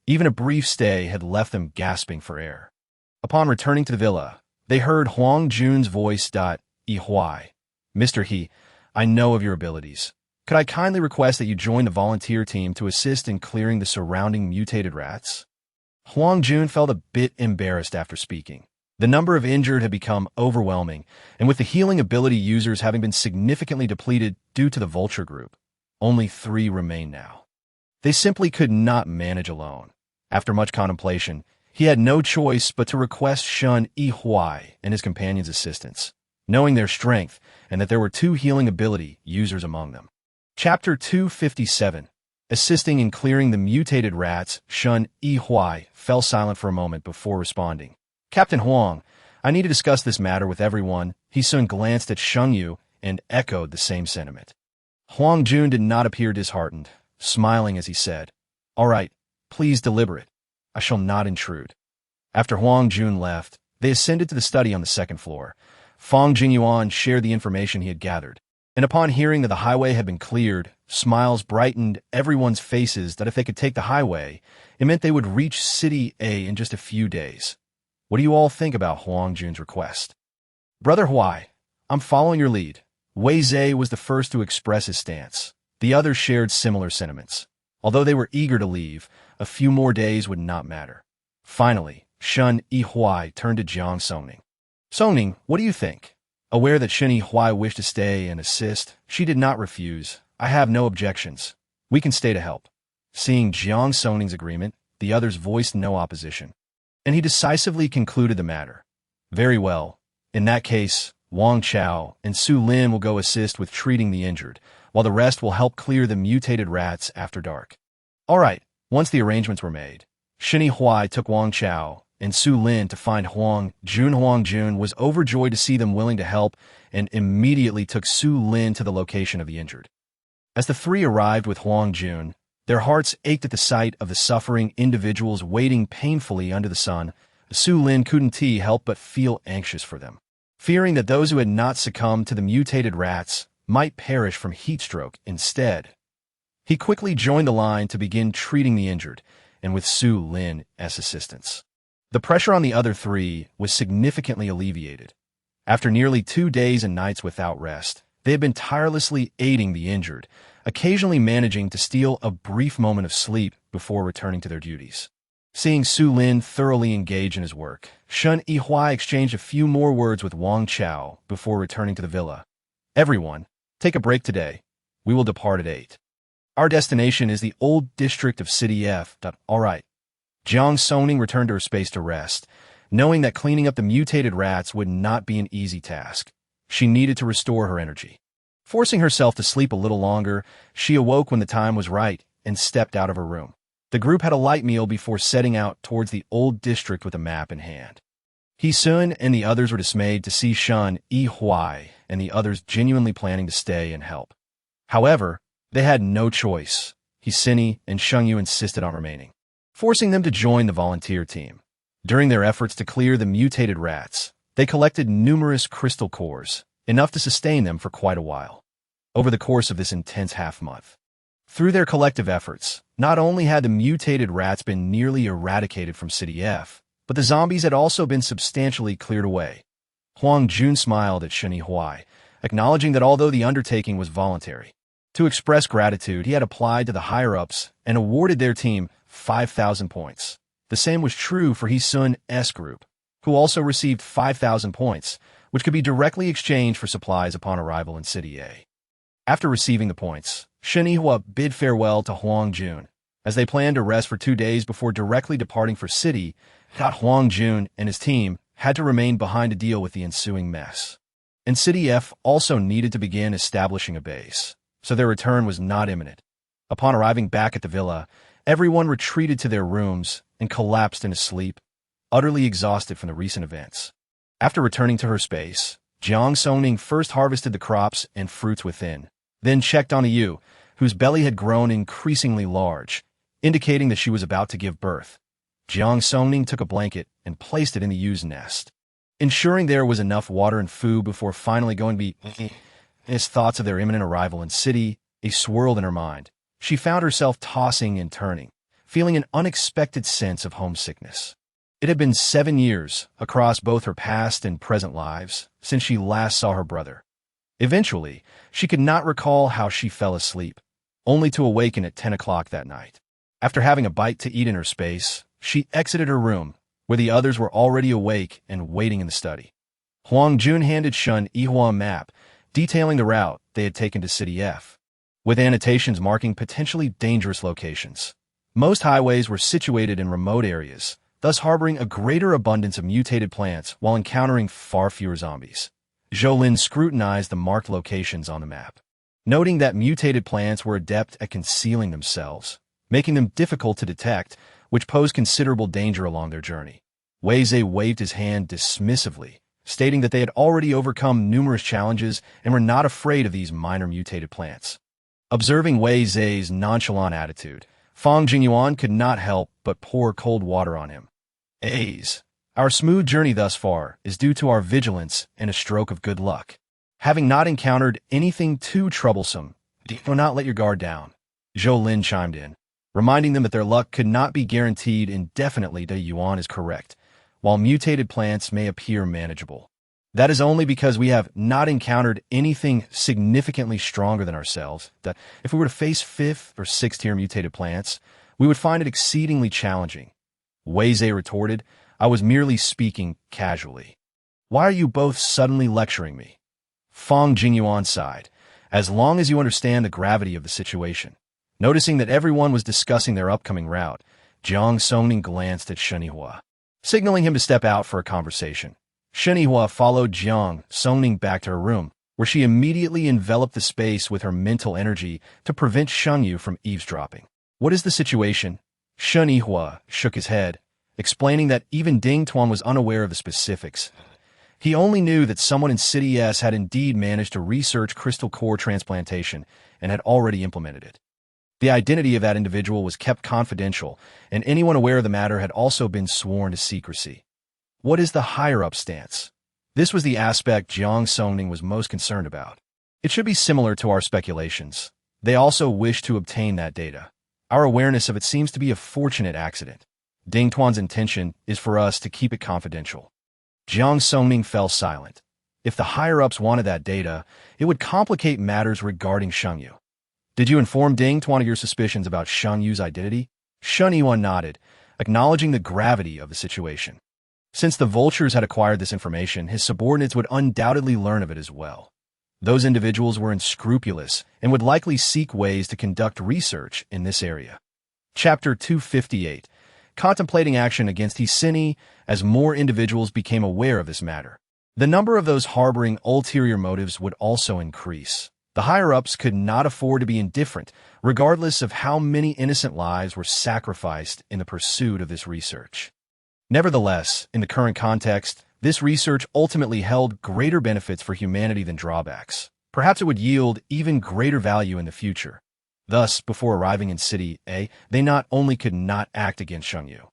Even a brief stay had left them gasping for air. Upon returning to the villa, they heard Huang Jun's voice. Huai. Mr. He, I know of your abilities. Could I kindly request that you join the volunteer team to assist in clearing the surrounding mutated rats? Huang Jun felt a bit embarrassed after speaking. The number of injured had become overwhelming, and with the healing ability users having been significantly depleted due to the vulture group, only 3 remain now. They simply could not manage alone. After much contemplation, he had no choice but to request Shun Huai and his companion's assistance, knowing their strength and that there were 2 healing ability users among them. Chapter 257. Assisting in clearing the mutated rats, Shun Huai fell silent for a moment before responding. Captain Huang, I need to discuss this matter with everyone. He soon glanced at Shengyu and echoed the same sentiment. Huang Jun did not appear disheartened, smiling as he said, All right, please deliberate. I shall not intrude. After Huang Jun left, they ascended to the study on the 2nd floor. Fong Jingyuan shared the information he had gathered, and upon hearing that the highway had been cleared, smiles brightened everyone's faces that if they could take the highway, it meant they would reach City A in just a few days. What do you all think about Huang Jun's request? Brother Huai, I'm following your lead. Wei Zhe was the first to express his stance. The others shared similar sentiments. Although they were eager to leave, a few more days would not matter. Finally, Shun Huai turned to Jiang Songning. Songning, what do you think? Aware that Shun Huai wished to stay and assist, she did not refuse. I have no objections. We can stay to help. Seeing Jiang Songning's agreement, the others voiced no opposition, and he decisively concluded the matter. Very well. In that case, Wang Chao and Su Lin will go assist with treating the injured, while the rest will help clear the mutated rats after dark. All right. Once the arrangements were made, Shun Huai took Wang Chao and Su Lin to find Huang Jun. Huang Jun was overjoyed to see them willing to help and immediately took Su Lin to the location of the injured. As the 3 arrived with Huang Jun, their hearts ached at the sight of the suffering individuals waiting painfully under the sun. Su Lin couldn't help but feel anxious for them, fearing that those who had not succumbed to the mutated rats might perish from heat stroke instead. He quickly joined the line to begin treating the injured, and with Su Lin's assistance, the pressure on the other 3 was significantly alleviated. After nearly 2 days and nights without rest, they had been tirelessly aiding the injured, occasionally managing to steal a brief moment of sleep before returning to their duties. Seeing Su Lin thoroughly engage in his work, Shun Huai exchanged a few more words with Wang Chao before returning to the villa. Everyone, take a break today. We will depart at 8. Our destination is the old district of City F. All right. Jiang Songning returned to her space to rest, knowing that cleaning up the mutated rats would not be an easy task. She needed to restore her energy. Forcing herself to sleep a little longer, she awoke when the time was right and stepped out of her room. The group had a light meal before setting out towards the old district with a map in hand. He-sun and the others were dismayed to see Shun Huai and the others genuinely planning to stay and help. However, they had no choice. He-Sini and Shengyu insisted on remaining, forcing them to join the volunteer team. During their efforts to clear the mutated rats, they collected numerous crystal cores, enough to sustain them for quite a while. over the course of this intense half-month. Through their collective efforts, not only had the mutated rats been nearly eradicated from City F, but the zombies had also been substantially cleared away. Huang Jun smiled at Shen Yihuai, acknowledging that although the undertaking was voluntary, to express gratitude, he had applied to the higher-ups and awarded their team 5,000 points. The same was true for Hesun's group, who also received 5,000 points, which could be directly exchanged for supplies upon arrival in City A. After receiving the points, Shen Yihua bid farewell to Huang Jun, as they planned to rest for 2 days before directly departing for City. Huang Jun and his team had to remain behind to deal with the ensuing mess. And City F also needed to begin establishing a base, so their return was not imminent. Upon arriving back at the villa, everyone retreated to their rooms and collapsed into sleep, utterly exhausted from the recent events. After returning to her space, Jiang Songning first harvested the crops and fruits within, then checked on Yu, whose belly had grown increasingly large, indicating that she was about to give birth. Jiang Songning took a blanket and placed it in the Yu's nest, ensuring there was enough water and food before finally going to be. As thoughts of their imminent arrival in City swirled in her mind, she found herself tossing and turning, feeling an unexpected sense of homesickness. It had been 7 years, across both her past and present lives, since she last saw her brother. Eventually, she could not recall how she fell asleep, only to awaken at 10 o'clock that night. After having a bite to eat in her space, she exited her room, where the others were already awake and waiting in the study. Huang Jun handed Shen Yihua a map, detailing the route they had taken to City F, with annotations marking potentially dangerous locations. Most highways were situated in remote areas, thus harboring a greater abundance of mutated plants while encountering far fewer zombies. Zhou scrutinized the marked locations on the map, noting that mutated plants were adept at concealing themselves, making them difficult to detect, which posed considerable danger along their journey. Wei Zhe waved his hand dismissively, stating that they had already overcome numerous challenges and were not afraid of these minor mutated plants. Observing Wei Zhe's nonchalant attitude, Fang Jingyuan could not help but pour cold water on him. Our smooth journey thus far is due to our vigilance and a stroke of good luck. Having not encountered anything too troublesome, do not let your guard down. Zhou Lin chimed in, reminding them that their luck could not be guaranteed indefinitely. De Yuan is correct. While mutated plants may appear manageable, that is only because we have not encountered anything significantly stronger than ourselves. That if we were to face 5th or 6th tier mutated plants, we would find it exceedingly challenging. Wei Zhe retorted, I was merely speaking casually. Why are you both suddenly lecturing me? Fang Jingyuan sighed, as long as you understand the gravity of the situation. Noticing that everyone was discussing their upcoming route, Jiang Songning glanced at Shen Yihua, signaling him to step out for a conversation. Shen Yihua followed Jiang Songning back to her room, where she immediately enveloped the space with her mental energy to prevent Shen Yu from eavesdropping. What is the situation? Shen Yihua shook his head, explaining that even Ding Tuan was unaware of the specifics. He only knew that someone in City S had indeed managed to research crystal core transplantation and had already implemented it. The identity of that individual was kept confidential, and anyone aware of the matter had also been sworn to secrecy. What is the higher-up stance? This was the aspect Jiang Songning was most concerned about. It should be similar to our speculations. They also wish to obtain that data. Our awareness of it seems to be a fortunate accident. Ding Tuan's intention is for us to keep it confidential. Jiang Songning fell silent. If the higher-ups wanted that data, it would complicate matters regarding Shen Yu. Did you inform Ding Tuan of your suspicions about Shen Yu's identity? Shen Yuan nodded, acknowledging the gravity of the situation. Since the vultures had acquired this information, his subordinates would undoubtedly learn of it as well. Those individuals were unscrupulous and would likely seek ways to conduct research in this area. Chapter 258. Contemplating action against Hesini as more individuals became aware of this matter. The number of those harboring ulterior motives would also increase. The higher-ups could not afford to be indifferent, regardless of how many innocent lives were sacrificed in the pursuit of this research. Nevertheless, in the current context, this research ultimately held greater benefits for humanity than drawbacks. Perhaps it would yield even greater value in the future. Thus, before arriving in City A, they not only could not act against Shen Yu,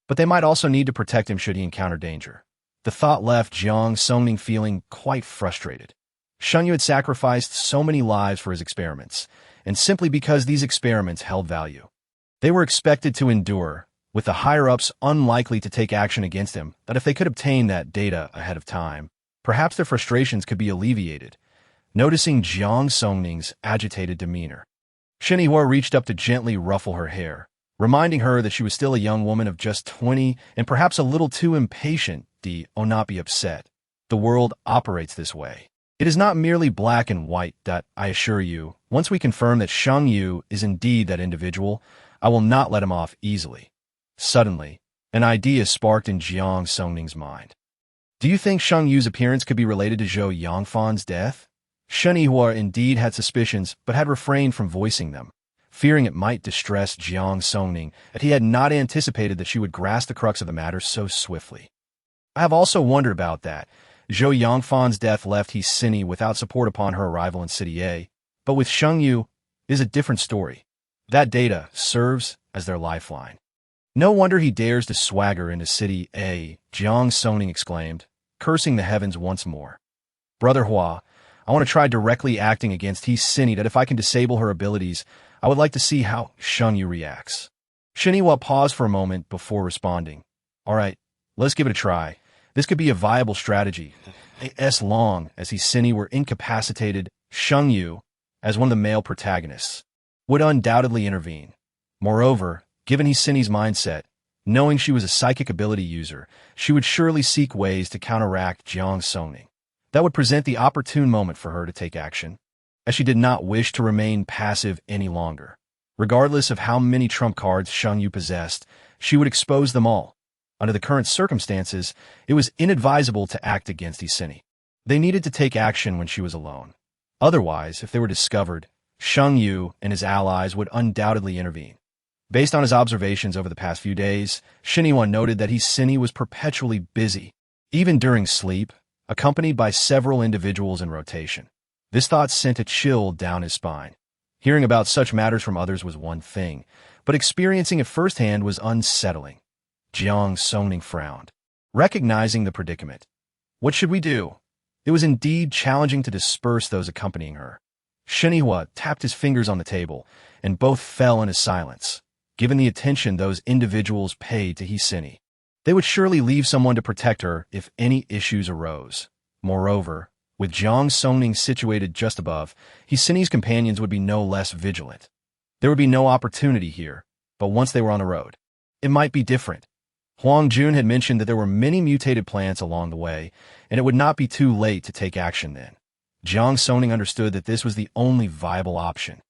but they might also need to protect him should he encounter danger. The thought left Jiang Songning feeling quite frustrated. Sheng Yu had sacrificed so many lives for his experiments, and simply because these experiments held value. They were expected to endure, with the higher-ups unlikely to take action against him, that if they could obtain that data ahead of time, perhaps their frustrations could be alleviated. Noticing Jiang Songning's agitated demeanor, Shen Yihua reached up to gently ruffle her hair, reminding her that she was still a young woman of just 20 and perhaps a little too impatient. Oh, not be upset. The world operates this way. It is not merely black and white. I assure you, once we confirm that Sheng Yu is indeed that individual, I will not let him off easily. Suddenly, an idea sparked in Jiang Songning's mind. Do you think Sheng Yu's appearance could be related to Zhou Yangfan's death? Shen Yihua indeed had suspicions, but had refrained from voicing them, fearing it might distress Jiang Songning, that he had not anticipated that she would grasp the crux of the matter so swiftly. I have also wondered about that. Zhou Yangfan's death left He Sini without support upon her arrival in City A, but with Sheng Yu is a different story. That data serves as their lifeline. No wonder he dares to swagger into City A, Jiang Songning exclaimed, cursing the heavens once more. Brother Hua, I want to try directly acting against He Sini, that if I can disable her abilities, I would like to see how Sheng Yu reacts. Shen Yihua paused for a moment before responding. All right, let's give it a try. This could be a viable strategy. As long as He Sini were incapacitated, Sheng Yu, as one of the male protagonists, would undoubtedly intervene. Moreover, given He Sini's mindset, knowing she was a psychic ability user, she would surely seek ways to counteract Jiang Songning. That would present the opportune moment for her to take action, as she did not wish to remain passive any longer. Regardless of how many trump cards Sheng Yu possessed, she would expose them all. Under the current circumstances, it was inadvisable to act against He Sini. They needed to take action when she was alone. Otherwise, if they were discovered, Sheng Yu and his allies would undoubtedly intervene. Based on his observations over the past few days, Shen Yihua noted that He Sini was perpetually busy, even during sleep, accompanied by several individuals in rotation. This thought sent a chill down his spine. Hearing about such matters from others was one thing, but experiencing it firsthand was unsettling. Jiang Songning frowned, recognizing the predicament. What should we do? It was indeed challenging to disperse those accompanying her. Shen Yihua tapped his fingers on the table, and both fell into silence, given the attention those individuals paid to He Sini. They would surely leave someone to protect her if any issues arose. Moreover, with Jiang Songning situated just above, He Sini's companions would be no less vigilant. There would be no opportunity here, but once they were on the road, it might be different. Huang Jun had mentioned that there were many mutated plants along the way, and it would not be too late to take action then. Jiang Songning understood that this was the only viable option.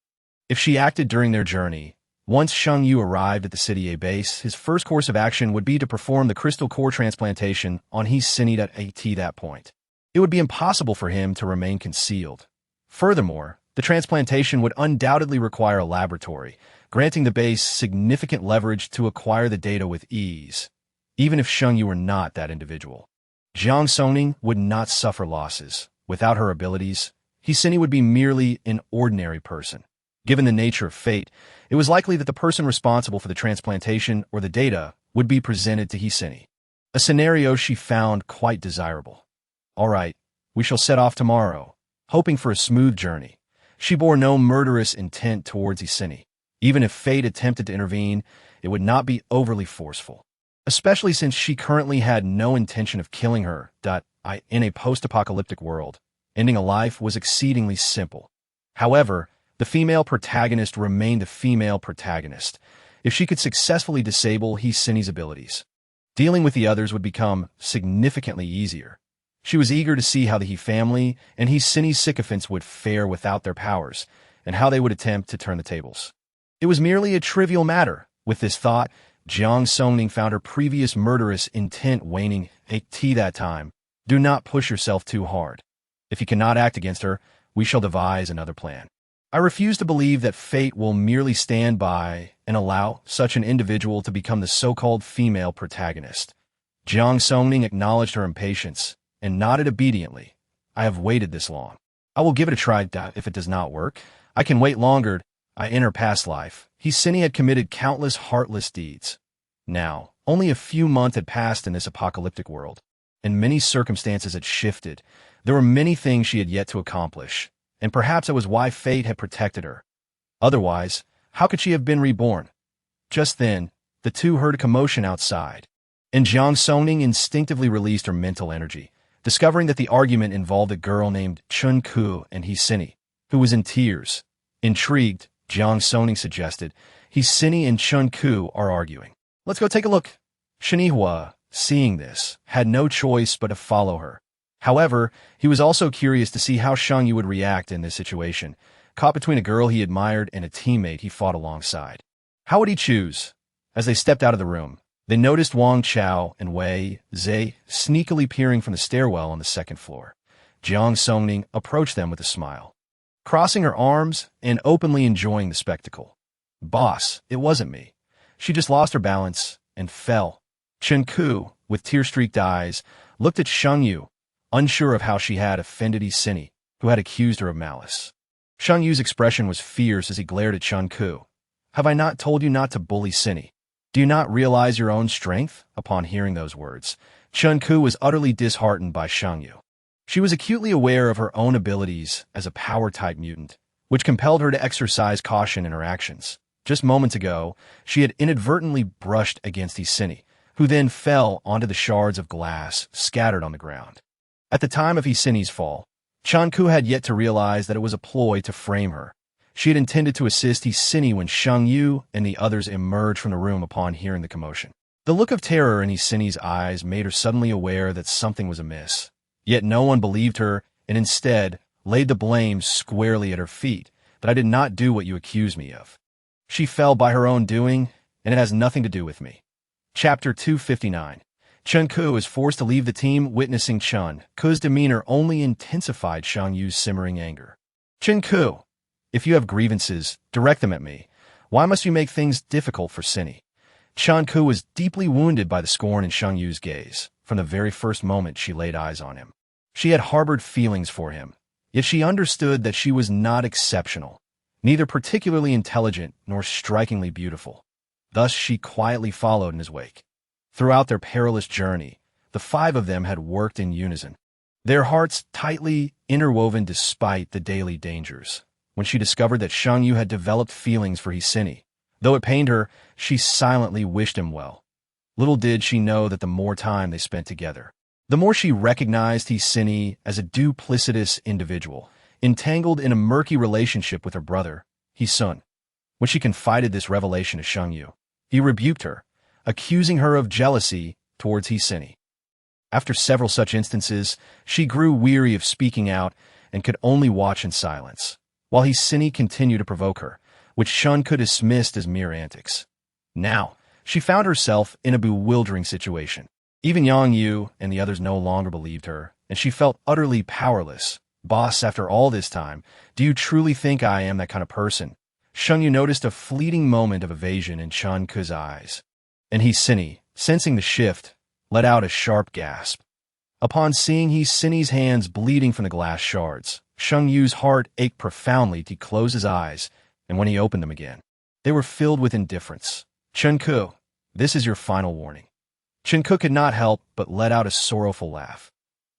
If she acted during their journey, once Sheng Yu arrived at the City A base, his first course of action would be to perform the crystal core transplantation on He Sini at that point. It would be impossible for him to remain concealed. Furthermore, the transplantation would undoubtedly require a laboratory, granting the base significant leverage to acquire the data with ease, even if Sheng Yu were not that individual. Jiang Songning would not suffer losses. Without her abilities, He Sini would be merely an ordinary person. Given the nature of fate, it was likely that the person responsible for the transplantation or the data would be presented to He Sini, a scenario she found quite desirable. All right, we shall set off tomorrow, hoping for a smooth journey. She bore no murderous intent towards He Sini. Even if fate attempted to intervene, it would not be overly forceful, especially since she currently had no intention of killing her. In a post-apocalyptic world, ending a life was exceedingly simple. However, the female protagonist remained the female protagonist. If she could successfully disable He Sini's abilities, dealing with the others would become significantly easier. She was eager to see how the He family and He Sini's sycophants would fare without their powers, and how they would attempt to turn the tables. It was merely a trivial matter. With this thought, Jiang Songning found her previous murderous intent waning. That time, do not push yourself too hard. If you cannot act against her, we shall devise another plan. I refuse to believe that fate will merely stand by and allow such an individual to become the so-called female protagonist. Jiang Songning acknowledged her impatience and nodded obediently. I have waited this long. I will give it a try. If it does not work, I can wait longer. In her past life, He Sini had committed countless heartless deeds. Now, only a few months had passed in this apocalyptic world. and many circumstances had shifted. There were many things she had yet to accomplish, and perhaps that was why fate had protected her. Otherwise, how could she have been reborn? Just then, the two heard a commotion outside, and Jiang Songning instinctively released her mental energy, discovering that the argument involved a girl named Chun-Ku and Hisini, who was in tears. Intrigued, Jiang Songning suggested, Hisini and Chun-Ku are arguing. Let's go take a look. Shinihua, seeing this, had no choice but to follow her. However, he was also curious to see how Shang would react in this situation, caught between a girl he admired and a teammate he fought alongside. How would he choose? As they stepped out of the room, they noticed Wang Chao and Wei Zhe sneakily peering from the stairwell on the second floor. Jiang Songning approached them with a smile, crossing her arms and openly enjoying the spectacle. Boss, it wasn't me. She just lost her balance and fell. Chun-Ku, with tear-streaked eyes, looked at Shang, unsure of how she had offended Hisini, who had accused her of malice. Shang-Yu's expression was fierce as he glared at Chun-Ku. Have I not told you not to bully Hisini? Do you not realize your own strength? Upon hearing those words, Chun-Ku was utterly disheartened by Shang-Yu. She was acutely aware of her own abilities as a power-type mutant, which compelled her to exercise caution in her actions. Just moments ago, she had inadvertently brushed against Hisini, who then fell onto the shards of glass scattered on the ground. At the time of Hisini's fall, Chun-Ku had yet to realize that it was a ploy to frame her. She had intended to assist Hisini when Shang-Yu and the others emerged from the room upon hearing the commotion. The look of terror in Hisini's eyes made her suddenly aware that something was amiss. Yet no one believed her and instead laid the blame squarely at her feet, that I did not do what you accuse me of. She fell by her own doing, and it has nothing to do with me. Chapter 259. Chun-Ku is forced to leave the team. Witnessing Chun-Ku's demeanor only intensified Shang-Yu's simmering anger. Chun-Ku, if you have grievances, direct them at me. Why must you make things difficult for Hisini? Chun-Ku was deeply wounded by the scorn in Shang-Yu's gaze from the very first moment she laid eyes on him. She had harbored feelings for him, yet she understood that she was not exceptional, neither particularly intelligent nor strikingly beautiful. Thus she quietly followed in his wake. Throughout their perilous journey, the five of them had worked in unison, their hearts tightly interwoven despite the daily dangers. When she discovered that Shang-Yu had developed feelings for Hisini, though it pained her, she silently wished him well. Little did she know that the more time they spent together, the more she recognized Hisini as a duplicitous individual, entangled in a murky relationship with her brother, Hisun. When she confided this revelation to Shang-Yu, he rebuked her, accusing her of jealousy towards Hisini. After several such instances, she grew weary of speaking out and could only watch in silence, while Hisini continued to provoke her, which Shun could dismiss as mere antics. Now, she found herself in a bewildering situation. Even Yang Yu and the others no longer believed her, and she felt utterly powerless. Boss, after all this time, do you truly think I am that kind of person? Shun Yu noticed a fleeting moment of evasion in Chun Ku's eyes, and Hisini, sensing the shift, let out a sharp gasp. Upon seeing Hisini's hands bleeding from the glass shards, Shun Yu's heart ached profoundly. He closed his eyes, and when he opened them again, they were filled with indifference. Chun-Ku, this is your final warning. Chun-Ku could not help but let out a sorrowful laugh.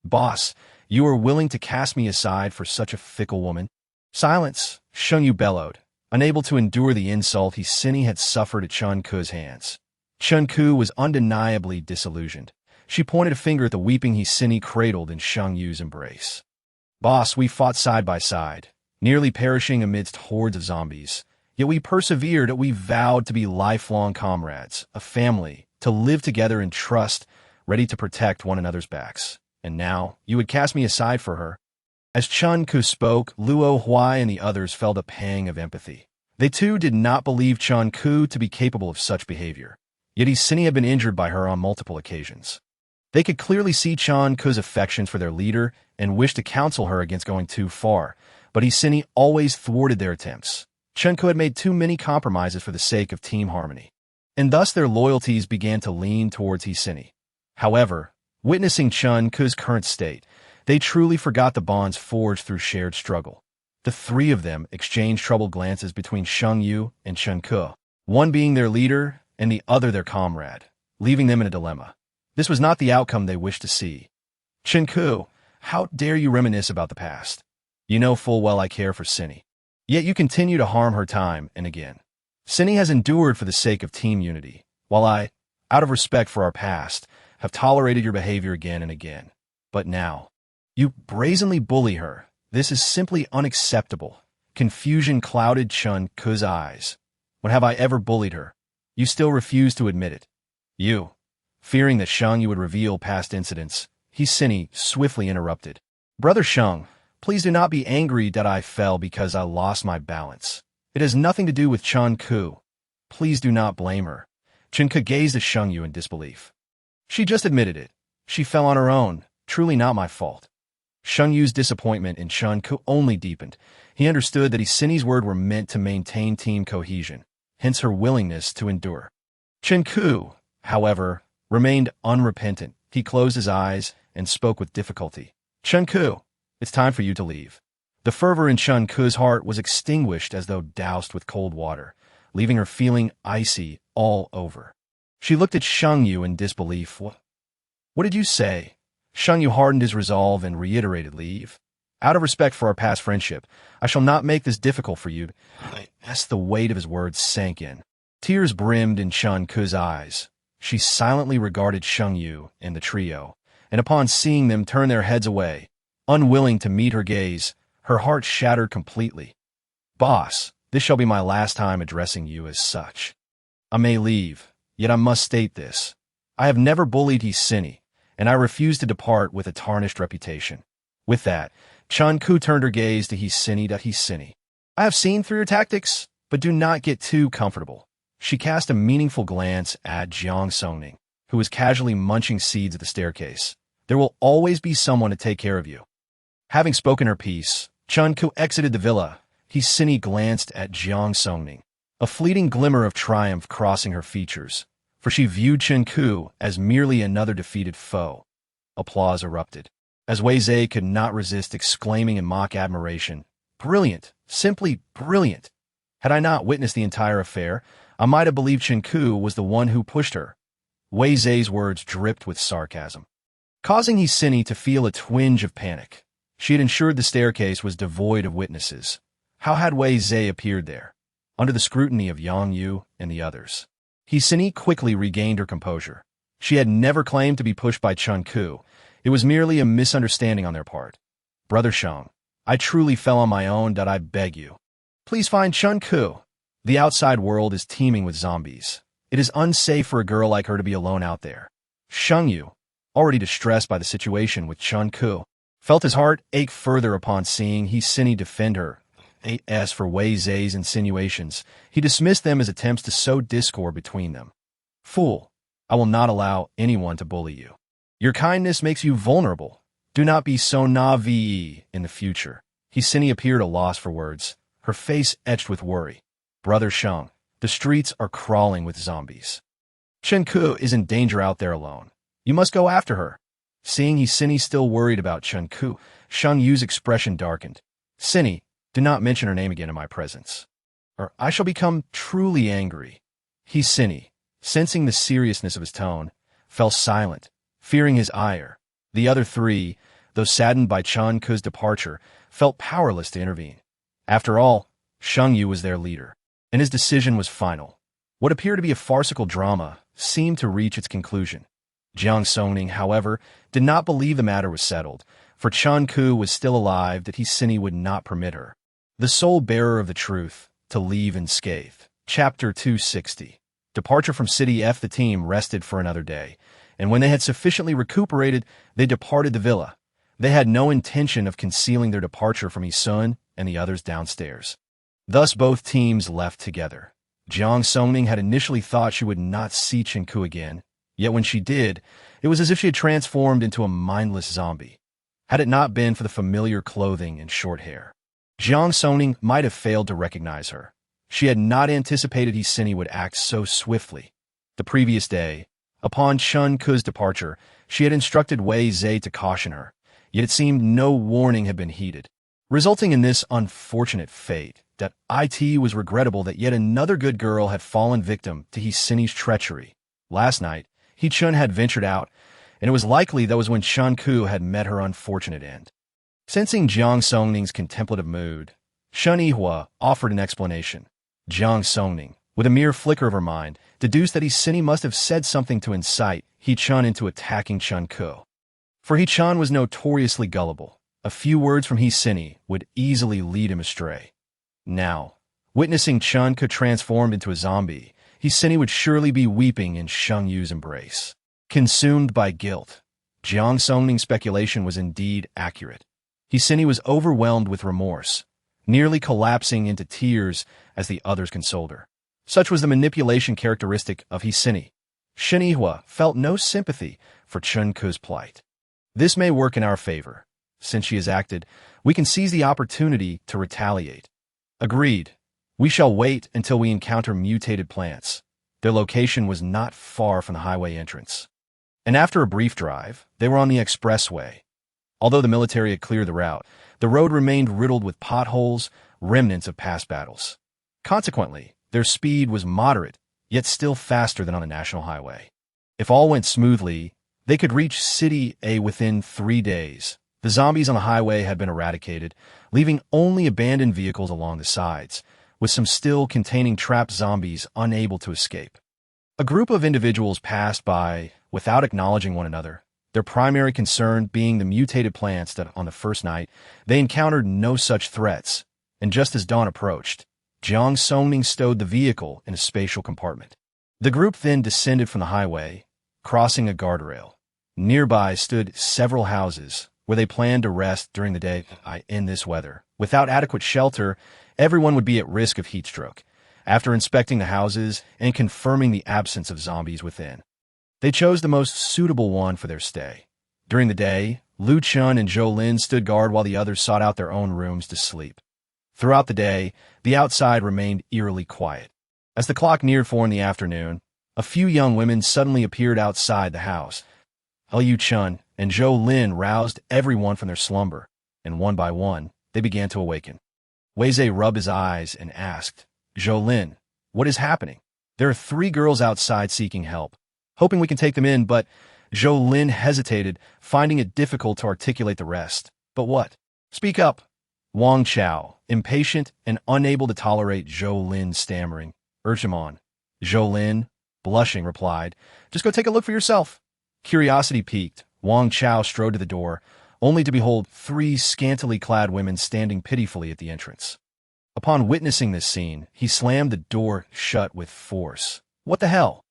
Boss, you are willing to cast me aside for such a fickle woman? Silence, Shun Yu bellowed, unable to endure the insult Hisini had suffered at Chun-Ku's hands. Chun-Ku was undeniably disillusioned. She pointed a finger at the weeping Hisini cradled in Shang Yu's embrace. Boss, we fought side by side, nearly perishing amidst hordes of zombies. Yet we persevered. We vowed to be lifelong comrades, a family, to live together in trust, ready to protect one another's backs. And now, you would cast me aside for her? As Chun-Ku spoke, Luo Huai and the others felt a pang of empathy. They too did not believe Chun-Ku to be capable of such behavior. Yet Hisini had been injured by her on multiple occasions. They could clearly see Chun-Ku's affections for their leader and wished to counsel her against going too far, but Hisini always thwarted their attempts. Chun-Ku had made too many compromises for the sake of team harmony, and thus their loyalties began to lean towards Hisini. However, witnessing Chun-Ku's current state, they truly forgot the bonds forged through shared struggle. The three of them exchanged troubled glances between Shang Yu and Chun-Ku, one being their leader and the other their comrade, leaving them in a dilemma. This was not the outcome they wished to see. Chinku, how dare you reminisce about the past? You know full well I care for Cinny. Yet you continue to harm her time and again. Cinny has endured for the sake of team unity, while I, out of respect for our past, have tolerated your behavior again and again. But now, you brazenly bully her. This is simply unacceptable. Confusion clouded Chunku's eyes. When have I ever bullied her? You still refuse to admit it. You, fearing that Sheng would reveal past incidents, Cinny swiftly interrupted. Brother Sheng, please do not be angry that I fell because I lost my balance. It has nothing to do with Chunku. Please do not blame her. Chunku gazed at Sheng in disbelief. She just admitted it. She fell on her own. Truly not my fault. Sheng Yu's disappointment in Chunku only deepened. He understood that Cinny's words were meant to maintain team cohesion, hence her willingness to endure. Chunku, however, remained unrepentant. He closed his eyes and spoke with difficulty. Chunku, it's time for you to leave. The fervor in Chunku's heart was extinguished as though doused with cold water, leaving her feeling icy all over. She looked at Sheng Yu in disbelief. What did you say? Sheng Yu hardened his resolve and reiterated leave. Out of respect for our past friendship, I shall not make this difficult for you. As the weight of his words sank in, tears brimmed in Chunku's eyes. She silently regarded Sheng Yu and the trio, and upon seeing them turn their heads away, unwilling to meet her gaze, her heart shattered completely. Boss, this shall be my last time addressing you as such. I may leave, yet I must state this. I have never bullied Cinny, and I refuse to depart with a tarnished reputation. With that, Chunku turned her gaze to Cinny. I have seen through your tactics, but do not get too comfortable. She cast a meaningful glance at Jiang Songning, who was casually munching seeds at the staircase. There will always be someone to take care of you. Having spoken her piece, Chunku exited the villa. Cinny glanced at Jiang Songning, a fleeting glimmer of triumph crossing her features, for she viewed Chunku as merely another defeated foe. Applause erupted, as Wei Zhe could not resist exclaiming in mock admiration, Brilliant! Simply brilliant! Had I not witnessed the entire affair, I might have believed Chunku was the one who pushed her. Wei Zhe's words dripped with sarcasm, causing Cinny to feel a twinge of panic. She had ensured the staircase was devoid of witnesses. How had Wei Zhe appeared there, under the scrutiny of Yang Yu and the others? Cinny quickly regained her composure. She had never claimed to be pushed by Chunku. It was merely a misunderstanding on their part. Brother Sheng, I truly fell on my own. I beg you, please find Chunku. The outside world is teeming with zombies. It is unsafe for a girl like her to be alone out there. Sheng Yu, already distressed by the situation with Chunku, felt his heart ache further upon seeing Cinny defend her. As for Wei Zhe's insinuations, he dismissed them as attempts to sow discord between them. Fool, I will not allow anyone to bully you. Your kindness makes you vulnerable. Do not be so naive in the future. Cinny appeared a loss for words, her face etched with worry. Brother Sheng, the streets are crawling with zombies. Chunku is in danger out there alone. You must go after her. Seeing Cinny still worried about Chunku, Sheng Yu's expression darkened. Cinny, do not mention her name again in my presence, or I shall become truly angry. Cinny, sensing the seriousness of his tone, fell silent, fearing his ire. The other three, though saddened by Chunku's departure, felt powerless to intervene. After all, Sheng Yu was their leader, and his decision was final. What appeared to be a farcical drama seemed to reach its conclusion. Jiang Songning, however, did not believe the matter was settled, for Chunku was still alive that Cinny would not permit her, the sole bearer of the truth, to leave unscathed. Chapter 260. Departure from City F. The team rested for another day, and when they had sufficiently recuperated, they departed the villa. They had no intention of concealing their departure from Isun and the others downstairs. Thus both teams left together. Jiang Songning had initially thought she would not see Chunku again, yet when she did, it was as if she had transformed into a mindless zombie. Had it not been for the familiar clothing and short hair, Jiang Songning might have failed to recognize her. She had not anticipated Cinny would act so swiftly. The previous day, upon Chunku's departure, she had instructed Wei Zhe to caution her, yet it seemed no warning had been heeded, resulting in this unfortunate fate. That it was regrettable that yet another good girl had fallen victim to Cinny's treachery. Last night, Chun had ventured out and it was likely that was when Shen Ku had met her unfortunate end. Sensing Jiang Songning's contemplative mood, Shen Yihua offered an explanation. Jiang Songning, with a mere flicker of her mind, deduced that Hsini must have said something to incite He Chun into attacking Shen Ku. For He Chun was notoriously gullible. A few words from Hsini would easily lead him astray. Now, witnessing Shen Ku transformed into a zombie, Hsini would surely be weeping in Sheng Yu's embrace. Consumed by guilt, Jiang Songning's speculation was indeed accurate. Hsini was overwhelmed with remorse, nearly collapsing into tears as the others consoled her. Such was the manipulation characteristic of Hsini. Shen Yihua felt no sympathy for Shen Ku's plight. This may work in our favor. Since she has acted, we can seize the opportunity to retaliate. Agreed. We shall wait until we encounter mutated plants. Their location was not far from the highway entrance. And after a brief drive, they were on the expressway. Although the military had cleared the route, the road remained riddled with potholes, remnants of past battles. Consequently, their speed was moderate, yet still faster than on the national highway. If all went smoothly, they could reach City A within 3 days. The zombies on the highway had been eradicated, leaving only abandoned vehicles along the sides, with some still containing trapped zombies unable to escape. A group of individuals passed by without acknowledging one another, their primary concern being the mutated plants that, on the first night, they encountered no such threats, and just as dawn approached, Jiang Songning stowed the vehicle in a spatial compartment. The group then descended from the highway, crossing a guardrail. Nearby stood several houses, where they planned to rest during the day. In this weather, without adequate shelter, everyone would be at risk of heat stroke. After inspecting the houses and confirming the absence of zombies within, they chose the most suitable one for their stay. During the day, Lu Chun and Zhou Lin stood guard while the others sought out their own rooms to sleep. Throughout the day, the outside remained eerily quiet. As the clock neared 4 in the afternoon, a few young women suddenly appeared outside the house. Liu Chun and Zhou Lin roused everyone from their slumber, and one by one, they began to awaken. Wei Zhe rubbed his eyes and asked, "Zhou Lin, what is happening? There are 3 girls outside seeking help. Hoping we can take them in," but Zhou Lin hesitated, finding it difficult to articulate the rest. "But what? Speak up." Wang Chao, impatient and unable to tolerate Zhou Lin's stammering, urged him on. Zhou Lin, blushing, replied, "Just go take a look for yourself." Curiosity piqued, Wang Chao strode to the door, only to behold 3 scantily clad women standing pitifully at the entrance. Upon witnessing this scene, he slammed the door shut with force. "What the hell?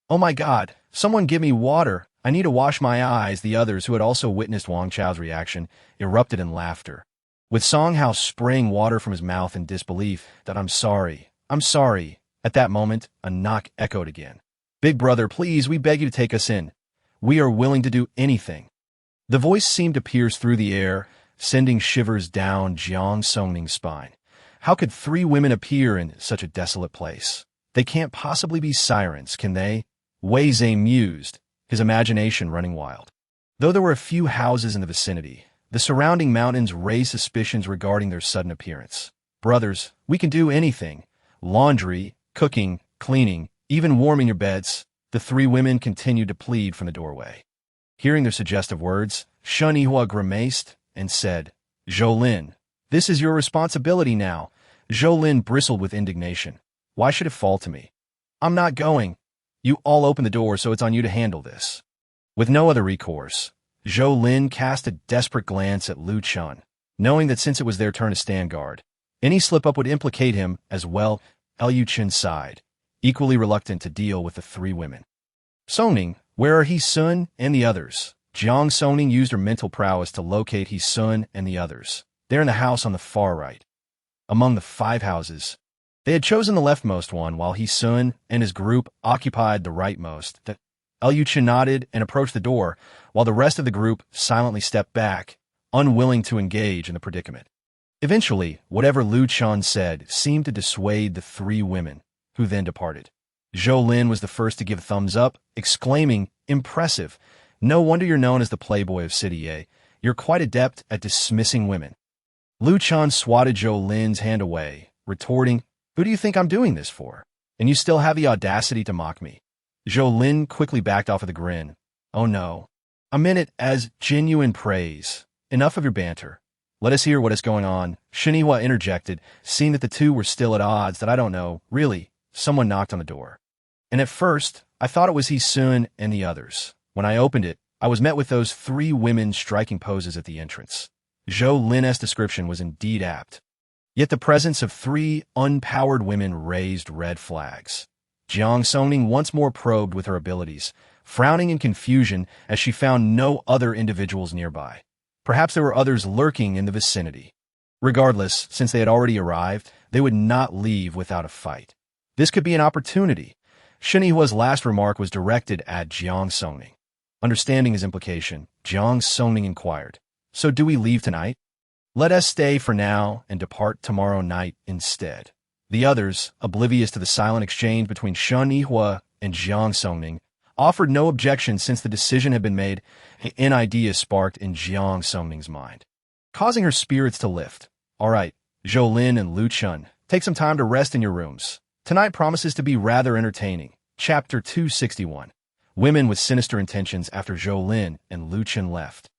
Oh my God, someone give me water. I need to wash my eyes." The others, who had also witnessed Wang Chao's reaction, erupted in laughter, with Song Hao spraying water from his mouth in disbelief. "That I'm sorry. I'm sorry." At that moment, a knock echoed again. "Big brother, please, we beg you to take us in. We are willing to do anything." The voice seemed to pierce through the air, sending shivers down Jiang Songning's spine. How could 3 women appear in such a desolate place? They can't possibly be sirens, can they? Wei Zhe mused, his imagination running wild. Though there were a few houses in the vicinity, the surrounding mountains raised suspicions regarding their sudden appearance. "Brothers, we can do anything. Laundry, cooking, cleaning, even warming your beds," the 3 women continued to plead from the doorway. Hearing their suggestive words, Shen Yihua grimaced and said, "Zhou Lin, this is your responsibility now." Zhou Lin bristled with indignation. "Why should it fall to me? I'm not going. You all open the door, so it's on you to handle this." With no other recourse, Zhou Lin cast a desperate glance at Lu Chun, knowing that since it was their turn to stand guard, any slip-up would implicate him as well. Liu Chun sighed, equally reluctant to deal with the 3 women. "Songning, where are He Sun and the others?" Jiang Songning used her mental prowess to locate He Sun and the others. "They're in the house on the far right." Among the 5 houses, they had chosen the leftmost one, while He Sun and his group occupied the rightmost. Liu Chun nodded and approached the door, while the rest of the group silently stepped back, unwilling to engage in the predicament. Eventually, whatever Lu Chun said seemed to dissuade the 3 women, who then departed. Zhou Lin was the first to give a thumbs up, exclaiming, "Impressive. No wonder you're known as the playboy of City A. You're quite adept at dismissing women." Lu Chun swatted Zhou Lin's hand away, retorting, "Who do you think I'm doing this for? And you still have the audacity to mock me." Zhou Lin quickly backed off with a grin. "Oh no. I meant it as genuine praise. Enough of your banter. Let us hear what is going on. Shiniwa interjected, seeing that the two were still at odds. That I don't know. Really, someone knocked on the door. And at first, I thought it was Hisun and the others. When I opened it, I was met with those three women striking poses at the entrance. Zhou Lin's description was indeed apt. Yet the presence of three unpowered women raised red flags. Jiang Songning once more probed with her abilities, frowning in confusion as she found no other individuals nearby. Perhaps there were others lurking in the vicinity. Regardless, since they had already arrived, they would not leave without a fight. This could be an opportunity. Shinihua's last remark was directed at Jiang Songning. Understanding his implication, Jiang Songning inquired, "So do we leave tonight? Let us stay for now and depart tomorrow night instead." The others, oblivious to the silent exchange between Shinihua and Jiang Songning, offered no objection since the decision had been made. An idea sparked in Jiang Songning's mind, causing her spirits to lift. "All right, Zhou and Lu Chun, take some time to rest in your rooms. Tonight promises to be rather entertaining." Chapter 261. Women with sinister intentions after Zhou and Lu Chun left.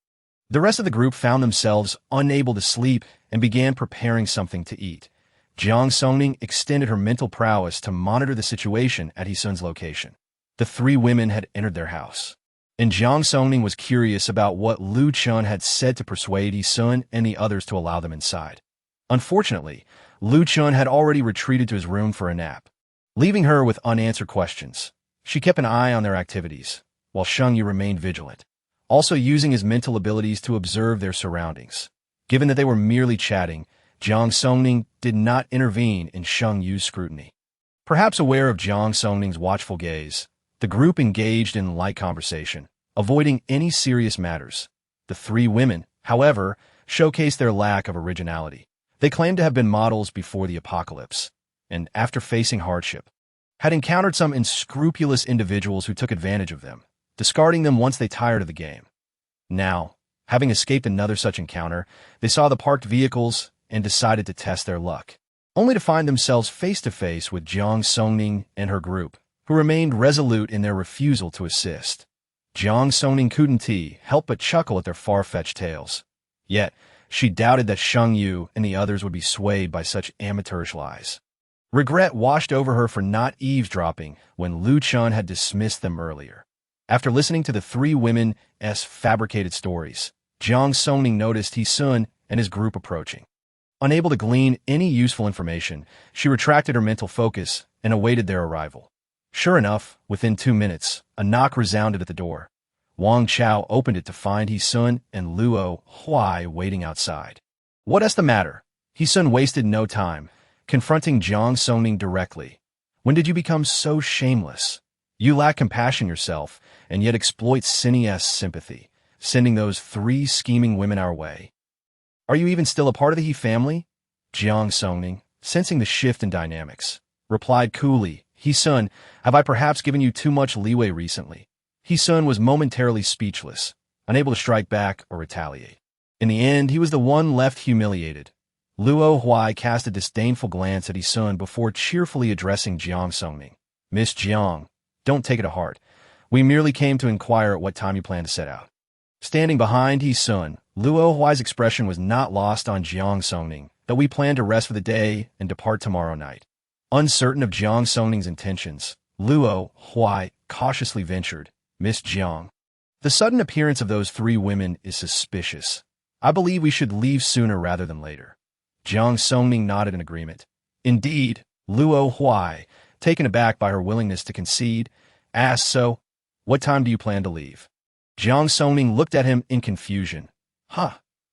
The rest of the group found themselves unable to sleep and began preparing something to eat. Jiang Songning extended her mental prowess to monitor the situation at Hisun's location. The three women had entered their house, and Jiang Songning was curious about what Lu Chun had said to persuade Hisun and the others to allow them inside. Unfortunately, Lu Chun had already retreated to his room for a nap, leaving her with unanswered questions. She kept an eye on their activities, while Shengyu remained vigilant, also using his mental abilities to observe their surroundings. Given that they were merely chatting, Jiang Songning did not intervene in Shengyu's scrutiny. Perhaps aware of Jiang Songning's watchful gaze, the group engaged in light conversation, avoiding any serious matters. The three women, however, showcased their lack of originality. They claimed to have been models before the apocalypse, and after facing hardship, had encountered some unscrupulous individuals who took advantage of them, discarding them once they tired of the game. Now, having escaped another such encounter, they saw the parked vehicles and decided to test their luck, only to find themselves face-to-face with Jiang Songning and her group, who remained resolute in their refusal to assist. Jiang Songning couldn't help but chuckle at their far-fetched tales. Yet, she doubted that Shengyu and the others would be swayed by such amateurish lies. Regret washed over her for not eavesdropping when Lu Chun had dismissed them earlier. After listening to the three women's fabricated stories, Jiang Songning noticed Hisun and his group approaching. Unable to glean any useful information, she retracted her mental focus and awaited their arrival. Sure enough, within 2 minutes, a knock resounded at the door. Wang Chao opened it to find Hisun and Luo Huai waiting outside. "What's the matter?" Hisun wasted no time, confronting Jiang Songning directly. "When did you become so shameless? You lack compassion yourself, and yet exploit Cindy's sympathy, sending those three scheming women our way. Are you even still a part of the He family?" Jiang Songning, sensing the shift in dynamics, replied coolly, "Hisun, have I perhaps given you too much leeway recently?" Hisun was momentarily speechless, unable to strike back or retaliate. In the end, he was the one left humiliated. Luo Huai cast a disdainful glance at Hisun before cheerfully addressing Jiang Songning. "Miss Jiang, don't take it to heart. We merely came to inquire at what time you plan to set out." Standing behind Hisun, Luo Huai's expression was not lost on Jiang Songning, that we plan to rest for the day and depart tomorrow night. Uncertain of Jiang Songning's intentions, Luo Huai cautiously ventured, "Miss Jiang, the sudden appearance of those three women is suspicious. I believe we should leave sooner rather than later." Jiang Songning nodded in agreement. "Indeed," Luo Huai, taken aback by her willingness to concede, asked, "So, what time do you plan to leave?" Jiang Songning looked at him in confusion.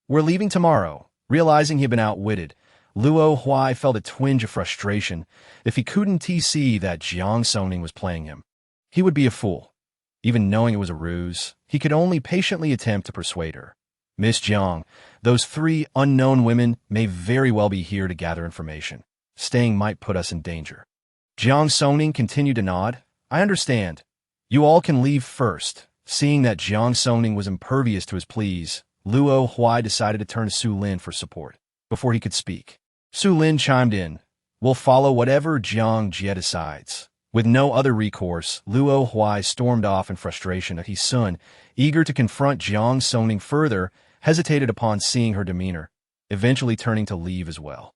We're leaving tomorrow." Realizing he had been outwitted, Luo Huai felt a twinge of frustration. If he couldn't see that Jiang Songning was playing him, he would be a fool. Even knowing it was a ruse, he could only patiently attempt to persuade her. "Miss Jiang, those three unknown women may very well be here to gather information. Staying might put us in danger." Jiang Songning continued to nod. "I understand. You all can leave first." Seeing that Jiang Songning was impervious to his pleas, Luo Huai decided to turn to Su Lin for support. Before he could speak, Su Lin chimed in, "We'll follow whatever Jiang Jie decides. With no other recourse, Luo Huai stormed off in frustration at his son, eager to confront Jiang Songning further, hesitated upon seeing her demeanor, eventually turning to leave as well.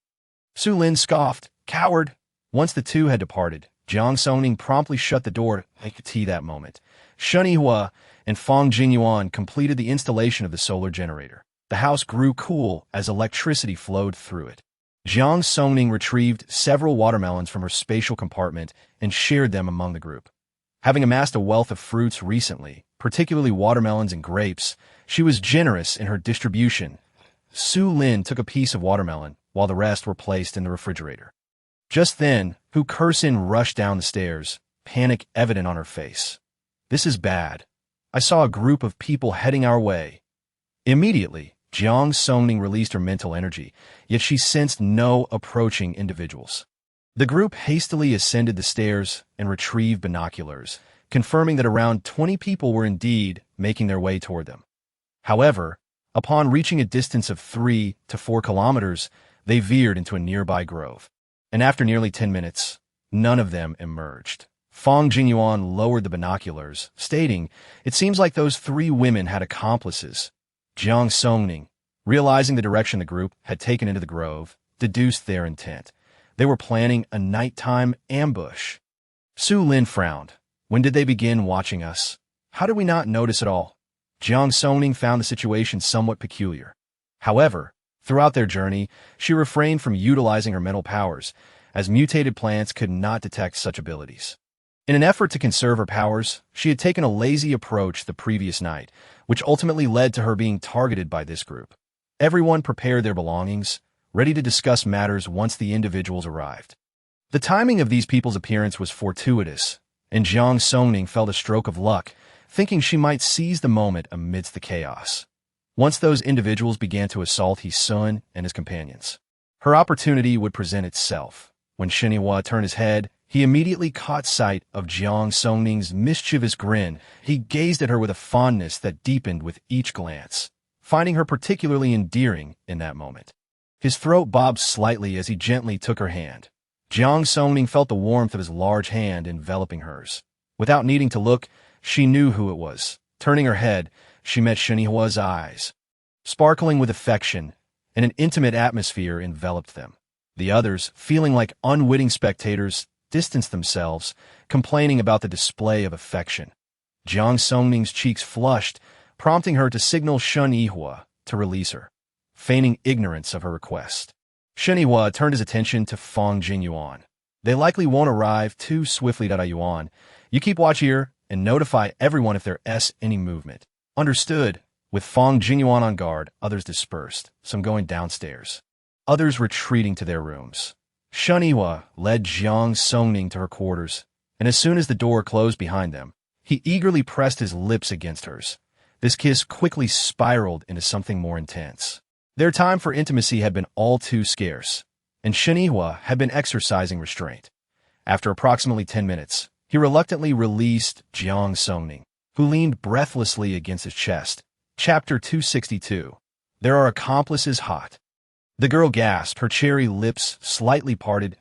Su Lin scoffed, "Coward!" Once the two had departed, Jiang Songning promptly shut the door like tea that moment. Shen Yihua and Fang Jingyuan completed the installation of the solar generator. The house grew cool as electricity flowed through it. Jiang Songning retrieved several watermelons from her spatial compartment and shared them among the group. Having amassed a wealth of fruits recently, particularly watermelons and grapes, she was generous in her distribution. Su Lin took a piece of watermelon, while the rest were placed in the refrigerator. Just then, Hu Kersin rushed down the stairs, panic evident on her face. "This is bad. I saw a group of people heading our way." Immediately, Jiang Songning released her mental energy, yet she sensed no approaching individuals. The group hastily ascended the stairs and retrieved binoculars, confirming that around 20 people were indeed making their way toward them. However, upon reaching a distance of 3 to 4 kilometers, they veered into a nearby grove. And after nearly 10 minutes, none of them emerged. Fang Jingyuan lowered the binoculars, stating, "It seems like those 3 women had accomplices." Jiang Songning, realizing the direction the group had taken into the grove, deduced their intent. They were planning a nighttime ambush. Su Lin frowned. "When did they begin watching us? How did we not notice at all?" Jiang Songning found the situation somewhat peculiar. However, throughout their journey, she refrained from utilizing her mental powers, as mutated plants could not detect such abilities. In an effort to conserve her powers, she had taken a lazy approach the previous night, which ultimately led to her being targeted by this group. Everyone prepared their belongings, ready to discuss matters once the individuals arrived. The timing of these people's appearance was fortuitous, and Jiang Songning felt a stroke of luck, thinking she might seize the moment amidst the chaos. Once those individuals began to assault his son and his companions, her opportunity would present itself. When Shen Yihua turned his head, he immediately caught sight of Jiang Songning's mischievous grin. He gazed at her with a fondness that deepened with each glance, finding her particularly endearing in that moment. His throat bobbed slightly as he gently took her hand. Jiang Songning felt the warmth of his large hand enveloping hers. Without needing to look, she knew who it was. Turning her head, she met Shen Yihua's eyes. Sparkling with affection, and an intimate atmosphere enveloped them. The others, feeling like unwitting spectators, distanced themselves, complaining about the display of affection. Jiang Songning's cheeks flushed, prompting her to signal Shen Yihua to release her, feigning ignorance of her request. Shen Yihua turned his attention to Fang Jingyuan. "They likely won't arrive too swiftly, Yuan. You keep watch here and notify everyone if there's any movement." "Understood." With Fang Jingyuan on guard, others dispersed, some going downstairs, others retreating to their rooms. Shen Yihua led Jiang Songning to her quarters, and as soon as the door closed behind them, he eagerly pressed his lips against hers. This kiss quickly spiraled into something more intense. Their time for intimacy had been all too scarce, and Shen Yihua had been exercising restraint. After approximately 10 minutes, he reluctantly released Jiang Songning, who leaned breathlessly against his chest. Chapter 262. There are accomplices hot. The girl gasped, her cherry lips slightly parted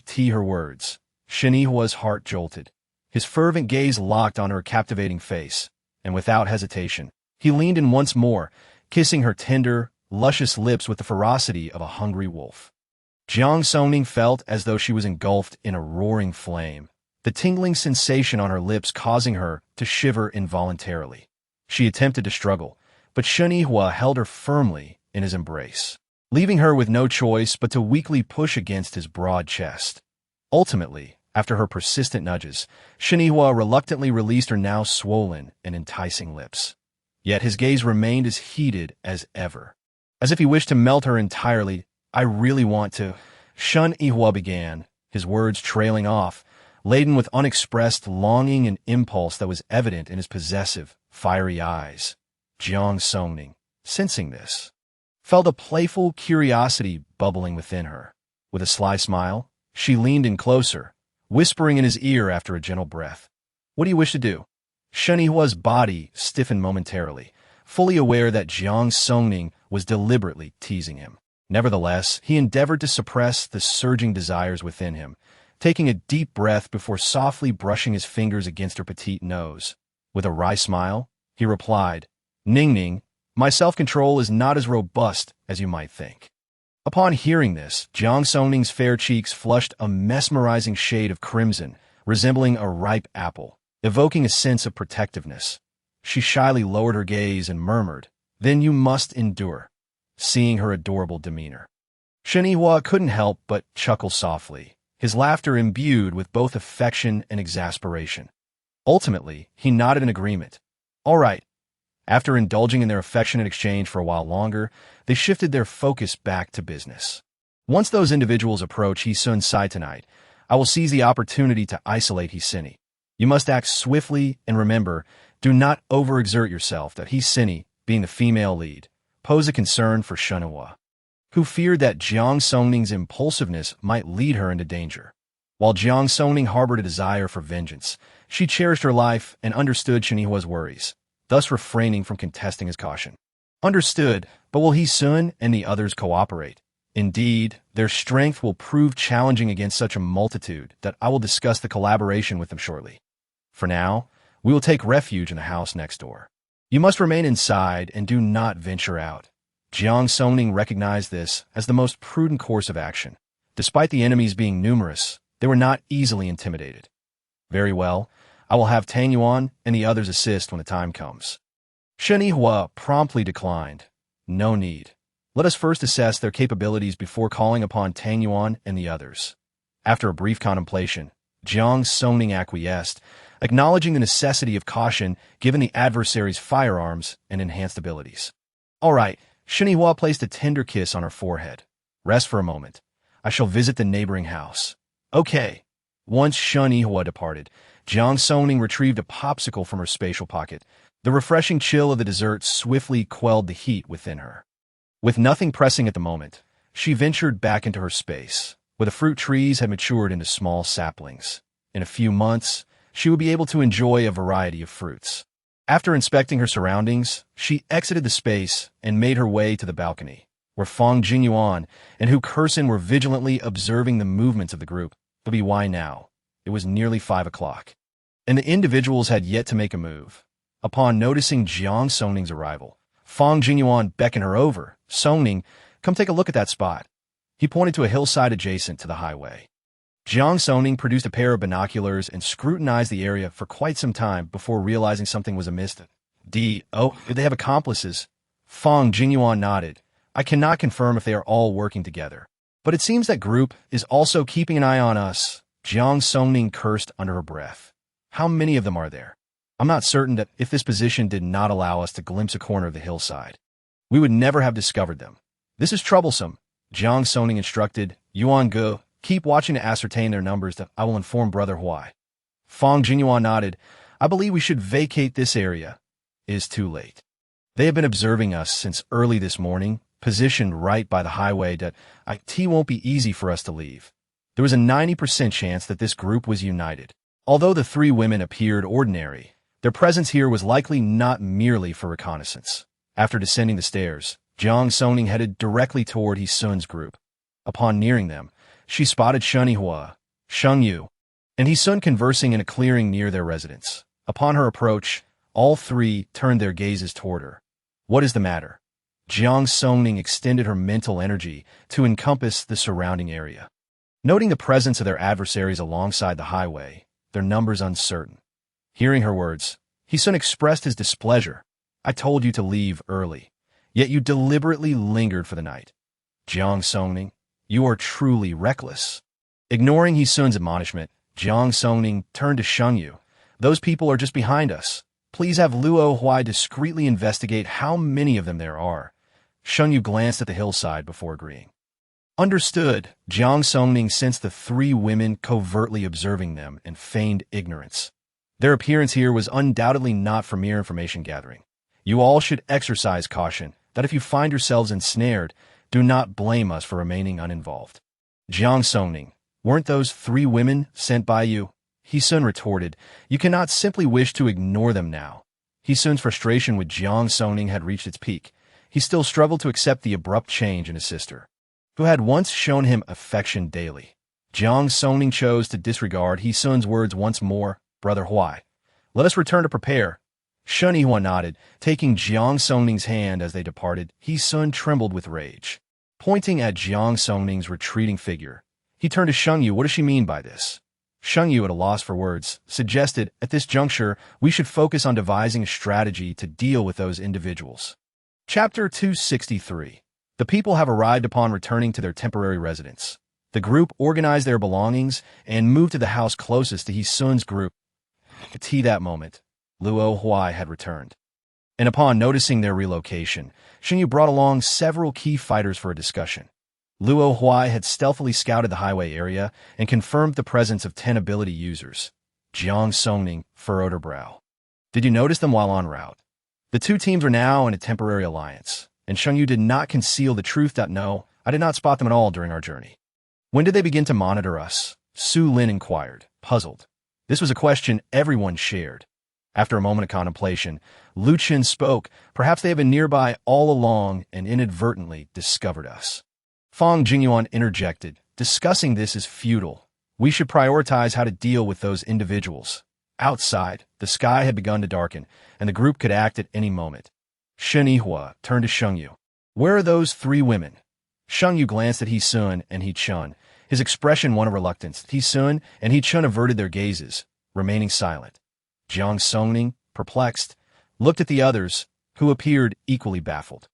to her words. Shen Yihua's heart jolted. His fervent gaze locked on her captivating face, and without hesitation, he leaned in once more, kissing her tender, luscious lips with the ferocity of a hungry wolf. Jiang Songning felt as though she was engulfed in a roaring flame, the tingling sensation on her lips causing her to shiver involuntarily. She attempted to struggle, but Shen Yihua held her firmly in his embrace, leaving her with no choice but to weakly push against his broad chest. Ultimately, after her persistent nudges, Shen Yihua reluctantly released her now swollen and enticing lips. Yet his gaze remained as heated as ever, as if he wished to melt her entirely. "I really want to," Shen Yihua began, his words trailing off, laden with unexpressed longing and impulse that was evident in his possessive, fiery eyes. Jiang Songning, sensing this, felt a playful curiosity bubbling within her. With a sly smile, she leaned in closer, whispering in his ear after a gentle breath. "What do you wish to do?" Shen Yihua's body stiffened momentarily, fully aware that Jiang Songning was deliberately teasing him. Nevertheless, he endeavored to suppress the surging desires within him, taking a deep breath before softly brushing his fingers against her petite nose. With a wry smile, he replied, "Ning Ning, my self-control is not as robust as you might think." Upon hearing this, Jiang Songning's fair cheeks flushed a mesmerizing shade of crimson, resembling a ripe apple, evoking a sense of protectiveness. She shyly lowered her gaze and murmured, "Then you must endure," seeing her adorable demeanor. Shen Yihua couldn't help but chuckle softly, his laughter imbued with both affection and exasperation. Ultimately, he nodded in agreement. All right. After indulging in their affectionate exchange for a while longer, they shifted their focus back to business. Once those individuals approach Hisun's side tonight, I will seize the opportunity to isolate Hisini. You must act swiftly and remember, do not overexert yourself that Hisini, being the female lead, pose a concern for Shen Yihua, who feared that Jiang Songning's impulsiveness might lead her into danger. While Jiang Songning harbored a desire for vengeance, she cherished her life and understood Shen Yihua's worries, thus refraining from contesting his caution. Understood, but will Hisun and the others cooperate? Indeed, their strength will prove challenging against such a multitude that I will discuss the collaboration with them shortly. For now, we will take refuge in the house next door. You must remain inside and do not venture out. Jiang Songning recognized this as the most prudent course of action. Despite the enemies being numerous, they were not easily intimidated. Very well, I will have Tang Yuan and the others assist when the time comes. Shen Yihua promptly declined. No need. Let us first assess their capabilities before calling upon Tang Yuan and the others. After a brief contemplation, Jiang Songning acquiesced, acknowledging the necessity of caution given the adversary's firearms and enhanced abilities. All right, Shen Yihua placed a tender kiss on her forehead. Rest for a moment. I shall visit the neighboring house. Okay. Once Shen Yihua departed, Jiang Songning retrieved a popsicle from her spatial pocket. The refreshing chill of the dessert swiftly quelled the heat within her. With nothing pressing at the moment, she ventured back into her space, where the fruit trees had matured into small saplings. In a few months, she would be able to enjoy a variety of fruits. After inspecting her surroundings, she exited the space and made her way to the balcony, where Fang Jingyuan and Hu Kersen were vigilantly observing the movements of the group. But why now? It was nearly 5 o'clock, and the individuals had yet to make a move. Upon noticing Jiang Songning's arrival, Fang Jingyuan beckoned her over. Songning, come take a look at that spot. He pointed to a hillside adjacent to the highway. Jiang Songning produced a pair of binoculars and scrutinized the area for quite some time before realizing something was amiss. Oh, they have accomplices. Fang Jingyuan nodded. I cannot confirm if they are all working together, but it seems that group is also keeping an eye on us. Jiang Songning cursed under her breath. How many of them are there? I'm not certain that if this position did not allow us to glimpse a corner of the hillside, we would never have discovered them. This is troublesome. Jiang Songning instructed, Yuan Ge, keep watching to ascertain their numbers that I will inform Brother Huai. Fang Jingyuan nodded. I believe we should vacate this area. It is too late. They have been observing us since early this morning, positioned right by the highway that it won't be easy for us to leave. There was a 90% chance that this group was united. Although the 3 women appeared ordinary, their presence here was likely not merely for reconnaissance. After descending the stairs, Jiang Songning headed directly toward Hisun's group. Upon nearing them, she spotted Shen Yihua, Sheng Yu, and Hisun conversing in a clearing near their residence. Upon her approach, all 3 turned their gazes toward her. What is the matter? Jiang Songning extended her mental energy to encompass the surrounding area. Noting the presence of their adversaries alongside the highway, their numbers uncertain. Hearing her words, Hisun expressed his displeasure. I told you to leave early, yet you deliberately lingered for the night. Jiang Songning, you are truly reckless. Ignoring Hisun's admonishment, Jiang Songning turned to Sheng Yu. Those people are just behind us. Please have Luo Huai discreetly investigate how many of them there are. Sheng Yu glanced at the hillside before agreeing. Understood. Jiang Songning sensed the 3 women covertly observing them and feigned ignorance. Their appearance here was undoubtedly not for mere information gathering. You all should exercise caution that if you find yourselves ensnared, do not blame us for remaining uninvolved. Jiang Songning, weren't those 3 women sent by you? Hisun retorted, you cannot simply wish to ignore them now. Hisun's frustration with Jiang Songning had reached its peak. He still struggled to accept the abrupt change in his sister, who had once shown him affection daily. Jiang Songning chose to disregard He-sun's words once more. Brother Huai, let us return to prepare. Shen Yihua nodded, taking Jiang Songning's hand as they departed. He-sun trembled with rage. Pointing at Jiang Songning's retreating figure, he turned to Sheng Yu. What does she mean by this? Sheng Yu, at a loss for words, suggested, at this juncture, we should focus on devising a strategy to deal with those individuals. Chapter 263. The people have arrived upon returning to their temporary residence. The group organized their belongings and moved to the house closest to He-sun's group. At that moment, Luo Huai had returned. And upon noticing their relocation, Sheng Yu brought along several key fighters for a discussion. Luo Huai had stealthily scouted the highway area and confirmed the presence of 10 ability users. Jiang Songning furrowed her brow. Did you notice them while en route? The two teams are now in a temporary alliance, and Sheng Yu did not conceal the truth. No, I did not spot them at all during our journey. When did they begin to monitor us? Su Lin inquired, puzzled. This was a question everyone shared. After a moment of contemplation, Lu Qin spoke. Perhaps they have been nearby all along and inadvertently discovered us. Fang Jingyuan interjected. Discussing this is futile. We should prioritize how to deal with those individuals. Outside, the sky had begun to darken, and the group could act at any moment. Shen Yihua turned to Sheng Yu. Where are those 3 women? Sheng Yu glanced at He-sun and He-chun, his expression one of reluctance. He-sun and He-chun averted their gazes, remaining silent. Jiang Songning, perplexed, looked at the others, who appeared equally baffled.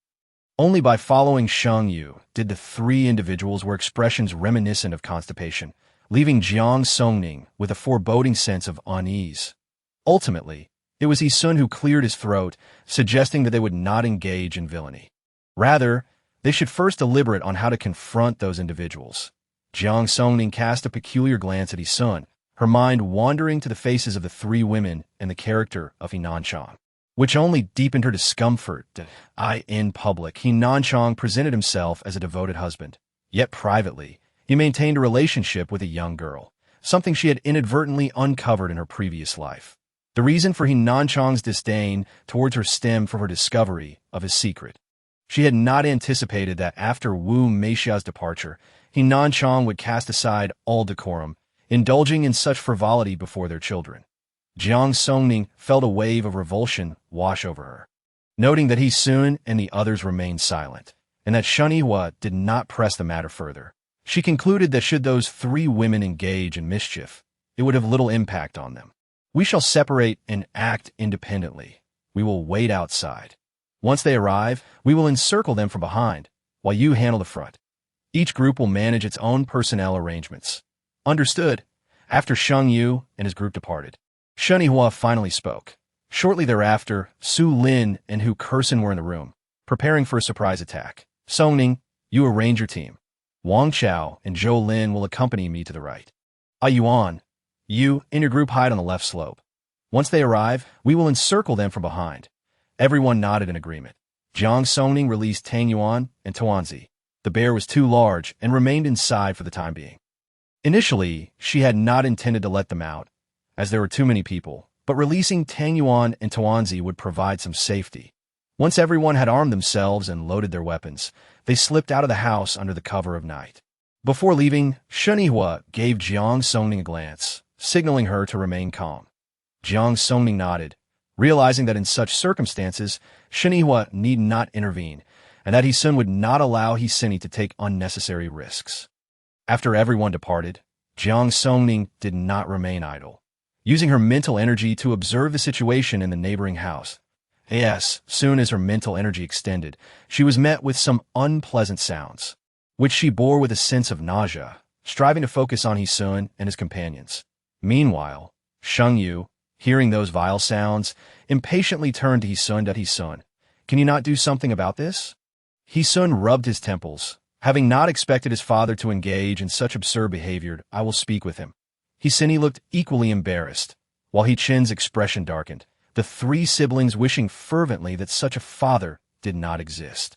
Only by following Sheng Yu did the 3 individuals wear expressions reminiscent of constipation, leaving Jiang Songning with a foreboding sense of unease. Ultimately, it was He-sun who cleared his throat, suggesting that they would not engage in villainy. Rather, they should first deliberate on how to confront those individuals. Jiang Songning cast a peculiar glance at He-sun, her mind wandering to the faces of the 3 women and the character of He-nanchang, which only deepened her discomfort. In public, He-nanchang presented himself as a devoted husband. Yet privately, he maintained a relationship with a young girl, something she had inadvertently uncovered in her previous life. The reason for He-nanchang's disdain towards her stemmed from her discovery of his secret. She had not anticipated that after Wu Meixia's departure, He-nanchang would cast aside all decorum, indulging in such frivolity before their children. Jiang Songning felt a wave of revulsion wash over her. Noting that He-sun and the others remained silent, and that Shen Yihua did not press the matter further, she concluded that should those 3 women engage in mischief, it would have little impact on them. We shall separate and act independently. We will wait outside. Once they arrive, we will encircle them from behind, while you handle the front. Each group will manage its own personnel arrangements. Understood. After Sheng Yu and his group departed, Shen Yihua finally spoke. Shortly thereafter, Su Lin and Hu Kersen were in the room, preparing for a surprise attack. Songning, you arrange your team. Wang Chao and Zhou Lin will accompany me to the right. Yuan, you and your group hide on the left slope. Once they arrive, we will encircle them from behind. Everyone nodded in agreement. Jiang Songning released Tang Yuan and Tuanzi. The bear was too large and remained inside for the time being. Initially, she had not intended to let them out, as there were too many people, but releasing Tang Yuan and Tuanzi would provide some safety. Once everyone had armed themselves and loaded their weapons, they slipped out of the house under the cover of night. Before leaving, Shen Yihua gave Jiang Songning a glance, signaling her to remain calm. Jiang Songning nodded, realizing that in such circumstances, Shen Yihua need not intervene, and that He-sun would not allow He-sini to take unnecessary risks. After everyone departed, Jiang Songning did not remain idle, using her mental energy to observe the situation in the neighboring house. Yes, soon as her mental energy extended, she was met with some unpleasant sounds, which she bore with a sense of nausea, striving to focus on He-sun and his companions. Meanwhile, Sheng Yu, hearing those vile sounds, impatiently turned to He-sun. He-sun, can you not do something about this? He-sun rubbed his temples. Having not expected his father to engage in such absurd behavior, I will speak with him. He-sini looked equally embarrassed, while He-chin's expression darkened, the 3 siblings wishing fervently that such a father did not exist.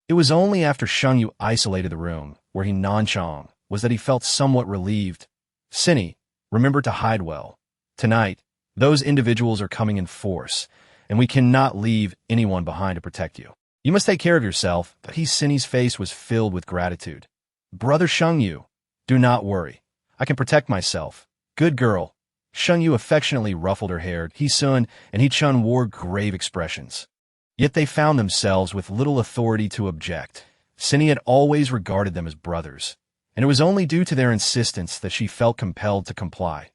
It was only after Sheng Yu isolated the room, where He-nanchang was, that he felt somewhat relieved. Sini, remember to hide well. Tonight, those individuals are coming in force, and we cannot leave anyone behind to protect you. You must take care of yourself. But He-sini's face was filled with gratitude. Brother Sheng Yu, do not worry. I can protect myself. Good girl. Shun Yu affectionately ruffled her hair. He Sun and He Chun wore grave expressions. Yet they found themselves with little authority to object. Cindy had always regarded them as brothers, and it was only due to their insistence that she felt compelled to comply.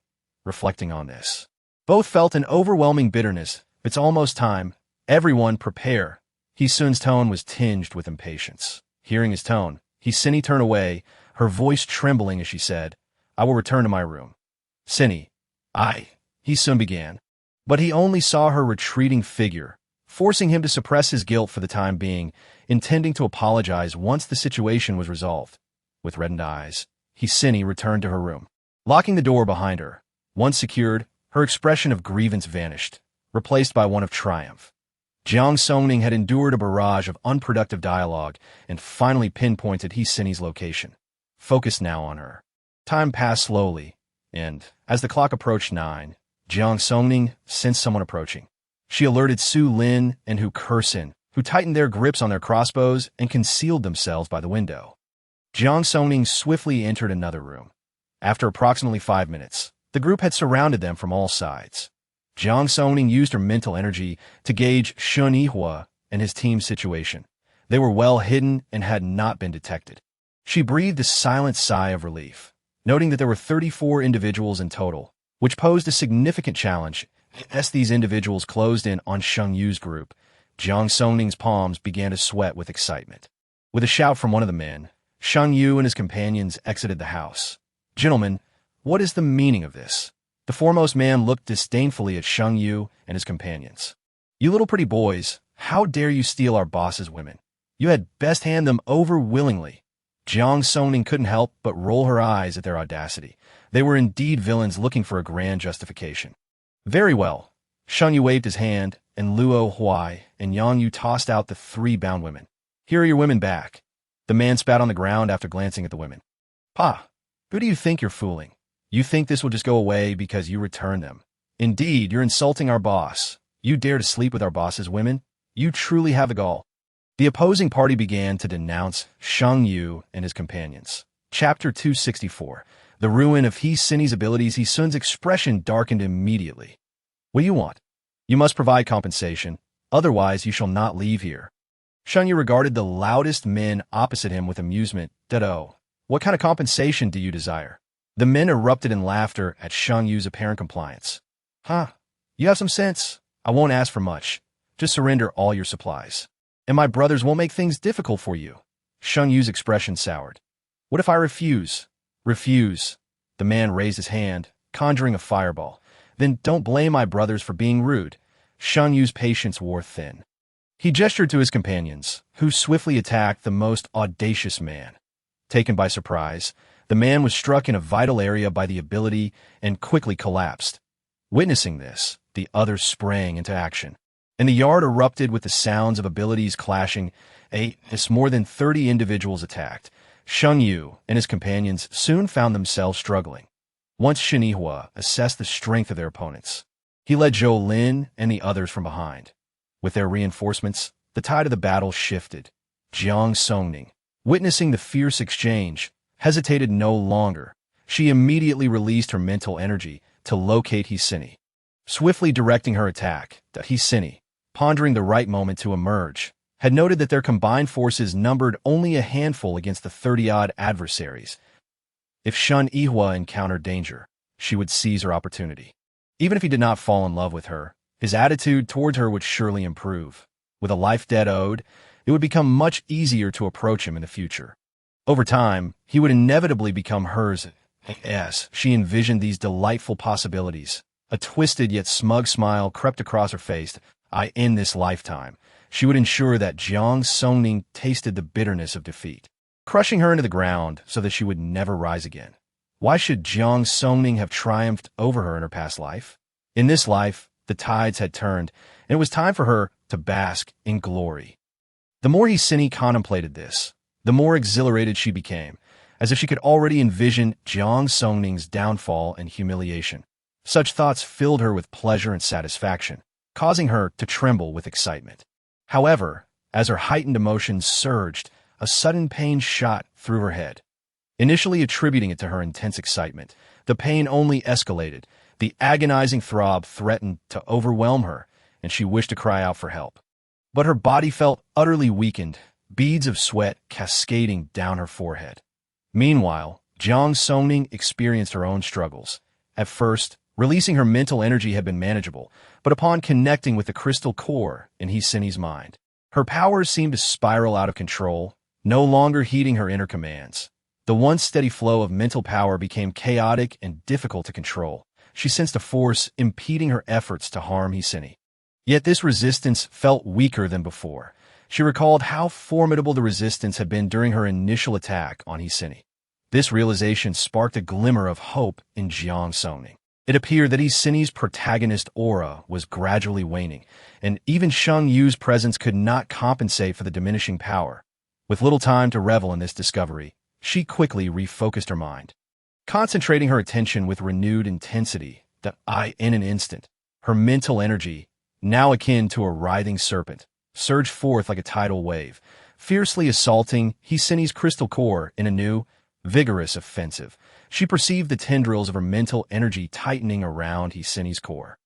Reflecting on this, both felt an overwhelming bitterness. It's almost time. Everyone prepare. He Sun's tone was tinged with impatience. Hearing his tone, Cindy turned away, her voice trembling as she said, I will return to my room. Cindy, He Sun began. But he only saw her retreating figure, forcing him to suppress his guilt for the time being, intending to apologize once the situation was resolved. With reddened eyes, Cindy returned to her room. Locking the door behind her, once secured, her expression of grievance vanished, replaced by one of triumph. Jiang Songning had endured a barrage of unproductive dialogue and finally pinpointed Cindy's location. Focused now on her. Time passed slowly, and, as the clock approached 9, Jiang Songning sensed someone approaching. She alerted Su Lin and Hu Kersin, who tightened their grips on their crossbows and concealed themselves by the window. Jiang Songning swiftly entered another room. After approximately 5 minutes, the group had surrounded them from all sides. Jiang Songning used her mental energy to gauge Shun Yihua and his team's situation. They were well hidden and had not been detected. She breathed a silent sigh of relief, noting that there were 34 individuals in total, which posed a significant challenge. As these individuals closed in on Shun Yu's group, Jiang Songning's palms began to sweat with excitement. With a shout from one of the men, Shun Yu and his companions exited the house. Gentlemen, what is the meaning of this? The foremost man looked disdainfully at Shun Yu and his companions. You little pretty boys, how dare you steal our boss's women? You had best hand them over willingly. Jiang Songning couldn't help but roll her eyes at their audacity. They were indeed villains looking for a grand justification. Very well. Shun Yu waved his hand, and Luo Huai and Yang Yu tossed out the 3 bound women. Here are your women back. The man spat on the ground after glancing at the women. Pa, who do you think you're fooling? You think this will just go away because you return them. Indeed, you're insulting our boss. You dare to sleep with our boss's women? You truly have the gall. The opposing party began to denounce Shun Yu and his companions. Chapter 264. The ruin of Cindy's abilities. He Sun's expression darkened immediately. What do you want? You must provide compensation, otherwise you shall not leave here. Shun Yu regarded the loudest men opposite him with amusement. Ditto. What kind of compensation do you desire? The men erupted in laughter at Shun Yu's apparent compliance. Huh? You have some sense. I won't ask for much. Just surrender all your supplies. And my brothers won't make things difficult for you. Shun Yu's expression soured. What if I refuse? Refuse. The man raised his hand, conjuring a fireball. Then don't blame my brothers for being rude. Shun Yu's patience wore thin. He gestured to his companions, who swiftly attacked the most audacious man. Taken by surprise, the man was struck in a vital area by the ability and quickly collapsed. Witnessing this, the others sprang into action, and the yard erupted with the sounds of abilities clashing. As more than 30 individuals attacked, Shun Yu and his companions soon found themselves struggling. Once Shun Yihua assessed the strength of their opponents, he led Zhou Lin and the others from behind. With their reinforcements, the tide of the battle shifted. Jiang Songning, witnessing the fierce exchange, hesitated no longer. She immediately released her mental energy to locate Cindy. Swiftly directing her attack, Cindy, pondering the right moment to emerge, had noted that their combined forces numbered only a handful against the 30-odd adversaries. If Shun Yihua encountered danger, she would seize her opportunity. Even if he did not fall in love with her, his attitude towards her would surely improve. With a life debt owed, it would become much easier to approach him in the future. Over time, he would inevitably become hers. As she envisioned these delightful possibilities, a twisted yet smug smile crept across her face. In this lifetime, she would ensure that Jiang Songning tasted the bitterness of defeat, crushing her into the ground so that she would never rise again. Why should Jiang Songning have triumphed over her in her past life? In this life, the tides had turned, and it was time for her to bask in glory. The more Cindy contemplated this, the more exhilarated she became, as if she could already envision Jiang Songning's downfall and humiliation. Such thoughts filled her with pleasure and satisfaction, causing her to tremble with excitement. However, as her heightened emotions surged, a sudden pain shot through her head. Initially attributing it to her intense excitement, the pain only escalated. The agonizing throb threatened to overwhelm her, and she wished to cry out for help. But her body felt utterly weakened, beads of sweat cascading down her forehead. Meanwhile, Jiang Songning experienced her own struggles. At first, releasing her mental energy had been manageable, but upon connecting with the crystal core in Hsini's mind, her powers seemed to spiral out of control, no longer heeding her inner commands. The once steady flow of mental power became chaotic and difficult to control. She sensed a force impeding her efforts to harm Hsini. Yet this resistance felt weaker than before. She recalled how formidable the resistance had been during her initial attack on Hsini. This realization sparked a glimmer of hope in Jiang Songning. It appeared that Hsini's protagonist aura was gradually waning, and even Sheng Yu's presence could not compensate for the diminishing power. With little time to revel in this discovery, she quickly refocused her mind. Concentrating her attention with renewed intensity, in an instant, her mental energy, now akin to a writhing serpent, surged forth like a tidal wave, fiercely assaulting Hsini's crystal core in a new, vigorous offensive. She perceived the tendrils of her mental energy tightening around Hsini's core.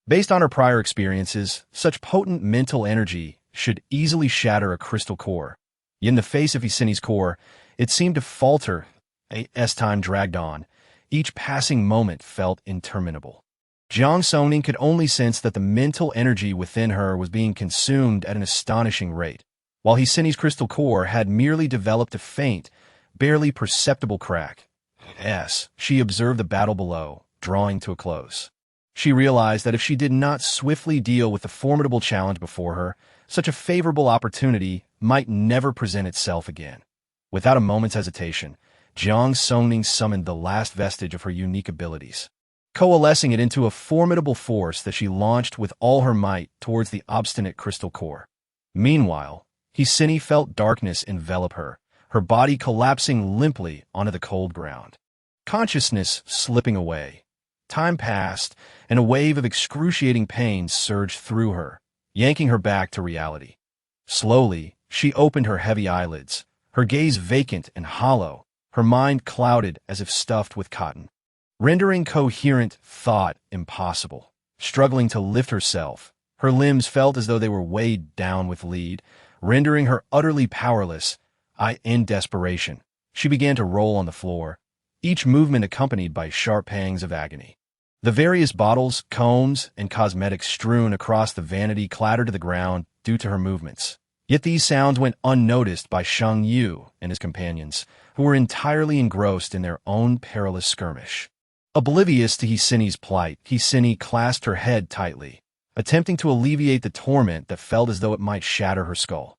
Based on her prior experiences, such potent mental energy should easily shatter a crystal core. Yet in the face of Hsini's core, it seemed to falter. As time dragged on, each passing moment felt interminable. Jiang Songning could only sense that the mental energy within her was being consumed at an astonishing rate, while Hsini's crystal core had merely developed a faint, barely perceptible crack. She observed the battle below, drawing to a close. She realized that if she did not swiftly deal with the formidable challenge before her, such a favorable opportunity might never present itself again. Without a moment's hesitation, Jiang Songning summoned the last vestige of her unique abilities, coalescing it into a formidable force that she launched with all her might towards the obstinate crystal core. Meanwhile, Hsini felt darkness envelop her, her body collapsing limply onto the cold ground. Consciousness slipping away. Time passed, and a wave of excruciating pain surged through her, yanking her back to reality. Slowly, she opened her heavy eyelids, her gaze vacant and hollow, her mind clouded as if stuffed with cotton, rendering coherent thought impossible. Struggling to lift herself, her limbs felt as though they were weighed down with lead, rendering her utterly powerless. In desperation, she began to roll on the floor, each movement accompanied by sharp pangs of agony. The various bottles, combs, and cosmetics strewn across the vanity clattered to the ground due to her movements. Yet these sounds went unnoticed by Sheng Yu and his companions, who were entirely engrossed in their own perilous skirmish. Oblivious to Hsini's plight, Hsini clasped her head tightly, attempting to alleviate the torment that felt as though it might shatter her skull.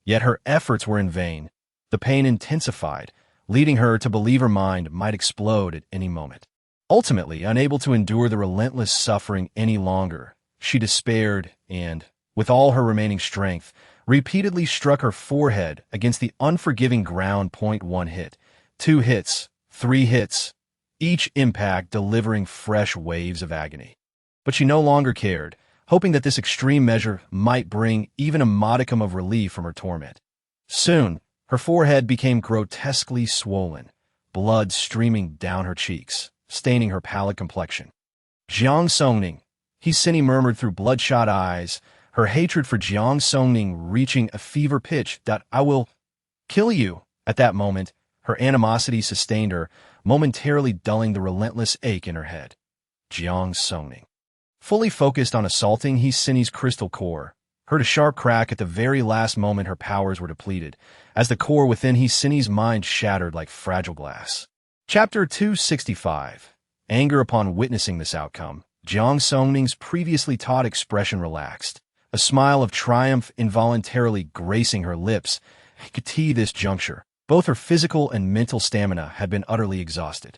Yet her efforts were in vain. The pain intensified, leading her to believe her mind might explode at any moment. Ultimately, unable to endure the relentless suffering any longer, she despaired and, with all her remaining strength, repeatedly struck her forehead against the unforgiving ground. 1 hit, 2 hits, 3 hits, each impact delivering fresh waves of agony. But she no longer cared, hoping that this extreme measure might bring even a modicum of relief from her torment. Soon, her forehead became grotesquely swollen, blood streaming down her cheeks, staining her pallid complexion. Jiang Songning, Hsini murmured through bloodshot eyes, her hatred for Jiang Songning reaching a fever pitch. I will kill you. At that moment, her animosity sustained her, momentarily dulling the relentless ache in her head. Jiang Songning, fully focused on assaulting Hsini's crystal core, heard a sharp crack at the very last moment her powers were depleted, as the core within Hsini's mind shattered like fragile glass. Chapter 265. Anger upon witnessing this outcome, Jiang Songning's previously taut expression relaxed, a smile of triumph involuntarily gracing her lips. At this juncture, both her physical and mental stamina had been utterly exhausted.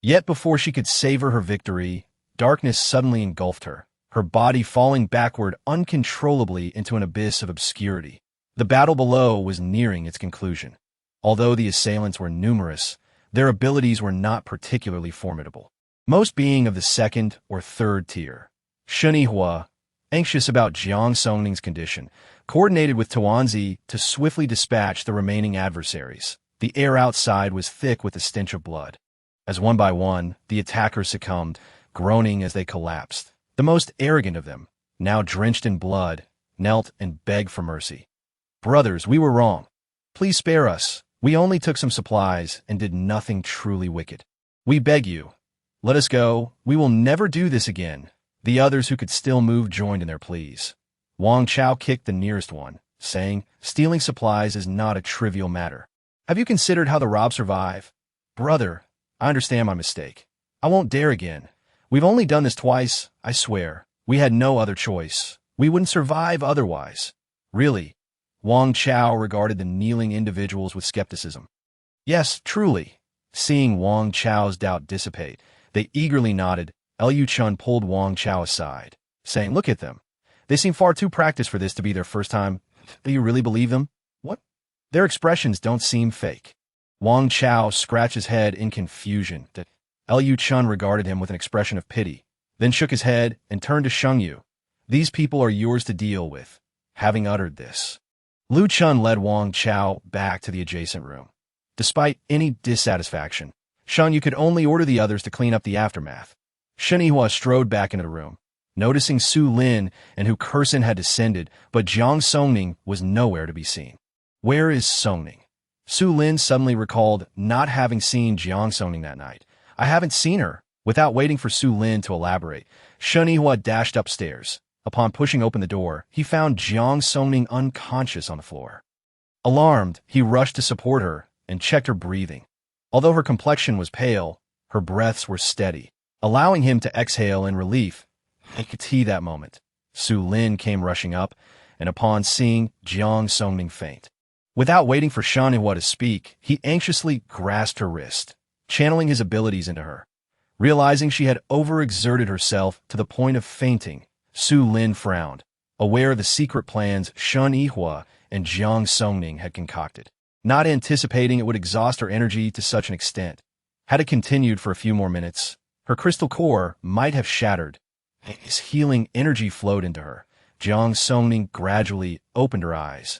Yet before she could savor her victory, darkness suddenly engulfed her, her body falling backward uncontrollably into an abyss of obscurity. The battle below was nearing its conclusion. Although the assailants were numerous, their abilities were not particularly formidable, most being of the second or third tier. Shunihua, anxious about Jiang Songning's condition, coordinated with Tuanzi to swiftly dispatch the remaining adversaries. The air outside was thick with the stench of blood. As one by one, the attackers succumbed, groaning as they collapsed. The most arrogant of them, now drenched in blood, knelt and begged for mercy. "Brothers, we were wrong. Please spare us. We only took some supplies and did nothing truly wicked. We beg you. Let us go. We will never do this again." The others who could still move joined in their pleas. Wang Chao kicked the nearest one, saying, "Stealing supplies is not a trivial matter. Have you considered how the robbed survive? Brother, I understand my mistake. I won't dare again. We've only done this twice, I swear. We had no other choice. We wouldn't survive otherwise." "Really?" Wang Chao regarded the kneeling individuals with skepticism. "Yes, truly." Seeing Wang Chao's doubt dissipate, they eagerly nodded. Liu Chun pulled Wang Chao aside, saying, "Look at them. They seem far too practiced for this to be their first time. Do you really believe them? What? Their expressions don't seem fake." Wang Chao scratched his head in confusion. Liu Chun regarded him with an expression of pity, then shook his head and turned to Sheng Yu. "These people are yours to deal with." Having uttered this, Liu Chun led Wang Chao back to the adjacent room. Despite any dissatisfaction, Sheng Yu could only order the others to clean up the aftermath. Shen Yihua strode back into the room, noticing Su Lin and Hu Kersen had descended, but Jiang Songning was nowhere to be seen. "Where is Songning?" Su Lin suddenly recalled not having seen Jiang Songning that night. "I haven't seen her." Without waiting for Su Lin to elaborate, Shen Yihua dashed upstairs. Upon pushing open the door, he found Jiang Songning unconscious on the floor. Alarmed, he rushed to support her and checked her breathing. Although her complexion was pale, her breaths were steady, allowing him to exhale in relief. He could see that moment. Su Lin came rushing up, and upon seeing Jiang Songning faint, without waiting for Shen Yihua to speak, he anxiously grasped her wrist, channeling his abilities into her. Realizing she had overexerted herself to the point of fainting, Su Lin frowned, aware of the secret plans Shen Yihua and Jiang Songning had concocted, not anticipating it would exhaust her energy to such an extent. Had it continued for a few more minutes, her crystal core might have shattered. His healing energy flowed into her. Jiang Songning gradually opened her eyes,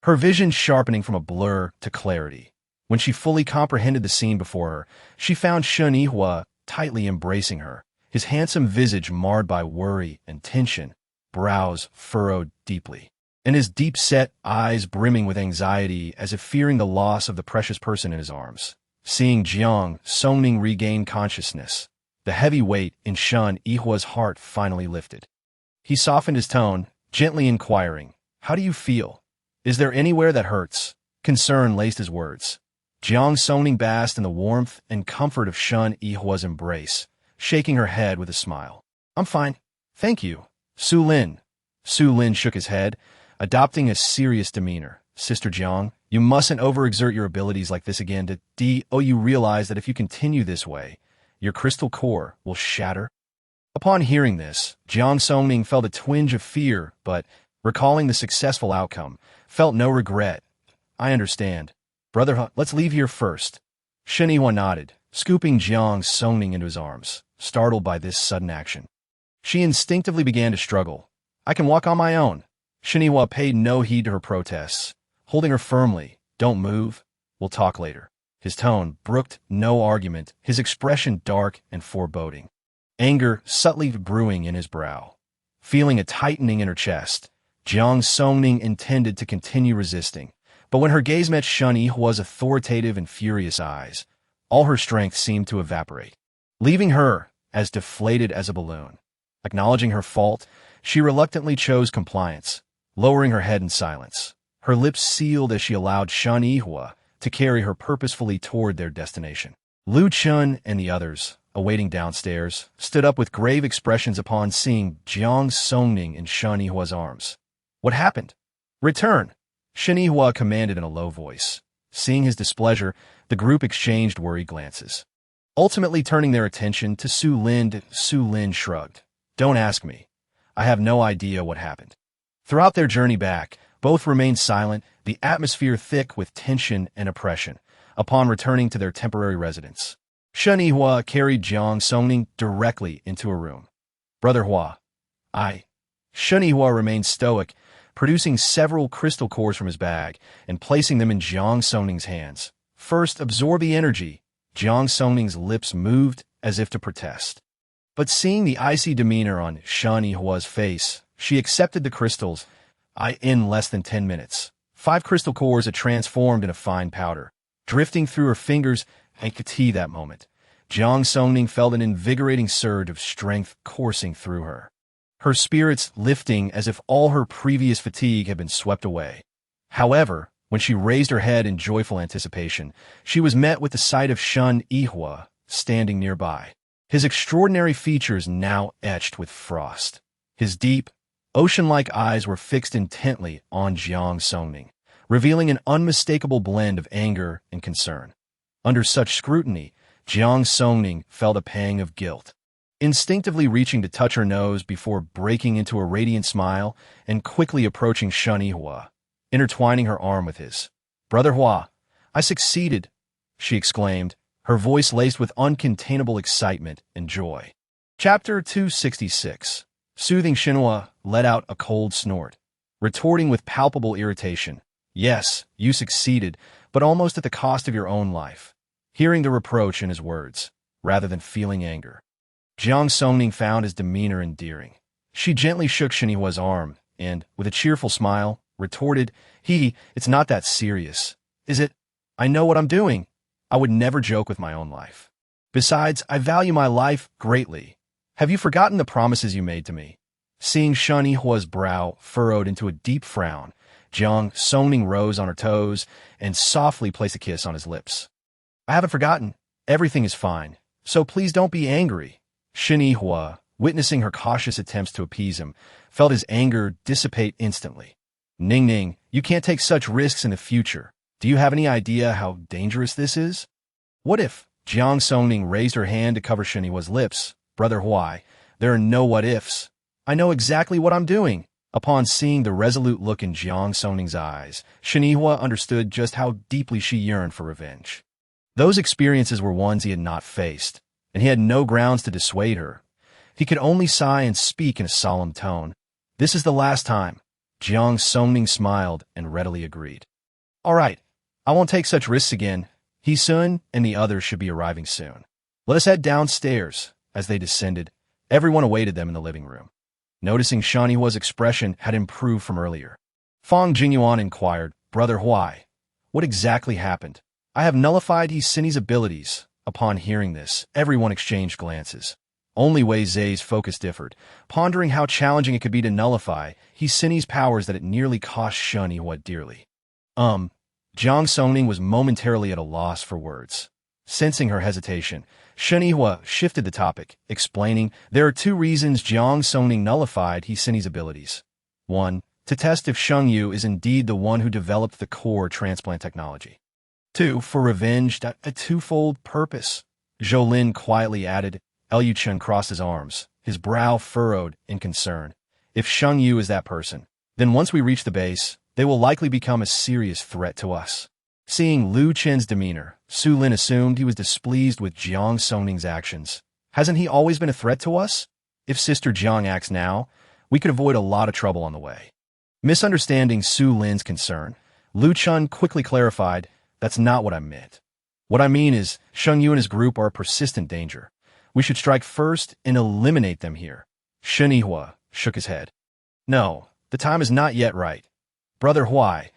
her vision sharpening from a blur to clarity. When she fully comprehended the scene before her, she found Shen Yihua tightly embracing her, his handsome visage marred by worry and tension, brows furrowed deeply, and his deep-set eyes brimming with anxiety as if fearing the loss of the precious person in his arms. Seeing Jiang Songning regain consciousness, the heavy weight in Shen Yihua's heart finally lifted. He softened his tone, gently inquiring, "How do you feel? Is there anywhere that hurts?" Concern laced his words. Jiang Songning basked in the warmth and comfort of Shen Yihua's embrace, shaking her head with a smile. "I'm fine. Thank you." Su Lin shook his head, adopting a serious demeanor. "Sister Jiang, you mustn't overexert your abilities like this again. You realize that if you continue this way, your crystal core will shatter?" Upon hearing this, Jiang Songning felt a twinge of fear, but, recalling the successful outcome, felt no regret. "I understand. Brother, let's leave here first." Shen Yihua nodded, scooping Jiang Songning into his arms, startled by this sudden action. She instinctively began to struggle. "I can walk on my own." Shen Yihua paid no heed to her protests, holding her firmly. "Don't move. We'll talk later." His tone brooked no argument, his expression dark and foreboding, anger subtly brewing in his brow. Feeling a tightening in her chest, Jiang Songning intended to continue resisting, but when her gaze met Shen Yihua's authoritative and furious eyes, all her strength seemed to evaporate, leaving her as deflated as a balloon. Acknowledging her fault, she reluctantly chose compliance, lowering her head in silence, her lips sealed as she allowed Shen Yihua to carry her purposefully toward their destination. Liu Chun and the others, awaiting downstairs, stood up with grave expressions upon seeing Jiang Songning in Shen Yihua's arms. "What happened?" "Return," Shen Yihua commanded in a low voice. Seeing his displeasure, the group exchanged worried glances, ultimately turning their attention to Su Lin. Su Lin shrugged. "Don't ask me. I have no idea what happened." Throughout their journey back, both remained silent, the atmosphere thick with tension and oppression. Upon returning to their temporary residence, Shen Yihua carried Jiang Songning directly into a room. "Brother Hua." Shen Yihua remained stoic, producing several crystal cores from his bag and placing them in Jiang Songning's hands. First, absorb the energy. Jiang Songning's lips moved as if to protest. But seeing the icy demeanor on Shen Yihua's face, she accepted the crystals. In less than 10 minutes, 5 crystal cores had transformed into fine powder, drifting through her fingers and could see that moment. Jiang Songning felt an invigorating surge of strength coursing through her, her spirits lifting as if all her previous fatigue had been swept away. However, when she raised her head in joyful anticipation, she was met with the sight of Shen Yihua standing nearby, his extraordinary features now etched with frost. His deep, ocean-like eyes were fixed intently on Jiang Songning, revealing an unmistakable blend of anger and concern. Under such scrutiny, Jiang Songning felt a pang of guilt, instinctively reaching to touch her nose before breaking into a radiant smile and quickly approaching Shen Yihua, intertwining her arm with his. "Brother Hua, I succeeded," she exclaimed, her voice laced with uncontainable excitement and joy. Chapter 266. Soothing Shinhua let out a cold snort, retorting with palpable irritation. "Yes, you succeeded, but almost at the cost of your own life." Hearing the reproach in his words, rather than feeling anger, Jiang Songning found his demeanor endearing. She gently shook Shinhua's arm and, with a cheerful smile, retorted, It's not that serious, is it? I know what I'm doing. I would never joke with my own life. Besides, I value my life greatly. Have you forgotten the promises you made to me?" Seeing Shen Yihua's brow furrowed into a deep frown, Jiang Songning rose on her toes and softly placed a kiss on his lips. "I haven't forgotten. Everything is fine, so please don't be angry." Shen Yihua, witnessing her cautious attempts to appease him, felt his anger dissipate instantly. "Ning Ning, you can't take such risks in the future. Do you have any idea how dangerous this is?" "What if?" Jiang Songning raised her hand to cover Shen Yihua's lips. "Brother Huai, there are no what-ifs. I know exactly what I'm doing." Upon seeing the resolute look in Jiang Songning's eyes, Shen Yihua understood just how deeply she yearned for revenge. Those experiences were ones he had not faced, and he had no grounds to dissuade her. He could only sigh and speak in a solemn tone. "This is the last time." Jiang Songning smiled and readily agreed. "All right, I won't take such risks again. He-sun and the others should be arriving soon. Let us head downstairs." As they descended, everyone awaited them in the living room. Noticing Shen Yihua's expression had improved from earlier, Fang Jingyuan inquired, "Brother Huai, what exactly happened?" "I have nullified He-Sin's abilities." Upon hearing this, everyone exchanged glances. Only Wei Zhe's focus differed, pondering how challenging it could be to nullify He-Sin's powers that it nearly cost Shen Yihua dearly. Jiang Songning was momentarily at a loss for words. Sensing her hesitation, Shen Yihua shifted the topic, explaining, "There are 2 reasons Jiang Songning nullified He-Sin's abilities. 1, to test if Sheng Yu is indeed the one who developed the core transplant technology. 2, for revenge, a twofold purpose." Zhou Lin quietly added. Liu Chen crossed his arms, his brow furrowed in concern. "If Sheng Yu is that person, then once we reach the base, they will likely become a serious threat to us." Seeing Liu Chen's demeanor, Su Lin assumed he was displeased with Jiang Songning's actions. "Hasn't he always been a threat to us? If Sister Jiang acts now, we could avoid a lot of trouble on the way." Misunderstanding Su Lin's concern, Liu Chen quickly clarified, "That's not what I meant. What I mean is, Sheng Yu and his group are a persistent danger. We should strike first and eliminate them here." Shen Yihua shook his head. "No, the time is not yet right. Brother Huai,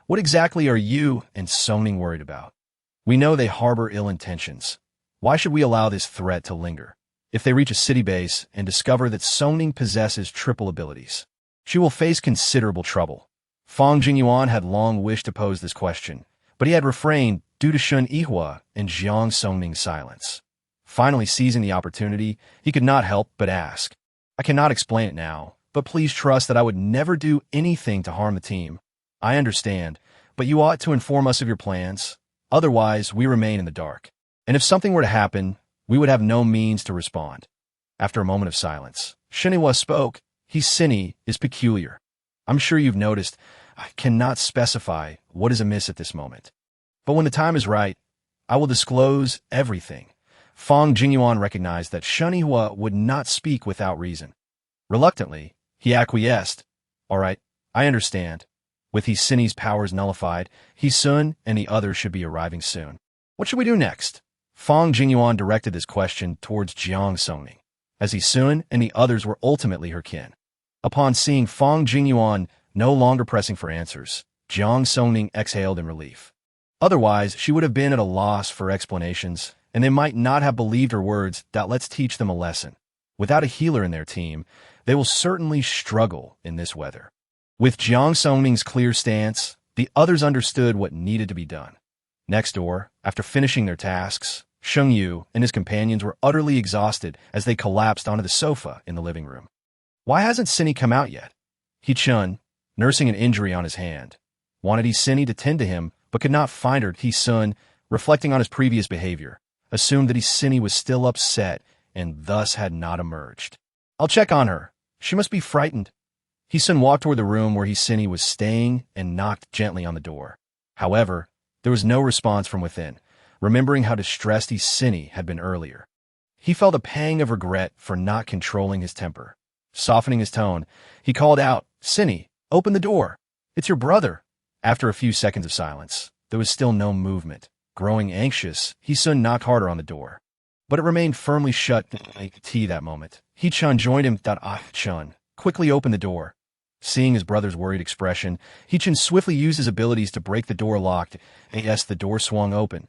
what exactly are you and Songning worried about? We know they harbor ill intentions. Why should we allow this threat to linger? If they reach a city base and discover that Songning possesses triple abilities, she will face considerable trouble." Fang Jingyuan had long wished to pose this question, but he had refrained due to Shen Yihua and Jiang Songning's silence. Finally seizing the opportunity, he could not help but ask, "I cannot explain it now, but please trust that I would never do anything to harm the team. I understand, but you ought to inform us of your plans. Otherwise, we remain in the dark. And if something were to happen, we would have no means to respond." After a moment of silence, Shen Yihua spoke. "He-Sin is peculiar. I'm sure you've noticed. I cannot specify what is amiss at this moment. But when the time is right, I will disclose everything." Fang Jingyuan recognized that Shen Yihua would not speak without reason. Reluctantly, he acquiesced. "All right, I understand. With Sini's powers nullified, Sun and the others should be arriving soon. What should we do next? Fang Jingyuan directed this question towards Jiang Songning, as Sun and the others were ultimately her kin. Upon seeing Fang Jingyuan no longer pressing for answers, Jiang Songning exhaled in relief. Otherwise, she would have been at a loss for explanations, and they might not have believed her words that let's teach them a lesson. Without a healer in their team, they will certainly struggle in this weather. With Jiang Songning's clear stance, the others understood what needed to be done. Next door, after finishing their tasks, Sheng Yu and his companions were utterly exhausted as they collapsed onto the sofa in the living room. Why hasn't Sini come out yet? Chun, nursing an injury on his hand, wanted Sini to tend to him but could not find her. Sun, reflecting on his previous behavior, assumed that Sini was still upset and thus had not emerged. I'll check on her. She must be frightened. Sun walked toward the room where Sini was staying and knocked gently on the door. However, there was no response from within, remembering how distressed Sini had been earlier. He felt a pang of regret for not controlling his temper. Softening his tone, he called out, Sini, open the door. It's your brother. After a few seconds of silence, there was still no movement. Growing anxious, Sun knocked harder on the door. But it remained firmly shut. That moment, Chun joined him. Chun quickly opened the door. Seeing his brother's worried expression, Chun swiftly used his abilities to break the door lock. Yes, the door swung open.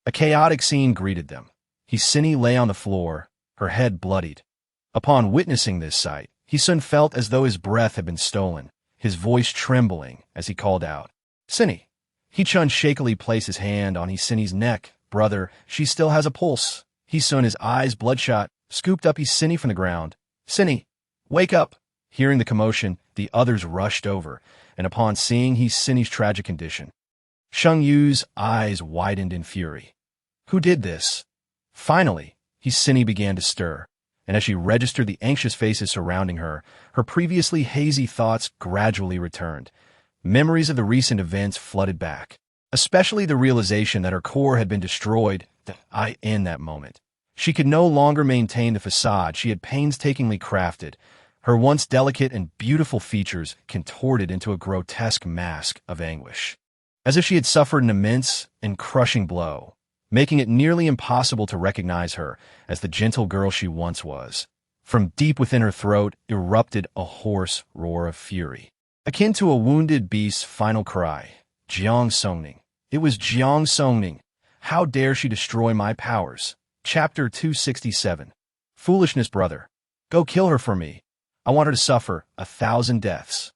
A chaotic scene greeted them. Sini lay on the floor, her head bloodied. Upon witnessing this sight, Sun felt as though his breath had been stolen, his voice trembling as he called out, Sini. Chun shakily placed his hand on Sini's neck. Brother, she still has a pulse. Sun, his eyes bloodshot, scooped up Sini from the ground. Sini, wake up. Hearing the commotion, the others rushed over, and upon seeing Sini's tragic condition, Sheng Yu's eyes widened in fury. Who did this? Finally, Sini began to stir, and as she registered the anxious faces surrounding her, her previously hazy thoughts gradually returned. Memories of the recent events flooded back, especially the realization that her core had been destroyed. In that moment, she could no longer maintain the facade she had painstakingly crafted, her once delicate and beautiful features contorted into a grotesque mask of anguish, as if she had suffered an immense and crushing blow, making it nearly impossible to recognize her as the gentle girl she once was. From deep within her throat erupted a hoarse roar of fury, akin to a wounded beast's final cry. Jiang Songning. It was Jiang Songning. How dare she destroy my powers? Chapter 267. Foolishness, brother. Go kill her for me. I want her to suffer 1,000 deaths.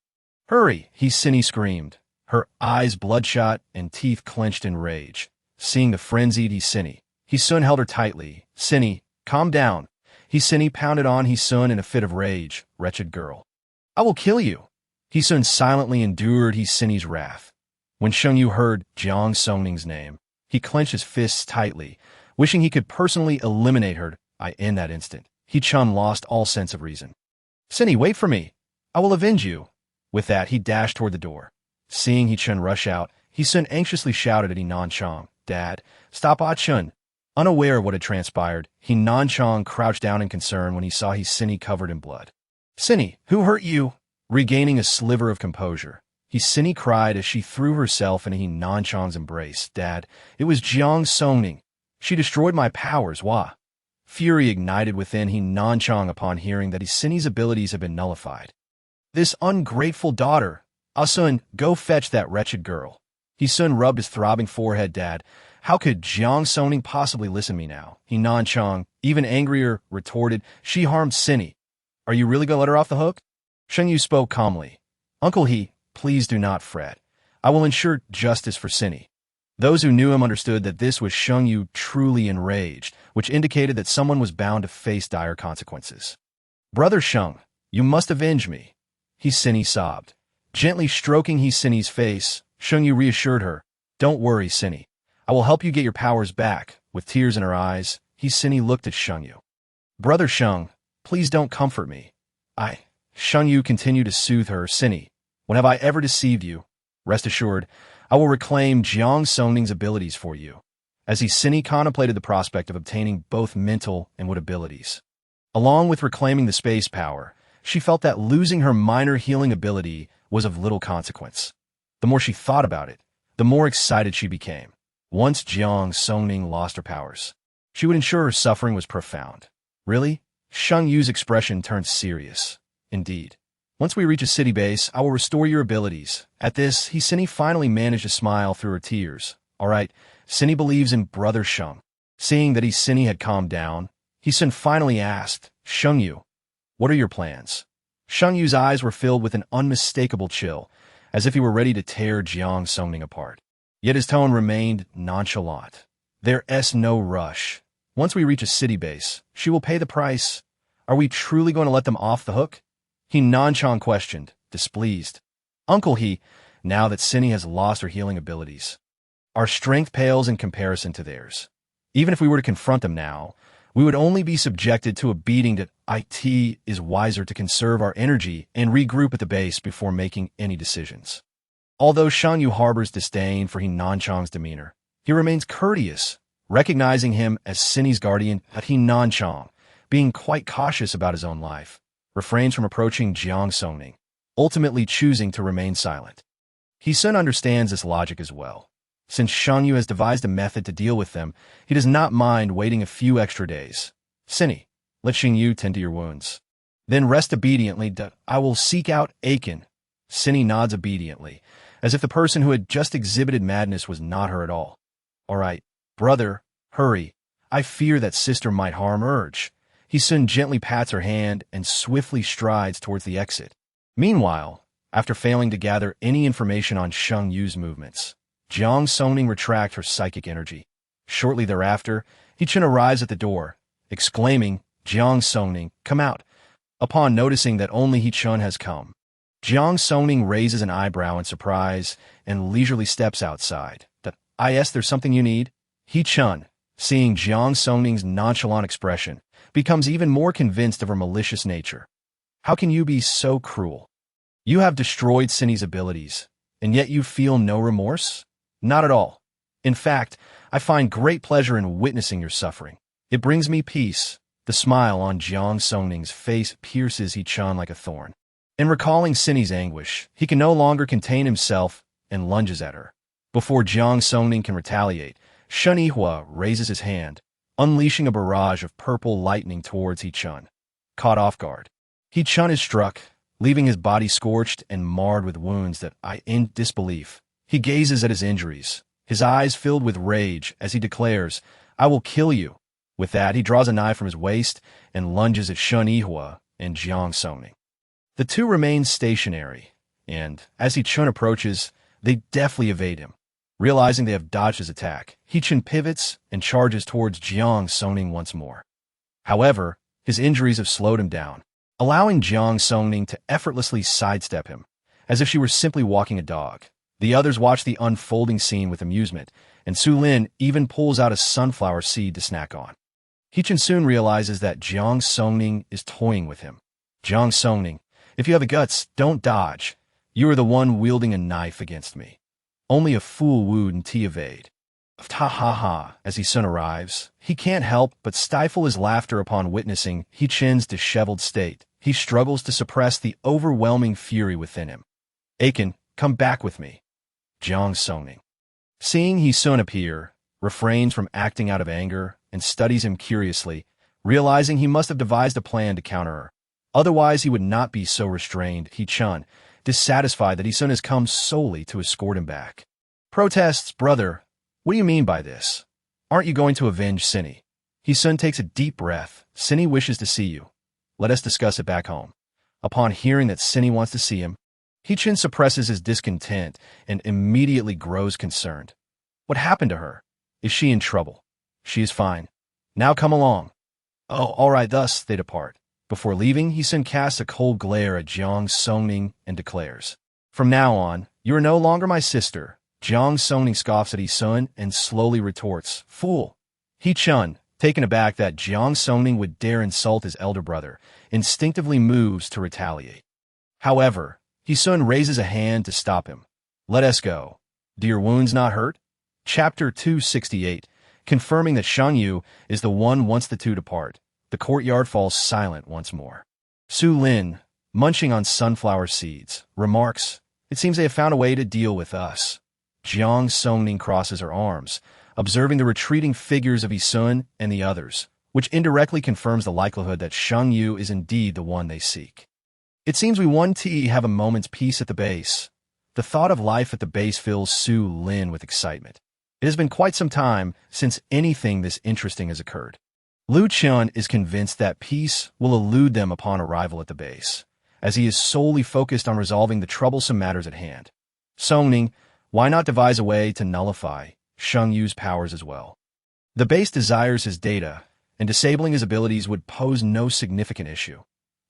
Hurry, Sini screamed, her eyes bloodshot and teeth clenched in rage. Seeing the frenzied Sini, Sun held her tightly. Sini, calm down. Sini pounded on Sun in a fit of rage. Wretched girl. I will kill you. Sun silently endured Sini's wrath. When Sheng Yu heard Jiang Songning's name, he clenched his fists tightly, wishing he could personally eliminate her. In that instant, Chun lost all sense of reason. Sini, wait for me. I will avenge you. With that, he dashed toward the door. Seeing Chun rush out, Sun anxiously shouted at Chong, Dad, stop Chun. Unaware of what had transpired, Chong crouched down in concern when he saw Sini covered in blood. Sini, who hurt you? Regaining a sliver of composure, Sini cried as she threw herself into Chong's embrace. Dad, it was Jiang Songning. She destroyed my powers, wah. Fury ignited within Chong upon hearing that Sini's abilities had been nullified. This ungrateful daughter. Sun, go fetch that wretched girl. Sun rubbed his throbbing forehead. Dad, how could Jiang Songning possibly listen to me now? Chong, even angrier, retorted, she harmed Sini. Are you really going to let her off the hook? Sheng Yu spoke calmly. Uncle please do not fret. I will ensure justice for Sini. Those who knew him understood that this was Sheng Yu truly enraged, which indicated that someone was bound to face dire consequences. Brother Sheng, you must avenge me. Sini sobbed. Gently stroking Sini's face, Sheng Yu reassured her. Don't worry, Sini. I will help you get your powers back. With tears in her eyes, Sini looked at Sheng Yu. Brother Sheng, please don't comfort me. Sheng Yu continued to soothe her. Sini, when have I ever deceived you? Rest assured, I will reclaim Jiang Songning's abilities for you. As Sini contemplated the prospect of obtaining both mental and wood abilities. Along with reclaiming the space power, she felt that losing her minor healing ability was of little consequence. The more she thought about it, the more excited she became. Once Jiang Songning lost her powers, she would ensure her suffering was profound. Really? Shang Yu's expression turned serious. Indeed. Once we reach a city base, I will restore your abilities. At this, Cindy finally managed to smile through her tears. All right, Cindy believes in Brother Sheng. Seeing that Cindy had calmed down, Sun finally asked, Sheng Yu, what are your plans? Sheng Yu's eyes were filled with an unmistakable chill, as if he were ready to tear Jiang Songning apart. Yet his tone remained nonchalant. There's no rush. Once we reach a city base, she will pay the price. Are we truly going to let them off the hook? He nonchalant questioned, displeased. Uncle now that Cindy has lost her healing abilities, our strength pales in comparison to theirs. Even if we were to confront them now, we would only be subjected to a beating that it is wiser to conserve our energy and regroup at the base before making any decisions. Although Shang Yu harbors disdain for Nanchang's demeanor, he remains courteous, recognizing him as Cindy's guardian. But Nanchang, being quite cautious about his own life, refrains from approaching Jiang Songning, ultimately choosing to remain silent. Sun understands this logic as well. Since Shang Yu has devised a method to deal with them, he does not mind waiting a few extra days. Cindy, let Shang Yu tend to your wounds. Then rest obediently. I will seek out Aiken. Cindy nods obediently, as if the person who had just exhibited madness was not her at all. All right, brother, hurry. I fear that sister might harm Urge. Sun gently pats her hand and swiftly strides towards the exit. Meanwhile, after failing to gather any information on Shang Yu's movements, Jiang Songning retracts her psychic energy. Shortly thereafter, Chun arrives at the door, exclaiming, Jiang Songning, come out. Upon noticing that only Chun has come, Jiang Songning raises an eyebrow in surprise and leisurely steps outside. There's something you need? Chun, seeing Jiang Songning's nonchalant expression, becomes even more convinced of her malicious nature. How can you be so cruel? You have destroyed Cindy's abilities, and yet you feel no remorse? Not at all. In fact, I find great pleasure in witnessing your suffering. It brings me peace. The smile on Jiang Songning's face pierces Chun like a thorn. In recalling Cindy's anguish, he can no longer contain himself and lunges at her. Before Jiang Songning can retaliate, Shen Yihua raises his hand, unleashing a barrage of purple lightning towards Chun. Caught off guard, Chun is struck, leaving his body scorched and marred with wounds that in disbelief. He gazes at his injuries, his eyes filled with rage as he declares, I will kill you. With that, he draws a knife from his waist and lunges at Shen Yihua and Jiang Songning. The two remain stationary, and as Chun approaches, they deftly evade him. Realizing they have dodged his attack, Chun pivots and charges towards Jiang Songning once more. However, his injuries have slowed him down, allowing Jiang Songning to effortlessly sidestep him, as if she were simply walking a dog. The others watch the unfolding scene with amusement, and Su Lin even pulls out a sunflower seed to snack on. Chun soon realizes that Jiang Songning is toying with him. Jiang Songning, if you have the guts, don't dodge. You are the one wielding a knife against me. Only a fool would evade. Ha ha ha, as Sun arrives, he can't help but stifle his laughter upon witnessing Chun's disheveled state. He struggles to suppress the overwhelming fury within him. Aiken, come back with me. Jiang Songning, seeing Sun appear, refrains from acting out of anger and studies him curiously, realizing he must have devised a plan to counter her. Otherwise, he would not be so restrained. Chun, dissatisfied that Sun has come solely to escort him back, protests, brother, what do you mean by this? Aren't you going to avenge Cindy? Sun takes a deep breath. Cindy wishes to see you. Let us discuss it back home. Upon hearing that Cindy wants to see him, Chun suppresses his discontent and immediately grows concerned. What happened to her? Is she in trouble? She is fine. Now come along. Oh, all right, thus they depart. Before leaving, Sun casts a cold glare at Jiang Songning and declares, from now on, you are no longer my sister. Jiang Songning scoffs at Sun and slowly retorts, fool. Chun, taken aback that Jiang Songning would dare insult his elder brother, instinctively moves to retaliate. However, Sun raises a hand to stop him. Let us go. Do your wounds not hurt? Chapter 268, confirming that Shang Yu is the one once the two depart. The courtyard falls silent once more. Su Lin, munching on sunflower seeds, remarks, It seems they have found a way to deal with us. Jiang Songning crosses her arms, observing the retreating figures of Isun and the others, which indirectly confirms the likelihood that Sheng Yu is indeed the one they seek. It seems we want to have a moment's peace at the base. The thought of life at the base fills Su Lin with excitement. It has been quite some time since anything this interesting has occurred. Lu Chun is convinced that peace will elude them upon arrival at the base, as he is solely focused on resolving the troublesome matters at hand. Songning, why not devise a way to nullify Sheng Yu's powers as well? The base desires his data, and disabling his abilities would pose no significant issue.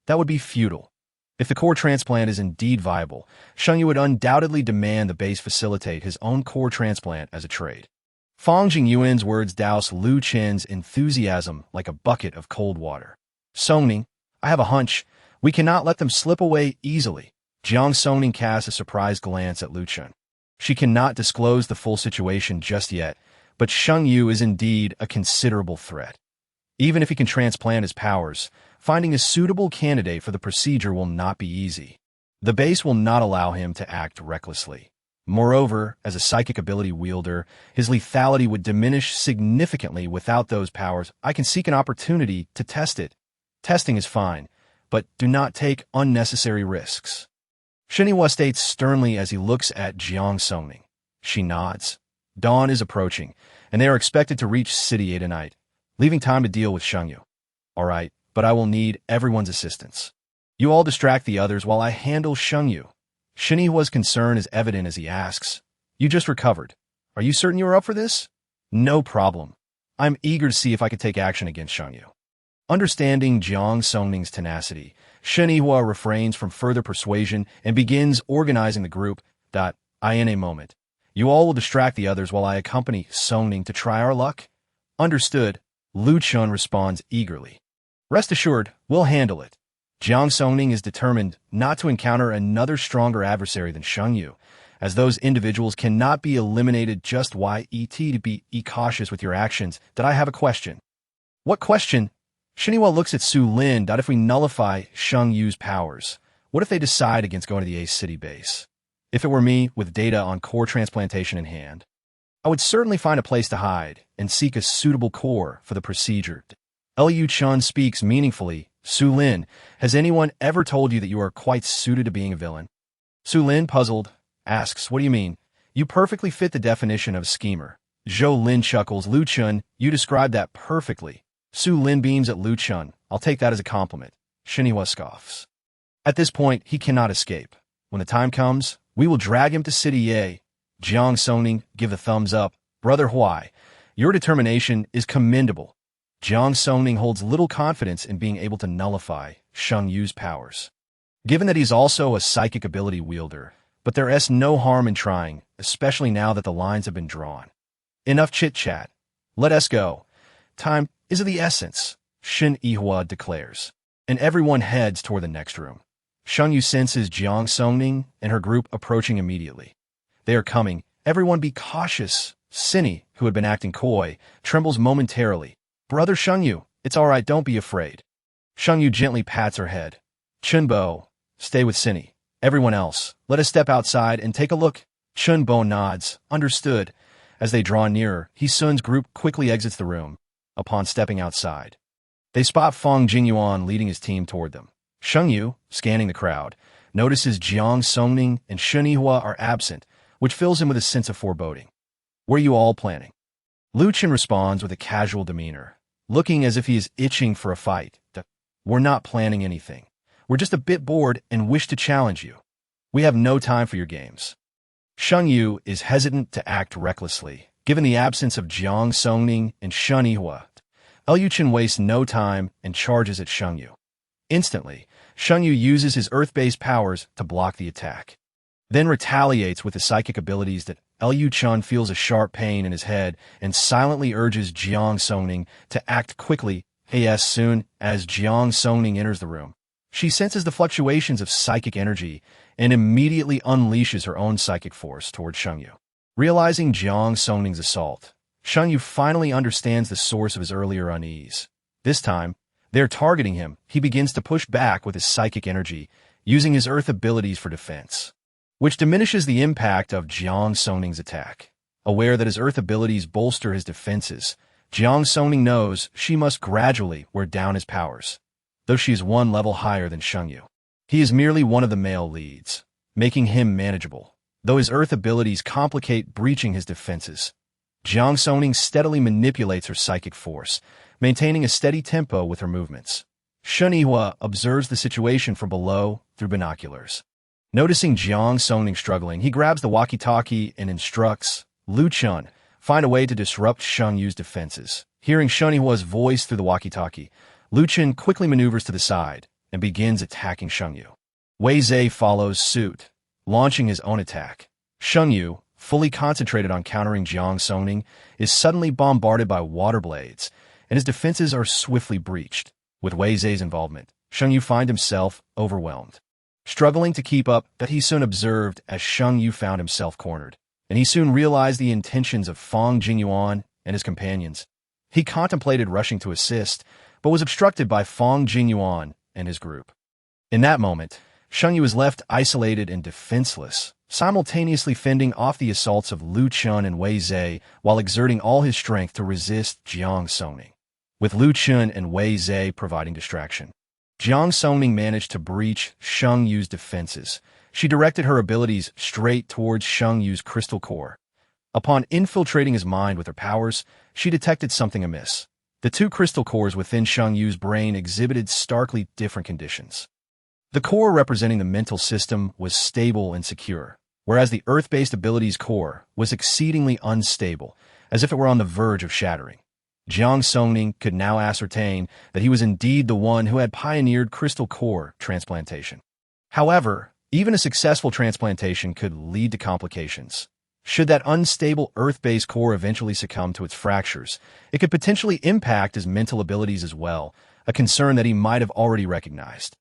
That would be futile. If the core transplant is indeed viable, Sheng Yu would undoubtedly demand the base facilitate his own core transplant as a trade. Fang Jingyuan's words douse Lu Chen's enthusiasm like a bucket of cold water. Songning, I have a hunch. We cannot let them slip away easily. Jiang Songning casts a surprised glance at Lu Chen. She cannot disclose the full situation just yet, but Sheng Yu is indeed a considerable threat. Even if he can transplant his powers, finding a suitable candidate for the procedure will not be easy. The base will not allow him to act recklessly. Moreover, as a psychic ability wielder, his lethality would diminish significantly without those powers. I can seek an opportunity to test it. Testing is fine, but do not take unnecessary risks. Shiniwa states sternly as he looks at Jiang Songning. She nods. Dawn is approaching, and they are expected to reach City A tonight, leaving time to deal with Sheng Yu. All right, but I will need everyone's assistance. You all distract the others while I handle Sheng Yu. Shiniwa's concern is evident as he asks, You just recovered. Are you certain you are up for this? No problem. I'm eager to see if I can take action against Sheng Yu. Understanding Jiang Songning's tenacity, Shiniwa refrains from further persuasion and begins organizing the group. In a moment. You all will distract the others while I accompany Songning to try our luck? Understood. Lu Chun responds eagerly. Rest assured, we'll handle it. Jiang Songning is determined not to encounter another stronger adversary than Sheng Yu, as those individuals cannot be eliminated just why to be cautious with your actions. I have a question. What question? Shiniwa looks at Su Lin. If we nullify Sheng Yu's powers, what if they decide against going to the Ace City base? If it were me, with data on core transplantation in hand, I would certainly find a place to hide and seek a suitable core for the procedure. Lu Chun speaks meaningfully. Su Lin, has anyone ever told you that you are quite suited to being a villain? Su Lin, puzzled, asks, What do you mean? You perfectly fit the definition of a schemer. Zhou Lin chuckles. Lu Chun, you described that perfectly. Su Lin beams at Lu Chun. I'll take that as a compliment. Shiniwa scoffs. At this point, he cannot escape. When the time comes, we will drag him to City A. Jiang Songning, give the thumbs up. Brother Huai, your determination is commendable. Jiang Songning holds little confidence in being able to nullify Sheng Yu's powers. Given that he's also a psychic ability wielder, but there is no harm in trying, especially now that the lines have been drawn. Enough chit-chat. Let us go. Time is of the essence, Shin Yihua declares, and everyone heads toward the next room. Sheng Yu senses Jiang Songning and her group approaching immediately. They are coming. Everyone be cautious. Cinny, who had been acting coy, trembles momentarily. Brother Sheng Yu, it's all right, don't be afraid. Sheng Yu gently pats her head. Chunbo, stay with Cinny. Everyone else, let us step outside and take a look. Chunbo nods. Understood. As they draw nearer, Hisun's group quickly exits the room. Upon stepping outside, they spot Fang Jingyuan leading his team toward them. Sheng Yu, scanning the crowd, notices Jiang Songning and Shen Yihua are absent, which fills him with a sense of foreboding. Were you all planning? Lu Chen responds with a casual demeanor, looking as if he is itching for a fight. We're not planning anything. We're just a bit bored and wish to challenge you. We have no time for your games. Sheng Yu is hesitant to act recklessly, given the absence of Jiang Songning and Shen Yihua. Lu Chen wastes no time and charges at Sheng Yu. Instantly, Sheng Yu uses his earth-based powers to block the attack, then retaliates with his psychic abilities. Lu Chen feels a sharp pain in his head and silently urges Jiang Songning to act quickly. As soon as Jiang Songning enters the room, she senses the fluctuations of psychic energy and immediately unleashes her own psychic force towards Sheng Yu. Realizing Jiang Songning's assault, Sheng Yu finally understands the source of his earlier unease. This time, they're targeting him. He begins to push back with his psychic energy, using his earth abilities for defense. which diminishes the impact of Jiang Songning's attack. Aware that his earth abilities bolster his defenses, Jiang Songning knows she must gradually wear down his powers, though she is one level higher than Shengyu. He is merely one of the male leads, making him manageable, though his earth abilities complicate breaching his defenses. Jiang Songning steadily manipulates her psychic force, maintaining a steady tempo with her movements. Shengyu observes the situation from below through binoculars. Noticing Jiang Songning struggling, he grabs the walkie-talkie and instructs Lu Chun, find a way to disrupt Shengyu's defenses. Hearing Shengyu's voice through the walkie-talkie, Lu Chun quickly maneuvers to the side and begins attacking Shengyu. Wei Zhe follows suit, launching his own attack. Shengyu, fully concentrated on countering Jiang Songning, is suddenly bombarded by water blades, and his defenses are swiftly breached. With Wei Zhe's involvement, Shengyu finds himself overwhelmed. Struggling to keep up, but he soon observed as Shengyu found himself cornered, and he soon realized the intentions of Fang Jingyuan and his companions. He contemplated rushing to assist, but was obstructed by Fang Jingyuan and his group. In that moment, Shengyu was left isolated and defenseless, simultaneously fending off the assaults of Lu Chun and Wei Zhe while exerting all his strength to resist Jiang Songning. With Lu Chun and Wei Zhe providing distraction, Jiang Songning managed to breach Shengyu's defenses. She directed her abilities straight towards Shengyu's crystal core. Upon infiltrating his mind with her powers, she detected something amiss. The two crystal cores within Shengyu's brain exhibited starkly different conditions. The core representing the mental system was stable and secure, whereas the earth-based abilities core was exceedingly unstable, as if it were on the verge of shattering. Jiang Songning could now ascertain that he was indeed the one who had pioneered crystal core transplantation. However, even a successful transplantation could lead to complications. Should that unstable earth-based core eventually succumb to its fractures, it could potentially impact his mental abilities as well, a concern that he might have already recognized.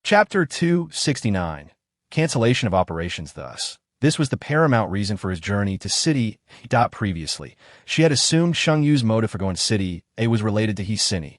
Chapter 269. Cancellation of operations thus. This was the paramount reason for his journey to City A. Previously, she had assumed Shengyu's motive for going to City A was related to He-Sini.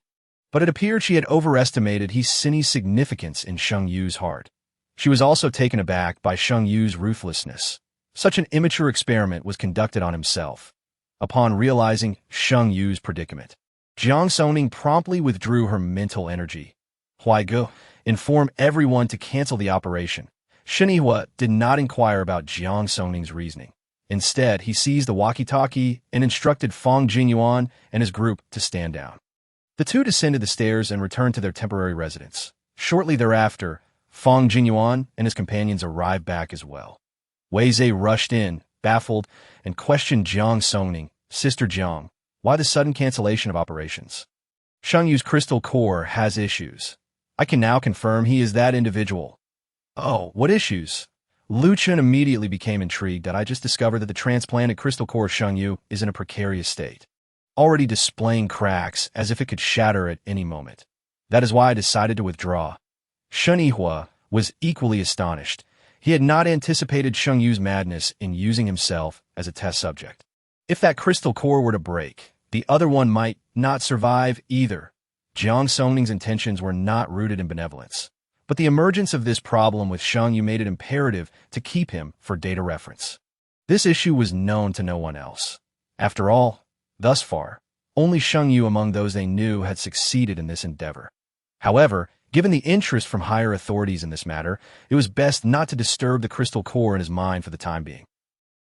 But it appeared she had overestimated He-Sini's significance in Shengyu's heart. She was also taken aback by Shengyu's ruthlessness. Such an immature experiment was conducted on himself. Upon realizing Shengyu's predicament, Jiang Songning promptly withdrew her mental energy. Huaigu informed everyone to cancel the operation. Shengyu did not inquire about Jiang Songning's reasoning. Instead, he seized the walkie-talkie and instructed Fang Jingyuan and his group to stand down. The two descended the stairs and returned to their temporary residence. Shortly thereafter, Fang Jingyuan and his companions arrived back as well. Wei Zhe rushed in, baffled, and questioned Jiang Songning, Sister Jiang, why the sudden cancellation of operations? Shengyu's crystal core has issues. I can now confirm he is that individual. Oh, what issues? Lu Chun immediately became intrigued that I just discovered that the transplanted crystal core of Shengyu is in a precarious state, already displaying cracks as if it could shatter at any moment. That is why I decided to withdraw. Shengyu was equally astonished. He had not anticipated Shengyu's madness in using himself as a test subject. If that crystal core were to break, the other one might not survive either. Jiang Songning's intentions were not rooted in benevolence, but the emergence of this problem with Shengyu made it imperative to keep him for data reference. This issue was known to no one else. After all, thus far, only Shengyu among those they knew had succeeded in this endeavor. However, given the interest from higher authorities in this matter, it was best not to disturb the crystal core in his mind for the time being.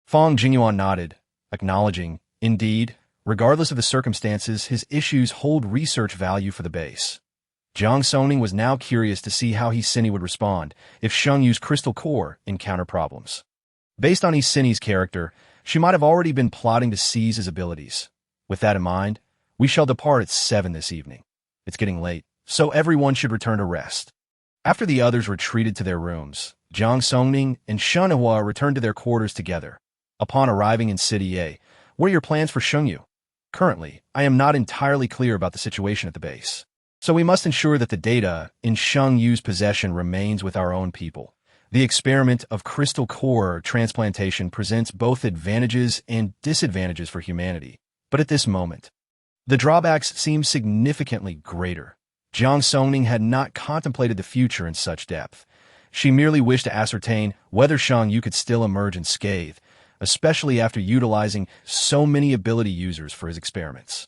Fang Jingyuan nodded, acknowledging, indeed, regardless of the circumstances, his issues hold research value for the base. Jiang Songning was now curious to see how He-Sini would respond if Shengyu's crystal core encountered problems. Based on He-Sini's character, she might have already been plotting to seize his abilities. With that in mind, we shall depart at 7 this evening. It's getting late, so everyone should return to rest. After the others retreated to their rooms, Jiang Songning and Shengyu returned to their quarters together. Upon arriving in City A, what are your plans for Shengyu? Currently, I am not entirely clear about the situation at the base, so we must ensure that the data in Shengyu's possession remains with our own people. The experiment of crystal core transplantation presents both advantages and disadvantages for humanity, but at this moment, the drawbacks seem significantly greater. Jiang Songning had not contemplated the future in such depth. She merely wished to ascertain whether Shang Yu could still emerge unscathed, especially after utilizing so many ability users for his experiments.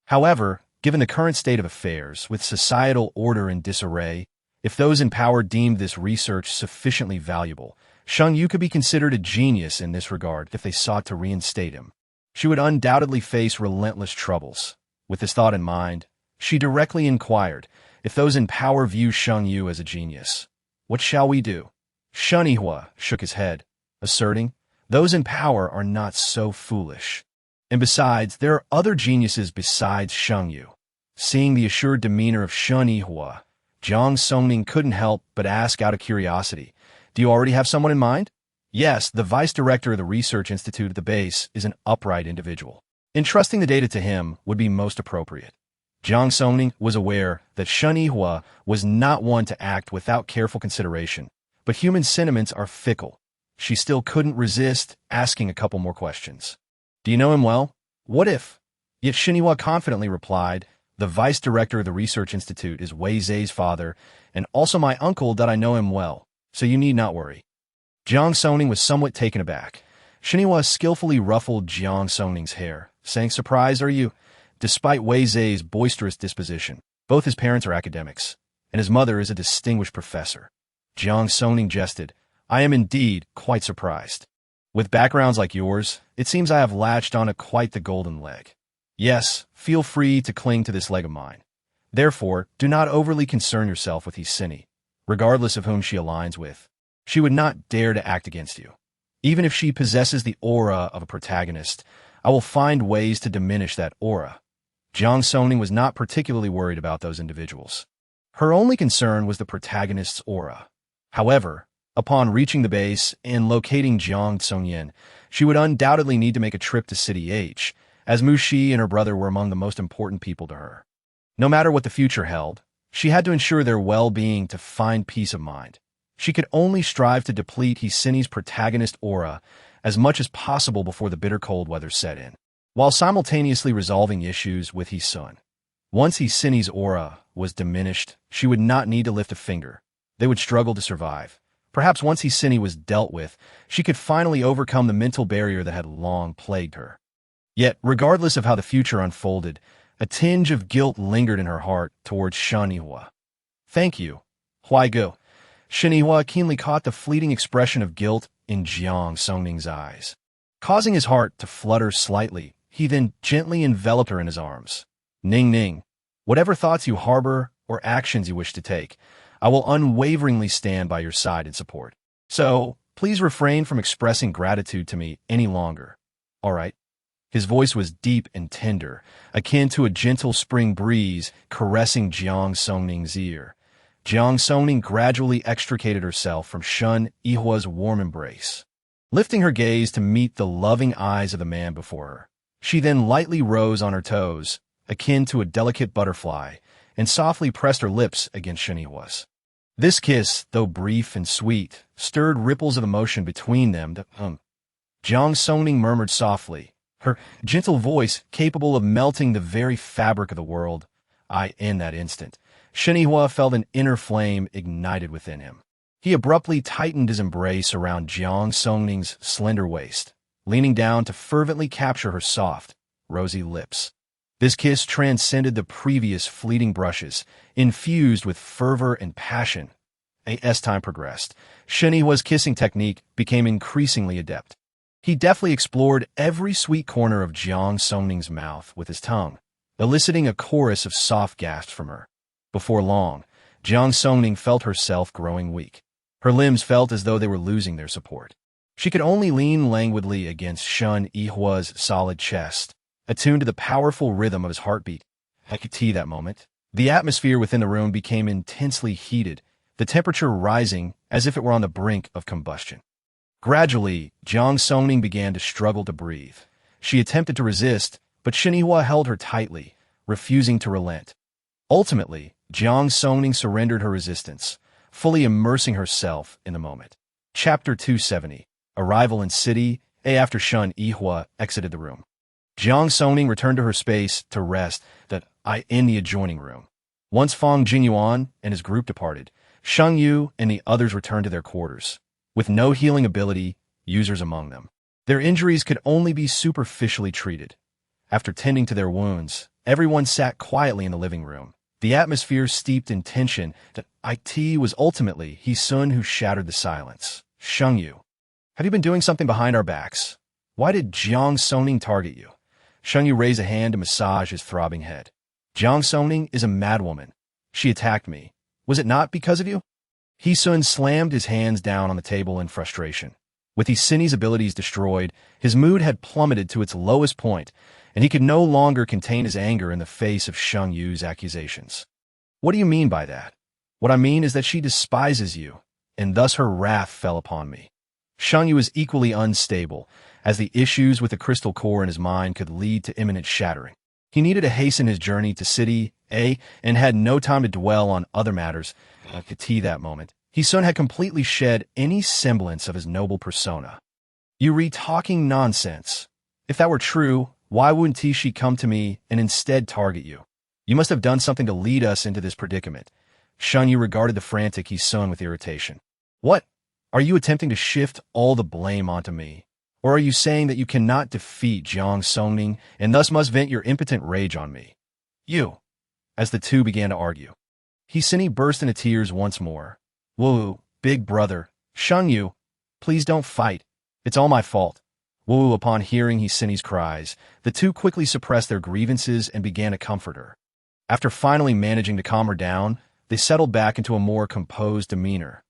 However, given the current state of affairs, with societal order in disarray, if those in power deemed this research sufficiently valuable, Shang Yu could be considered a genius in this regard if they sought to reinstate him. She would undoubtedly face relentless troubles. With this thought in mind, she directly inquired if those in power view Shang Yu as a genius. What shall we do? Shun Yihua shook his head, asserting, those in power are not so foolish. And besides, there are other geniuses besides Shang Yu. Seeing the assured demeanor of Shun Yihua, Jiang Songning couldn't help but ask out of curiosity, do you already have someone in mind? Yes, the vice director of the research institute at the base is an upright individual. Entrusting the data to him would be most appropriate. Jiang Songning was aware that Shun Yihua was not one to act without careful consideration, but human sentiments are fickle. She still couldn't resist asking a couple more questions. Do you know him well? What if? Yet Shun Yihua confidently replied, the vice director of the research institute is Wei Zhe's father, and also my uncle that I know him well, so you need not worry. Jiang Songning was somewhat taken aback. Shun Yihua skillfully ruffled Jiang Songning's hair, saying, surprised are you? Despite Wei Zhe's boisterous disposition, both his parents are academics, and his mother is a distinguished professor. Jiang Songning jested, I am indeed quite surprised. With backgrounds like yours, it seems I have latched on to quite the golden leg. Yes, feel free to cling to this leg of mine. Therefore, do not overly concern yourself with Hisini. Regardless of whom she aligns with, she would not dare to act against you. Even if she possesses the aura of a protagonist, I will find ways to diminish that aura. Jiang Songning was not particularly worried about those individuals. Her only concern was the protagonist's aura. However, upon reaching the base and locating Jiang Songyin, she would undoubtedly need to make a trip to City H, as Mu Shi and her brother were among the most important people to her. No matter what the future held, she had to ensure their well-being to find peace of mind. She could only strive to deplete Hisini's protagonist aura as much as possible before the bitter cold weather set in, while simultaneously resolving issues with Hisun. Once Hisini's aura was diminished, she would not need to lift a finger. They would struggle to survive. Perhaps once Hisini was dealt with, she could finally overcome the mental barrier that had long plagued her. Yet, regardless of how the future unfolded, a tinge of guilt lingered in her heart towards Shun Yihua. Thank you, Huaigu. Shun Yihua keenly caught the fleeting expression of guilt in Jiang Songning's eyes. Causing his heart to flutter slightly, he then gently enveloped her in his arms. Ning Ning, whatever thoughts you harbor or actions you wish to take, I will unwaveringly stand by your side in support. So, please refrain from expressing gratitude to me any longer. All right? His voice was deep and tender, akin to a gentle spring breeze caressing Jiang Songning's ear. Jiang Songning gradually extricated herself from Shun Yihua's warm embrace. Lifting her gaze to meet the loving eyes of the man before her, she then lightly rose on her toes, akin to a delicate butterfly, and softly pressed her lips against Shun Yihua's. This kiss, though brief and sweet, stirred ripples of emotion between them that Jiang Songning murmured softly, her gentle voice capable of melting the very fabric of the world. In that instant, Shun Yihua felt an inner flame ignited within him. He abruptly tightened his embrace around Jiang Songning's slender waist, leaning down to fervently capture her soft, rosy lips. This kiss transcended the previous fleeting brushes, infused with fervor and passion. As time progressed, Shun Yihua's kissing technique became increasingly adept. He deftly explored every sweet corner of Jiang Songning's mouth with his tongue, eliciting a chorus of soft gasps from her. Before long, Jiang Songning felt herself growing weak. Her limbs felt as though they were losing their support. She could only lean languidly against Shun Yihua's solid chest, attuned to the powerful rhythm of his heartbeat. I could see that moment. The atmosphere within the room became intensely heated, the temperature rising as if it were on the brink of combustion. Gradually, Jiang Songning began to struggle to breathe. She attempted to resist, but Shun Yihua held her tightly, refusing to relent. Ultimately, Jiang Songning surrendered her resistance, fully immersing herself in the moment. Chapter 270. Arrival in City A. After Shun Yihua exited the room, Jiang Songning returned to her space to rest in the adjoining room. Once Fang Jingyuan and his group departed, Sheng Yu and the others returned to their quarters, with no healing ability users among them. Their injuries could only be superficially treated. After tending to their wounds, everyone sat quietly in the living room. The atmosphere steeped in tension. It was ultimately He-sun who shattered the silence. Sheng Yu, have you been doing something behind our backs? Why did Jiang Songning target you? Sheng Yu raised a hand to massage his throbbing head. Jiang Songning is a madwoman. She attacked me. Was it not because of you? He-sun slammed his hands down on the table in frustration. With He-sun's abilities destroyed, his mood had plummeted to its lowest point, and he could no longer contain his anger in the face of Sheng Yu's accusations. What do you mean by that? What I mean is that she despises you, and thus her wrath fell upon me. Sheng Yu is equally unstable, as the issues with the crystal core in his mind could lead to imminent shattering. He needed to hasten his journey to City A and had no time to dwell on other matters. At that moment, He-sun had completely shed any semblance of his noble persona. You re-talking nonsense. If that were true, why wouldn't she come to me and instead target you? You must have done something to lead us into this predicament. Sheng Yu regarded the frantic He-sun with irritation. What? Are you attempting to shift all the blame onto me? Or are you saying that you cannot defeat Jiang Songning and thus must vent your impotent rage on me? You. As the two began to argue, He-sun burst into tears once more. Woo, big brother. Sheng Yu, please don't fight. It's all my fault. Woo, upon hearing He-sun's cries, the two quickly suppressed their grievances and began to comfort her. After finally managing to calm her down, they settled back into a more composed demeanor.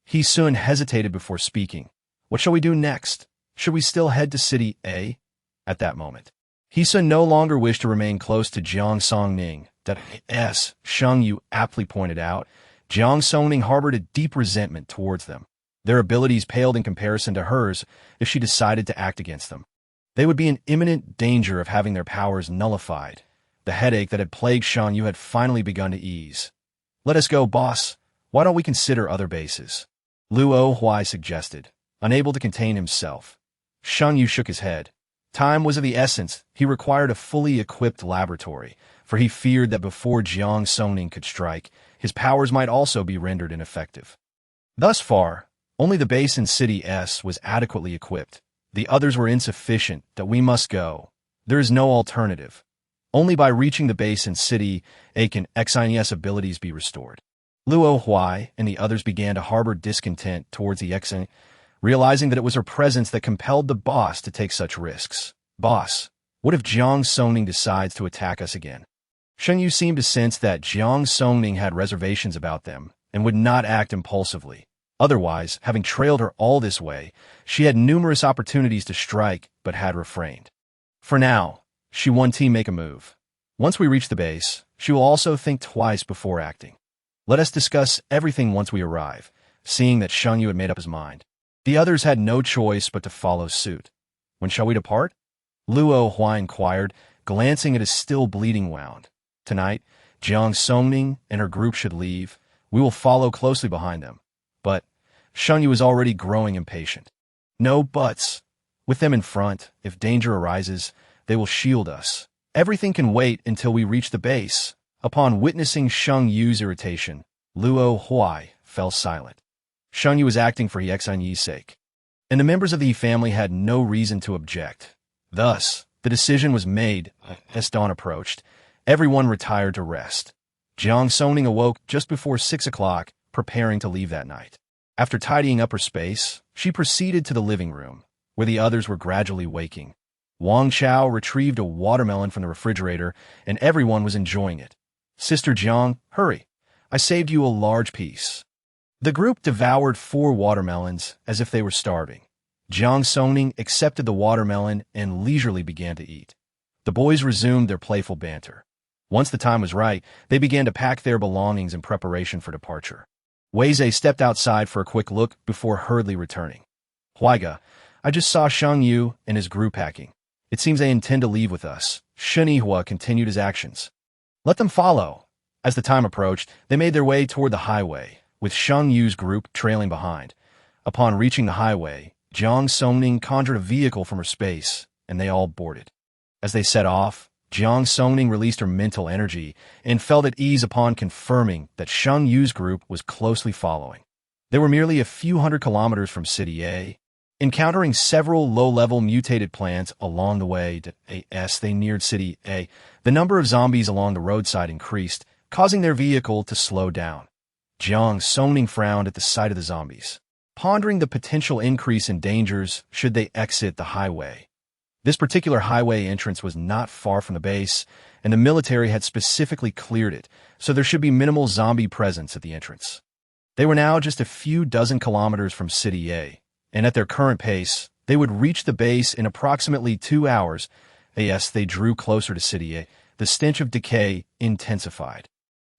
He-sun hesitated before speaking. What shall we do next? Should we still head to City A? At that moment, He-sun no longer wished to remain close to Jiang Songning. As Sheng Yu aptly pointed out, Jiang Songning harbored a deep resentment towards them. Their abilities paled in comparison to hers if she decided to act against them. They would be in imminent danger of having their powers nullified. The headache that had plagued Sheng Yu had finally begun to ease. Let us go, boss. Why don't we consider other bases? Luo Huai suggested, unable to contain himself. Sheng Yu shook his head. Time was of the essence. He required a fully equipped laboratory, for he feared that before Jiang Songning could strike, his powers might also be rendered ineffective. Thus far, only the base in City S was adequately equipped. The others were insufficient. That we must go. There is no alternative. Only by reaching the base in City A can Xin's abilities be restored. Luo Huai and the others began to harbor discontent towards the Xin, realizing that it was her presence that compelled the boss to take such risks. Boss, what if Jiang Songning decides to attack us again? Sheng Yu seemed to sense that Jiang Songning had reservations about them and would not act impulsively. Otherwise, having trailed her all this way, she had numerous opportunities to strike but had refrained. For now, she wants to make a move. Once we reach the base, she will also think twice before acting. Let us discuss everything once we arrive, seeing that Sheng Yu had made up his mind. The others had no choice but to follow suit. When shall we depart? Luo Huai inquired, glancing at his still bleeding wound. Tonight, Jiang Songning and her group should leave. We will follow closely behind them. But Sheng Yu is already growing impatient. No buts. With them in front, if danger arises, they will shield us. Everything can wait until we reach the base. Upon witnessing Sheng Yu's irritation, Luo Huai fell silent. Sheng Yu was acting for Xin's sake, and the members of the family had no reason to object. Thus, the decision was made. As dawn approached, everyone retired to rest. Jiang Songning awoke just before 6 o'clock, preparing to leave that night. After tidying up her space, she proceeded to the living room, where the others were gradually waking. Wang Chao retrieved a watermelon from the refrigerator, and everyone was enjoying it. Sister Jiang, hurry. I saved you a large piece. The group devoured 4 watermelons as if they were starving. Jiang Songning accepted the watermelon and leisurely began to eat. The boys resumed their playful banter. Once the time was right, they began to pack their belongings in preparation for departure. Weizhe stepped outside for a quick look before hurriedly returning. Huaiga, I just saw Sheng Yu and his group packing. It seems they intend to leave with us. Shen Yihua continued his actions. Let them follow. As the time approached, they made their way toward the highway, with Sheng Yu's group trailing behind. Upon reaching the highway, Jiang Songning conjured a vehicle from her space, and they all boarded. As they set off, Jiang Songning released her mental energy and felt at ease upon confirming that Shang Yu's group was closely following. They were merely a few hundred kilometers from City A, encountering several low-level mutated plants along the way. As they neared City A, the number of zombies along the roadside increased, causing their vehicle to slow down. Jiang Songning frowned at the sight of the zombies, pondering the potential increase in dangers should they exit the highway. This particular highway entrance was not far from the base, and the military had specifically cleared it, so there should be minimal zombie presence at the entrance. They were now just a few dozen kilometers from City A, and at their current pace, they would reach the base in approximately 2 hours. As they drew closer to City A, the stench of decay intensified,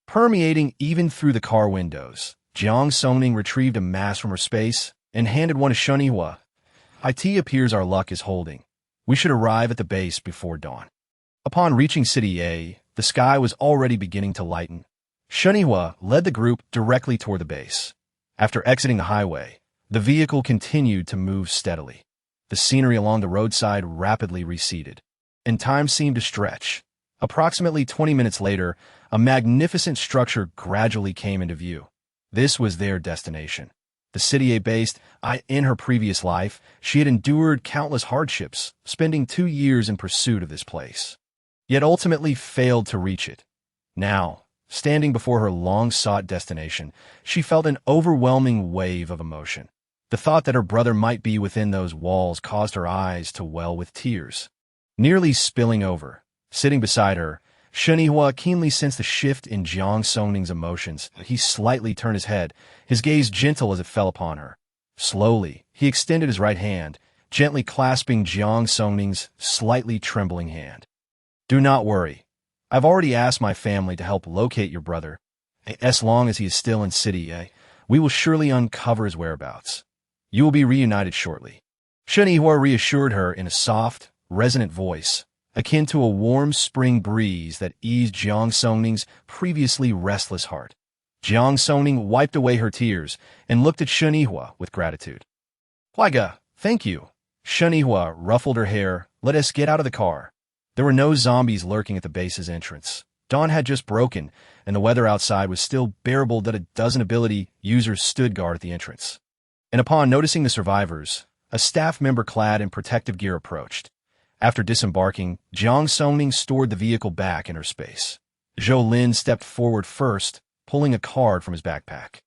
permeating even through the car windows. Jiang Songning retrieved a mask from her space and handed one to Shunihua. "It appears our luck is holding. We should arrive at the base before dawn." Upon reaching City A, the sky was already beginning to lighten. Shunihua led the group directly toward the base. After exiting the highway, the vehicle continued to move steadily. The scenery along the roadside rapidly receded, and time seemed to stretch. Approximately 20 minutes later, a magnificent structure gradually came into view. This was their destination. The City A based, in her previous life, she had endured countless hardships, spending 2 years in pursuit of this place, yet ultimately failed to reach it. Now, standing before her long-sought destination, she felt an overwhelming wave of emotion. The thought that her brother might be within those walls caused her eyes to well with tears, nearly spilling over. Sitting beside her, Shunihua keenly sensed the shift in Jiang Songning's emotions. He slightly turned his head, his gaze gentle as it fell upon her. Slowly, he extended his right hand, gently clasping Jiang Songning's slightly trembling hand. "Do not worry. I've already asked my family to help locate your brother. As long as he is still in City A, we will surely uncover his whereabouts. You will be reunited shortly." Shunihua reassured her in a soft, resonant voice, akin to a warm spring breeze that eased Jiang Songning's previously restless heart. Jiang Songning wiped away her tears and looked at Shunihua with gratitude. "Huaiga, thank you." Shunihua ruffled her hair. "Let us get out of the car." There were no zombies lurking at the base's entrance. Dawn had just broken, and the weather outside was still bearable that a dozen ability users stood guard at the entrance. And upon noticing the survivors, a staff member clad in protective gear approached. After disembarking, Jiang Songning stored the vehicle back in her space. Zhou Lin stepped forward first, pulling a card from his backpack.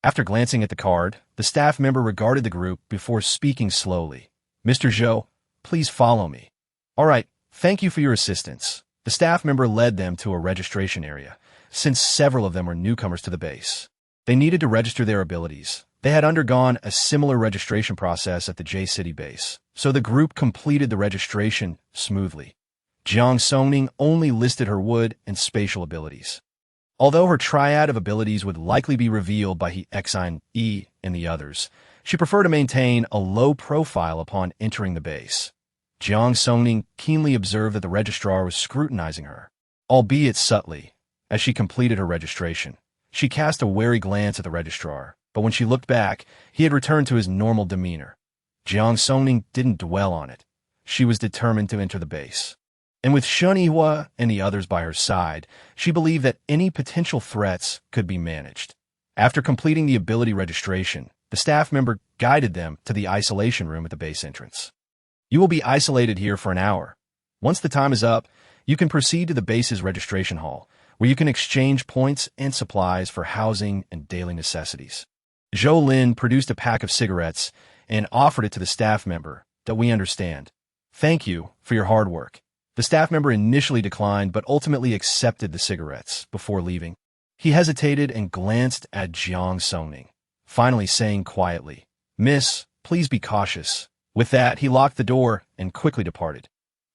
After glancing at the card, the staff member regarded the group before speaking slowly. "Mr. Zhou, please follow me." "All right, thank you for your assistance." The staff member led them to a registration area, since several of them were newcomers to the base. They needed to register their abilities. They had undergone a similar registration process at the J-City base, so the group completed the registration smoothly. Jiang Songning only listed her wood and spatial abilities. Although her triad of abilities would likely be revealed by Heiress and the others, she preferred to maintain a low profile upon entering the base. Jiang Songning keenly observed that the registrar was scrutinizing her, albeit subtly, as she completed her registration. She cast a wary glance at the registrar, but when she looked back, he had returned to his normal demeanor. Jiang Songning didn't dwell on it. She was determined to enter the base. And with Shunihua and the others by her side, she believed that any potential threats could be managed. After completing the ability registration, the staff member guided them to the isolation room at the base entrance. "You will be isolated here for an hour. Once the time is up, you can proceed to the base's registration hall, where you can exchange points and supplies for housing and daily necessities." Zhou Lin produced a pack of cigarettes and offered it to the staff member. "That we understand. Thank you for your hard work." The staff member initially declined but ultimately accepted the cigarettes before leaving. He hesitated and glanced at Jiang Songning, finally saying quietly, "Miss, please be cautious." With that, he locked the door and quickly departed.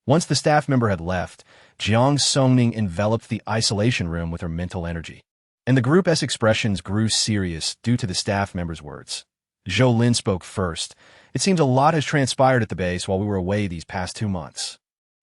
Once the staff member had left, Jiang Songning enveloped the isolation room with her mental energy, and the group's expressions grew serious due to the staff member's words. Zhou Lin spoke first. "It seems a lot has transpired at the base while we were away these past 2 months."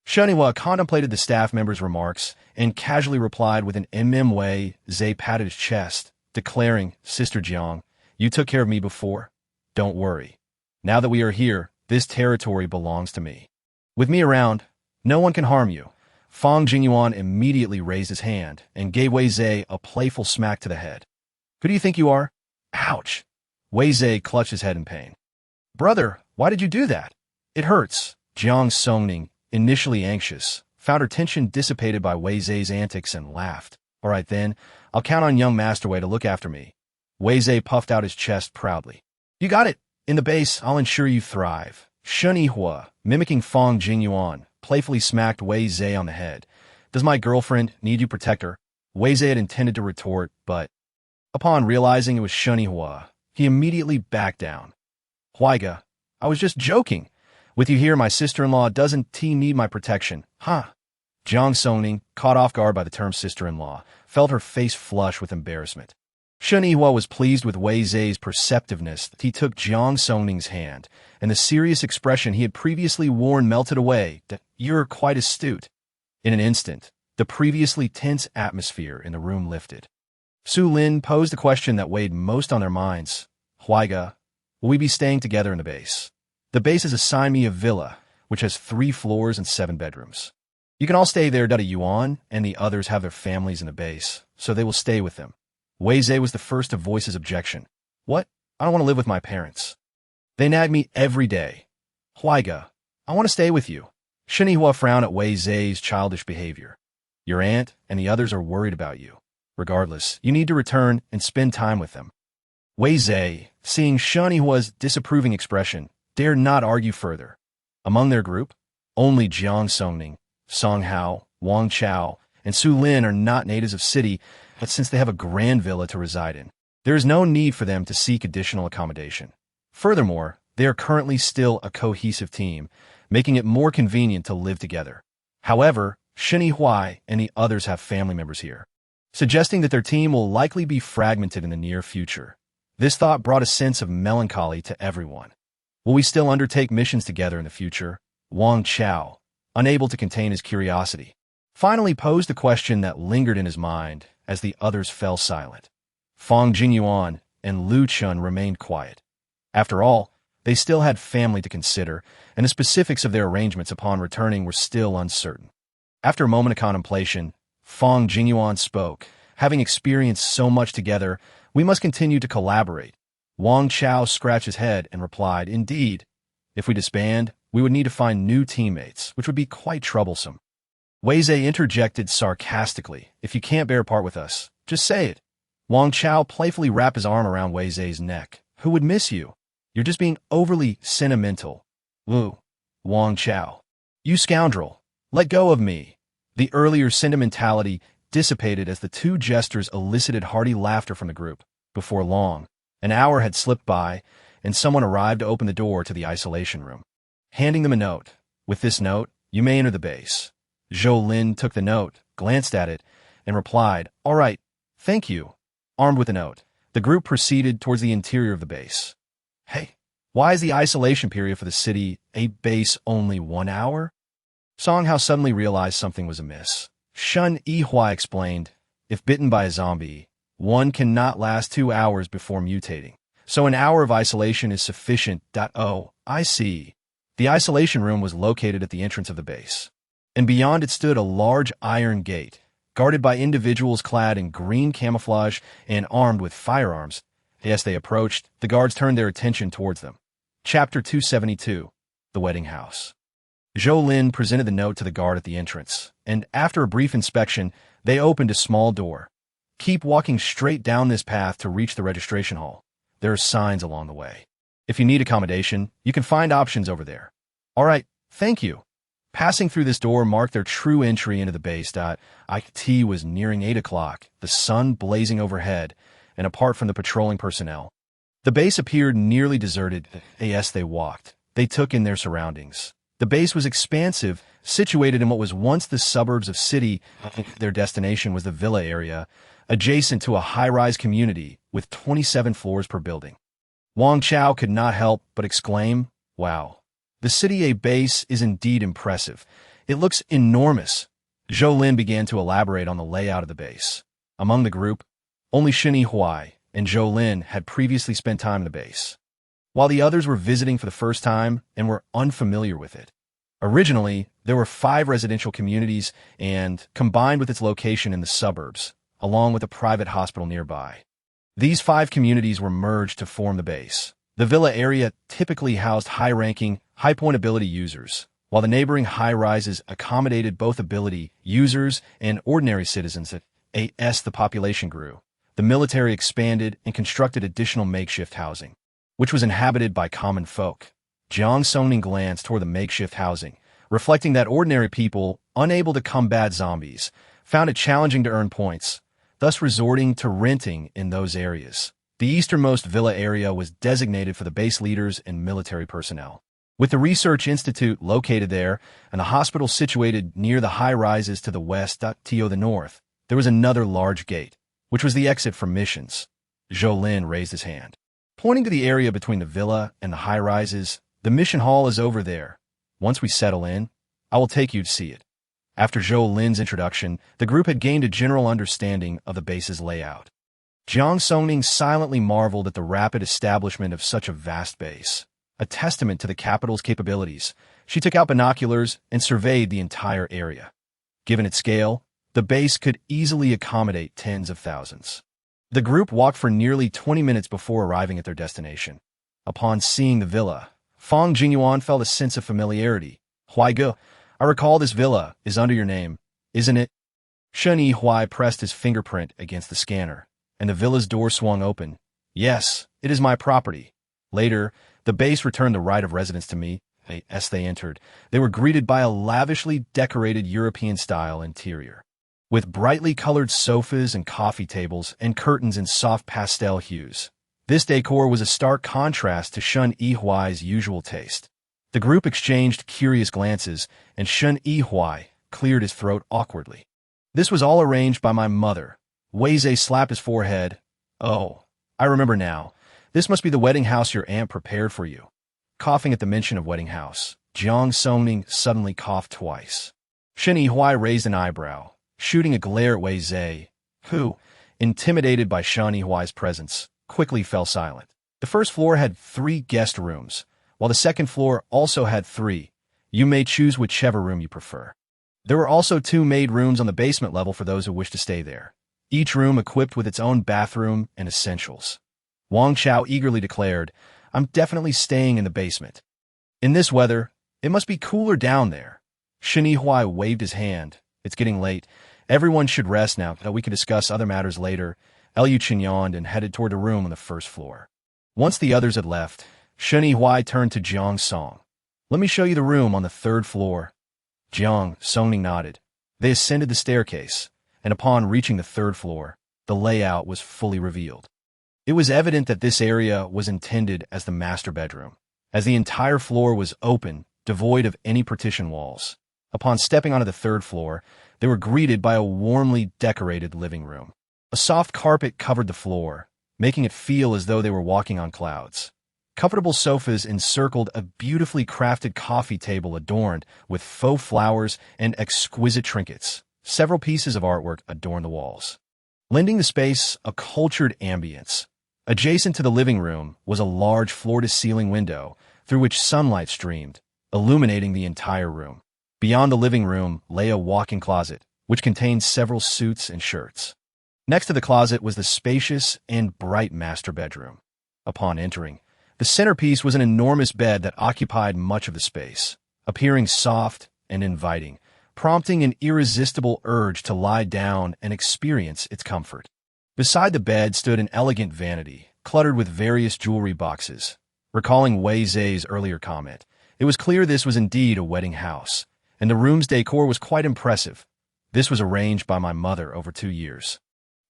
Shunihua contemplated the staff member's remarks and casually replied with an way. Zay patted his chest, declaring, "Sister Jiang, you took care of me before. Don't worry. Now that we are here, this territory belongs to me. With me around, no one can harm you. Fang Jingyuan immediately raised his hand and gave Wei Zhe a playful smack to the head. Who do you think you are? Ouch! Wei Zhe clutched his head in pain. Brother, why did you do that? It hurts. Jiang Songning, initially anxious, found her tension dissipated by Wei Zhe's antics and laughed. All right then, I'll count on young Master Wei to look after me. Wei Zhe puffed out his chest proudly. You got it. In the base, I'll ensure you thrive. Shen Yihua, mimicking Fang Jingyuan, playfully smacked Wei Zhe on the head. Does my girlfriend need you protect her? Wei Zhe had intended to retort, but upon realizing it was Shen Yihua, he immediately backed down. Huaiga, I was just joking. With you here, my sister-in-law doesn't need my protection. Huh? Jiang Songning, caught off guard by the term sister-in-law, felt her face flush with embarrassment. Shen Yihua was pleased with Wei Zhe's perceptiveness that he took Jiang Songning's hand, and the serious expression he had previously worn melted away. You're quite astute. In an instant, the previously tense atmosphere in the room lifted. Su Lin posed the question that weighed most on their minds. Huaiga, will we be staying together in the base? The base has assigned me a villa, which has 3 floors and 7 bedrooms. You can all stay there. Yuan and the others have their families in the base, so they will stay with them. Wei Zhe was the first to voice his objection. What? I don't want to live with my parents. They nag me every day. Huaiga, I want to stay with you. Shen Yihua frowned at Wei Zhe's childish behavior. Your aunt and the others are worried about you. Regardless, you need to return and spend time with them. Wei Zhe, seeing Shen Yihua's disapproving expression, dared not argue further. Among their group, only Jiang Songning, Song Hao, Wang Chao, and Su Lin are not natives of city, but since they have a grand villa to reside in, there is no need for them to seek additional accommodation. Furthermore, they are currently still a cohesive team, making it more convenient to live together. However, Shen Yihua and the others have family members here, suggesting that their team will likely be fragmented in the near future. This thought brought a sense of melancholy to everyone. Will we still undertake missions together in the future? Wang Chao, unable to contain his curiosity, finally posed the question that lingered in his mind as the others fell silent. Fang Jingyuan and Lu Chun remained quiet. After all, they still had family to consider, and the specifics of their arrangements upon returning were still uncertain. After a moment of contemplation, Fang Jingyuan spoke. Having experienced so much together, we must continue to collaborate. Wang Chao scratched his head and replied, Indeed. If we disband, we would need to find new teammates, which would be quite troublesome. Wei Zhe interjected sarcastically, If you can't bear part with us, just say it. Wang Chao playfully wrapped his arm around Wei Zhe's neck. Who would miss you? You're just being overly sentimental. Wu. Wang Chao. You scoundrel. Let go of me. The earlier sentimentality dissipated as the two jesters elicited hearty laughter from the group. Before long, an hour had slipped by, and someone arrived to open the door to the isolation room, handing them a note. With this note, you may enter the base. Zhou Lin took the note, glanced at it, and replied, All right, thank you. Armed with the note, the group proceeded towards the interior of the base. Hey, why is the isolation period for the city a base only 1 hour? Song Hao suddenly realized something was amiss. Shen Yihua explained, If bitten by a zombie, one cannot last 2 hours before mutating, so an hour of isolation is sufficient. Oh, I see. The isolation room was located at the entrance of the base, and beyond it stood a large iron gate, guarded by individuals clad in green camouflage and armed with firearms. As they approached, the guards turned their attention towards them. Chapter 272, The Wedding House. Zhou Lin presented the note to the guard at the entrance, and after a brief inspection, they opened a small door. Keep walking straight down this path to reach the registration hall. There are signs along the way. If you need accommodation, you can find options over there. All right, thank you. Passing through this door marked their true entry into the base. It was nearing 8 o'clock, the sun blazing overhead, and apart from the patrolling personnel, the base appeared nearly deserted. As they walked, they took in their surroundings. The base was expansive, situated in what was once the suburbs of city. Their destination was the villa area, adjacent to a high-rise community with 27 floors per building. Wang Chao could not help but exclaim, Wow, the City A base is indeed impressive. It looks enormous. Zhou Lin began to elaborate on the layout of the base. Among the group, only Shen Yihua and Zhou Lin had previously spent time in the base, while the others were visiting for the first time and were unfamiliar with it. Originally, there were 5 residential communities and, combined with its location in the suburbs, along with a private hospital nearby. These 5 communities were merged to form the base. The villa area typically housed high-ranking, high-point ability users, while the neighboring high-rises accommodated both ability users and ordinary citizens. As the population grew, the military expanded and constructed additional makeshift housing, which was inhabited by common folk. Jiang Songning glanced toward the makeshift housing, reflecting that ordinary people, unable to combat zombies, found it challenging to earn points, thus resorting to renting in those areas. The easternmost villa area was designated for the base leaders and military personnel. With the research institute located there and the hospital situated near the high-rises to the west, to the north, there was another large gate, which was the exit for missions. Zhou Lin raised his hand. Pointing to the area between the villa and the high-rises, the mission hall is over there. Once we settle in, I will take you to see it. After Zhou Lin's introduction, the group had gained a general understanding of the base's layout. Jiang Songning silently marveled at the rapid establishment of such a vast base. A testament to the capital's capabilities, she took out binoculars and surveyed the entire area. Given its scale, the base could easily accommodate tens of thousands. The group walked for nearly 20 minutes before arriving at their destination. Upon seeing the villa, Fang Jingyuan felt a sense of familiarity. Huaige, I recall this villa is under your name, isn't it? Shen Yihui pressed his fingerprint against the scanner, and the villa's door swung open. Yes, it is my property. Later, the base returned the right of residence to me. As they entered, they were greeted by a lavishly decorated European-style interior, with brightly colored sofas and coffee tables and curtains in soft pastel hues. This decor was a stark contrast to Shen Yihui's usual taste. The group exchanged curious glances, and Shen Yihui cleared his throat awkwardly. This was all arranged by my mother. Wei Zhe slapped his forehead. Oh, I remember now. This must be the wedding house your aunt prepared for you. Coughing at the mention of wedding house, Jiang Songning suddenly coughed twice. Shen Yihui raised an eyebrow, shooting a glare at Wei Zhe, who, intimidated by Shen Yihui's presence, quickly fell silent. The first floor had 3 guest rooms, while the second floor also had 3. You may choose whichever room you prefer. There were also 2 maid rooms on the basement level for those who wish to stay there, each room equipped with its own bathroom and essentials. Wang Chao eagerly declared, I'm definitely staying in the basement. In this weather, it must be cooler down there. Shen Yihui waved his hand. It's getting late. Everyone should rest now, that we can discuss other matters later. Liu Chen yawned and headed toward a room on the first floor. Once the others had left, Shen Yihui turned to Jiang Song. Let me show you the room on the 3rd floor. Jiang Songning nodded. They ascended the staircase, and upon reaching the 3rd floor, the layout was fully revealed. It was evident that this area was intended as the master bedroom, as the entire floor was open, devoid of any partition walls. Upon stepping onto the 3rd floor, they were greeted by a warmly decorated living room. A soft carpet covered the floor, making it feel as though they were walking on clouds. Comfortable sofas encircled a beautifully crafted coffee table adorned with faux flowers and exquisite trinkets. Several pieces of artwork adorned the walls, lending the space a cultured ambience. Adjacent to the living room was a large floor-to-ceiling window through which sunlight streamed, illuminating the entire room. Beyond the living room lay a walk-in closet, which contained several suits and shirts. Next to the closet was the spacious and bright master bedroom. Upon entering, the centerpiece was an enormous bed that occupied much of the space, appearing soft and inviting, prompting an irresistible urge to lie down and experience its comfort. Beside the bed stood an elegant vanity, cluttered with various jewelry boxes. Recalling Wei Zhe's earlier comment, it was clear this was indeed a wedding house, and the room's decor was quite impressive. This was arranged by my mother over 2 years.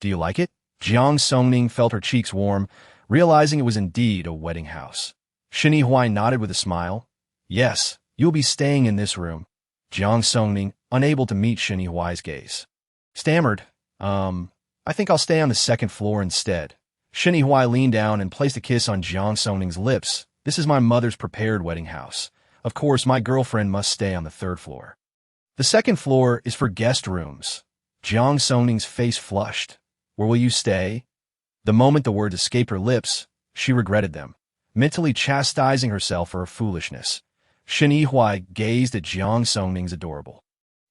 Do you like it? Jiang Songning felt her cheeks warm, realizing it was indeed a wedding house. Shen Yihui nodded with a smile. Yes, you'll be staying in this room. Jiang Songning, unable to meet Shen Yihui's gaze, stammered, I think I'll stay on the 2nd floor instead. Shen Yihui leaned down and placed a kiss on Jiang Songning's lips. This is my mother's prepared wedding house. Of course, my girlfriend must stay on the 3rd floor. The 2nd floor is for guest rooms. Jiang Songning's face flushed. Where will you stay? The moment the words escaped her lips, she regretted them, mentally chastising herself for her foolishness. Shen Yihua gazed at Jiang Songning's adorable,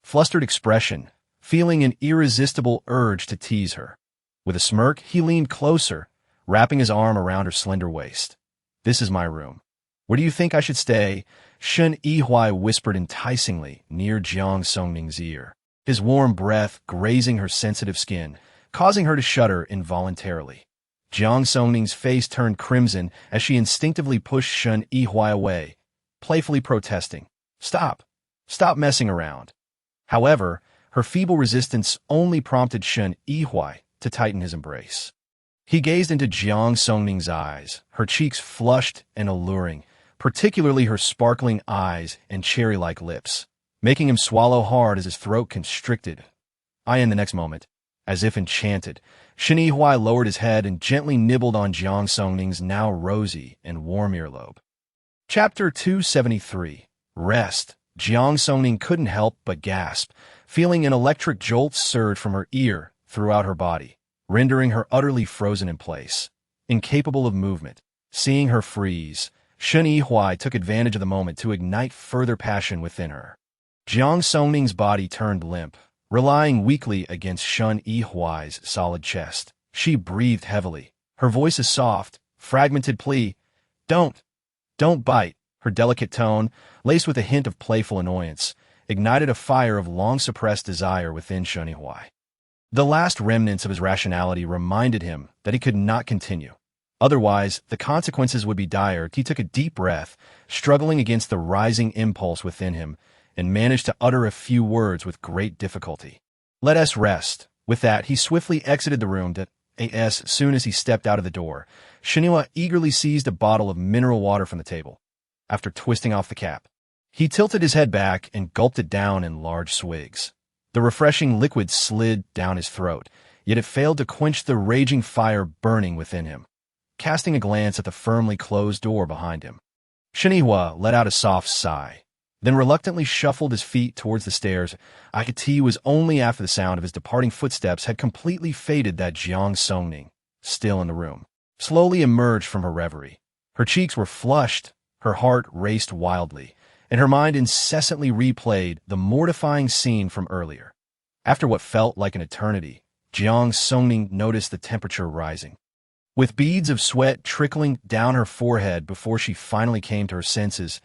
flustered expression, feeling an irresistible urge to tease her. With a smirk, he leaned closer, wrapping his arm around her slender waist. "This is my room. Where do you think I should stay?" Shen Yihua whispered enticingly near Jiang Songning's ear, his warm breath grazing her sensitive skin, causing her to shudder involuntarily. Jiang Songning's face turned crimson as she instinctively pushed Shen Yihua away, playfully protesting, "Stop! Stop messing around." However, her feeble resistance only prompted Shen Yihua to tighten his embrace. He gazed into Jiang Songning's eyes, her cheeks flushed and alluring, particularly her sparkling eyes and cherry-like lips, making him swallow hard as his throat constricted. In the next moment, as if enchanted, Shen Yihua lowered his head and gently nibbled on Jiang Songning's now rosy and warm earlobe. Chapter 273. Rest. Jiang Songning couldn't help but gasp, feeling an electric jolt surge from her ear throughout her body, rendering her utterly frozen in place, incapable of movement. Seeing her freeze, Shen Yihua took advantage of the moment to ignite further passion within her. Jiang Songning's body turned limp, relying weakly against Shen Yihua's solid chest. She breathed heavily, her voice a soft, fragmented plea. Don't bite." Her delicate tone, laced with a hint of playful annoyance, ignited a fire of long-suppressed desire within Shen Yihua. The last remnants of his rationality reminded him that he could not continue. Otherwise, the consequences would be dire. He took a deep breath, struggling against the rising impulse within him, and managed to utter a few words with great difficulty. "Let us rest." With that, he swiftly exited the room. As soon as he stepped out of the door, Shen Yihua eagerly seized a bottle of mineral water from the table. After twisting off the cap, he tilted his head back and gulped it down in large swigs. The refreshing liquid slid down his throat, yet it failed to quench the raging fire burning within him. Casting a glance at the firmly closed door behind him, Shen Yihua let out a soft sigh, then reluctantly shuffled his feet towards the stairs. It was only after the sound of his departing footsteps had completely faded that Jiang Songning, still in the room, slowly emerged from her reverie. Her cheeks were flushed, her heart raced wildly, and her mind incessantly replayed the mortifying scene from earlier. After what felt like an eternity, Jiang Songning noticed the temperature rising. With beads of sweat trickling down her forehead before she finally came to her senses,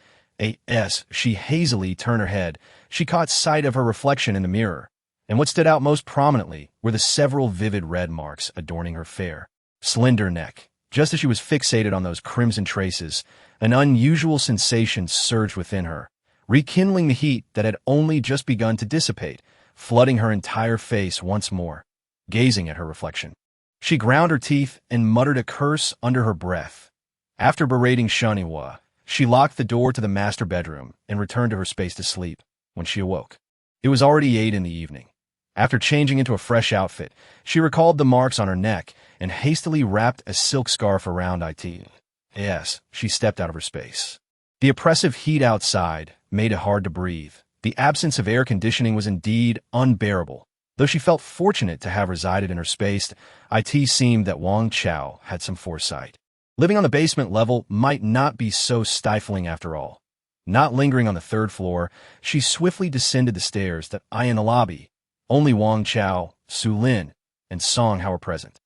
as she hazily turned her head, she caught sight of her reflection in the mirror, and what stood out most prominently were the several vivid red marks adorning her fair, slender neck. Just as she was fixated on those crimson traces, an unusual sensation surged within her, rekindling the heat that had only just begun to dissipate, flooding her entire face once more. Gazing at her reflection, she ground her teeth and muttered a curse under her breath. After berating Shen Yihua, she locked the door to the master bedroom and returned to her space to sleep. When she awoke, it was already 8 in the evening. After changing into a fresh outfit, she recalled the marks on her neck and hastily wrapped a silk scarf around it. She stepped out of her space. The oppressive heat outside made it hard to breathe. The absence of air conditioning was indeed unbearable. Though she felt fortunate to have resided in her space, it seemed that Wang Chao had some foresight. Living on the basement level might not be so stifling after all. Not lingering on the 3rd floor, she swiftly descended the stairs that in the lobby. Only Wang Chao, Su Lin, and Song Hao were present.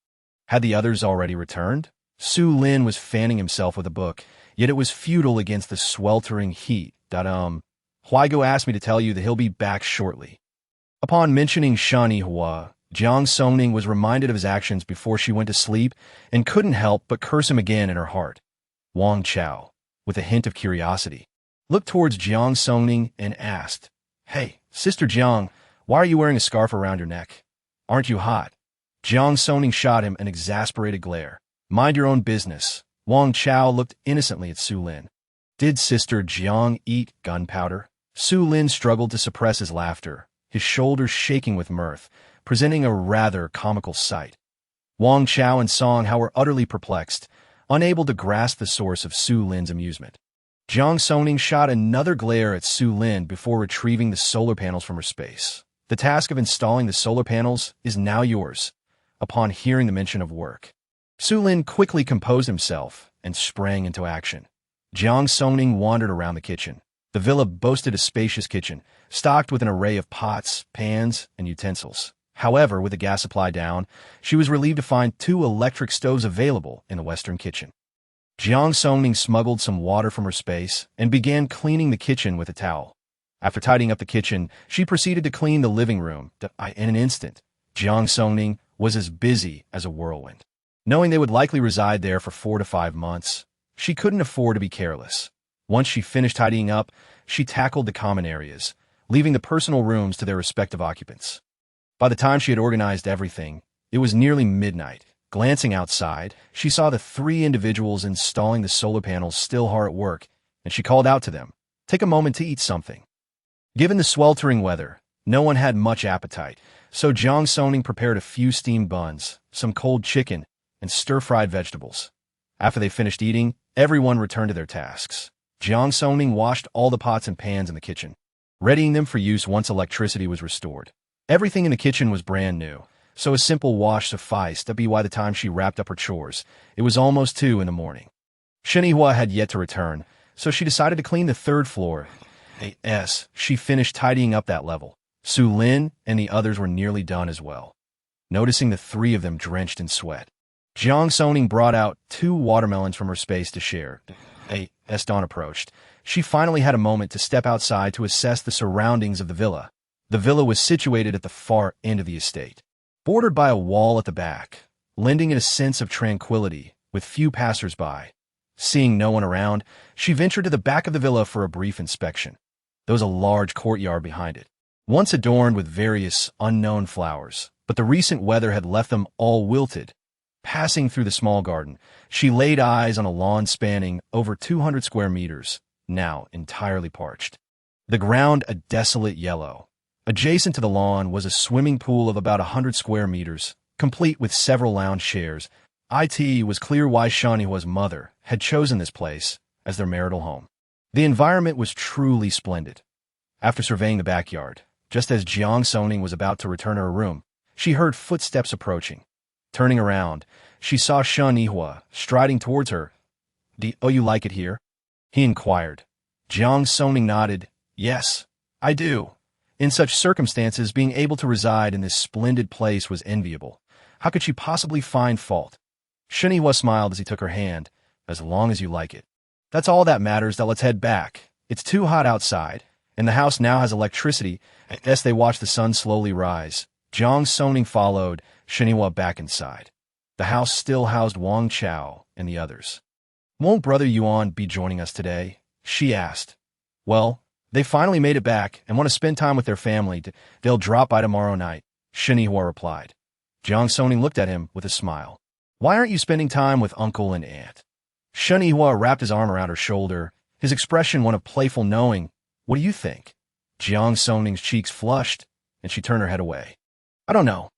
Had the others already returned? Su Lin was fanning himself with a book, yet it was futile against the sweltering heat. Huaigo asked me to tell you that he'll be back shortly. Upon mentioning Shen Yihua, Jiang Songning was reminded of his actions before she went to sleep and couldn't help but curse him again in her heart. Wang Chao, with a hint of curiosity, looked towards Jiang Songning and asked, "Hey, Sister Jiang, why are you wearing a scarf around your neck? Aren't you hot?" Jiang Songning shot him an exasperated glare. "Mind your own business." Wang Chao looked innocently at Su Lin. Did Sister Jiang eat gunpowder? Su Lin struggled to suppress his laughter, his shoulders shaking with mirth, presenting a rather comical sight. Wang Chao and Song Hao were utterly perplexed, unable to grasp the source of Su Lin's amusement. Jiang Songning shot another glare at Su Lin before retrieving the solar panels from her space. "The task of installing the solar panels is now yours." Upon hearing the mention of work, Su Lin quickly composed himself and sprang into action. Jiang Songning wandered around the kitchen, The villa boasted a spacious kitchen, stocked with an array of pots, pans, and utensils. However, with the gas supply down, she was relieved to find 2 electric stoves available in the western kitchen. Jiang Songning smuggled some water from her space and began cleaning the kitchen with a towel. After tidying up the kitchen, she proceeded to clean the living room. In an instant, Jiang Songning was as busy as a whirlwind. Knowing they would likely reside there for 4 to 5 months, she couldn't afford to be careless. Once she finished tidying up, she tackled the common areas, leaving the personal rooms to their respective occupants. By the time she had organized everything, it was nearly midnight. Glancing outside, she saw the 3 individuals installing the solar panels still hard at work, and she called out to them, "Take a moment to eat something." Given the sweltering weather, no one had much appetite, so Jiang Songning prepared a few steamed buns, some cold chicken, and stir-fried vegetables. After they finished eating, everyone returned to their tasks. Jiang Songning washed all the pots and pans in the kitchen, readying them for use once electricity was restored. Everything in the kitchen was brand new, so a simple wash sufficed. By the time she wrapped up her chores, it was almost 2 in the morning. Shenhua had yet to return, so she decided to clean the 3rd floor. She finished tidying up that level. Su Lin and the others were nearly done as well. Noticing the 3 of them drenched in sweat, Jiang Songning brought out 2 watermelons from her space to share. As dawn approached, she finally had a moment to step outside to assess the surroundings of the villa. The villa was situated at the far end of the estate, bordered by a wall at the back, lending it a sense of tranquility with few passers-by. Seeing no one around, she ventured to the back of the villa for a brief inspection. There was a large courtyard behind it, once adorned with various unknown flowers, but the recent weather had left them all wilted. Passing through the small garden, she laid eyes on a lawn spanning over 200 square meters, now entirely parched. The ground a desolate yellow. Adjacent to the lawn was a swimming pool of about 100 square meters, complete with several lounge chairs. It was clear why Shenhua's mother had chosen this place as their marital home. The environment was truly splendid. After surveying the backyard, just as Jiang Songning was about to return to her room, she heard footsteps approaching. Turning around, she saw Shenhua striding towards her. You like it here?" he inquired. Jiang Songning nodded. "Yes, I do." In such circumstances, being able to reside in this splendid place was enviable. How could she possibly find fault? Shenhua smiled as he took her hand. "As long as you like it. That's all that matters. Now let's head back. It's too hot outside, and the house now has electricity." As they watched the sun slowly rise, Jiang Songning followed Shenhua back inside. The house still housed Wang Chao and the others. "Won't Brother Yuan be joining us today?" she asked. "Well, they finally made it back and want to spend time with their family. They'll drop by tomorrow night," Shenhua replied. Jiang Songning looked at him with a smile. "Why aren't you spending time with uncle and aunt?" Shenhua wrapped his arm around her shoulder, his expression one of playful knowing. "What do you think?" Jiang Songning's cheeks flushed, and she turned her head away. "I don't know.